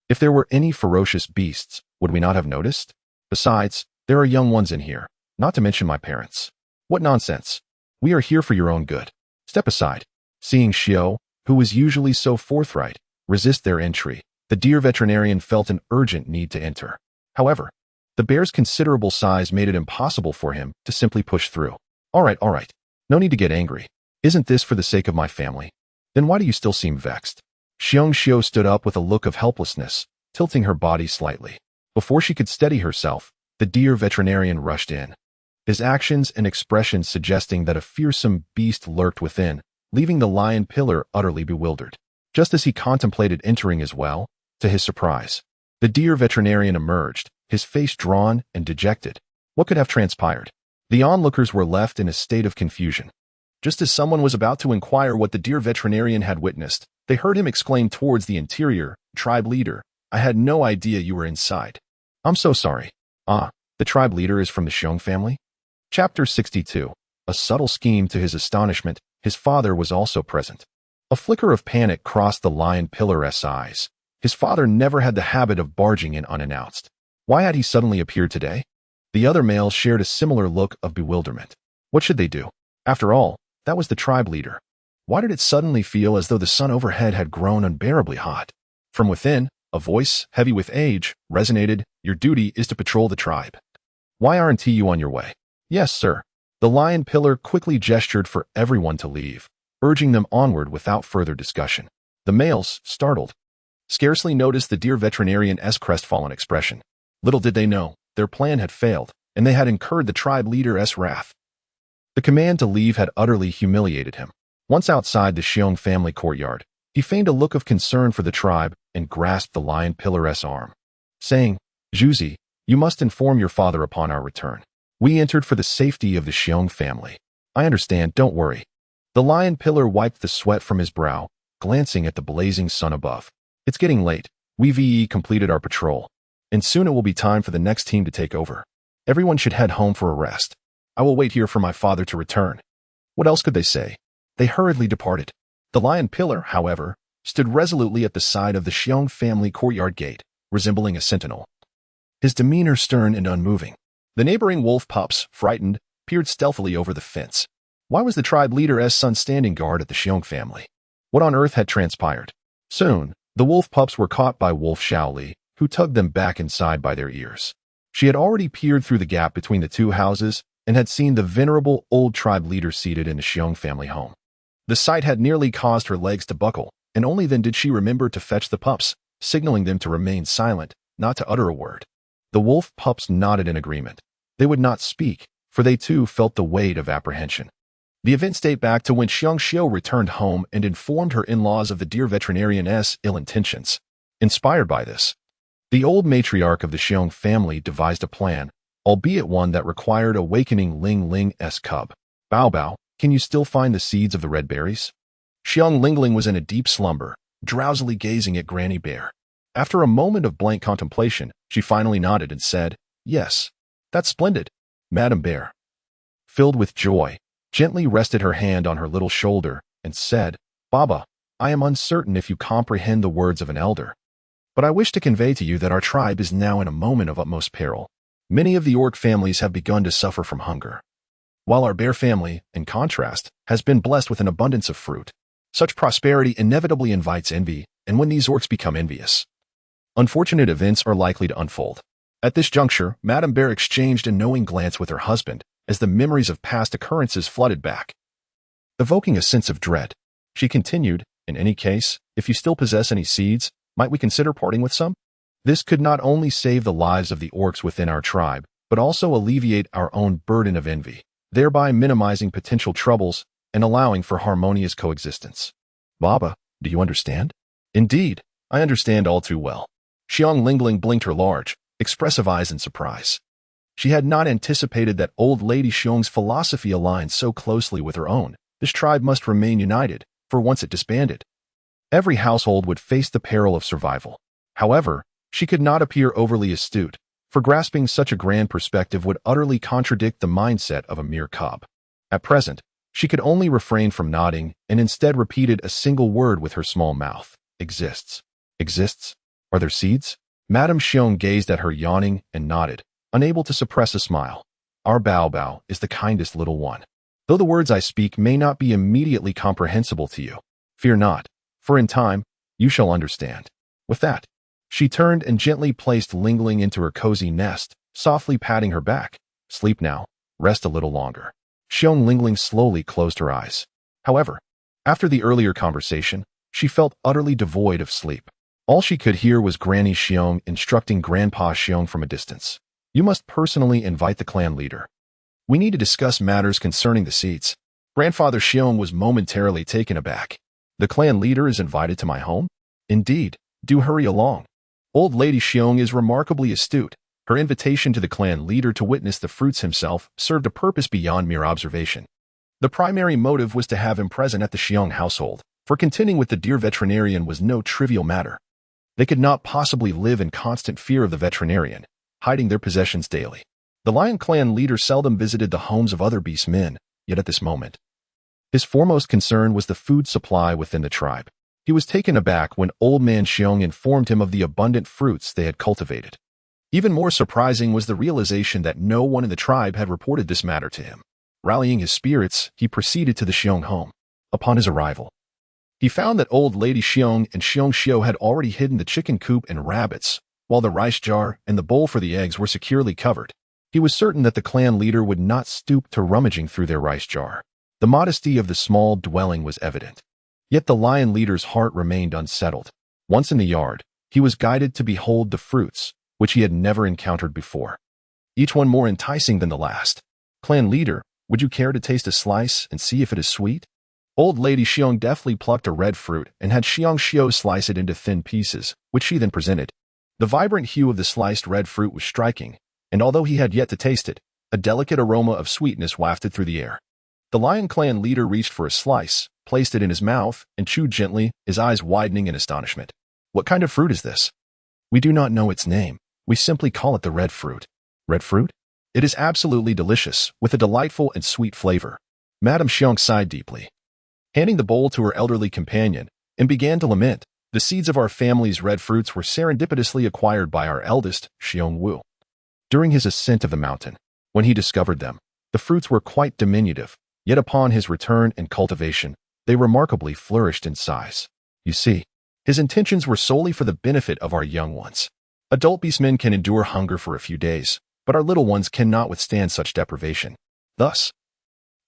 "If there were any ferocious beasts, would we not have noticed? Besides, there are young ones in here, not to mention my parents." "What nonsense. We are here for your own good. Step aside." Seeing Xiao, who was usually so forthright, resist their entry, the dear veterinarian felt an urgent need to enter. However, the bear's considerable size made it impossible for him to simply push through. All right. No need to get angry. Isn't this for the sake of my family? Then why do you still seem vexed?" Xiong stood up with a look of helplessness, tilting her body slightly. Before she could steady herself, the dear veterinarian rushed in, his actions and expressions suggesting that a fearsome beast lurked within, leaving the Lion Pillar utterly bewildered. Just as he contemplated entering as well, to his surprise, the dear veterinarian emerged, his face drawn and dejected. What could have transpired? The onlookers were left in a state of confusion. Just as someone was about to inquire what the dear veterinarian had witnessed, they heard him exclaim towards the interior, "Tribe leader, I had no idea you were inside." "I'm so sorry." "Ah, the tribe leader is from the Xiong family?" Chapter 62. A subtle scheme. To his astonishment, his father was also present. A flicker of panic crossed the Lion Pillar's eyes. His father never had the habit of barging in unannounced. Why had he suddenly appeared today? The other males shared a similar look of bewilderment. What should they do? After all, That was the tribe leader. Why did it suddenly feel as though the sun overhead had grown unbearably hot? From within, a voice, heavy with age, resonated, "Your duty is to patrol the tribe. Why aren't you on your way?" "Yes, sir." The lion pillar quickly gestured for everyone to leave, urging them onward without further discussion. The males, startled, scarcely noticed the dear veterinarian's crestfallen expression. Little did they know, their plan had failed, and they had incurred the tribe leader's wrath. The command to leave had utterly humiliated him. Once outside the Xiong family courtyard, he feigned a look of concern for the tribe and grasped the lion pillar's arm, saying, "Zhuzi, you must inform your father upon our return. We entered for the safety of the Xiong family." "I understand, don't worry." The lion pillar wiped the sweat from his brow, glancing at the blazing sun above. "It's getting late. We've completed our patrol, and soon it will be time for the next team to take over. Everyone should head home for a rest. I will wait here for my father to return." What else could they say? They hurriedly departed. The lion pillar, however, stood resolutely at the side of the Xiong family courtyard gate, resembling a sentinel, his demeanor stern and unmoving. The neighboring wolf pups, frightened, peered stealthily over the fence. Why was the tribe leader's son standing guard at the Xiong family? What on earth had transpired? Soon, the wolf pups were caught by Wolf Xiaoli, who tugged them back inside by their ears. She had already peered through the gap between the two houses and had seen the venerable old tribe leader seated in the Xiong family home. The sight had nearly caused her legs to buckle, and only then did she remember to fetch the pups, signaling them to remain silent, not to utter a word. The wolf pups nodded in agreement. They would not speak, for they too felt the weight of apprehension. The events date back to when Xiong Xiu returned home and informed her in-laws of the dear veterinarian's ill intentions. Inspired by this, the old matriarch of the Xiong family devised a plan, albeit one that required awakening Lingling's cub. "Bao Bao, can you still find the seeds of the red berries?" Xiong Lingling was in a deep slumber, drowsily gazing at Granny Bear. After a moment of blank contemplation, she finally nodded and said, "Yes, that's splendid." Madame Bear, filled with joy, gently rested her hand on her little shoulder and said, "Baba, I am uncertain if you comprehend the words of an elder, but I wish to convey to you that our tribe is now in a moment of utmost peril. Many of the orc families have begun to suffer from hunger, while our bear family, in contrast, has been blessed with an abundance of fruit. Such prosperity inevitably invites envy, and when these orcs become envious, unfortunate events are likely to unfold." At this juncture, Madame Bear exchanged a knowing glance with her husband as the memories of past occurrences flooded back, evoking a sense of dread. She continued, "In any case, if you still possess any seeds, might we consider parting with some? This could not only save the lives of the orcs within our tribe, but also alleviate our own burden of envy, thereby minimizing potential troubles and allowing for harmonious coexistence." "Baba, do you understand?" "Indeed, I understand all too well." Xiong Lingling blinked her large, expressive eyes in surprise. She had not anticipated that old Lady Xiong's philosophy aligned so closely with her own. This tribe must remain united, for once it disbanded, every household would face the peril of survival. However, she could not appear overly astute, for grasping such a grand perspective would utterly contradict the mindset of a mere cub. At present, she could only refrain from nodding and instead repeated a single word with her small mouth. "Exists." "Exists? Are there seeds?" Madame Xiong gazed at her yawning and nodded, unable to suppress a smile. "Our Bao Bao is the kindest little one. Though the words I speak may not be immediately comprehensible to you, fear not, for in time, you shall understand." With that, she turned and gently placed Lingling into her cozy nest, softly patting her back. "Sleep now, rest a little longer." Xiong Lingling slowly closed her eyes. However, after the earlier conversation, she felt utterly devoid of sleep. All she could hear was Granny Xiong instructing Grandpa Xiong from a distance. "You must personally invite the clan leader. We need to discuss matters concerning the seeds." Grandfather Xiong was momentarily taken aback. "The clan leader is invited to my home?" "Indeed, do hurry along." Old Lady Xiong is remarkably astute. Her invitation to the clan leader to witness the fruits himself served a purpose beyond mere observation. The primary motive was to have him present at the Xiong household, for contending with the dear veterinarian was no trivial matter. They could not possibly live in constant fear of the veterinarian, hiding their possessions daily. The Lion Clan leader seldom visited the homes of other beast men, yet at this moment, his foremost concern was the food supply within the tribe. He was taken aback when Old Man Xiong informed him of the abundant fruits they had cultivated. Even more surprising was the realization that no one in the tribe had reported this matter to him. Rallying his spirits, he proceeded to the Xiong home. Upon his arrival, he found that old lady Xiong and Xiong Xiu had already hidden the chicken coop and rabbits, while the rice jar and the bowl for the eggs were securely covered. He was certain that the clan leader would not stoop to rummaging through their rice jar. The modesty of the small dwelling was evident. Yet the lion leader's heart remained unsettled. Once in the yard, he was guided to behold the fruits, which he had never encountered before, each one more enticing than the last. Clan leader, would you care to taste a slice and see if it is sweet? Old lady Xiong deftly plucked a red fruit and had Xiong Xiu slice it into thin pieces, which she then presented. The vibrant hue of the sliced red fruit was striking, and although he had yet to taste it, a delicate aroma of sweetness wafted through the air. The lion clan leader reached for a slice, placed it in his mouth, and chewed gently, his eyes widening in astonishment. What kind of fruit is this? We do not know its name. We simply call it the red fruit. Red fruit? It is absolutely delicious, with a delightful and sweet flavor. Madame Xiong sighed deeply, handing the bowl to her elderly companion, and began to lament. The seeds of our family's red fruits were serendipitously acquired by our eldest, Xiong Wu. During his ascent of the mountain, when he discovered them, the fruits were quite diminutive, yet upon his return and cultivation, they remarkably flourished in size. You see, his intentions were solely for the benefit of our young ones. Adult beastmen can endure hunger for a few days, but our little ones cannot withstand such deprivation. Thus,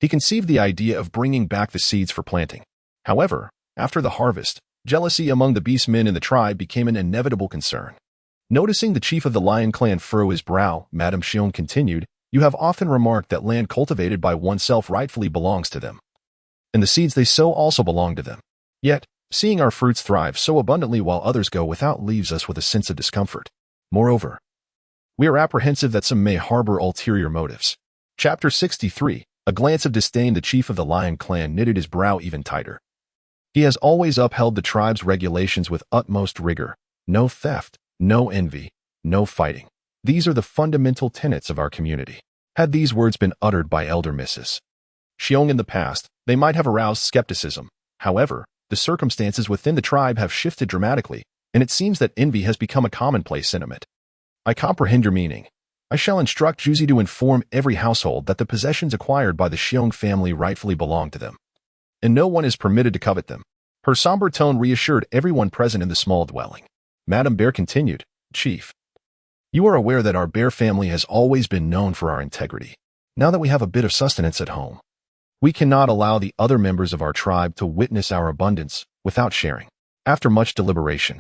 he conceived the idea of bringing back the seeds for planting. However, after the harvest, jealousy among the beastmen in the tribe became an inevitable concern. Noticing the chief of the lion clan furrow his brow, Madame Xiong continued, you have often remarked that land cultivated by oneself rightfully belongs to them, and the seeds they sow also belong to them. Yet, seeing our fruits thrive so abundantly while others go without leaves us with a sense of discomfort. Moreover, we are apprehensive that some may harbor ulterior motives. Chapter 63. A glance of disdain. The chief of the lion clan knitted his brow even tighter. He has always upheld the tribe's regulations with utmost rigor. No theft, no envy, no fighting. These are the fundamental tenets of our community. Had these words been uttered by elder Mrs. Xiong in the past, they might have aroused skepticism. However, the circumstances within the tribe have shifted dramatically, and it seems that envy has become a commonplace sentiment. I comprehend your meaning. I shall instruct Juzi to inform every household that the possessions acquired by the Xiong family rightfully belong to them, and no one is permitted to covet them. Her somber tone reassured everyone present in the small dwelling. Madame Bear continued, Chief, you are aware that our bear family has always been known for our integrity. Now that we have a bit of sustenance at home, we cannot allow the other members of our tribe to witness our abundance without sharing. After much deliberation,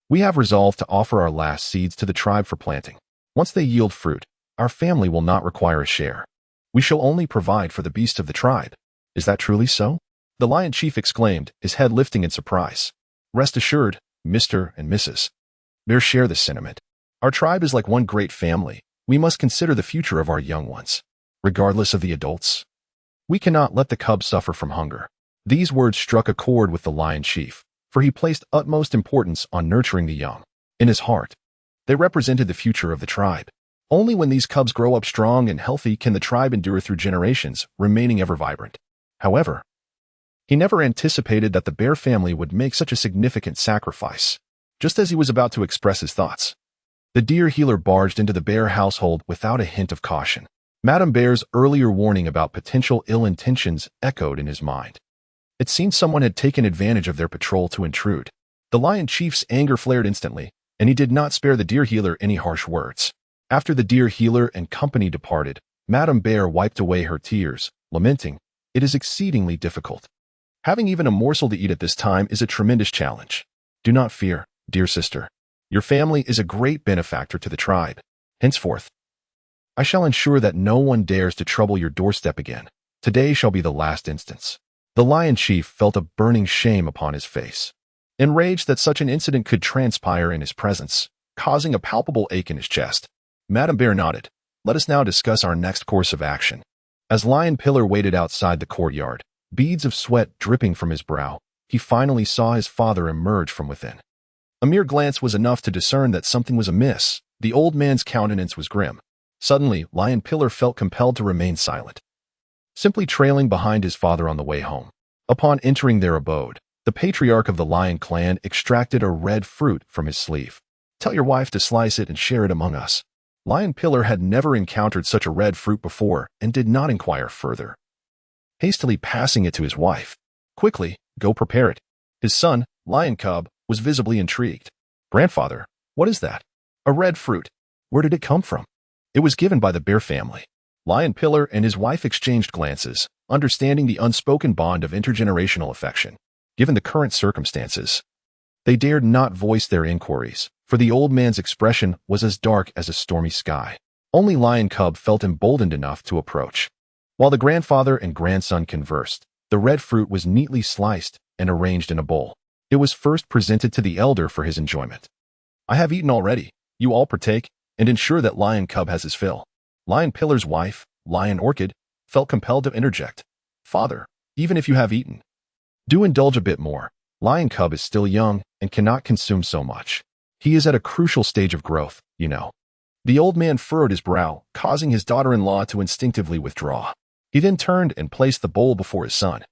we have resolved to offer our last seeds to the tribe for planting. Once they yield fruit, our family will not require a share. We shall only provide for the beasts of the tribe. Is that truly so? The lion chief exclaimed, his head lifting in surprise. Rest assured, Mr. and Mrs. Bear share this sentiment. Our tribe is like one great family. We must consider the future of our young ones, regardless of the adults. We cannot let the cubs suffer from hunger. These words struck a chord with the lion chief, for he placed utmost importance on nurturing the young. In his heart, they represented the future of the tribe. Only when these cubs grow up strong and healthy can the tribe endure through generations, remaining ever vibrant. However, he never anticipated that the bear family would make such a significant sacrifice. Just as he was about to express his thoughts, the deer healer barged into the bear household without a hint of caution. Madame Bear's earlier warning about potential ill intentions echoed in his mind. It seemed someone had taken advantage of their patrol to intrude. The lion chief's anger flared instantly, and he did not spare the deer healer any harsh words. After the deer healer and company departed, Madame Bear wiped away her tears, lamenting, "It is exceedingly difficult. Having even a morsel to eat at this time is a tremendous challenge. Do not fear, dear sister. Your family is a great benefactor to the tribe. Henceforth, I shall ensure that no one dares to trouble your doorstep again. Today shall be the last instance." The lion chief felt a burning shame upon his face, enraged that such an incident could transpire in his presence, causing a palpable ache in his chest. Madame Bear nodded. Let us now discuss our next course of action. As Lion Pillar waited outside the courtyard, beads of sweat dripping from his brow, he finally saw his father emerge from within. A mere glance was enough to discern that something was amiss. The old man's countenance was grim. Suddenly, Lion Pillar felt compelled to remain silent, simply trailing behind his father on the way home. Upon entering their abode, the patriarch of the lion clan extracted a red fruit from his sleeve. Tell your wife to slice it and share it among us. Lion Pillar had never encountered such a red fruit before and did not inquire further. hastily passing it to his wife. Quickly, go prepare it. His son, Lion Cub, was visibly intrigued. Grandfather, what is that? A red fruit. Where did it come from? It was given by the bear family. Lion Pillar and his wife exchanged glances, understanding the unspoken bond of intergenerational affection. Given the current circumstances, they dared not voice their inquiries, for the old man's expression was as dark as a stormy sky. Only Lion Cub felt emboldened enough to approach. While the grandfather and grandson conversed, the red fruit was neatly sliced and arranged in a bowl. It was first presented to the elder for his enjoyment. I have eaten already. You all partake, and ensure that Lion Cub has his fill. Lion Pillar's wife, Lion Orchid, felt compelled to interject. Father, even if you have eaten, do indulge a bit more. Lion Cub is still young and cannot consume so much. He is at a crucial stage of growth, you know. The old man furrowed his brow, causing his daughter-in-law to instinctively withdraw. He then turned and placed the bowl before his son,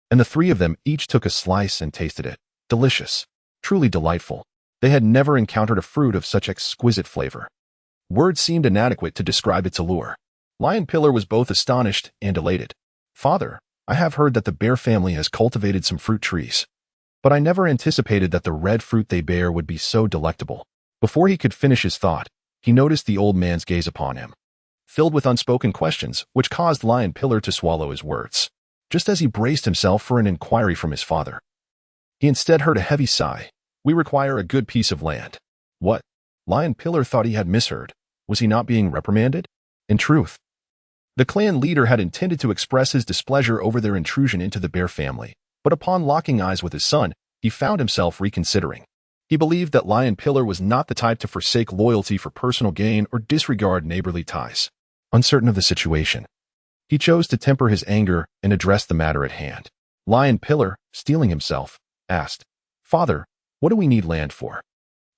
and the three of them each took a slice and tasted it. Delicious. Truly delightful. They had never encountered a fruit of such exquisite flavor. Words seemed inadequate to describe its allure. Lion Pillar was both astonished and elated. Father, I have heard that the bear family has cultivated some fruit trees, but I never anticipated that the red fruit they bear would be so delectable. Before he could finish his thought, he noticed the old man's gaze upon him, filled with unspoken questions, which caused Lion Pillar to swallow his words. Just as he braced himself for an inquiry from his father, he instead heard a heavy sigh. We require a good piece of land. What? Lion Pillar thought he had misheard. Was he not being reprimanded? In truth, the clan leader had intended to express his displeasure over their intrusion into the bear family, but upon locking eyes with his son, he found himself reconsidering. He believed that Lion Pillar was not the type to forsake loyalty for personal gain or disregard neighborly ties. Uncertain of the situation, he chose to temper his anger and address the matter at hand. Lion Pillar, steeling himself, asked, Father, what do we need land for?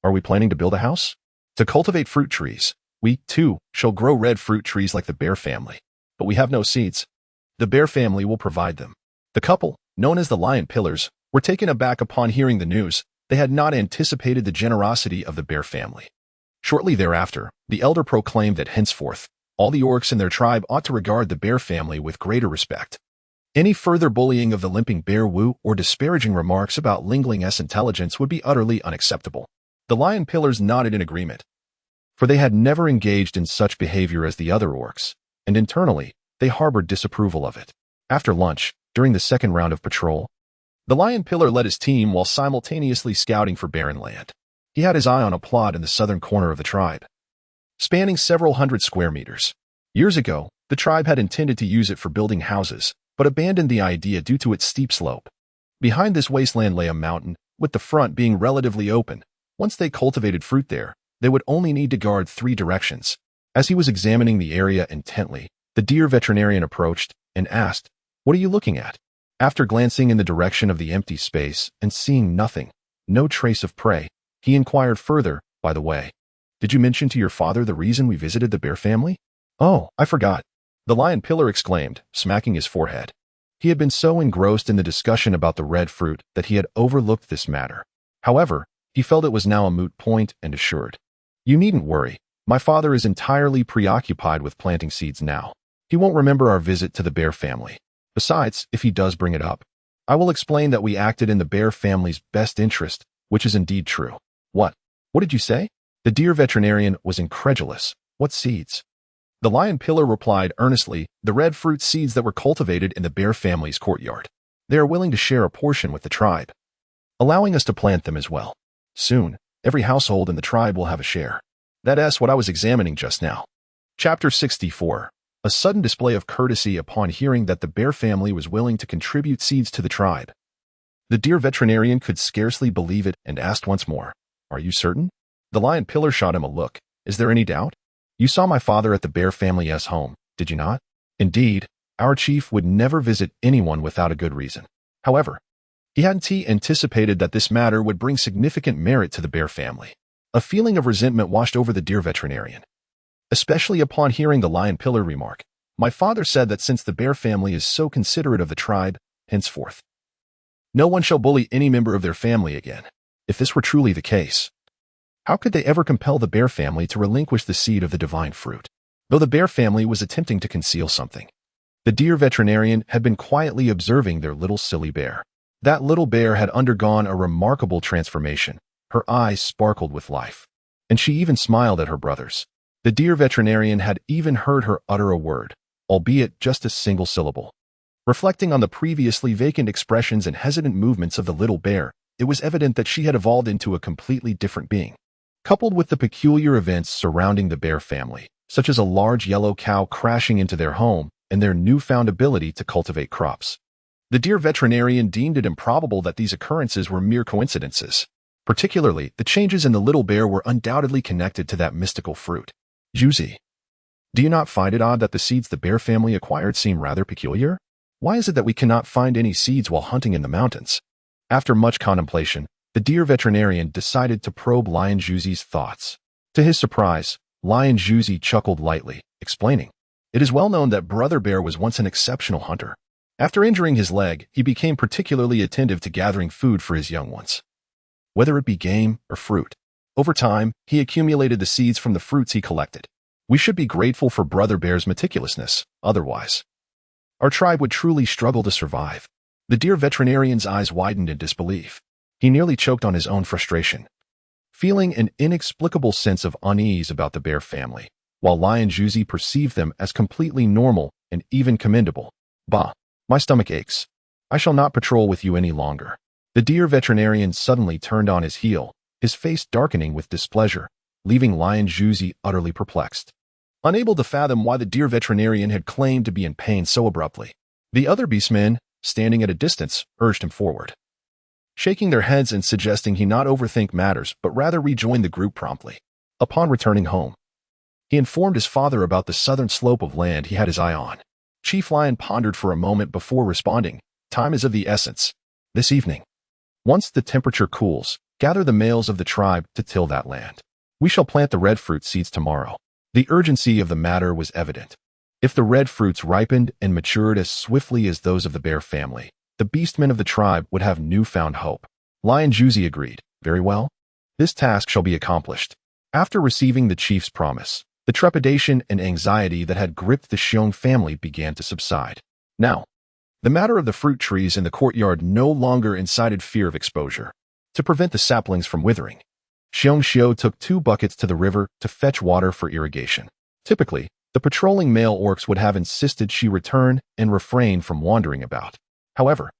Are we planning to build a house? To cultivate fruit trees. We, too, shall grow red fruit trees like the bear family. But we have no seeds. The bear family will provide them. The couple, known as the Lion Pillars, were taken aback upon hearing the news. They had not anticipated the generosity of the bear family. Shortly thereafter, the elder proclaimed that henceforth, all the orcs in their tribe ought to regard the bear family with greater respect. Any further bullying of the limping bear Wu or disparaging remarks about Lingling's intelligence would be utterly unacceptable. The Lion Pillars nodded in agreement, for they had never engaged in such behavior as the other orcs, and internally, they harbored disapproval of it. After lunch, during the second round of patrol, the Lion Pillar led his team while simultaneously scouting for barren land. He had his eye on a plot in the southern corner of the tribe, spanning several hundred square meters. Years ago, the tribe had intended to use it for building houses, but abandoned the idea due to its steep slope. Behind this wasteland lay a mountain, with the front being relatively open. Once they cultivated fruit there, they would only need to guard 3 directions. As he was examining the area intently, the deer veterinarian approached and asked, What are you looking at? After glancing in the direction of the empty space and seeing nothing, no trace of prey, he inquired further, By the way, did you mention to your father the reason we visited the bear family? Oh, I forgot. The Lion Pillar exclaimed, smacking his forehead. He had been so engrossed in the discussion about the red fruit that he had overlooked this matter. However, he felt it was now a moot point and assured, You needn't worry. My father is entirely preoccupied with planting seeds now. He won't remember our visit to the bear family. Besides, if he does bring it up, I will explain that we acted in the bear family's best interest, which is indeed true. What? What did you say? The deer veterinarian was incredulous. What seeds? The Lion Pillar replied earnestly, The red fruit seeds that were cultivated in the bear family's courtyard. They are willing to share a portion with the tribe, allowing us to plant them as well. Soon, every household in the tribe will have a share. That's what I was examining just now. Chapter 64. A sudden display of courtesy upon hearing that the bear family was willing to contribute seeds to the tribe. The deer veterinarian could scarcely believe it and asked once more, Are you certain? The Lion Pillar shot him a look. Is there any doubt? You saw my father at the bear family's home, did you not? Indeed, our chief would never visit anyone without a good reason. However, he hadn't anticipated that this matter would bring significant merit to the bear family. A feeling of resentment washed over the deer veterinarian, especially upon hearing the Lion Pillar remark. My father said that since the bear family is so considerate of the tribe, henceforth, no one shall bully any member of their family again. If this were truly the case, how could they ever compel the bear family to relinquish the seed of the divine fruit? Though the bear family was attempting to conceal something, The deer veterinarian had been quietly observing their little silly bear. That little bear had undergone a remarkable transformation. Her eyes sparkled with life, and she even smiled at her brothers. The deer veterinarian had even heard her utter a word, albeit just a single syllable. Reflecting on the previously vacant expressions and hesitant movements of the little bear, it was evident that she had evolved into a completely different being. Coupled with the peculiar events surrounding the bear family, such as a large yellow cow crashing into their home and their newfound ability to cultivate crops, the deer veterinarian deemed it improbable that these occurrences were mere coincidences. Particularly, the changes in the little bear were undoubtedly connected to that mystical fruit. Juicy. Do you not find it odd that the seeds the bear family acquired seem rather peculiar? Why is it that we cannot find any seeds while hunting in the mountains? After much contemplation, the deer veterinarian decided to probe Lion Juicy's thoughts. To his surprise, Lion Juicy chuckled lightly, explaining, "It is well known that Brother Bear was once an exceptional hunter. After injuring his leg, he became particularly attentive to gathering food for his young ones, whether it be game or fruit. Over time, he accumulated the seeds from the fruits he collected. We should be grateful for Brother Bear's meticulousness, otherwise our tribe would truly struggle to survive." The deer veterinarian's eyes widened in disbelief. He nearly choked on his own frustration, feeling an inexplicable sense of unease about the bear family, while Lion Juicy perceived them as completely normal and even commendable. "Bah, my stomach aches. I shall not patrol with you any longer." The deer veterinarian suddenly turned on his heel, his face darkening with displeasure, leaving Lion Juicy utterly perplexed. Unable to fathom why the deer veterinarian had claimed to be in pain so abruptly, the other beastmen, standing at a distance, urged him forward, shaking their heads and suggesting he not overthink matters but rather rejoin the group promptly. Upon returning home, he informed his father about the southern slope of land he had his eye on. Chief Lion pondered for a moment before responding, "Time is of the essence. This evening, once the temperature cools, gather the males of the tribe to till that land. We shall plant the red fruit seeds tomorrow." The urgency of the matter was evident. If the red fruits ripened and matured as swiftly as those of the bear family, the beastmen of the tribe would have newfound hope. Lion Juicy agreed. "Very well. This task shall be accomplished." After receiving the chief's promise, the trepidation and anxiety that had gripped the Xiong family began to subside. Now, the matter of the fruit trees in the courtyard no longer incited fear of exposure. To prevent the saplings from withering, Xiong Xiu took 2 buckets to the river to fetch water for irrigation. Typically, the patrolling male orcs would have insisted she return and refrain from wandering about. However,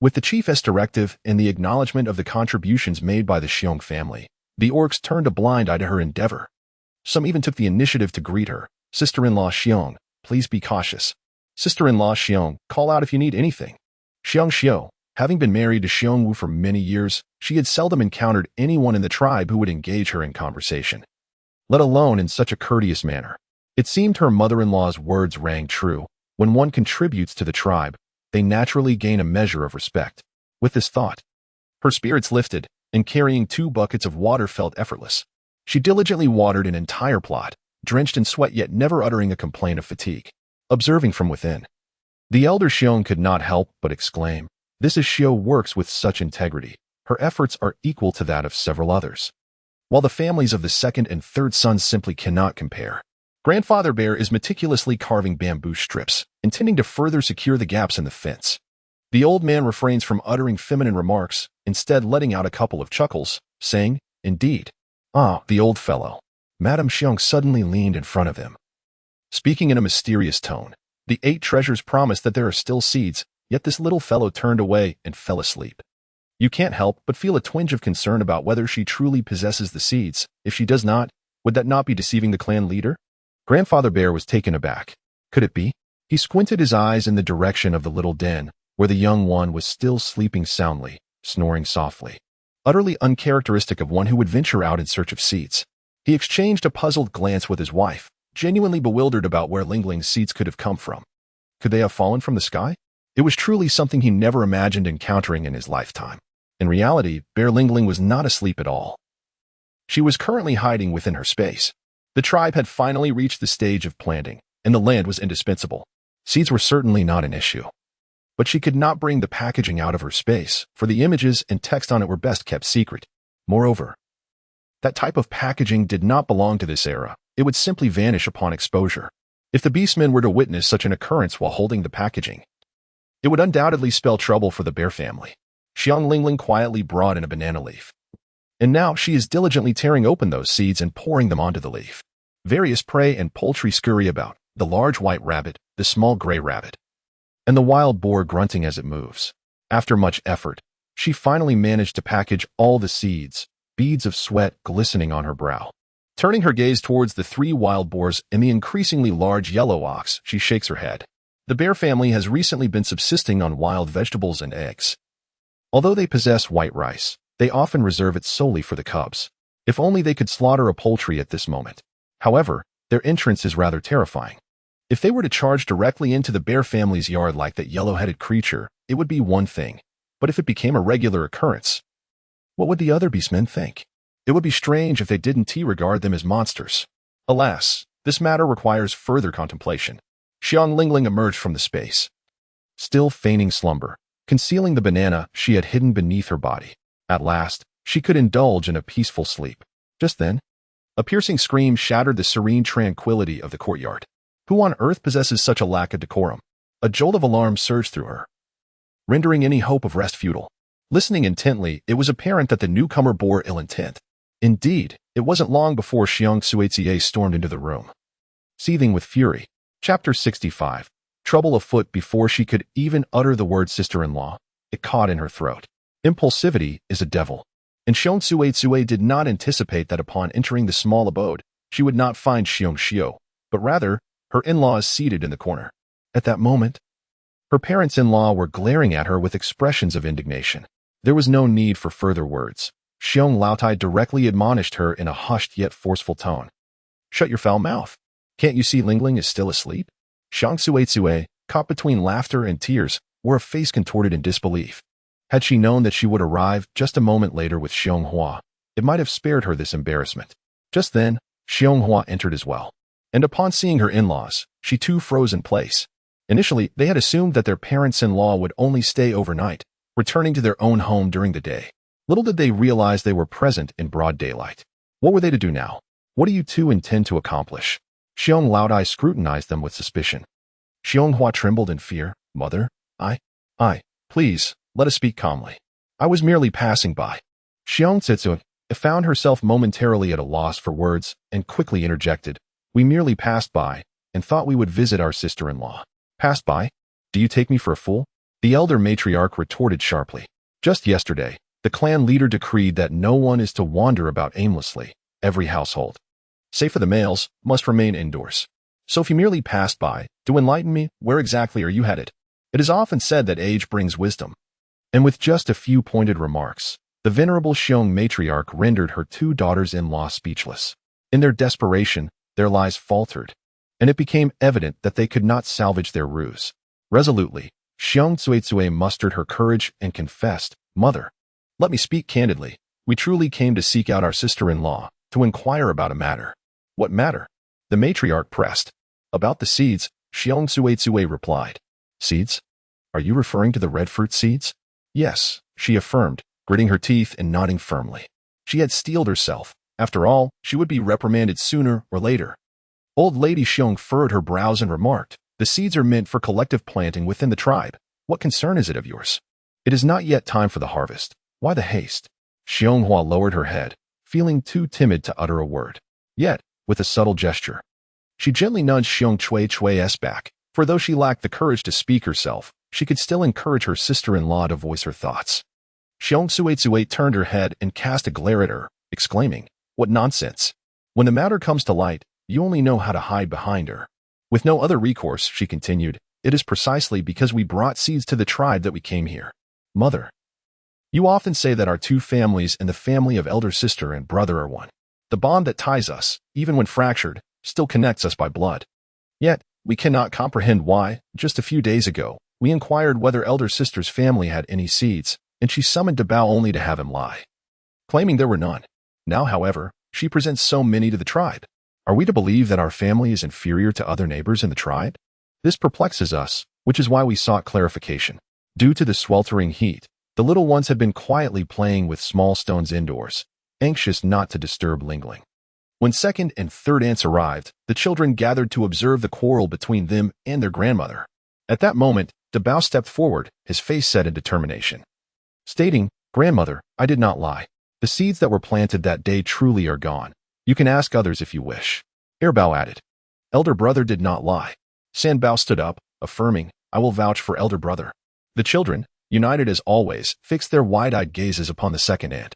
with the chief's directive and the acknowledgement of the contributions made by the Xiong family, the orcs turned a blind eye to her endeavor. Some even took the initiative to greet her. "Sister-in-law Xiong, please be cautious. Sister-in-law Xiong, call out if you need anything." Xiong Xiu, having been married to Xiong Wu for many years, she had seldom encountered anyone in the tribe who would engage her in conversation, let alone in such a courteous manner. It seemed her mother-in-law's words rang true. When one contributes to the tribe, they naturally gain a measure of respect. With this thought, her spirits lifted, and carrying 2 buckets of water felt effortless. She diligently watered an entire plot, drenched in sweat yet never uttering a complaint of fatigue. Observing from within, the elder Xiong could not help but exclaim, "This is Xiu works with such integrity. Her efforts are equal to that of several others." While the families of the second and third sons simply cannot compare, Grandfather Bear is meticulously carving bamboo strips, intending to further secure the gaps in the fence. The old man refrains from uttering feminine remarks, instead letting out a couple of chuckles, saying, "Indeed. Ah, the old fellow." Madame Xiong suddenly leaned in front of him, speaking in a mysterious tone. The 8 treasures promise that there are still seeds, yet this little fellow turned away and fell asleep. You can't help but feel a twinge of concern about whether she truly possesses the seeds. If she does not, would that not be deceiving the clan leader? Grandfather Bear was taken aback. Could it be? He squinted his eyes in the direction of the little den, where the young one was still sleeping soundly, snoring softly, utterly uncharacteristic of one who would venture out in search of seeds. He exchanged a puzzled glance with his wife, genuinely bewildered about where Lingling's seeds could have come from. Could they have fallen from the sky? It was truly something he never imagined encountering in his lifetime. In reality, Bear Lingling was not asleep at all. She was currently hiding within her space. The tribe had finally reached the stage of planting, and the land was indispensable. Seeds were certainly not an issue. But she could not bring the packaging out of her space, for the images and text on it were best kept secret. Moreover, that type of packaging did not belong to this era. It would simply vanish upon exposure. If the beastmen were to witness such an occurrence while holding the packaging, it would undoubtedly spell trouble for the bear family. Xiong Lingling quietly brought in a banana leaf, and now she is diligently tearing open those seeds and pouring them onto the leaf. Various prey and poultry scurry about, the large white rabbit, the small gray rabbit, and the wild boar grunting as it moves. After much effort, she finally managed to package all the seeds, beads of sweat glistening on her brow. Turning her gaze towards the 3 wild boars and the increasingly large yellow ox, she shakes her head. The bear family has recently been subsisting on wild vegetables and eggs. Although they possess white rice, they often reserve it solely for the cubs. If only they could slaughter a poultry at this moment. However, their entrance is rather terrifying. If they were to charge directly into the bear family's yard like that yellow-headed creature, it would be one thing. But if it became a regular occurrence, what would the other beastmen think? It would be strange if they didn't regard them as monsters. Alas, this matter requires further contemplation. Xiong Lingling emerged from the space, still feigning slumber, concealing the banana she had hidden beneath her body. At last, she could indulge in a peaceful sleep. Just then, a piercing scream shattered the serene tranquility of the courtyard. Who on earth possesses such a lack of decorum? A jolt of alarm surged through her, rendering any hope of rest futile. Listening intently, it was apparent that the newcomer bore ill intent. Indeed, it wasn't long before Xiong Lingling stormed into the room, seething with fury. Chapter 65. Trouble afoot. Before she could even utter the word sister-in-law, it caught in her throat. Impulsivity is a devil, and Xiong Lingling did not anticipate that upon entering the small abode, she would not find Xiong Xiu, but rather her in-laws seated in the corner. At that moment, her parents-in-law were glaring at her with expressions of indignation. There was no need for further words. Xiong Lingling directly admonished her in a hushed yet forceful tone. "Shut your foul mouth. Can't you see Lingling is still asleep?" Xiong Lingling, caught between laughter and tears, wore a face contorted in disbelief. Had she known that she would arrive just a moment later with Xiong Hua, it might have spared her this embarrassment. Just then, Xiong Hua entered as well, and upon seeing her in-laws, she too froze in place. Initially, they had assumed that their parents-in-law would only stay overnight, returning to their own home during the day. Little did they realize they were present in broad daylight. What were they to do now? What do you two intend to accomplish? Xiong Lingling scrutinized them with suspicion. Xiong Hua trembled in fear. "Mother, please, let us speak calmly. I was merely passing by." Xiong Lingling found herself momentarily at a loss for words and quickly interjected. "We merely passed by and thought we would visit our sister-in-law." "Passed by? Do you take me for a fool?" The elder matriarch retorted sharply. "Just yesterday, the clan leader decreed that no one is to wander about aimlessly. Every household, save for the males, must remain indoors. So if you merely passed by, to enlighten me, where exactly are you headed? It is often said that age brings wisdom." And with just a few pointed remarks, the venerable Xiong matriarch rendered her 2 daughters-in-law speechless. In their desperation, their lies faltered, and it became evident that they could not salvage their ruse. Resolutely, Xiong Lingling mustered her courage and confessed, "Mother, let me speak candidly. We truly came to seek out our sister-in-law, to inquire about a matter." "What matter?" the matriarch pressed. "About the seeds," Xiong Lingling replied. "Seeds? Are you referring to the red fruit seeds?" "Yes," she affirmed, gritting her teeth and nodding firmly. She had steeled herself. After all, she would be reprimanded sooner or later. Old Lady Xiong furrowed her brows and remarked, "The seeds are meant for collective planting within the tribe. What concern is it of yours? It is not yet time for the harvest. Why the haste?" Xiong Hua lowered her head, feeling too timid to utter a word. Yet, with a subtle gesture, she gently nudged Xiong Chui's back, for though she lacked the courage to speak herself, she could still encourage her sister-in-law to voice her thoughts. Xiong Lingling turned her head and cast a glare at her, exclaiming, "What nonsense! When the matter comes to light, you only know how to hide behind her." With no other recourse, she continued, "It is precisely because we brought seeds to the tribe that we came here. Mother, you often say that our 2 families and the family of elder sister and brother are one. The bond that ties us, even when fractured, still connects us by blood. Yet, we cannot comprehend why, just a few days ago, we inquired whether elder sister's family had any seeds, and she summoned Dabao only to have him lie, claiming there were none. Now, however, she presents so many to the tribe. Are we to believe that our family is inferior to other neighbors in the tribe? This perplexes us, which is why we sought clarification. Due to the sweltering heat, the little ones had been quietly playing with small stones indoors, anxious not to disturb Lingling. When second and third aunts arrived, the children gathered to observe the quarrel between them and their grandmother. At that moment, Dabao stepped forward, his face set in determination, stating, "Grandmother, I did not lie. The seeds that were planted that day truly are gone. You can ask others if you wish." Bao added, "Elder brother did not lie." Sanbao stood up, affirming, "I will vouch for elder brother." The children, united as always, fixed their wide-eyed gazes upon the second aunt.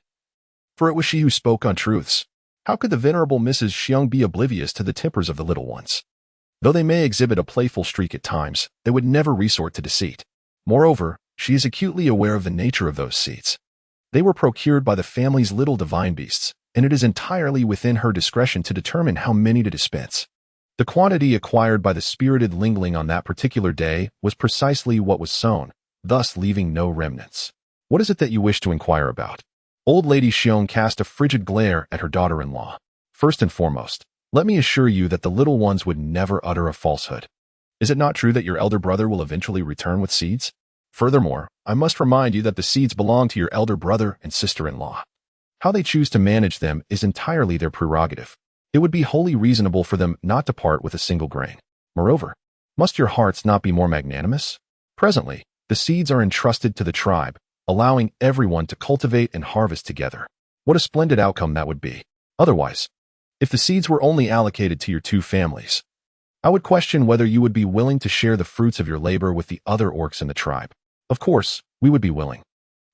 For it was she who spoke untruths. How could the venerable Mrs. Xiong be oblivious to the tempers of the little ones? Though they may exhibit a playful streak at times, they would never resort to deceit. Moreover, she is acutely aware of the nature of those seeds. They were procured by the family's little divine beasts, and it is entirely within her discretion to determine how many to dispense. The quantity acquired by the spirited Lingling on that particular day was precisely what was sown, thus leaving no remnants. "What is it that you wish to inquire about?" Old Lady Xiong cast a frigid glare at her daughter-in-law. "First and foremost, let me assure you that the little ones would never utter a falsehood. Is it not true that your elder brother will eventually return with seeds? Furthermore, I must remind you that the seeds belong to your elder brother and sister-in-law. How they choose to manage them is entirely their prerogative. It would be wholly reasonable for them not to part with a single grain. Moreover, must your hearts not be more magnanimous? Presently, the seeds are entrusted to the tribe, allowing everyone to cultivate and harvest together. What a splendid outcome that would be. Otherwise, if the seeds were only allocated to your two families, I would question whether you would be willing to share the fruits of your labor with the other orcs in the tribe. Of course, we would be willing."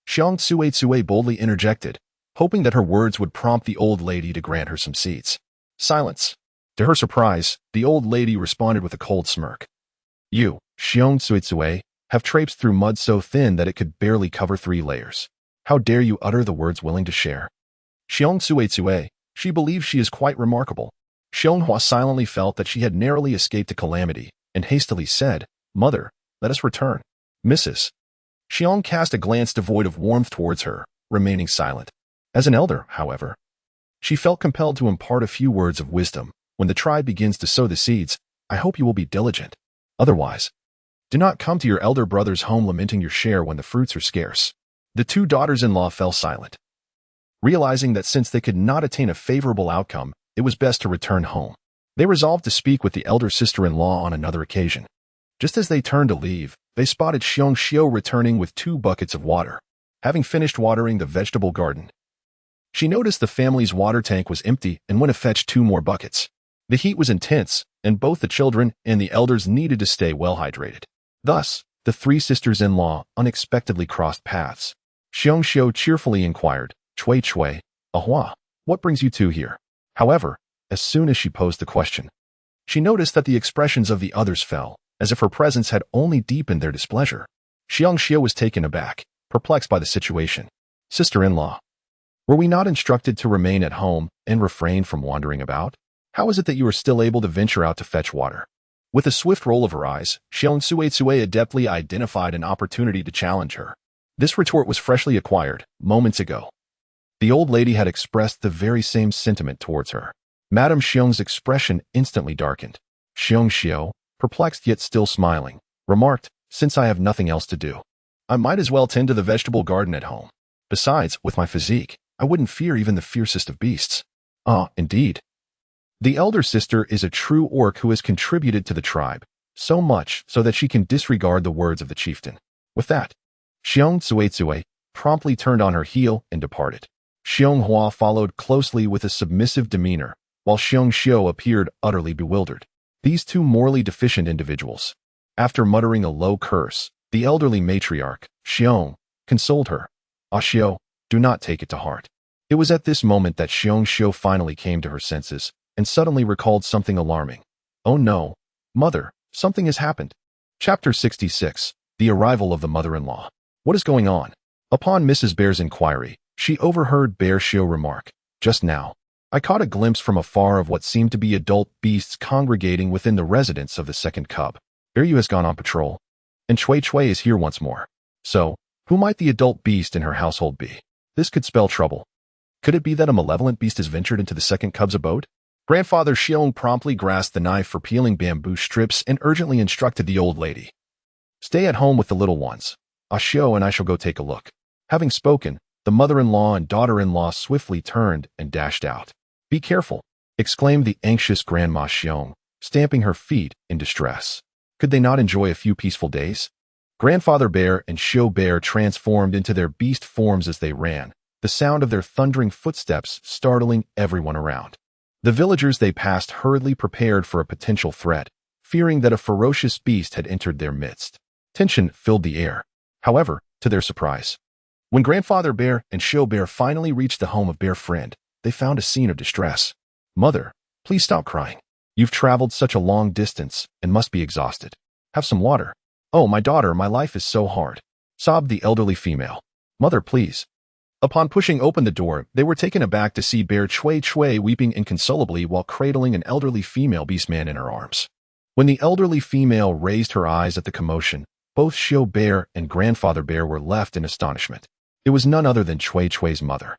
Xiong Tsue boldly interjected, hoping that her words would prompt the old lady to grant her some seeds. Silence. To her surprise, the old lady responded with a cold smirk. "You, Xiong Tsue, have traipsed through mud so thin that it could barely cover 3 layers. How dare you utter the words willing to share?" Xiong Tsue, she believes she is quite remarkable. Xiong silently felt that she had narrowly escaped a calamity, and hastily said, "Mother, let us return." "Mrs." Xiong cast a glance devoid of warmth towards her, remaining silent. As an elder, however, she felt compelled to impart a few words of wisdom. "When the tribe begins to sow the seeds, I hope you will be diligent. Otherwise, do not come to your elder brother's home lamenting your share when the fruits are scarce." The two daughters-in-law fell silent, realizing that since they could not attain a favorable outcome, it was best to return home. They resolved to speak with the elder sister-in-law on another occasion. Just as they turned to leave, they spotted Xiong Xiu returning with 2 buckets of water. Having finished watering the vegetable garden, she noticed the family's water tank was empty and went to fetch 2 more buckets. The heat was intense, and both the children and the elders needed to stay well hydrated. Thus, the 3 sisters-in-law unexpectedly crossed paths. Xiong Xiu cheerfully inquired, "Chui, Ahua, what brings you two here?" However, as soon as she posed the question, she noticed that the expressions of the others fell, as if her presence had only deepened their displeasure. Xiong Xiu was taken aback, perplexed by the situation. "Sister-in-law, were we not instructed to remain at home and refrain from wandering about? How is it that you are still able to venture out to fetch water?" With a swift roll of her eyes, Xiong Tsue adeptly identified an opportunity to challenge her. This retort was freshly acquired, moments ago. The old lady had expressed the very same sentiment towards her. Madame Xiong's expression instantly darkened. Xiong Xiu, perplexed yet still smiling, remarked, "Since I have nothing else to do, I might as well tend to the vegetable garden at home. Besides, with my physique, I wouldn't fear even the fiercest of beasts." "Ah, indeed. The elder sister is a true orc who has contributed to the tribe, so much so that she can disregard the words of the chieftain." With that, Xiong Tsue promptly turned on her heel and departed. Xiong Hua followed closely with a submissive demeanor, while Xiong Xiu appeared utterly bewildered. These 2 morally deficient individuals, after muttering a low curse, the elderly matriarch, Xiong, consoled her. "Ah Xiu, do not take it to heart." It was at this moment that Xiong Xiu finally came to her senses, and suddenly recalled something alarming. "Oh no, mother, something has happened." Chapter 66, The Arrival of the Mother-in-Law. What is going on? Upon Mrs. Bear's inquiry, she overheard Bear Xiu remark, "Just now, I caught a glimpse from afar of what seemed to be adult beasts congregating within the residence of the second cub. Bear-Yu has gone on patrol, and Chui is here once more. So, who might the adult beast in her household be? This could spell trouble. Could it be that a malevolent beast has ventured into the second cub's abode?" Grandfather Xiong promptly grasped the knife for peeling bamboo strips and urgently instructed the old lady, "Stay at home with the little ones. Ah Xiu and I shall go take a look." Having spoken, the mother-in-law and daughter-in-law swiftly turned and dashed out. "Be careful. exclaimed the anxious Grandma Xiong, stamping her feet in distress. Could they not enjoy a few peaceful days? Grandfather Bear and Xiao Bear transformed into their beast forms as they ran, the sound of their thundering footsteps startling everyone around. The villagers they passed hurriedly prepared for a potential threat, fearing that a ferocious beast had entered their midst. Tension filled the air. However, to their surprise, when Grandfather Bear and Xiao Bear finally reached the home of Bear Friend, they found a scene of distress. "Mother, please stop crying. You've traveled such a long distance and must be exhausted. Have some water." "Oh, my daughter, my life is so hard," sobbed the elderly female. "Mother, please." Upon pushing open the door, they were taken aback to see Bear Chui Chui weeping inconsolably while cradling an elderly female beastman in her arms. When the elderly female raised her eyes at the commotion, both Xiao Bear and Grandfather Bear were left in astonishment. It was none other than Chui Chui's mother.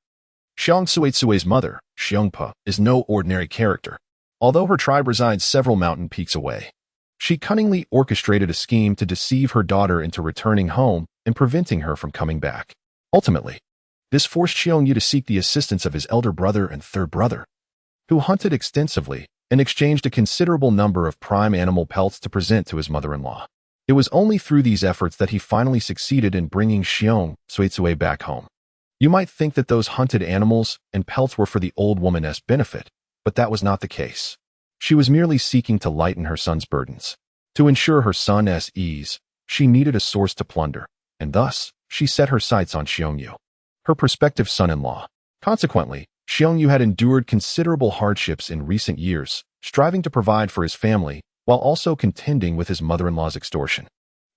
Xiong Tsui's mother, Xiongpa, is no ordinary character. Although her tribe resides several mountain peaks away, she cunningly orchestrated a scheme to deceive her daughter into returning home and preventing her from coming back. Ultimately, this forced Xiongyu to seek the assistance of his elder brother and third brother, who hunted extensively and exchanged a considerable number of prime animal pelts to present to his mother-in-law. It was only through these efforts that he finally succeeded in bringing Xiong Tsuitsue back home. You might think that those hunted animals and pelts were for the old woman's benefit, but that was not the case. She was merely seeking to lighten her son's burdens. To ensure her son's ease, she needed a source to plunder, and thus, she set her sights on Xiongyu, her prospective son-in-law. Consequently, Xiongyu had endured considerable hardships in recent years, striving to provide for his family, while also contending with his mother-in-law's extortion.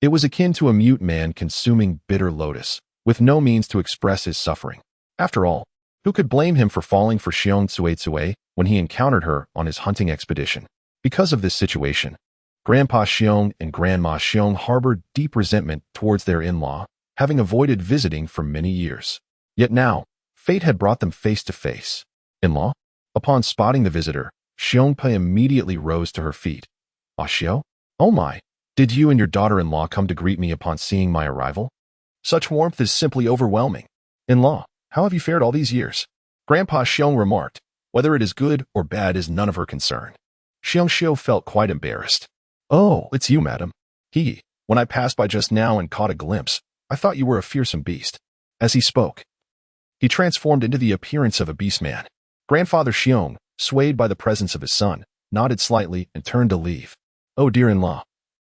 It was akin to a mute man consuming bitter lotus, with no means to express his suffering. After all, who could blame him for falling for Xiong Tsuitsue when he encountered her on his hunting expedition? Because of this situation, Grandpa Xiong and Grandma Xiong harbored deep resentment towards their in-law, having avoided visiting for many years. Yet now, fate had brought them face to face. "In-law?" Upon spotting the visitor, Xiongpa immediately rose to her feet. "Ah, Xiao? Oh my, did you and your daughter-in-law come to greet me upon seeing my arrival? Such warmth is simply overwhelming. In-law, how have you fared all these years?" Grandpa Xiong remarked. Whether it is good or bad is none of her concern. Xiong Xiao felt quite embarrassed. "Oh, it's you, madam. When I passed by just now and caught a glimpse, I thought you were a fearsome beast." As he spoke, he transformed into the appearance of a beastman. Grandfather Xiong, swayed by the presence of his son, nodded slightly and turned to leave. "Oh, dear in-law,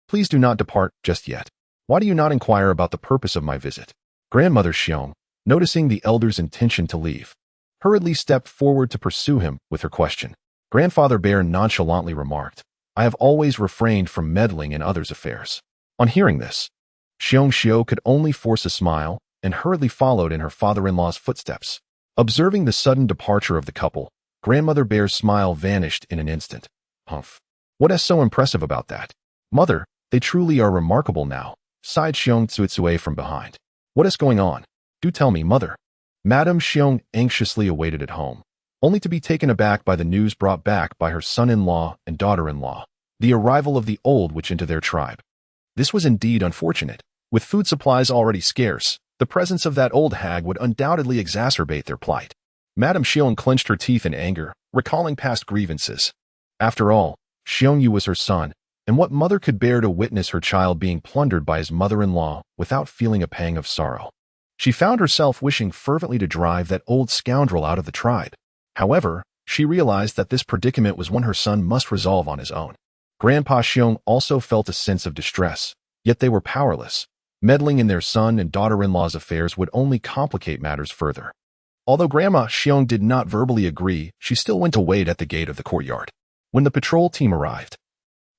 please do not depart just yet. Why do you not inquire about the purpose of my visit?" Grandmother Xiong, noticing the elder's intention to leave, hurriedly stepped forward to pursue him with her question. Grandfather Bear nonchalantly remarked, "I have always refrained from meddling in others' affairs." On hearing this, Xiong Xiao could only force a smile and hurriedly followed in her father-in-law's footsteps. Observing the sudden departure of the couple, Grandmother Bear's smile vanished in an instant. "Humph. What is so impressive about that? Mother, they truly are remarkable now," sighed Xiong Tsuitsue from behind. "What is going on? Do tell me, mother." Madame Xiong anxiously awaited at home, only to be taken aback by the news brought back by her son-in-law and daughter-in-law, the arrival of the old witch into their tribe. This was indeed unfortunate. With food supplies already scarce, the presence of that old hag would undoubtedly exacerbate their plight. Madame Xiong clenched her teeth in anger, recalling past grievances. After all, Xiongyu was her son, and what mother could bear to witness her child being plundered by his mother-in-law without feeling a pang of sorrow? She found herself wishing fervently to drive that old scoundrel out of the tribe. However, she realized that this predicament was one her son must resolve on his own. Grandpa Xiong also felt a sense of distress, yet they were powerless. Meddling in their son and daughter-in-law's affairs would only complicate matters further. Although Grandma Xiong did not verbally agree, she still went to wait at the gate of the courtyard. When the patrol team arrived,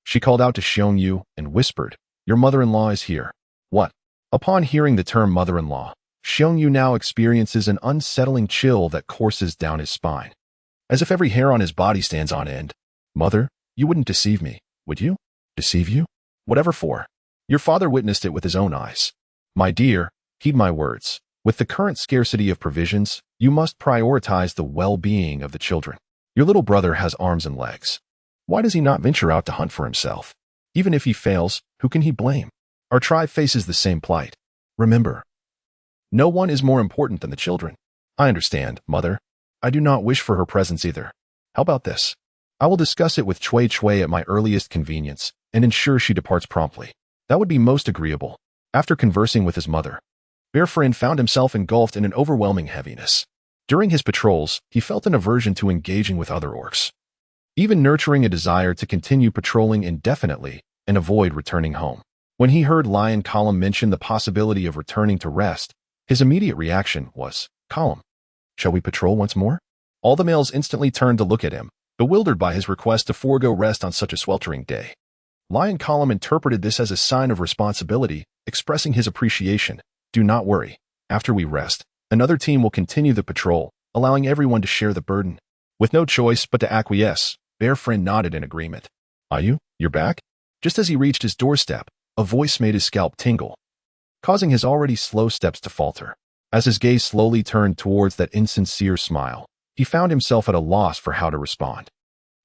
she called out to Xiongyu and whispered, "Your mother-in-law is here." "What?" Upon hearing the term mother-in-law, Xiongyu now experiences an unsettling chill that courses down his spine, as if every hair on his body stands on end. "Mother, you wouldn't deceive me, would you?" "Deceive you? Whatever for? Your father witnessed it with his own eyes." "My dear, heed my words. With the current scarcity of provisions, you must prioritize the well-being of the children. Your little brother has arms and legs. Why does he not venture out to hunt for himself? Even if he fails, who can he blame? Our tribe faces the same plight. Remember, no one is more important than the children." "I understand, mother. I do not wish for her presence either. How about this? I will discuss it with Chui Chui at my earliest convenience and ensure she departs promptly. That would be most agreeable. After conversing with his mother, Bear Friend found himself engulfed in an overwhelming heaviness. During his patrols, he felt an aversion to engaging with other orcs, even nurturing a desire to continue patrolling indefinitely and avoid returning home. When he heard Lion Column mention the possibility of returning to rest, his immediate reaction was, "Column, shall we patrol once more?" All the males instantly turned to look at him, bewildered by his request to forego rest on such a sweltering day. Lion Column interpreted this as a sign of responsibility, expressing his appreciation. "Do not worry. After we rest, another team will continue the patrol, allowing everyone to share the burden." With no choice but to acquiesce, Bear Friend nodded in agreement. "Ayu, you're back?" Just as he reached his doorstep, a voice made his scalp tingle, causing his already slow steps to falter. As his gaze slowly turned towards that insincere smile, he found himself at a loss for how to respond.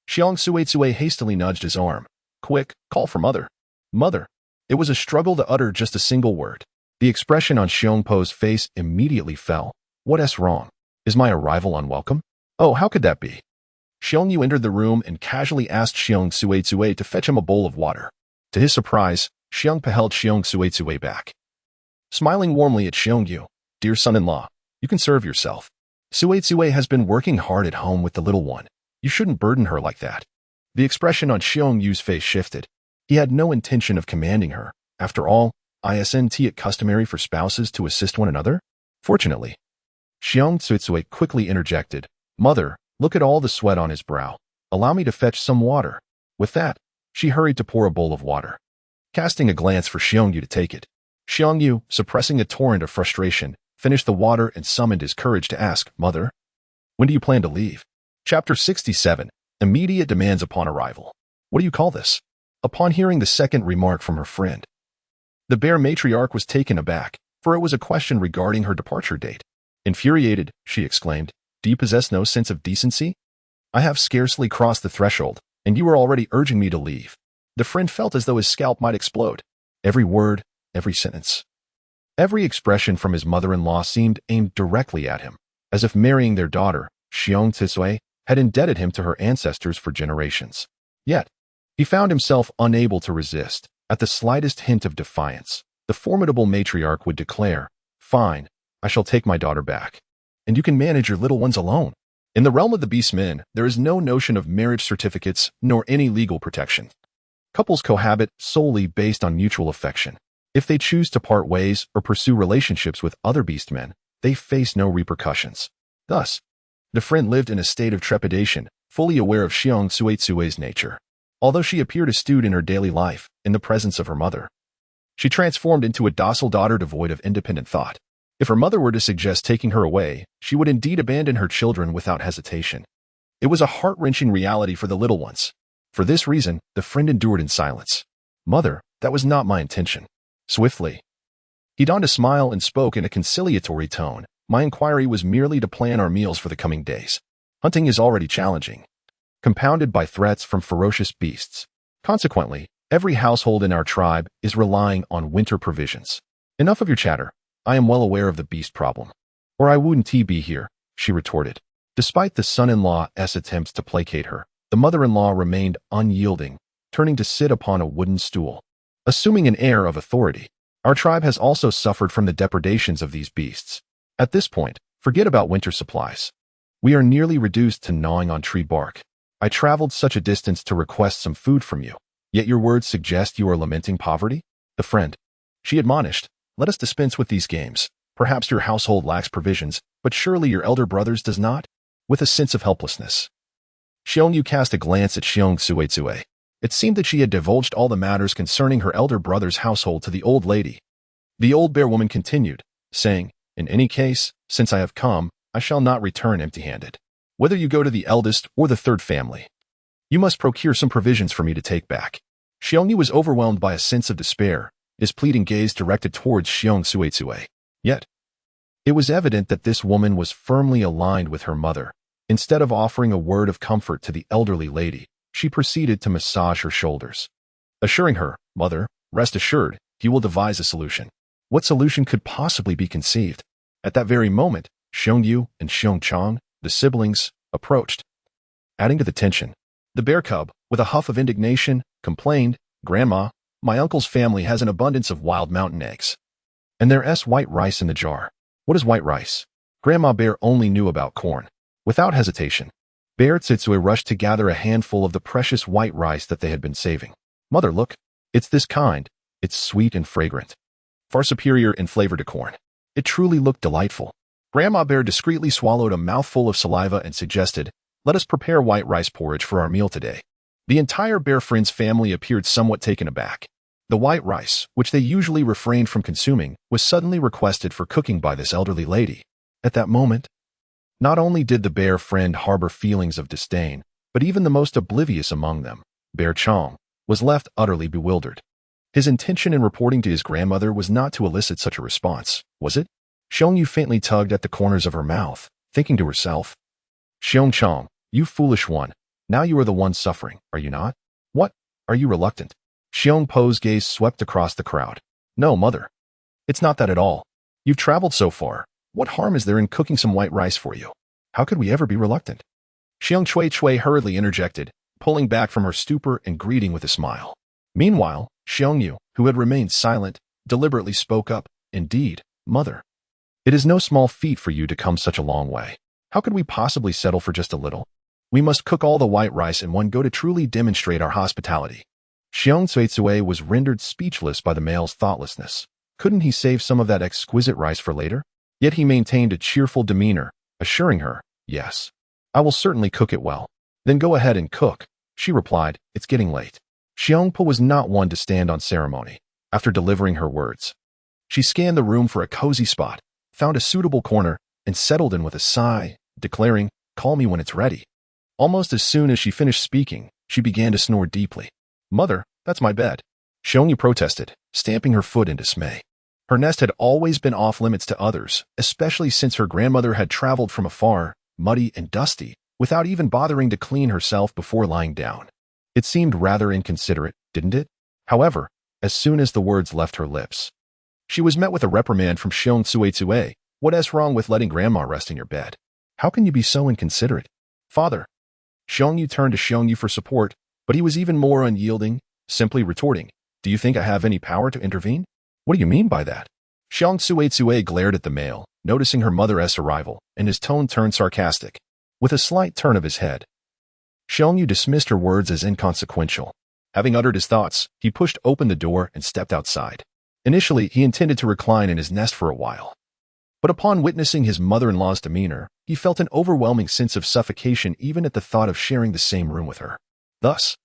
Xiong Suetsue hastily nudged his arm. "Quick, call for mother." "Mother." It was a struggle to utter just a single word. The expression on Xiong Po's face immediately fell. "What's wrong? Is my arrival unwelcome?" "Oh, how could that be?" Xiong Yu entered the room and casually asked Xiong Suetsue to fetch him a bowl of water. To his surprise, Xiong Pa held Xiong Suetsue back. Smiling warmly at Xiong Yu, "Dear son-in-law, you can serve yourself. Suetsue has been working hard at home with the little one. You shouldn't burden her like that." The expression on Xiong Yu's face shifted. He had no intention of commanding her. After all, isn't it customary for spouses to assist one another? Fortunately, Xiong Suetsue quickly interjected, "Mother, look at all the sweat on his brow. Allow me to fetch some water." With that, she hurried to pour a bowl of water, casting a glance for Xiong Yu to take it. Xiong Yu, suppressing a torrent of frustration, finished the water and summoned his courage to ask, "Mother, when do you plan to leave?" Chapter 67. Immediate demands upon arrival. What do you call this? Upon hearing the second remark from her friend, the bear matriarch was taken aback, for it was a question regarding her departure date. Infuriated, she exclaimed, "Do you possess no sense of decency? I have scarcely crossed the threshold, and you are already urging me to leave." The friend felt as though his scalp might explode. Every word, every sentence, every expression from his mother-in-law seemed aimed directly at him, as if marrying their daughter, Xiong Tsui, had indebted him to her ancestors for generations. Yet, he found himself unable to resist. At the slightest hint of defiance, the formidable matriarch would declare, "Fine, I shall take my daughter back, and you can manage your little ones alone." In the realm of the beast men, there is no notion of marriage certificates nor any legal protection. Couples cohabit solely based on mutual affection. If they choose to part ways or pursue relationships with other beast men, they face no repercussions. Thus, the friend lived in a state of trepidation, fully aware of Xiong Suetsue's nature. Although she appeared astute in her daily life, in the presence of her mother, she transformed into a docile daughter devoid of independent thought. If her mother were to suggest taking her away, she would indeed abandon her children without hesitation. It was a heart-wrenching reality for the little ones. For this reason, the friend endured in silence. "Mother, that was not my intention." Swiftly, he donned a smile and spoke in a conciliatory tone. "My inquiry was merely to plan our meals for the coming days. Hunting is already challenging, compounded by threats from ferocious beasts. Consequently, every household in our tribe is relying on winter provisions. Enough of your chatter. I am well aware of the beast problem. Or I wouldn't be here," she retorted. Despite the son-in-law's attempts to placate her, the mother-in-law remained unyielding, turning to sit upon a wooden stool, assuming an air of authority. "Our tribe has also suffered from the depredations of these beasts. At this point, forget about winter supplies. We are nearly reduced to gnawing on tree bark. I traveled such a distance to request some food from you, yet your words suggest you are lamenting poverty?" The friend, she admonished, "Let us dispense with these games. Perhaps your household lacks provisions, but surely your elder brother's does not?" With a sense of helplessness, Xiong Yu cast a glance at Xiong Suetsue. It seemed that she had divulged all the matters concerning her elder brother's household to the old lady. The old bear woman continued, saying, "In any case, since I have come, I shall not return empty-handed. Whether you go to the eldest or the third family, you must procure some provisions for me to take back." Xiong Yu was overwhelmed by a sense of despair, his pleading gaze directed towards Xiong Suetsue. Yet, it was evident that this woman was firmly aligned with her mother. Instead of offering a word of comfort to the elderly lady, she proceeded to massage her shoulders, assuring her, "Mother, rest assured, he will devise a solution." What solution could possibly be conceived? At that very moment, Xiong Yu and Xiong Chang, the siblings, approached. Adding to the tension, the bear cub, with a huff of indignation, complained, "Grandma, my uncle's family has an abundance of wild mountain eggs. And there's white rice in the jar." "What is white rice?" Grandma Bear only knew about corn. Without hesitation, Bear Tsitsue rushed to gather a handful of the precious white rice that they had been saving. "Mother, look. It's this kind. It's sweet and fragrant. Far superior in flavor to corn." It truly looked delightful. Grandma Bear discreetly swallowed a mouthful of saliva and suggested, "Let us prepare white rice porridge for our meal today." The entire Bear Friends family appeared somewhat taken aback. The white rice, which they usually refrained from consuming, was suddenly requested for cooking by this elderly lady. At that moment, not only did the bear friend harbor feelings of disdain, but even the most oblivious among them, Bear Chong, was left utterly bewildered. His intention in reporting to his grandmother was not to elicit such a response, was it? Xiong Yu faintly tugged at the corners of her mouth, thinking to herself, "Xiong Chong, you foolish one, now you are the one suffering, are you not? What? Are you reluctant?" Xiong Po's gaze swept across the crowd. "No, mother. It's not that at all. You've traveled so far. What harm is there in cooking some white rice for you? How could we ever be reluctant?" Xiong Chui hurriedly interjected, pulling back from her stupor and greeting with a smile. Meanwhile, Xiong Yu, who had remained silent, deliberately spoke up, "Indeed, mother. It is no small feat for you to come such a long way. How could we possibly settle for just a little? We must cook all the white rice in one go to truly demonstrate our hospitality." Xiong Tsuetsue was rendered speechless by the male's thoughtlessness. Couldn't he save some of that exquisite rice for later? Yet he maintained a cheerful demeanor, assuring her, "Yes, I will certainly cook it well." "Then go ahead and cook," she replied. "It's getting late." Xiong Po was not one to stand on ceremony. After delivering her words, she scanned the room for a cozy spot, found a suitable corner, and settled in with a sigh, declaring, "Call me when it's ready." Almost as soon as she finished speaking, she began to snore deeply. "Mother, that's my bed," Xiong Yu protested, stamping her foot in dismay. Her nest had always been off limits to others, especially since her grandmother had traveled from afar, muddy and dusty, without even bothering to clean herself before lying down. It seemed rather inconsiderate, didn't it? However, as soon as the words left her lips, she was met with a reprimand from Xiong Tsuetsue. "What's wrong with letting grandma rest in your bed? How can you be so inconsiderate?" "Father." Xiong Yu turned to Xiong Yu for support, but he was even more unyielding, simply retorting, "Do you think I have any power to intervene?" "What do you mean by that?" Xiong Tsuetsue glared at the male, noticing her mother's arrival, and his tone turned sarcastic. With a slight turn of his head, Xiong Yu dismissed her words as inconsequential. Having uttered his thoughts, he pushed open the door and stepped outside. Initially, he intended to recline in his nest for a while. But upon witnessing his mother-in-law's demeanor, he felt an overwhelming sense of suffocation even at the thought of sharing the same room with her. Thus,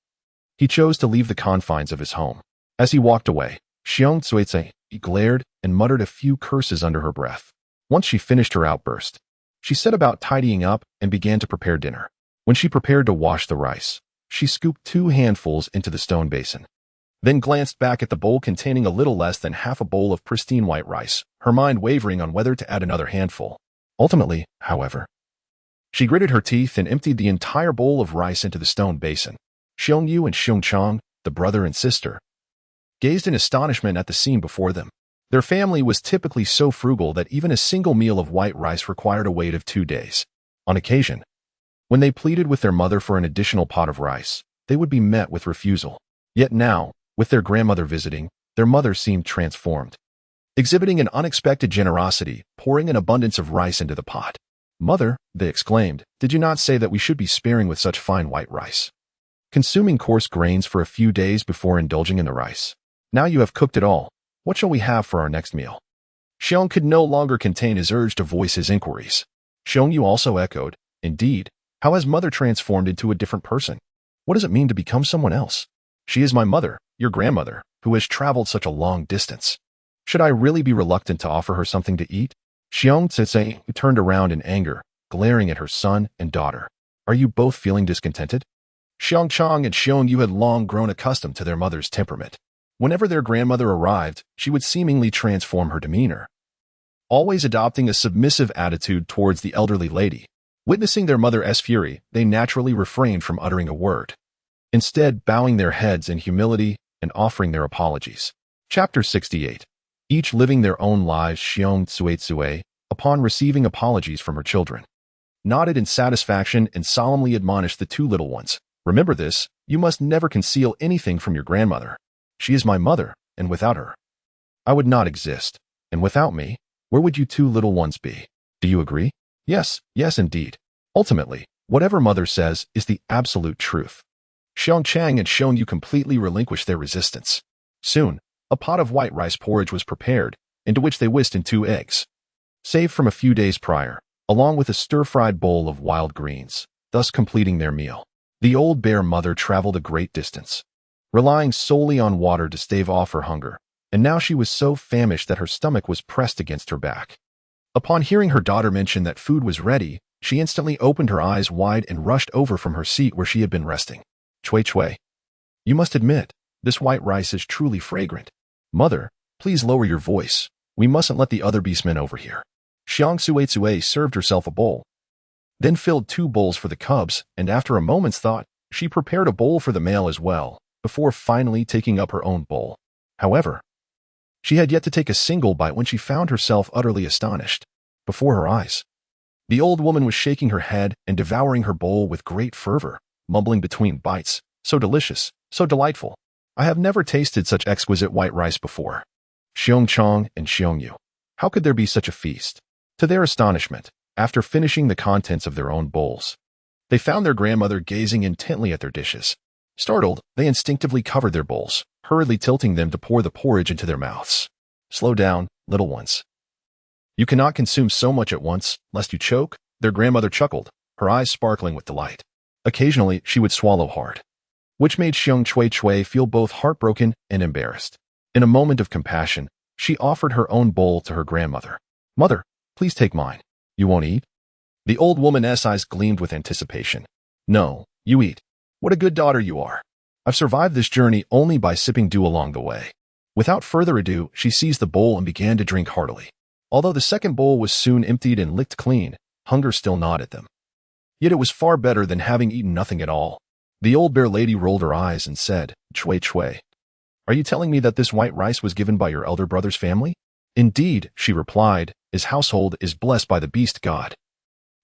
he chose to leave the confines of his home. As he walked away, Xiong Tsuetsue glared and muttered a few curses under her breath. Once she finished her outburst, she set about tidying up and began to prepare dinner. When she prepared to wash the rice, she scooped 2 handfuls into the stone basin, then glanced back at the bowl containing a little less than half a bowl of pristine white rice, her mind wavering on whether to add another handful. Ultimately, however, she gritted her teeth and emptied the entire bowl of rice into the stone basin. Xiong Yu and Xiong Chong, the brother and sister, gazed in astonishment at the scene before them. Their family was typically so frugal that even a single meal of white rice required a wait of 2 days. On occasion, when they pleaded with their mother for an additional pot of rice, they would be met with refusal. Yet now, with their grandmother visiting, their mother seemed transformed, exhibiting an unexpected generosity, pouring an abundance of rice into the pot. "Mother," they exclaimed, "did you not say that we should be sparing with such fine white rice, consuming coarse grains for a few days before indulging in the rice? Now you have cooked it all. What shall we have for our next meal?" Xiong could no longer contain his urge to voice his inquiries. Xiong Yu also echoed, "Indeed, how has mother transformed into a different person? What does it mean to become someone else? She is my mother, your grandmother, who has traveled such a long distance. Should I really be reluctant to offer her something to eat?" Xiong Tsitsue turned around in anger, glaring at her son and daughter. "Are you both feeling discontented?" Xiong Chong and Xiong Yu had long grown accustomed to their mother's temperament. Whenever their grandmother arrived, she would seemingly transform her demeanor, always adopting a submissive attitude towards the elderly lady. Witnessing their mother's fury, they naturally refrained from uttering a word, instead bowing their heads in humility and offering their apologies. Chapter 68. Each living their own lives. Xiong Tsuetsue, upon receiving apologies from her children, nodded in satisfaction and solemnly admonished the two little ones. Remember this, you must never conceal anything from your grandmother. She is my mother, and without her, I would not exist. And without me, where would you two little ones be? Do you agree? Yes, yes indeed. Ultimately, whatever mother says is the absolute truth. Xiong Chang had shown you completely relinquish their resistance. Soon, a pot of white rice porridge was prepared, into which they whisked in 2 eggs, saved from a few days prior, along with a stir-fried bowl of wild greens, thus completing their meal. The old bear mother traveled a great distance, relying solely on water to stave off her hunger, and now she was so famished that her stomach was pressed against her back. Upon hearing her daughter mention that food was ready, she instantly opened her eyes wide and rushed over from her seat where she had been resting. Cui Cui, you must admit, this white rice is truly fragrant. Mother, please lower your voice. We mustn't let the other beastmen overhear. Xiong Tsue served herself a bowl, then filled 2 bowls for the cubs, and after a moment's thought, she prepared a bowl for the male as well, before finally taking up her own bowl. However, she had yet to take a single bite when she found herself utterly astonished. Before her eyes, the old woman was shaking her head and devouring her bowl with great fervor, mumbling between bites, so delicious, so delightful. I have never tasted such exquisite white rice before. Xiong Chang and Xiong Yu, how could there be such a feast? To their astonishment, after finishing the contents of their own bowls, they found their grandmother gazing intently at their dishes. Startled, they instinctively covered their bowls, hurriedly tilting them to pour the porridge into their mouths. Slow down, little ones. You cannot consume so much at once, lest you choke, their grandmother chuckled, her eyes sparkling with delight. Occasionally, she would swallow hard, which made Xiong Cui feel both heartbroken and embarrassed. In a moment of compassion, she offered her own bowl to her grandmother. Mother, please take mine. You won't eat? The old woman's eyes gleamed with anticipation. No, you eat. What a good daughter you are. I've survived this journey only by sipping dew along the way. Without further ado, she seized the bowl and began to drink heartily. Although the second bowl was soon emptied and licked clean, hunger still gnawed at them. Yet it was far better than having eaten nothing at all. The old bear lady rolled her eyes and said, Cui Cui, are you telling me that this white rice was given by your elder brother's family? Indeed, she replied, his household is blessed by the beast god,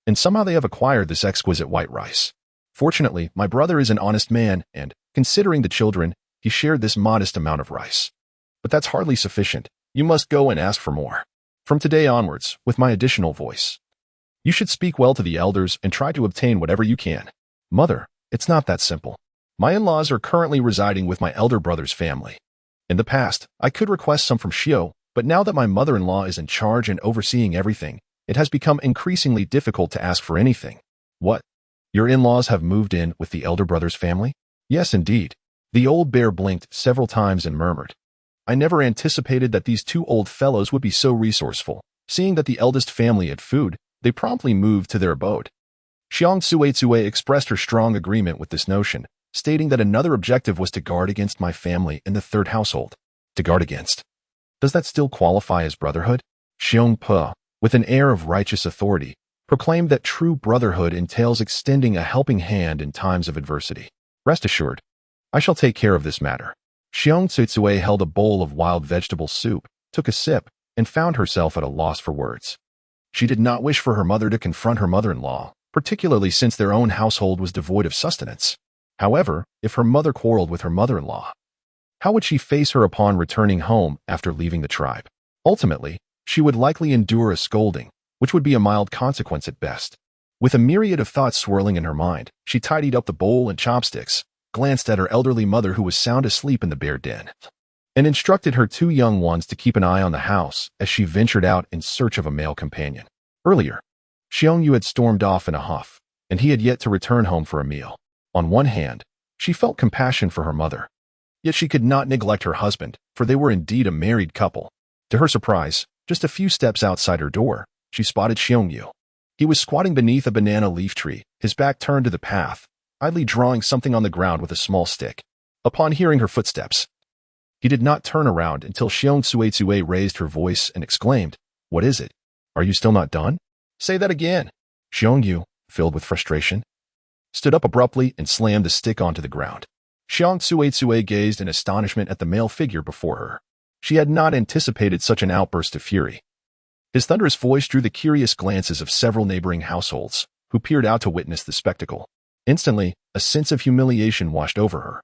and somehow they have acquired this exquisite white rice. Fortunately, my brother is an honest man, and, considering the children, he shared this modest amount of rice. But that's hardly sufficient. You must go and ask for more. From today onwards, with my additional voice, you should speak well to the elders and try to obtain whatever you can. Mother, it's not that simple. My in-laws are currently residing with my elder brother's family. In the past, I could request some from Xiao, but now that my mother-in-law is in charge and overseeing everything, it has become increasingly difficult to ask for anything. What? Your in-laws have moved in with the elder brother's family? Yes, indeed. The old bear blinked several times and murmured. I never anticipated that these 2 old fellows would be so resourceful. Seeing that the eldest family had food, they promptly moved to their abode. Xiong Tsue expressed her strong agreement with this notion, stating that another objective was to guard against my family in the 3rd household. To guard against? Does that still qualify as brotherhood? Xiong Pe, with an air of righteous authority, proclaimed that true brotherhood entails extending a helping hand in times of adversity. Rest assured, I shall take care of this matter. Xiong Tsue held a bowl of wild vegetable soup, took a sip, and found herself at a loss for words. She did not wish for her mother to confront her mother-in-law, particularly since their own household was devoid of sustenance. However, if her mother quarreled with her mother-in-law, how would she face her upon returning home after leaving the tribe? Ultimately, she would likely endure a scolding, which would be a mild consequence at best. With a myriad of thoughts swirling in her mind, she tidied up the bowl and chopsticks, glanced at her elderly mother who was sound asleep in the bear den, and instructed her 2 young ones to keep an eye on the house as she ventured out in search of a male companion. Earlier, Xiong Yu had stormed off in a huff, and he had yet to return home for a meal. On one hand, she felt compassion for her mother, yet she could not neglect her husband, for they were indeed a married couple. To her surprise, just a few steps outside her door, she spotted Xiong Yu. He was squatting beneath a banana leaf tree, his back turned to the path, idly drawing something on the ground with a small stick. Upon hearing her footsteps, he did not turn around until Xiong Tsue raised her voice and exclaimed, What is it? Are you still not done? Say that again. Xiong Yu, filled with frustration, stood up abruptly and slammed the stick onto the ground. Xiong Tsue gazed in astonishment at the male figure before her. She had not anticipated such an outburst of fury. His thunderous voice drew the curious glances of several neighboring households, who peered out to witness the spectacle. Instantly, a sense of humiliation washed over her.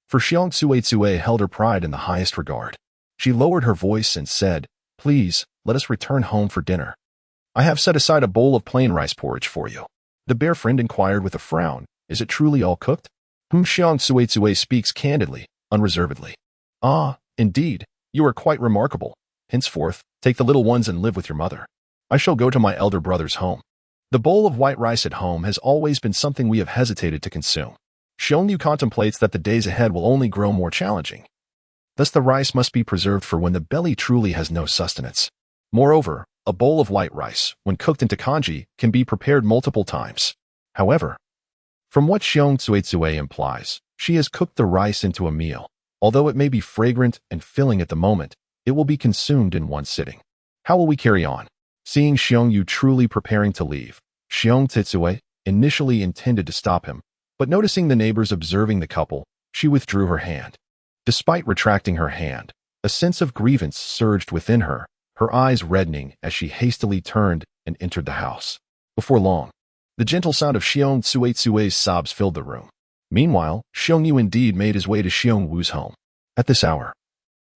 For Xiong Tsue held her pride in the highest regard. She lowered her voice and said, "Please, let us return home for dinner. I have set aside a bowl of plain rice porridge for you." The bear friend inquired with a frown, "Is it truly all cooked?" Xiong Tsue speaks candidly, unreservedly. "Ah, indeed, you are quite remarkable. Henceforth, take the little ones and live with your mother. I shall go to my elder brother's home. The bowl of white rice at home has always been something we have hesitated to consume. Xiongnu contemplates that the days ahead will only grow more challenging. Thus the rice must be preserved for when the belly truly has no sustenance. Moreover, a bowl of white rice, when cooked into kanji, can be prepared multiple times. However, from what Xiong Tsue implies, she has cooked the rice into a meal. Although it may be fragrant and filling at the moment, it will be consumed in one sitting. How will we carry on? Seeing Xiongyu truly preparing to leave, Xiong Tsue initially intended to stop him, but noticing the neighbors observing the couple, she withdrew her hand. Despite retracting her hand, a sense of grievance surged within her, her eyes reddening as she hastily turned and entered the house. Before long, the gentle sound of Xiong Tsue's sobs filled the room. Meanwhile, Xiongyu indeed made his way to Xiong Wu's home. At this hour,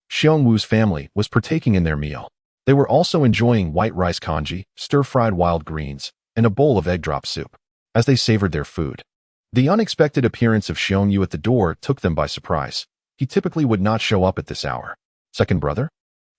Xiong Wu's family was partaking in their meal. They were also enjoying white rice congee, stir-fried wild greens, and a bowl of egg drop soup. As they savored their food, the unexpected appearance of Xiongyu at the door took them by surprise. He typically would not show up at this hour. Second brother?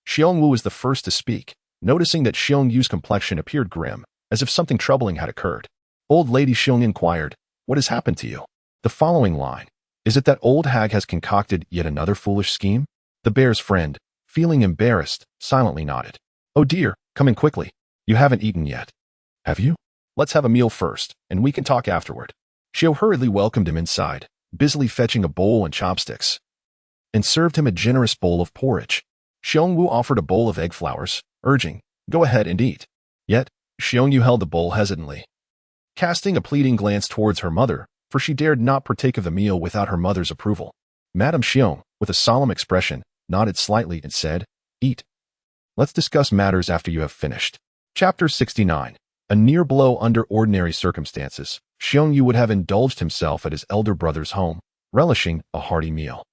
Xiong Wu was the first to speak, noticing that Xiongyu's complexion appeared grim, as if something troubling had occurred. Old Lady Xiong inquired, "What has happened to you?" The following line, "Is it that old hag has concocted yet another foolish scheme?" The bear's friend, feeling embarrassed, silently nodded. "Oh dear, come in quickly. You haven't eaten yet. Have you? Let's have a meal first, and we can talk afterward." Xiao hurriedly welcomed him inside, busily fetching a bowl and chopsticks, and served him a generous bowl of porridge. Xiong Wu offered a bowl of egg flowers, urging, "Go ahead and eat." Yet, Xiongyu held the bowl hesitantly, casting a pleading glance towards her mother, for she dared not partake of the meal without her mother's approval. Madame Xiong, with a solemn expression, nodded slightly and said, "Eat. Let's discuss matters after you have finished." Chapter 69. A near blow. Under ordinary circumstances, Xiongyu would have indulged himself at his elder brother's home, relishing a hearty meal.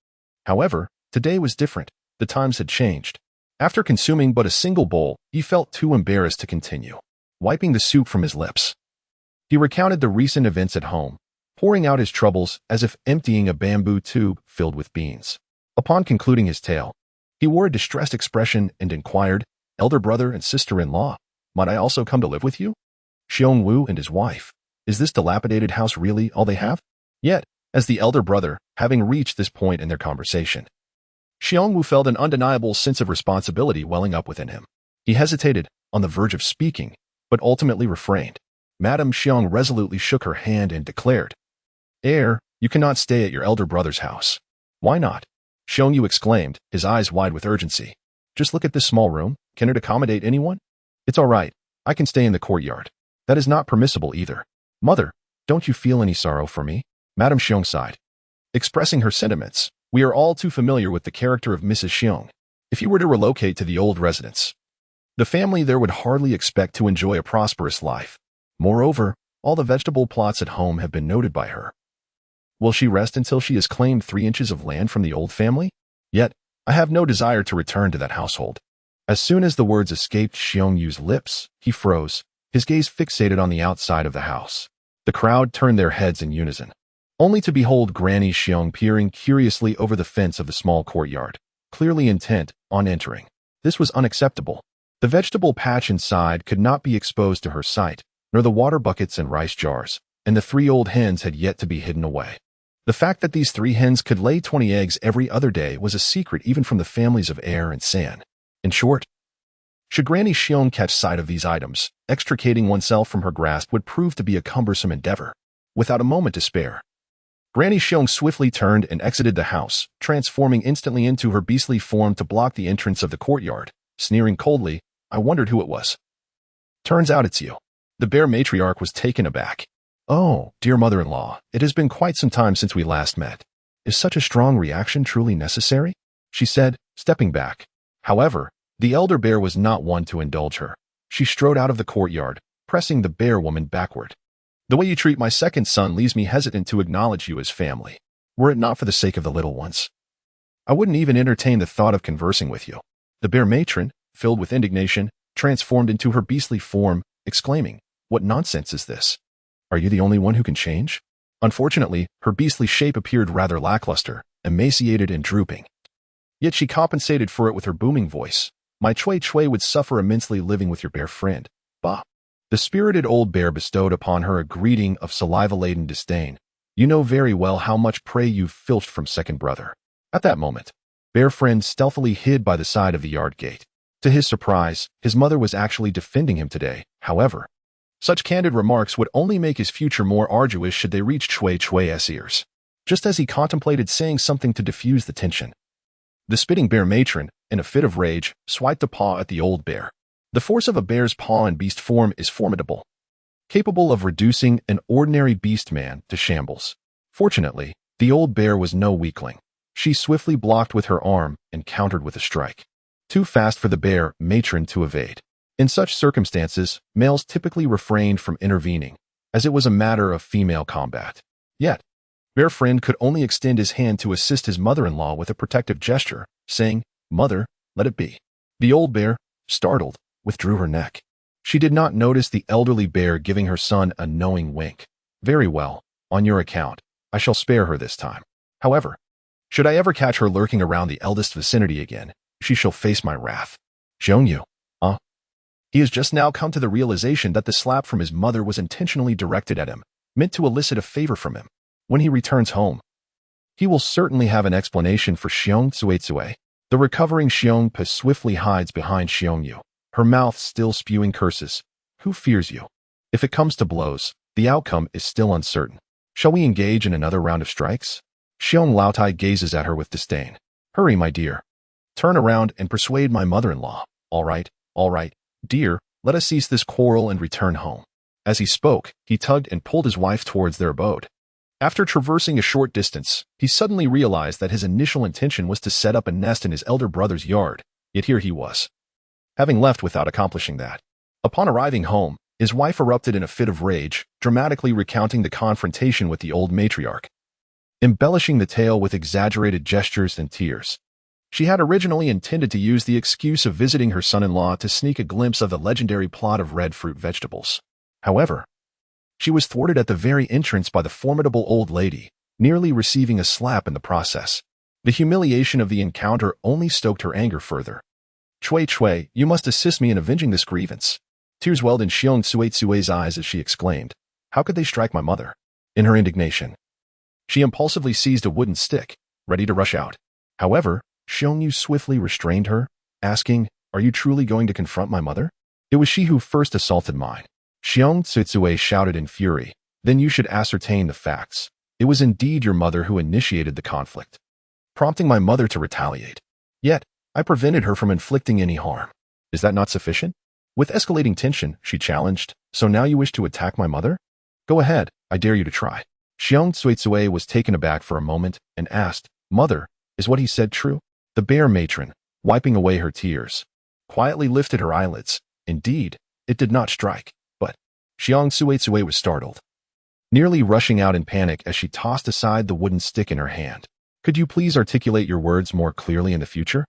However, today was different. The times had changed. After consuming but a single bowl, he felt too embarrassed to continue. Wiping the soup from his lips, he recounted the recent events at home, pouring out his troubles as if emptying a bamboo tube filled with beans. Upon concluding his tale, he wore a distressed expression and inquired, "Elder brother and sister-in-law, might I also come to live with you? Xiong Wu and his wife, is this dilapidated house really all they have?" Yet, as the elder brother, having reached this point in their conversation, Xiong Wu felt an undeniable sense of responsibility welling up within him. He hesitated, on the verge of speaking, but ultimately refrained. Madame Xiong resolutely shook her hand and declared, "Heir, you cannot stay at your elder brother's house." "Why not?" Xiongyu exclaimed, his eyes wide with urgency. "Just look at this small room. Can it accommodate anyone?" "It's all right. I can stay in the courtyard." "That is not permissible either." "Mother, don't you feel any sorrow for me?" Madame Xiong sighed, expressing her sentiments. "We are all too familiar with the character of Mrs. Xiong. If you were to relocate to the old residence, the family there would hardly expect to enjoy a prosperous life. Moreover, all the vegetable plots at home have been noted by her. Will she rest until she has claimed 3 inches of land from the old family? Yet, I have no desire to return to that household." As soon as the words escaped Xiongyu's lips, he froze, his gaze fixated on the outside of the house. The crowd turned their heads in unison, only to behold Granny Xiong peering curiously over the fence of the small courtyard, clearly intent on entering. This was unacceptable. The vegetable patch inside could not be exposed to her sight, nor the water buckets and rice jars, and the 3 old hens had yet to be hidden away. The fact that these 3 hens could lay 20 eggs every other day was a secret even from the families of Air and San. In short, should Granny Xiong catch sight of these items, extricating oneself from her grasp would prove to be a cumbersome endeavor. Without a moment to spare, Granny Xiong swiftly turned and exited the house, transforming instantly into her beastly form to block the entrance of the courtyard. Sneering coldly, I wondered who it was. "Turns out it's you." The bear matriarch was taken aback. "Oh, dear mother-in-law, it has been quite some time since we last met. Is such a strong reaction truly necessary?" she said, stepping back. However, the elder bear was not one to indulge her. She strode out of the courtyard, pressing the bear woman backward. The way you treat my second son leaves me hesitant to acknowledge you as family, were it not for the sake of the little ones. I wouldn't even entertain the thought of conversing with you." The bear matron, filled with indignation, transformed into her beastly form, exclaiming, "What nonsense is this? Are you the only one who can change?" Unfortunately, her beastly shape appeared rather lackluster, emaciated and drooping. Yet she compensated for it with her booming voice. "My Chui Chui would suffer immensely living with your bear friend. Bah." The spirited old bear bestowed upon her a greeting of saliva-laden disdain. "You know very well how much prey you've filched from second brother." At that moment, bear friend stealthily hid by the side of the yard gate. To his surprise, his mother was actually defending him today. However, such candid remarks would only make his future more arduous should they reach Chui Chui's ears. Just as he contemplated saying something to diffuse the tension, the spitting bear matron, in a fit of rage, swiped a paw at the old bear. The force of a bear's paw in beast form is formidable, capable of reducing an ordinary beast man to shambles. Fortunately, the old bear was no weakling. She swiftly blocked with her arm and countered with a strike. Too fast for the bear matron to evade. In such circumstances, males typically refrained from intervening, as it was a matter of female combat. Yet, bear friend could only extend his hand to assist his mother-in-law with a protective gesture, saying, "Mother, let it be." The old bear, startled, withdrew her neck. She did not notice the elderly bear giving her son a knowing wink. "Very well, on your account, I shall spare her this time. However, should I ever catch her lurking around the eldest vicinity again, she shall face my wrath." Xiong Yu, huh? He has just now come to the realization that the slap from his mother was intentionally directed at him, meant to elicit a favor from him. When he returns home, he will certainly have an explanation for Xiong Tsui. The recovering Xiong Pa swiftly hides behind Xiong Yu, her mouth still spewing curses. "Who fears you? If it comes to blows, the outcome is still uncertain. Shall we engage in another round of strikes?" Xiong Laotai gazes at her with disdain. "Hurry, my dear. Turn around and persuade my mother-in-law. All right, dear, let us cease this quarrel and return home." As he spoke, he tugged and pulled his wife towards their abode. After traversing a short distance, he suddenly realized that his initial intention was to set up a nest in his elder brother's yard, yet here he was, having left without accomplishing that. Upon arriving home, his wife erupted in a fit of rage, dramatically recounting the confrontation with the old matriarch, embellishing the tale with exaggerated gestures and tears. She had originally intended to use the excuse of visiting her son-in-law to sneak a glimpse of the legendary plot of red fruit vegetables. However, she was thwarted at the very entrance by the formidable old lady, nearly receiving a slap in the process. The humiliation of the encounter only stoked her anger further. "Chui Chui, you must assist me in avenging this grievance." Tears welled in Xiong Tsui's eyes as she exclaimed, "How could they strike my mother?" In her indignation, she impulsively seized a wooden stick, ready to rush out. However, Xiong Yu swiftly restrained her, asking, "Are you truly going to confront my mother? It was she who first assaulted mine." Xiong Tsui shouted in fury, "Then you should ascertain the facts. It was indeed your mother who initiated the conflict, prompting my mother to retaliate. Yet, I prevented her from inflicting any harm. Is that not sufficient?" With escalating tension, she challenged, "So now you wish to attack my mother? Go ahead, I dare you to try." Xiong Tsui was taken aback for a moment and asked, "Mother, is what he said true?" The bear matron, wiping away her tears, quietly lifted her eyelids. Indeed, it did not strike, but Xiong Tsui was startled, nearly rushing out in panic as she tossed aside the wooden stick in her hand. "Could you please articulate your words more clearly in the future?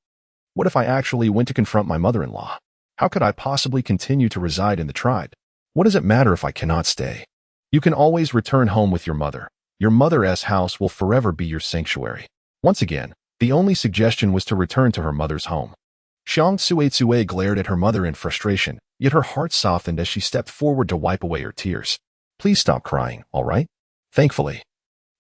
What if I actually went to confront my mother-in-law? How could I possibly continue to reside in the tribe? What does it matter if I cannot stay? You can always return home with your mother. Your mother's house will forever be your sanctuary." Once again, the only suggestion was to return to her mother's home. Xiong Tsui glared at her mother in frustration, yet her heart softened as she stepped forward to wipe away her tears. "Please stop crying, all right? Thankfully,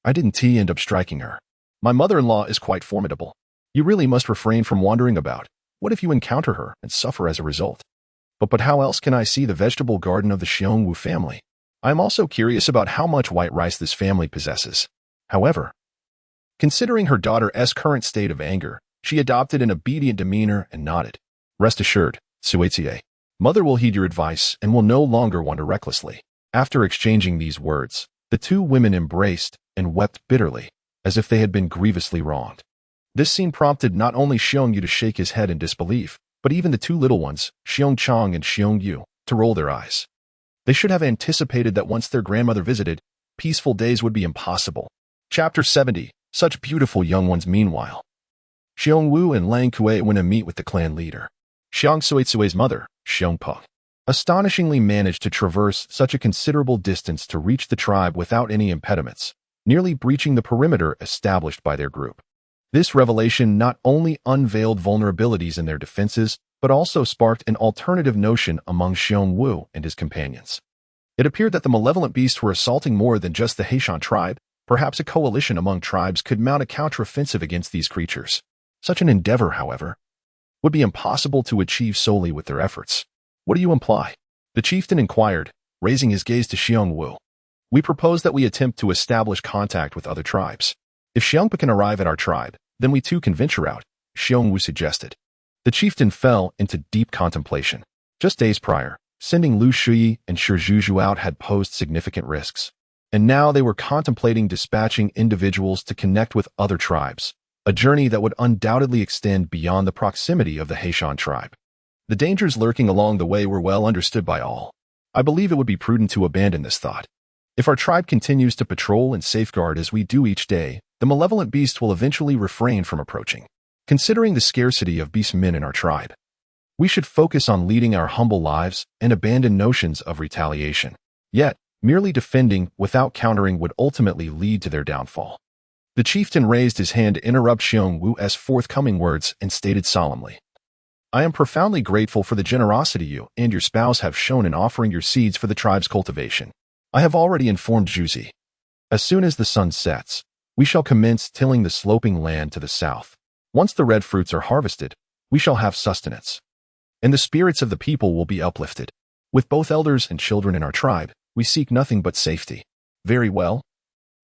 I didn't end up striking her. My mother-in-law is quite formidable. You really must refrain from wandering about. What if you encounter her and suffer as a result? But how else can I see the vegetable garden of the Xiong Wu family? I am also curious about how much white rice this family possesses." However, considering her daughter's current state of anger, she adopted an obedient demeanor and nodded. "Rest assured, Tsuitie, Mother will heed your advice and will no longer wander recklessly." After exchanging these words, the two women embraced and wept bitterly, as if they had been grievously wronged. This scene prompted not only Xiong Yu to shake his head in disbelief, but even the two little ones, Xiong Chang and Xiong Yu, to roll their eyes. They should have anticipated that once their grandmother visited, peaceful days would be impossible. Chapter 70. Such beautiful young ones. Meanwhile, Xiong Wu and Lang Kuei went to meet with the clan leader. Xiong Suitsui's mother, Xiong Peng, astonishingly managed to traverse such a considerable distance to reach the tribe without any impediments, nearly breaching the perimeter established by their group. This revelation not only unveiled vulnerabilities in their defenses, but also sparked an alternative notion among Xiong Wu and his companions. It appeared that the malevolent beasts were assaulting more than just the Heishan tribe. Perhaps a coalition among tribes could mount a counteroffensive against these creatures. Such an endeavor, however, would be impossible to achieve solely with their efforts. What do you imply? The chieftain inquired, raising his gaze to Xiong Wu. We propose that we attempt to establish contact with other tribes. If Xiongpa can arrive at our tribe, then we too can venture out, Xiong Wu suggested. The chieftain fell into deep contemplation. Just days prior, sending Lu Shuyi and Shi Zhuzhu out had posed significant risks. And now they were contemplating dispatching individuals to connect with other tribes, a journey that would undoubtedly extend beyond the proximity of the Heishan tribe. The dangers lurking along the way were well understood by all. I believe it would be prudent to abandon this thought. If our tribe continues to patrol and safeguard as we do each day, the malevolent beast will eventually refrain from approaching. Considering the scarcity of beast men in our tribe, we should focus on leading our humble lives and abandon notions of retaliation. Yet, merely defending without countering would ultimately lead to their downfall. The chieftain raised his hand to interrupt Xiong Wu's forthcoming words and stated solemnly, I am profoundly grateful for the generosity you and your spouse have shown in offering your seeds for the tribe's cultivation. I have already informed Juzi. As soon as the sun sets, we shall commence tilling the sloping land to the south. Once the red fruits are harvested, we shall have sustenance, and the spirits of the people will be uplifted. With both elders and children in our tribe, we seek nothing but safety. Very well.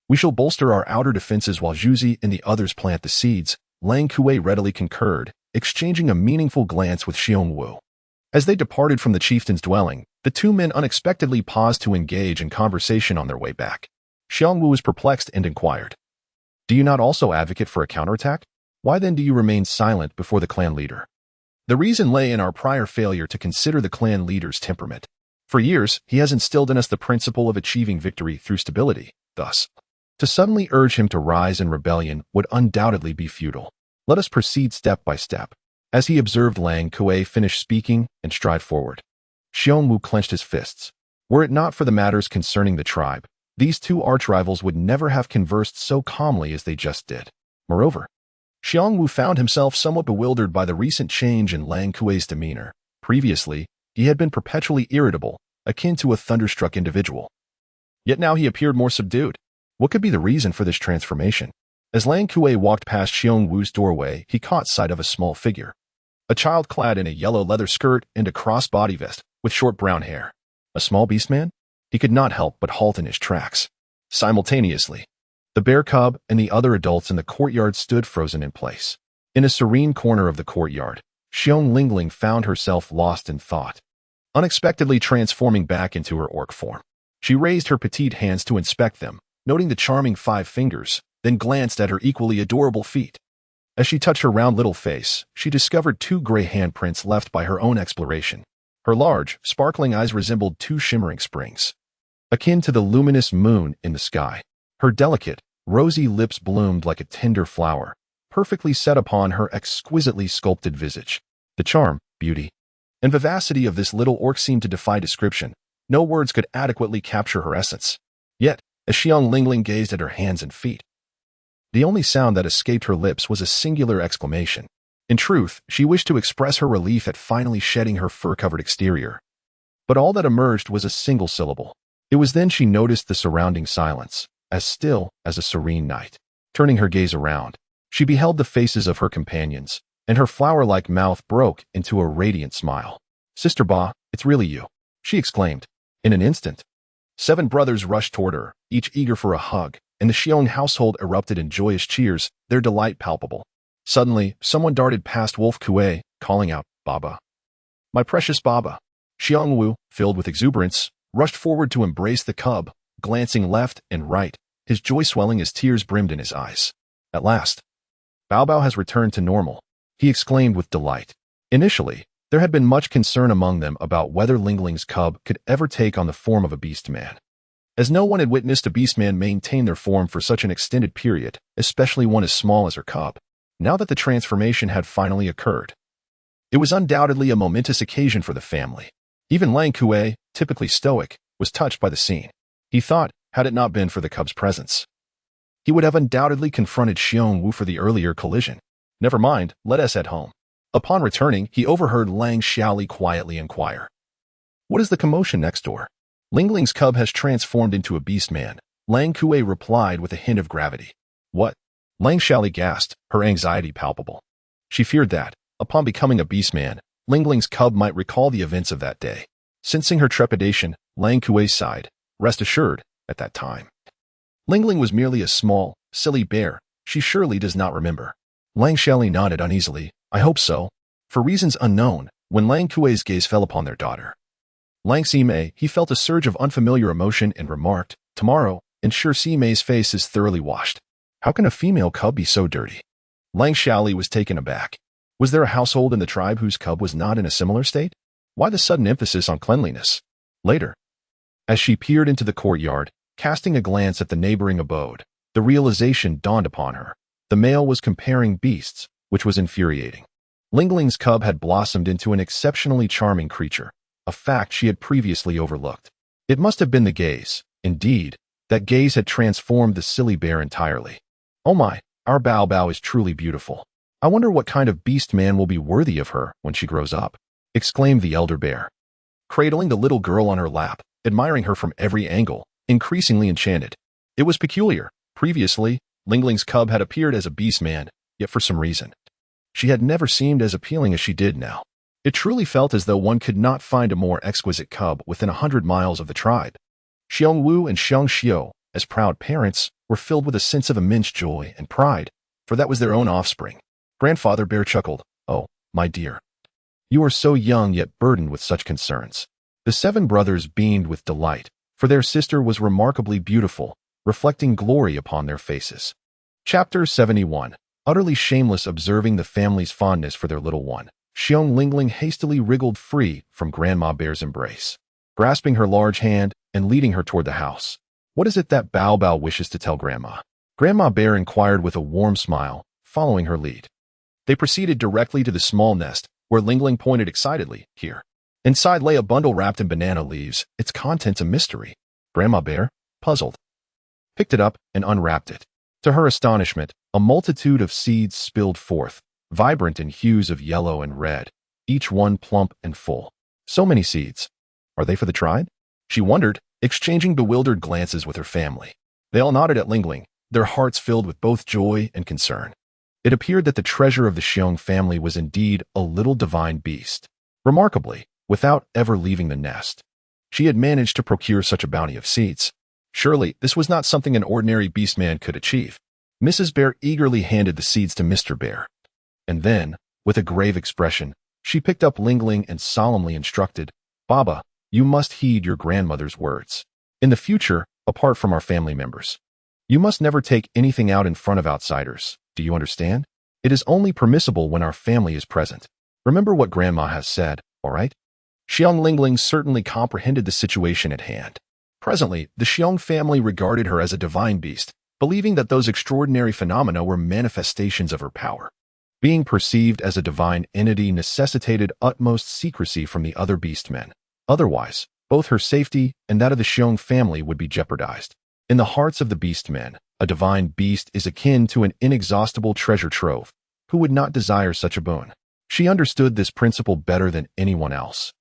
We shall bolster our outer defenses while Juzi and the others plant the seeds, Lang Kuei readily concurred, exchanging a meaningful glance with Xiong Wu. As they departed from the chieftain's dwelling, the two men unexpectedly paused to engage in conversation on their way back. Xiong Wu was perplexed and inquired, Do you not also advocate for a counterattack? Why then do you remain silent before the clan leader? The reason lay in our prior failure to consider the clan leader's temperament. For years, he has instilled in us the principle of achieving victory through stability. Thus, to suddenly urge him to rise in rebellion would undoubtedly be futile. Let us proceed step by step. As he observed Lang Kuei finish speaking and stride forward, Xiong Wu clenched his fists. Were it not for the matters concerning the tribe, these two arch-rivals would never have conversed so calmly as they just did. Moreover, Xiong Wu found himself somewhat bewildered by the recent change in Lang Kuei's demeanor. Previously, he had been perpetually irritable, akin to a thunderstruck individual. Yet now he appeared more subdued. What could be the reason for this transformation? As Lang Kuei walked past Xiong Wu's doorway, he caught sight of a small figure. A child clad in a yellow leather skirt and a cross-body vest, with short brown hair. A small beast man? He could not help but halt in his tracks. Simultaneously, the bear cub and the other adults in the courtyard stood frozen in place. In a serene corner of the courtyard, Xiong Lingling found herself lost in thought, unexpectedly transforming back into her orc form. She raised her petite hands to inspect them, noting the charming 5 fingers, then glanced at her equally adorable feet. As she touched her round little face, she discovered 2 gray handprints left by her own exploration. Her large, sparkling eyes resembled 2 shimmering springs, akin to the luminous moon in the sky. Her delicate, rosy lips bloomed like a tender flower, perfectly set upon her exquisitely sculpted visage. The charm, beauty, and vivacity of this little orc seemed to defy description. No words could adequately capture her essence. Yet, as Xiong Lingling gazed at her hands and feet, the only sound that escaped her lips was a singular exclamation. In truth, she wished to express her relief at finally shedding her fur-covered exterior. But all that emerged was a single syllable. It was then she noticed the surrounding silence, as still as a serene night. Turning her gaze around, she beheld the faces of her companions, and her flower-like mouth broke into a radiant smile. Sister Ba, it's really you, she exclaimed. In an instant, 7 brothers rushed toward her, each eager for a hug, and the Xiong household erupted in joyous cheers, their delight palpable. Suddenly, someone darted past Wolf Kuei, calling out, Baba. My precious Baba. Xiong Wu, filled with exuberance, rushed forward to embrace the cub, glancing left and right, his joy swelling as tears brimmed in his eyes. At last, Bao Bao has returned to normal, he exclaimed with delight. Initially, There had been much concern among them about whether Lingling's cub could ever take on the form of a beast man, as no one had witnessed a beast man maintain their form for such an extended period, especially one as small as her cub. Now that the transformation had finally occurred, it was undoubtedly a momentous occasion for the family. Even Lang Kuei, typically stoic, was touched by the scene. He thought, had it not been for the cub's presence, he would have undoubtedly confronted Xiong Wu for the earlier collision. Never mind, let us head home. Upon returning, he overheard Lang Xiaoli quietly inquire, "What is the commotion next door?" "Lingling's cub has transformed into a beast man," Lang Kuei replied with a hint of gravity. "What?" Lang Xiaoli gasped, her anxiety palpable. She feared that, upon becoming a beast man, Lingling's cub might recall the events of that day. Sensing her trepidation, Lang Kuei sighed. Rest assured, at that time, Lingling was merely a small, silly bear. She surely does not remember. Lang Xiaoli nodded uneasily. "I hope so." For reasons unknown, when Lang Kuei's gaze fell upon their daughter, Lang Ximei, he felt a surge of unfamiliar emotion and remarked, "Tomorrow, ensure Ximei's face is thoroughly washed." How can a female cub be so dirty? Lang Xiaoli was taken aback. Was there a household in the tribe whose cub was not in a similar state? Why the sudden emphasis on cleanliness? Later, as she peered into the courtyard, casting a glance at the neighboring abode, the realization dawned upon her. The male was comparing beasts, which was infuriating. Lingling's cub had blossomed into an exceptionally charming creature, a fact she had previously overlooked. It must have been the gaze. Indeed, that gaze had transformed the silly bear entirely. "Oh my, our Bao Bao is truly beautiful. I wonder what kind of beast man will be worthy of her when she grows up," exclaimed the elder bear, cradling the little girl on her lap, admiring her from every angle, increasingly enchanted. It was peculiar. Previously, Lingling's cub had appeared as a beast man, yet for some reason, she had never seemed as appealing as she did now. It truly felt as though one could not find a more exquisite cub within 100 miles of the tribe. Xiong Wu and Xiong Xiu, as proud parents, were filled with a sense of immense joy and pride, for that was their own offspring. Grandfather Bear chuckled, "Oh, my dear. You are so young yet burdened with such concerns." The 7 brothers beamed with delight, for their sister was remarkably beautiful, reflecting glory upon their faces. Chapter 71. Utterly shameless observing the family's fondness for their little one, Xiong Lingling hastily wriggled free from Grandma Bear's embrace, grasping her large hand and leading her toward the house. "What is it that Bao Bao wishes to tell Grandma?" Grandma Bear inquired with a warm smile, following her lead. They proceeded directly to the small nest, where Lingling pointed excitedly, "Here." Inside lay a bundle wrapped in banana leaves, its contents a mystery. Grandma Bear, puzzled, picked it up and unwrapped it. To her astonishment, a multitude of seeds spilled forth, vibrant in hues of yellow and red, each one plump and full. So many seeds. Are they for the tribe? She wondered, exchanging bewildered glances with her family. They all nodded at Lingling, their hearts filled with both joy and concern. It appeared that the treasure of the Xiong family was indeed a little divine beast. Remarkably, without ever leaving the nest, she had managed to procure such a bounty of seeds. Surely, this was not something an ordinary beast man could achieve. Mrs. Bear eagerly handed the seeds to Mr. Bear. And then, with a grave expression, she picked up Lingling and solemnly instructed, "Baba, you must heed your grandmother's words. In the future, apart from our family members, you must never take anything out in front of outsiders. Do you understand? It is only permissible when our family is present. Remember what Grandma has said, all right?" Xiong Lingling certainly comprehended the situation at hand. Presently, the Xiong family regarded her as a divine beast, believing that those extraordinary phenomena were manifestations of her power. Being perceived as a divine entity necessitated utmost secrecy from the other beastmen. Otherwise, both her safety and that of the Xiong family would be jeopardized. In the hearts of the beastmen, a divine beast is akin to an inexhaustible treasure trove. Who would not desire such a boon? She understood this principle better than anyone else,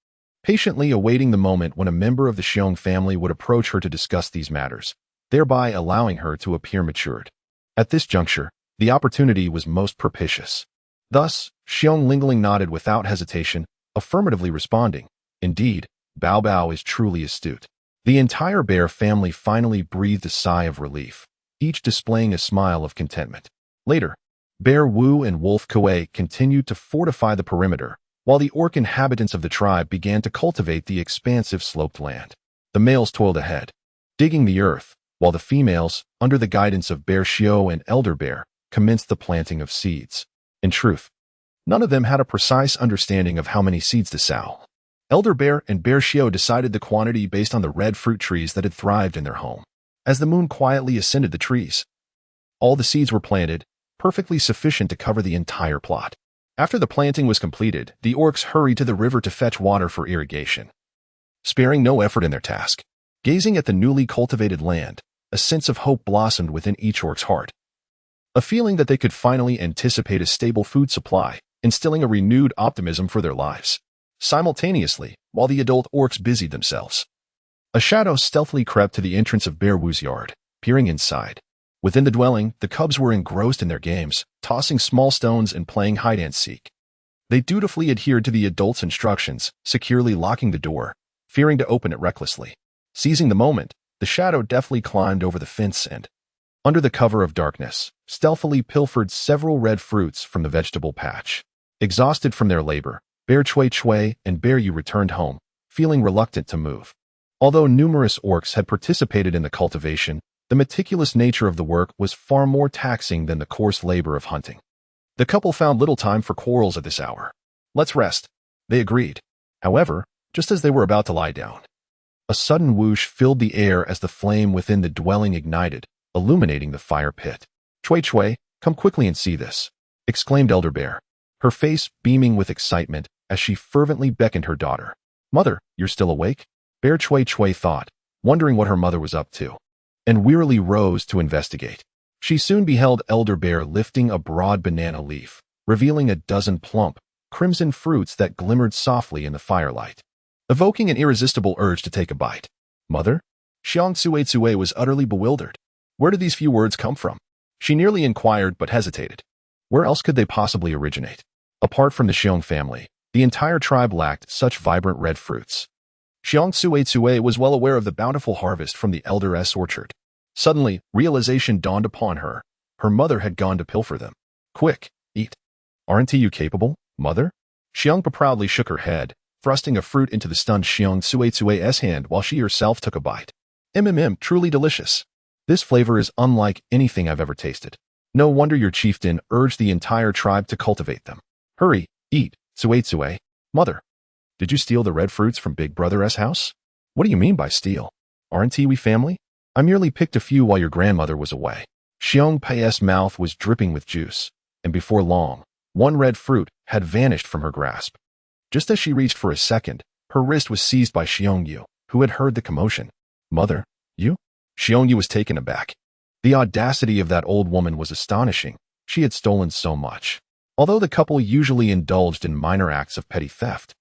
patiently awaiting the moment when a member of the Xiong family would approach her to discuss these matters, thereby allowing her to appear matured. At this juncture, the opportunity was most propitious. Thus, Xiong Lingling nodded without hesitation, affirmatively responding, "Indeed, Bao Bao is truly astute." The entire bear family finally breathed a sigh of relief, each displaying a smile of contentment. Later, Bear Wu and Wolf Kuei continued to fortify the perimeter, while the orc inhabitants of the tribe began to cultivate the expansive sloped land. The males toiled ahead, digging the earth, while the females, under the guidance of Bear Xiu and Elder Bear, commenced the planting of seeds. In truth, None of them had a precise understanding of how many seeds to sow. Elder Bear and Bear Xiao decided the quantity based on the red fruit trees that had thrived in their home. As the moon quietly ascended the trees, all the seeds were planted, perfectly sufficient to cover the entire plot. After the planting was completed, the orcs hurried to the river to fetch water for irrigation, sparing no effort in their task. Gazing at the newly cultivated land, a sense of hope blossomed within each orc's heart. A feeling that they could finally anticipate a stable food supply, instilling a renewed optimism for their lives. Simultaneously, while the adult orcs busied themselves, a shadow stealthily crept to the entrance of Bear Wu's yard, peering inside. Within the dwelling, the cubs were engrossed in their games, tossing small stones and playing hide-and-seek. They dutifully adhered to the adult's instructions, securely locking the door, fearing to open it recklessly. Seizing the moment, the shadow deftly climbed over the fence and, under the cover of darkness, stealthily pilfered several red fruits from the vegetable patch. Exhausted from their labor, Bear Chui and Bear Yu returned home, feeling reluctant to move. Although numerous orcs had participated in the cultivation, the meticulous nature of the work was far more taxing than the coarse labor of hunting. The couple found little time for quarrels at this hour. "Let's rest," they agreed. However, just as they were about to lie down, a sudden whoosh filled the air as the flame within the dwelling ignited, illuminating the fire pit. Chui, come quickly and see this," exclaimed Elder Bear, her face beaming with excitement as she fervently beckoned her daughter. "Mother, you're still awake?" Bear Chui thought, wondering what her mother was up to, and wearily rose to investigate. She soon beheld Elder Bear lifting a broad banana leaf, revealing a dozen plump, crimson fruits that glimmered softly in the firelight, evoking an irresistible urge to take a bite. "Mother?" Xiong Tsue was utterly bewildered. Where did these few words come from? She nearly inquired but hesitated. Where else could they possibly originate? Apart from the Xiong family, the entire tribe lacked such vibrant red fruits. Xiong Tsue was well aware of the bountiful harvest from the elder's orchard. Suddenly, realization dawned upon her. Her mother had gone to pilfer them. "Quick, eat. Aren't you capable, mother?" Xiong proudly shook her head, thrusting a fruit into the stunned Xiong Tsue's hand while she herself took a bite. Truly delicious. This flavor is unlike anything I've ever tasted. No wonder your chieftain urged the entire tribe to cultivate them. Hurry, eat, Tsue. Mother, did you steal the red fruits from Big Brother's house? What do you mean by steal? Aren't we family? I merely picked a few while your grandmother was away. Xiong Pei's mouth was dripping with juice, and before long, one red fruit had vanished from her grasp. Just as she reached for a second, her wrist was seized by Xiong Yu, who had heard the commotion. "Mother, you?" Xiong Yu was taken aback. The audacity of that old woman was astonishing. She had stolen so much. Although the couple usually indulged in minor acts of petty theft,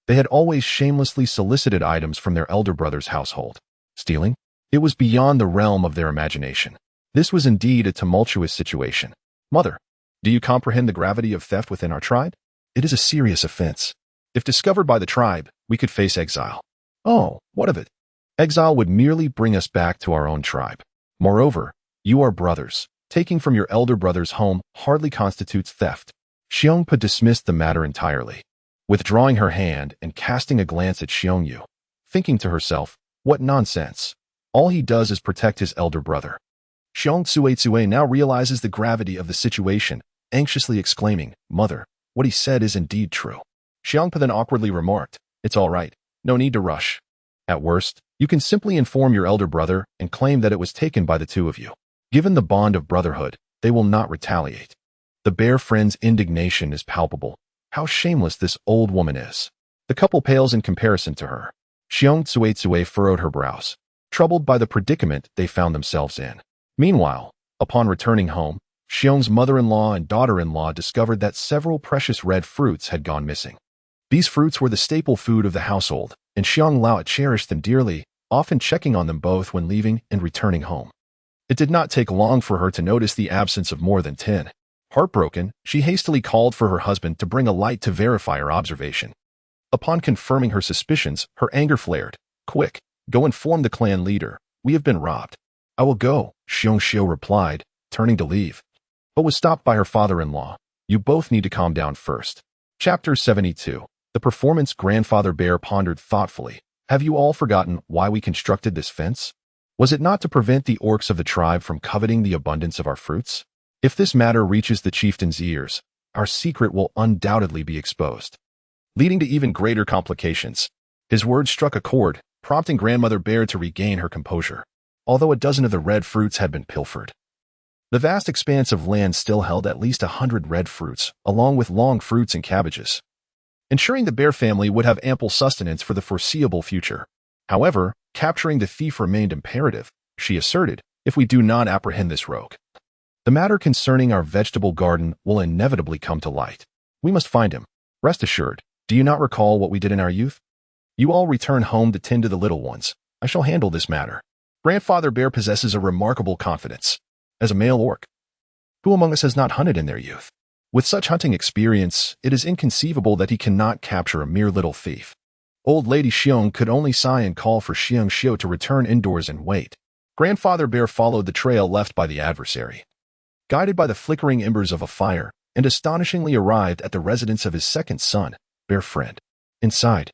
they had always shamelessly solicited items from their elder brother's household. Stealing? It was beyond the realm of their imagination. This was indeed a tumultuous situation. "Mother, do you comprehend the gravity of theft within our tribe? It is a serious offense. If discovered by the tribe, we could face exile." "Oh, what of it? Exile would merely bring us back to our own tribe. Moreover, you are brothers. Taking from your elder brother's home hardly constitutes theft." Xiong Pa dismissed the matter entirely, withdrawing her hand and casting a glance at Xiong Yu, thinking to herself, what nonsense. All he does is protect his elder brother. Xiong Tsue now realizes the gravity of the situation, anxiously exclaiming, "Mother, what he said is indeed true." Xiong Pa then awkwardly remarked, "It's all right. No need to rush. At worst, you can simply inform your elder brother and claim that it was taken by the two of you. Given the bond of brotherhood, they will not retaliate." The bear friend's indignation is palpable. How shameless this old woman is. The couple pales in comparison to her. Xiong Tsue furrowed her brows, troubled by the predicament they found themselves in. Meanwhile, upon returning home, Xiong's mother-in-law and daughter-in-law discovered that several precious red fruits had gone missing. These fruits were the staple food of the household, and Xiong Lao cherished them dearly, often checking on them both when leaving and returning home. It did not take long for her to notice the absence of more than 10. Heartbroken, she hastily called for her husband to bring a light to verify her observation. Upon confirming her suspicions, her anger flared. "Quick, go inform the clan leader. We have been robbed." "I will go," Xiong Xiu replied, turning to leave, but was stopped by her father-in-law. "You both need to calm down first." Chapter 72. The Performance. Grandfather Bear pondered thoughtfully. "Have you all forgotten why we constructed this fence? Was it not to prevent the orcs of the tribe from coveting the abundance of our fruits? If this matter reaches the chieftain's ears, our secret will undoubtedly be exposed, leading to even greater complications. His words struck a chord, prompting Grandmother Bear to regain her composure, although a dozen of the red fruits had been pilfered. The vast expanse of land still held at least 100 red fruits, along with long fruits and cabbages, ensuring the bear family would have ample sustenance for the foreseeable future. However, capturing the thief remained imperative, she asserted, if we do not apprehend this rogue. The matter concerning our vegetable garden will inevitably come to light. We must find him. Rest assured, do you not recall what we did in our youth? You all return home to tend to the little ones. I shall handle this matter. Grandfather Bear possesses a remarkable confidence. As a male orc, who among us has not hunted in their youth? With such hunting experience, it is inconceivable that he cannot capture a mere little thief. Old Lady Xiong could only sigh and call for Xiong Xiu to return indoors and wait. Grandfather Bear followed the trail left by the adversary, guided by the flickering embers of a fire, and astonishingly arrived at the residence of his second son, Bear Friend. Inside,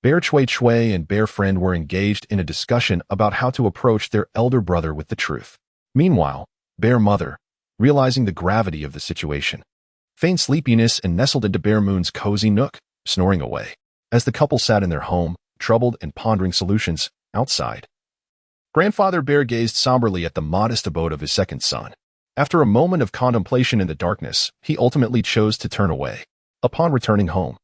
Bear Chui Chui and Bear Friend were engaged in a discussion about how to approach their elder brother with the truth. Meanwhile, Bear Mother, realizing the gravity of the situation, feigned sleepiness and nestled into Bear Moon's cozy nook, snoring away. As the couple sat in their home, troubled and pondering solutions, outside, Grandfather Bear gazed somberly at the modest abode of his second son. After a moment of contemplation in the darkness, he ultimately chose to turn away. Upon returning home,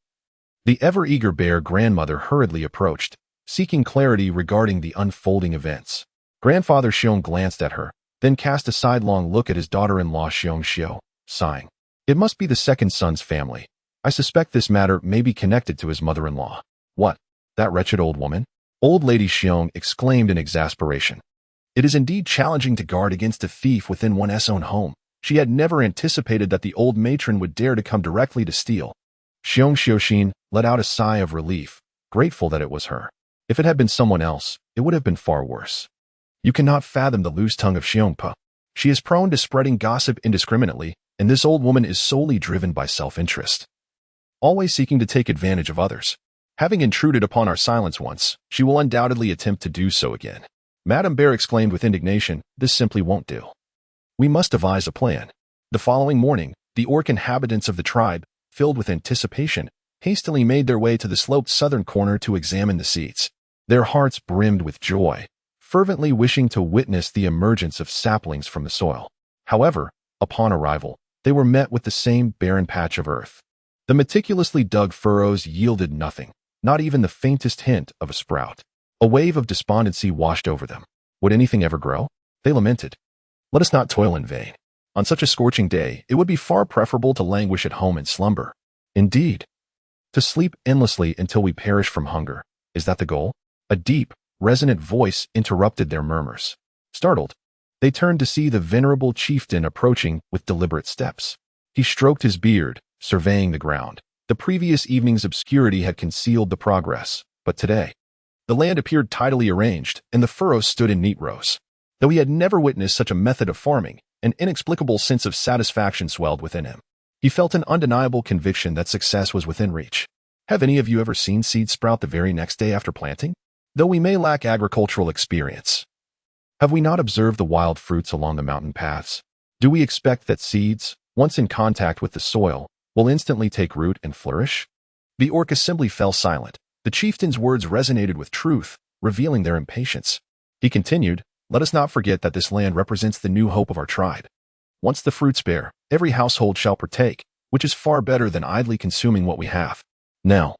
the ever-eager Bear Grandmother hurriedly approached, seeking clarity regarding the unfolding events. Grandfather Xiong glanced at her, then cast a sidelong look at his daughter-in-law Xiong Xiu, sighing. It must be the second son's family. I suspect this matter may be connected to his mother-in-law. What? That wretched old woman? Old Lady Xiong exclaimed in exasperation. It is indeed challenging to guard against a thief within one's own home. She had never anticipated that the old matron would dare to come directly to steal. Xiong Xiuxin let out a sigh of relief, grateful that it was her. If it had been someone else, it would have been far worse. You cannot fathom the loose tongue of Xiongpa. She is prone to spreading gossip indiscriminately, and this old woman is solely driven by self-interest, always seeking to take advantage of others. Having intruded upon our silence once, she will undoubtedly attempt to do so again. Madame Bear exclaimed with indignation, this simply won't do. We must devise a plan. The following morning, the orc inhabitants of the tribe, filled with anticipation, hastily made their way to the sloped southern corner to examine the seeds. Their hearts brimmed with joy, fervently wishing to witness the emergence of saplings from the soil. However, upon arrival, they were met with the same barren patch of earth. The meticulously dug furrows yielded nothing, not even the faintest hint of a sprout. A wave of despondency washed over them. Would anything ever grow? They lamented. Let us not toil in vain. On such a scorching day, it would be far preferable to languish at home in slumber. Indeed, to sleep endlessly until we perish from hunger. Is that the goal? A deep, resonant voice interrupted their murmurs. Startled, they turned to see the venerable chieftain approaching with deliberate steps. He stroked his beard, surveying the ground. The previous evening's obscurity had concealed the progress, but today, the land appeared tidily arranged, and the furrows stood in neat rows. Though he had never witnessed such a method of farming, an inexplicable sense of satisfaction swelled within him. He felt an undeniable conviction that success was within reach. Have any of you ever seen seeds sprout the very next day after planting? Though we may lack agricultural experience, have we not observed the wild fruits along the mountain paths? Do we expect that seeds, once in contact with the soil, will instantly take root and flourish? The orc assembly fell silent. The chieftain's words resonated with truth, revealing their impatience. He continued, let us not forget that this land represents the new hope of our tribe. Once the fruits bear, every household shall partake, which is far better than idly consuming what we have. Now,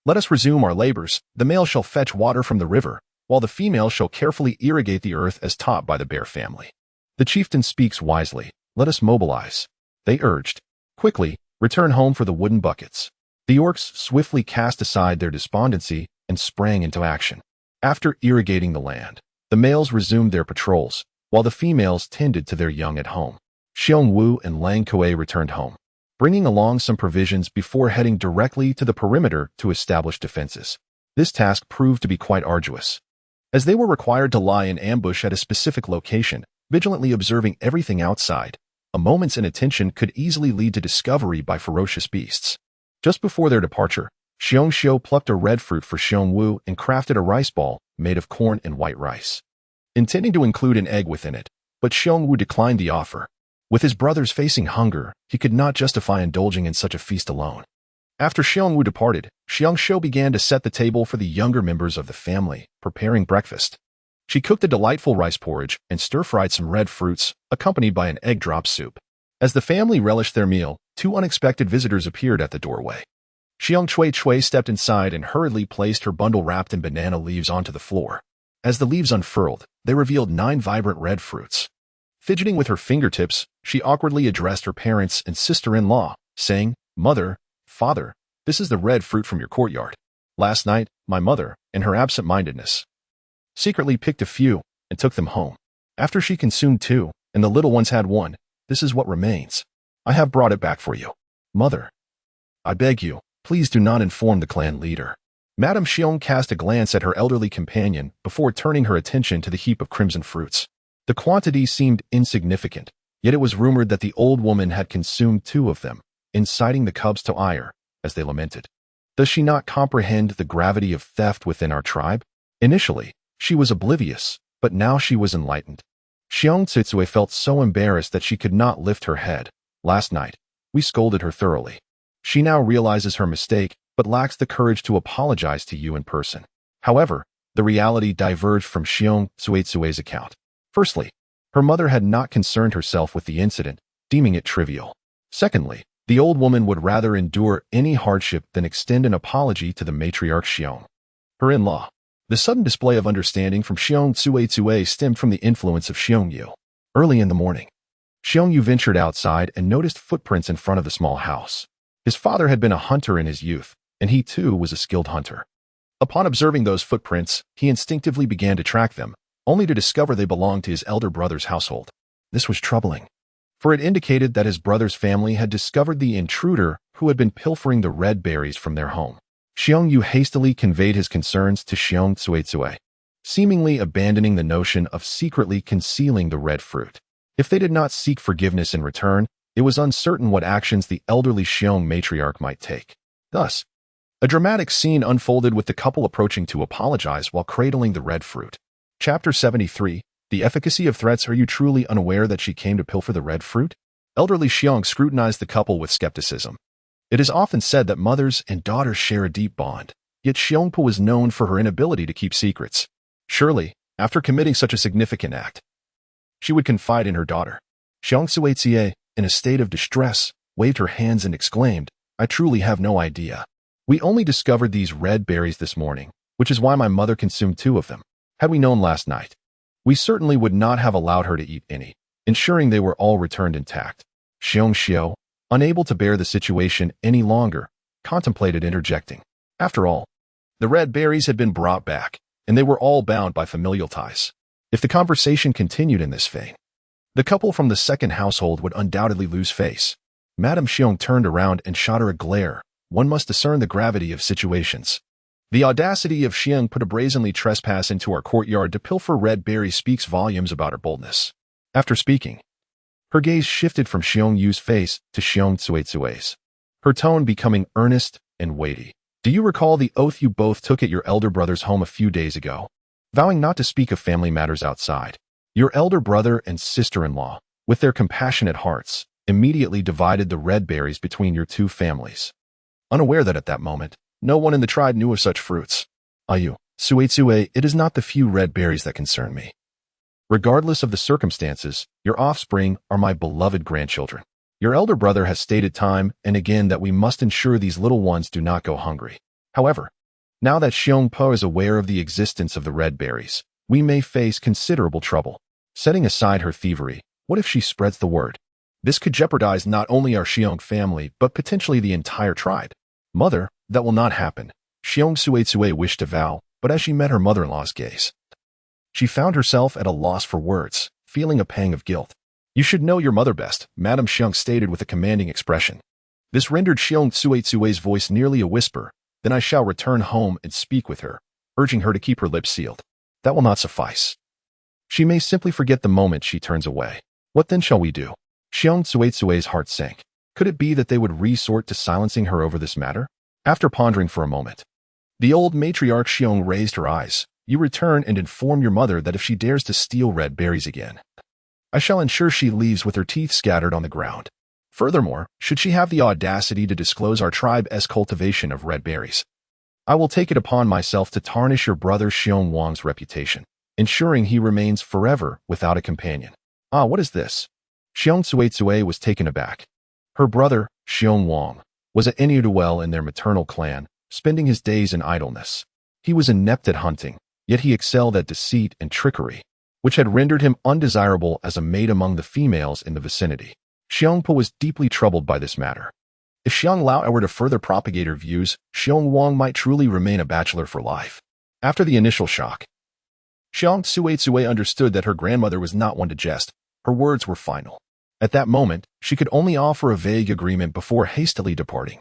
let us resume our labors. The male shall fetch water from the river, while the female shall carefully irrigate the earth as taught by the bear family. The chieftain speaks wisely. Let us mobilize. They urged. Quickly, return home for the wooden buckets. The orcs swiftly cast aside their despondency and sprang into action. After irrigating the land, the males resumed their patrols, while the females tended to their young at home. Xiong Wu and Lang Kuei returned home, bringing along some provisions before heading directly to the perimeter to establish defenses. This task proved to be quite arduous, as they were required to lie in ambush at a specific location, vigilantly observing everything outside. A moment's inattention could easily lead to discovery by ferocious beasts. Just before their departure, Xiong Xiu plucked a red fruit for Xiong Wu and crafted a rice ball made of corn and white rice, intending to include an egg within it, but Xiong Wu declined the offer. With his brothers facing hunger, he could not justify indulging in such a feast alone. After Xiong Wu departed, Xiong Shou began to set the table for the younger members of the family, preparing breakfast. She cooked a delightful rice porridge and stir-fried some red fruits, accompanied by an egg drop soup. As the family relished their meal, two unexpected visitors appeared at the doorway. Xiong Cui stepped inside and hurriedly placed her bundle wrapped in banana leaves onto the floor. As the leaves unfurled, they revealed 9 vibrant red fruits. Fidgeting with her fingertips, she awkwardly addressed her parents and sister-in-law, saying, "Mother, Father, this is the red fruit from your courtyard. Last night, my mother, in her absent-mindedness, secretly picked a few and took them home. After she consumed 2, and the little ones had 1, this is what remains. I have brought it back for you. Mother, I beg you, please do not inform the clan leader." Madame Xiong cast a glance at her elderly companion before turning her attention to the heap of crimson fruits. The quantity seemed insignificant, yet it was rumored that the old woman had consumed 2 of them, inciting the cubs to ire, as they lamented. Does she not comprehend the gravity of theft within our tribe? Initially, she was oblivious, but now she was enlightened. Xiong Tsitsue felt so embarrassed that she could not lift her head. Last night, we scolded her thoroughly. She now realizes her mistake, but lacks the courage to apologize to you in person. However, the reality diverged from Xiong Tsuetsue's account. Firstly, her mother had not concerned herself with the incident, deeming it trivial. Secondly, the old woman would rather endure any hardship than extend an apology to the matriarch Xiong, her in-law. The sudden display of understanding from Xiong Tsuetsue stemmed from the influence of Xiong Yu. Early in the morning, Xiong Yu ventured outside and noticed footprints in front of the small house. His father had been a hunter in his youth, and he too was a skilled hunter. Upon observing those footprints, he instinctively began to track them, only to discover they belonged to his elder brother's household. This was troubling, for it indicated that his brother's family had discovered the intruder who had been pilfering the red berries from their home. Xiong Yu hastily conveyed his concerns to Xiong Tsuetsue, seemingly abandoning the notion of secretly concealing the red fruit. If they did not seek forgiveness in return, it was uncertain what actions the elderly Xiong matriarch might take. Thus, a dramatic scene unfolded with the couple approaching to apologize while cradling the red fruit. Chapter 73, The Efficacy of Threats. Are you truly unaware that she came to pilfer the red fruit? Elderly Xiong scrutinized the couple with skepticism. It is often said that mothers and daughters share a deep bond, yet Xiongpo was known for her inability to keep secrets. Surely, after committing such a significant act, she would confide in her daughter. Xiong Tsuetsue, in a state of distress, waved her hands and exclaimed, "I truly have no idea. We only discovered these red berries this morning, which is why my mother consumed 2 of them. Had we known last night, we certainly would not have allowed her to eat any, ensuring they were all returned intact." Xiong Xiao, unable to bear the situation any longer, contemplated interjecting. After all, the red berries had been brought back, and they were all bound by familial ties. If the conversation continued in this vein, the couple from the second household would undoubtedly lose face. Madame Xiong turned around and shot her a glare. One must discern the gravity of situations. The audacity of Xiong to brazenly trespass into our courtyard to pilfer red berries speaks volumes about her boldness. After speaking, her gaze shifted from Xiong Yu's face to Xiong Tsuetsue's, her tone becoming earnest and weighty. "Do you recall the oath you both took at your elder brother's home a few days ago, vowing not to speak of family matters outside? Your elder brother and sister-in-law, with their compassionate hearts, immediately divided the red berries between your 2 families, unaware that at that moment, no one in the tribe knew of such fruits. Ayu, Tsuetsue, it is not the few red berries that concern me. Regardless of the circumstances, your offspring are my beloved grandchildren. Your elder brother has stated time and again that we must ensure these little ones do not go hungry. However, now that Xiongpo is aware of the existence of the red berries, we may face considerable trouble. Setting aside her thievery, what if she spreads the word? This could jeopardize not only our Xiong family, but potentially the entire tribe." "Mother, that will not happen," Xiong Tsuetsue wished to vow, but as she met her mother-in-law's gaze, she found herself at a loss for words, feeling a pang of guilt. "You should know your mother best," Madame Xiong stated with a commanding expression. This rendered Xiong Tsuetsue's voice nearly a whisper. "Then I shall return home and speak with her," urging her to keep her lips sealed. "That will not suffice. She may simply forget the moment she turns away. What then shall we do?" Xiong Tsuetsue's heart sank. Could it be that they would resort to silencing her over this matter? After pondering for a moment, the old matriarch Xiong raised her eyes. "You return and inform your mother that if she dares to steal red berries again, I shall ensure she leaves with her teeth scattered on the ground. Furthermore, should she have the audacity to disclose our tribe's cultivation of red berries, I will take it upon myself to tarnish your brother Xiong Wang's reputation, ensuring he remains forever without a companion. Ah, what is this? Xiong Tsuetsue was taken aback. Her brother, Xiong Wang, was an Inuduel in their maternal clan, spending his days in idleness. He was inept at hunting, yet he excelled at deceit and trickery, which had rendered him undesirable as a mate among the females in the vicinity. Xiong Po was deeply troubled by this matter. If Xiong Lao were to further propagate her views, Xiong Wang might truly remain a bachelor for life. After the initial shock, Xiong Tsuetsue understood that her grandmother was not one to jest. Her words were final. At that moment, she could only offer a vague agreement before hastily departing.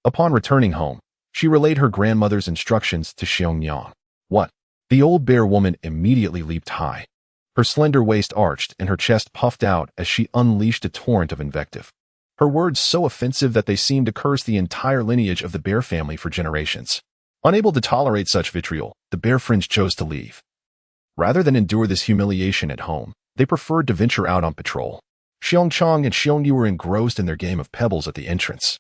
Upon returning home, she relayed her grandmother's instructions to Xiong Yang. What? The old bear woman immediately leaped high. Her slender waist arched and her chest puffed out as she unleashed a torrent of invective. Her words so offensive that they seemed to curse the entire lineage of the bear family for generations. Unable to tolerate such vitriol, the bear friends chose to leave. Rather than endure this humiliation at home, they preferred to venture out on patrol. Xiong Chong and Xiong Yu were engrossed in their game of pebbles at the entrance,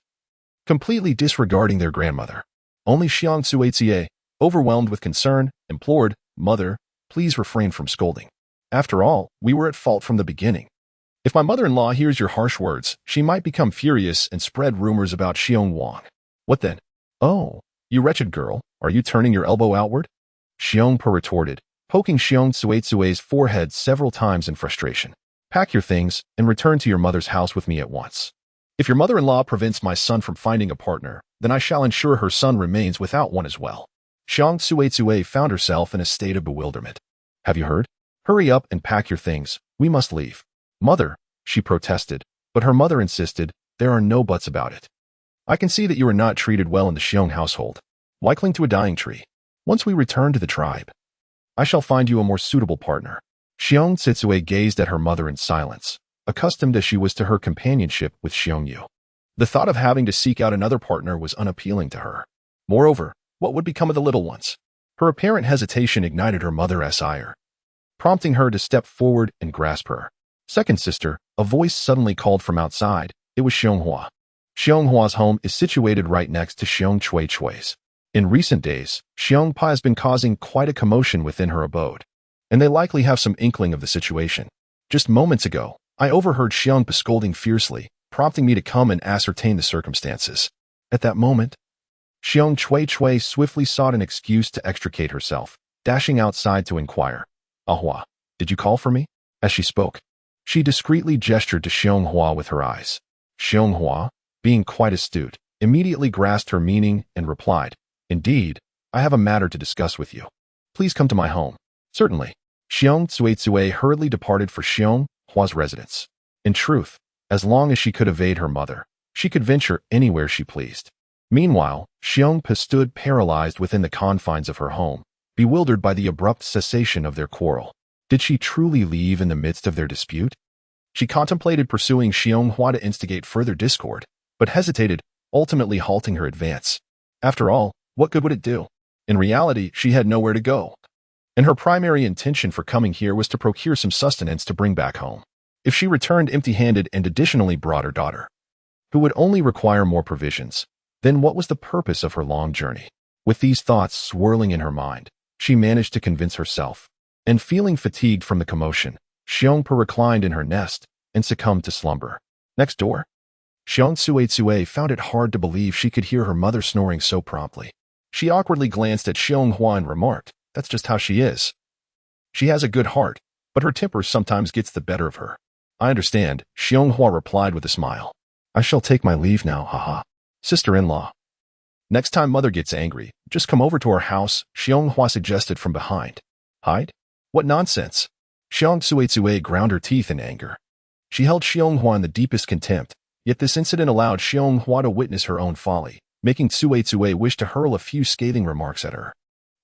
completely disregarding their grandmother. Only Xiong Tsuetsue, overwhelmed with concern, implored, "Mother, please refrain from scolding. After all, we were at fault from the beginning. If my mother-in-law hears your harsh words, she might become furious and spread rumors about Xiong Wang. What then? Oh, you wretched girl, are you turning your elbow outward?" Xiong Po retorted, poking Xiong Tsuetsue's forehead several times in frustration. "Pack your things and return to your mother's house with me at once. If your mother-in-law prevents my son from finding a partner, then I shall ensure her son remains without one as well." Xiong Tsuetsue found herself in a state of bewilderment. "Have you heard? Hurry up and pack your things. We must leave." "Mother," she protested, but her mother insisted, "There are no buts about it. I can see that you are not treated well in the Xiong household. Why cling to a dying tree? Once we return to the tribe, I shall find you a more suitable partner." Xiong Tsitsue gazed at her mother in silence, accustomed as she was to her companionship with Xiong Yu. The thought of having to seek out another partner was unappealing to her. Moreover, what would become of the little ones? Her apparent hesitation ignited her mother's ire, prompting her to step forward and grasp her second sister. A voice suddenly called from outside. It was Xiong Hua. Xiong Hua's home is situated right next to Xiong Chui's. In recent days, Xiong Pa has been causing quite a commotion within her abode, and they likely have some inkling of the situation. Just moments ago, I overheard Xiong Pa scolding fiercely, prompting me to come and ascertain the circumstances. At that moment, Xiong Chui swiftly sought an excuse to extricate herself, dashing outside to inquire, "Ahua, did you call for me?" As she spoke, she discreetly gestured to Xiong Hua with her eyes. Xiong Hua, being quite astute, immediately grasped her meaning and replied, "Indeed, I have a matter to discuss with you. Please come to my home." "Certainly." Xiong Tsuetsue hurriedly departed for Xiong Hua's residence. In truth, as long as she could evade her mother, she could venture anywhere she pleased. Meanwhile, Xiong Pa stood paralyzed within the confines of her home, bewildered by the abrupt cessation of their quarrel. Did she truly leave in the midst of their dispute? She contemplated pursuing Xiong Hua to instigate further discord, but hesitated, ultimately halting her advance. After all, what good would it do? In reality, she had nowhere to go, and her primary intention for coming here was to procure some sustenance to bring back home. If she returned empty-handed and additionally brought her daughter, who would only require more provisions, then what was the purpose of her long journey? With these thoughts swirling in her mind, she managed to convince herself, and feeling fatigued from the commotion, Xiong Pa reclined in her nest and succumbed to slumber. Next door, Xiong Tsuetsue found it hard to believe she could hear her mother snoring so promptly. She awkwardly glanced at Xiong Hua and remarked, "That's just how she is. She has a good heart, but her temper sometimes gets the better of her." "I understand," Xiong Hua replied with a smile. "I shall take my leave now, haha. Sister-in-law. Next time mother gets angry, just come over to our house," Xiong Hua suggested from behind. "Hide? What nonsense!" Xiong Tsuetsue ground her teeth in anger. She held Xiong Hua in the deepest contempt, yet this incident allowed Xiong Hua to witness her own folly, making Tsuetsue wish to hurl a few scathing remarks at her.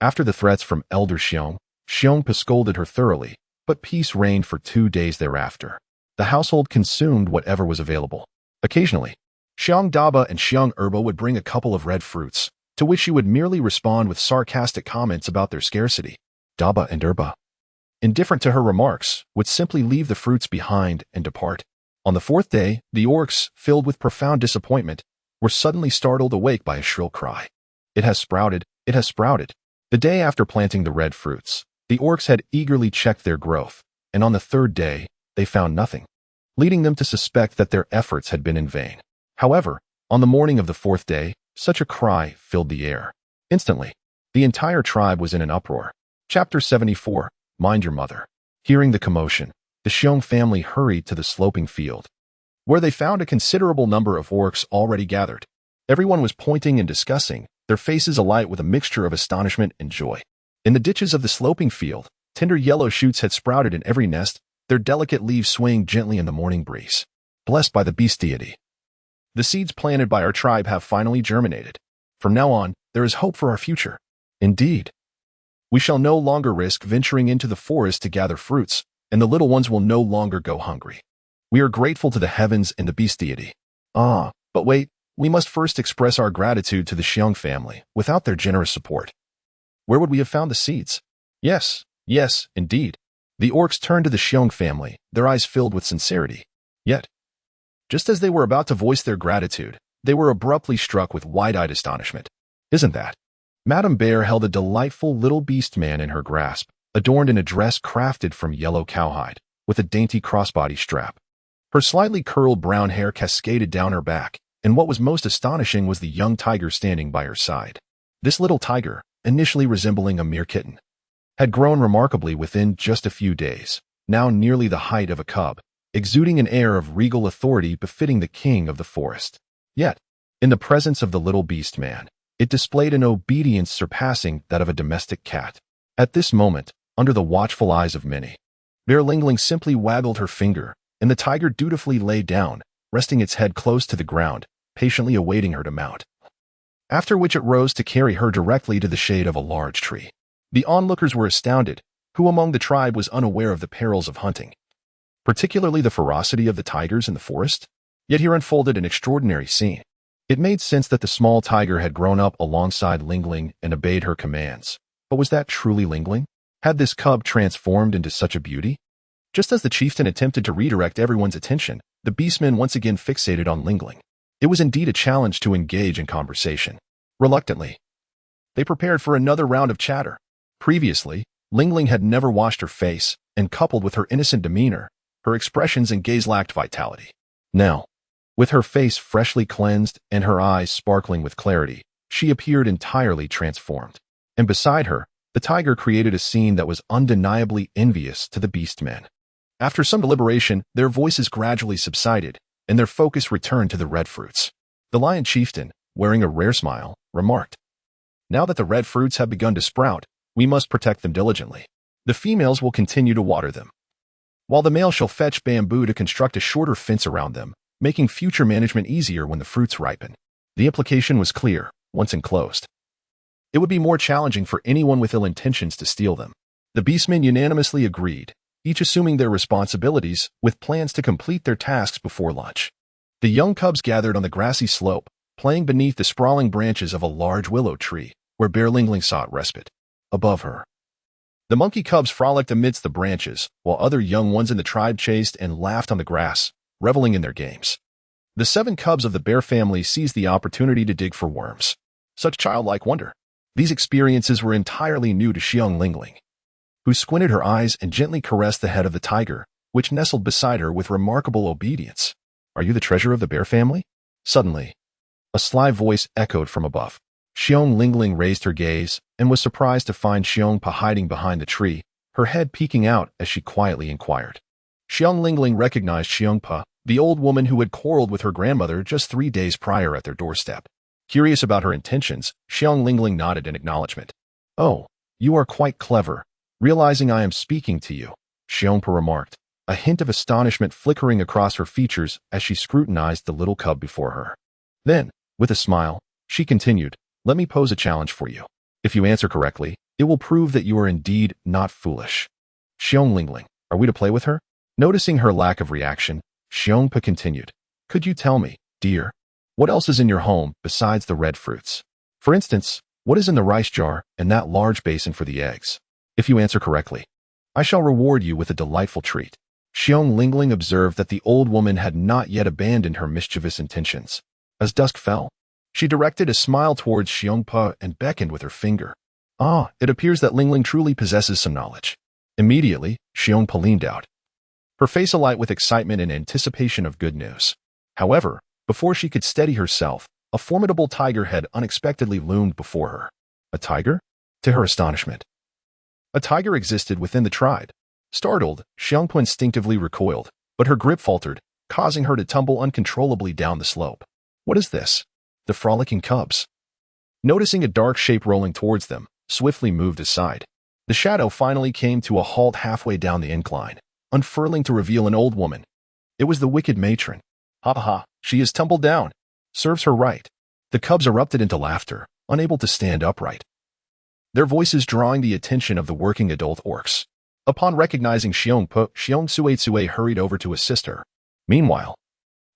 After the threats from Elder Xiong, Xiong Pa scolded her thoroughly, but peace reigned for 2 days thereafter. The household consumed whatever was available. Occasionally, Xiong Daba and Xiong Erbo would bring a couple of red fruits, to which she would merely respond with sarcastic comments about their scarcity. Daba and Erba, indifferent to her remarks, would simply leave the fruits behind and depart. On the fourth day, the orcs, filled with profound disappointment, were suddenly startled awake by a shrill cry. It has sprouted, it has sprouted. The day after planting the red fruits, the orcs had eagerly checked their growth, and on the third day, they found nothing, leading them to suspect that their efforts had been in vain. However, on the morning of the fourth day, such a cry filled the air. Instantly, the entire tribe was in an uproar. Chapter 74, Mind Your Mother. Hearing the commotion, the Xiong family hurried to the sloping field, where they found a considerable number of orcs already gathered. Everyone was pointing and discussing, their faces alight with a mixture of astonishment and joy. In the ditches of the sloping field, tender yellow shoots had sprouted in every nest, their delicate leaves swaying gently in the morning breeze. Blessed by the beast deity, the seeds planted by our tribe have finally germinated. From now on, there is hope for our future. Indeed, we shall no longer risk venturing into the forest to gather fruits, and the little ones will no longer go hungry. We are grateful to the heavens and the beast deity. But wait, we must first express our gratitude to the Xiong family. Without their generous support, where would we have found the seeds? Yes, indeed. The orcs turned to the Xiong family, their eyes filled with sincerity. Yet, just as they were about to voice their gratitude, they were abruptly struck with wide-eyed astonishment. Isn't that? Madame Bear held a delightful little beast man in her grasp, adorned in a dress crafted from yellow cowhide, with a dainty crossbody strap. Her slightly curled brown hair cascaded down her back, and what was most astonishing was the young tiger standing by her side. This little tiger, initially resembling a mere kitten, had grown remarkably within just a few days, now nearly the height of a cub, exuding an air of regal authority befitting the king of the forest. Yet, in the presence of the little beast man, it displayed an obedience surpassing that of a domestic cat. At this moment, under the watchful eyes of many, Xiong Lingling simply waggled her finger, and the tiger dutifully lay down, resting its head close to the ground, patiently awaiting her to mount. After which it rose to carry her directly to the shade of a large tree. The onlookers were astounded. Who among the tribe was unaware of the perils of hunting, particularly the ferocity of the tigers in the forest? Yet here unfolded an extraordinary scene. It made sense that the small tiger had grown up alongside Lingling and obeyed her commands. But was that truly Lingling? Had this cub transformed into such a beauty? Just as the chieftain attempted to redirect everyone's attention, the beastmen once again fixated on Lingling. It was indeed a challenge to engage in conversation. Reluctantly, they prepared for another round of chatter. Previously, Lingling had never washed her face, and coupled with her innocent demeanor, her expressions and gaze lacked vitality. Now, with her face freshly cleansed and her eyes sparkling with clarity, she appeared entirely transformed. And beside her, the tiger created a scene that was undeniably envious to the beastmen. After some deliberation, their voices gradually subsided, and their focus returned to the red fruits. The lion chieftain, wearing a rare smile, remarked, "Now that the red fruits have begun to sprout, we must protect them diligently. The females will continue to water them, while the male shall fetch bamboo to construct a shorter fence around them, making future management easier when the fruits ripen." The implication was clear. Once enclosed, it would be more challenging for anyone with ill intentions to steal them. The beastmen unanimously agreed, each assuming their responsibilities, with plans to complete their tasks before lunch. The young cubs gathered on the grassy slope, playing beneath the sprawling branches of a large willow tree, where Xiong Lingling sought respite. Above her, the monkey cubs frolicked amidst the branches, while other young ones in the tribe chased and laughed on the grass, reveling in their games. The 7 cubs of the bear family seized the opportunity to dig for worms. Such childlike wonder. These experiences were entirely new to Xiong Lingling, who squinted her eyes and gently caressed the head of the tiger, which nestled beside her with remarkable obedience. "Are you the treasure of the bear family?" Suddenly, a sly voice echoed from above. Xiong Lingling raised her gaze and was surprised to find Xiong Pa hiding behind the tree, her head peeking out as she quietly inquired. Xiong Lingling recognized Xiong Pa, the old woman who had quarreled with her grandmother just 3 days prior at their doorstep. Curious about her intentions, Xiong Lingling nodded in acknowledgement. "Oh, you are quite clever, realizing I am speaking to you," Xiong Pa remarked, a hint of astonishment flickering across her features as she scrutinized the little cub before her. Then, with a smile, she continued, "Let me pose a challenge for you. If you answer correctly, it will prove that you are indeed not foolish." "Xiong Lingling, are we to play with her?" Noticing her lack of reaction, Xiong Pa continued, "Could you tell me, dear, what else is in your home besides the red fruits? For instance, what is in the rice jar and that large basin for the eggs? If you answer correctly, I shall reward you with a delightful treat. Xiong Lingling observed that the old woman had not yet abandoned her mischievous intentions. As dusk fell, she directed a smile towards Xiong Pa and beckoned with her finger. Ah, it appears that Lingling truly possesses some knowledge. Immediately, Xiong Pa leaned out, her face alight with excitement and anticipation of good news. However, before she could steady herself, a formidable tiger head unexpectedly loomed before her. A tiger? To her astonishment, a tiger existed within the tribe. Startled, Xiong Pa instinctively recoiled, but her grip faltered, causing her to tumble uncontrollably down the slope. What is this? The frolicking cubs. Noticing a dark shape rolling towards them, swiftly moved aside. The shadow finally came to a halt halfway down the incline, unfurling to reveal an old woman. It was the wicked matron. Ha ha, she has tumbled down. Serves her right. The cubs erupted into laughter, unable to stand upright, their voices drawing the attention of the working adult orcs. Upon recognizing Xiong Pa, Xiong Tsue hurried over to assist her. Meanwhile,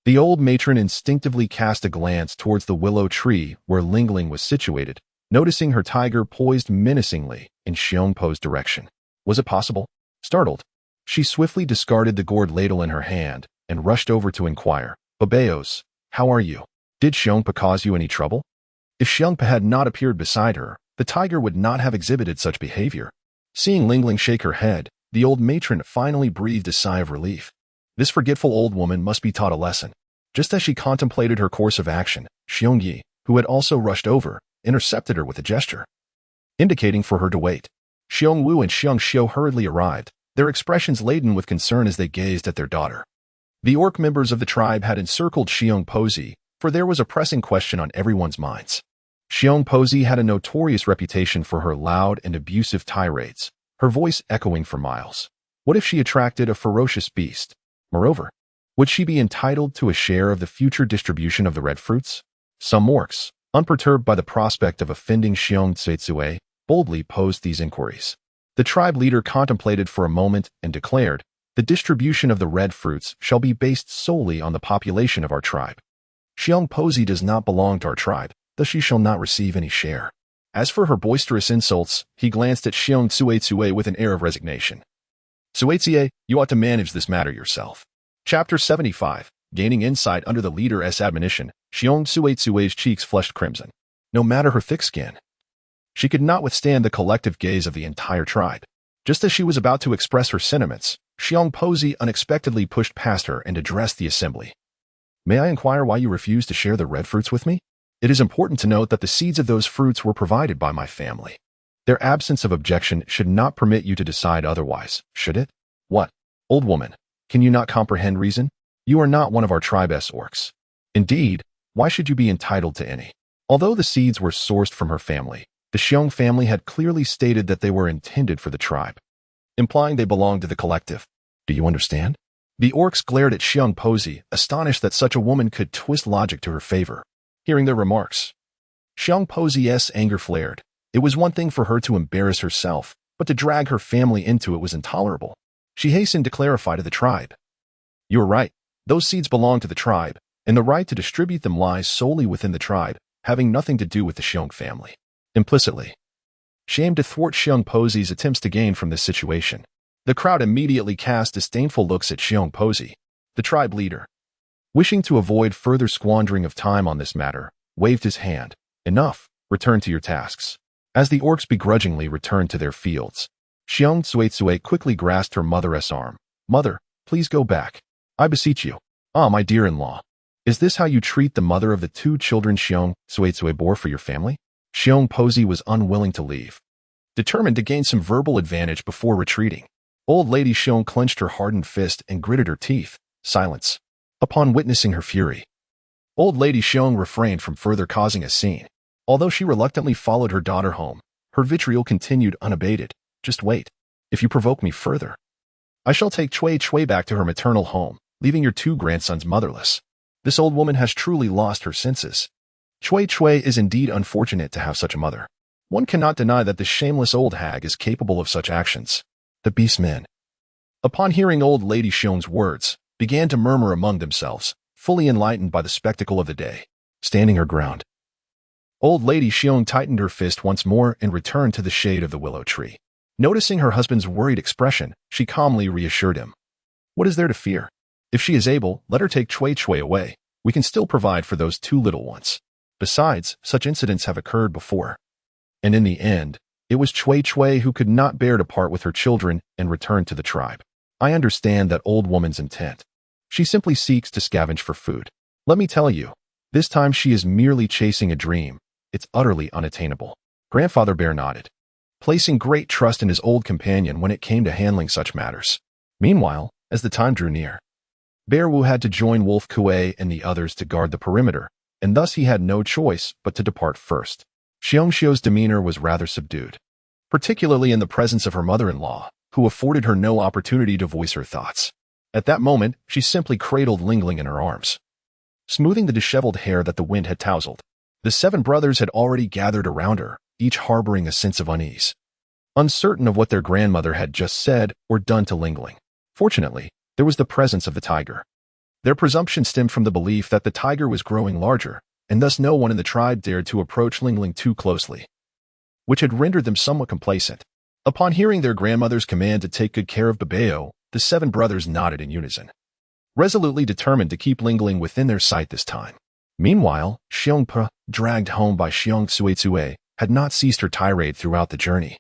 the old matron instinctively cast a glance towards the willow tree where Lingling was situated, noticing her tiger poised menacingly in Xiong Pa's direction. Was it possible? Startled, she swiftly discarded the gourd ladle in her hand and rushed over to inquire. Babayos, how are you? Did Xiong Pa cause you any trouble? If Xiong Pa had not appeared beside her, the tiger would not have exhibited such behavior. Seeing Lingling shake her head, the old matron finally breathed a sigh of relief. This forgetful old woman must be taught a lesson. Just as she contemplated her course of action, Xiong Yi, who had also rushed over, intercepted her with a gesture, indicating for her to wait. Xiong Wu and Xiong Xiu hurriedly arrived, their expressions laden with concern as they gazed at their daughter. The orc members of the tribe had encircled Xiong Posey, for there was a pressing question on everyone's minds. Xiong Posey had a notorious reputation for her loud and abusive tirades, her voice echoing for miles. What if she attracted a ferocious beast? Moreover, would she be entitled to a share of the future distribution of the red fruits? Some orcs, unperturbed by the prospect of offending Xiong Tsue, boldly posed these inquiries. The tribe leader contemplated for a moment and declared, the distribution of the red fruits shall be based solely on the population of our tribe. Xiong Posey does not belong to our tribe, thus she shall not receive any share. As for her boisterous insults, he glanced at Xiong Tsue with an air of resignation. Tsue, you ought to manage this matter yourself. Chapter 75. Gaining insight under the leader's admonition, Xiong Tsue's cheeks flushed crimson. No matter her thick skin, she could not withstand the collective gaze of the entire tribe. Just as she was about to express her sentiments, Xiong Posey unexpectedly pushed past her and addressed the assembly. May I inquire why you refuse to share the red fruits with me? It is important to note that the seeds of those fruits were provided by my family. Their absence of objection should not permit you to decide otherwise, should it? What? Old woman, can you not comprehend reason? You are not one of our tribe's orcs. Indeed, why should you be entitled to any? Although the seeds were sourced from her family, the Xiong family had clearly stated that they were intended for the tribe, implying they belonged to the collective. Do you understand? The orcs glared at Xiong Posey, astonished that such a woman could twist logic to her favor. Hearing their remarks, Xiong Posey's anger flared. It was one thing for her to embarrass herself, but to drag her family into it was intolerable. She hastened to clarify to the tribe. You are right. Those seeds belong to the tribe, and the right to distribute them lies solely within the tribe, having nothing to do with the Xiong family. Implicitly, she aimed to thwart Xiong Posey's attempts to gain from this situation. The crowd immediately cast disdainful looks at Xiong Posey, the tribe leader. Wishing to avoid further squandering of time on this matter, waved his hand. Enough, return to your tasks. As the orcs begrudgingly returned to their fields, Xiong Tsue quickly grasped her mother's arm. Mother, please go back. I beseech you. Ah, my dear-in-law. Is this how you treat the mother of the 2 children Xiong Tsue bore for your family? Xiong Posey was unwilling to leave, determined to gain some verbal advantage before retreating. Old Lady Xiong clenched her hardened fist and gritted her teeth. Silence. Upon witnessing her fury, Old Lady Xiong refrained from further causing a scene. Although she reluctantly followed her daughter home, her vitriol continued unabated. Just wait. If you provoke me further, I shall take Chui back to her maternal home, leaving your 2 grandsons motherless. This old woman has truly lost her senses. Chui is indeed unfortunate to have such a mother. One cannot deny that this shameless old hag is capable of such actions. The beast men, upon hearing Old Lady Xiong's words, began to murmur among themselves, fully enlightened by the spectacle of the day. Standing her ground, Old Lady Xiong tightened her fist once more and returned to the shade of the willow tree. Noticing her husband's worried expression, she calmly reassured him. What is there to fear? If she is able, let her take Chui Chui away. We can still provide for those two little ones. Besides, such incidents have occurred before. And in the end, it was Chui Chui who could not bear to part with her children and return to the tribe. I understand that old woman's intent. She simply seeks to scavenge for food. Let me tell you, this time she is merely chasing a dream. It's utterly unattainable. Grandfather Bear nodded, placing great trust in his old companion when it came to handling such matters. Meanwhile, as the time drew near, Bear Wu had to join Wolf Kuei and the others to guard the perimeter, and thus he had no choice but to depart first. Xiong Xiu's demeanor was rather subdued, particularly in the presence of her mother-in-law, who afforded her no opportunity to voice her thoughts. At that moment, she simply cradled Lingling in her arms, smoothing the disheveled hair that the wind had tousled. The 7 brothers had already gathered around her, each harboring a sense of unease, uncertain of what their grandmother had just said or done to Lingling. Fortunately, there was the presence of the tiger. Their presumption stemmed from the belief that the tiger was growing larger, and thus no one in the tribe dared to approach Lingling too closely, which had rendered them somewhat complacent. Upon hearing their grandmother's command to take good care of Babeo, the 7 brothers nodded in unison, resolutely determined to keep Lingling within their sight this time. Meanwhile, Xiong Pe, dragged home by Xiong Tsuetsue, had not ceased her tirade throughout the journey,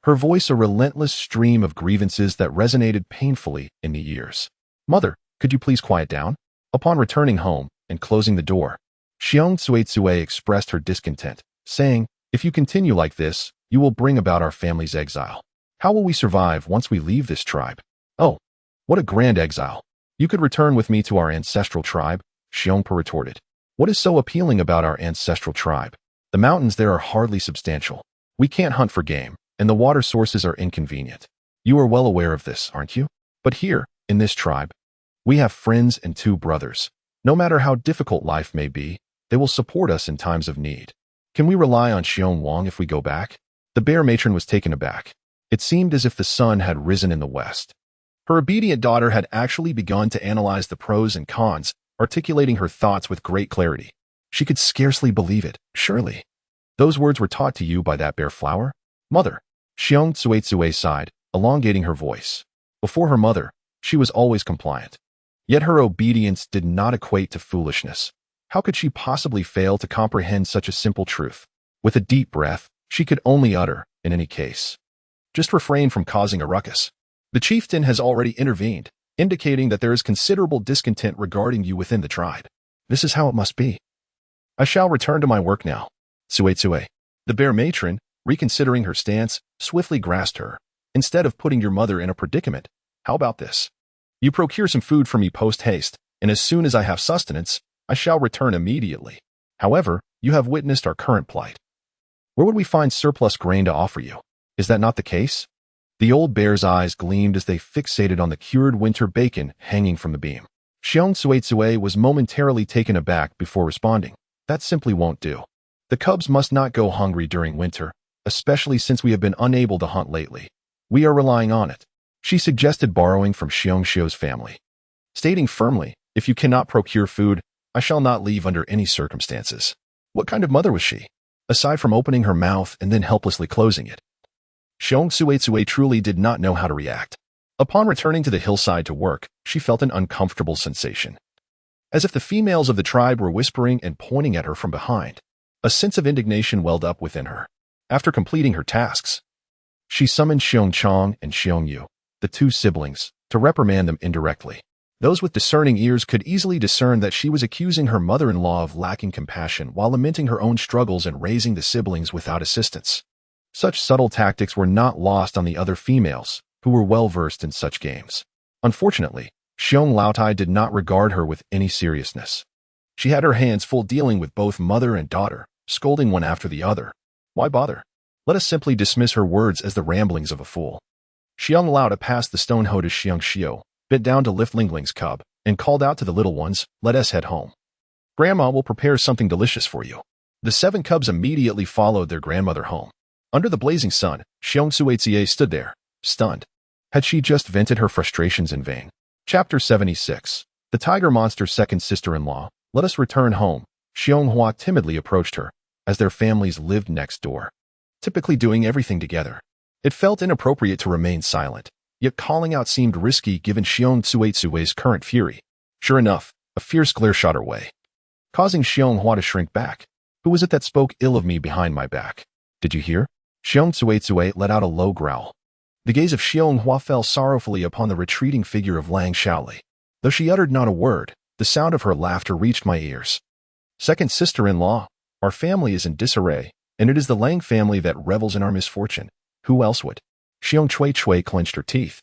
her voice a relentless stream of grievances that resonated painfully in the ears. Mother, could you please quiet down? Upon returning home and closing the door, Xiong Tsuetsue expressed her discontent, saying, if you continue like this, you will bring about our family's exile. How will we survive once we leave this tribe? Oh, what a grand exile. You could return with me to our ancestral tribe, Xiong Pe retorted. What is so appealing about our ancestral tribe? The mountains there are hardly substantial. We can't hunt for game, and the water sources are inconvenient. You are well aware of this, aren't you? But here, in this tribe, we have friends and 2 brothers. No matter how difficult life may be, they will support us in times of need. Can we rely on Xiong Wang if we go back? The bear matron was taken aback. It seemed as if the sun had risen in the west. Her obedient daughter had actually begun to analyze the pros and cons, articulating her thoughts with great clarity. She could scarcely believe it. Surely, those words were taught to you by that bear flower? Mother, Xiong Tsuetsue sighed, elongating her voice. Before her mother, she was always compliant. Yet her obedience did not equate to foolishness. How could she possibly fail to comprehend such a simple truth? With a deep breath, she could only utter, in any case, just refrain from causing a ruckus. The chieftain has already intervened, indicating that there is considerable discontent regarding you within the tribe. This is how it must be. I shall return to my work now. Tsuetsue. The bear matron, reconsidering her stance, swiftly grasped her. Instead of putting your mother in a predicament, how about this? You procure some food for me post-haste, and as soon as I have sustenance, I shall return immediately. However, you have witnessed our current plight. Where would we find surplus grain to offer you? Is that not the case? The old bear's eyes gleamed as they fixated on the cured winter bacon hanging from the beam. Xiong Tsuetsue was momentarily taken aback before responding. That simply won't do. The cubs must not go hungry during winter, especially since we have been unable to hunt lately. We are relying on it. She suggested borrowing from Xiong Xiu's family, stating firmly, if you cannot procure food, I shall not leave under any circumstances. What kind of mother was she? Aside from opening her mouth and then helplessly closing it, Xiong Tsuetsue truly did not know how to react. Upon returning to the hillside to work, she felt an uncomfortable sensation, as if the females of the tribe were whispering and pointing at her from behind. A sense of indignation welled up within her. After completing her tasks, she summoned Xiong Chong and Xiong Yu, the 2 siblings, to reprimand them indirectly. Those with discerning ears could easily discern that she was accusing her mother-in-law of lacking compassion while lamenting her own struggles in raising the siblings without assistance. Such subtle tactics were not lost on the other females, who were well-versed in such games. Unfortunately, Xiong Laotai did not regard her with any seriousness. She had her hands full dealing with both mother and daughter, scolding one after the other. Why bother? Let us simply dismiss her words as the ramblings of a fool. Xiong Laota passed the stone hoe to Xiong Xiu, bent down to lift Lingling's cub, and called out to the little ones, let us head home. Grandma will prepare something delicious for you. The 7 cubs immediately followed their grandmother home. Under the blazing sun, Xiong Tsuetsue stood there, stunned. Had she just vented her frustrations in vain? Chapter 76. The Tiger Monster's second sister-in-law. Let us return home. Xiong Hua timidly approached her, as their families lived next door, typically doing everything together. It felt inappropriate to remain silent, yet calling out seemed risky given Xiong Tsuetsue's current fury. Sure enough, a fierce glare shot her way, causing Xiong Hua to shrink back. Who was it that spoke ill of me behind my back? Did you hear? Xiong Tsuetsue let out a low growl. The gaze of Xiong Hua fell sorrowfully upon the retreating figure of Lang Xiaoli. Though she uttered not a word, the sound of her laughter reached my ears. Second sister-in-law, our family is in disarray, and it is the Lang family that revels in our misfortune. Who else would? Xiong Chui clenched her teeth,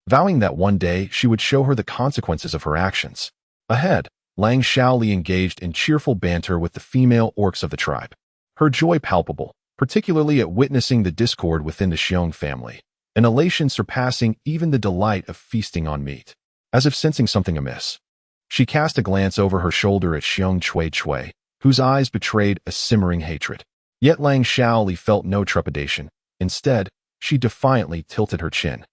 vowing that one day she would show her the consequences of her actions. Ahead, Lang Xiaoli engaged in cheerful banter with the female orcs of the tribe. Her joy palpable, particularly at witnessing the discord within the Xiong family, an elation surpassing even the delight of feasting on meat. As if sensing something amiss, she cast a glance over her shoulder at Xiong Chui, whose eyes betrayed a simmering hatred. Yet Lang Xiaoli felt no trepidation. Instead, she defiantly tilted her chin,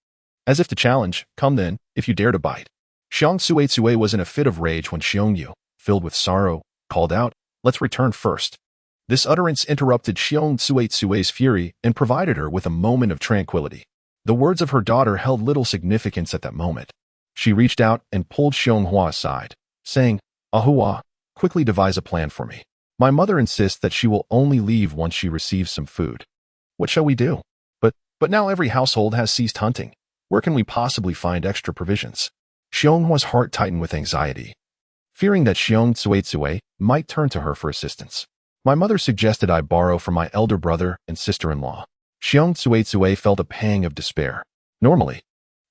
as if to challenge, "Come then, if you dare to bite." Xiong Tsuetsue was in a fit of rage when Xiong Yu, filled with sorrow, called out, "Let's return first." This utterance interrupted Xiong Tsuetsue's fury and provided her with a moment of tranquility. The words of her daughter held little significance at that moment. She reached out and pulled Xiong Hua aside, saying, "Ahua, quickly devise a plan for me. My mother insists that she will only leave once she receives some food. What shall we do? But now every household has ceased hunting. Where can we possibly find extra provisions?" Xiong Hua's heart tightened with anxiety, fearing that Xiong Tsuetsue might turn to her for assistance. "My mother suggested I borrow from my elder brother and sister-in-law." Xiong Tsuetsue felt a pang of despair. Normally,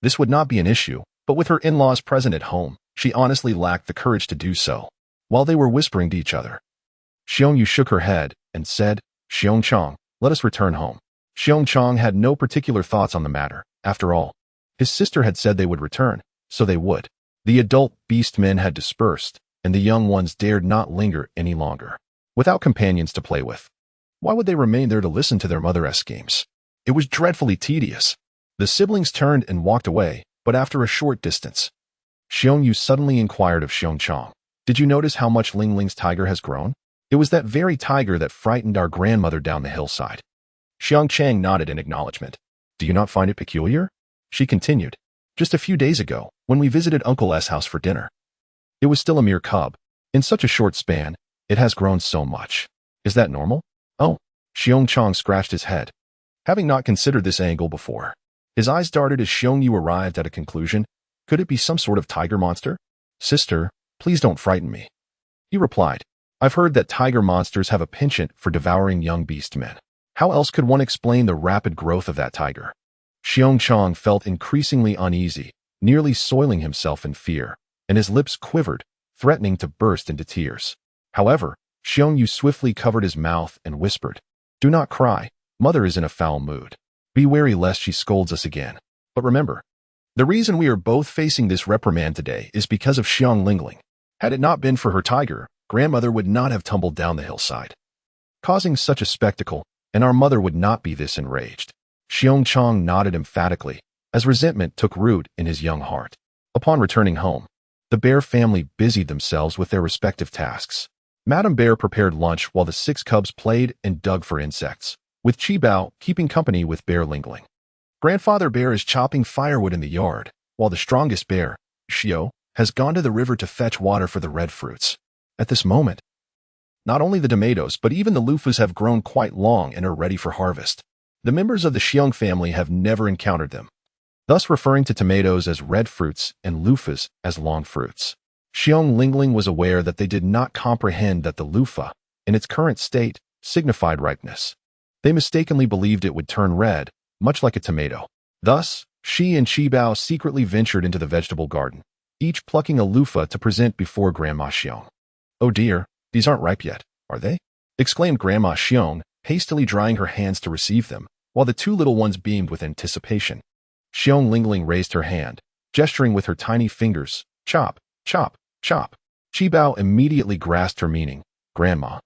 this would not be an issue, but with her in-laws present at home, she honestly lacked the courage to do so. While they were whispering to each other, Xiong Yu shook her head and said, "Xiong Chong, let us return home." Xiong Chong had no particular thoughts on the matter. After all, his sister had said they would return, so they would. The adult beast men had dispersed, and the young ones dared not linger any longer. Without companions to play with, why would they remain there to listen to their mother's games? It was dreadfully tedious. The siblings turned and walked away, but after a short distance, Xiong Yu suddenly inquired of Xiong Chong, "Did you notice how much Lingling's tiger has grown? It was that very tiger that frightened our grandmother down the hillside." Xiong Chang nodded in acknowledgement. "Do you not find it peculiar?" She continued, "Just a few days ago, when we visited Uncle S' house for dinner, it was still a mere cub. In such a short span, it has grown so much. Is that normal?" "Oh." Xiong Chong scratched his head, having not considered this angle before. His eyes darted as Xiong Yu arrived at a conclusion. Could it be some sort of tiger monster? "Sister, please don't frighten me," he replied. "I've heard that tiger monsters have a penchant for devouring young beast men. How else could one explain the rapid growth of that tiger?" Xiong Chong felt increasingly uneasy, nearly soiling himself in fear, and his lips quivered, threatening to burst into tears. However, Xiong Yu swiftly covered his mouth and whispered, "Do not cry. Mother is in a foul mood. Be wary lest she scolds us again. But remember, the reason we are both facing this reprimand today is because of Xiong Lingling. Had it not been for her tiger, grandmother would not have tumbled down the hillside, causing such a spectacle, and our mother would not be this enraged." Xiong Chong nodded emphatically, as resentment took root in his young heart. Upon returning home, the bear family busied themselves with their respective tasks. Madame Bear prepared lunch while the 6 cubs played and dug for insects, with Qibao keeping company with Bear Lingling. Grandfather Bear is chopping firewood in the yard, while the strongest bear, Xiao, has gone to the river to fetch water for the red fruits. At this moment, not only the tomatoes but even the loofahs have grown quite long and are ready for harvest. The members of the Xiong family have never encountered them, thus referring to tomatoes as red fruits and loofahs as long fruits. Xiong Lingling was aware that they did not comprehend that the loofah, in its current state, signified ripeness. They mistakenly believed it would turn red, much like a tomato. Thus, she and Qibao secretly ventured into the vegetable garden, each plucking a loofah to present before Grandma Xiong. "Oh dear, these aren't ripe yet, are they?" exclaimed Grandma Xiong, hastily drying her hands to receive them, while the 2 little ones beamed with anticipation. Xiong Lingling raised her hand, gesturing with her tiny fingers, "Chop, chop, chop." Qibao immediately grasped her meaning. "Grandma,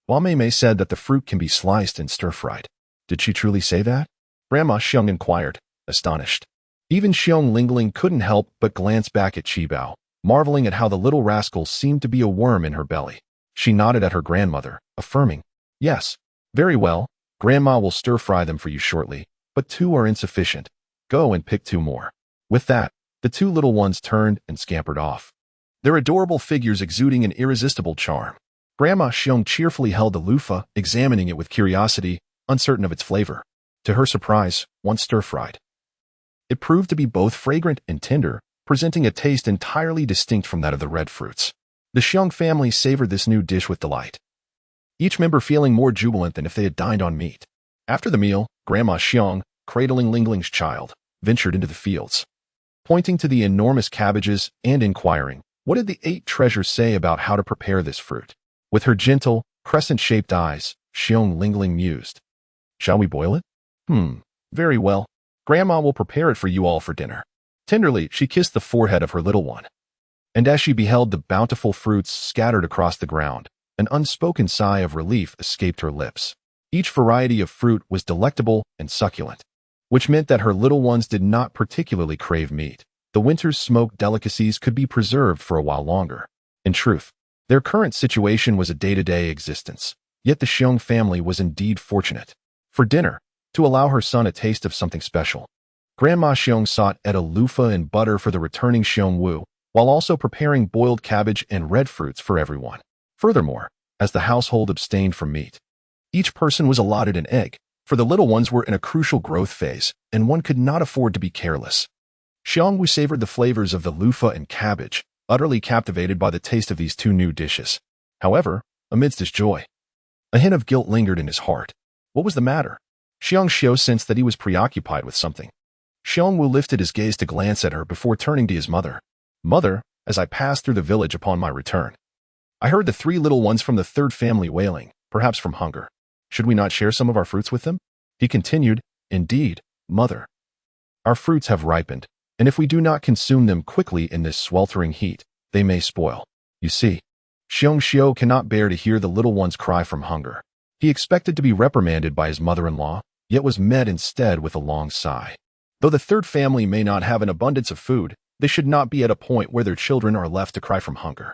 Hua Mei said that the fruit can be sliced and stir-fried. Did she truly say that?" Grandma Xiong inquired, astonished. Even Xiong Lingling couldn't help but glance back at Qibao, marveling at how the little rascal seemed to be a worm in her belly. She nodded at her grandmother, affirming, "Yes, very well, Grandma will stir-fry them for you shortly." but 2 are insufficient. Go and pick 2 more. With that, the 2 little ones turned and scampered off, their adorable figures exuding an irresistible charm. Grandma Xiong cheerfully held the loofah, examining it with curiosity, uncertain of its flavor. To her surprise, once stir-fried, it proved to be both fragrant and tender, presenting a taste entirely distinct from that of the red fruits. The Xiong family savored this new dish with delight, each member feeling more jubilant than if they had dined on meat. After the meal, Grandma Xiong, cradling Lingling's child, ventured into the fields, pointing to the enormous cabbages and inquiring, what did the 8 treasures say about how to prepare this fruit? With her gentle, crescent-shaped eyes, Xiong Lingling mused. Shall we boil it? Very well. Grandma will prepare it for you all for dinner. Tenderly, she kissed the forehead of her little one. And as she beheld the bountiful fruits scattered across the ground, an unspoken sigh of relief escaped her lips. Each variety of fruit was delectable and succulent, which meant that her little ones did not particularly crave meat. The winter's smoked delicacies could be preserved for a while longer. In truth, their current situation was a day-to-day existence, yet the Xiong family was indeed fortunate. For dinner, to allow her son a taste of something special, Grandma Xiong sought a loofah and butter for the returning Xiong Wu, while also preparing boiled cabbage and red fruits for everyone. Furthermore, as the household abstained from meat, each person was allotted an egg, for the little ones were in a crucial growth phase, and one could not afford to be careless. Xiong Wu savored the flavors of the loofah and cabbage, utterly captivated by the taste of these 2 new dishes. However, amidst his joy, a hint of guilt lingered in his heart. What was the matter? Xiong Xiu sensed that he was preoccupied with something. Xiong Wu lifted his gaze to glance at her before turning to his mother. Mother, as I passed through the village upon my return, I heard the 3 little ones from the 3rd family wailing, perhaps from hunger. Should we not share some of our fruits with them? He continued, Indeed, mother. Our fruits have ripened, and if we do not consume them quickly in this sweltering heat, they may spoil. You see, Xiong Xiu cannot bear to hear the little ones cry from hunger. He expected to be reprimanded by his mother-in-law, yet was met instead with a long sigh. Though the 3rd family may not have an abundance of food, they should not be at a point where their children are left to cry from hunger.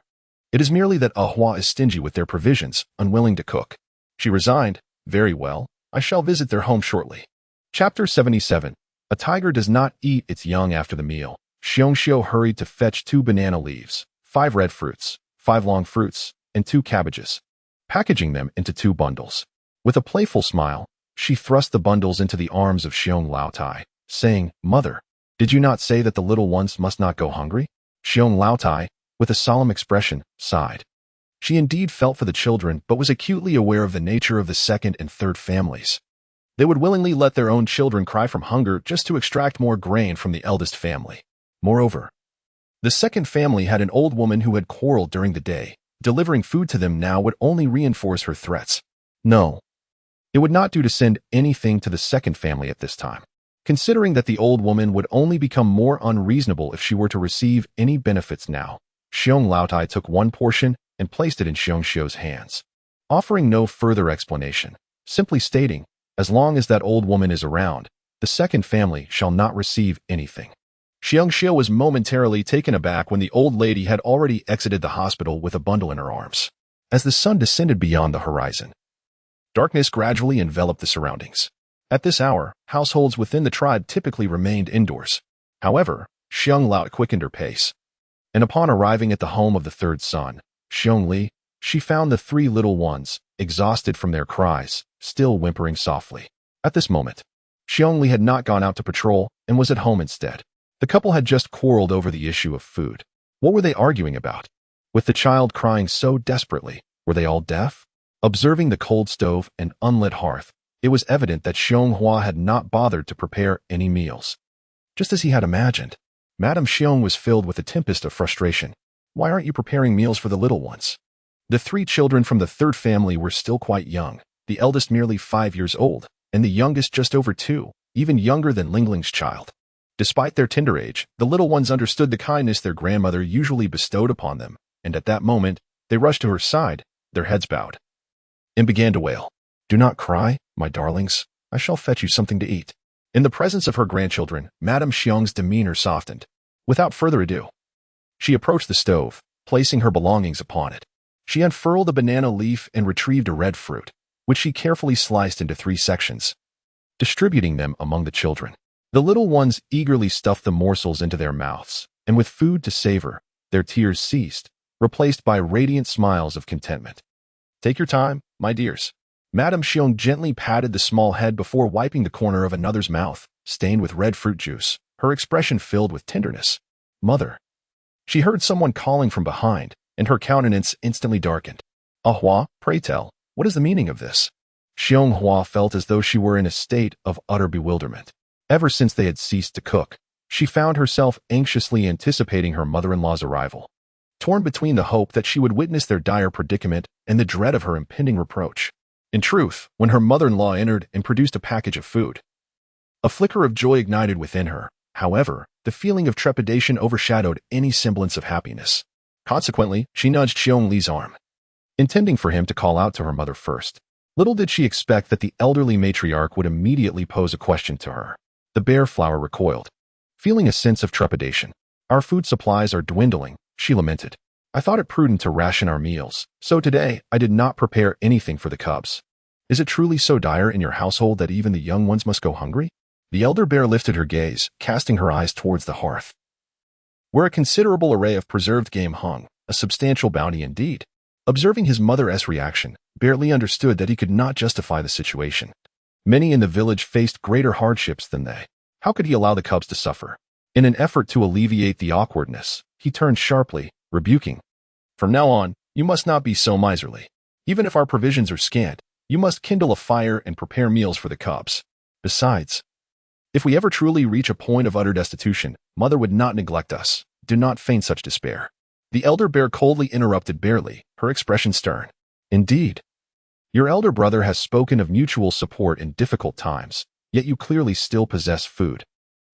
It is merely that Ahua is stingy with their provisions, unwilling to cook. She resigned. Very well, I shall visit their home shortly. Chapter 77. A tiger does not eat its young after the meal. Xiong Xiu hurried to fetch 2 banana leaves, 5 red fruits, 5 long fruits, and 2 cabbages, packaging them into 2 bundles. With a playful smile, she thrust the bundles into the arms of Xiong Laotai, saying, Mother, did you not say that the little ones must not go hungry? Xiong Laotai, with a solemn expression, sighed. She indeed felt for the children, but was acutely aware of the nature of the 2nd and 3rd families. They would willingly let their own children cry from hunger just to extract more grain from the eldest family. Moreover, the 2nd family had an old woman who had quarreled during the day. Delivering food to them now would only reinforce her threats. No, it would not do to send anything to the 2nd family at this time, considering that the old woman would only become more unreasonable if she were to receive any benefits now. Xiong Laotai took 1 portion and placed it in Xiong Xiu's hands, offering no further explanation, simply stating, as long as that old woman is around, the 2nd family shall not receive anything. Xiong Xiu was momentarily taken aback when the old lady had already exited the hospital with a bundle in her arms. As the sun descended beyond the horizon, darkness gradually enveloped the surroundings. At this hour, households within the tribe typically remained indoors. However, Xiong Lao quickened her pace, and upon arriving at the home of the 3rd son, Xiong Li, she found the 3 little ones, exhausted from their cries, still whimpering softly. At this moment, Xiong Li had not gone out to patrol and was at home instead. The couple had just quarreled over the issue of food. What were they arguing about? With the child crying so desperately, were they all deaf? Observing the cold stove and unlit hearth, it was evident that Xiong Hua had not bothered to prepare any meals. Just as he had imagined, Madame Xiong was filled with a tempest of frustration. Why aren't you preparing meals for the little ones? The 3 children from the 3rd family were still quite young, the eldest merely 5 years old, and the youngest just over 2, even younger than Lingling's child. Despite their tender age, the little ones understood the kindness their grandmother usually bestowed upon them, and at that moment, they rushed to her side, their heads bowed, and began to wail. Do not cry, my darlings. I shall fetch you something to eat. In the presence of her grandchildren, Madame Xiong's demeanor softened. Without further ado, she approached the stove, placing her belongings upon it. She unfurled a banana leaf and retrieved a red fruit, which she carefully sliced into 3 sections. distributing them among the children. The little ones eagerly stuffed the morsels into their mouths, and with food to savor, their tears ceased, replaced by radiant smiles of contentment. "Take your time, my dears." Madame Xiong gently patted the small head before wiping the corner of another's mouth, stained with red fruit juice, her expression filled with tenderness. "Mother." She heard someone calling from behind, and her countenance instantly darkened. "Ah Hua, pray tell, what is the meaning of this?" Xiong Hua felt as though she were in a state of utter bewilderment. Ever since they had ceased to cook, she found herself anxiously anticipating her mother-in-law's arrival, torn between the hope that she would witness their dire predicament and the dread of her impending reproach. In truth, when her mother-in-law entered and produced a package of food, a flicker of joy ignited within her. However, the feeling of trepidation overshadowed any semblance of happiness. Consequently, she nudged Xiong Li's arm, intending for him to call out to her mother first. Little did she expect that the elderly matriarch would immediately pose a question to her. The bear flower recoiled, feeling a sense of trepidation. "Our food supplies are dwindling," she lamented. "I thought it prudent to ration our meals, so today I did not prepare anything for the cubs." "Is it truly so dire in your household that even the young ones must go hungry?" The elder bear lifted her gaze, casting her eyes towards the hearth, where a considerable array of preserved game hung, a substantial bounty indeed. Observing his mother's reaction, Barely understood that he could not justify the situation. Many in the village faced greater hardships than they. How could he allow the cubs to suffer? In an effort to alleviate the awkwardness, he turned sharply, rebuking. "From now on, you must not be so miserly. Even if our provisions are scant, you must kindle a fire and prepare meals for the cubs. Besides, if we ever truly reach a point of utter destitution, Mother would not neglect us. Do not feign such despair." The elder bear coldly interrupted Barely, her expression stern. "Indeed, your elder brother has spoken of mutual support in difficult times, yet you clearly still possess food.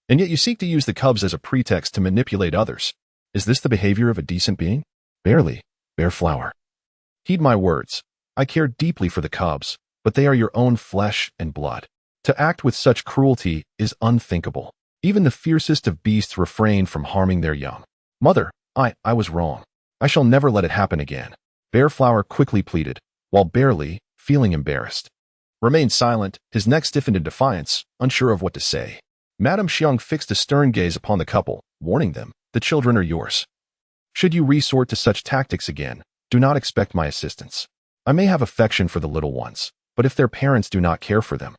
And yet you seek to use the cubs as a pretext to manipulate others. Is this the behavior of a decent being? Barely, bear flower. Heed my words. I care deeply for the cubs, but they are your own flesh and blood. To act with such cruelty is unthinkable. Even the fiercest of beasts refrain from harming their young. Mother, I was wrong. I shall never let it happen again." Bear flower quickly pleaded, while Barely, feeling embarrassed, remained silent, his neck stiffened in defiance, unsure of what to say. Madame Xiong fixed a stern gaze upon the couple, warning them, "The children are yours. Should you resort to such tactics again, do not expect my assistance. I may have affection for the little ones, but if their parents do not care for them,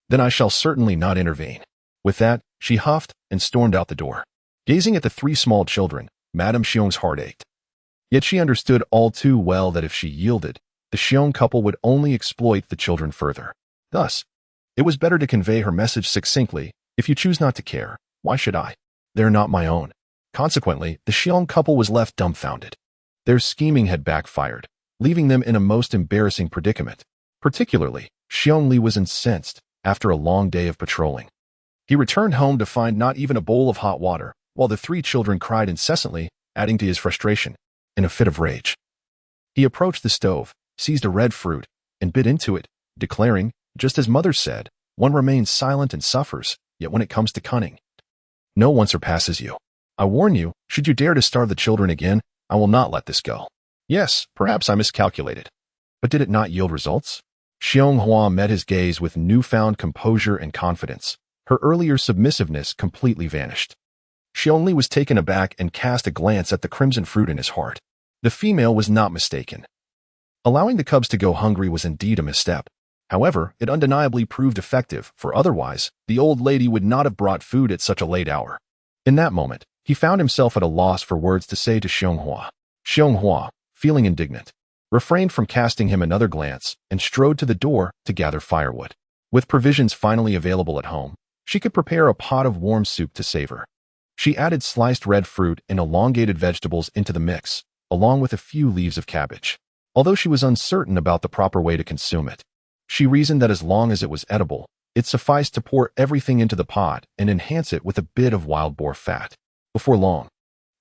then I shall certainly not intervene." With that, she huffed and stormed out the door. Gazing at the three small children, Madame Xiong's heart ached. Yet she understood all too well that if she yielded, the Xiong couple would only exploit the children further. Thus, it was better to convey her message succinctly. "If you choose not to care, why should I? They're not my own." Consequently, the Xiong couple was left dumbfounded. Their scheming had backfired, leaving them in a most embarrassing predicament. Particularly, Xiong Li was incensed after a long day of patrolling. He returned home to find not even a bowl of hot water, while the three children cried incessantly, adding to his frustration. In a fit of rage, he approached the stove, seized a red fruit, and bit into it, declaring, just as Mother said, "One remains silent and suffers, yet when it comes to cunning, no one surpasses you. I warn you, should you dare to starve the children again, I will not let this go." Yes, perhaps I miscalculated. But did it not yield results? Xiong Hua met his gaze with newfound composure and confidence. Her earlier submissiveness completely vanished. Xiong Li was taken aback and cast a glance at the crimson fruit in his heart. The female was not mistaken. Allowing the cubs to go hungry was indeed a misstep. However, it undeniably proved effective, for otherwise, the old lady would not have brought food at such a late hour. In that moment, he found himself at a loss for words to say to Xiong Hua. Xiong Hua, feeling indignant, refrained from casting him another glance and strode to the door to gather firewood. With provisions finally available at home, she could prepare a pot of warm soup to savor. She added sliced red fruit and elongated vegetables into the mix, along with a few leaves of cabbage. Although she was uncertain about the proper way to consume it, she reasoned that as long as it was edible, it sufficed to pour everything into the pot and enhance it with a bit of wild boar fat. Before long,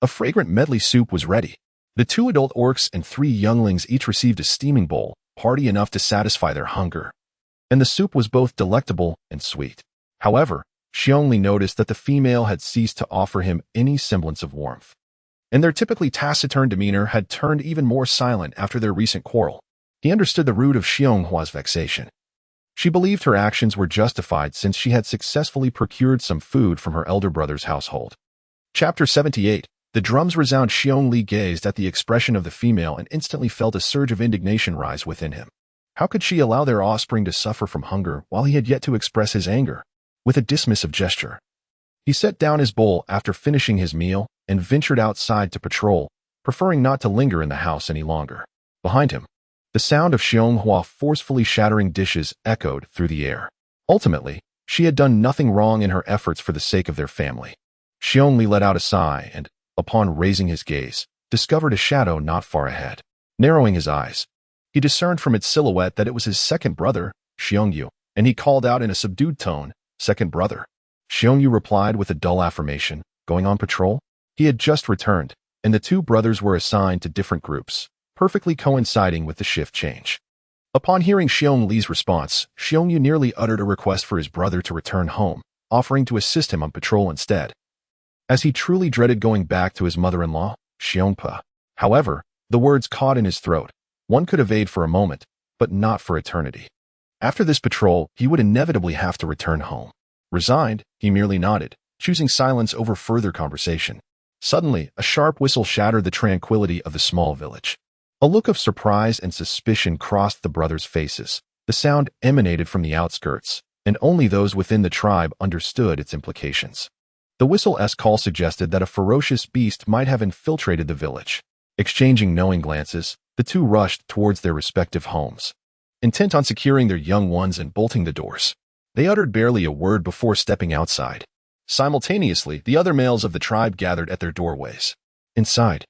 a fragrant medley soup was ready. The 2 adult orcs and 3 younglings each received a steaming bowl, hearty enough to satisfy their hunger. And the soup was both delectable and sweet. However, Xiong Li noticed that the female had ceased to offer him any semblance of warmth, and their typically taciturn demeanor had turned even more silent after their recent quarrel. He understood the root of Xiong Hua's vexation. She believed her actions were justified since she had successfully procured some food from her elder brother's household. Chapter 78. The drums resound. Xiong Li gazed at the expression of the female and instantly felt a surge of indignation rise within him. How could she allow their offspring to suffer from hunger while he had yet to express his anger? With a dismissive gesture, he set down his bowl after finishing his meal and ventured outside to patrol, preferring not to linger in the house any longer. Behind him, the sound of Xiong Hua forcefully shattering dishes echoed through the air. Ultimately, she had done nothing wrong in her efforts for the sake of their family. Xiong Li let out a sigh and, upon raising his gaze, discovered a shadow not far ahead. Narrowing his eyes, he discerned from its silhouette that it was his second brother, Xiong Yu, and he called out in a subdued tone, "Second brother." Xiong Yu replied with a dull affirmation, "Going on patrol?" He had just returned, and the two brothers were assigned to different groups, perfectly coinciding with the shift change. Upon hearing Xiong Li's response, Xiong Yu nearly uttered a request for his brother to return home, offering to assist him on patrol instead, as he truly dreaded going back to his mother-in-law, Xiong Pa. However, the words caught in his throat. One could evade for a moment, but not for eternity. After this patrol, he would inevitably have to return home. Resigned, he merely nodded, choosing silence over further conversation. Suddenly, a sharp whistle shattered the tranquility of the small village. A look of surprise and suspicion crossed the brothers' faces. The sound emanated from the outskirts, and only those within the tribe understood its implications. The whistle's call suggested that a ferocious beast might have infiltrated the village. Exchanging knowing glances, the two rushed towards their respective homes, intent on securing their young ones and bolting the doors. They uttered barely a word before stepping outside. Simultaneously, the other males of the tribe gathered at their doorways. Inside,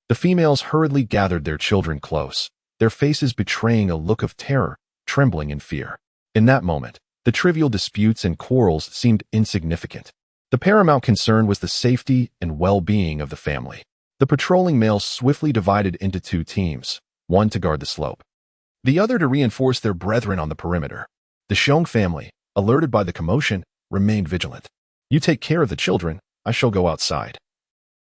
the females hurriedly gathered their children close, their faces betraying a look of terror, trembling in fear. In that moment, the trivial disputes and quarrels seemed insignificant. The paramount concern was the safety and well-being of the family. The patrolling males swiftly divided into two teams, one to guard the slope, the other to reinforce their brethren on the perimeter. The Xiong family, alerted by the commotion, remained vigilant. "You take care of the children, I shall go outside,"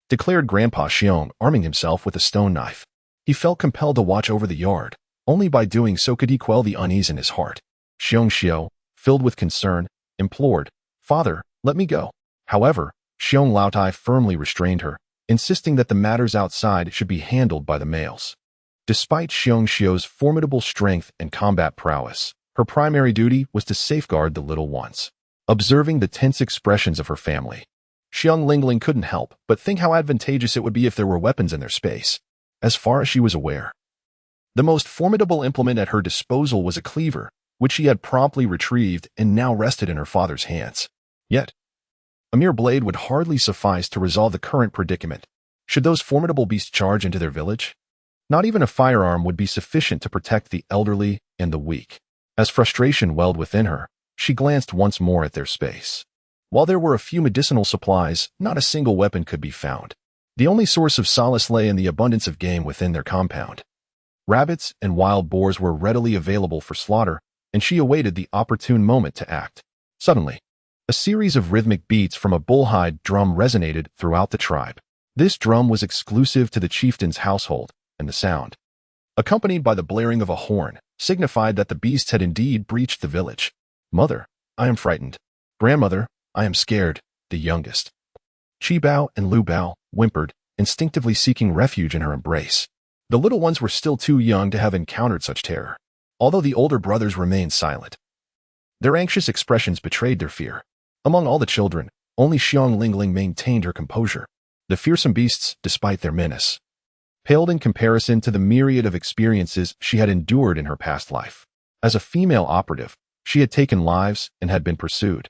declared Grandpa Xiong, arming himself with a stone knife. He felt compelled to watch over the yard. Only by doing so could he quell the unease in his heart. Xiong Xiao, filled with concern, implored, "Father, let me go." However, Xiong Laotai firmly restrained her, insisting that the matters outside should be handled by the males. Despite Xiong Xiao's formidable strength and combat prowess, her primary duty was to safeguard the little ones. Observing the tense expressions of her family, Xiong Lingling couldn't help but think how advantageous it would be if there were weapons in their space. As far as she was aware, the most formidable implement at her disposal was a cleaver, which she had promptly retrieved and now rested in her father's hands. Yet, a mere blade would hardly suffice to resolve the current predicament. Should those formidable beasts charge into their village, not even a firearm would be sufficient to protect the elderly and the weak. As frustration welled within her, she glanced once more at their space. While there were a few medicinal supplies, not a single weapon could be found. The only source of solace lay in the abundance of game within their compound. Rabbits and wild boars were readily available for slaughter, and she awaited the opportune moment to act. Suddenly, a series of rhythmic beats from a bullhide drum resonated throughout the tribe. This drum was exclusive to the chieftain's household, and the sound, accompanied by the blaring of a horn, signified that the beasts had indeed breached the village. "Mother, I am frightened. Grandmother, I am scared," the youngest, Chi Bao and Lu Bao, whimpered, instinctively seeking refuge in her embrace. The little ones were still too young to have encountered such terror, although the older brothers remained silent. Their anxious expressions betrayed their fear. Among all the children, only Xiong Lingling maintained her composure. The fearsome beasts, despite their menace, paled in comparison to the myriad of experiences she had endured in her past life. As a female operative, she had taken lives and had been pursued,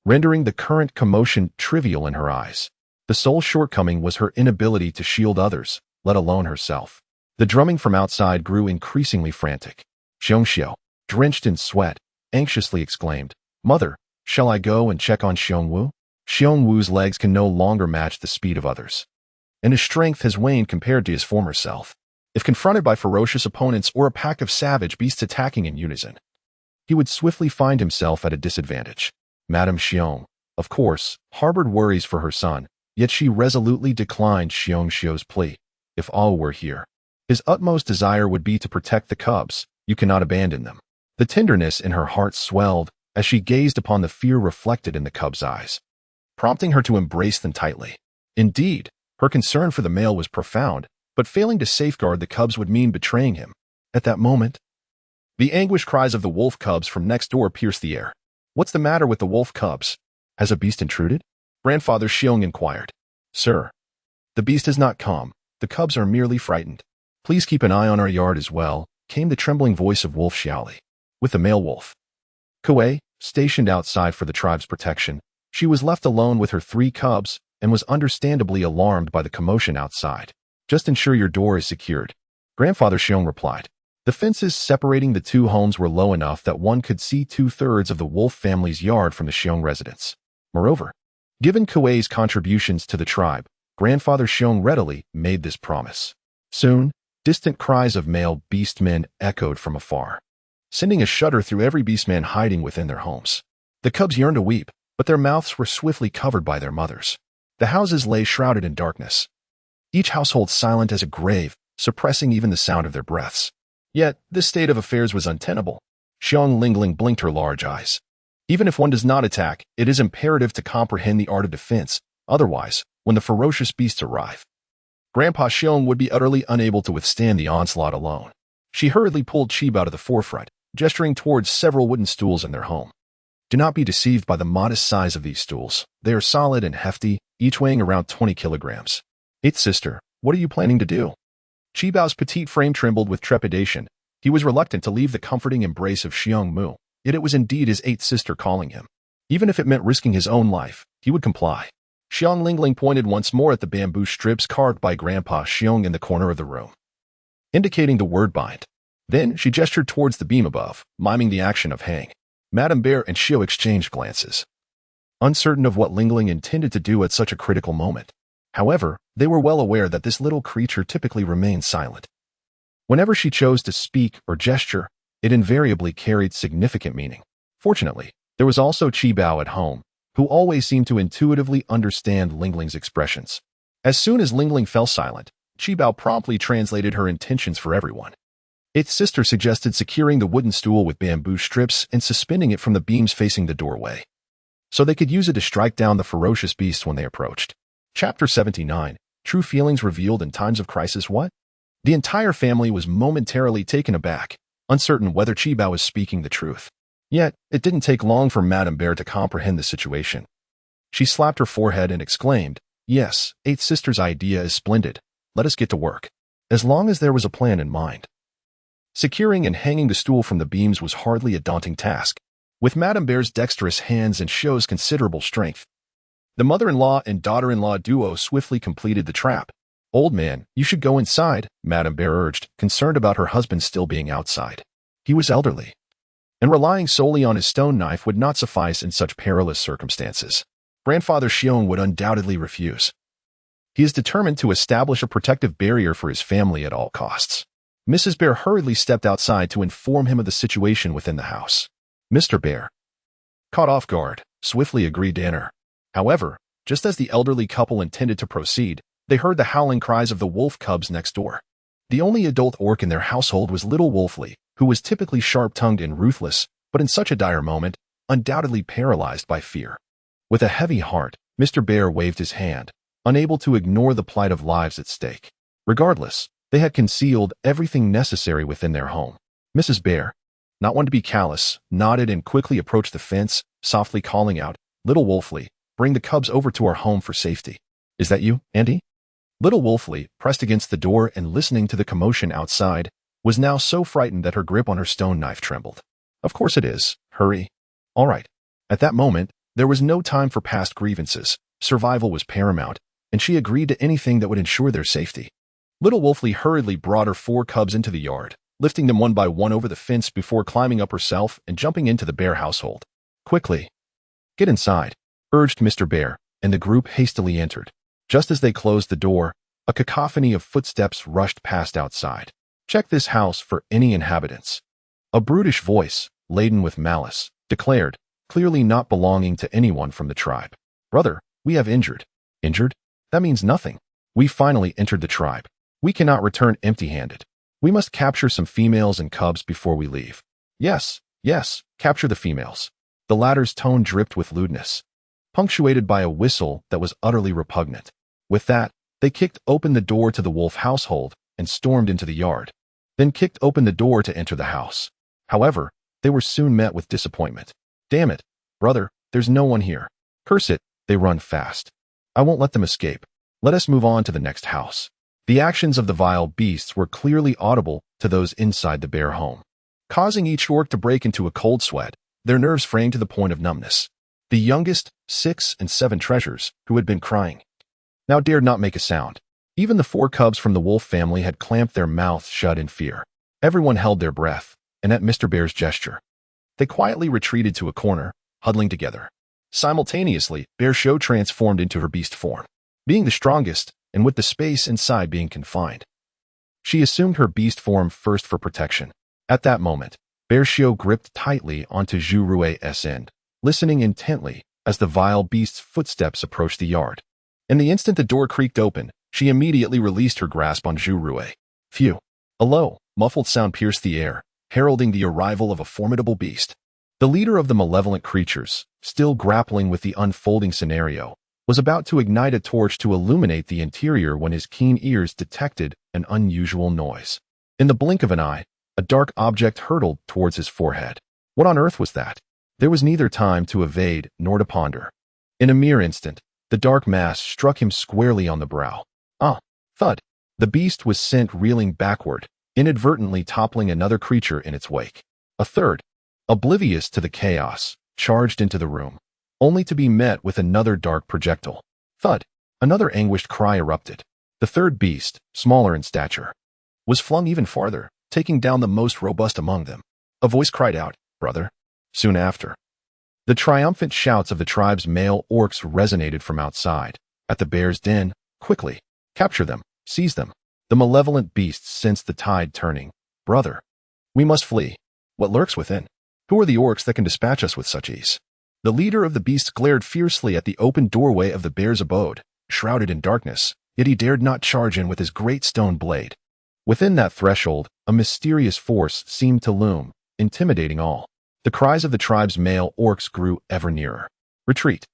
rendering the current commotion trivial in her eyes. The sole shortcoming was her inability to shield others, let alone herself. The drumming from outside grew increasingly frantic. Xiong Xiao, drenched in sweat, anxiously exclaimed, "Mother, shall I go and check on Xiong Wu?" Xiong Wu's legs can no longer match the speed of others, and his strength has waned compared to his former self. If confronted by ferocious opponents or a pack of savage beasts attacking in unison, he would swiftly find himself at a disadvantage. Madame Xiong, of course, harbored worries for her son, yet she resolutely declined Xiong Xiao's plea. "If all were here, his utmost desire would be to protect the cubs. You cannot abandon them." The tenderness in her heart swelled as she gazed upon the fear reflected in the cub's eyes, prompting her to embrace them tightly. Indeed, her concern for the male was profound, but failing to safeguard the cubs would mean betraying him. At that moment, the anguished cries of the wolf cubs from next door pierced the air. "What's the matter with the wolf cubs? Has a beast intruded?" Grandfather Xiong inquired. "Sir, the beast is not come. The cubs are merely frightened. Please keep an eye on our yard as well," came the trembling voice of Wolf Xiaoli. With the male wolf, Kuei, stationed outside for the tribe's protection, she was left alone with her 3 cubs and was understandably alarmed by the commotion outside. "Just ensure your door is secured," Grandfather Xiong replied. The fences separating the 2 homes were low enough that one could see 2/3 of the wolf family's yard from the Xiong residence. Moreover, given Kuei's contributions to the tribe, Grandfather Xiong readily made this promise. Soon, distant cries of male beastmen echoed from afar, sending a shudder through every beastman hiding within their homes. The cubs yearned to weep, but their mouths were swiftly covered by their mothers. The houses lay shrouded in darkness, each household silent as a grave, suppressing even the sound of their breaths. Yet, this state of affairs was untenable. Xiong Lingling blinked her large eyes. Even if one does not attack, it is imperative to comprehend the art of defense. Otherwise, when the ferocious beasts arrive, Grandpa Xiong would be utterly unable to withstand the onslaught alone. She hurriedly pulled Qibao to the forefront, gesturing towards several wooden stools in their home. Do not be deceived by the modest size of these stools. They are solid and hefty, each weighing around 20 kilograms. "Eighth sister, what are you planning to do?" Qibao's petite frame trembled with trepidation. He was reluctant to leave the comforting embrace of Xiong Mu, yet it was indeed his 8th sister calling him. Even if it meant risking his own life, he would comply. Xiong Lingling pointed once more at the bamboo strips carved by Grandpa Xiong in the corner of the room, indicating the word bind. Then she gestured towards the beam above, miming the action of hang. Madame Bear and Xiao exchanged glances, uncertain of what Lingling intended to do at such a critical moment. However, they were well aware that this little creature typically remained silent. Whenever she chose to speak or gesture, it invariably carried significant meaning. Fortunately, there was also Qibao at home, who always seemed to intuitively understand Lingling's expressions. As soon as Lingling fell silent, Qibao promptly translated her intentions for everyone. Its sister suggested securing the wooden stool with bamboo strips and suspending it from the beams facing the doorway, so they could use it to strike down the ferocious beasts when they approached. Chapter 79, True Feelings Revealed in Times of Crisis. What? The entire family was momentarily taken aback, uncertain whether Qibao was speaking the truth. Yet, it didn't take long for Madame Bear to comprehend the situation. She slapped her forehead and exclaimed, "Yes, 8th sister's idea is splendid. Let us get to work." As long as there was a plan in mind, securing and hanging the stool from the beams was hardly a daunting task. With Madame Bear's dexterous hands and Xiao's considerable strength, the mother-in-law and daughter-in-law duo swiftly completed the trap. "Old man, you should go inside," Madame Bear urged, concerned about her husband still being outside. He was elderly, and relying solely on his stone knife would not suffice in such perilous circumstances. Grandfather Xiong would undoubtedly refuse. He is determined to establish a protective barrier for his family at all costs. Mrs. Bear hurriedly stepped outside to inform him of the situation within the house. Mr. Bear, caught off guard, swiftly agreed to enter. However, just as the elderly couple intended to proceed, they heard the howling cries of the wolf cubs next door. The only adult orc in their household was little Wolfly, who was typically sharp-tongued and ruthless, but in such a dire moment, undoubtedly paralyzed by fear. With a heavy heart, Mr. Bear waved his hand, unable to ignore the plight of lives at stake. Regardless, they had concealed everything necessary within their home. Mrs. Bear, not one to be callous, nodded and quickly approached the fence, softly calling out, "Little Wolfly, bring the cubs over to our home for safety." "Is that you, Auntie?" Little Wolfly, pressed against the door and listening to the commotion outside, was now so frightened that her grip on her stone knife trembled. "Of course it is. Hurry." "All right." At that moment, there was no time for past grievances. Survival was paramount, and she agreed to anything that would ensure their safety. Little Wolfly hurriedly brought her 4 cubs into the yard, lifting them one by one over the fence before climbing up herself and jumping into the bear household. "Quickly, get inside," urged Mr. Bear, and the group hastily entered. Just as they closed the door, a cacophony of footsteps rushed past outside. "Check this house for any inhabitants," a brutish voice, laden with malice, declared, clearly not belonging to anyone from the tribe. "Brother, we have injured." "Injured? That means nothing. We finally entered the tribe. We cannot return empty-handed. We must capture some females and cubs before we leave." "Yes, Yes, capture the females. The latter's tone dripped with lewdness, punctuated by a whistle that was utterly repugnant. With that, they kicked open the door to the wolf household and stormed into the yard, then kicked open the door to enter the house. However, they were soon met with disappointment. Damn it, brother, there's no one here. Curse it, they run fast. I won't let them escape. Let us move on to the next house. The actions of the vile beasts were clearly audible to those inside the bear home, causing each orc to break into a cold sweat, their nerves fraying to the point of numbness. The youngest, 6 and 7 treasures, who had been crying, now dared not make a sound. Even the 4 cubs from the wolf family had clamped their mouths shut in fear. Everyone held their breath, and at Mr. Bear's gesture, they quietly retreated to a corner, huddling together. Simultaneously, Bear Show transformed into her beast form. Being the strongest, and with the space inside being confined, she assumed her beast form first for protection. At that moment, Bear Show gripped tightly onto Zhu Rui's end, listening intently as the vile beast's footsteps approached the yard. In the instant the door creaked open, she immediately released her grasp on Zhu Rui. Phew! A low, muffled sound pierced the air, heralding the arrival of a formidable beast. The leader of the malevolent creatures, still grappling with the unfolding scenario, was about to ignite a torch to illuminate the interior when his keen ears detected an unusual noise. In the blink of an eye, a dark object hurtled towards his forehead. What on earth was that? There was neither time to evade nor to ponder. In a mere instant, the dark mass struck him squarely on the brow. Ah! Thud! The beast was sent reeling backward, inadvertently toppling another creature in its wake. A third, oblivious to the chaos, charged into the room, only to be met with another dark projectile. Thud! Another anguished cry erupted. The third beast, smaller in stature, was flung even farther, taking down the most robust among them. A voice cried out, "Brother!" Soon after, the triumphant shouts of the tribe's male orcs resonated from outside. At the bear's den, quickly, capture them, seize them. The malevolent beasts sensed the tide turning. Brother, we must flee. What lurks within? Who are the orcs that can dispatch us with such ease? The leader of the beasts glared fiercely at the open doorway of the bear's abode, shrouded in darkness, yet he dared not charge in with his great stone blade. Within that threshold, a mysterious force seemed to loom, intimidating all. The cries of the tribe's male orcs grew ever nearer. Retreat!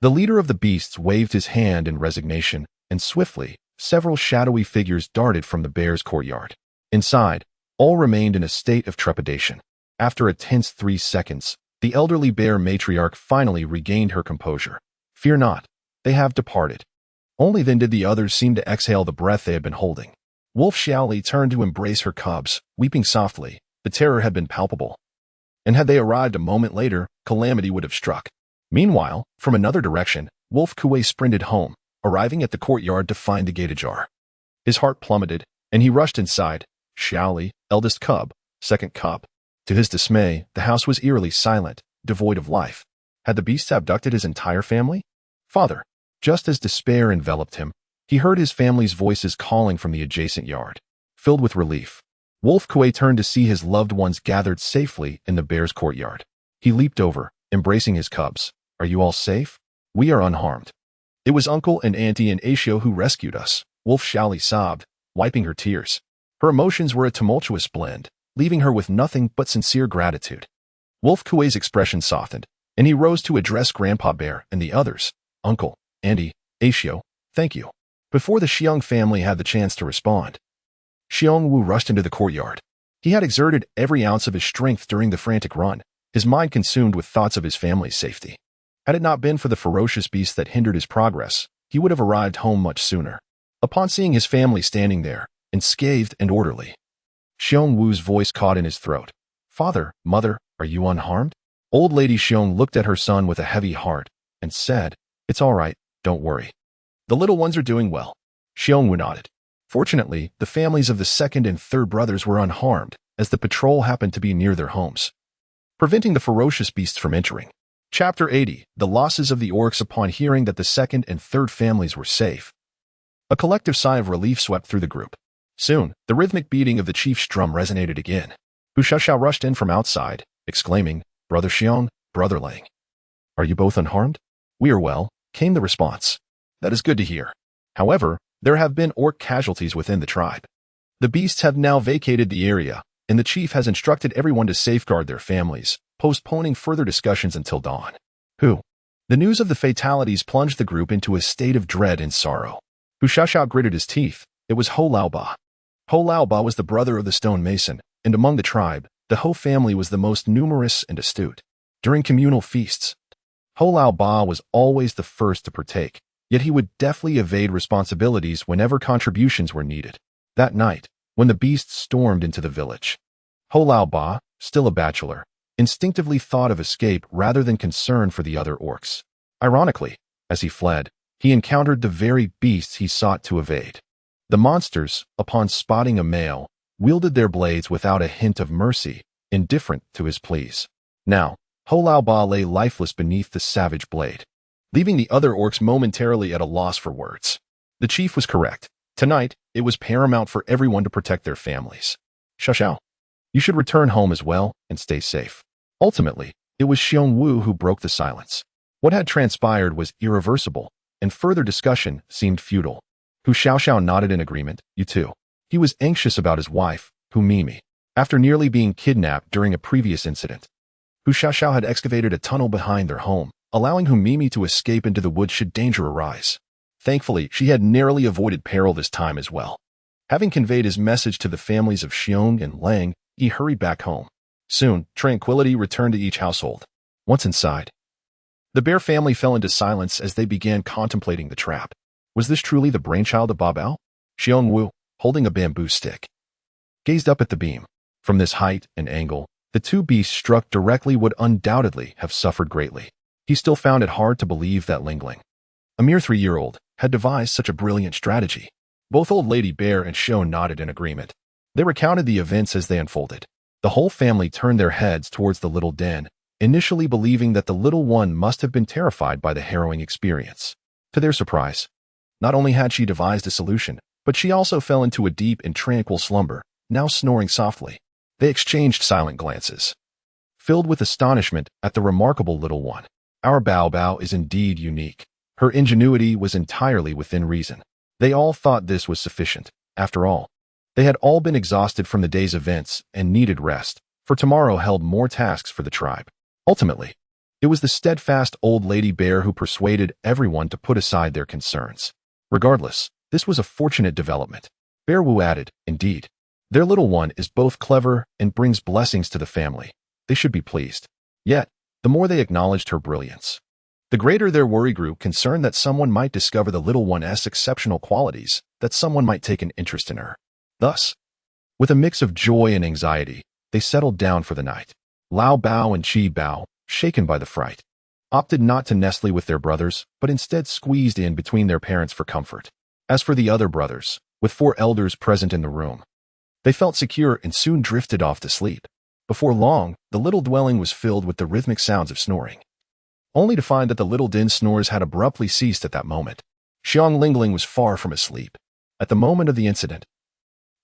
The leader of the beasts waved his hand in resignation, and swiftly, several shadowy figures darted from the bear's courtyard. Inside, all remained in a state of trepidation. After a tense 3 seconds, the elderly bear matriarch finally regained her composure. Fear not, they have departed. Only then did the others seem to exhale the breath they had been holding. Wolf Xiaoli turned to embrace her cubs, weeping softly. The terror had been palpable, and had they arrived a moment later, calamity would have struck. Meanwhile, from another direction, Wolf Kuei sprinted home, arriving at the courtyard to find the gate ajar. His heart plummeted, and he rushed inside. Xiaoli, eldest cub, second cub. To his dismay, the house was eerily silent, devoid of life. Had the beasts abducted his entire family? Father! Just as despair enveloped him, he heard his family's voices calling from the adjacent yard. Filled with relief, Wolf Kuei turned to see his loved ones gathered safely in the bear's courtyard. He leaped over, embracing his cubs. Are you all safe? We are unharmed. It was Uncle and Auntie and Aisho who rescued us, Wolf Xiaoli sobbed, wiping her tears. Her emotions were a tumultuous blend, leaving her with nothing but sincere gratitude. Wolf Kuei's expression softened, and he rose to address Grandpa Bear and the others. Uncle, Auntie, Aisho, thank you. Before the Xiong family had the chance to respond, Xiong Wu rushed into the courtyard. He had exerted every ounce of his strength during the frantic run, his mind consumed with thoughts of his family's safety. Had it not been for the ferocious beast that hindered his progress, he would have arrived home much sooner. Upon seeing his family standing there, unscathed and orderly, Xiong Wu's voice caught in his throat. Father, mother, are you unharmed? Old Lady Xiong looked at her son with a heavy heart and said, It's all right, don't worry. The little ones are doing well. Xiong Wu nodded. Fortunately, the families of the second and third brothers were unharmed, as the patrol happened to be near their homes, preventing the ferocious beasts from entering. Chapter 80, The Losses of the Orcs upon hearing that the second and third families were safe. A collective sigh of relief swept through the group. Soon, the rhythmic beating of the chief's drum resonated again. Hu Xiaoxiao rushed in from outside, exclaiming, Brother Xiong, Brother Lang. Are you both unharmed? We are well, came the response. That is good to hear. However, there have been orc casualties within the tribe. The beasts have now vacated the area, and the chief has instructed everyone to safeguard their families, postponing further discussions until dawn. Who? The news of the fatalities plunged the group into a state of dread and sorrow. Hu Xiaoxiao gritted his teeth. It was Ho Laoba. Ho Laoba was the brother of the stone mason, and among the tribe, the Ho family was the most numerous and astute. During communal feasts, Ho Laoba was always the first to partake, yet he would deftly evade responsibilities whenever contributions were needed. That night, when the beasts stormed into the village, Ho Laoba, still a bachelor, instinctively thought of escape rather than concern for the other orcs. Ironically, as he fled, he encountered the very beasts he sought to evade. The monsters, upon spotting a male, wielded their blades without a hint of mercy, indifferent to his pleas. Now, Ho Laoba lay lifeless beneath the savage blade, leaving the other orcs momentarily at a loss for words. The chief was correct. Tonight, it was paramount for everyone to protect their families. Xiaoxiao, you should return home as well and stay safe. Ultimately, it was Xiong Wu who broke the silence. What had transpired was irreversible, and further discussion seemed futile. Hu Xiaoxiao nodded in agreement. You too. He was anxious about his wife, Hu Mimi. After nearly being kidnapped during a previous incident, Hu Xiaoxiao had excavated a tunnel behind their home, allowing Hu Mimi to escape into the woods should danger arise. Thankfully, she had narrowly avoided peril this time as well. Having conveyed his message to the families of Xiong and Lang, he hurried back home. Soon, tranquility returned to each household. Once inside, the bear family fell into silence as they began contemplating the trap. Was this truly the brainchild of Babao? Xiong Wu, holding a bamboo stick, gazed up at the beam. From this height and angle, the two beasts struck directly would undoubtedly have suffered greatly. He still found it hard to believe that Lingling, a mere 3-year-old, had devised such a brilliant strategy. Both Old Lady Bear and Xiong nodded in agreement. They recounted the events as they unfolded. The whole family turned their heads towards the little den, initially believing that the little one must have been terrified by the harrowing experience. To their surprise, not only had she devised a solution, but she also fell into a deep and tranquil slumber, now snoring softly. They exchanged silent glances, filled with astonishment at the remarkable little one. Our Bao Bao is indeed unique. Her ingenuity was entirely within reason. They all thought this was sufficient. After all, they had all been exhausted from the day's events and needed rest, for tomorrow held more tasks for the tribe. Ultimately, it was the steadfast Old Lady Bear who persuaded everyone to put aside their concerns. Regardless, this was a fortunate development. Bear Wu added, indeed, their little one is both clever and brings blessings to the family. They should be pleased. Yet, the more they acknowledged her brilliance, the greater their worry grew, concerned that someone might discover the little one's exceptional qualities, that someone might take an interest in her. Thus, with a mix of joy and anxiety, they settled down for the night. Lao Bao and Qi Bao, shaken by the fright, opted not to nestle with their brothers, but instead squeezed in between their parents for comfort. As for the other brothers, with 4 elders present in the room, they felt secure and soon drifted off to sleep. Before long, the little dwelling was filled with the rhythmic sounds of snoring, only to find that the little din's snores had abruptly ceased at that moment. Xiong Lingling was far from asleep. At the moment of the incident,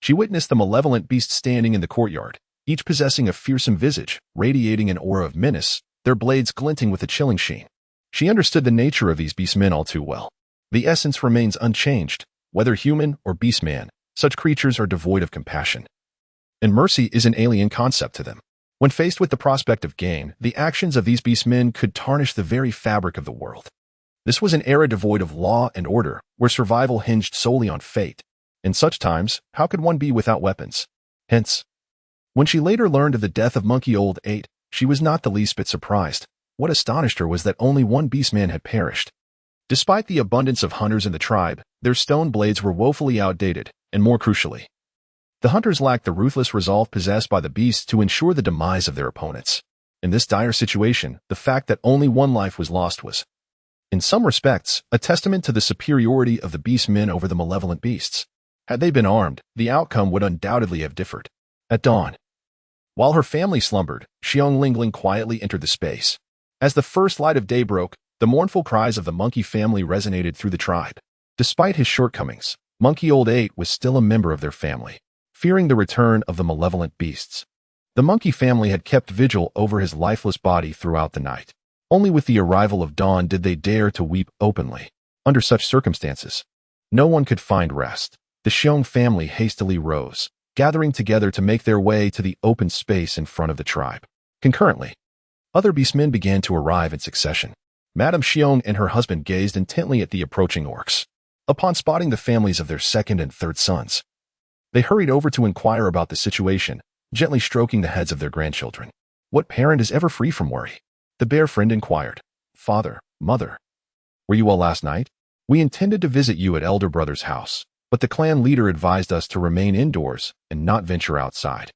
she witnessed the malevolent beasts standing in the courtyard, each possessing a fearsome visage, radiating an aura of menace, their blades glinting with a chilling sheen. She understood the nature of these beastmen all too well. The essence remains unchanged. Whether human or beastman, such creatures are devoid of compassion, and mercy is an alien concept to them. When faced with the prospect of gain, the actions of these beastmen could tarnish the very fabric of the world. This was an era devoid of law and order, where survival hinged solely on fate. In such times, how could one be without weapons? Hence, when she later learned of the death of Monkey Old 8, she was not the least bit surprised. What astonished her was that only one beastman had perished. Despite the abundance of hunters in the tribe, their stone blades were woefully outdated, and more crucially, the hunters lacked the ruthless resolve possessed by the beasts to ensure the demise of their opponents. In this dire situation, the fact that only one life was lost was, in some respects, a testament to the superiority of the beastmen over the malevolent beasts. Had they been armed, the outcome would undoubtedly have differed. At dawn, while her family slumbered, Xiong Lingling quietly entered the space. As the first light of day broke, the mournful cries of the monkey family resonated through the tribe. Despite his shortcomings, Monkey Old 8 was still a member of their family. Fearing the return of the malevolent beasts, the monkey family had kept vigil over his lifeless body throughout the night. Only with the arrival of dawn did they dare to weep openly. Under such circumstances, no one could find rest. The Xiong family hastily rose, gathering together to make their way to the open space in front of the tribe. Concurrently, other beastmen began to arrive in succession. Madame Xiong and her husband gazed intently at the approaching orcs. Upon spotting the families of their second and third sons, they hurried over to inquire about the situation, gently stroking the heads of their grandchildren. What parent is ever free from worry? The bear friend inquired. Father, mother, were you well last night? We intended to visit you at elder brother's house, but the clan leader advised us to remain indoors and not venture outside.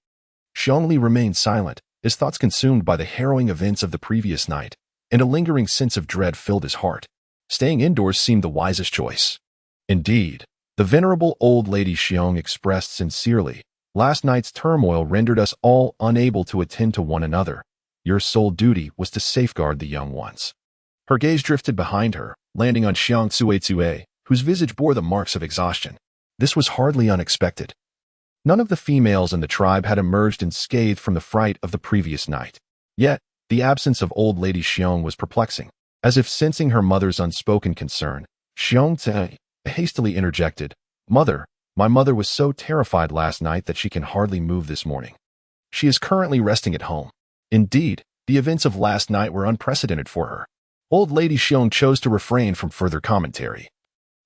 Xiong Li remained silent, his thoughts consumed by the harrowing events of the previous night, and a lingering sense of dread filled his heart. Staying indoors seemed the wisest choice. Indeed, the venerable old lady Xiong expressed sincerely, last night's turmoil rendered us all unable to attend to one another. Your sole duty was to safeguard the young ones. Her gaze drifted behind her, landing on Xiong Tsuetsue, whose visage bore the marks of exhaustion. This was hardly unexpected. None of the females in the tribe had emerged unscathed from the fright of the previous night. Yet, the absence of old lady Xiong was perplexing. As if sensing her mother's unspoken concern, Xiong Tse hastily interjected, Mother, my mother was so terrified last night that she can hardly move this morning. She is currently resting at home. Indeed, the events of last night were unprecedented for her. Old lady Xiong chose to refrain from further commentary,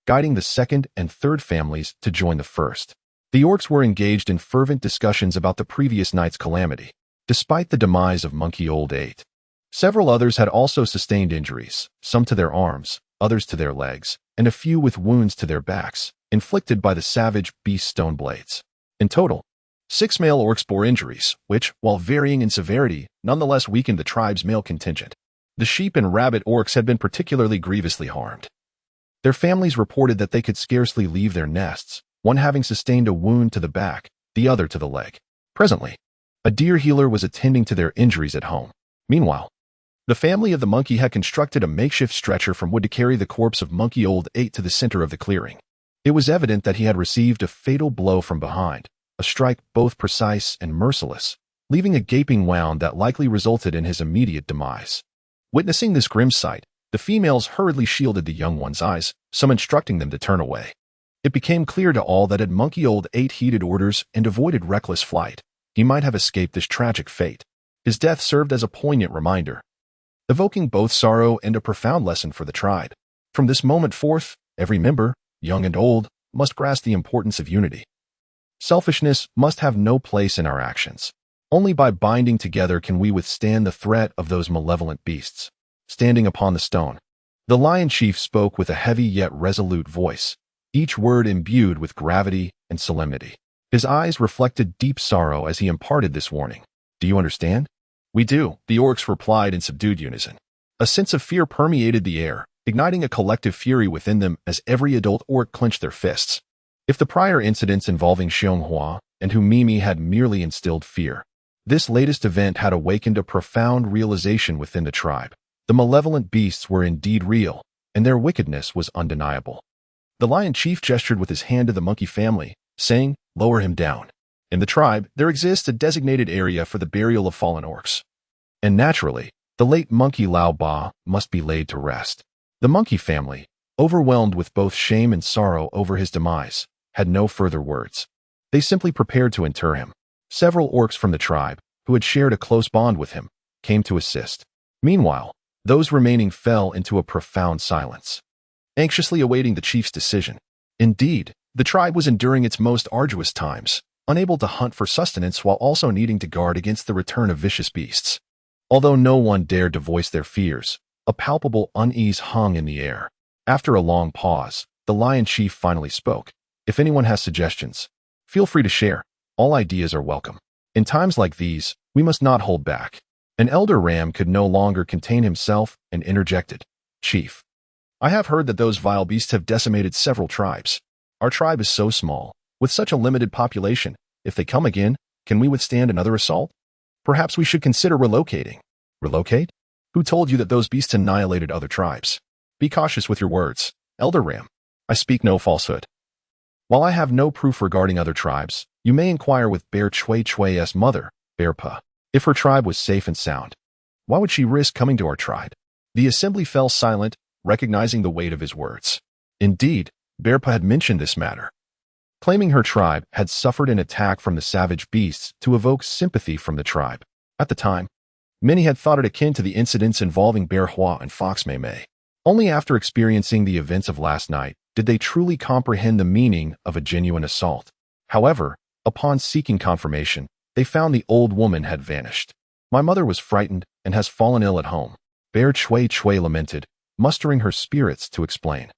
guiding the second and third families to join the first. The orcs were engaged in fervent discussions about the previous night's calamity. Despite the demise of Monkey Old 8, several others had also sustained injuries, some to their arms, others to their legs, and a few with wounds to their backs, inflicted by the savage beast stone blades. In total, 6 male orcs bore injuries, which, while varying in severity, nonetheless weakened the tribe's male contingent. The sheep and rabbit orcs had been particularly grievously harmed. Their families reported that they could scarcely leave their nests, one having sustained a wound to the back, the other to the leg. Presently, a deer healer was attending to their injuries at home. Meanwhile, the family of the monkey had constructed a makeshift stretcher from wood to carry the corpse of Monkey Old 8 to the center of the clearing. It was evident that he had received a fatal blow from behind, a strike both precise and merciless, leaving a gaping wound that likely resulted in his immediate demise. Witnessing this grim sight, the females hurriedly shielded the young one's eyes, some instructing them to turn away. It became clear to all that had Monkey Old 8 heeded orders and avoided reckless flight, he might have escaped this tragic fate. His death served as a poignant reminder, evoking both sorrow and a profound lesson for the tribe. From this moment forth, every member, young and old, must grasp the importance of unity. Selfishness must have no place in our actions. Only by binding together can we withstand the threat of those malevolent beasts. Standing upon the stone, the lion chief spoke with a heavy yet resolute voice, each word imbued with gravity and solemnity. His eyes reflected deep sorrow as he imparted this warning. Do you understand? We do, the orcs replied in subdued unison. A sense of fear permeated the air, igniting a collective fury within them as every adult orc clenched their fists. If the prior incidents involving Xiong and Mimi had merely instilled fear, this latest event had awakened a profound realization within the tribe. The malevolent beasts were indeed real, and their wickedness was undeniable. The lion chief gestured with his hand to the monkey family, saying, Lower him down. In the tribe, there exists a designated area for the burial of fallen orcs. And naturally, the late monkey Lao Ba must be laid to rest. The monkey family, overwhelmed with both shame and sorrow over his demise, had no further words. They simply prepared to inter him. Several orcs from the tribe, who had shared a close bond with him, came to assist. Meanwhile, those remaining fell into a profound silence, anxiously awaiting the chief's decision. Indeed, the tribe was enduring its most arduous times, unable to hunt for sustenance while also needing to guard against the return of vicious beasts. Although no one dared to voice their fears, a palpable unease hung in the air. After a long pause, the lion chief finally spoke. If anyone has suggestions, feel free to share. All ideas are welcome. In times like these, we must not hold back. An elder ram could no longer contain himself and interjected. Chief, I have heard that those vile beasts have decimated several tribes. Our tribe is so small, with such a limited population. If they come again, can we withstand another assault? Perhaps we should consider relocating. Relocate? Who told you that those beasts annihilated other tribes? Be cautious with your words, Elder Ram. I speak no falsehood. While I have no proof regarding other tribes, you may inquire with Bear Chui Chui's mother, Bear Pa, if her tribe was safe and sound. Why would she risk coming to our tribe? The assembly fell silent, recognizing the weight of his words. Indeed, Bear Pa had mentioned this matter. claiming her tribe had suffered an attack from the savage beasts to evoke sympathy from the tribe. At the time, many had thought it akin to the incidents involving Bear Hua and Fox Mei Mei. Only after experiencing the events of last night did they truly comprehend the meaning of a genuine assault. However, upon seeking confirmation, they found the old woman had vanished. My mother was frightened and has fallen ill at home, Bear Chui Chui lamented, mustering her spirits to explain.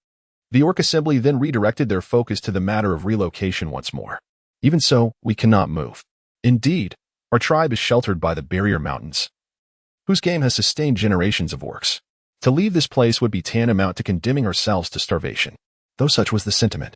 The Orc Assembly then redirected their focus to the matter of relocation once more. Even so, we cannot move. Indeed, our tribe is sheltered by the Barrier Mountains, whose game has sustained generations of orcs. To leave this place would be tantamount to condemning ourselves to starvation. Though such was the sentiment,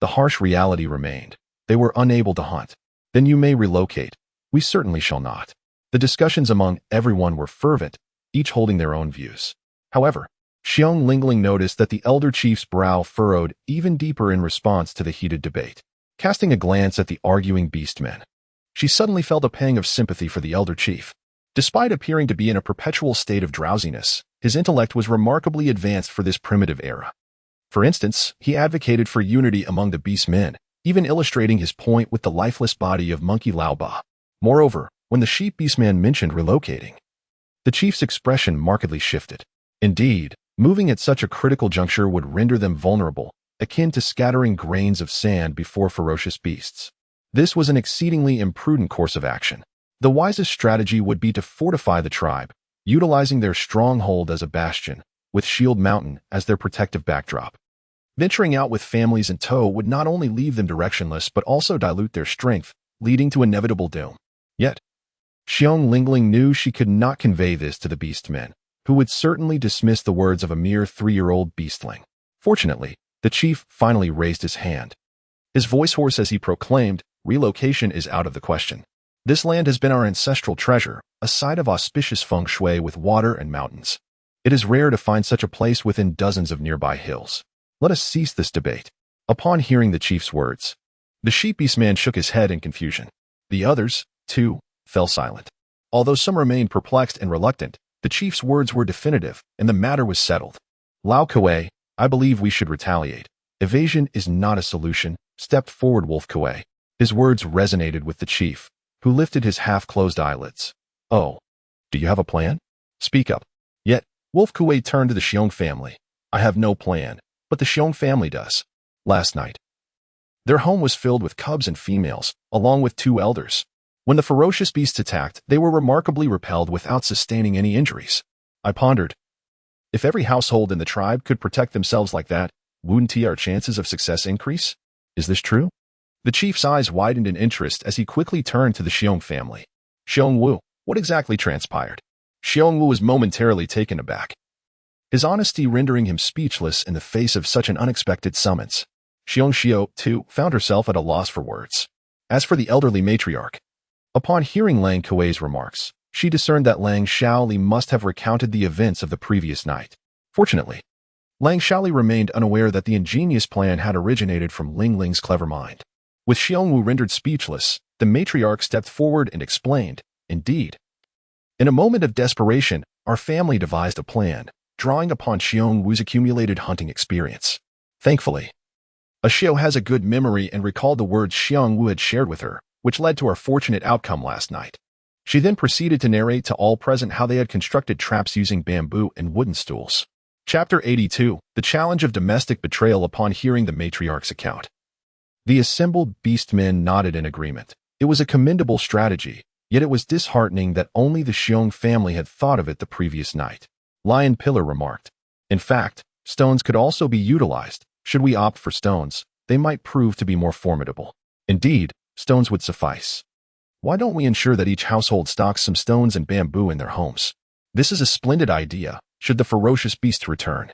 the harsh reality remained. They were unable to hunt. Then you may relocate. We certainly shall not. The discussions among everyone were fervent, each holding their own views. However, Xiong Lingling noticed that the elder chief's brow furrowed even deeper in response to the heated debate. Casting a glance at the arguing beastmen, she suddenly felt a pang of sympathy for the elder chief. Despite appearing to be in a perpetual state of drowsiness, his intellect was remarkably advanced for this primitive era. For instance, he advocated for unity among the beastmen, even illustrating his point with the lifeless body of Monkey Laoba. Moreover, when the sheep beastman mentioned relocating, the chief's expression markedly shifted. Indeed, moving at such a critical juncture would render them vulnerable, akin to scattering grains of sand before ferocious beasts. This was an exceedingly imprudent course of action. The wisest strategy would be to fortify the tribe, utilizing their stronghold as a bastion, with Shield Mountain as their protective backdrop. Venturing out with families in tow would not only leave them directionless but also dilute their strength, leading to inevitable doom. Yet, Xiong Lingling knew she could not convey this to the beastmen, who would certainly dismiss the words of a mere 3-year-old beastling. Fortunately, the chief finally raised his hand. His voice hoarse as he proclaimed, "Relocation is out of the question. This land has been our ancestral treasure, a site of auspicious feng shui with water and mountains. It is rare to find such a place within dozens of nearby hills. Let us cease this debate." Upon hearing the chief's words, the sheep beastman shook his head in confusion. The others, too, fell silent. Although some remained perplexed and reluctant, the chief's words were definitive, and the matter was settled. "Lao Kuei, I believe we should retaliate. Evasion is not a solution," stepped forward Wolf Kuei. His words resonated with the chief, who lifted his half-closed eyelids. "Oh, do you have a plan? Speak up." Yet, Wolf Kuei turned to the Xiong family. "I have no plan, but the Xiong family does." Last night, their home was filled with cubs and females, along with 2 elders. When the ferocious beasts attacked, they were remarkably repelled without sustaining any injuries. I pondered, if every household in the tribe could protect themselves like that, wouldn't our chances of success increase? Is this true? The chief's eyes widened in interest as he quickly turned to the Xiong family. "Xiong Wu, what exactly transpired?" Xiong Wu was momentarily taken aback, his honesty rendering him speechless in the face of such an unexpected summons. Xiong Xiao, too, found herself at a loss for words. As for the elderly matriarch, upon hearing Lang Kuei's remarks, she discerned that Lang Shaoli must have recounted the events of the previous night. Fortunately, Lang Shaoli remained unaware that the ingenious plan had originated from Lingling's clever mind. With Xiong Wu rendered speechless, the matriarch stepped forward and explained, "Indeed, in a moment of desperation, our family devised a plan, drawing upon Xiong Wu's accumulated hunting experience. Thankfully, Xiao has a good memory and recalled the words Xiong Wu had shared with her, which led to our fortunate outcome last night." She then proceeded to narrate to all present how they had constructed traps using bamboo and wooden stools. Chapter 82, The Challenge of Domestic Betrayal. Upon hearing the matriarch's account, the assembled beastmen nodded in agreement. It was a commendable strategy, yet it was disheartening that only the Xiong family had thought of it the previous night. Lion Pillar remarked, "In fact, stones could also be utilized. Should we opt for stones, they might prove to be more formidable. Indeed, stones would suffice. Why don't we ensure that each household stocks some stones and bamboo in their homes? This is a splendid idea, should the ferocious beasts return.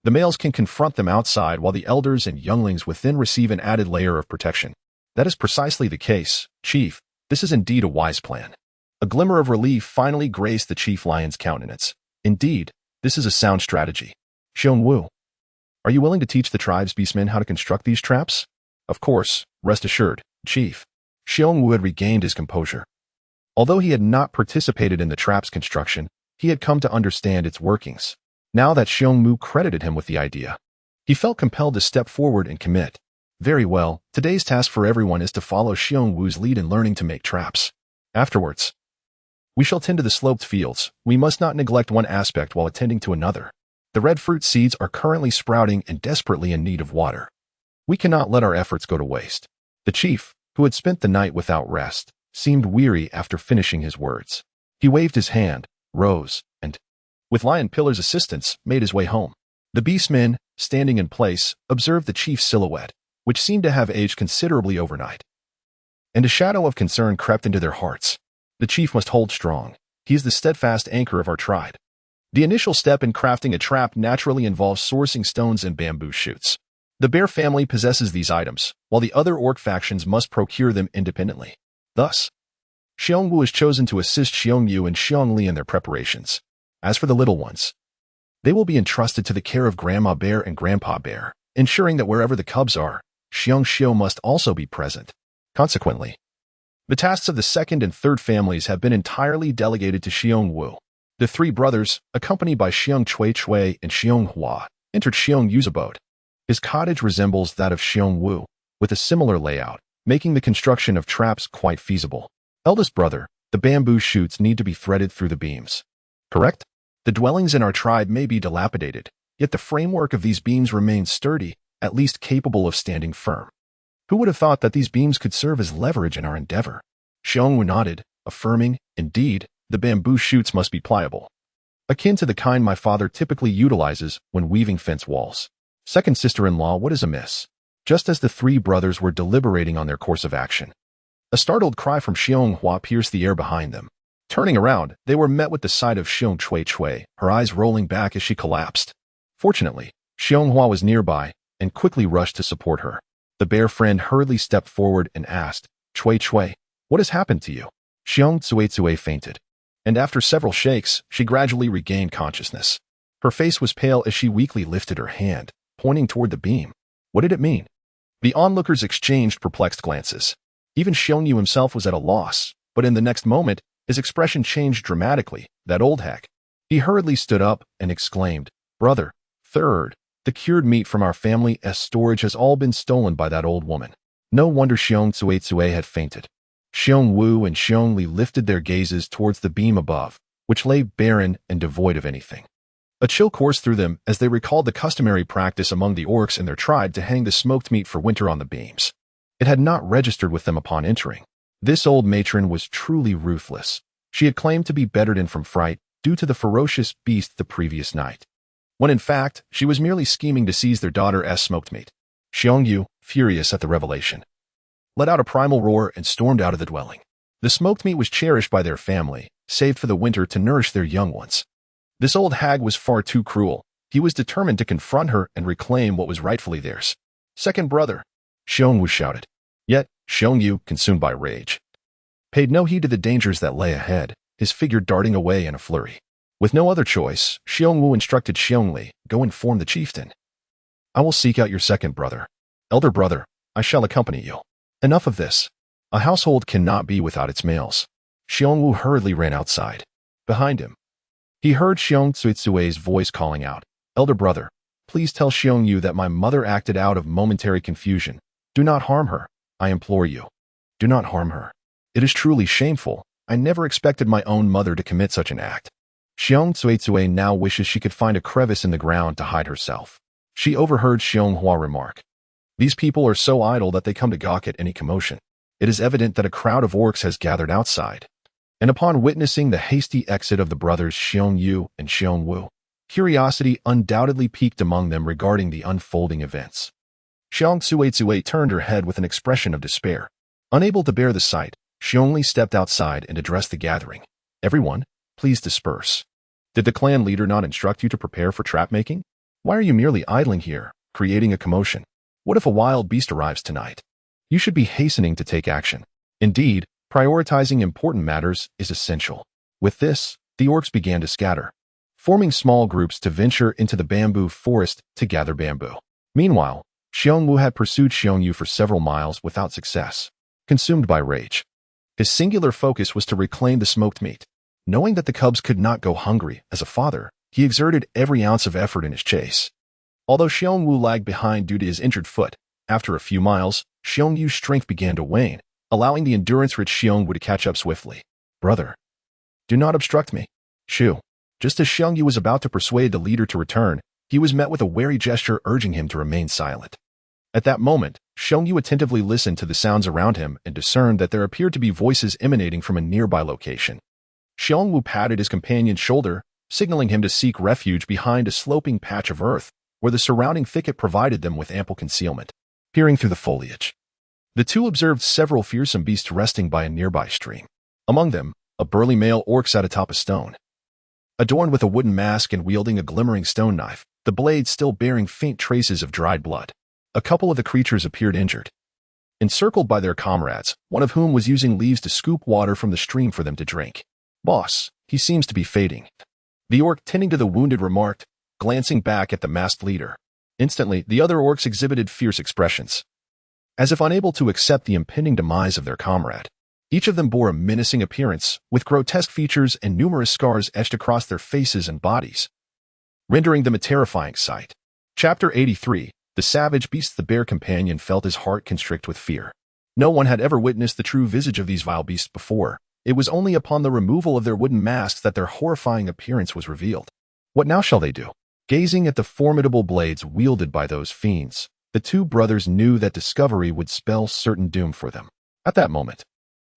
The males can confront them outside while the elders and younglings within receive an added layer of protection." "That is precisely the case, Chief. This is indeed a wise plan." A glimmer of relief finally graced the chief lion's countenance. "Indeed, this is a sound strategy. Xiong Wu, are you willing to teach the tribe's beastmen how to construct these traps?" "Of course, rest assured, Chief." Xiong Wu had regained his composure. Although he had not participated in the trap's construction, he had come to understand its workings. Now that Xiong Wu credited him with the idea, he felt compelled to step forward and commit. Very well, today's task for everyone is to follow Xiong Wu's lead in learning to make traps. Afterwards, we shall tend to the sloped fields. We must not neglect one aspect while attending to another. The red fruit seeds are currently sprouting and desperately in need of water. We cannot let our efforts go to waste. The chief, who had spent the night without rest, seemed weary after finishing his words. He waved his hand, rose, and, with Lion Pillar's assistance, made his way home. The beastmen, standing in place, observed the chief's silhouette, which seemed to have aged considerably overnight. And a shadow of concern crept into their hearts. The chief must hold strong. He is the steadfast anchor of our tribe. The initial step in crafting a trap naturally involves sourcing stones and bamboo shoots. The bear family possesses these items, while the other orc factions must procure them independently. Thus, Xiong Wu is chosen to assist Xiong Yu and Xiong Li in their preparations. As for the little ones, they will be entrusted to the care of Grandma Bear and Grandpa Bear, ensuring that wherever the cubs are, Xiong Xiu must also be present. Consequently, the tasks of the second and third families have been entirely delegated to Xiong Wu. The three brothers, accompanied by Xiong Chui and Xiong Hua, entered Xiong Yu's abode. His cottage resembles that of Xiong Wu, with a similar layout, making the construction of traps quite feasible. Eldest brother, the bamboo shoots need to be threaded through the beams. Correct? The dwellings in our tribe may be dilapidated, yet the framework of these beams remains sturdy, at least capable of standing firm. Who would have thought that these beams could serve as leverage in our endeavor? Xiong Wu nodded, affirming, indeed, the bamboo shoots must be pliable, akin to the kind my father typically utilizes when weaving fence walls. Second sister-in-law, what is amiss? Just as the three brothers were deliberating on their course of action, a startled cry from Xiong Hua pierced the air behind them. Turning around, they were met with the sight of Xiong Chui, her eyes rolling back as she collapsed. Fortunately, Xiong Hua was nearby and quickly rushed to support her. The bear friend hurriedly stepped forward and asked, Chui, what has happened to you? Xiong Cui fainted, and after several shakes, she gradually regained consciousness. Her face was pale as she weakly lifted her hand, pointing toward the beam. What did it mean? The onlookers exchanged perplexed glances. Even Xiong Yu himself was at a loss, but in the next moment, his expression changed dramatically. That old hack. He hurriedly stood up and exclaimed, Brother, third, the cured meat from our family's storage has all been stolen by that old woman. No wonder Xiong Cui had fainted. Xiong Wu and Xiong Li lifted their gazes towards the beam above, which lay barren and devoid of anything. A chill coursed through them as they recalled the customary practice among the orcs in their tribe to hang the smoked meat for winter on the beams. It had not registered with them upon entering. This old matron was truly ruthless. She had claimed to be bedridden from fright due to the ferocious beast the previous night, when in fact, she was merely scheming to seize their daughter's smoked meat. Xiong Yu, furious at the revelation, let out a primal roar and stormed out of the dwelling. The smoked meat was cherished by their family, saved for the winter to nourish their young ones. This old hag was far too cruel. He was determined to confront her and reclaim what was rightfully theirs. Second brother, Xiong Wu shouted. Yet, Xiong Yu, consumed by rage, paid no heed to the dangers that lay ahead, his figure darting away in a flurry. With no other choice, Xiong Wu instructed Xiong Li, go inform the chieftain. I will seek out your second brother. Elder brother, I shall accompany you. Enough of this. A household cannot be without its males. Xiong Wu hurriedly ran outside. Behind him, he heard Xiong Cui's voice calling out, Elder brother, please tell Xiong Yu that my mother acted out of momentary confusion. Do not harm her. I implore you. Do not harm her. It is truly shameful. I never expected my own mother to commit such an act. Xiong Cui now wishes she could find a crevice in the ground to hide herself. She overheard Xiong Hua remark, these people are so idle that they come to gawk at any commotion. It is evident that a crowd of orcs has gathered outside. And upon witnessing the hasty exit of the brothers Xiong Yu and Xiong Wu, curiosity undoubtedly piqued among them regarding the unfolding events. Xiong Cui turned her head with an expression of despair. Unable to bear the sight, Xiong Li stepped outside and addressed the gathering. Everyone, please disperse. Did the clan leader not instruct you to prepare for trap making? Why are you merely idling here, creating a commotion? What if a wild beast arrives tonight? You should be hastening to take action. Indeed, prioritizing important matters is essential. With this, the orcs began to scatter, forming small groups to venture into the bamboo forest to gather bamboo. Meanwhile, Xiong Wu had pursued Xiong Yu for several miles without success. Consumed by rage, his singular focus was to reclaim the smoked meat. Knowing that the cubs could not go hungry, as a father, he exerted every ounce of effort in his chase. Although Xiong Wu lagged behind due to his injured foot, After a few miles, Xiong Yu's strength began to wane, allowing the endurance-rich Xiong Wu to catch up swiftly. Brother, do not obstruct me. Shoo. Just as Xiong Yu was about to persuade the leader to return, he was met with a wary gesture urging him to remain silent. At that moment, Xiong Yu attentively listened to the sounds around him and discerned that there appeared to be voices emanating from a nearby location. Xiong Wu patted his companion's shoulder, signaling him to seek refuge behind a sloping patch of earth, where the surrounding thicket provided them with ample concealment. Peering through the foliage, the two observed several fearsome beasts resting by a nearby stream. Among them, a burly male orc sat atop a stone. Adorned with a wooden mask and wielding a glimmering stone knife, the blade still bearing faint traces of dried blood. A couple of the creatures appeared injured. Encircled by their comrades, one of whom was using leaves to scoop water from the stream for them to drink. Boss, he seems to be fading. The orc tending to the wounded remarked, glancing back at the masked leader. Instantly, the other orcs exhibited fierce expressions, as if unable to accept the impending demise of their comrade. Each of them bore a menacing appearance, with grotesque features and numerous scars etched across their faces and bodies, rendering them a terrifying sight. Chapter 83. The savage beasts. The bear companion felt his heart constrict with fear. No one had ever witnessed the true visage of these vile beasts before. It was only upon the removal of their wooden masks that their horrifying appearance was revealed. What now shall they do? Gazing at the formidable blades wielded by those fiends, the two brothers knew that discovery would spell certain doom for them. At that moment,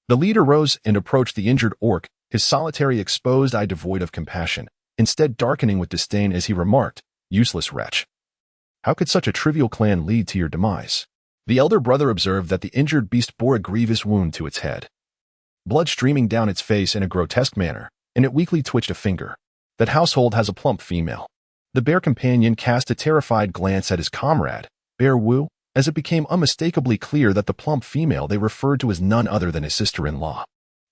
the leader rose and approached the injured orc, his solitary exposed eye devoid of compassion, instead darkening with disdain as he remarked, "Useless wretch. How could such a trivial clan lead to your demise?" The elder brother observed that the injured beast bore a grievous wound to its head, blood streaming down its face in a grotesque manner, and it weakly twitched a finger. That household has a plump female. The bear companion cast a terrified glance at his comrade, Bear Wu, as it became unmistakably clear that the plump female they referred to as none other than his sister-in-law.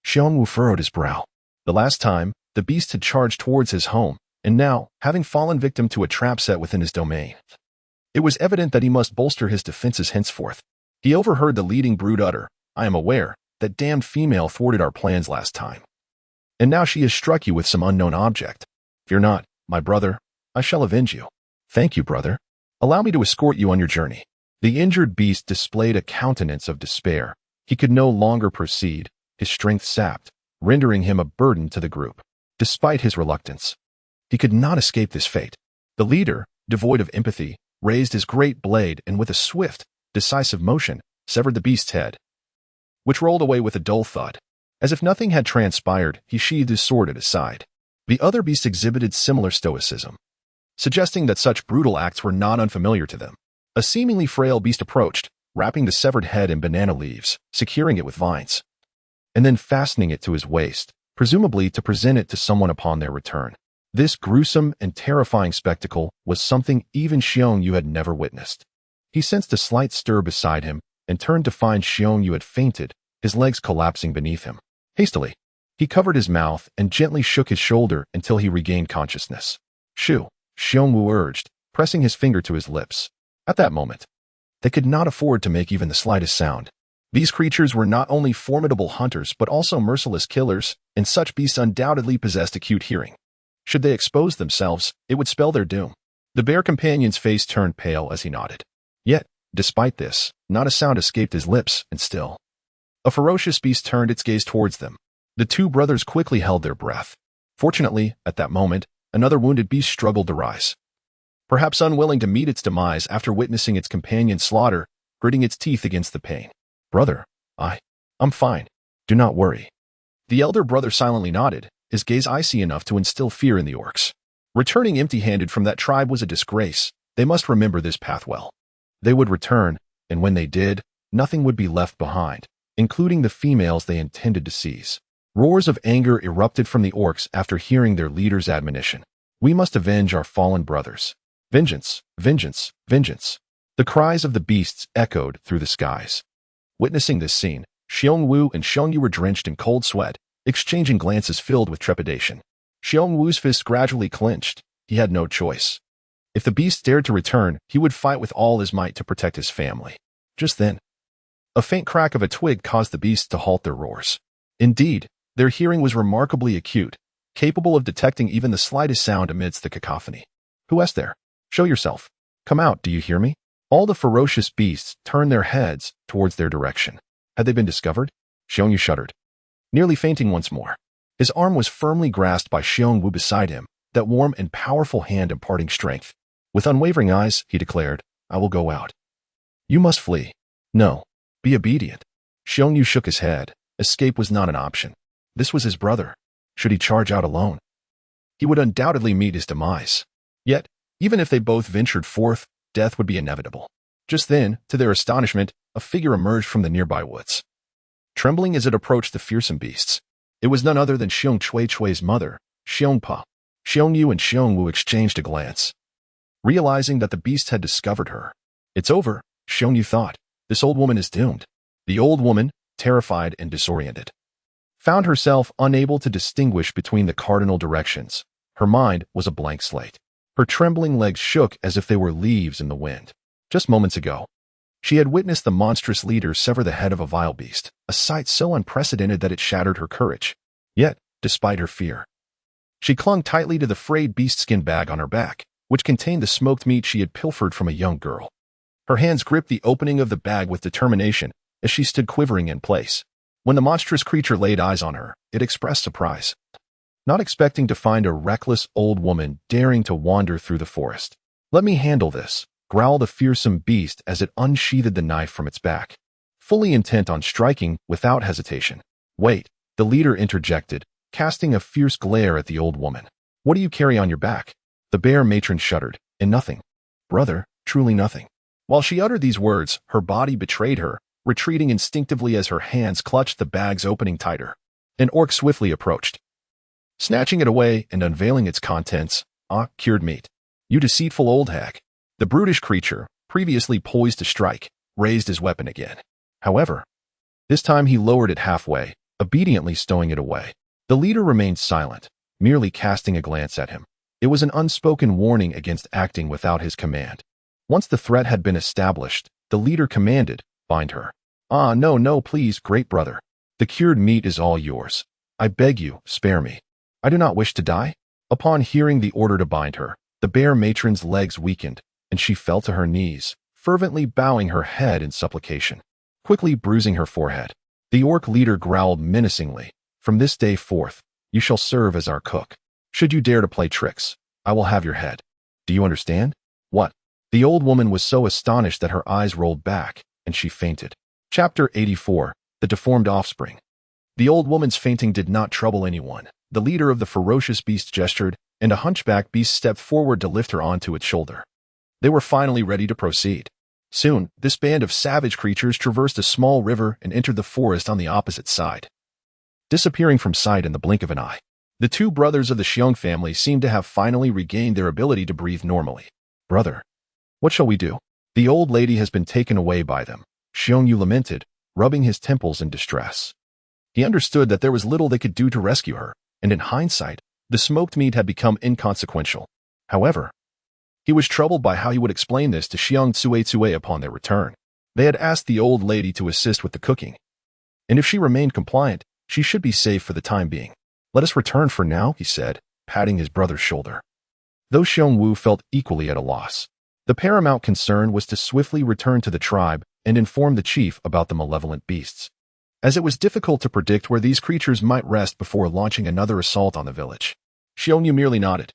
Xiong Wu furrowed his brow. The last time, the beast had charged towards his home, and now, having fallen victim to a trap set within his domain, it was evident that he must bolster his defenses henceforth. He overheard the leading brood utter, "I am aware, that damned female thwarted our plans last time. And now she has struck you with some unknown object. Fear not, my brother, I shall avenge you." "Thank you, brother. Allow me to escort you on your journey." The injured beast displayed a countenance of despair. He could no longer proceed, his strength sapped, rendering him a burden to the group. Despite his reluctance, he could not escape this fate. The leader, devoid of empathy, raised his great blade and with a swift, decisive motion, severed the beast's head, which rolled away with a dull thud. As if nothing had transpired, he sheathed his sword at his side. The other beasts exhibited similar stoicism, suggesting that such brutal acts were not unfamiliar to them. A seemingly frail beast approached, wrapping the severed head in banana leaves, securing it with vines, and then fastening it to his waist, presumably to present it to someone upon their return. This gruesome and terrifying spectacle was something even Xiong Yu had never witnessed. He sensed a slight stir beside him and turned to find Xiong Yu had fainted, his legs collapsing beneath him. Hastily, he covered his mouth and gently shook his shoulder until he regained consciousness. "Shoo," Xiong Wu urged, pressing his finger to his lips. At that moment, they could not afford to make even the slightest sound. These creatures were not only formidable hunters but also merciless killers, and such beasts undoubtedly possessed acute hearing. Should they expose themselves, it would spell their doom. The bear companion's face turned pale as he nodded. Yet, despite this, not a sound escaped his lips, and still, a ferocious beast turned its gaze towards them. The two brothers quickly held their breath. Fortunately, at that moment, another wounded beast struggled to rise. Perhaps unwilling to meet its demise after witnessing its companion's slaughter, gritting its teeth against the pain. "Brother, I'm fine. Do not worry." The elder brother silently nodded, his gaze icy enough to instill fear in the orcs. Returning empty-handed from that tribe was a disgrace. They must remember this path well. They would return, and when they did, nothing would be left behind, including the females they intended to seize. Roars of anger erupted from the orcs after hearing their leader's admonition. "We must avenge our fallen brothers. Vengeance, vengeance, vengeance." The cries of the beasts echoed through the skies. Witnessing this scene, Xiong Wu and Xiong Yu were drenched in cold sweat, exchanging glances filled with trepidation. Xiong Wu's fists gradually clenched. He had no choice. If the beast dared to return, he would fight with all his might to protect his family. Just then, a faint crack of a twig caused the beasts to halt their roars. Indeed, their hearing was remarkably acute, capable of detecting even the slightest sound amidst the cacophony. "Who is there? Show yourself. Come out, do you hear me?" All the ferocious beasts turned their heads towards their direction. Had they been discovered? Xiong shuddered, nearly fainting once more. His arm was firmly grasped by Xiong Wu beside him, that warm and powerful hand imparting strength. With unwavering eyes, he declared, I will go out. You must flee. No. Be obedient. Xiong Yu shook his head. Escape was not an option. This was his brother. Should he charge out alone? He would undoubtedly meet his demise. Yet, even if they both ventured forth, death would be inevitable. Just then, to their astonishment, a figure emerged from the nearby woods. Trembling as it approached the fearsome beasts, it was none other than Xiong Chui's mother, Xiong Pa. Xiong Yu and Xiong Wu exchanged a glance, realizing that the beast had discovered her. It's over, Xiong Yu thought. This old woman is doomed. The old woman, terrified and disoriented, found herself unable to distinguish between the cardinal directions. Her mind was a blank slate. Her trembling legs shook as if they were leaves in the wind. Just moments ago, she had witnessed the monstrous leader sever the head of a vile beast, a sight so unprecedented that it shattered her courage. Yet, despite her fear, she clung tightly to the frayed beast-skin bag on her back, which contained the smoked meat she had pilfered from a young girl. Her hands gripped the opening of the bag with determination as she stood quivering in place. When the monstrous creature laid eyes on her, it expressed surprise, not expecting to find a reckless old woman daring to wander through the forest. Let me handle this, growled the fearsome beast as it unsheathed the knife from its back, fully intent on striking without hesitation. Wait, the leader interjected, casting a fierce glare at the old woman. What do you carry on your back? The bear matron shuddered. And nothing. Brother, truly nothing. While she uttered these words, her body betrayed her, retreating instinctively as her hands clutched the bag's opening tighter. An orc swiftly approached, snatching it away and unveiling its contents. Ah, cured meat. You deceitful old hag. The brutish creature, previously poised to strike, raised his weapon again. However, this time he lowered it halfway, obediently stowing it away. The leader remained silent, merely casting a glance at him. It was an unspoken warning against acting without his command. Once the threat had been established, the leader commanded, bind her. Ah, no, no, please, great brother. The cured meat is all yours. I beg you, spare me. I do not wish to die. Upon hearing the order to bind her, the bear matron's legs weakened, and she fell to her knees, fervently bowing her head in supplication, quickly bruising her forehead. The orc leader growled menacingly, From this day forth, you shall serve as our cook. Should you dare to play tricks, I will have your head. Do you understand? What? The old woman was so astonished that her eyes rolled back, and she fainted. Chapter 84, The Deformed Offspring. The old woman's fainting did not trouble anyone. The leader of the ferocious beast gestured, and a hunchback beast stepped forward to lift her onto its shoulder. They were finally ready to proceed. Soon, this band of savage creatures traversed a small river and entered the forest on the opposite side, disappearing from sight in the blink of an eye. The two brothers of the Xiong family seemed to have finally regained their ability to breathe normally. Brother, what shall we do? The old lady has been taken away by them, Xiong Yu lamented, rubbing his temples in distress. He understood that there was little they could do to rescue her, and in hindsight, the smoked meat had become inconsequential. However, he was troubled by how he would explain this to Xiong Tsue upon their return. They had asked the old lady to assist with the cooking, and if she remained compliant, she should be safe for the time being. Let us return for now, he said, patting his brother's shoulder. Though Xiong Wu felt equally at a loss, the paramount concern was to swiftly return to the tribe and inform the chief about the malevolent beasts, as it was difficult to predict where these creatures might rest before launching another assault on the village. Xiong Yu merely nodded.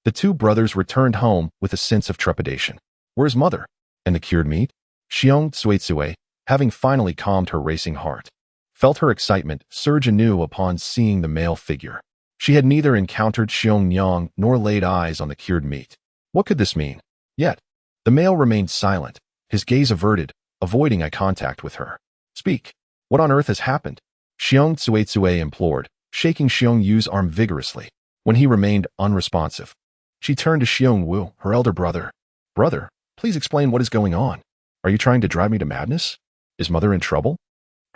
The two brothers returned home with a sense of trepidation. Where's mother? And the cured meat? Xiong Tsue, having finally calmed her racing heart, felt her excitement surge anew upon seeing the male figure. She had neither encountered Xiong Nyang nor laid eyes on the cured meat. What could this mean? Yet, the male remained silent, his gaze averted, avoiding eye contact with her. Speak. What on earth has happened? Xiong Tsue implored, shaking Xiong Yu's arm vigorously. When he remained unresponsive, she turned to Xiong Wu, her elder brother. Brother, please explain what is going on. Are you trying to drive me to madness? Is mother in trouble?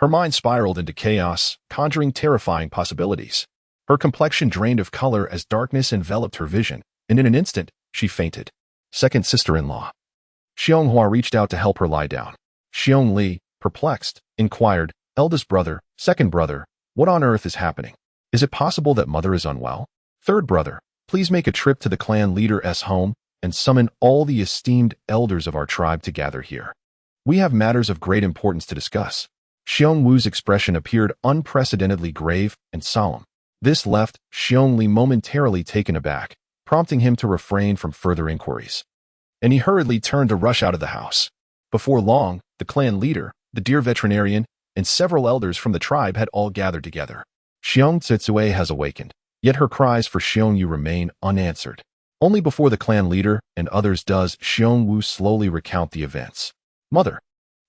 Her mind spiraled into chaos, conjuring terrifying possibilities. Her complexion drained of color as darkness enveloped her vision, and in an instant, she fainted. Second sister-in-law. Xiong Hua reached out to help her lie down. Xiong Li, perplexed, inquired, Eldest brother, second brother, what on earth is happening? Is it possible that mother is unwell? Third brother, please make a trip to the clan leader's home and summon all the esteemed elders of our tribe to gather here. We have matters of great importance to discuss. Xiong Wu's expression appeared unprecedentedly grave and solemn. This left Xiong Li momentarily taken aback, prompting him to refrain from further inquiries. And he hurriedly turned to rush out of the house. Before long, the clan leader, the deer veterinarian, and several elders from the tribe had all gathered together. Xiong Tsitsue has awakened, yet her cries for Xiong Yu remain unanswered. Only before the clan leader and others does Xiong Wu slowly recount the events. Mother.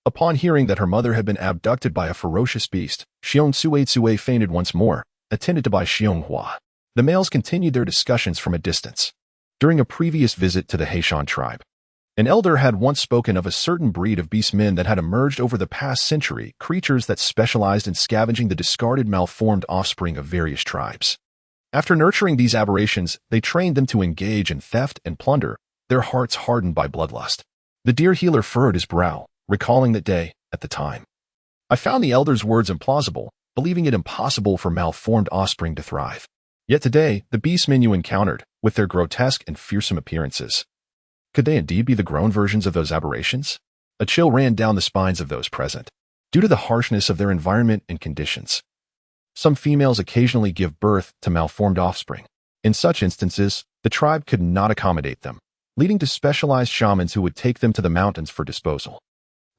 Upon hearing that her mother had been abducted by a ferocious beast, Xiong Tsue fainted once more, attended to by Xiong Hua. The males continued their discussions from a distance. During a previous visit to the Heishan tribe, an elder had once spoken of a certain breed of beastmen that had emerged over the past century, creatures that specialized in scavenging the discarded malformed offspring of various tribes. After nurturing these aberrations, they trained them to engage in theft and plunder, their hearts hardened by bloodlust. The deer healer furrowed his brow, recalling that day, at the time. I found the elder's words implausible, believing it impossible for malformed offspring to thrive. Yet today, the beastmen you encountered, with their grotesque and fearsome appearances, could they indeed be the grown versions of those aberrations? A chill ran down the spines of those present. Due to the harshness of their environment and conditions, some females occasionally give birth to malformed offspring. In such instances, the tribe could not accommodate them, leading to specialized shamans who would take them to the mountains for disposal.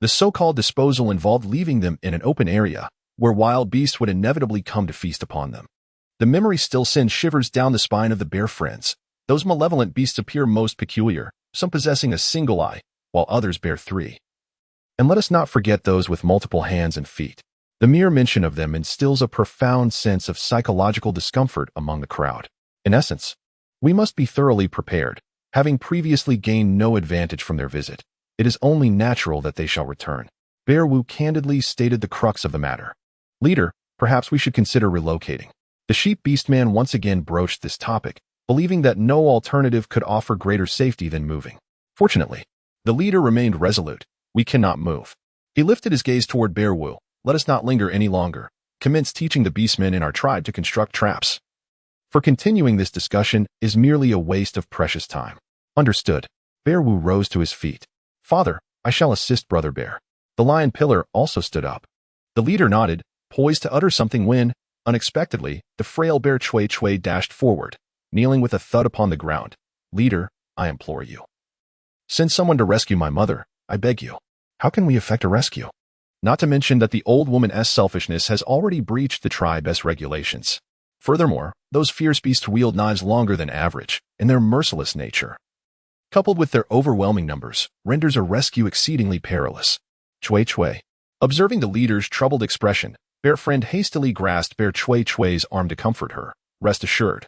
The so-called disposal involved leaving them in an open area, where wild beasts would inevitably come to feast upon them. The memory still sends shivers down the spine of the bear friends. Those malevolent beasts appear most peculiar, some possessing a single eye, while others bear three. And let us not forget those with multiple hands and feet. The mere mention of them instills a profound sense of psychological discomfort among the crowd. In essence, we must be thoroughly prepared, having previously gained no advantage from their visit. It is only natural that they shall return. Bear Wu candidly stated the crux of the matter. Leader, perhaps we should consider relocating. The sheep beastman once again broached this topic, believing that no alternative could offer greater safety than moving. Fortunately, the leader remained resolute. We cannot move. He lifted his gaze toward Bear Wu. Let us not linger any longer. Commence teaching the beastmen in our tribe to construct traps. For continuing this discussion is merely a waste of precious time. Understood. Bear Wu rose to his feet. Father, I shall assist Brother Bear. The lion pillar also stood up. The leader nodded, poised to utter something when, unexpectedly, the frail bear Chui dashed forward, kneeling with a thud upon the ground. Leader, I implore you. Send someone to rescue my mother, I beg you. How can we effect a rescue? Not to mention that the old woman's selfishness has already breached the tribe's regulations. Furthermore, those fierce beasts wield knives longer than average, and their merciless nature, coupled with their overwhelming numbers, renders a rescue exceedingly perilous. Chui. Observing the leader's troubled expression, Bear Friend hastily grasped Bear Chui's arm to comfort her. Rest assured.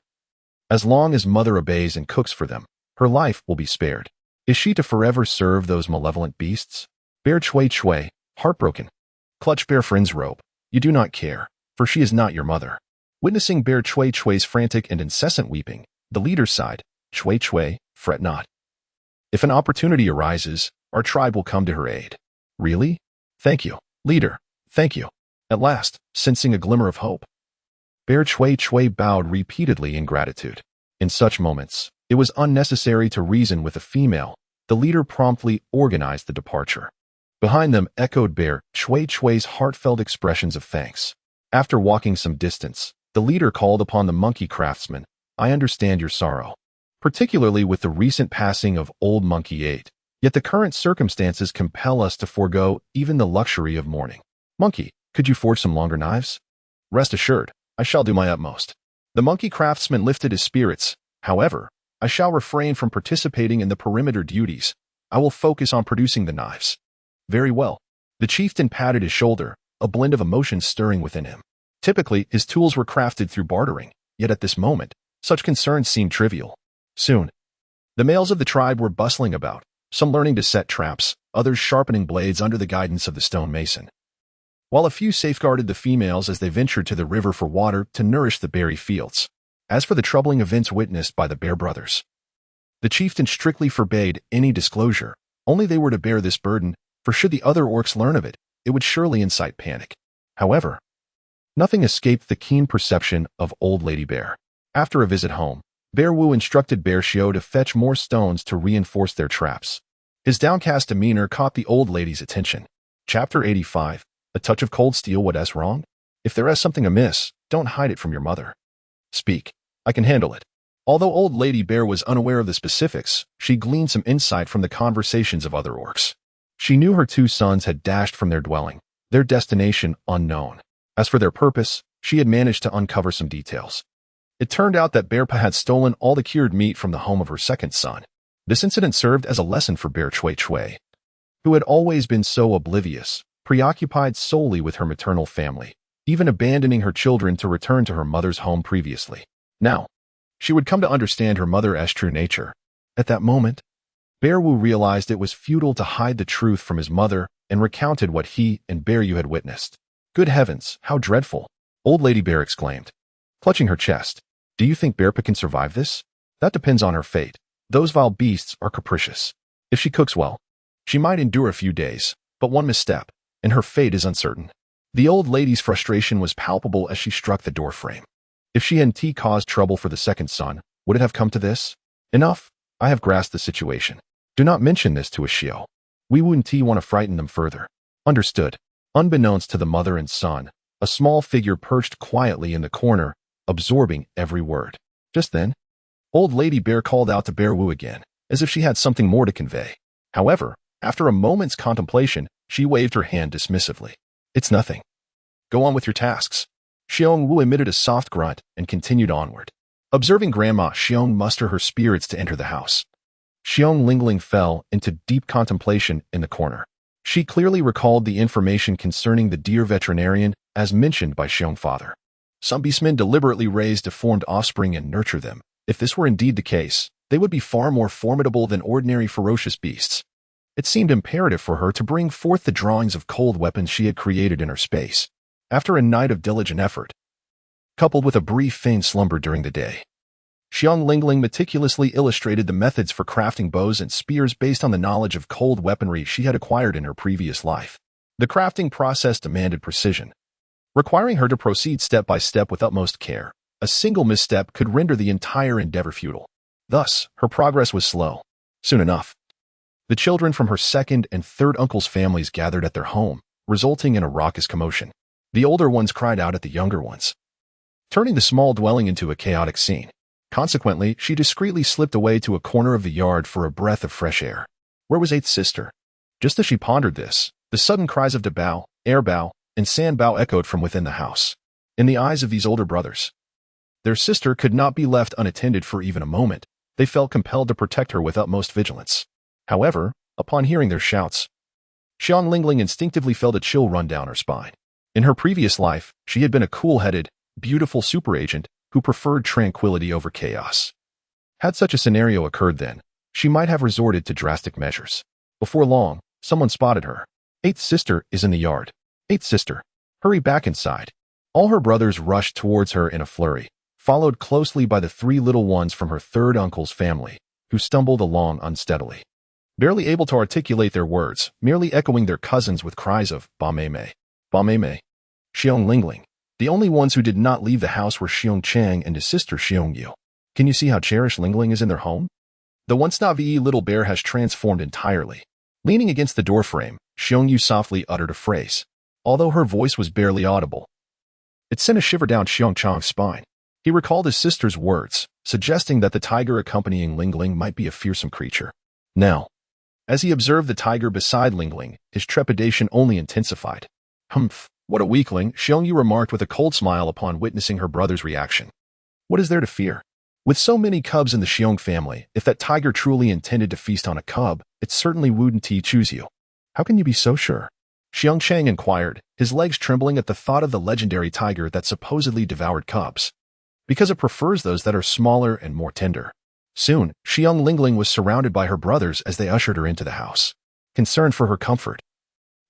As long as Mother obeys and cooks for them, her life will be spared. Is she to forever serve those malevolent beasts? Bear Chui, heartbroken, clutched Bear Friend's robe. You do not care, for she is not your mother. Witnessing Bear Chui's frantic and incessant weeping, the leader sighed. Chui, fret not. If an opportunity arises, our tribe will come to her aid. Really? Thank you, leader, thank you. At last, sensing a glimmer of hope, Bear Chui bowed repeatedly in gratitude. In such moments, it was unnecessary to reason with a female. The leader promptly organized the departure. Behind them echoed Bear Chui's heartfelt expressions of thanks. After walking some distance, the leader called upon the monkey craftsman. I understand your sorrow, particularly with the recent passing of old Monkey 8. Yet the current circumstances compel us to forego even the luxury of mourning. Monkey, could you forge some longer knives? Rest assured, I shall do my utmost. The monkey craftsman lifted his spirits. However, I shall refrain from participating in the perimeter duties. I will focus on producing the knives. Very well. The chieftain patted his shoulder, a blend of emotions stirring within him. Typically, his tools were crafted through bartering, yet at this moment, such concerns seemed trivial. Soon, the males of the tribe were bustling about, some learning to set traps, others sharpening blades under the guidance of the stonemason, while a few safeguarded the females as they ventured to the river for water to nourish the berry fields. As for the troubling events witnessed by the Bear brothers, the chieftain strictly forbade any disclosure. Only they were to bear this burden, for should the other orcs learn of it, it would surely incite panic. However, nothing escaped the keen perception of Old Lady Bear. After a visit home, Bear Wu instructed Bear Xiao to fetch more stones to reinforce their traps. His downcast demeanor caught the old lady's attention. Chapter 85. A touch of cold steel. What's wrong? If there is something amiss, don't hide it from your mother. Speak. I can handle it. Although Old Lady Bear was unaware of the specifics, she gleaned some insight from the conversations of other orcs. She knew her two sons had dashed from their dwelling, their destination unknown. As for their purpose, she had managed to uncover some details. It turned out that Bearpa had stolen all the cured meat from the home of her second son. This incident served as a lesson for Bear Chui Chui, who had always been so oblivious, preoccupied solely with her maternal family, even abandoning her children to return to her mother's home previously. Now, she would come to understand her mother's true nature. At that moment, Bear Wu realized it was futile to hide the truth from his mother and recounted what he and Bear Yu had witnessed. Good heavens, how dreadful! Old Lady Bear exclaimed, clutching her chest. Do you think Bearpa can survive this? That depends on her fate. Those vile beasts are capricious. If she cooks well, she might endure a few days, but one misstep, and her fate is uncertain. The old lady's frustration was palpable as she struck the doorframe. If she and T caused trouble for the second son, would it have come to this? Enough. I have grasped the situation. Do not mention this to a Xiao. We wouldn't T want to frighten them further. Understood. Unbeknownst to the mother and son, a small figure perched quietly in the corner, absorbing every word. Just then, Old Lady Bear called out to Bear Wu again, as if she had something more to convey. However, after a moment's contemplation, she waved her hand dismissively. It's nothing. Go on with your tasks. Xiong Wu emitted a soft grunt and continued onward. Observing Grandma Xiong muster her spirits to enter the house, Xiong Lingling fell into deep contemplation in the corner. She clearly recalled the information concerning the deer veterinarian as mentioned by Xiong father. Some beastmen deliberately raise deformed offspring and nurture them. If this were indeed the case, they would be far more formidable than ordinary ferocious beasts. It seemed imperative for her to bring forth the drawings of cold weapons she had created in her space. After a night of diligent effort, coupled with a brief feigned slumber during the day, Xiong Lingling meticulously illustrated the methods for crafting bows and spears based on the knowledge of cold weaponry she had acquired in her previous life. The crafting process demanded precision, requiring her to proceed step by step with utmost care. A single misstep could render the entire endeavor futile. Thus, her progress was slow. Soon enough, the children from her second and third uncle's families gathered at their home, resulting in a raucous commotion. The older ones cried out at the younger ones, turning the small dwelling into a chaotic scene. Consequently, she discreetly slipped away to a corner of the yard for a breath of fresh air. Where was Eighth Sister? Just as she pondered this, the sudden cries of Dabao, Airbao, and Sanbao echoed from within the house. In the eyes of these older brothers, their sister could not be left unattended for even a moment. They felt compelled to protect her with utmost vigilance. However, upon hearing their shouts, Xiong Lingling instinctively felt a chill run down her spine. In her previous life, she had been a cool-headed, beautiful super agent who preferred tranquility over chaos. Had such a scenario occurred then, she might have resorted to drastic measures. Before long, someone spotted her. Eighth Sister is in the yard. Eighth Sister, hurry back inside. All her brothers rushed towards her in a flurry, followed closely by the three little ones from her third uncle's family, who stumbled along unsteadily, barely able to articulate their words, merely echoing their cousins with cries of Ba Mei Mei, Ba Mei Mei. Xiong Lingling. The only ones who did not leave the house were Xiong Chang and his sister Xiong Yu. Can you see how cherished Lingling is in their home? The once Navi little bear has transformed entirely. Leaning against the doorframe, Xiong Yu softly uttered a phrase. Although her voice was barely audible, it sent a shiver down Xiong Chang's spine. He recalled his sister's words, suggesting that the tiger accompanying Lingling might be a fearsome creature. Now, as he observed the tiger beside Lingling, his trepidation only intensified. Humph, what a weakling, Xiong Yu remarked with a cold smile upon witnessing her brother's reaction. What is there to fear? With so many cubs in the Xiong family, if that tiger truly intended to feast on a cub, it certainly wouldn't choose you. How can you be so sure? Xiong Chang inquired, his legs trembling at the thought of the legendary tiger that supposedly devoured cubs. Because it prefers those that are smaller and more tender. Soon, Xiong Lingling was surrounded by her brothers as they ushered her into the house. Concerned for her comfort,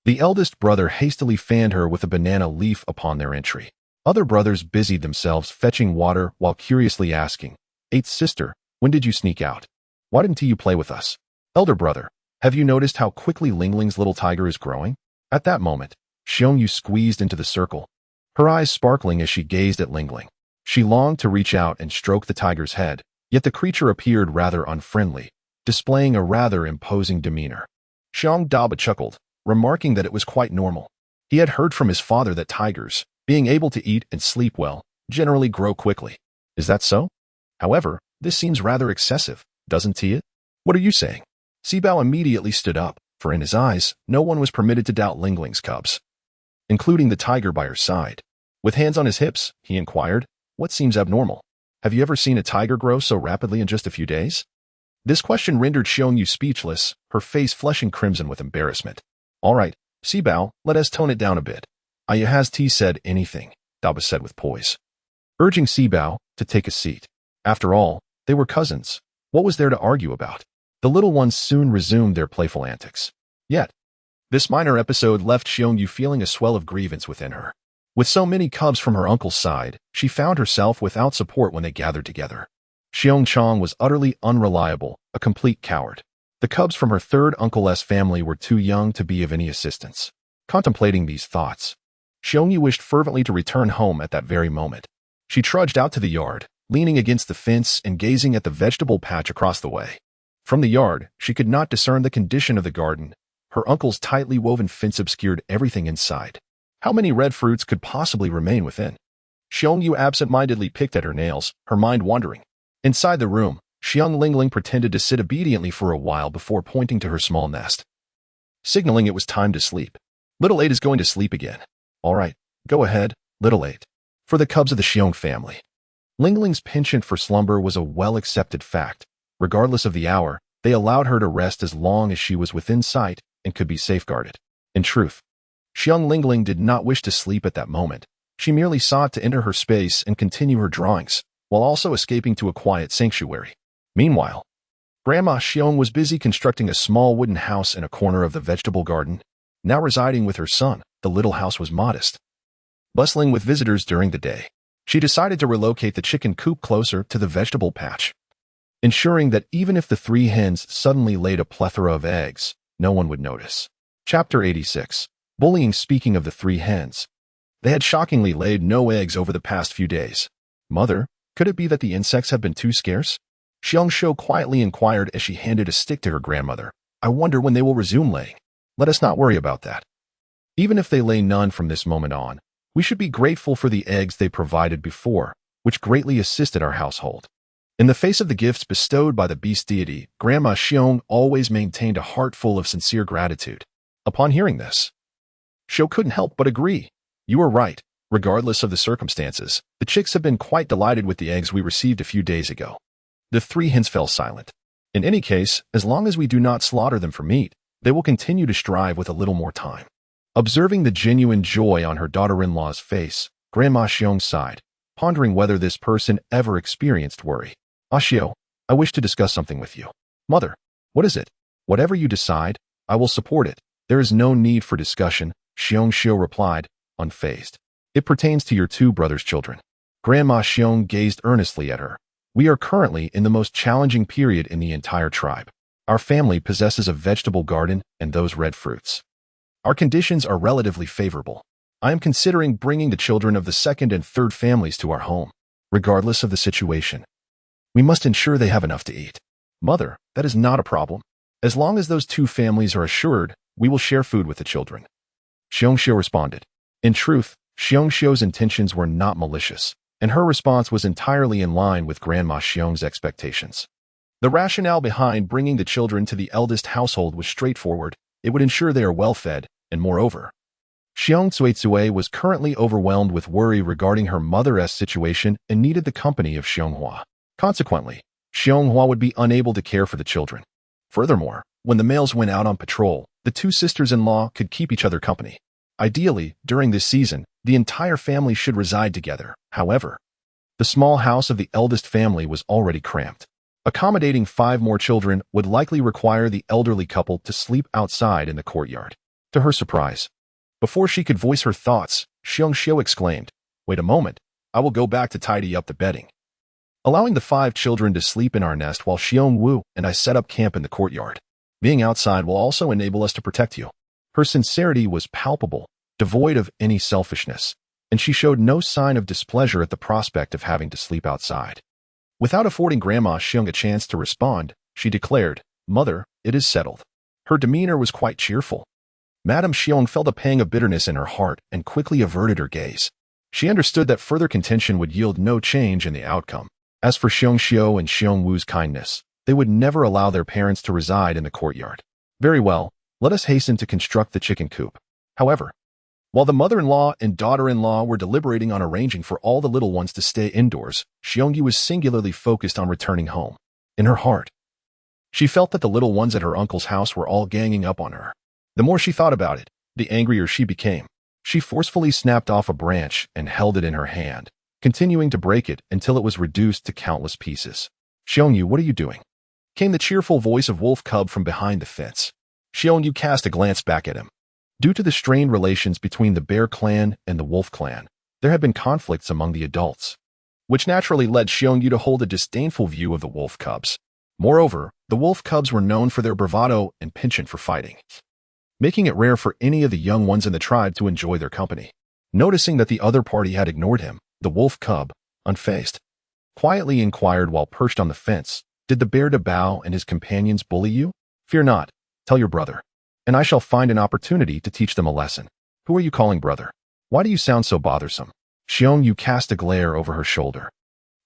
the eldest brother hastily fanned her with a banana leaf upon their entry. Other brothers busied themselves fetching water while curiously asking, Eighth Sister, when did you sneak out? Why didn't you play with us? Elder brother, have you noticed how quickly Lingling's little tiger is growing? At that moment, Xiong Yu squeezed into the circle, her eyes sparkling as she gazed at Lingling. She longed to reach out and stroke the tiger's head, Yet the creature appeared rather unfriendly, displaying a rather imposing demeanor. Xiong Daba chuckled, remarking that it was quite normal. He had heard from his father that tigers, being able to eat and sleep well, generally grow quickly. Is that so? However, this seems rather excessive, doesn't it? What are you saying? Sibao immediately stood up, for in his eyes, no one was permitted to doubt Lingling's cubs, including the tiger by her side. With hands on his hips, he inquired, what seems abnormal? Have you ever seen a tiger grow so rapidly in just a few days? This question rendered Xiong Yu speechless, her face flushing crimson with embarrassment. All right, Sibao, let us tone it down a bit. Has T said anything? Daba said with poise, urging Sibao to take a seat. After all, they were cousins. What was there to argue about? The little ones soon resumed their playful antics. Yet, this minor episode left Xiong Yu feeling a swell of grievance within her. With so many cubs from her uncle's side, she found herself without support when they gathered together. Xiong Chong was utterly unreliable, a complete coward. The cubs from her third uncle's family were too young to be of any assistance. Contemplating these thoughts, Xiong Yu wished fervently to return home at that very moment. She trudged out to the yard, leaning against the fence and gazing at the vegetable patch across the way. From the yard, she could not discern the condition of the garden. Her uncle's tightly woven fence obscured everything inside. How many red fruits could possibly remain within? Xiong Yu absent-mindedly picked at her nails, her mind wandering. Inside the room, Xiong Lingling pretended to sit obediently for a while before pointing to her small nest, signaling it was time to sleep. Little 8 is going to sleep again. All right, go ahead, Little 8. For the cubs of the Xiong family. Lingling's penchant for slumber was a well-accepted fact. Regardless of the hour, they allowed her to rest as long as she was within sight and could be safeguarded. In truth, Xiong Lingling did not wish to sleep at that moment. She merely sought to enter her space and continue her drawings, while also escaping to a quiet sanctuary. Meanwhile, Grandma Xiong was busy constructing a small wooden house in a corner of the vegetable garden. Now residing with her son, the little house was modest, bustling with visitors during the day. She decided to relocate the chicken coop closer to the vegetable patch, ensuring that even if the 3 hens suddenly laid a plethora of eggs, no one would notice. Chapter 86. Bullying. Speaking of the 3 hens, they had shockingly laid no eggs over the past few days. Mother, could it be that the insects have been too scarce? Xiong Shou quietly inquired as she handed a stick to her grandmother. I wonder when they will resume laying. Let us not worry about that. Even if they lay none from this moment on, we should be grateful for the eggs they provided before, which greatly assisted our household. In the face of the gifts bestowed by the beast deity, Grandma Xiong always maintained a heart full of sincere gratitude. Upon hearing this, Shou couldn't help but agree. You were right. Regardless of the circumstances, the chicks have been quite delighted with the eggs we received a few days ago. The 3 hens fell silent. In any case, as long as we do not slaughter them for meat, they will continue to strive with a little more time. Observing the genuine joy on her daughter-in-law's face, Grandma Xiong sighed, pondering whether this person ever experienced worry. Xiao, I wish to discuss something with you. Mother, what is it? Whatever you decide, I will support it. There is no need for discussion, Xiong Xiu replied, unfazed. It pertains to your 2 brothers' children. Grandma Xiong gazed earnestly at her. We are currently in the most challenging period in the entire tribe. Our family possesses a vegetable garden and those red fruits. Our conditions are relatively favorable. I am considering bringing the children of the 2nd and 3rd families to our home. Regardless of the situation, we must ensure they have enough to eat. Mother, that is not a problem. As long as those 2 families are assured, we will share food with the children. Xiong Xiu responded. In truth, Xiong Xiu's intentions were not malicious, and her response was entirely in line with Grandma Xiong's expectations. The rationale behind bringing the children to the eldest household was straightforward. It would ensure they are well fed, and moreover, Xiong Cuizue was currently overwhelmed with worry regarding her mother's situation and needed the company of Xiong. Consequently, Xiong would be unable to care for the children. Furthermore, when the males went out on patrol, the 2 sisters-in-law could keep each other company. Ideally, during this season, the entire family should reside together. However, the small house of the eldest family was already cramped. Accommodating 5 more children would likely require the elderly couple to sleep outside in the courtyard. To her surprise, before she could voice her thoughts, Xiong Xiu exclaimed, Wait a moment, I will go back to tidy up the bedding. Allowing the 5 children to sleep in our nest while Xiong Wu and I set up camp in the courtyard. Being outside will also enable us to protect you. Her sincerity was palpable, devoid of any selfishness, and she showed no sign of displeasure at the prospect of having to sleep outside. Without affording Grandma Xiong a chance to respond, she declared, "Mother, it is settled." Her demeanor was quite cheerful. Madame Xiong felt a pang of bitterness in her heart and quickly averted her gaze. She understood that further contention would yield no change in the outcome. As for Xiong Xiu and Xiong Wu's kindness, they would never allow their parents to reside in the courtyard. Very well, let us hasten to construct the chicken coop. However, while the mother-in-law and daughter-in-law were deliberating on arranging for all the little ones to stay indoors, Xiongyu was singularly focused on returning home. In her heart, she felt that the little ones at her uncle's house were all ganging up on her. The more she thought about it, the angrier she became. She forcefully snapped off a branch and held it in her hand, continuing to break it until it was reduced to countless pieces. "Xiongyu, what are you doing?" came the cheerful voice of Wolf Cub from behind the fence. Xiongyu cast a glance back at him. Due to the strained relations between the Bear clan and the Wolf clan, there had been conflicts among the adults, which naturally led Xiongyu to hold a disdainful view of the Wolf Cubs. Moreover, the Wolf Cubs were known for their bravado and penchant for fighting, making it rare for any of the young ones in the tribe to enjoy their company. Noticing that the other party had ignored him, the Wolf Cub, unfazed, quietly inquired while perched on the fence, "Did the Bear Dabao and his companions bully you? Fear not, tell your brother, and I shall find an opportunity to teach them a lesson." "Who are you calling brother? Why do you sound so bothersome?" Xiongyu cast a glare over her shoulder,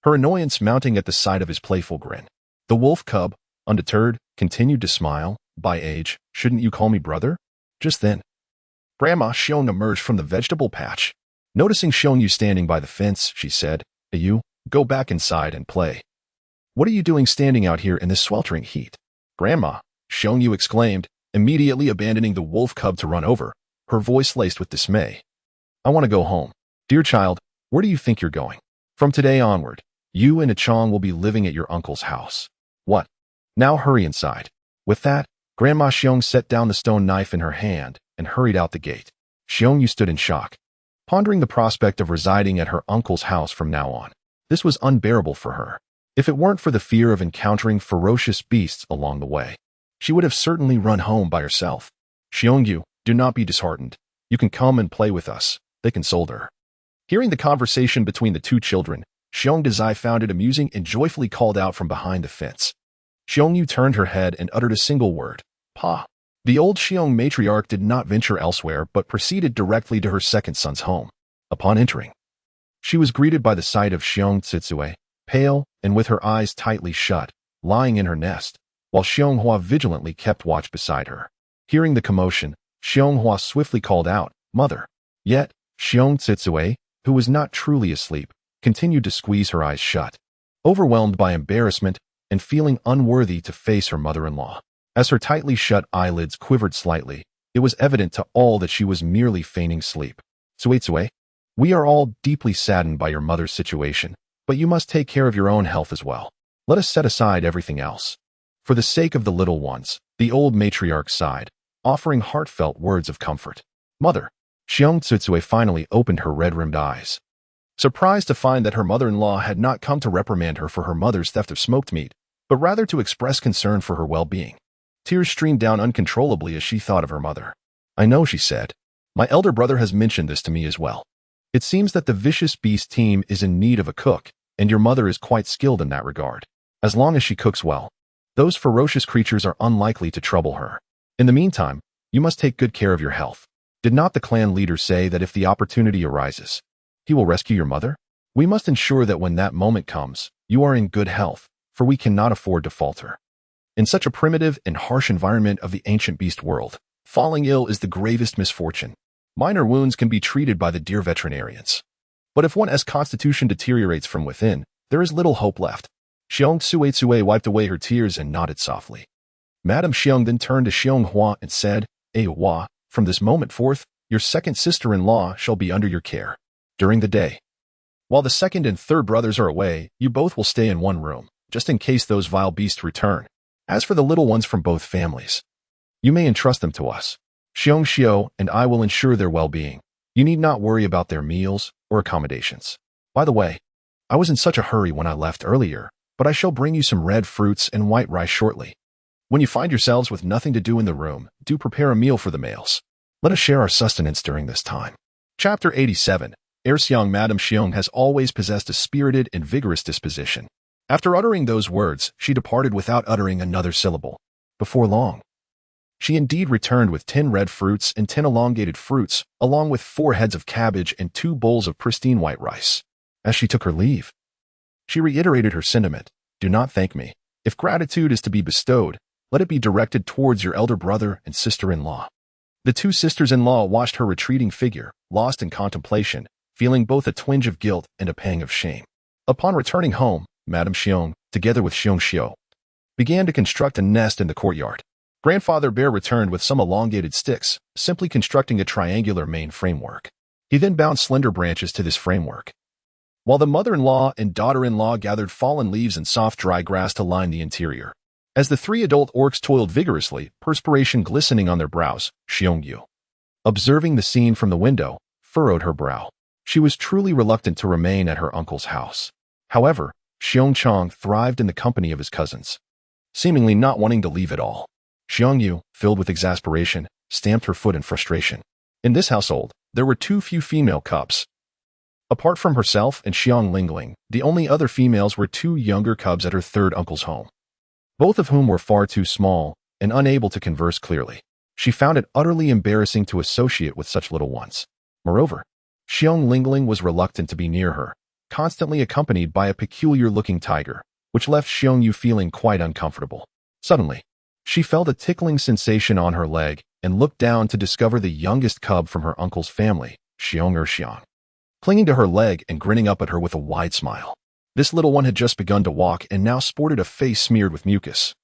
her annoyance mounting at the sight of his playful grin. The Wolf Cub, undeterred, continued to smile. "By age, shouldn't you call me brother?" Just then, Grandma Xiong emerged from the vegetable patch. Noticing Xiongyu standing by the fence, she said, "You, go back inside and play. What are you doing standing out here in this sweltering heat?" "Grandma," Xiongyu exclaimed, immediately abandoning the Wolf Cub to run over, her voice laced with dismay. "I want to go home." "Dear child, where do you think you're going? From today onward, you and Achong will be living at your uncle's house." "What? Now hurry inside." With that, Grandma Xiong set down the stone knife in her hand and hurried out the gate. Xiongyu stood in shock, pondering the prospect of residing at her uncle's house from now on. This was unbearable for her. If it weren't for the fear of encountering ferocious beasts along the way, she would have certainly run home by herself. "Xiongyu, do not be disheartened. You can come and play with us," they consoled her. Hearing the conversation between the two children, Xiong Dazai found it amusing and joyfully called out from behind the fence. Xiongyu turned her head and uttered a single word, "Pa." The old Xiong matriarch did not venture elsewhere but proceeded directly to her second son's home. Upon entering, she was greeted by the sight of Xiong Tsitsue, pale and with her eyes tightly shut, lying in her nest, while Xiong Hua vigilantly kept watch beside her. Hearing the commotion, Xiong Hua swiftly called out, "Mother." Yet, Xiong Tsitsue, who was not truly asleep, continued to squeeze her eyes shut, overwhelmed by embarrassment and feeling unworthy to face her mother-in-law. As her tightly shut eyelids quivered slightly, it was evident to all that she was merely feigning sleep. "Tsue, we are all deeply saddened by your mother's situation, but you must take care of your own health as well. Let us set aside everything else. For the sake of the little ones," the old matriarch sighed, offering heartfelt words of comfort. "Mother." Xiong Tsitsue finally opened her red-rimmed eyes, surprised to find that her mother-in-law had not come to reprimand her for her mother's theft of smoked meat, but rather to express concern for her well-being. Tears streamed down uncontrollably as she thought of her mother. "I know," she said. "My elder brother has mentioned this to me as well. It seems that the Vicious Beast team is in need of a cook, and your mother is quite skilled in that regard. As long as she cooks well, those ferocious creatures are unlikely to trouble her. In the meantime, you must take good care of your health. Did not the clan leader say that if the opportunity arises, he will rescue your mother? We must ensure that when that moment comes, you are in good health, for we cannot afford to falter. In such a primitive and harsh environment of the ancient beast world, falling ill is the gravest misfortune. Minor wounds can be treated by the dear veterinarians. But if one's constitution deteriorates from within, there is little hope left." Xiong Tsue wiped away her tears and nodded softly. Madame Xiong then turned to Xiong Hua and said, Hua, from this moment forth, your second sister-in-law shall be under your care. During the day, while the second and third brothers are away, you both will stay in one room, just in case those vile beasts return. As for the little ones from both families, you may entrust them to us. Xiong Xiu and I will ensure their well-being. You need not worry about their meals or accommodations. By the way, I was in such a hurry when I left earlier, but I shall bring you some red fruits and white rice shortly. When you find yourselves with nothing to do in the room, do prepare a meal for the males. Let us share our sustenance during this time. Chapter 87. Heir Xiong. Madame Xiong has always possessed a spirited and vigorous disposition. After uttering those words, she departed without uttering another syllable. Before long, she indeed returned with 10 red fruits and 10 elongated fruits, along with 4 heads of cabbage and 2 bowls of pristine white rice. As she took her leave, she reiterated her sentiment, "Do not thank me. If gratitude is to be bestowed, let it be directed towards your elder brother and sister-in-law." The 2 sisters-in-law watched her retreating figure, lost in contemplation, feeling both a twinge of guilt and a pang of shame. Upon returning home, Madame Xiong, together with Xiong Xiu, began to construct a nest in the courtyard. Grandfather Bear returned with some elongated sticks, simply constructing a triangular main framework. He then bound slender branches to this framework, while the mother-in-law and daughter-in-law gathered fallen leaves and soft dry grass to line the interior. As the 3 adult orcs toiled vigorously, perspiration glistening on their brows, Xiong Yu, observing the scene from the window, furrowed her brow. She was truly reluctant to remain at her uncle's house. However, Xiong Chong thrived in the company of his cousins, seemingly not wanting to leave at all. Xiong Yu, filled with exasperation, stamped her foot in frustration. In this household, there were too few female cubs. Apart from herself and Xiong Lingling, the only other females were 2 younger cubs at her third uncle's home, both of whom were far too small and unable to converse clearly. She found it utterly embarrassing to associate with such little ones. Moreover, Xiong Lingling was reluctant to be near her, constantly accompanied by a peculiar-looking tiger, which left Xiong Yu feeling quite uncomfortable. Suddenly, she felt a tickling sensation on her leg and looked down to discover the youngest cub from her uncle's family, Xiong, clinging to her leg and grinning up at her with a wide smile. This little one had just begun to walk and now sported a face smeared with mucus,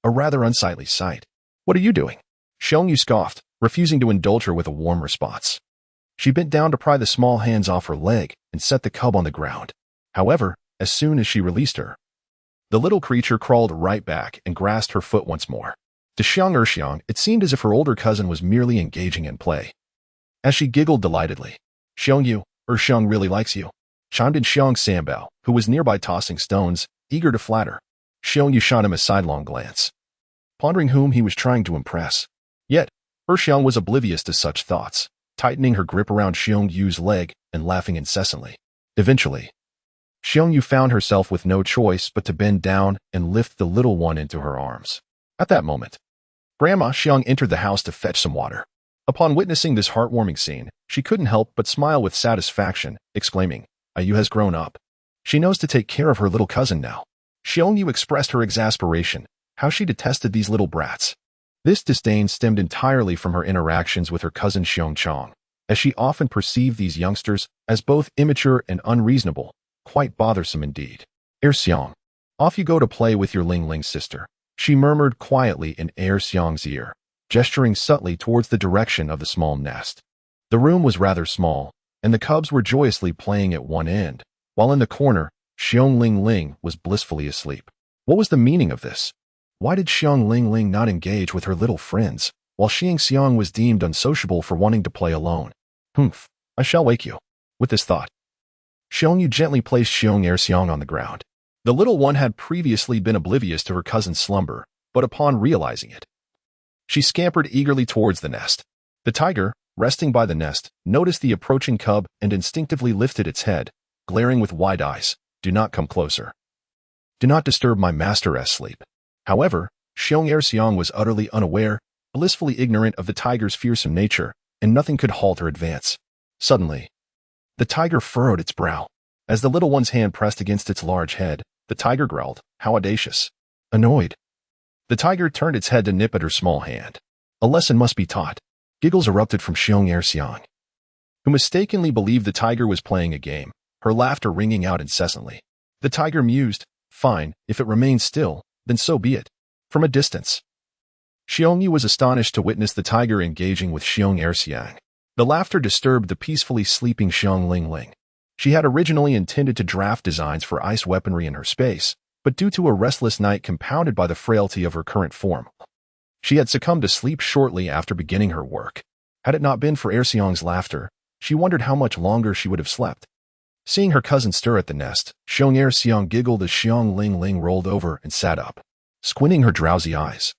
a rather unsightly sight. "What are you doing?" Xiong Yu scoffed, refusing to indulge her with a warm response. She bent down to pry the small hands off her leg and set the cub on the ground. However, as soon as she released her, the little creature crawled right back and grasped her foot once more. To Xiong, it seemed as if her older cousin was merely engaging in play. As she giggled delightedly, Xiong really likes you," chimed in Xiong Sambao, who was nearby tossing stones, eager to flatter. Xiong Yu shot him a sidelong glance, pondering whom he was trying to impress. Yet, Xiong was oblivious to such thoughts, tightening her grip around Xiong Yu's leg and laughing incessantly. Eventually, Xiong Yu found herself with no choice but to bend down and lift the little one into her arms. At that moment, Grandma Xiong entered the house to fetch some water. Upon witnessing this heartwarming scene, she couldn't help but smile with satisfaction, exclaiming, "Yu has grown up. She knows to take care of her little cousin now." Xiong Yu expressed her exasperation, how she detested these little brats. This disdain stemmed entirely from her interactions with her cousin Xiong Chong, as she often perceived these youngsters as both immature and unreasonable, quite bothersome indeed. Xiong, off you go to play with your Lingling sister," she murmured quietly in Xiong's ear, gesturing subtly towards the direction of the small nest. The room was rather small, and the cubs were joyously playing at one end, while in the corner, Xiong Lingling was blissfully asleep. What was the meaning of this? Why did Xiong Lingling not engage with her little friends, while Xiong was deemed unsociable for wanting to play alone? "Humph, I shall wake you." With this thought, Xiong Yu gently placed Xiong on the ground. The little one had previously been oblivious to her cousin's slumber, but upon realizing it, she scampered eagerly towards the nest. The tiger, resting by the nest, noticed the approaching cub and instinctively lifted its head, glaring with wide eyes. "Do not come closer. Do not disturb my master's sleep." However, Xiong was utterly unaware, blissfully ignorant of the tiger's fearsome nature, and nothing could halt her advance. Suddenly, the tiger furrowed its brow. As the little one's hand pressed against its large head, the tiger growled, "How audacious." Annoyed, the tiger turned its head to nip at her small hand. A lesson must be taught. Giggles erupted from Xiong, who mistakenly believed the tiger was playing a game, her laughter ringing out incessantly. The tiger mused, "Fine, if it remains still, then so be it." From a distance, Xiong Yu was astonished to witness the tiger engaging with Xiong. The laughter disturbed the peacefully sleeping Xiong Lingling. She had originally intended to draft designs for ice weaponry in her space, but due to a restless night compounded by the frailty of her current form, she had succumbed to sleep shortly after beginning her work. Had it not been for Xiong's laughter, she wondered how much longer she would have slept. Seeing her cousin stir at the nest, Xiong giggled as Xiong Lingling rolled over and sat up, squinting her drowsy eyes.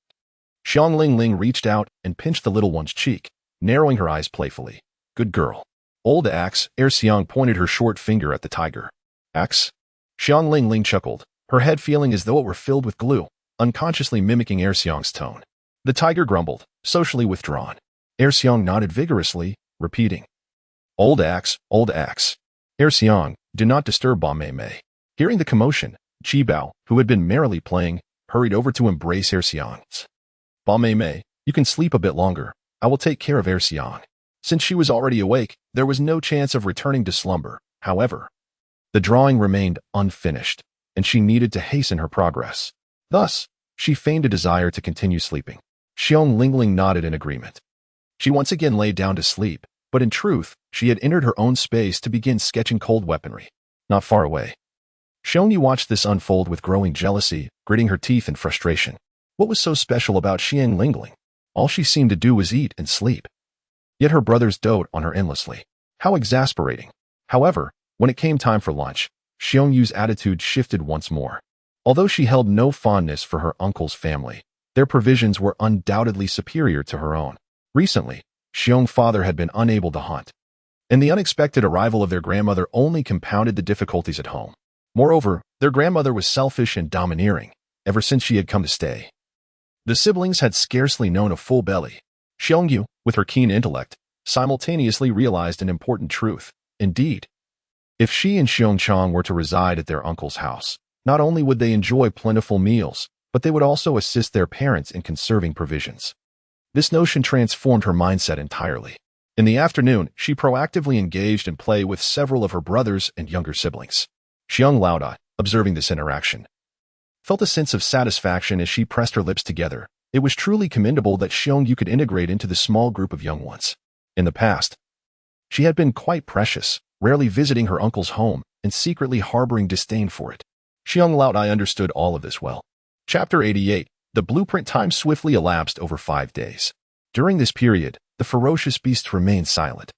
Xiong Lingling reached out and pinched the little one's cheek, narrowing her eyes playfully. "Good girl." Old Axe, Xiong pointed her short finger at the tiger. "Axe?" Xiong Lingling chuckled, her head feeling as though it were filled with glue, unconsciously mimicking Xiong's tone. The tiger grumbled, socially withdrawn. Xiong nodded vigorously, repeating, "Old axe, old axe." Xiong, do not disturb Ba Mei Mei. Hearing the commotion, Qibao, who had been merrily playing, hurried over to embrace Xiong. "Ba Mei Mei, you can sleep a bit longer. I will take care of Xiong." Since she was already awake, there was no chance of returning to slumber. However, the drawing remained unfinished, and she needed to hasten her progress. Thus, she feigned a desire to continue sleeping. Xiong Lingling nodded in agreement. She once again lay down to sleep, but in truth, she had entered her own space to begin sketching cold weaponry. Not far away. Xiongyu watched this unfold with growing jealousy, gritting her teeth in frustration. What was so special about Xiong Lingling? All she seemed to do was eat and sleep. Yet her brothers dote on her endlessly. How exasperating. However, when it came time for lunch, Xiongyu's attitude shifted once more. Although she held no fondness for her uncle's family, their provisions were undoubtedly superior to her own. Recently, Xiong's father had been unable to hunt, and the unexpected arrival of their grandmother only compounded the difficulties at home. Moreover, their grandmother was selfish and domineering, ever since she had come to stay. The siblings had scarcely known a full belly. Xiongyu, with her keen intellect, simultaneously realized an important truth. Indeed, if she and Xiongchang were to reside at their uncle's house, not only would they enjoy plentiful meals, but they would also assist their parents in conserving provisions. This notion transformed her mindset entirely. In the afternoon, she proactively engaged in play with several of her brothers and younger siblings. Xiong Laodai, observing this interaction, felt a sense of satisfaction as she pressed her lips together. It was truly commendable that Xiongyu could integrate into the small group of young ones. In the past, she had been quite precious, rarely visiting her uncle's home and secretly harboring disdain for it. Xiong Laodai understood all of this well. Chapter 88. The blueprint time swiftly elapsed over 5 days. During this period, the ferocious beasts remained silent.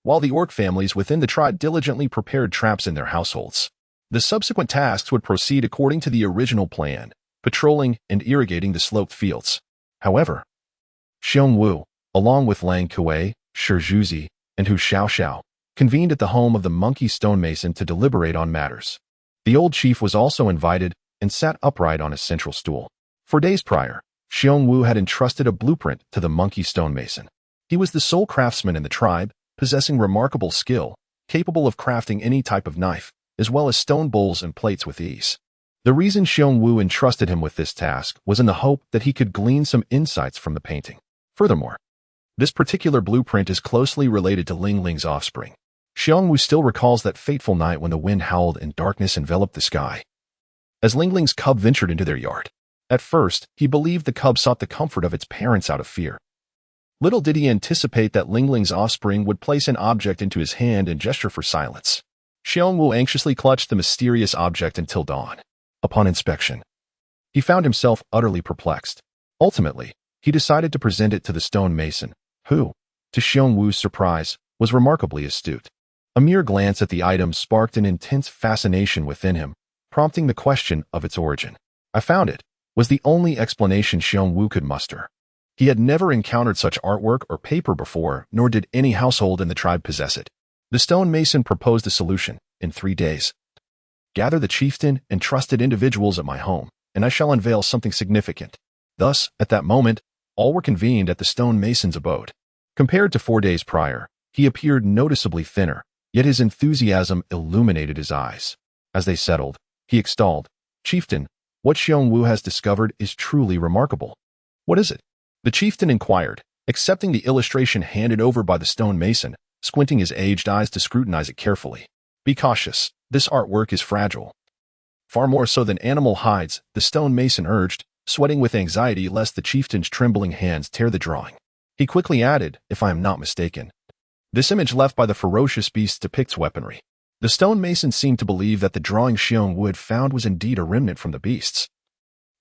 While the orc families within the tribe diligently prepared traps in their households, the subsequent tasks would proceed according to the original plan, patrolling and irrigating the sloped fields. However, Xiong Wu, along with Lang Kuei, Shi Zhuzi, and Hu Xiaoxiao, convened at the home of the monkey stonemason to deliberate on matters. The old chief was also invited and sat upright on a central stool. For days prior, Xiong Wu had entrusted a blueprint to the monkey stonemason. He was the sole craftsman in the tribe, possessing remarkable skill, capable of crafting any type of knife, as well as stone bowls and plates with ease. The reason Xiong Wu entrusted him with this task was in the hope that he could glean some insights from the painting. Furthermore, this particular blueprint is closely related to Lingling's offspring. Xiong Wu still recalls that fateful night when the wind howled and darkness enveloped the sky, as Lingling's cub ventured into their yard. At first, he believed the cub sought the comfort of its parents out of fear. Little did he anticipate that Lingling's offspring would place an object into his hand and gesture for silence. Xiong Wu anxiously clutched the mysterious object until dawn. Upon inspection, he found himself utterly perplexed. Ultimately, he decided to present it to the stonemason, who, to Xiong Wu's surprise, was remarkably astute. A mere glance at the item sparked an intense fascination within him, prompting the question of its origin. "I found it," was the only explanation Xiong Wu could muster. He had never encountered such artwork or paper before, nor did any household in the tribe possess it. The stonemason proposed a solution. In 3 days, gather the chieftain and trusted individuals at my home, and I shall unveil something significant. Thus, at that moment, all were convened at the stonemason's abode. Compared to 4 days prior, he appeared noticeably thinner, yet his enthusiasm illuminated his eyes. As they settled, he extolled, "Chieftain, what Xiong Wu has discovered is truly remarkable." "What is it?" the chieftain inquired, accepting the illustration handed over by the stonemason, squinting his aged eyes to scrutinize it carefully. "Be cautious, this artwork is fragile." Far more so than animal hides, the stonemason urged, sweating with anxiety lest the chieftain's trembling hands tear the drawing. He quickly added, "If I am not mistaken, this image left by the ferocious beast depicts weaponry." The stonemason seemed to believe that the drawing Xiong Wu had found was indeed a remnant from the beasts,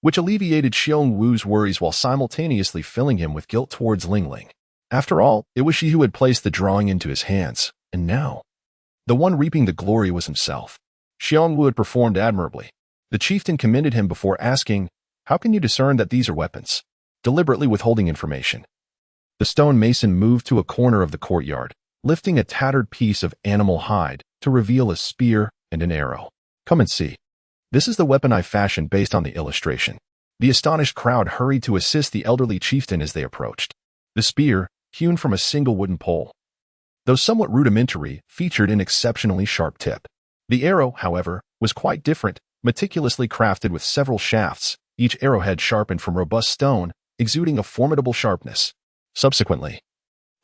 which alleviated Xiong Wu's worries while simultaneously filling him with guilt towards Lingling. After all, it was she who had placed the drawing into his hands, and now the one reaping the glory was himself. Xiong Wu had performed admirably. The chieftain commended him before asking, "How can you discern that these are weapons?" deliberately withholding information. The stonemason moved to a corner of the courtyard, lifting a tattered piece of animal hide to reveal a spear and an arrow. "Come and see." This is the weapon I fashioned based on the illustration. The astonished crowd hurried to assist the elderly chieftain as they approached. The spear, hewn from a single wooden pole, though somewhat rudimentary, featured an exceptionally sharp tip. The arrow, however, was quite different, meticulously crafted with several shafts, each arrowhead sharpened from robust stone, exuding a formidable sharpness. Subsequently,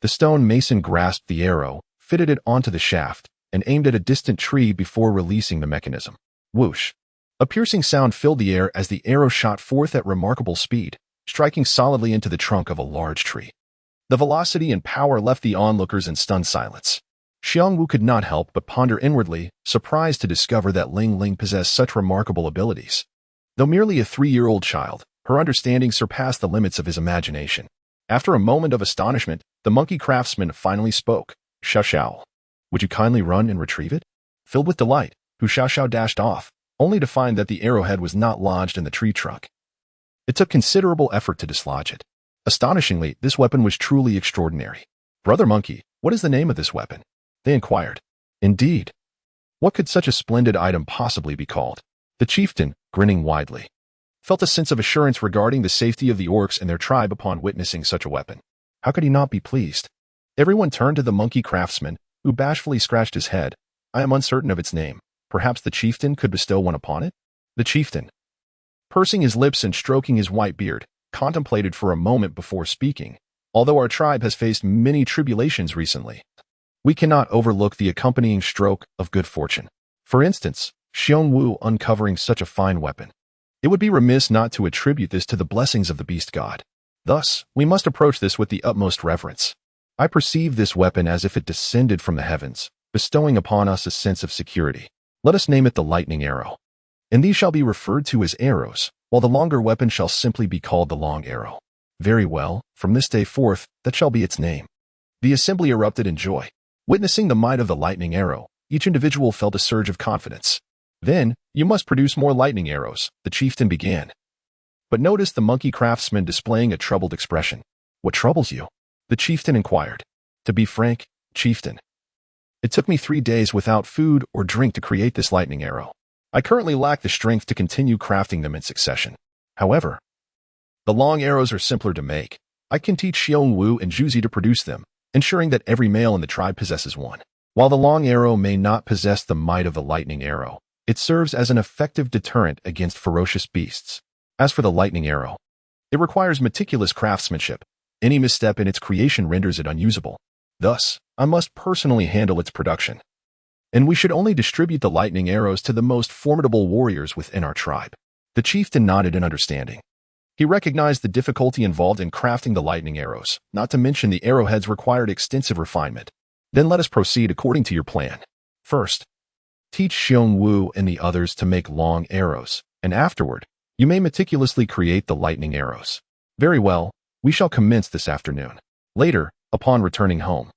the stone mason grasped the arrow, fitted it onto the shaft, and aimed at a distant tree before releasing the mechanism. Whoosh! A piercing sound filled the air as the arrow shot forth at remarkable speed, striking solidly into the trunk of a large tree. The velocity and power left the onlookers in stunned silence. Xiong Wu could not help but ponder inwardly, surprised to discover that Lingling possessed such remarkable abilities. Though merely a 3-year-old child, her understanding surpassed the limits of his imagination. After a moment of astonishment, the monkey craftsman finally spoke. Xiao, would you kindly run and retrieve it? Filled with delight, Xiao dashed off, only to find that the arrowhead was not lodged in the tree trunk. It took considerable effort to dislodge it. Astonishingly, this weapon was truly extraordinary. Brother Monkey, what is the name of this weapon? They inquired. Indeed. What could such a splendid item possibly be called? The chieftain, grinning widely, felt a sense of assurance regarding the safety of the orcs and their tribe upon witnessing such a weapon. How could he not be pleased? Everyone turned to the monkey craftsman, who bashfully scratched his head. I am uncertain of its name. Perhaps the chieftain could bestow one upon it? The chieftain, pursing his lips and stroking his white beard, contemplated for a moment before speaking. Although our tribe has faced many tribulations recently, we cannot overlook the accompanying stroke of good fortune. For instance, Xiong Wu uncovering such a fine weapon. It would be remiss not to attribute this to the blessings of the beast god. Thus, we must approach this with the utmost reverence. I perceive this weapon as if it descended from the heavens, bestowing upon us a sense of security. Let us name it the lightning arrow. And these shall be referred to as arrows, while the longer weapon shall simply be called the long arrow. Very well, from this day forth, that shall be its name. The assembly erupted in joy. Witnessing the might of the lightning arrow, each individual felt a surge of confidence. Then, you must produce more lightning arrows, the chieftain began. But notice the monkey craftsman displaying a troubled expression. What troubles you? The chieftain inquired. To be frank, chieftain, it took me 3 days without food or drink to create this lightning arrow. I currently lack the strength to continue crafting them in succession. However, the long arrows are simpler to make. I can teach Xiong Wu and Juzi to produce them, ensuring that every male in the tribe possesses one. While the long arrow may not possess the might of the lightning arrow, it serves as an effective deterrent against ferocious beasts. As for the lightning arrow, it requires meticulous craftsmanship. Any misstep in its creation renders it unusable. Thus, I must personally handle its production. And we should only distribute the lightning arrows to the most formidable warriors within our tribe. The chieftain nodded in understanding. He recognized the difficulty involved in crafting the lightning arrows, not to mention the arrowheads required extensive refinement. Then let us proceed according to your plan. First, teach Xiong Wu and the others to make long arrows, and afterward, you may meticulously create the lightning arrows. Very well, we shall commence this afternoon. Later, upon returning home,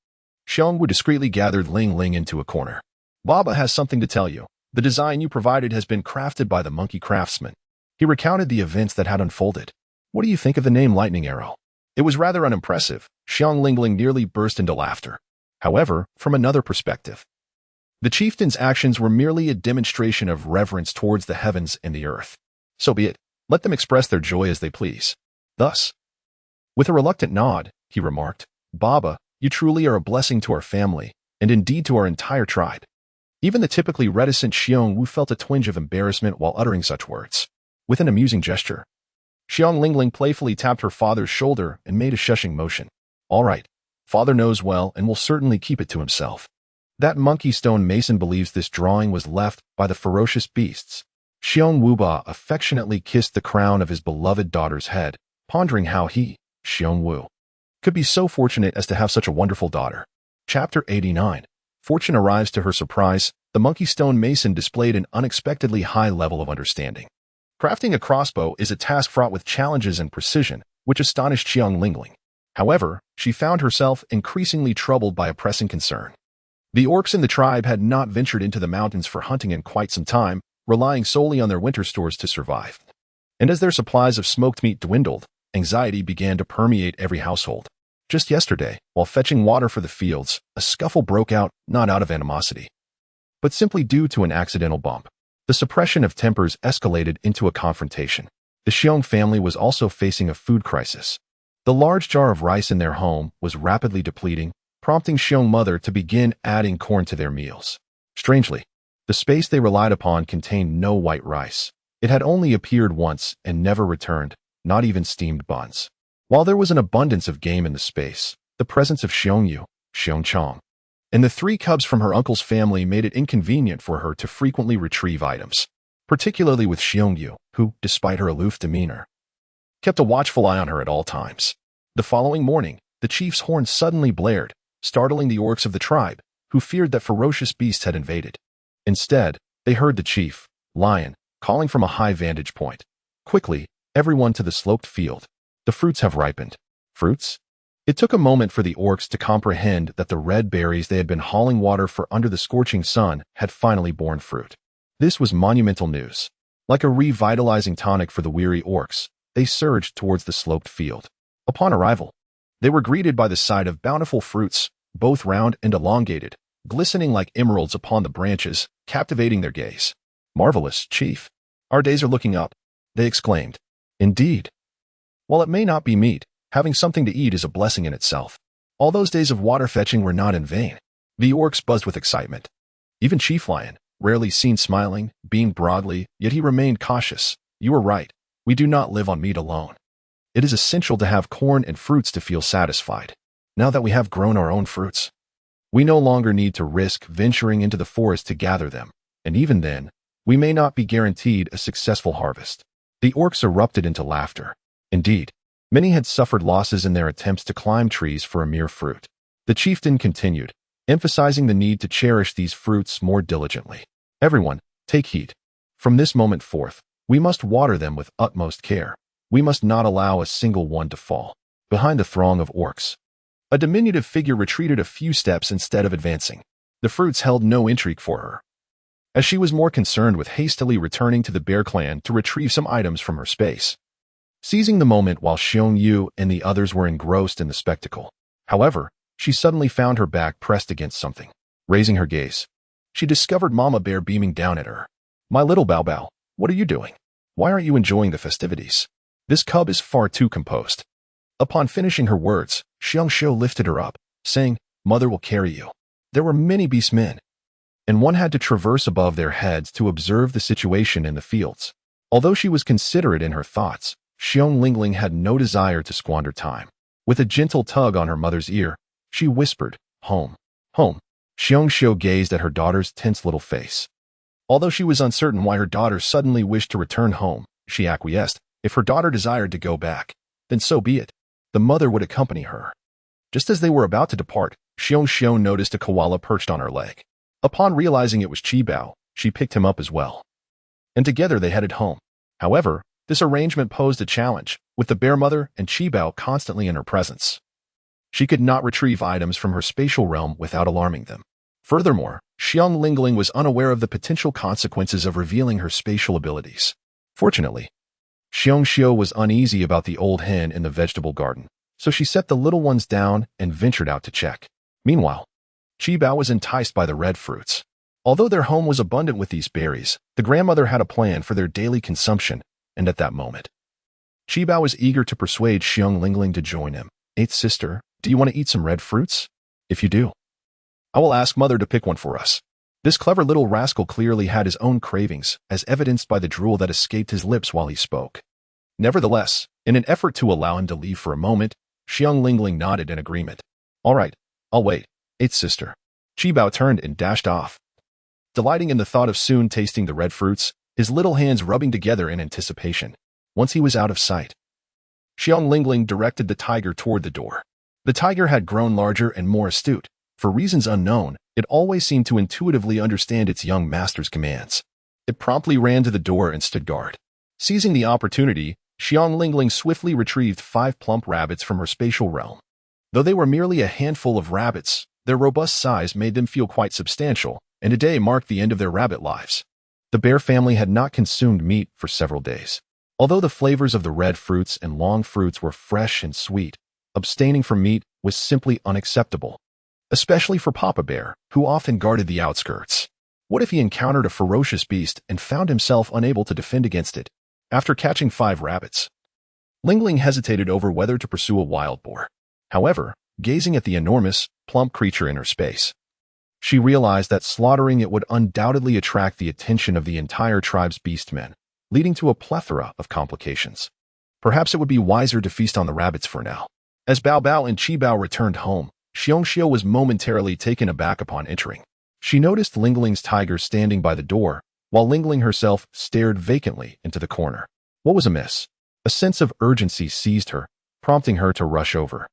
Xiong Wu discreetly gathered Lingling into a corner. Baba has something to tell you. The design you provided has been crafted by the monkey craftsman. He recounted the events that had unfolded. What do you think of the name Lightning Arrow? It was rather unimpressive. Xiong Lingling nearly burst into laughter. However, from another perspective, the chieftain's actions were merely a demonstration of reverence towards the heavens and the earth. So be it. Let them express their joy as they please. Thus, with a reluctant nod, he remarked, Baba, you truly are a blessing to our family, and indeed to our entire tribe. Even the typically reticent Xiong Wu felt a twinge of embarrassment while uttering such words. With an amusing gesture, Xiong Lingling playfully tapped her father's shoulder and made a shushing motion. All right, father knows well and will certainly keep it to himself. That monkey stone mason believes this drawing was left by the ferocious beasts. Xiong Wuba affectionately kissed the crown of his beloved daughter's head, pondering how he, Xiong Wu, could be so fortunate as to have such a wonderful daughter. Chapter 89. Fortune arrives to her surprise. The monkey stone mason displayed an unexpectedly high level of understanding. Crafting a crossbow is a task fraught with challenges and precision, which astonished Xiong Lingling. However, she found herself increasingly troubled by a pressing concern. The orcs in the tribe had not ventured into the mountains for hunting in quite some time, relying solely on their winter stores to survive. And as their supplies of smoked meat dwindled, anxiety began to permeate every household. Just yesterday, while fetching water for the fields, a scuffle broke out, not out of animosity, but simply due to an accidental bump. The The suppression of tempers escalated into a confrontation. The Xiong family was also facing a food crisis. The large jar of rice in their home was rapidly depleting, prompting Xiong mother to begin adding corn to their meals. Strangely, the space they relied upon contained no white rice. It had only appeared once and never returned, not even steamed buns. While there was an abundance of game in the space, the presence of Xiong Yu, Xiong Chong, and the 3 cubs from her uncle's family made it inconvenient for her to frequently retrieve items, particularly with Xiong Yu, who, despite her aloof demeanor, kept a watchful eye on her at all times. The following morning, the chief's horn suddenly blared, startling the orcs of the tribe, who feared that ferocious beasts had invaded. Instead, they heard the chief, Lion, calling from a high vantage point. "Quickly, everyone to the sloped field. The fruits have ripened." Fruits? It took a moment for the orcs to comprehend that the red berries they had been hauling water for under the scorching sun had finally borne fruit. This was monumental news. Like a revitalizing tonic for the weary orcs, they surged towards the sloped field. Upon arrival, they were greeted by the sight of bountiful fruits, both round and elongated, glistening like emeralds upon the branches, captivating their gaze. "Marvelous, Chief. Our days are looking up," they exclaimed. "Indeed. While it may not be meat, having something to eat is a blessing in itself. All those days of water fetching were not in vain." The orcs buzzed with excitement. Even Chief Lion, rarely seen smiling, beamed broadly, yet he remained cautious. "You are right. We do not live on meat alone. It is essential to have corn and fruits to feel satisfied. Now that we have grown our own fruits, we no longer need to risk venturing into the forest to gather them, and even then, we may not be guaranteed a successful harvest." The orcs erupted into laughter. Indeed, many had suffered losses in their attempts to climb trees for a mere fruit. The chieftain continued, emphasizing the need to cherish these fruits more diligently. "Everyone, take heed. From this moment forth, we must water them with utmost care. We must not allow a single one to fall." Behind the throng of orcs, a diminutive figure retreated a few steps instead of advancing. The fruits held no intrigue for her, as she was more concerned with hastily returning to the bear clan to retrieve some items from her space. Seizing the moment while Xiong Yu and the others were engrossed in the spectacle. However, she suddenly found her back pressed against something. Raising her gaze, she discovered Mama Bear beaming down at her. "My little Bao Bao, what are you doing? Why aren't you enjoying the festivities? This cub is far too composed." Upon finishing her words, Xiong Xiu lifted her up, saying, "Mother will carry you." There were many beast men, and one had to traverse above their heads to observe the situation in the fields. Although she was considerate in her thoughts, Xiong Lingling had no desire to squander time. With a gentle tug on her mother's ear, she whispered, "Home. Home." Xiong Xiu gazed at her daughter's tense little face. Although she was uncertain why her daughter suddenly wished to return home, she acquiesced. If her daughter desired to go back, then so be it. The mother would accompany her. Just as they were about to depart, Xiong Xiu noticed a koala perched on her leg. Upon realizing it was Chi Bao, she picked him up as well, and together they headed home. However, this arrangement posed a challenge, with the bear mother and Chi Bao constantly in her presence. She could not retrieve items from her spatial realm without alarming them. Furthermore, Xiong Lingling was unaware of the potential consequences of revealing her spatial abilities. Fortunately, Xiong Xiu was uneasy about the old hen in the vegetable garden, so she set the little ones down and ventured out to check. Meanwhile, Chi Bao was enticed by the red fruits. Although their home was abundant with these berries, the grandmother had a plan for their daily consumption, and at that moment, Chi Bao was eager to persuade Xiong Lingling to join him. "Eighth sister, do you want to eat some red fruits? If you do, I will ask mother to pick one for us." This clever little rascal clearly had his own cravings, as evidenced by the drool that escaped his lips while he spoke. Nevertheless, in an effort to allow him to leave for a moment, Xiong Lingling nodded in agreement. "All right, I'll wait, eighth sister." Chi Bao turned and dashed off. Delighting in the thought of soon tasting the red fruits, his little hands rubbing together in anticipation. Once he was out of sight, Xiong Lingling directed the tiger toward the door. The tiger had grown larger and more astute. For reasons unknown, it always seemed to intuitively understand its young master's commands. It promptly ran to the door and stood guard. Seizing the opportunity, Xiong Lingling swiftly retrieved 5 plump rabbits from her spatial realm. Though they were merely a handful of rabbits, their robust size made them feel quite substantial, and today marked the end of their rabbit lives. The bear family had not consumed meat for several days. Although the flavors of the red fruits and long fruits were fresh and sweet, abstaining from meat was simply unacceptable, especially for Papa Bear, who often guarded the outskirts. What if he encountered a ferocious beast and found himself unable to defend against it? After catching 5 rabbits, Lingling hesitated over whether to pursue a wild boar. However, gazing at the enormous, plump creature in her space, she realized that slaughtering it would undoubtedly attract the attention of the entire tribe's beastmen, leading to a plethora of complications. Perhaps it would be wiser to feast on the rabbits for now. As Bao Bao and Chi Bao returned home, Xiong was momentarily taken aback upon entering. She noticed Lingling's tiger standing by the door, while Lingling herself stared vacantly into the corner. What was amiss? A sense of urgency seized her, prompting her to rush over,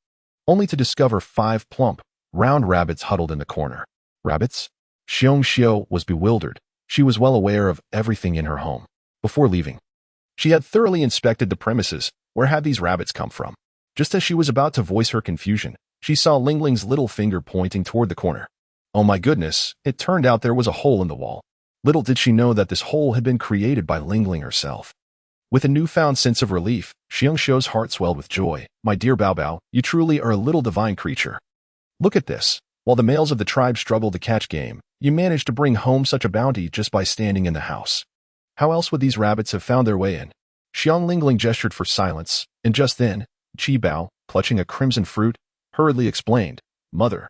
only to discover 5 plump, round rabbits huddled in the corner. Rabbits? Xiong was bewildered. She was well aware of everything in her home. Before leaving, she had thoroughly inspected the premises. Where had these rabbits come from? Just as she was about to voice her confusion, she saw Lingling's little finger pointing toward the corner. Oh my goodness, it turned out there was a hole in the wall. Little did she know that this hole had been created by Lingling herself. With a newfound sense of relief, Xiong's heart swelled with joy. My dear Bao Bao, you truly are a little divine creature. Look at this. While the males of the tribe struggle to catch game, you managed to bring home such a bounty just by standing in the house. How else would these rabbits have found their way in? Xiong Lingling gestured for silence, and just then, Chi Bao, clutching a crimson fruit, hurriedly explained, Mother,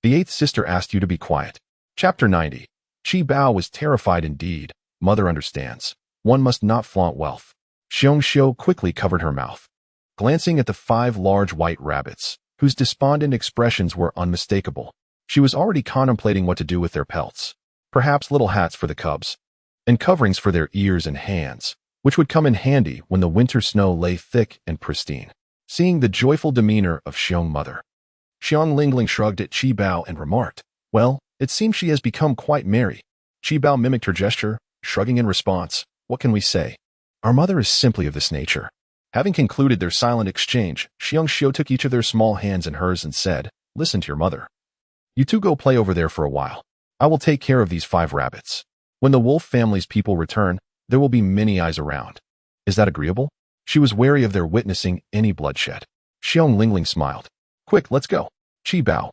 the 8th sister asked you to be quiet. Chapter 90. Chi Bao was terrified indeed. Mother understands. One must not flaunt wealth. Xiong quickly covered her mouth, glancing at the 5 large white rabbits, whose despondent expressions were unmistakable. She was already contemplating what to do with their pelts. Perhaps little hats for the cubs, and coverings for their ears and hands, which would come in handy when the winter snow lay thick and pristine. Seeing the joyful demeanor of Xiong mother, Xiong Lingling shrugged at Chi Bao and remarked, Well, it seems she has become quite merry. Chi Bao mimicked her gesture, shrugging in response. What can we say? Our mother is simply of this nature. Having concluded their silent exchange, Xiong took each of their small hands in hers and said, Listen to your mother. You two go play over there for a while. I will take care of these 5 rabbits. When the wolf family's people return, there will be many eyes around. Is that agreeable? She was wary of their witnessing any bloodshed. Xiong Lingling smiled. Quick, let's go. Chi Bao,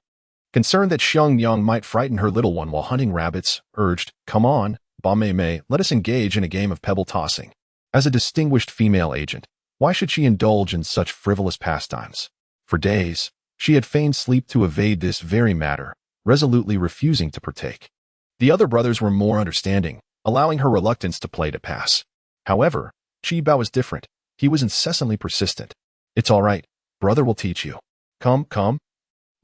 concerned that Xiong Yang might frighten her little one while hunting rabbits, urged, Come on, Ba Mei Mei, let us engage in a game of pebble tossing. As a distinguished female agent, why should she indulge in such frivolous pastimes? For days, she had feigned sleep to evade this very matter, resolutely refusing to partake. The other brothers were more understanding, allowing her reluctance to play to pass. However, Chi Bao was different. He was incessantly persistent. It's all right. Brother will teach you. Come.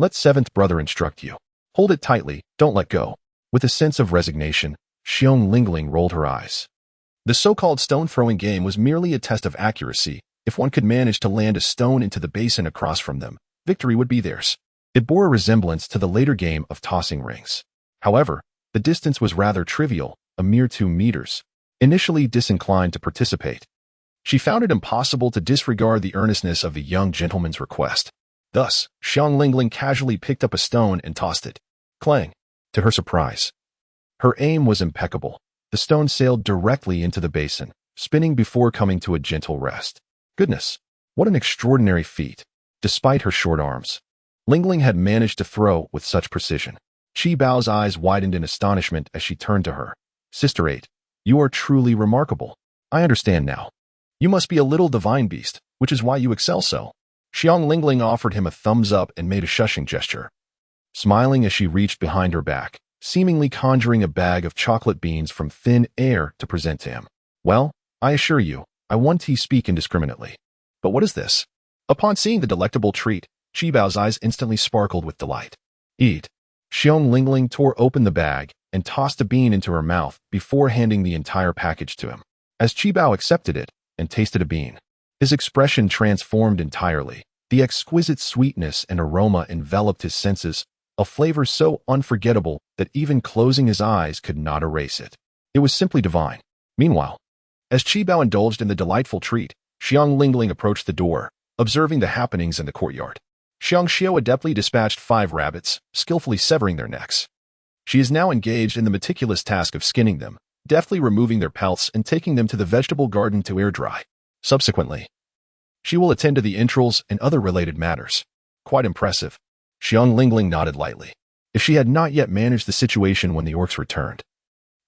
Let 7th brother instruct you. Hold it tightly, don't let go. With a sense of resignation, Xiong Lingling rolled her eyes. The so-called stone-throwing game was merely a test of accuracy. If one could manage to land a stone into the basin across from them, victory would be theirs. It bore a resemblance to the later game of tossing rings. However, the distance was rather trivial, a mere 2 meters. Initially disinclined to participate, she found it impossible to disregard the earnestness of the young gentleman's request. Thus, Xiong Lingling casually picked up a stone and tossed it. Clang! To her surprise, her aim was impeccable. The stone sailed directly into the basin, spinning before coming to a gentle rest. Goodness, what an extraordinary feat! Despite her short arms, Lingling had managed to throw with such precision. Chi Bao's eyes widened in astonishment as she turned to her. Sister 8, you are truly remarkable. I understand now. You must be a little divine beast, which is why you excel so. Xiong Lingling offered him a thumbs up and made a shushing gesture, smiling as she reached behind her back, seemingly conjuring a bag of chocolate beans from thin air to present to him. Well, I assure you, I want to speak indiscriminately. But what is this? Upon seeing the delectable treat, Chi Bao's eyes instantly sparkled with delight. Eat. Xiong Lingling tore open the bag and tossed a bean into her mouth before handing the entire package to him. As Chi Bao accepted it and tasted a bean, his expression transformed entirely. The exquisite sweetness and aroma enveloped his senses, a flavor so unforgettable that even closing his eyes could not erase it. It was simply divine. Meanwhile, as Chi Bao indulged in the delightful treat, Xiong Lingling approached the door, observing the happenings in the courtyard. Xiong adeptly dispatched 5 rabbits, skillfully severing their necks. She is now engaged in the meticulous task of skinning them, deftly removing their pelts and taking them to the vegetable garden to air dry. Subsequently, she will attend to the entrails and other related matters. Quite impressive. Xiong Lingling nodded lightly. If she had not yet managed the situation when the orcs returned,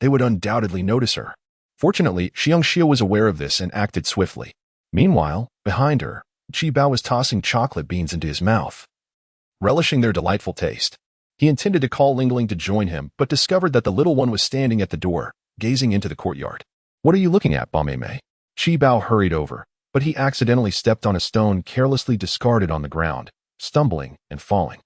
they would undoubtedly notice her. Fortunately, Xiong was aware of this and acted swiftly. Meanwhile, behind her, Qi Bao was tossing chocolate beans into his mouth, relishing their delightful taste. He intended to call Lingling to join him, but discovered that the little one was standing at the door, gazing into the courtyard. "What are you looking at, Ba Mei?" Qi Bao hurried over, but he accidentally stepped on a stone carelessly discarded on the ground, stumbling and falling.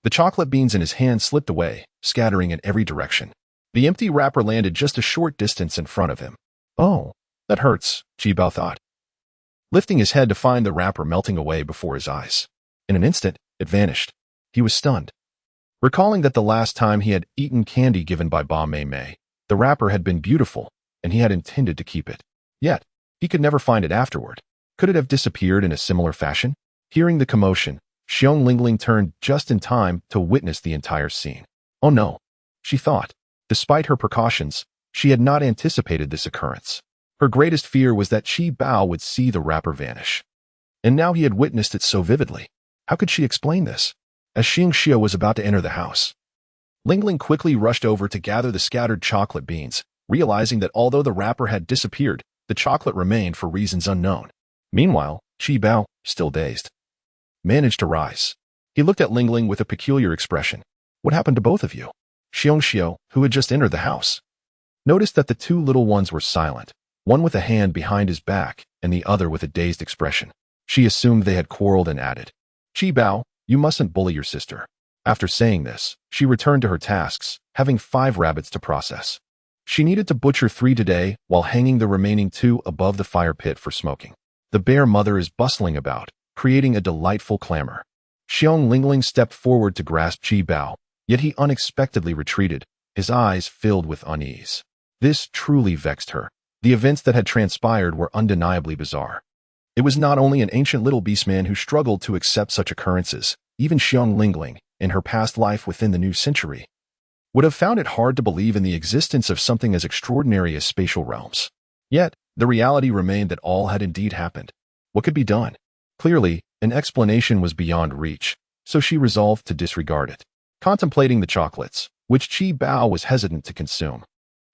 The chocolate beans in his hand slipped away, scattering in every direction. The empty wrapper landed just a short distance in front of him. "Oh, that hurts," Qi Bao thought, lifting his head to find the wrapper melting away before his eyes. In an instant, it vanished. He was stunned. Recalling that the last time he had eaten candy given by Ba Mei, the wrapper had been beautiful, and he had intended to keep it. Yet, he could never find it afterward. Could it have disappeared in a similar fashion? Hearing the commotion, Xiong Lingling turned just in time to witness the entire scene. Oh no, she thought. Despite her precautions, she had not anticipated this occurrence. Her greatest fear was that Qi Bao would see the wrapper vanish. And now he had witnessed it so vividly. How could she explain this? As Xiong was about to enter the house, Lingling quickly rushed over to gather the scattered chocolate beans, realizing that although the wrapper had disappeared, the chocolate remained for reasons unknown. Meanwhile, Qi Bao, still dazed, managed to rise. He looked at Lingling with a peculiar expression. "What happened to both of you?" Xiong, who had just entered the house, noticed that the two little ones were silent, one with a hand behind his back and the other with a dazed expression. She assumed they had quarreled and added, "Qi Bao, you mustn't bully your sister." After saying this, she returned to her tasks, having 5 rabbits to process. She needed to butcher 3 today while hanging the remaining 2 above the fire pit for smoking. The bear mother is bustling about, creating a delightful clamor. Xiong Lingling stepped forward to grasp Qi Bao, yet he unexpectedly retreated, his eyes filled with unease. This truly vexed her. The events that had transpired were undeniably bizarre. It was not only an ancient little beastman who struggled to accept such occurrences, even Xiong Lingling, in her past life within the new century, would have found it hard to believe in the existence of something as extraordinary as spatial realms. Yet, the reality remained that all had indeed happened. What could be done? Clearly, an explanation was beyond reach, so she resolved to disregard it. Contemplating the chocolates, which Qi Bao was hesitant to consume,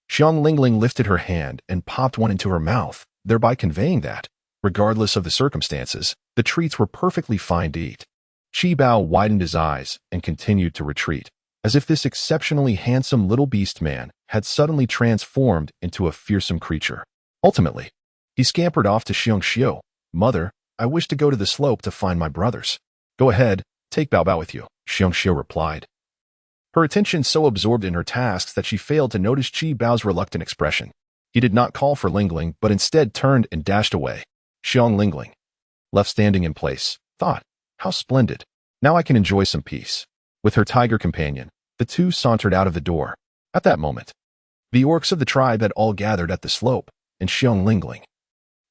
Xiong Lingling lifted her hand and popped one into her mouth, thereby conveying that, regardless of the circumstances, the treats were perfectly fine to eat. Qi Bao widened his eyes and continued to retreat, as if this exceptionally handsome little beast man had suddenly transformed into a fearsome creature. Ultimately, he scampered off to Xiong. "Mother, I wish to go to the slope to find my brothers." "Go ahead, take Bao Bao with you," Xiong replied. Her attention so absorbed in her tasks that she failed to notice Qi Bao's reluctant expression. He did not call for Lingling, but instead turned and dashed away. Xiong Lingling, left standing in place, thought, "How splendid. Now I can enjoy some peace." With her tiger companion, the two sauntered out of the door. At that moment, the orcs of the tribe had all gathered at the slope, and Xiong Lingling,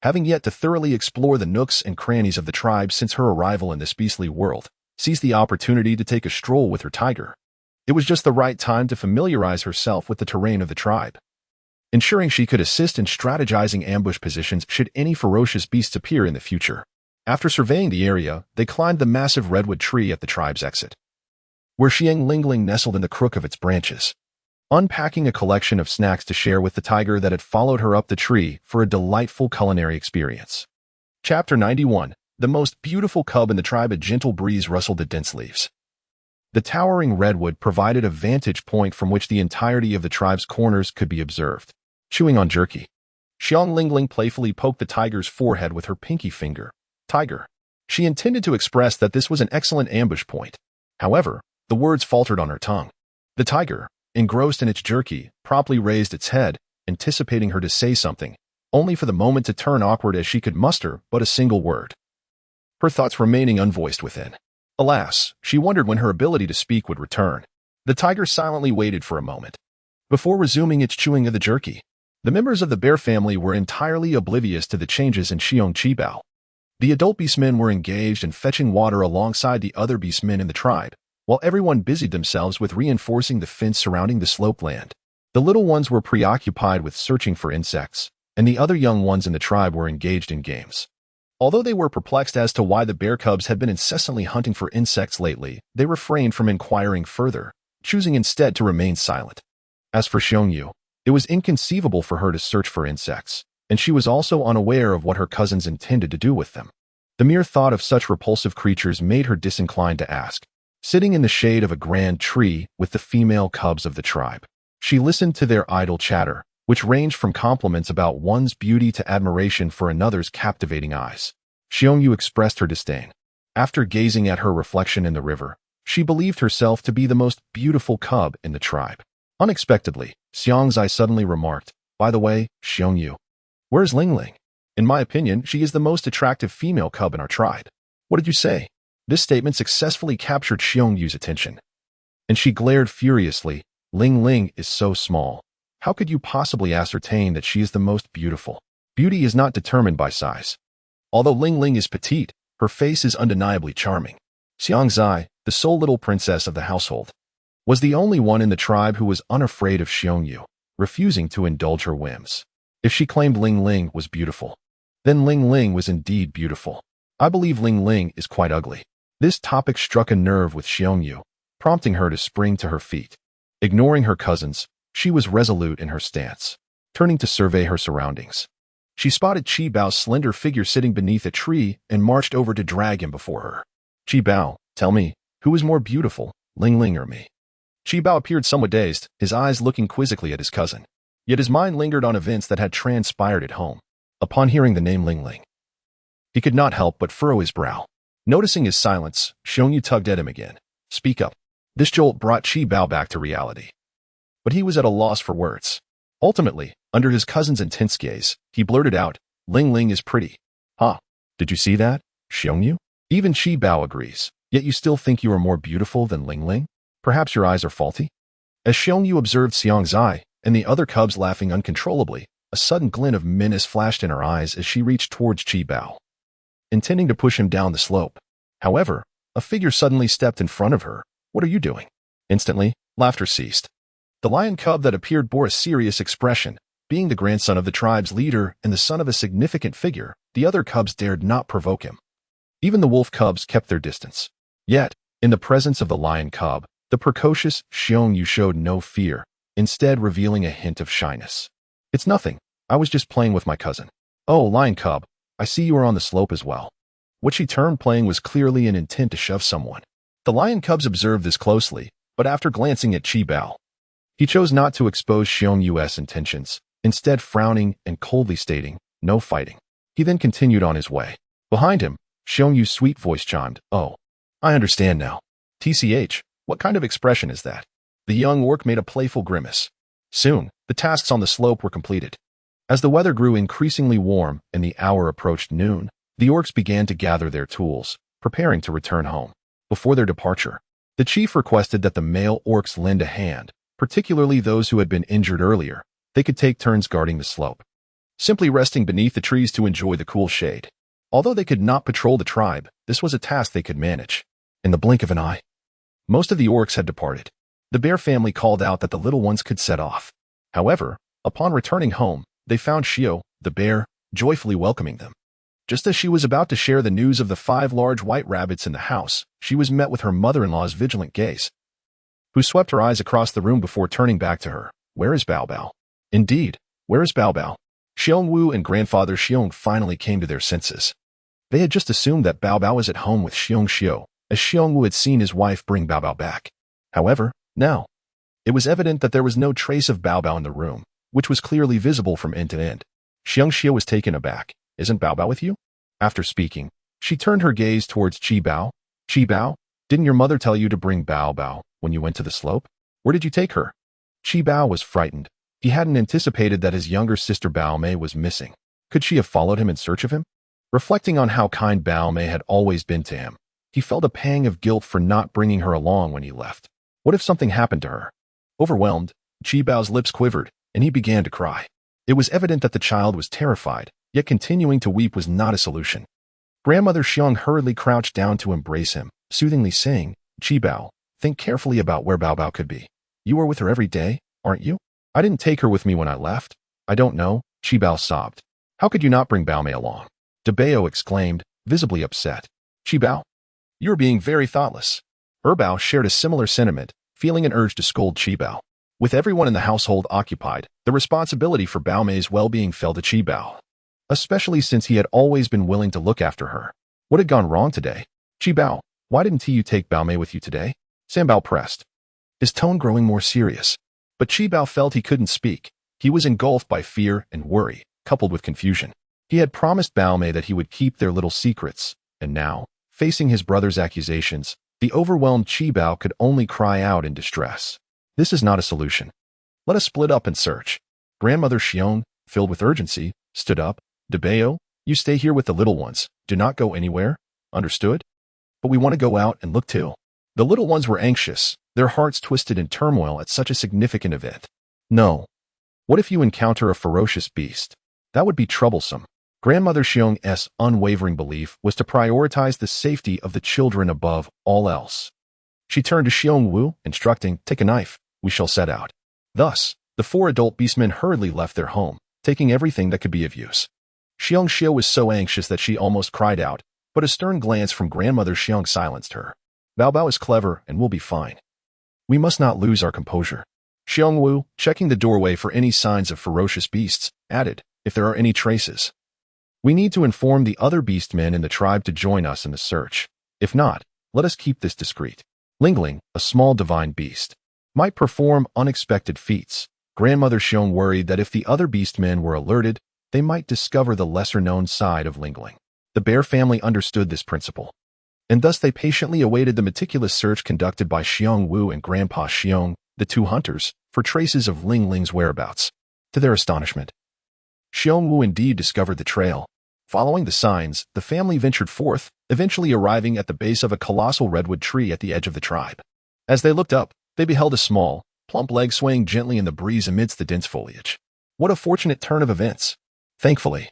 having yet to thoroughly explore the nooks and crannies of the tribe since her arrival in this beastly world, seized the opportunity to take a stroll with her tiger. It was just the right time to familiarize herself with the terrain of the tribe, ensuring she could assist in strategizing ambush positions should any ferocious beasts appear in the future. After surveying the area, they climbed the massive redwood tree at the tribe's exit, where Xiong Lingling nestled in the crook of its branches, unpacking a collection of snacks to share with the tiger that had followed her up the tree for a delightful culinary experience. Chapter 91. The most beautiful cub in the tribe. A gentle breeze rustled the dense leaves. The towering redwood provided a vantage point from which the entirety of the tribe's corners could be observed. Chewing on jerky, Xiong Lingling playfully poked the tiger's forehead with her pinky finger. "Tiger." She intended to express that this was an excellent ambush point. However, the words faltered on her tongue. The tiger, engrossed in its jerky, promptly raised its head, anticipating her to say something, only for the moment to turn awkward as she could muster but a single word, her thoughts remaining unvoiced within. Alas, she wondered when her ability to speak would return. The tiger silently waited for a moment before resuming its chewing of the jerky. The members of the bear family were entirely oblivious to the changes in Xiong Bao. The adult beastmen were engaged in fetching water alongside the other beastmen in the tribe, while everyone busied themselves with reinforcing the fence surrounding the slope land. The little ones were preoccupied with searching for insects, and the other young ones in the tribe were engaged in games. Although they were perplexed as to why the bear cubs had been incessantly hunting for insects lately, they refrained from inquiring further, choosing instead to remain silent. As for Xiong, It was inconceivable for her to search for insects, and she was also unaware of what her cousins intended to do with them. The mere thought of such repulsive creatures made her disinclined to ask. Sitting in the shade of a grand tree with the female cubs of the tribe, she listened to their idle chatter, which ranged from compliments about one's beauty to admiration for another's captivating eyes. Xiong expressed her disdain. After gazing at her reflection in the river, she believed herself to be the most beautiful cub in the tribe. Unexpectedly, Xiongzai suddenly remarked, "By the way, Xiong, where's Lingling? In my opinion, she is the most attractive female cub in our tribe." "What did you say?" This statement successfully captured Xiong's attention, and she glared furiously. "Lingling is so small. How could you possibly ascertain that she is the most beautiful? Beauty is not determined by size. Although Lingling is petite, her face is undeniably charming." Xiongzai, the sole little princess of the household, was the only one in the tribe who was unafraid of Xiong, refusing to indulge her whims. If she claimed Lingling was beautiful, then Lingling was indeed beautiful. "I believe Lingling is quite ugly." This topic struck a nerve with Xiong, prompting her to spring to her feet. Ignoring her cousins, she was resolute in her stance. Turning to survey her surroundings, she spotted Qi Bao's slender figure sitting beneath a tree and marched over to drag him before her. "Qi Bao, tell me, who is more beautiful, Lingling or me?" Qi Bao appeared somewhat dazed, his eyes looking quizzically at his cousin. Yet his mind lingered on events that had transpired at home. Upon hearing the name Lingling, he could not help but furrow his brow. Noticing his silence, Xiong tugged at him again. "Speak up." This jolt brought Qi Bao back to reality, but he was at a loss for words. Ultimately, under his cousin's intense gaze, he blurted out, "Lingling is pretty." "Huh? Did you see that, Xiong? Even Qi Bao agrees, yet you still think you are more beautiful than Lingling? Perhaps your eyes are faulty?" As Xiong observed Xiongzai and the other cubs laughing uncontrollably, a sudden glint of menace flashed in her eyes as she reached towards Qi Bao, intending to push him down the slope. However, a figure suddenly stepped in front of her. "What are you doing?" Instantly, laughter ceased. The lion cub that appeared bore a serious expression. Being the grandson of the tribe's leader and the son of a significant figure, the other cubs dared not provoke him. Even the wolf cubs kept their distance. Yet, in the presence of the lion cub, the precocious Xiong showed no fear, instead revealing a hint of shyness. "It's nothing. I was just playing with my cousin." "Oh, lion cub, I see you are on the slope as well." What she termed playing was clearly an intent to shove someone. The lion cubs observed this closely, but after glancing at Qi Bao, he chose not to expose Xiong's intentions, instead frowning and coldly stating, "No fighting." He then continued on his way. Behind him, Xiong's sweet voice chimed, "Oh, I understand now. TCH, what kind of expression is that?" The young orc made a playful grimace. Soon, the tasks on the slope were completed. As the weather grew increasingly warm and the hour approached noon, the orcs began to gather their tools, preparing to return home. Before their departure, the chief requested that the male orcs lend a hand, particularly those who had been injured earlier. They could take turns guarding the slope, simply resting beneath the trees to enjoy the cool shade. Although they could not patrol the tribe, this was a task they could manage. In the blink of an eye, most of the orcs had departed. The bear family called out that the little ones could set off. However, upon returning home, they found Shio, the bear, joyfully welcoming them. Just as she was about to share the news of the 5 large white rabbits in the house, she was met with her mother-in-law's vigilant gaze, who swept her eyes across the room before turning back to her. "Where is Bao Bao?" "Indeed, where is Bao Bao?" Xiong Wu and grandfather Xiong finally came to their senses. They had just assumed that Bao Bao was at home with Xiong Xiu, as Xiong Wu had seen his wife bring Bao Bao back. However, now, it was evident that there was no trace of Bao Bao in the room, which was clearly visible from end to end. Xiong Xiu was taken aback. "Isn't Bao Bao with you?" After speaking, she turned her gaze towards Qi Bao. "Qi Bao, didn't your mother tell you to bring Bao Bao when you went to the slope? Where did you take her?" Qi Bao was frightened. He hadn't anticipated that his younger sister Bao Mei was missing. Could she have followed him in search of him? Reflecting on how kind Bao Mei had always been to him, he felt a pang of guilt for not bringing her along when he left. What if something happened to her? Overwhelmed, Qi Bao's lips quivered, and he began to cry. It was evident that the child was terrified, yet continuing to weep was not a solution. Grandmother Xiong hurriedly crouched down to embrace him, soothingly saying, "Qi Bao, think carefully about where Bao Bao could be. You are with her every day, aren't you?" "I didn't take her with me when I left. I don't know," Qi Bao sobbed. "How could you not bring Bao Mei along?" De Bao exclaimed, visibly upset. "Qi Bao, you're being very thoughtless." Bao shared a similar sentiment, feeling an urge to scold Qi Bao. With everyone in the household occupied, the responsibility for Bao Mei's well-being fell to Qi Bao, especially since he had always been willing to look after her. What had gone wrong today? Qi Bao, why didn't you take Bao Mei with you today? Sam Bao pressed, his tone growing more serious. But Qi Bao felt he couldn't speak. He was engulfed by fear and worry, coupled with confusion. He had promised Bao Mei that he would keep their little secrets, and now, facing his brother's accusations, the overwhelmed Qi Bao could only cry out in distress. This is not a solution. Let us split up and search. Grandmother Xiong, filled with urgency, stood up. Debao, you stay here with the little ones. Do not go anywhere. Understood? But we want to go out and look too. The little ones were anxious, their hearts twisted in turmoil at such a significant event. No. What if you encounter a ferocious beast? That would be troublesome. Grandmother Xiong's unwavering belief was to prioritize the safety of the children above all else. She turned to Xiong Wu, instructing, take a knife. We shall set out. Thus, the 4 adult beastmen hurriedly left their home, taking everything that could be of use. Xiong Xiu was so anxious that she almost cried out, but a stern glance from Grandmother Xiong silenced her. Bao Bao is clever and will be fine. We must not lose our composure. Xiong Wu, checking the doorway for any signs of ferocious beasts, added, if there are any traces. We need to inform the other beastmen in the tribe to join us in the search. If not, let us keep this discreet. Lingling, a small divine beast, might perform unexpected feats. Grandmother Xiong worried that if the other beastmen were alerted, they might discover the lesser-known side of Lingling. The bear family understood this principle, and thus they patiently awaited the meticulous search conducted by Xiong Wu and Grandpa Xiong, the 2 hunters, for traces of Lingling's whereabouts. To their astonishment, Xiong Wu indeed discovered the trail. Following the signs, the family ventured forth, eventually arriving at the base of a colossal redwood tree at the edge of the tribe. As they looked up, they beheld a small, plump leg swaying gently in the breeze amidst the dense foliage. What a fortunate turn of events! Thankfully,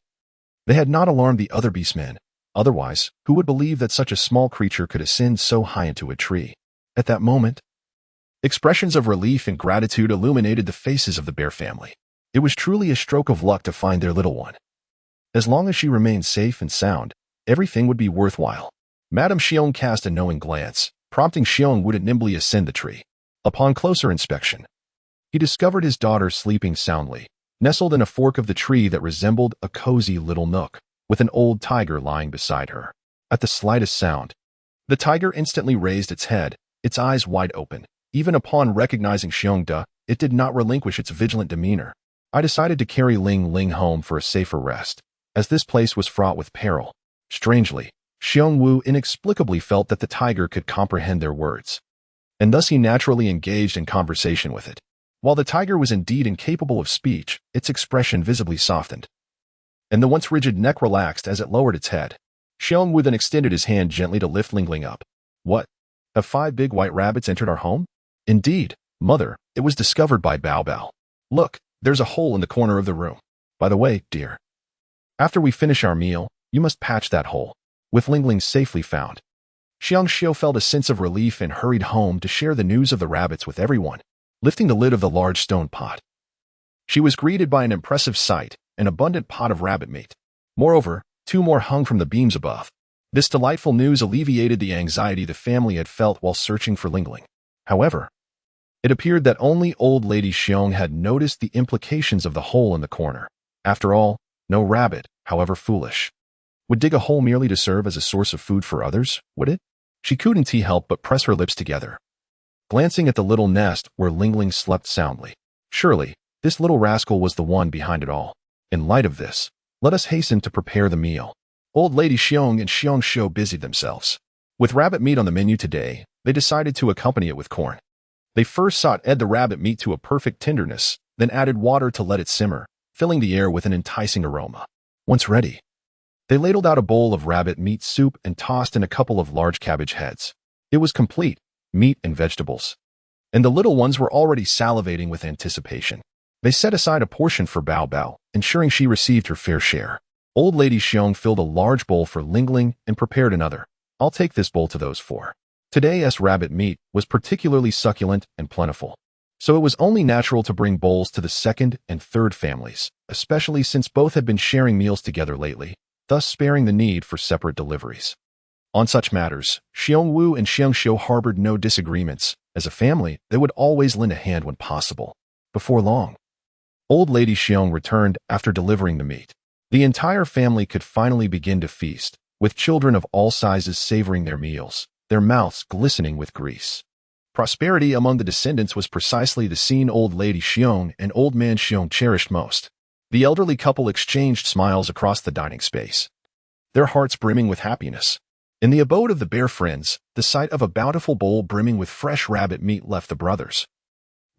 they had not alarmed the other beastmen. Otherwise, who would believe that such a small creature could ascend so high into a tree? At that moment, expressions of relief and gratitude illuminated the faces of the bear family. It was truly a stroke of luck to find their little one. As long as she remained safe and sound, everything would be worthwhile. Madame Xiong cast a knowing glance, prompting Xiong Wu to nimbly ascend the tree. Upon closer inspection, he discovered his daughter sleeping soundly, nestled in a fork of the tree that resembled a cozy little nook, with an old tiger lying beside her. At the slightest sound, the tiger instantly raised its head, its eyes wide open. Even upon recognizing Xiongda, it did not relinquish its vigilant demeanor. I decided to carry Ling home for a safer rest, as this place was fraught with peril. Strangely, Xiong Wu inexplicably felt that the tiger could comprehend their words, and thus he naturally engaged in conversation with it. While the tiger was indeed incapable of speech, its expression visibly softened, and the once rigid neck relaxed as it lowered its head. Xiong Wu then extended his hand gently to lift Lingling up. What? Have 5 big white rabbits entered our home? Indeed, mother, it was discovered by Bao Bao. Look, there's a hole in the corner of the room. By the way, dear, after we finish our meal, you must patch that hole. With Lingling safely found, Xiong Xiu felt a sense of relief and hurried home to share the news of the rabbits with everyone. Lifting the lid of the large stone pot, she was greeted by an impressive sight, an abundant pot of rabbit meat. Moreover, 2 more hung from the beams above. This delightful news alleviated the anxiety the family had felt while searching for Lingling. However, it appeared that only old lady Xiong had noticed the implications of the hole in the corner. After all, no rabbit, however foolish, would dig a hole merely to serve as a source of food for others, would it? She couldn't help but press her lips together, glancing at the little nest where Lingling slept soundly. Surely, this little rascal was the one behind it all. In light of this, let us hasten to prepare the meal. Old Lady Xiong and Xiong Xiu busied themselves. With rabbit meat on the menu today, they decided to accompany it with corn. They first sautéed the rabbit meat to a perfect tenderness, then added water to let it simmer, filling the air with an enticing aroma. Once ready, they ladled out a bowl of rabbit meat soup and tossed in a couple of large cabbage heads. It was complete, meat and vegetables, and the little ones were already salivating with anticipation. They set aside a portion for Bao Bao, ensuring she received her fair share. Old Lady Xiong filled a large bowl for Lingling and prepared another. I'll take this bowl to those 4. Today's rabbit meat was particularly succulent and plentiful, so it was only natural to bring bowls to the 2nd and 3rd families, especially since both had been sharing meals together lately, thus sparing the need for separate deliveries. On such matters, Xiong Wu and Xiong Xiu harbored no disagreements, As a family, they would always lend a hand when possible. Before long, old lady Xiong returned after delivering the meat. The entire family could finally begin to feast, with children of all sizes savoring their meals, their mouths glistening with grease. Prosperity among the descendants was precisely the scene old lady Xiong and old man Xiong cherished most. The elderly couple exchanged smiles across the dining space, their hearts brimming with happiness. In the abode of the bear friends, the sight of a bountiful bowl brimming with fresh rabbit meat left the brothers,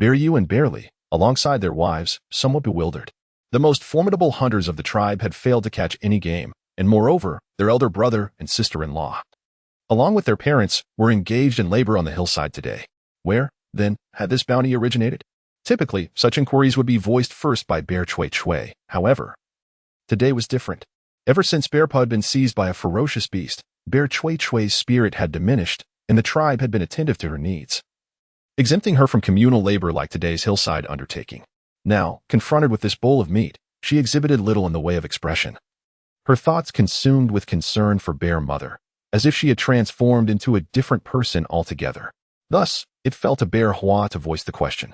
Bear-You and Bear-Li, alongside their wives, somewhat bewildered. The most formidable hunters of the tribe had failed to catch any game, and moreover, their elder brother and sister-in-law, along with their parents, were engaged in labor on the hillside today. Where, then, had this bounty originated? Typically, such inquiries would be voiced first by Bear Chui Chui. However, today was different. Ever since Bear Pa had been seized by a ferocious beast, Bear Chui Chui's spirit had diminished, and the tribe had been attentive to her needs, exempting her from communal labor like today's hillside undertaking. Now, confronted with this bowl of meat, she exhibited little in the way of expression. Her thoughts consumed with concern for Bear Mother, as if she had transformed into a different person altogether. Thus, it fell to Bear Hua to voice the question.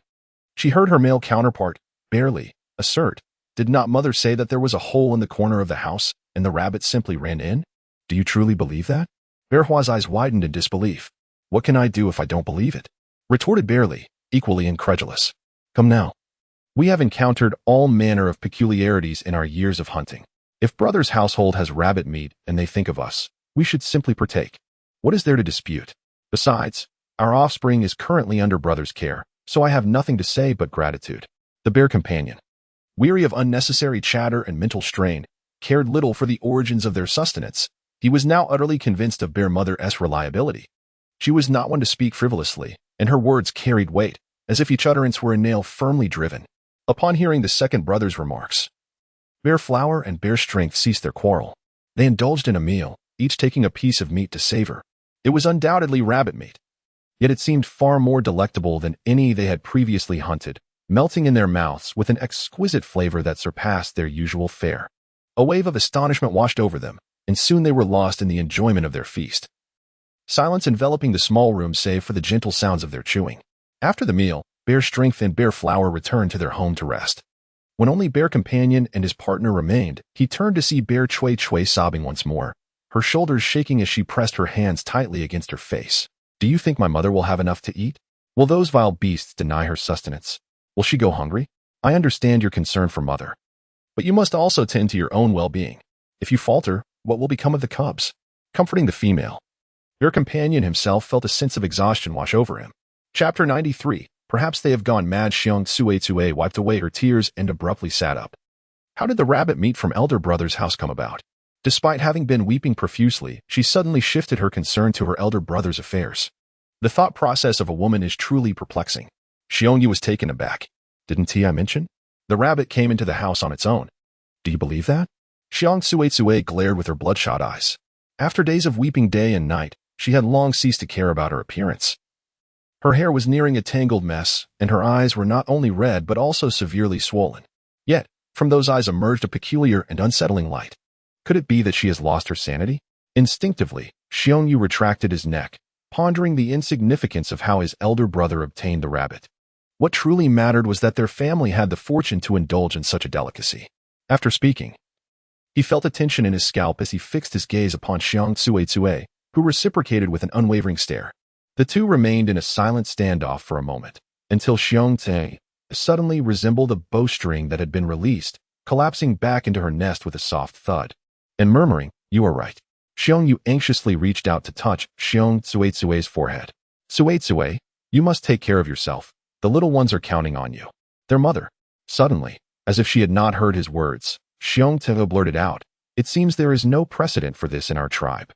She heard her male counterpart, Bear-Li, assert, "Did not Mother say that there was a hole in the corner of the house, and the rabbit simply ran in? Do you truly believe that?" Bear Hua's eyes widened in disbelief. "What can I do if I don't believe it?" retorted Bear-Li, equally incredulous. "Come now. We have encountered all manner of peculiarities in our years of hunting. If brother's household has rabbit meat and they think of us, we should simply partake. What is there to dispute? Besides, our offspring is currently under brother's care, so I have nothing to say but gratitude." The bear companion, weary of unnecessary chatter and mental strain, cared little for the origins of their sustenance. He was now utterly convinced of Bear Mother's reliability. She was not one to speak frivolously, and her words carried weight, as if each utterance were a nail firmly driven. Upon hearing the second brother's remarks, Bear Flower and Bear Strength ceased their quarrel. They indulged in a meal, each taking a piece of meat to savor. It was undoubtedly rabbit meat, yet it seemed far more delectable than any they had previously hunted, melting in their mouths with an exquisite flavor that surpassed their usual fare. A wave of astonishment washed over them, and soon they were lost in the enjoyment of their feast. Silence enveloping the small room save for the gentle sounds of their chewing. After the meal, Bear Strength and Bear Flower returned to their home to rest. When only Bear Companion and his partner remained, he turned to see Bear Chui Chui sobbing once more, her shoulders shaking as she pressed her hands tightly against her face. "Do you think my mother will have enough to eat? Will those vile beasts deny her sustenance? Will she go hungry? I understand your concern for mother, but you must also tend to your own well-being. If you falter, what will become of the cubs?" Comforting the female, Bear Companion himself felt a sense of exhaustion wash over him. Chapter 93. Perhaps they have gone mad. Xiong Tsue wiped away her tears and abruptly sat up. How did the rabbit meat from elder brother's house come about? Despite having been weeping profusely, she suddenly shifted her concern to her elder brother's affairs. The thought process of a woman is truly perplexing. Xiong was taken aback. "Didn't I mention? The rabbit came into the house on its own. Do you believe that?" Xiong Tsue glared with her bloodshot eyes. After days of weeping day and night, she had long ceased to care about her appearance. Her hair was nearing a tangled mess, and her eyes were not only red but also severely swollen. Yet, from those eyes emerged a peculiar and unsettling light. Could it be that she has lost her sanity? Instinctively, Xiong retracted his neck, pondering the insignificance of how his elder brother obtained the rabbit. What truly mattered was that their family had the fortune to indulge in such a delicacy. After speaking, he felt a tension in his scalp as he fixed his gaze upon Xiong Tsue, who reciprocated with an unwavering stare. The two remained in a silent standoff for a moment, until Xiong Tsue suddenly resembled a bowstring that had been released, collapsing back into her nest with a soft thud. And murmuring, "You are right." Xiong anxiously reached out to touch Xiong Tsue's forehead. "Tsue, you must take care of yourself. The little ones are counting on you." Their mother. Suddenly, as if she had not heard his words, Xiong Tsue blurted out, "It seems there is no precedent for this in our tribe.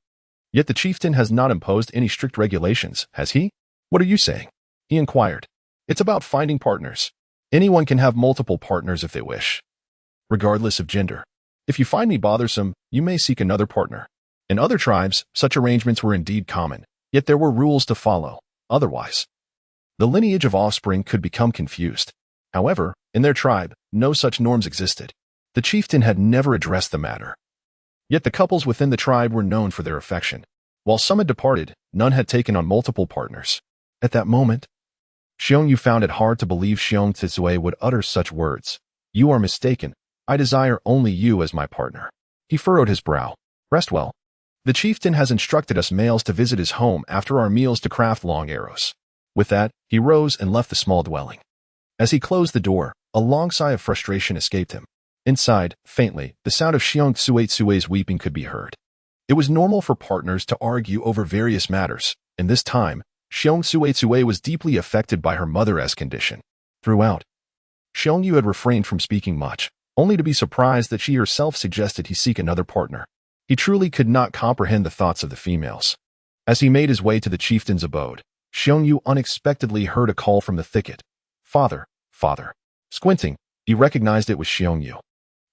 Yet the chieftain has not imposed any strict regulations, has he?" "What are you saying?" he inquired. "It's about finding partners. Anyone can have multiple partners if they wish, regardless of gender. If you find me bothersome, you may seek another partner." In other tribes, such arrangements were indeed common, yet there were rules to follow. Otherwise, the lineage of offspring could become confused. However, in their tribe, no such norms existed. The chieftain had never addressed the matter. Yet the couples within the tribe were known for their affection. While some had departed, none had taken on multiple partners. At that moment, Xiong Yu found it hard to believe Xiong Tizue would utter such words. You are mistaken. I desire only you as my partner. He furrowed his brow. Rest well. The chieftain has instructed us males to visit his home after our meals to craft long arrows. With that, he rose and left the small dwelling. As he closed the door, a long sigh of frustration escaped him. Inside, faintly, the sound of Xiong Tsue's weeping could be heard. It was normal for partners to argue over various matters, and this time, Xiong Tsue was deeply affected by her mother's condition. Throughout, Xiong Yu had refrained from speaking much, only to be surprised that she herself suggested he seek another partner. He truly could not comprehend the thoughts of the females. As he made his way to the chieftain's abode, Xiong Yu unexpectedly heard a call from the thicket. Father, father. Squinting, he recognized it was Xiong Yu,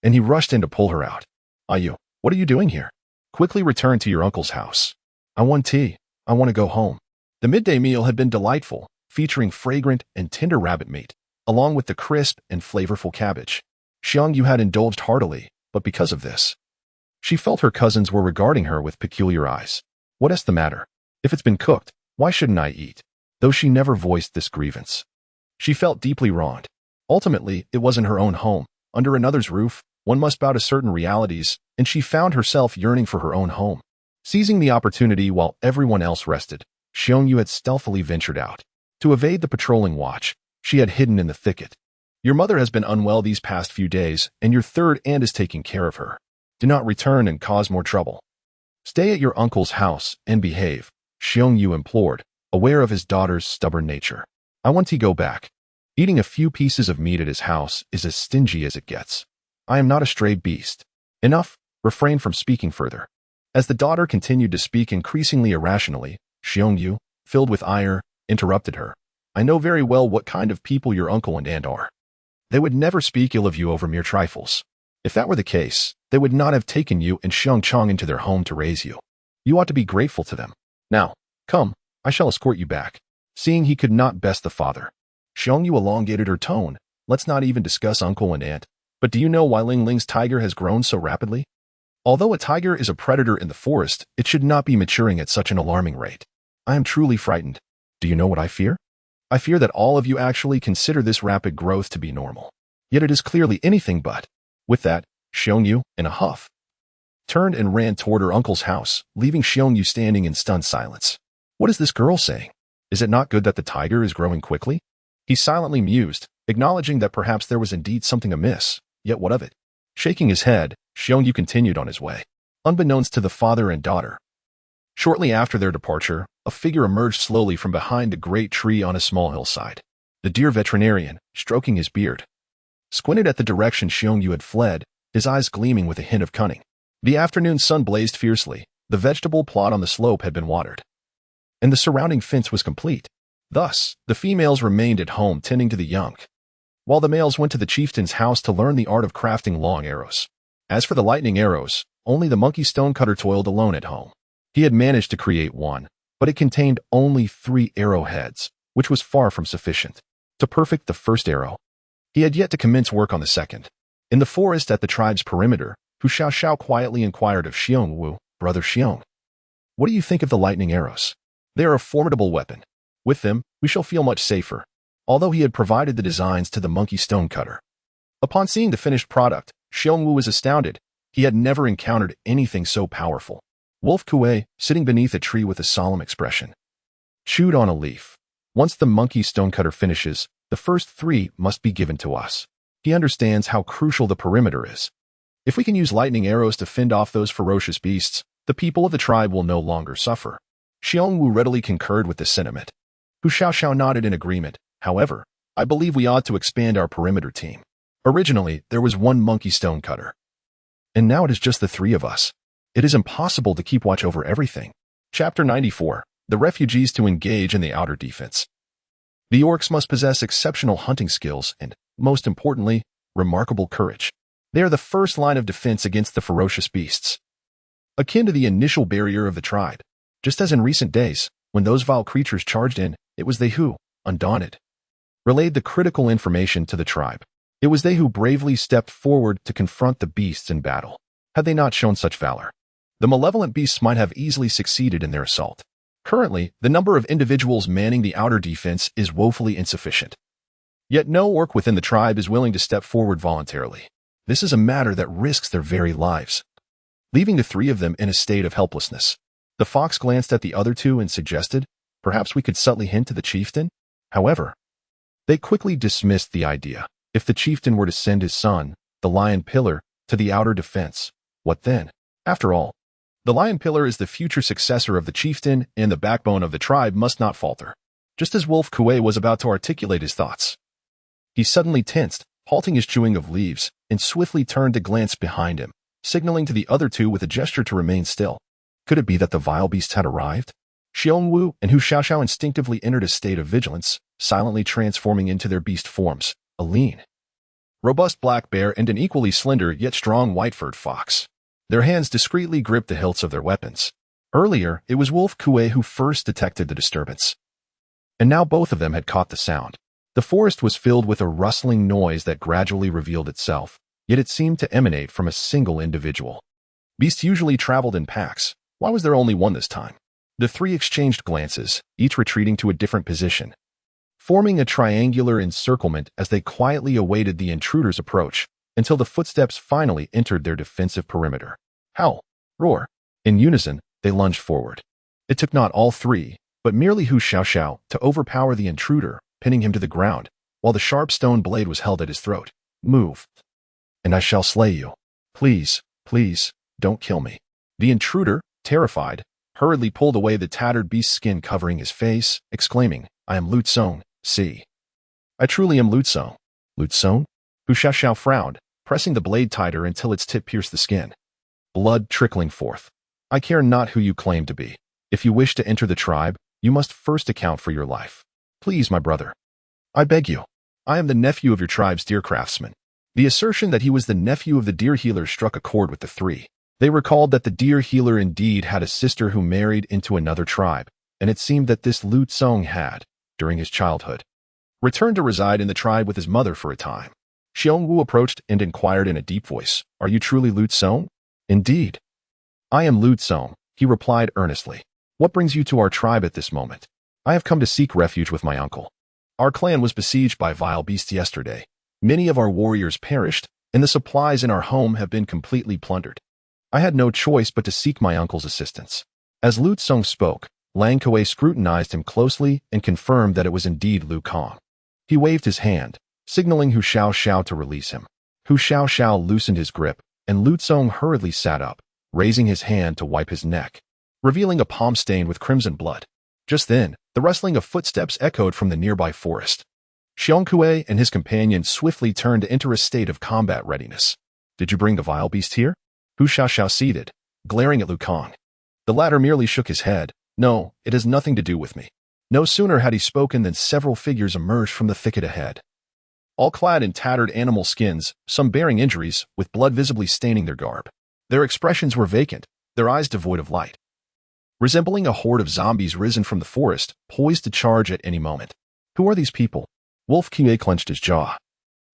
and he rushed in to pull her out. Yu, what are you doing here? Quickly return to your uncle's house. I want tea. I want to go home. The midday meal had been delightful, featuring fragrant and tender rabbit meat, along with the crisp and flavorful cabbage. Xiong Yu had indulged heartily, but because of this, she felt her cousins were regarding her with peculiar eyes. What is the matter? If it's been cooked, why shouldn't I eat? Though she never voiced this grievance, she felt deeply wronged. Ultimately, it wasn't her own home. Under another's roof, one must bow to certain realities, and she found herself yearning for her own home. Seizing the opportunity while everyone else rested, Xiong Yu had stealthily ventured out. To evade the patrolling watch, she had hidden in the thicket. Your mother has been unwell these past few days, and your third aunt is taking care of her. Do not return and cause more trouble. Stay at your uncle's house and behave, Xiong Yu implored, aware of his daughter's stubborn nature. I want to go back. Eating a few pieces of meat at his house is as stingy as it gets. I am not a stray beast. Enough, refrain from speaking further. As the daughter continued to speak increasingly irrationally, Xiong Yu, filled with ire, interrupted her. I know very well what kind of people your uncle and aunt are. They would never speak ill of you over mere trifles. If that were the case, they would not have taken you and Xiong Chong into their home to raise you. You ought to be grateful to them. Now, come, I shall escort you back. Seeing he could not best the father, Xiong Yu elongated her tone. Let's not even discuss uncle and aunt. But do you know why Lingling's tiger has grown so rapidly? Although a tiger is a predator in the forest, it should not be maturing at such an alarming rate. I am truly frightened. Do you know what I fear? I fear that all of you actually consider this rapid growth to be normal. Yet it is clearly anything but. With that, Xiong Yu, in a huff, turned and ran toward her uncle's house, leaving Xiong Yu standing in stunned silence. What is this girl saying? Is it not good that the tiger is growing quickly? He silently mused, acknowledging that perhaps there was indeed something amiss, yet what of it? Shaking his head, Xiong Yu continued on his way. Unbeknownst to the father and daughter, shortly after their departure, a figure emerged slowly from behind a great tree on a small hillside. The deer veterinarian, stroking his beard, squinted at the direction Xiong Yu had fled, his eyes gleaming with a hint of cunning. The afternoon sun blazed fiercely, the vegetable plot on the slope had been watered, and the surrounding fence was complete. Thus, the females remained at home tending to the young, while the males went to the chieftain's house to learn the art of crafting long arrows. As for the lightning arrows, only the monkey stonecutter toiled alone at home. He had managed to create one, but it contained only 3 arrowheads, which was far from sufficient. To perfect the first arrow, he had yet to commence work on the second. In the forest at the tribe's perimeter, Hu Xiao quietly inquired of Xiong Wu, Brother Xiong, what do you think of the lightning arrows? They are a formidable weapon. With them, we shall feel much safer. Although he had provided the designs to the monkey stonecutter. Upon seeing the finished product, Xiong Wu was astounded. He had never encountered anything so powerful. Wolf Kue, sitting beneath a tree with a solemn expression, chewed on a leaf. Once the monkey stonecutter finishes, the first 3 must be given to us. He understands how crucial the perimeter is. If we can use lightning arrows to fend off those ferocious beasts, the people of the tribe will no longer suffer. Xiong Wu readily concurred with this sentiment. Hu Xiao nodded in agreement. However, I believe we ought to expand our perimeter team. Originally, there was 1 monkey stonecutter, and now it is just the 3 of us. It is impossible to keep watch over everything. Chapter 94. The refugees to engage in the outer defense. The orcs must possess exceptional hunting skills and, most importantly, remarkable courage. They are the first line of defense against the ferocious beasts, akin to the initial barrier of the tribe. Just as in recent days, when those vile creatures charged in, it was they who, undaunted, relayed the critical information to the tribe. It was they who bravely stepped forward to confront the beasts in battle. Had they not shown such valor, the malevolent beasts might have easily succeeded in their assault. Currently, the number of individuals manning the outer defense is woefully insufficient. Yet no orc within the tribe is willing to step forward voluntarily. This is a matter that risks their very lives, leaving the three of them in a state of helplessness. The fox glanced at the other two and suggested, perhaps we could subtly hint to the chieftain? However, they quickly dismissed the idea. If the chieftain were to send his son, the lion pillar, to the outer defense, what then? After all, the lion pillar is the future successor of the chieftain, and the backbone of the tribe must not falter. Just as Wolf Kue was about to articulate his thoughts, he suddenly tensed, halting his chewing of leaves, and swiftly turned to glance behind him, signaling to the other two with a gesture to remain still. Could it be that the vile beasts had arrived? Xiong Wu and Hu Xiaoxiao instinctively entered a state of vigilance, silently transforming into their beast forms, a lean, robust black bear and an equally slender yet strong white-furred fox. Their hands discreetly gripped the hilts of their weapons. Earlier, it was Wolf Kue who first detected the disturbance, and now both of them had caught the sound. The forest was filled with a rustling noise that gradually revealed itself, yet it seemed to emanate from a single individual. Beasts usually traveled in packs. Why was there only one this time? The three exchanged glances, each retreating to a different position, forming a triangular encirclement as they quietly awaited the intruder's approach until the footsteps finally entered their defensive perimeter. Howl, roar. In unison, they lunged forward. It took not all three, but merely Hu Xiaoxiao to overpower the intruder, pinning him to the ground, while the sharp stone blade was held at his throat. Move, and I shall slay you. Please, please, don't kill me. The intruder, terrified, hurriedly pulled away the tattered beast skin covering his face, exclaiming, I am Lutsong, see. I truly am Lutsong. Lutsong? Hu Xiaoxiao frowned, pressing the blade tighter until its tip pierced the skin. Blood trickling forth. I care not who you claim to be. If you wish to enter the tribe, you must first account for your life. Please, my brother. I beg you. I am the nephew of your tribe's deer craftsman. The assertion that he was the nephew of the deer healer struck a chord with the three. They recalled that the deer healer indeed had a sister who married into another tribe, and it seemed that this Lutsong had, during his childhood, returned to reside in the tribe with his mother for a time. Xiong Wu approached and inquired in a deep voice, Are you truly Lutsong? Indeed. I am Lutsong, he replied earnestly. What brings you to our tribe at this moment? I have come to seek refuge with my uncle. Our clan was besieged by vile beasts yesterday. Many of our warriors perished, and the supplies in our home have been completely plundered. I had no choice but to seek my uncle's assistance. As Lutsong spoke, Lang Kue scrutinized him closely and confirmed that it was indeed Lu Kong. He waved his hand, signaling Hu Xiaoxiao to release him. Hu Xiaoxiao loosened his grip, and Lutsong hurriedly sat up, raising his hand to wipe his neck, revealing a palm stained with crimson blood. Just then, the rustling of footsteps echoed from the nearby forest. Xiong Kue and his companion swiftly turned to enter a state of combat readiness. Did you bring the vile beast here? Hu Xiaoxiao seated, glaring at Lu Kong. The latter merely shook his head. No, it has nothing to do with me. No sooner had he spoken than several figures emerged from the thicket ahead, all clad in tattered animal skins, some bearing injuries, with blood visibly staining their garb. Their expressions were vacant, their eyes devoid of light, resembling a horde of zombies risen from the forest, poised to charge at any moment. Who are these people? Wolf Kue clenched his jaw,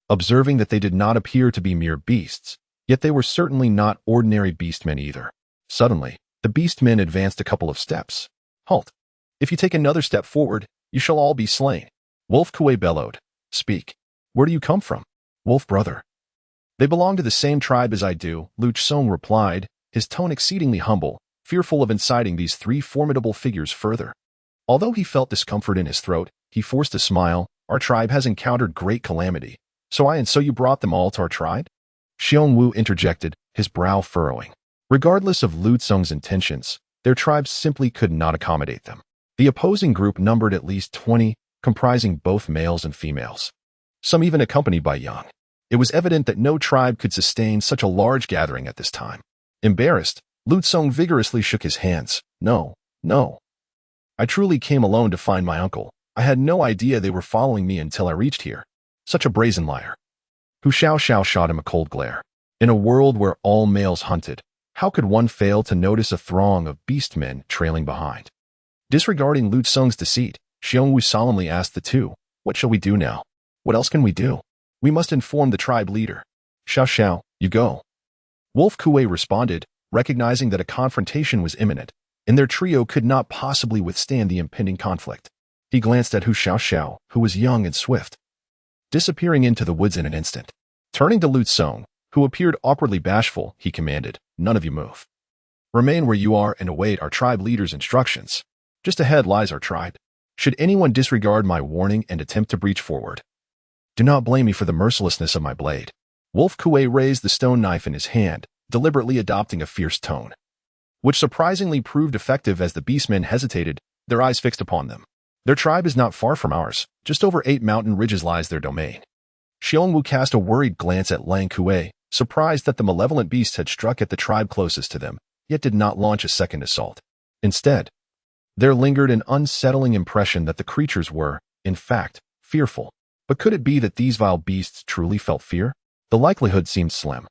observing that they did not appear to be mere beasts, yet they were certainly not ordinary beastmen either. Suddenly, the beastmen advanced a couple of steps. Halt! If you take another step forward, you shall all be slain. Wolf Kue bellowed. Speak. Where do you come from? Wolf brother. They belong to the same tribe as I do, Lutsong replied, his tone exceedingly humble, fearful of inciting these three formidable figures further. Although he felt discomfort in his throat, he forced a smile. Our tribe has encountered great calamity. So you brought them all to our tribe? Xiong Wu interjected, his brow furrowing. Regardless of Lutsong's intentions, their tribe simply could not accommodate them. The opposing group numbered at least 20, comprising both males and females, some even accompanied by young. It was evident that no tribe could sustain such a large gathering at this time. Embarrassed, Lutsong vigorously shook his hands. No. I truly came alone to find my uncle. I had no idea they were following me until I reached here. Such a brazen liar. Hu Xiaoxiao shot him a cold glare. In a world where all males hunted, how could one fail to notice a throng of beastmen trailing behind? Disregarding Lutsong's deceit, Xiong Wu solemnly asked the two, What shall we do now? What else can we do? We must inform the tribe leader. Xiaoxiao, you go. Wolf Kue responded, recognizing that a confrontation was imminent. and their trio could not possibly withstand the impending conflict. He glanced at Hu Xiao, who was young and swift, disappearing into the woods in an instant. Turning to Lu Song, who appeared awkwardly bashful, he commanded, "None of you move. Remain where you are and await our tribe leader's instructions. Just ahead lies our tribe. Should anyone disregard my warning and attempt to breach forward, do not blame me for the mercilessness of my blade." Wolf Kuei raised the stone knife in his hand, deliberately adopting a fierce tone, which surprisingly proved effective as the beastmen hesitated, their eyes fixed upon them. Their tribe is not far from ours. Just over 8 mountain ridges lies their domain. Xiong Wu cast a worried glance at Lang Kuei, surprised that the malevolent beast had struck at the tribe closest to them, yet did not launch a second assault. Instead, there lingered an unsettling impression that the creatures were, in fact, fearful. But could it be that these vile beasts truly felt fear? The likelihood seemed slim.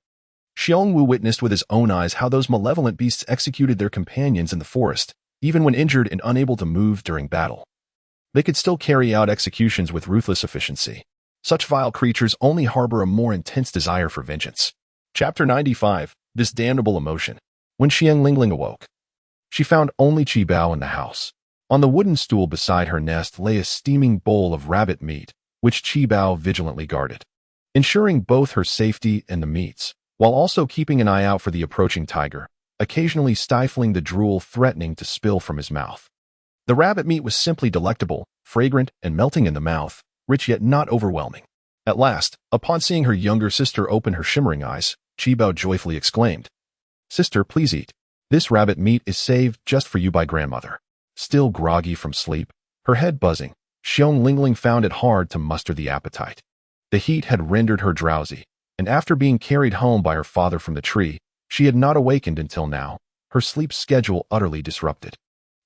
Xiong Wu witnessed with his own eyes how those malevolent beasts executed their companions in the forest, even when injured and unable to move during battle. They could still carry out executions with ruthless efficiency. Such vile creatures only harbor a more intense desire for vengeance. Chapter 95. This damnable emotion. When Xiong Lingling awoke, she found only Qi Bao in the house. On the wooden stool beside her nest lay a steaming bowl of rabbit meat, which Qi Bao vigilantly guarded, ensuring both her safety and the meat's, while also keeping an eye out for the approaching tiger, occasionally stifling the drool threatening to spill from his mouth. The rabbit meat was simply delectable, fragrant, and melting in the mouth, rich yet not overwhelming. At last, upon seeing her younger sister open her shimmering eyes, Qi Bao joyfully exclaimed, "Sister, please eat. This rabbit meat is saved just for you by grandmother." Still groggy from sleep, her head buzzing, Xiong Lingling found it hard to muster the appetite. The heat had rendered her drowsy, and after being carried home by her father from the tree, she had not awakened until now, her sleep schedule utterly disrupted.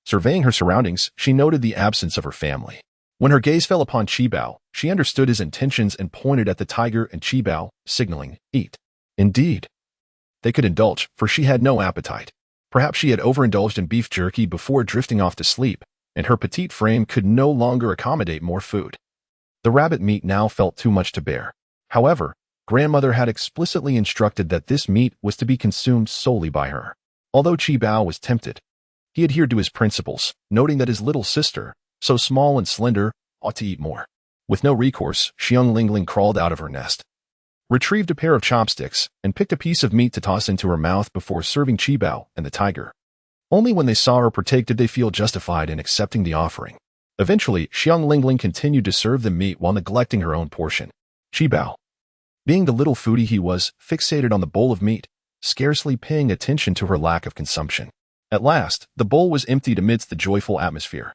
Surveying her surroundings, she noted the absence of her family. When her gaze fell upon Qi Bao, she understood his intentions and pointed at the tiger and Qi Bao, signaling, "Eat." Indeed, they could indulge, for she had no appetite. Perhaps she had overindulged in beef jerky before drifting off to sleep, and her petite frame could no longer accommodate more food. The rabbit meat now felt too much to bear. However, grandmother had explicitly instructed that this meat was to be consumed solely by her. Although Qi Bao was tempted, he adhered to his principles, noting that his little sister, so small and slender, ought to eat more. With no recourse, Xiong Lingling crawled out of her nest, retrieved a pair of chopsticks, and picked a piece of meat to toss into her mouth before serving Qi Bao and the tiger. Only when they saw her partake did they feel justified in accepting the offering. Eventually, Xiong Lingling continued to serve the meat while neglecting her own portion. Qi Bao, being the little foodie he was, fixated on the bowl of meat, scarcely paying attention to her lack of consumption. At last, the bowl was emptied amidst the joyful atmosphere.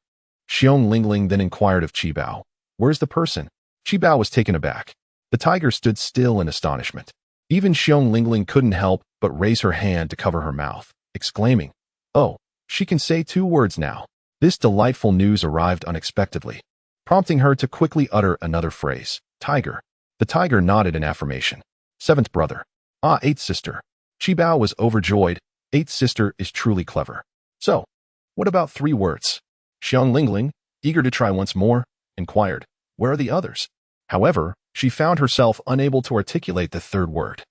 Xiong Lingling then inquired of Qi Bao, "Where's the person?" Qi Bao was taken aback. The tiger stood still in astonishment. Even Xiong Lingling couldn't help but raise her hand to cover her mouth, exclaiming, "Oh, she can say 2 words now." This delightful news arrived unexpectedly, prompting her to quickly utter another phrase, "Tiger." The tiger nodded in affirmation. "7th brother." "Ah, 8th sister." Qi Bao was overjoyed. 8th sister is truly clever. "So, what about 3 words?" Xiong Lingling, eager to try once more, inquired, "Where are the others?" However, she found herself unable to articulate the 3rd word,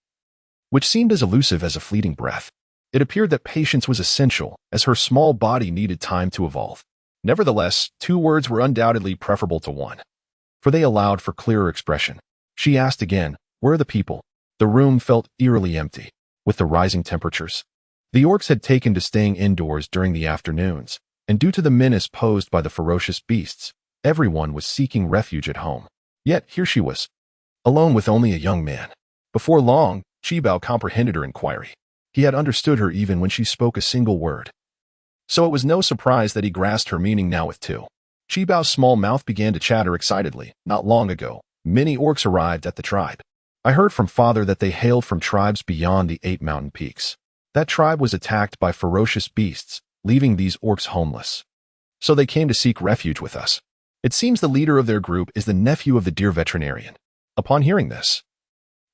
which seemed as elusive as a fleeting breath. It appeared that patience was essential, as her small body needed time to evolve. Nevertheless, 2 words were undoubtedly preferable to 1, for they allowed for clearer expression. She asked again, "Where are the people?" The room felt eerily empty. With the rising temperatures, the orcs had taken to staying indoors during the afternoons, and due to the menace posed by the ferocious beasts, everyone was seeking refuge at home. Yet here she was, alone with only a young man. Before long, Qi Bao comprehended her inquiry. He had understood her even when she spoke a single word. So it was no surprise that he grasped her meaning now with 2. Qi Bao's small mouth began to chatter excitedly. "Not long ago, many orcs arrived at the tribe. I heard from father that they hailed from tribes beyond the 8 mountain peaks. That tribe was attacked by ferocious beasts, leaving these orcs homeless. So they came to seek refuge with us. It seems the leader of their group is the nephew of the deer veterinarian." Upon hearing this,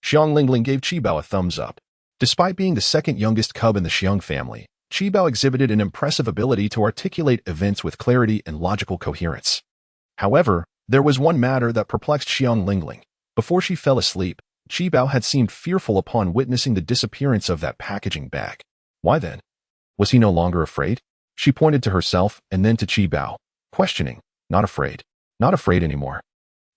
Xiong Lingling gave Qi Bao a thumbs up. Despite being the 2nd youngest cub in the Xiong family, Qi Bao exhibited an impressive ability to articulate events with clarity and logical coherence. However, there was one matter that perplexed Xiong Lingling. Before she fell asleep, Qi Bao had seemed fearful upon witnessing the disappearance of that packaging bag. Why then? Was he no longer afraid? She pointed to herself and then to Qi Bao, questioning, not afraid. Not afraid anymore.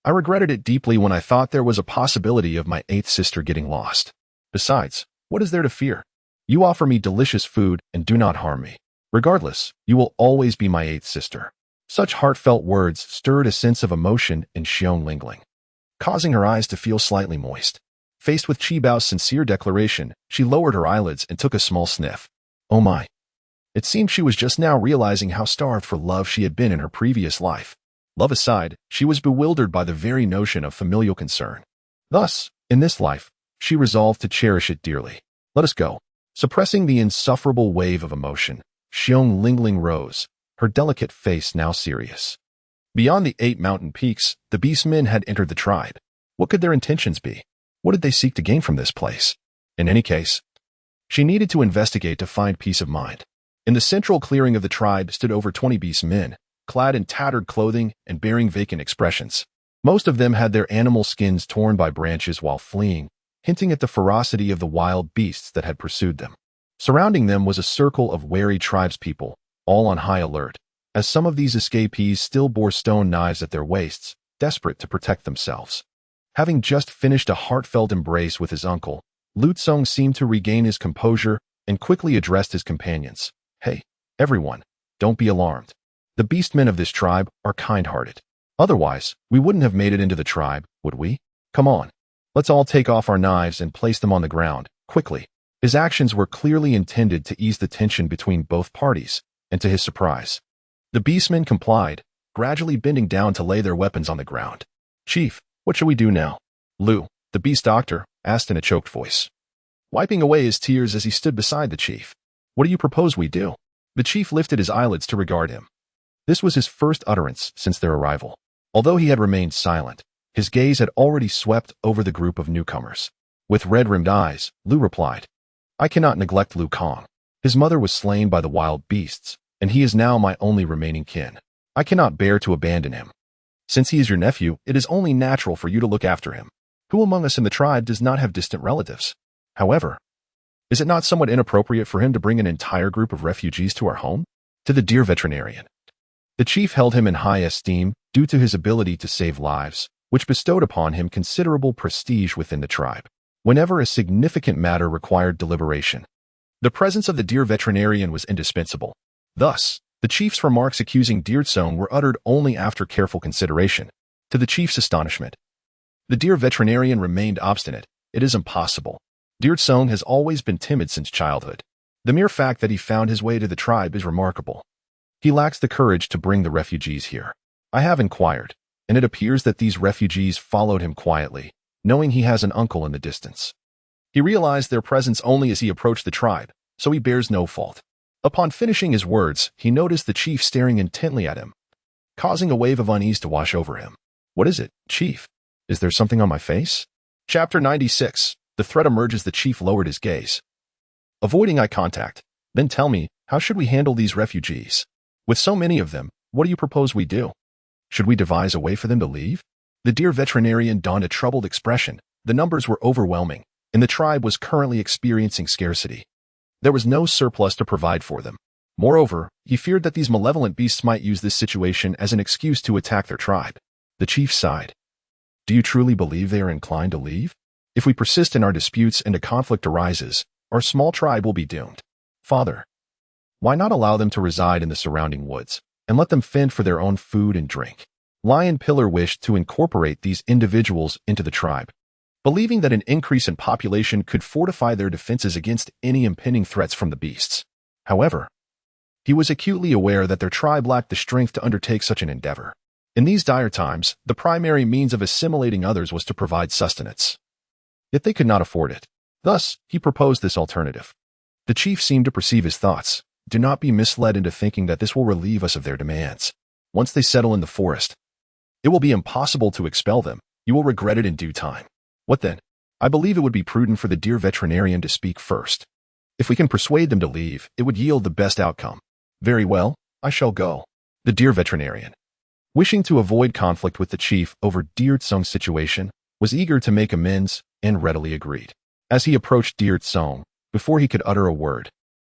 I regretted it deeply when I thought there was a possibility of my eighth sister getting lost. Besides, what is there to fear? You offer me delicious food and do not harm me. Regardless, you will always be my eighth sister. Such heartfelt words stirred a sense of emotion in Xiong Lingling, causing her eyes to feel slightly moist. Faced with Qi Bao's sincere declaration, she lowered her eyelids and took a small sniff. Oh my. It seemed she was just now realizing how starved for love she had been in her previous life. Love aside, she was bewildered by the very notion of familial concern. Thus, in this life, she resolved to cherish it dearly. Let us go. Suppressing the insufferable wave of emotion, Xiong Lingling rose, her delicate face now serious. Beyond the 8 mountain peaks, the beastmen had entered the tribe. What could their intentions be? What did they seek to gain from this place? In any case, she needed to investigate to find peace of mind. In the central clearing of the tribe stood over 20 beastmen, clad in tattered clothing and bearing vacant expressions. Most of them had their animal skins torn by branches while fleeing, hinting at the ferocity of the wild beasts that had pursued them. Surrounding them was a circle of wary tribespeople, all on high alert, as some of these escapees still bore stone knives at their waists, desperate to protect themselves. Having just finished a heartfelt embrace with his uncle, Lu Tsong seemed to regain his composure and quickly addressed his companions. Hey, everyone, don't be alarmed. The beastmen of this tribe are kind-hearted. Otherwise, we wouldn't have made it into the tribe, would we? Come on. Let's all take off our knives and place them on the ground, quickly. His actions were clearly intended to ease the tension between both parties, and to his surprise, the beastmen complied, gradually bending down to lay their weapons on the ground. Chief, what shall we do now? Lu, the beast doctor, asked in a choked voice, wiping away his tears as he stood beside the chief. What do you propose we do? The chief lifted his eyelids to regard him. This was his first utterance since their arrival. Although he had remained silent, his gaze had already swept over the group of newcomers. With red-rimmed eyes, Lu replied, I cannot neglect Lu Kong. His mother was slain by the wild beasts, and he is now my only remaining kin. I cannot bear to abandon him. Since he is your nephew, it is only natural for you to look after him. Who among us in the tribe does not have distant relatives? However, is it not somewhat inappropriate for him to bring an entire group of refugees to our home? To the dear veterinarian. The chief held him in high esteem due to his ability to save lives, which bestowed upon him considerable prestige within the tribe. Whenever a significant matter required deliberation, the presence of the dear veterinarian was indispensable. Thus, the chief's remarks accusing Dear Tsong were uttered only after careful consideration. To the chief's astonishment, the dear veterinarian remained obstinate. It is impossible. Dear Tsong has always been timid since childhood. The mere fact that he found his way to the tribe is remarkable. He lacks the courage to bring the refugees here. I have inquired, and it appears that these refugees followed him quietly, knowing he has an uncle in the distance. He realized their presence only as he approached the tribe, so he bears no fault. Upon finishing his words, he noticed the chief staring intently at him, causing a wave of unease to wash over him. What is it, chief? Is there something on my face? Chapter 96. The threat emerges. The chief lowered his gaze, avoiding eye contact. Then tell me, how should we handle these refugees? With so many of them, what do you propose we do? Should we devise a way for them to leave? The dear veterinarian donned a troubled expression. The numbers were overwhelming, and the tribe was currently experiencing scarcity. There was no surplus to provide for them. Moreover, he feared that these malevolent beasts might use this situation as an excuse to attack their tribe. The chief sighed. Do you truly believe they are inclined to leave? If we persist in our disputes and a conflict arises, our small tribe will be doomed. Father, why not allow them to reside in the surrounding woods, and let them fend for their own food and drink? Lion Pillar wished to incorporate these individuals into the tribe, believing that an increase in population could fortify their defenses against any impending threats from the beasts. However, he was acutely aware that their tribe lacked the strength to undertake such an endeavor. In these dire times, the primary means of assimilating others was to provide sustenance. Yet they could not afford it. Thus, he proposed this alternative. The chief seemed to perceive his thoughts. Do not be misled into thinking that this will relieve us of their demands. Once they settle in the forest, it will be impossible to expel them. You will regret it in due time. What then? I believe it would be prudent for the dear veterinarian to speak first. If we can persuade them to leave, it would yield the best outcome. Very well, I shall go. The dear veterinarian, wishing to avoid conflict with the chief over Dear Tsong's situation, was eager to make amends and readily agreed. As he approached Dear Tsong, before he could utter a word,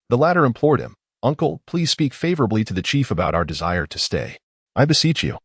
the latter implored him, Uncle, please speak favorably to the chief about our desire to stay. I beseech you.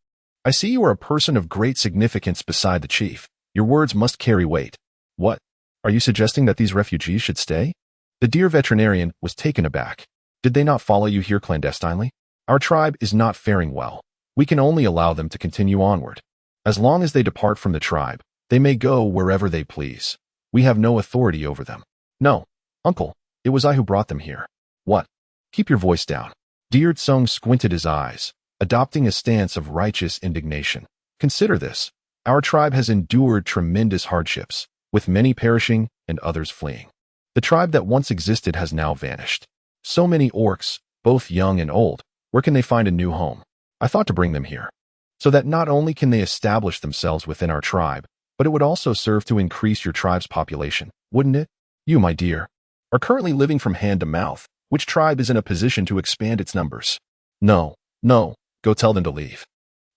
I see you are a person of great significance beside the chief. Your words must carry weight. What? Are you suggesting that these refugees should stay? The dear veterinarian was taken aback. Did they not follow you here clandestinely? Our tribe is not faring well. We can only allow them to continue onward. As long as they depart from the tribe, they may go wherever they please. We have no authority over them. No, uncle, it was I who brought them here. What? Keep your voice down. Dear Xiong squinted his eyes, adopting a stance of righteous indignation. Consider this. Our tribe has endured tremendous hardships, with many perishing and others fleeing. The tribe that once existed has now vanished. So many orcs, both young and old, where can they find a new home? I thought to bring them here, so that not only can they establish themselves within our tribe, but it would also serve to increase your tribe's population, wouldn't it? You, my dear, are currently living from hand to mouth. Which tribe is in a position to expand its numbers? No, go tell them to leave.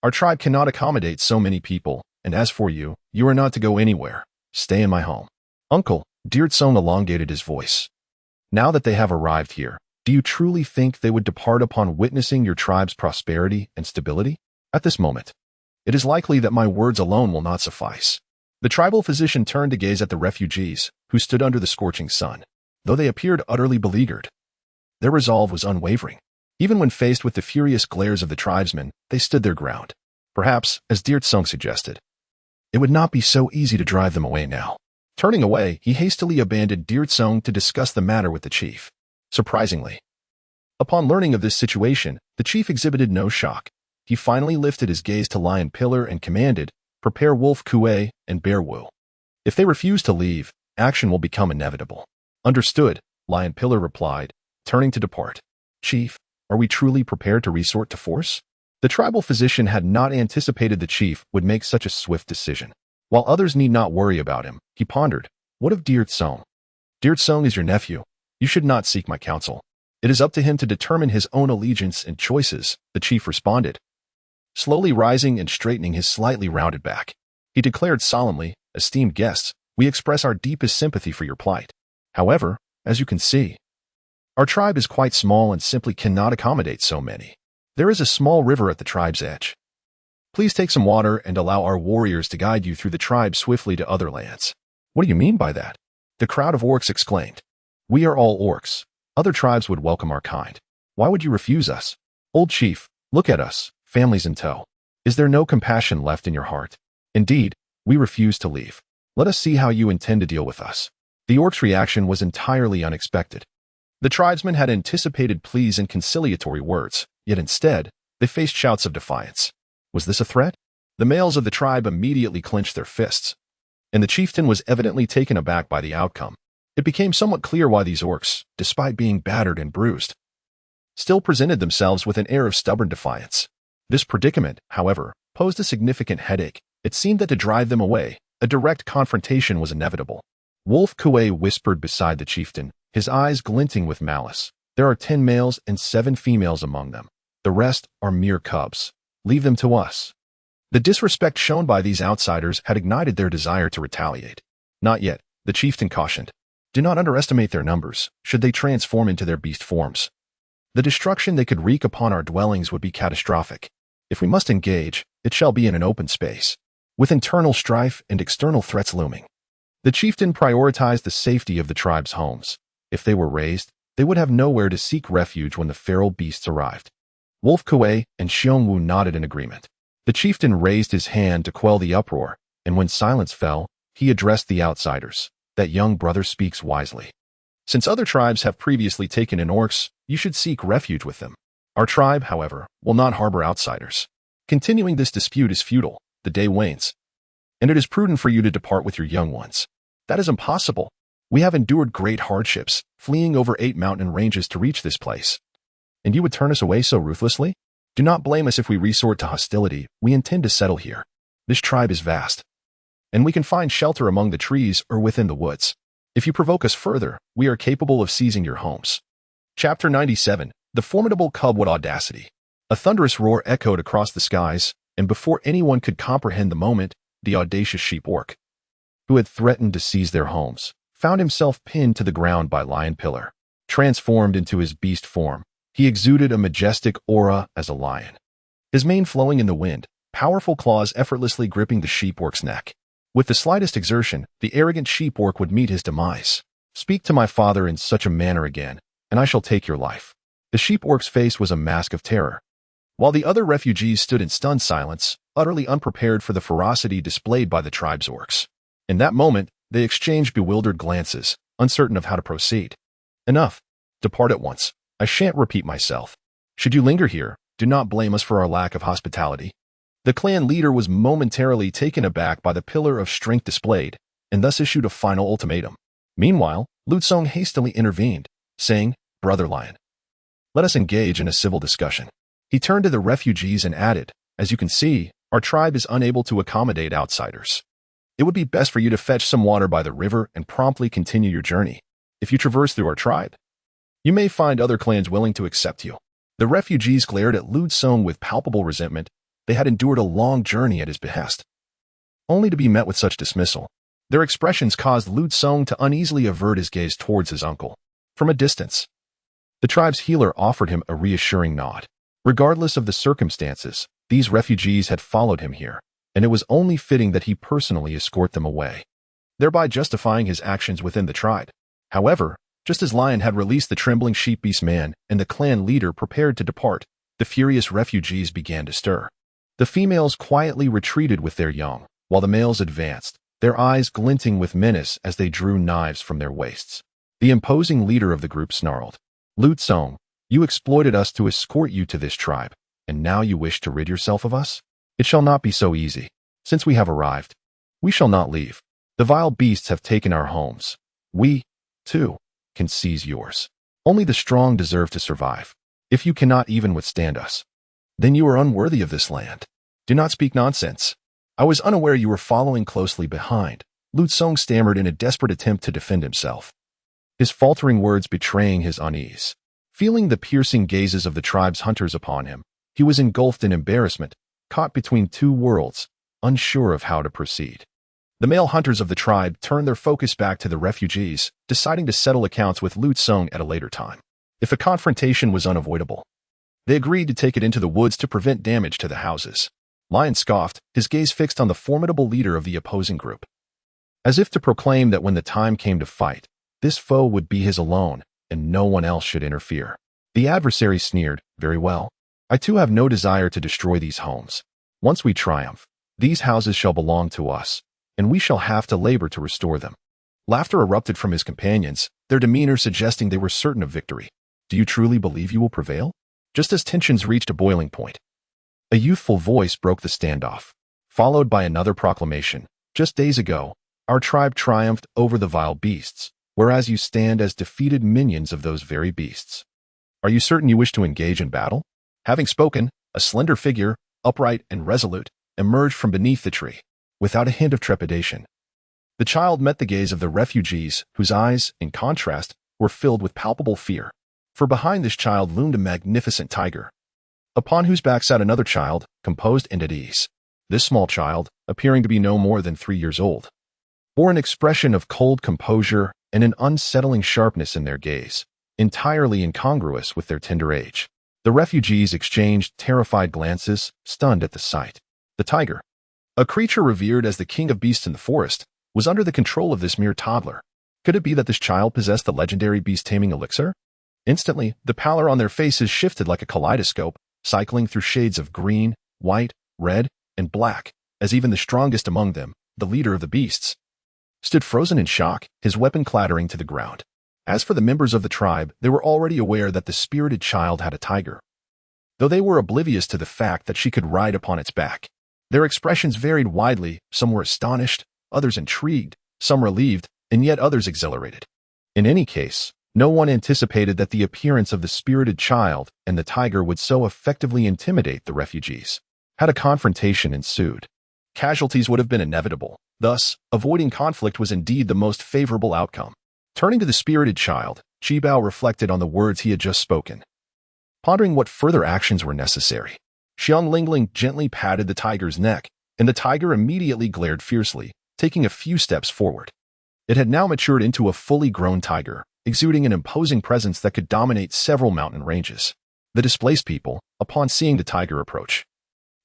Our tribe cannot accommodate so many people, and as for you, you are not to go anywhere. Stay in my home. Uncle, dear Xiong elongated his voice. Now that they have arrived here, do you truly think they would depart upon witnessing your tribe's prosperity and stability? At this moment, it is likely that my words alone will not suffice. The tribal physician turned to gaze at the refugees, who stood under the scorching sun. Though they appeared utterly beleaguered, their resolve was unwavering. Even when faced with the furious glares of the tribesmen, they stood their ground. Perhaps, as dear Xiong suggested, it would not be so easy to drive them away now. Turning away, he hastily abandoned dear Xiong to discuss the matter with the chief. Surprisingly, upon learning of this situation, the chief exhibited no shock. He finally lifted his gaze to Lion Pillar and commanded, prepare Wolf Kuei and Bear Wu. If they refuse to leave, action will become inevitable. Understood, Lion Pillar replied, turning to depart. Chief, are we truly prepared to resort to force? The tribal physician had not anticipated the chief would make such a swift decision. While others need not worry about him, he pondered, what of dear Xiong? Dear Xiong is your nephew. You should not seek my counsel. It is up to him to determine his own allegiance and choices, the chief responded. Slowly rising and straightening his slightly rounded back, he declared solemnly, esteemed guests, we express our deepest sympathy for your plight. However, as you can see, our tribe is quite small and simply cannot accommodate so many. There is a small river at the tribe's edge. Please take some water and allow our warriors to guide you through the tribe swiftly to other lands. What do you mean by that? The crowd of orcs exclaimed. We are all orcs. Other tribes would welcome our kind. Why would you refuse us? Old chief, look at us, families in tow. Is there no compassion left in your heart? Indeed, we refuse to leave. Let us see how you intend to deal with us. The orcs' reaction was entirely unexpected. The tribesmen had anticipated pleas and conciliatory words, yet instead, they faced shouts of defiance. Was this a threat? The males of the tribe immediately clenched their fists, and the chieftain was evidently taken aback by the outcome. It became somewhat clear why these orcs, despite being battered and bruised, still presented themselves with an air of stubborn defiance. This predicament, however, posed a significant headache. It seemed that to drive them away, a direct confrontation was inevitable. Wolf Kuei whispered beside the chieftain, his eyes glinting with malice. There are 10 males and 7 females among them. The rest are mere cubs. Leave them to us. The disrespect shown by these outsiders had ignited their desire to retaliate. Not yet, the chieftain cautioned. Do not underestimate their numbers, should they transform into their beast forms. The destruction they could wreak upon our dwellings would be catastrophic. If we must engage, it shall be in an open space, with internal strife and external threats looming. The chieftain prioritized the safety of the tribe's homes. If they were raised, they would have nowhere to seek refuge when the feral beasts arrived. Wolf Kuei and Xiong Wu nodded in agreement. The chieftain raised his hand to quell the uproar, and when silence fell, he addressed the outsiders. That young brother speaks wisely. Since other tribes have previously taken in orcs, you should seek refuge with them. Our tribe, however, will not harbor outsiders. Continuing this dispute is futile. The day wanes, and it is prudent for you to depart with your young ones. That is impossible. We have endured great hardships, fleeing over 8 mountain ranges to reach this place. And you would turn us away so ruthlessly? Do not blame us if we resort to hostility. We intend to settle here. This tribe is vast, and we can find shelter among the trees or within the woods. If you provoke us further, we are capable of seizing your homes. Chapter 97. The formidable cub with audacity. A thunderous roar echoed across the skies, and before anyone could comprehend the moment, the audacious sheep orc, who had threatened to seize their homes, found himself pinned to the ground by Lion Pillar. Transformed into his beast form, He exuded a majestic aura as a lion, his mane flowing in the wind, powerful claws effortlessly gripping the sheep-orc's neck. With the slightest exertion, the arrogant sheep-orc would meet his demise. "Speak to my father in such a manner again, and I shall take your life." The sheep-orc's face was a mask of terror, while the other refugees stood in stunned silence, utterly unprepared for the ferocity displayed by the tribe's orcs. In that moment, they exchanged bewildered glances, uncertain of how to proceed. "Enough. Depart at once. I shan't repeat myself. Should you linger here, do not blame us for our lack of hospitality." The clan leader was momentarily taken aback by the pillar of strength displayed, and thus issued a final ultimatum. Meanwhile, Song hastily intervened, saying, "Brother Lion, let us engage in a civil discussion." He turned to the refugees and added, "As you can see, our tribe is unable to accommodate outsiders. It would be best for you to fetch some water by the river and promptly continue your journey. If you traverse through our tribe, you may find other clans willing to accept you." The refugees glared at Song with palpable resentment. They had endured a long journey at his behest, only to be met with such dismissal. Their expressions caused Song to uneasily avert his gaze towards his uncle. From a distance, the tribe's healer offered him a reassuring nod. Regardless of the circumstances, these refugees had followed him here, and it was only fitting that he personally escort them away, thereby justifying his actions within the tribe. However, just as Lion had released the trembling sheep beast man and the clan leader prepared to depart, the furious refugees began to stir. The females quietly retreated with their young, while the males advanced, their eyes glinting with menace as they drew knives from their waists. The imposing leader of the group snarled, "Song, you exploited us to escort you to this tribe, and now you wish to rid yourself of us? It shall not be so easy. Since we have arrived, we shall not leave. The vile beasts have taken our homes. We, too, can seize yours. Only the strong deserve to survive. If you cannot even withstand us, then you are unworthy of this land. Do not speak nonsense. I was unaware you were following closely behind." Song stammered in a desperate attempt to defend himself, his faltering words betraying his unease. Feeling the piercing gazes of the tribe's hunters upon him, he was engulfed in embarrassment, caught between two worlds, unsure of how to proceed. The male hunters of the tribe turned their focus back to the refugees, deciding to settle accounts with Song at a later time. If a confrontation was unavoidable, they agreed to take it into the woods to prevent damage to the houses. Lion scoffed, his gaze fixed on the formidable leader of the opposing group, as if to proclaim that when the time came to fight, this foe would be his alone, and no one else should interfere. The adversary sneered, "Very well. I too have no desire to destroy these homes. Once we triumph, these houses shall belong to us, and we shall have to labor to restore them." Laughter erupted from his companions, their demeanor suggesting they were certain of victory. "Do you truly believe you will prevail?" Just as tensions reached a boiling point, a youthful voice broke the standoff, followed by another proclamation. "Just days ago, our tribe triumphed over the vile beasts, whereas you stand as defeated minions of those very beasts. Are you certain you wish to engage in battle?" Having spoken, a slender figure, upright and resolute, emerged from beneath the tree, without a hint of trepidation. The child met the gaze of the refugees, whose eyes, in contrast, were filled with palpable fear. For behind this child loomed a magnificent tiger, upon whose back sat another child, composed and at ease. This small child, appearing to be no more than 3 years old, bore an expression of cold composure and an unsettling sharpness in their gaze, entirely incongruous with their tender age. The refugees exchanged terrified glances, stunned at the sight. The tiger, a creature revered as the king of beasts in the forest, was under the control of this mere toddler. Could it be that this child possessed the legendary beast-taming elixir? Instantly, the pallor on their faces shifted like a kaleidoscope, cycling through shades of green, white, red, and black, as even the strongest among them, the leader of the beasts, stood frozen in shock, his weapon clattering to the ground. As for the members of the tribe, they were already aware that the spirited child had a tiger, though they were oblivious to the fact that she could ride upon its back. Their expressions varied widely, some were astonished, others intrigued, some relieved, and yet others exhilarated. In any case, no one anticipated that the appearance of the spirited child and the tiger would so effectively intimidate the refugees. Had a confrontation ensued, casualties would have been inevitable. Thus, avoiding conflict was indeed the most favorable outcome. Turning to the spirited child, Qibao reflected on the words he had just spoken, pondering what further actions were necessary. Xiong Lingling gently patted the tiger's neck, and the tiger immediately glared fiercely, taking a few steps forward. It had now matured into a fully grown tiger, exuding an imposing presence that could dominate several mountain ranges. The displaced people, upon seeing the tiger approach,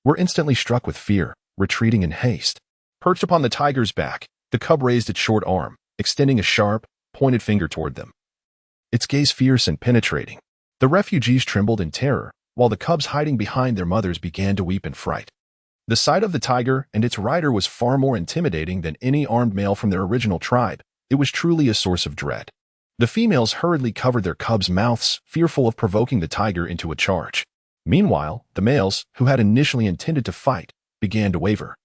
were instantly struck with fear, retreating in haste. Perched upon the tiger's back, the cub raised its short arm, extending a sharp, pointed finger toward them. Its gaze fierce and penetrating. The refugees trembled in terror, while the cubs hiding behind their mothers began to weep in fright. The sight of the tiger and its rider was far more intimidating than any armed male from their original tribe. It was truly a source of dread. The females hurriedly covered their cubs' mouths, fearful of provoking the tiger into a charge. Meanwhile, the males, who had initially intended to fight, began to waver,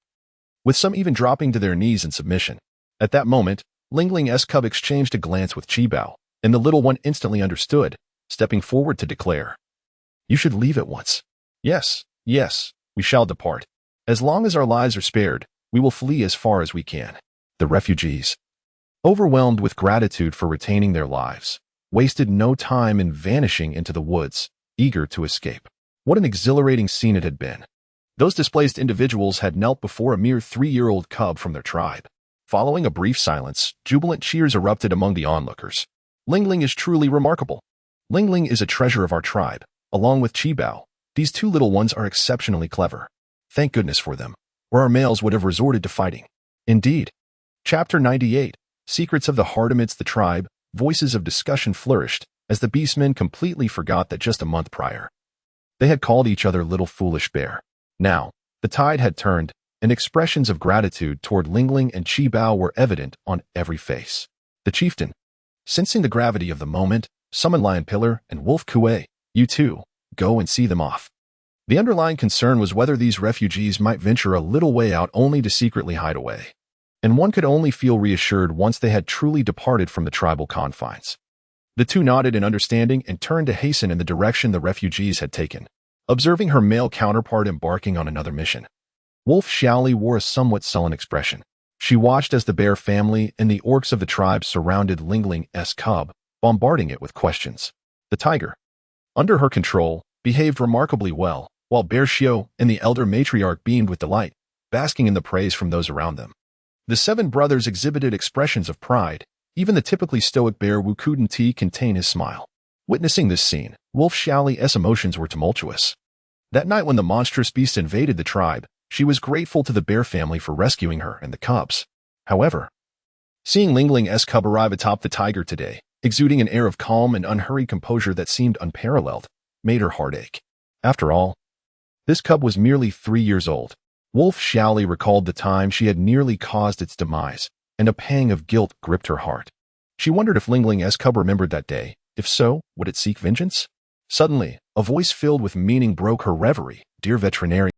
with some even dropping to their knees in submission. At that moment, Lingling's cub exchanged a glance with Chibao, and the little one instantly understood, stepping forward to declare, "You should leave at once." Yes, we shall depart. As long as our lives are spared, we will flee as far as we can." The refugees, overwhelmed with gratitude for retaining their lives, wasted no time in vanishing into the woods, eager to escape. What an exhilarating scene it had been. Those displaced individuals had knelt before a mere 3-year-old cub from their tribe. Following a brief silence, jubilant cheers erupted among the onlookers. "Lingling is truly remarkable. Lingling is a treasure of our tribe. Along with Chibao, these two little ones are exceptionally clever. Thank goodness for them, or our males would have resorted to fighting." Indeed. Chapter 98, Secrets of the Heart. Amidst the tribe, voices of discussion flourished, as the beastmen completely forgot that just a month prior, they had called each other little foolish bear. Now, the tide had turned, and expressions of gratitude toward Lingling and Chibao were evident on every face. The chieftain, sensing the gravity of the moment, summoned Lion Pillar and Wolf Kuei. "You two, go and see them off." The underlying concern was whether these refugees might venture a little way out only to secretly hide away. And one could only feel reassured once they had truly departed from the tribal confines. The two nodded in understanding and turned to hasten in the direction the refugees had taken, observing her male counterpart embarking on another mission. Wolf Xiaoli wore a somewhat sullen expression. She watched as the bear family and the orcs of the tribe surrounded Lingling's cub, bombarding it with questions. The tiger, under her control, behaved remarkably well, while Bear Xiao and the elder matriarch beamed with delight, basking in the praise from those around them. The 7 brothers exhibited expressions of pride. Even the typically stoic bear Wu couldn't contain his smile. Witnessing this scene, Wolf Xiaoli's emotions were tumultuous. That night when the monstrous beast invaded the tribe, she was grateful to the bear family for rescuing her and the cubs. However, seeing Lingling's cub arrive atop the tiger today, exuding an air of calm and unhurried composure that seemed unparalleled, made her heart ache. After all, this cub was merely 3 years old. Wolf Xiaoli recalled the time she had nearly caused its demise, and a pang of guilt gripped her heart. She wondered if Lingling's cub remembered that day. If so, would it seek vengeance? Suddenly, a voice filled with meaning broke her reverie. "Dear veterinarian,"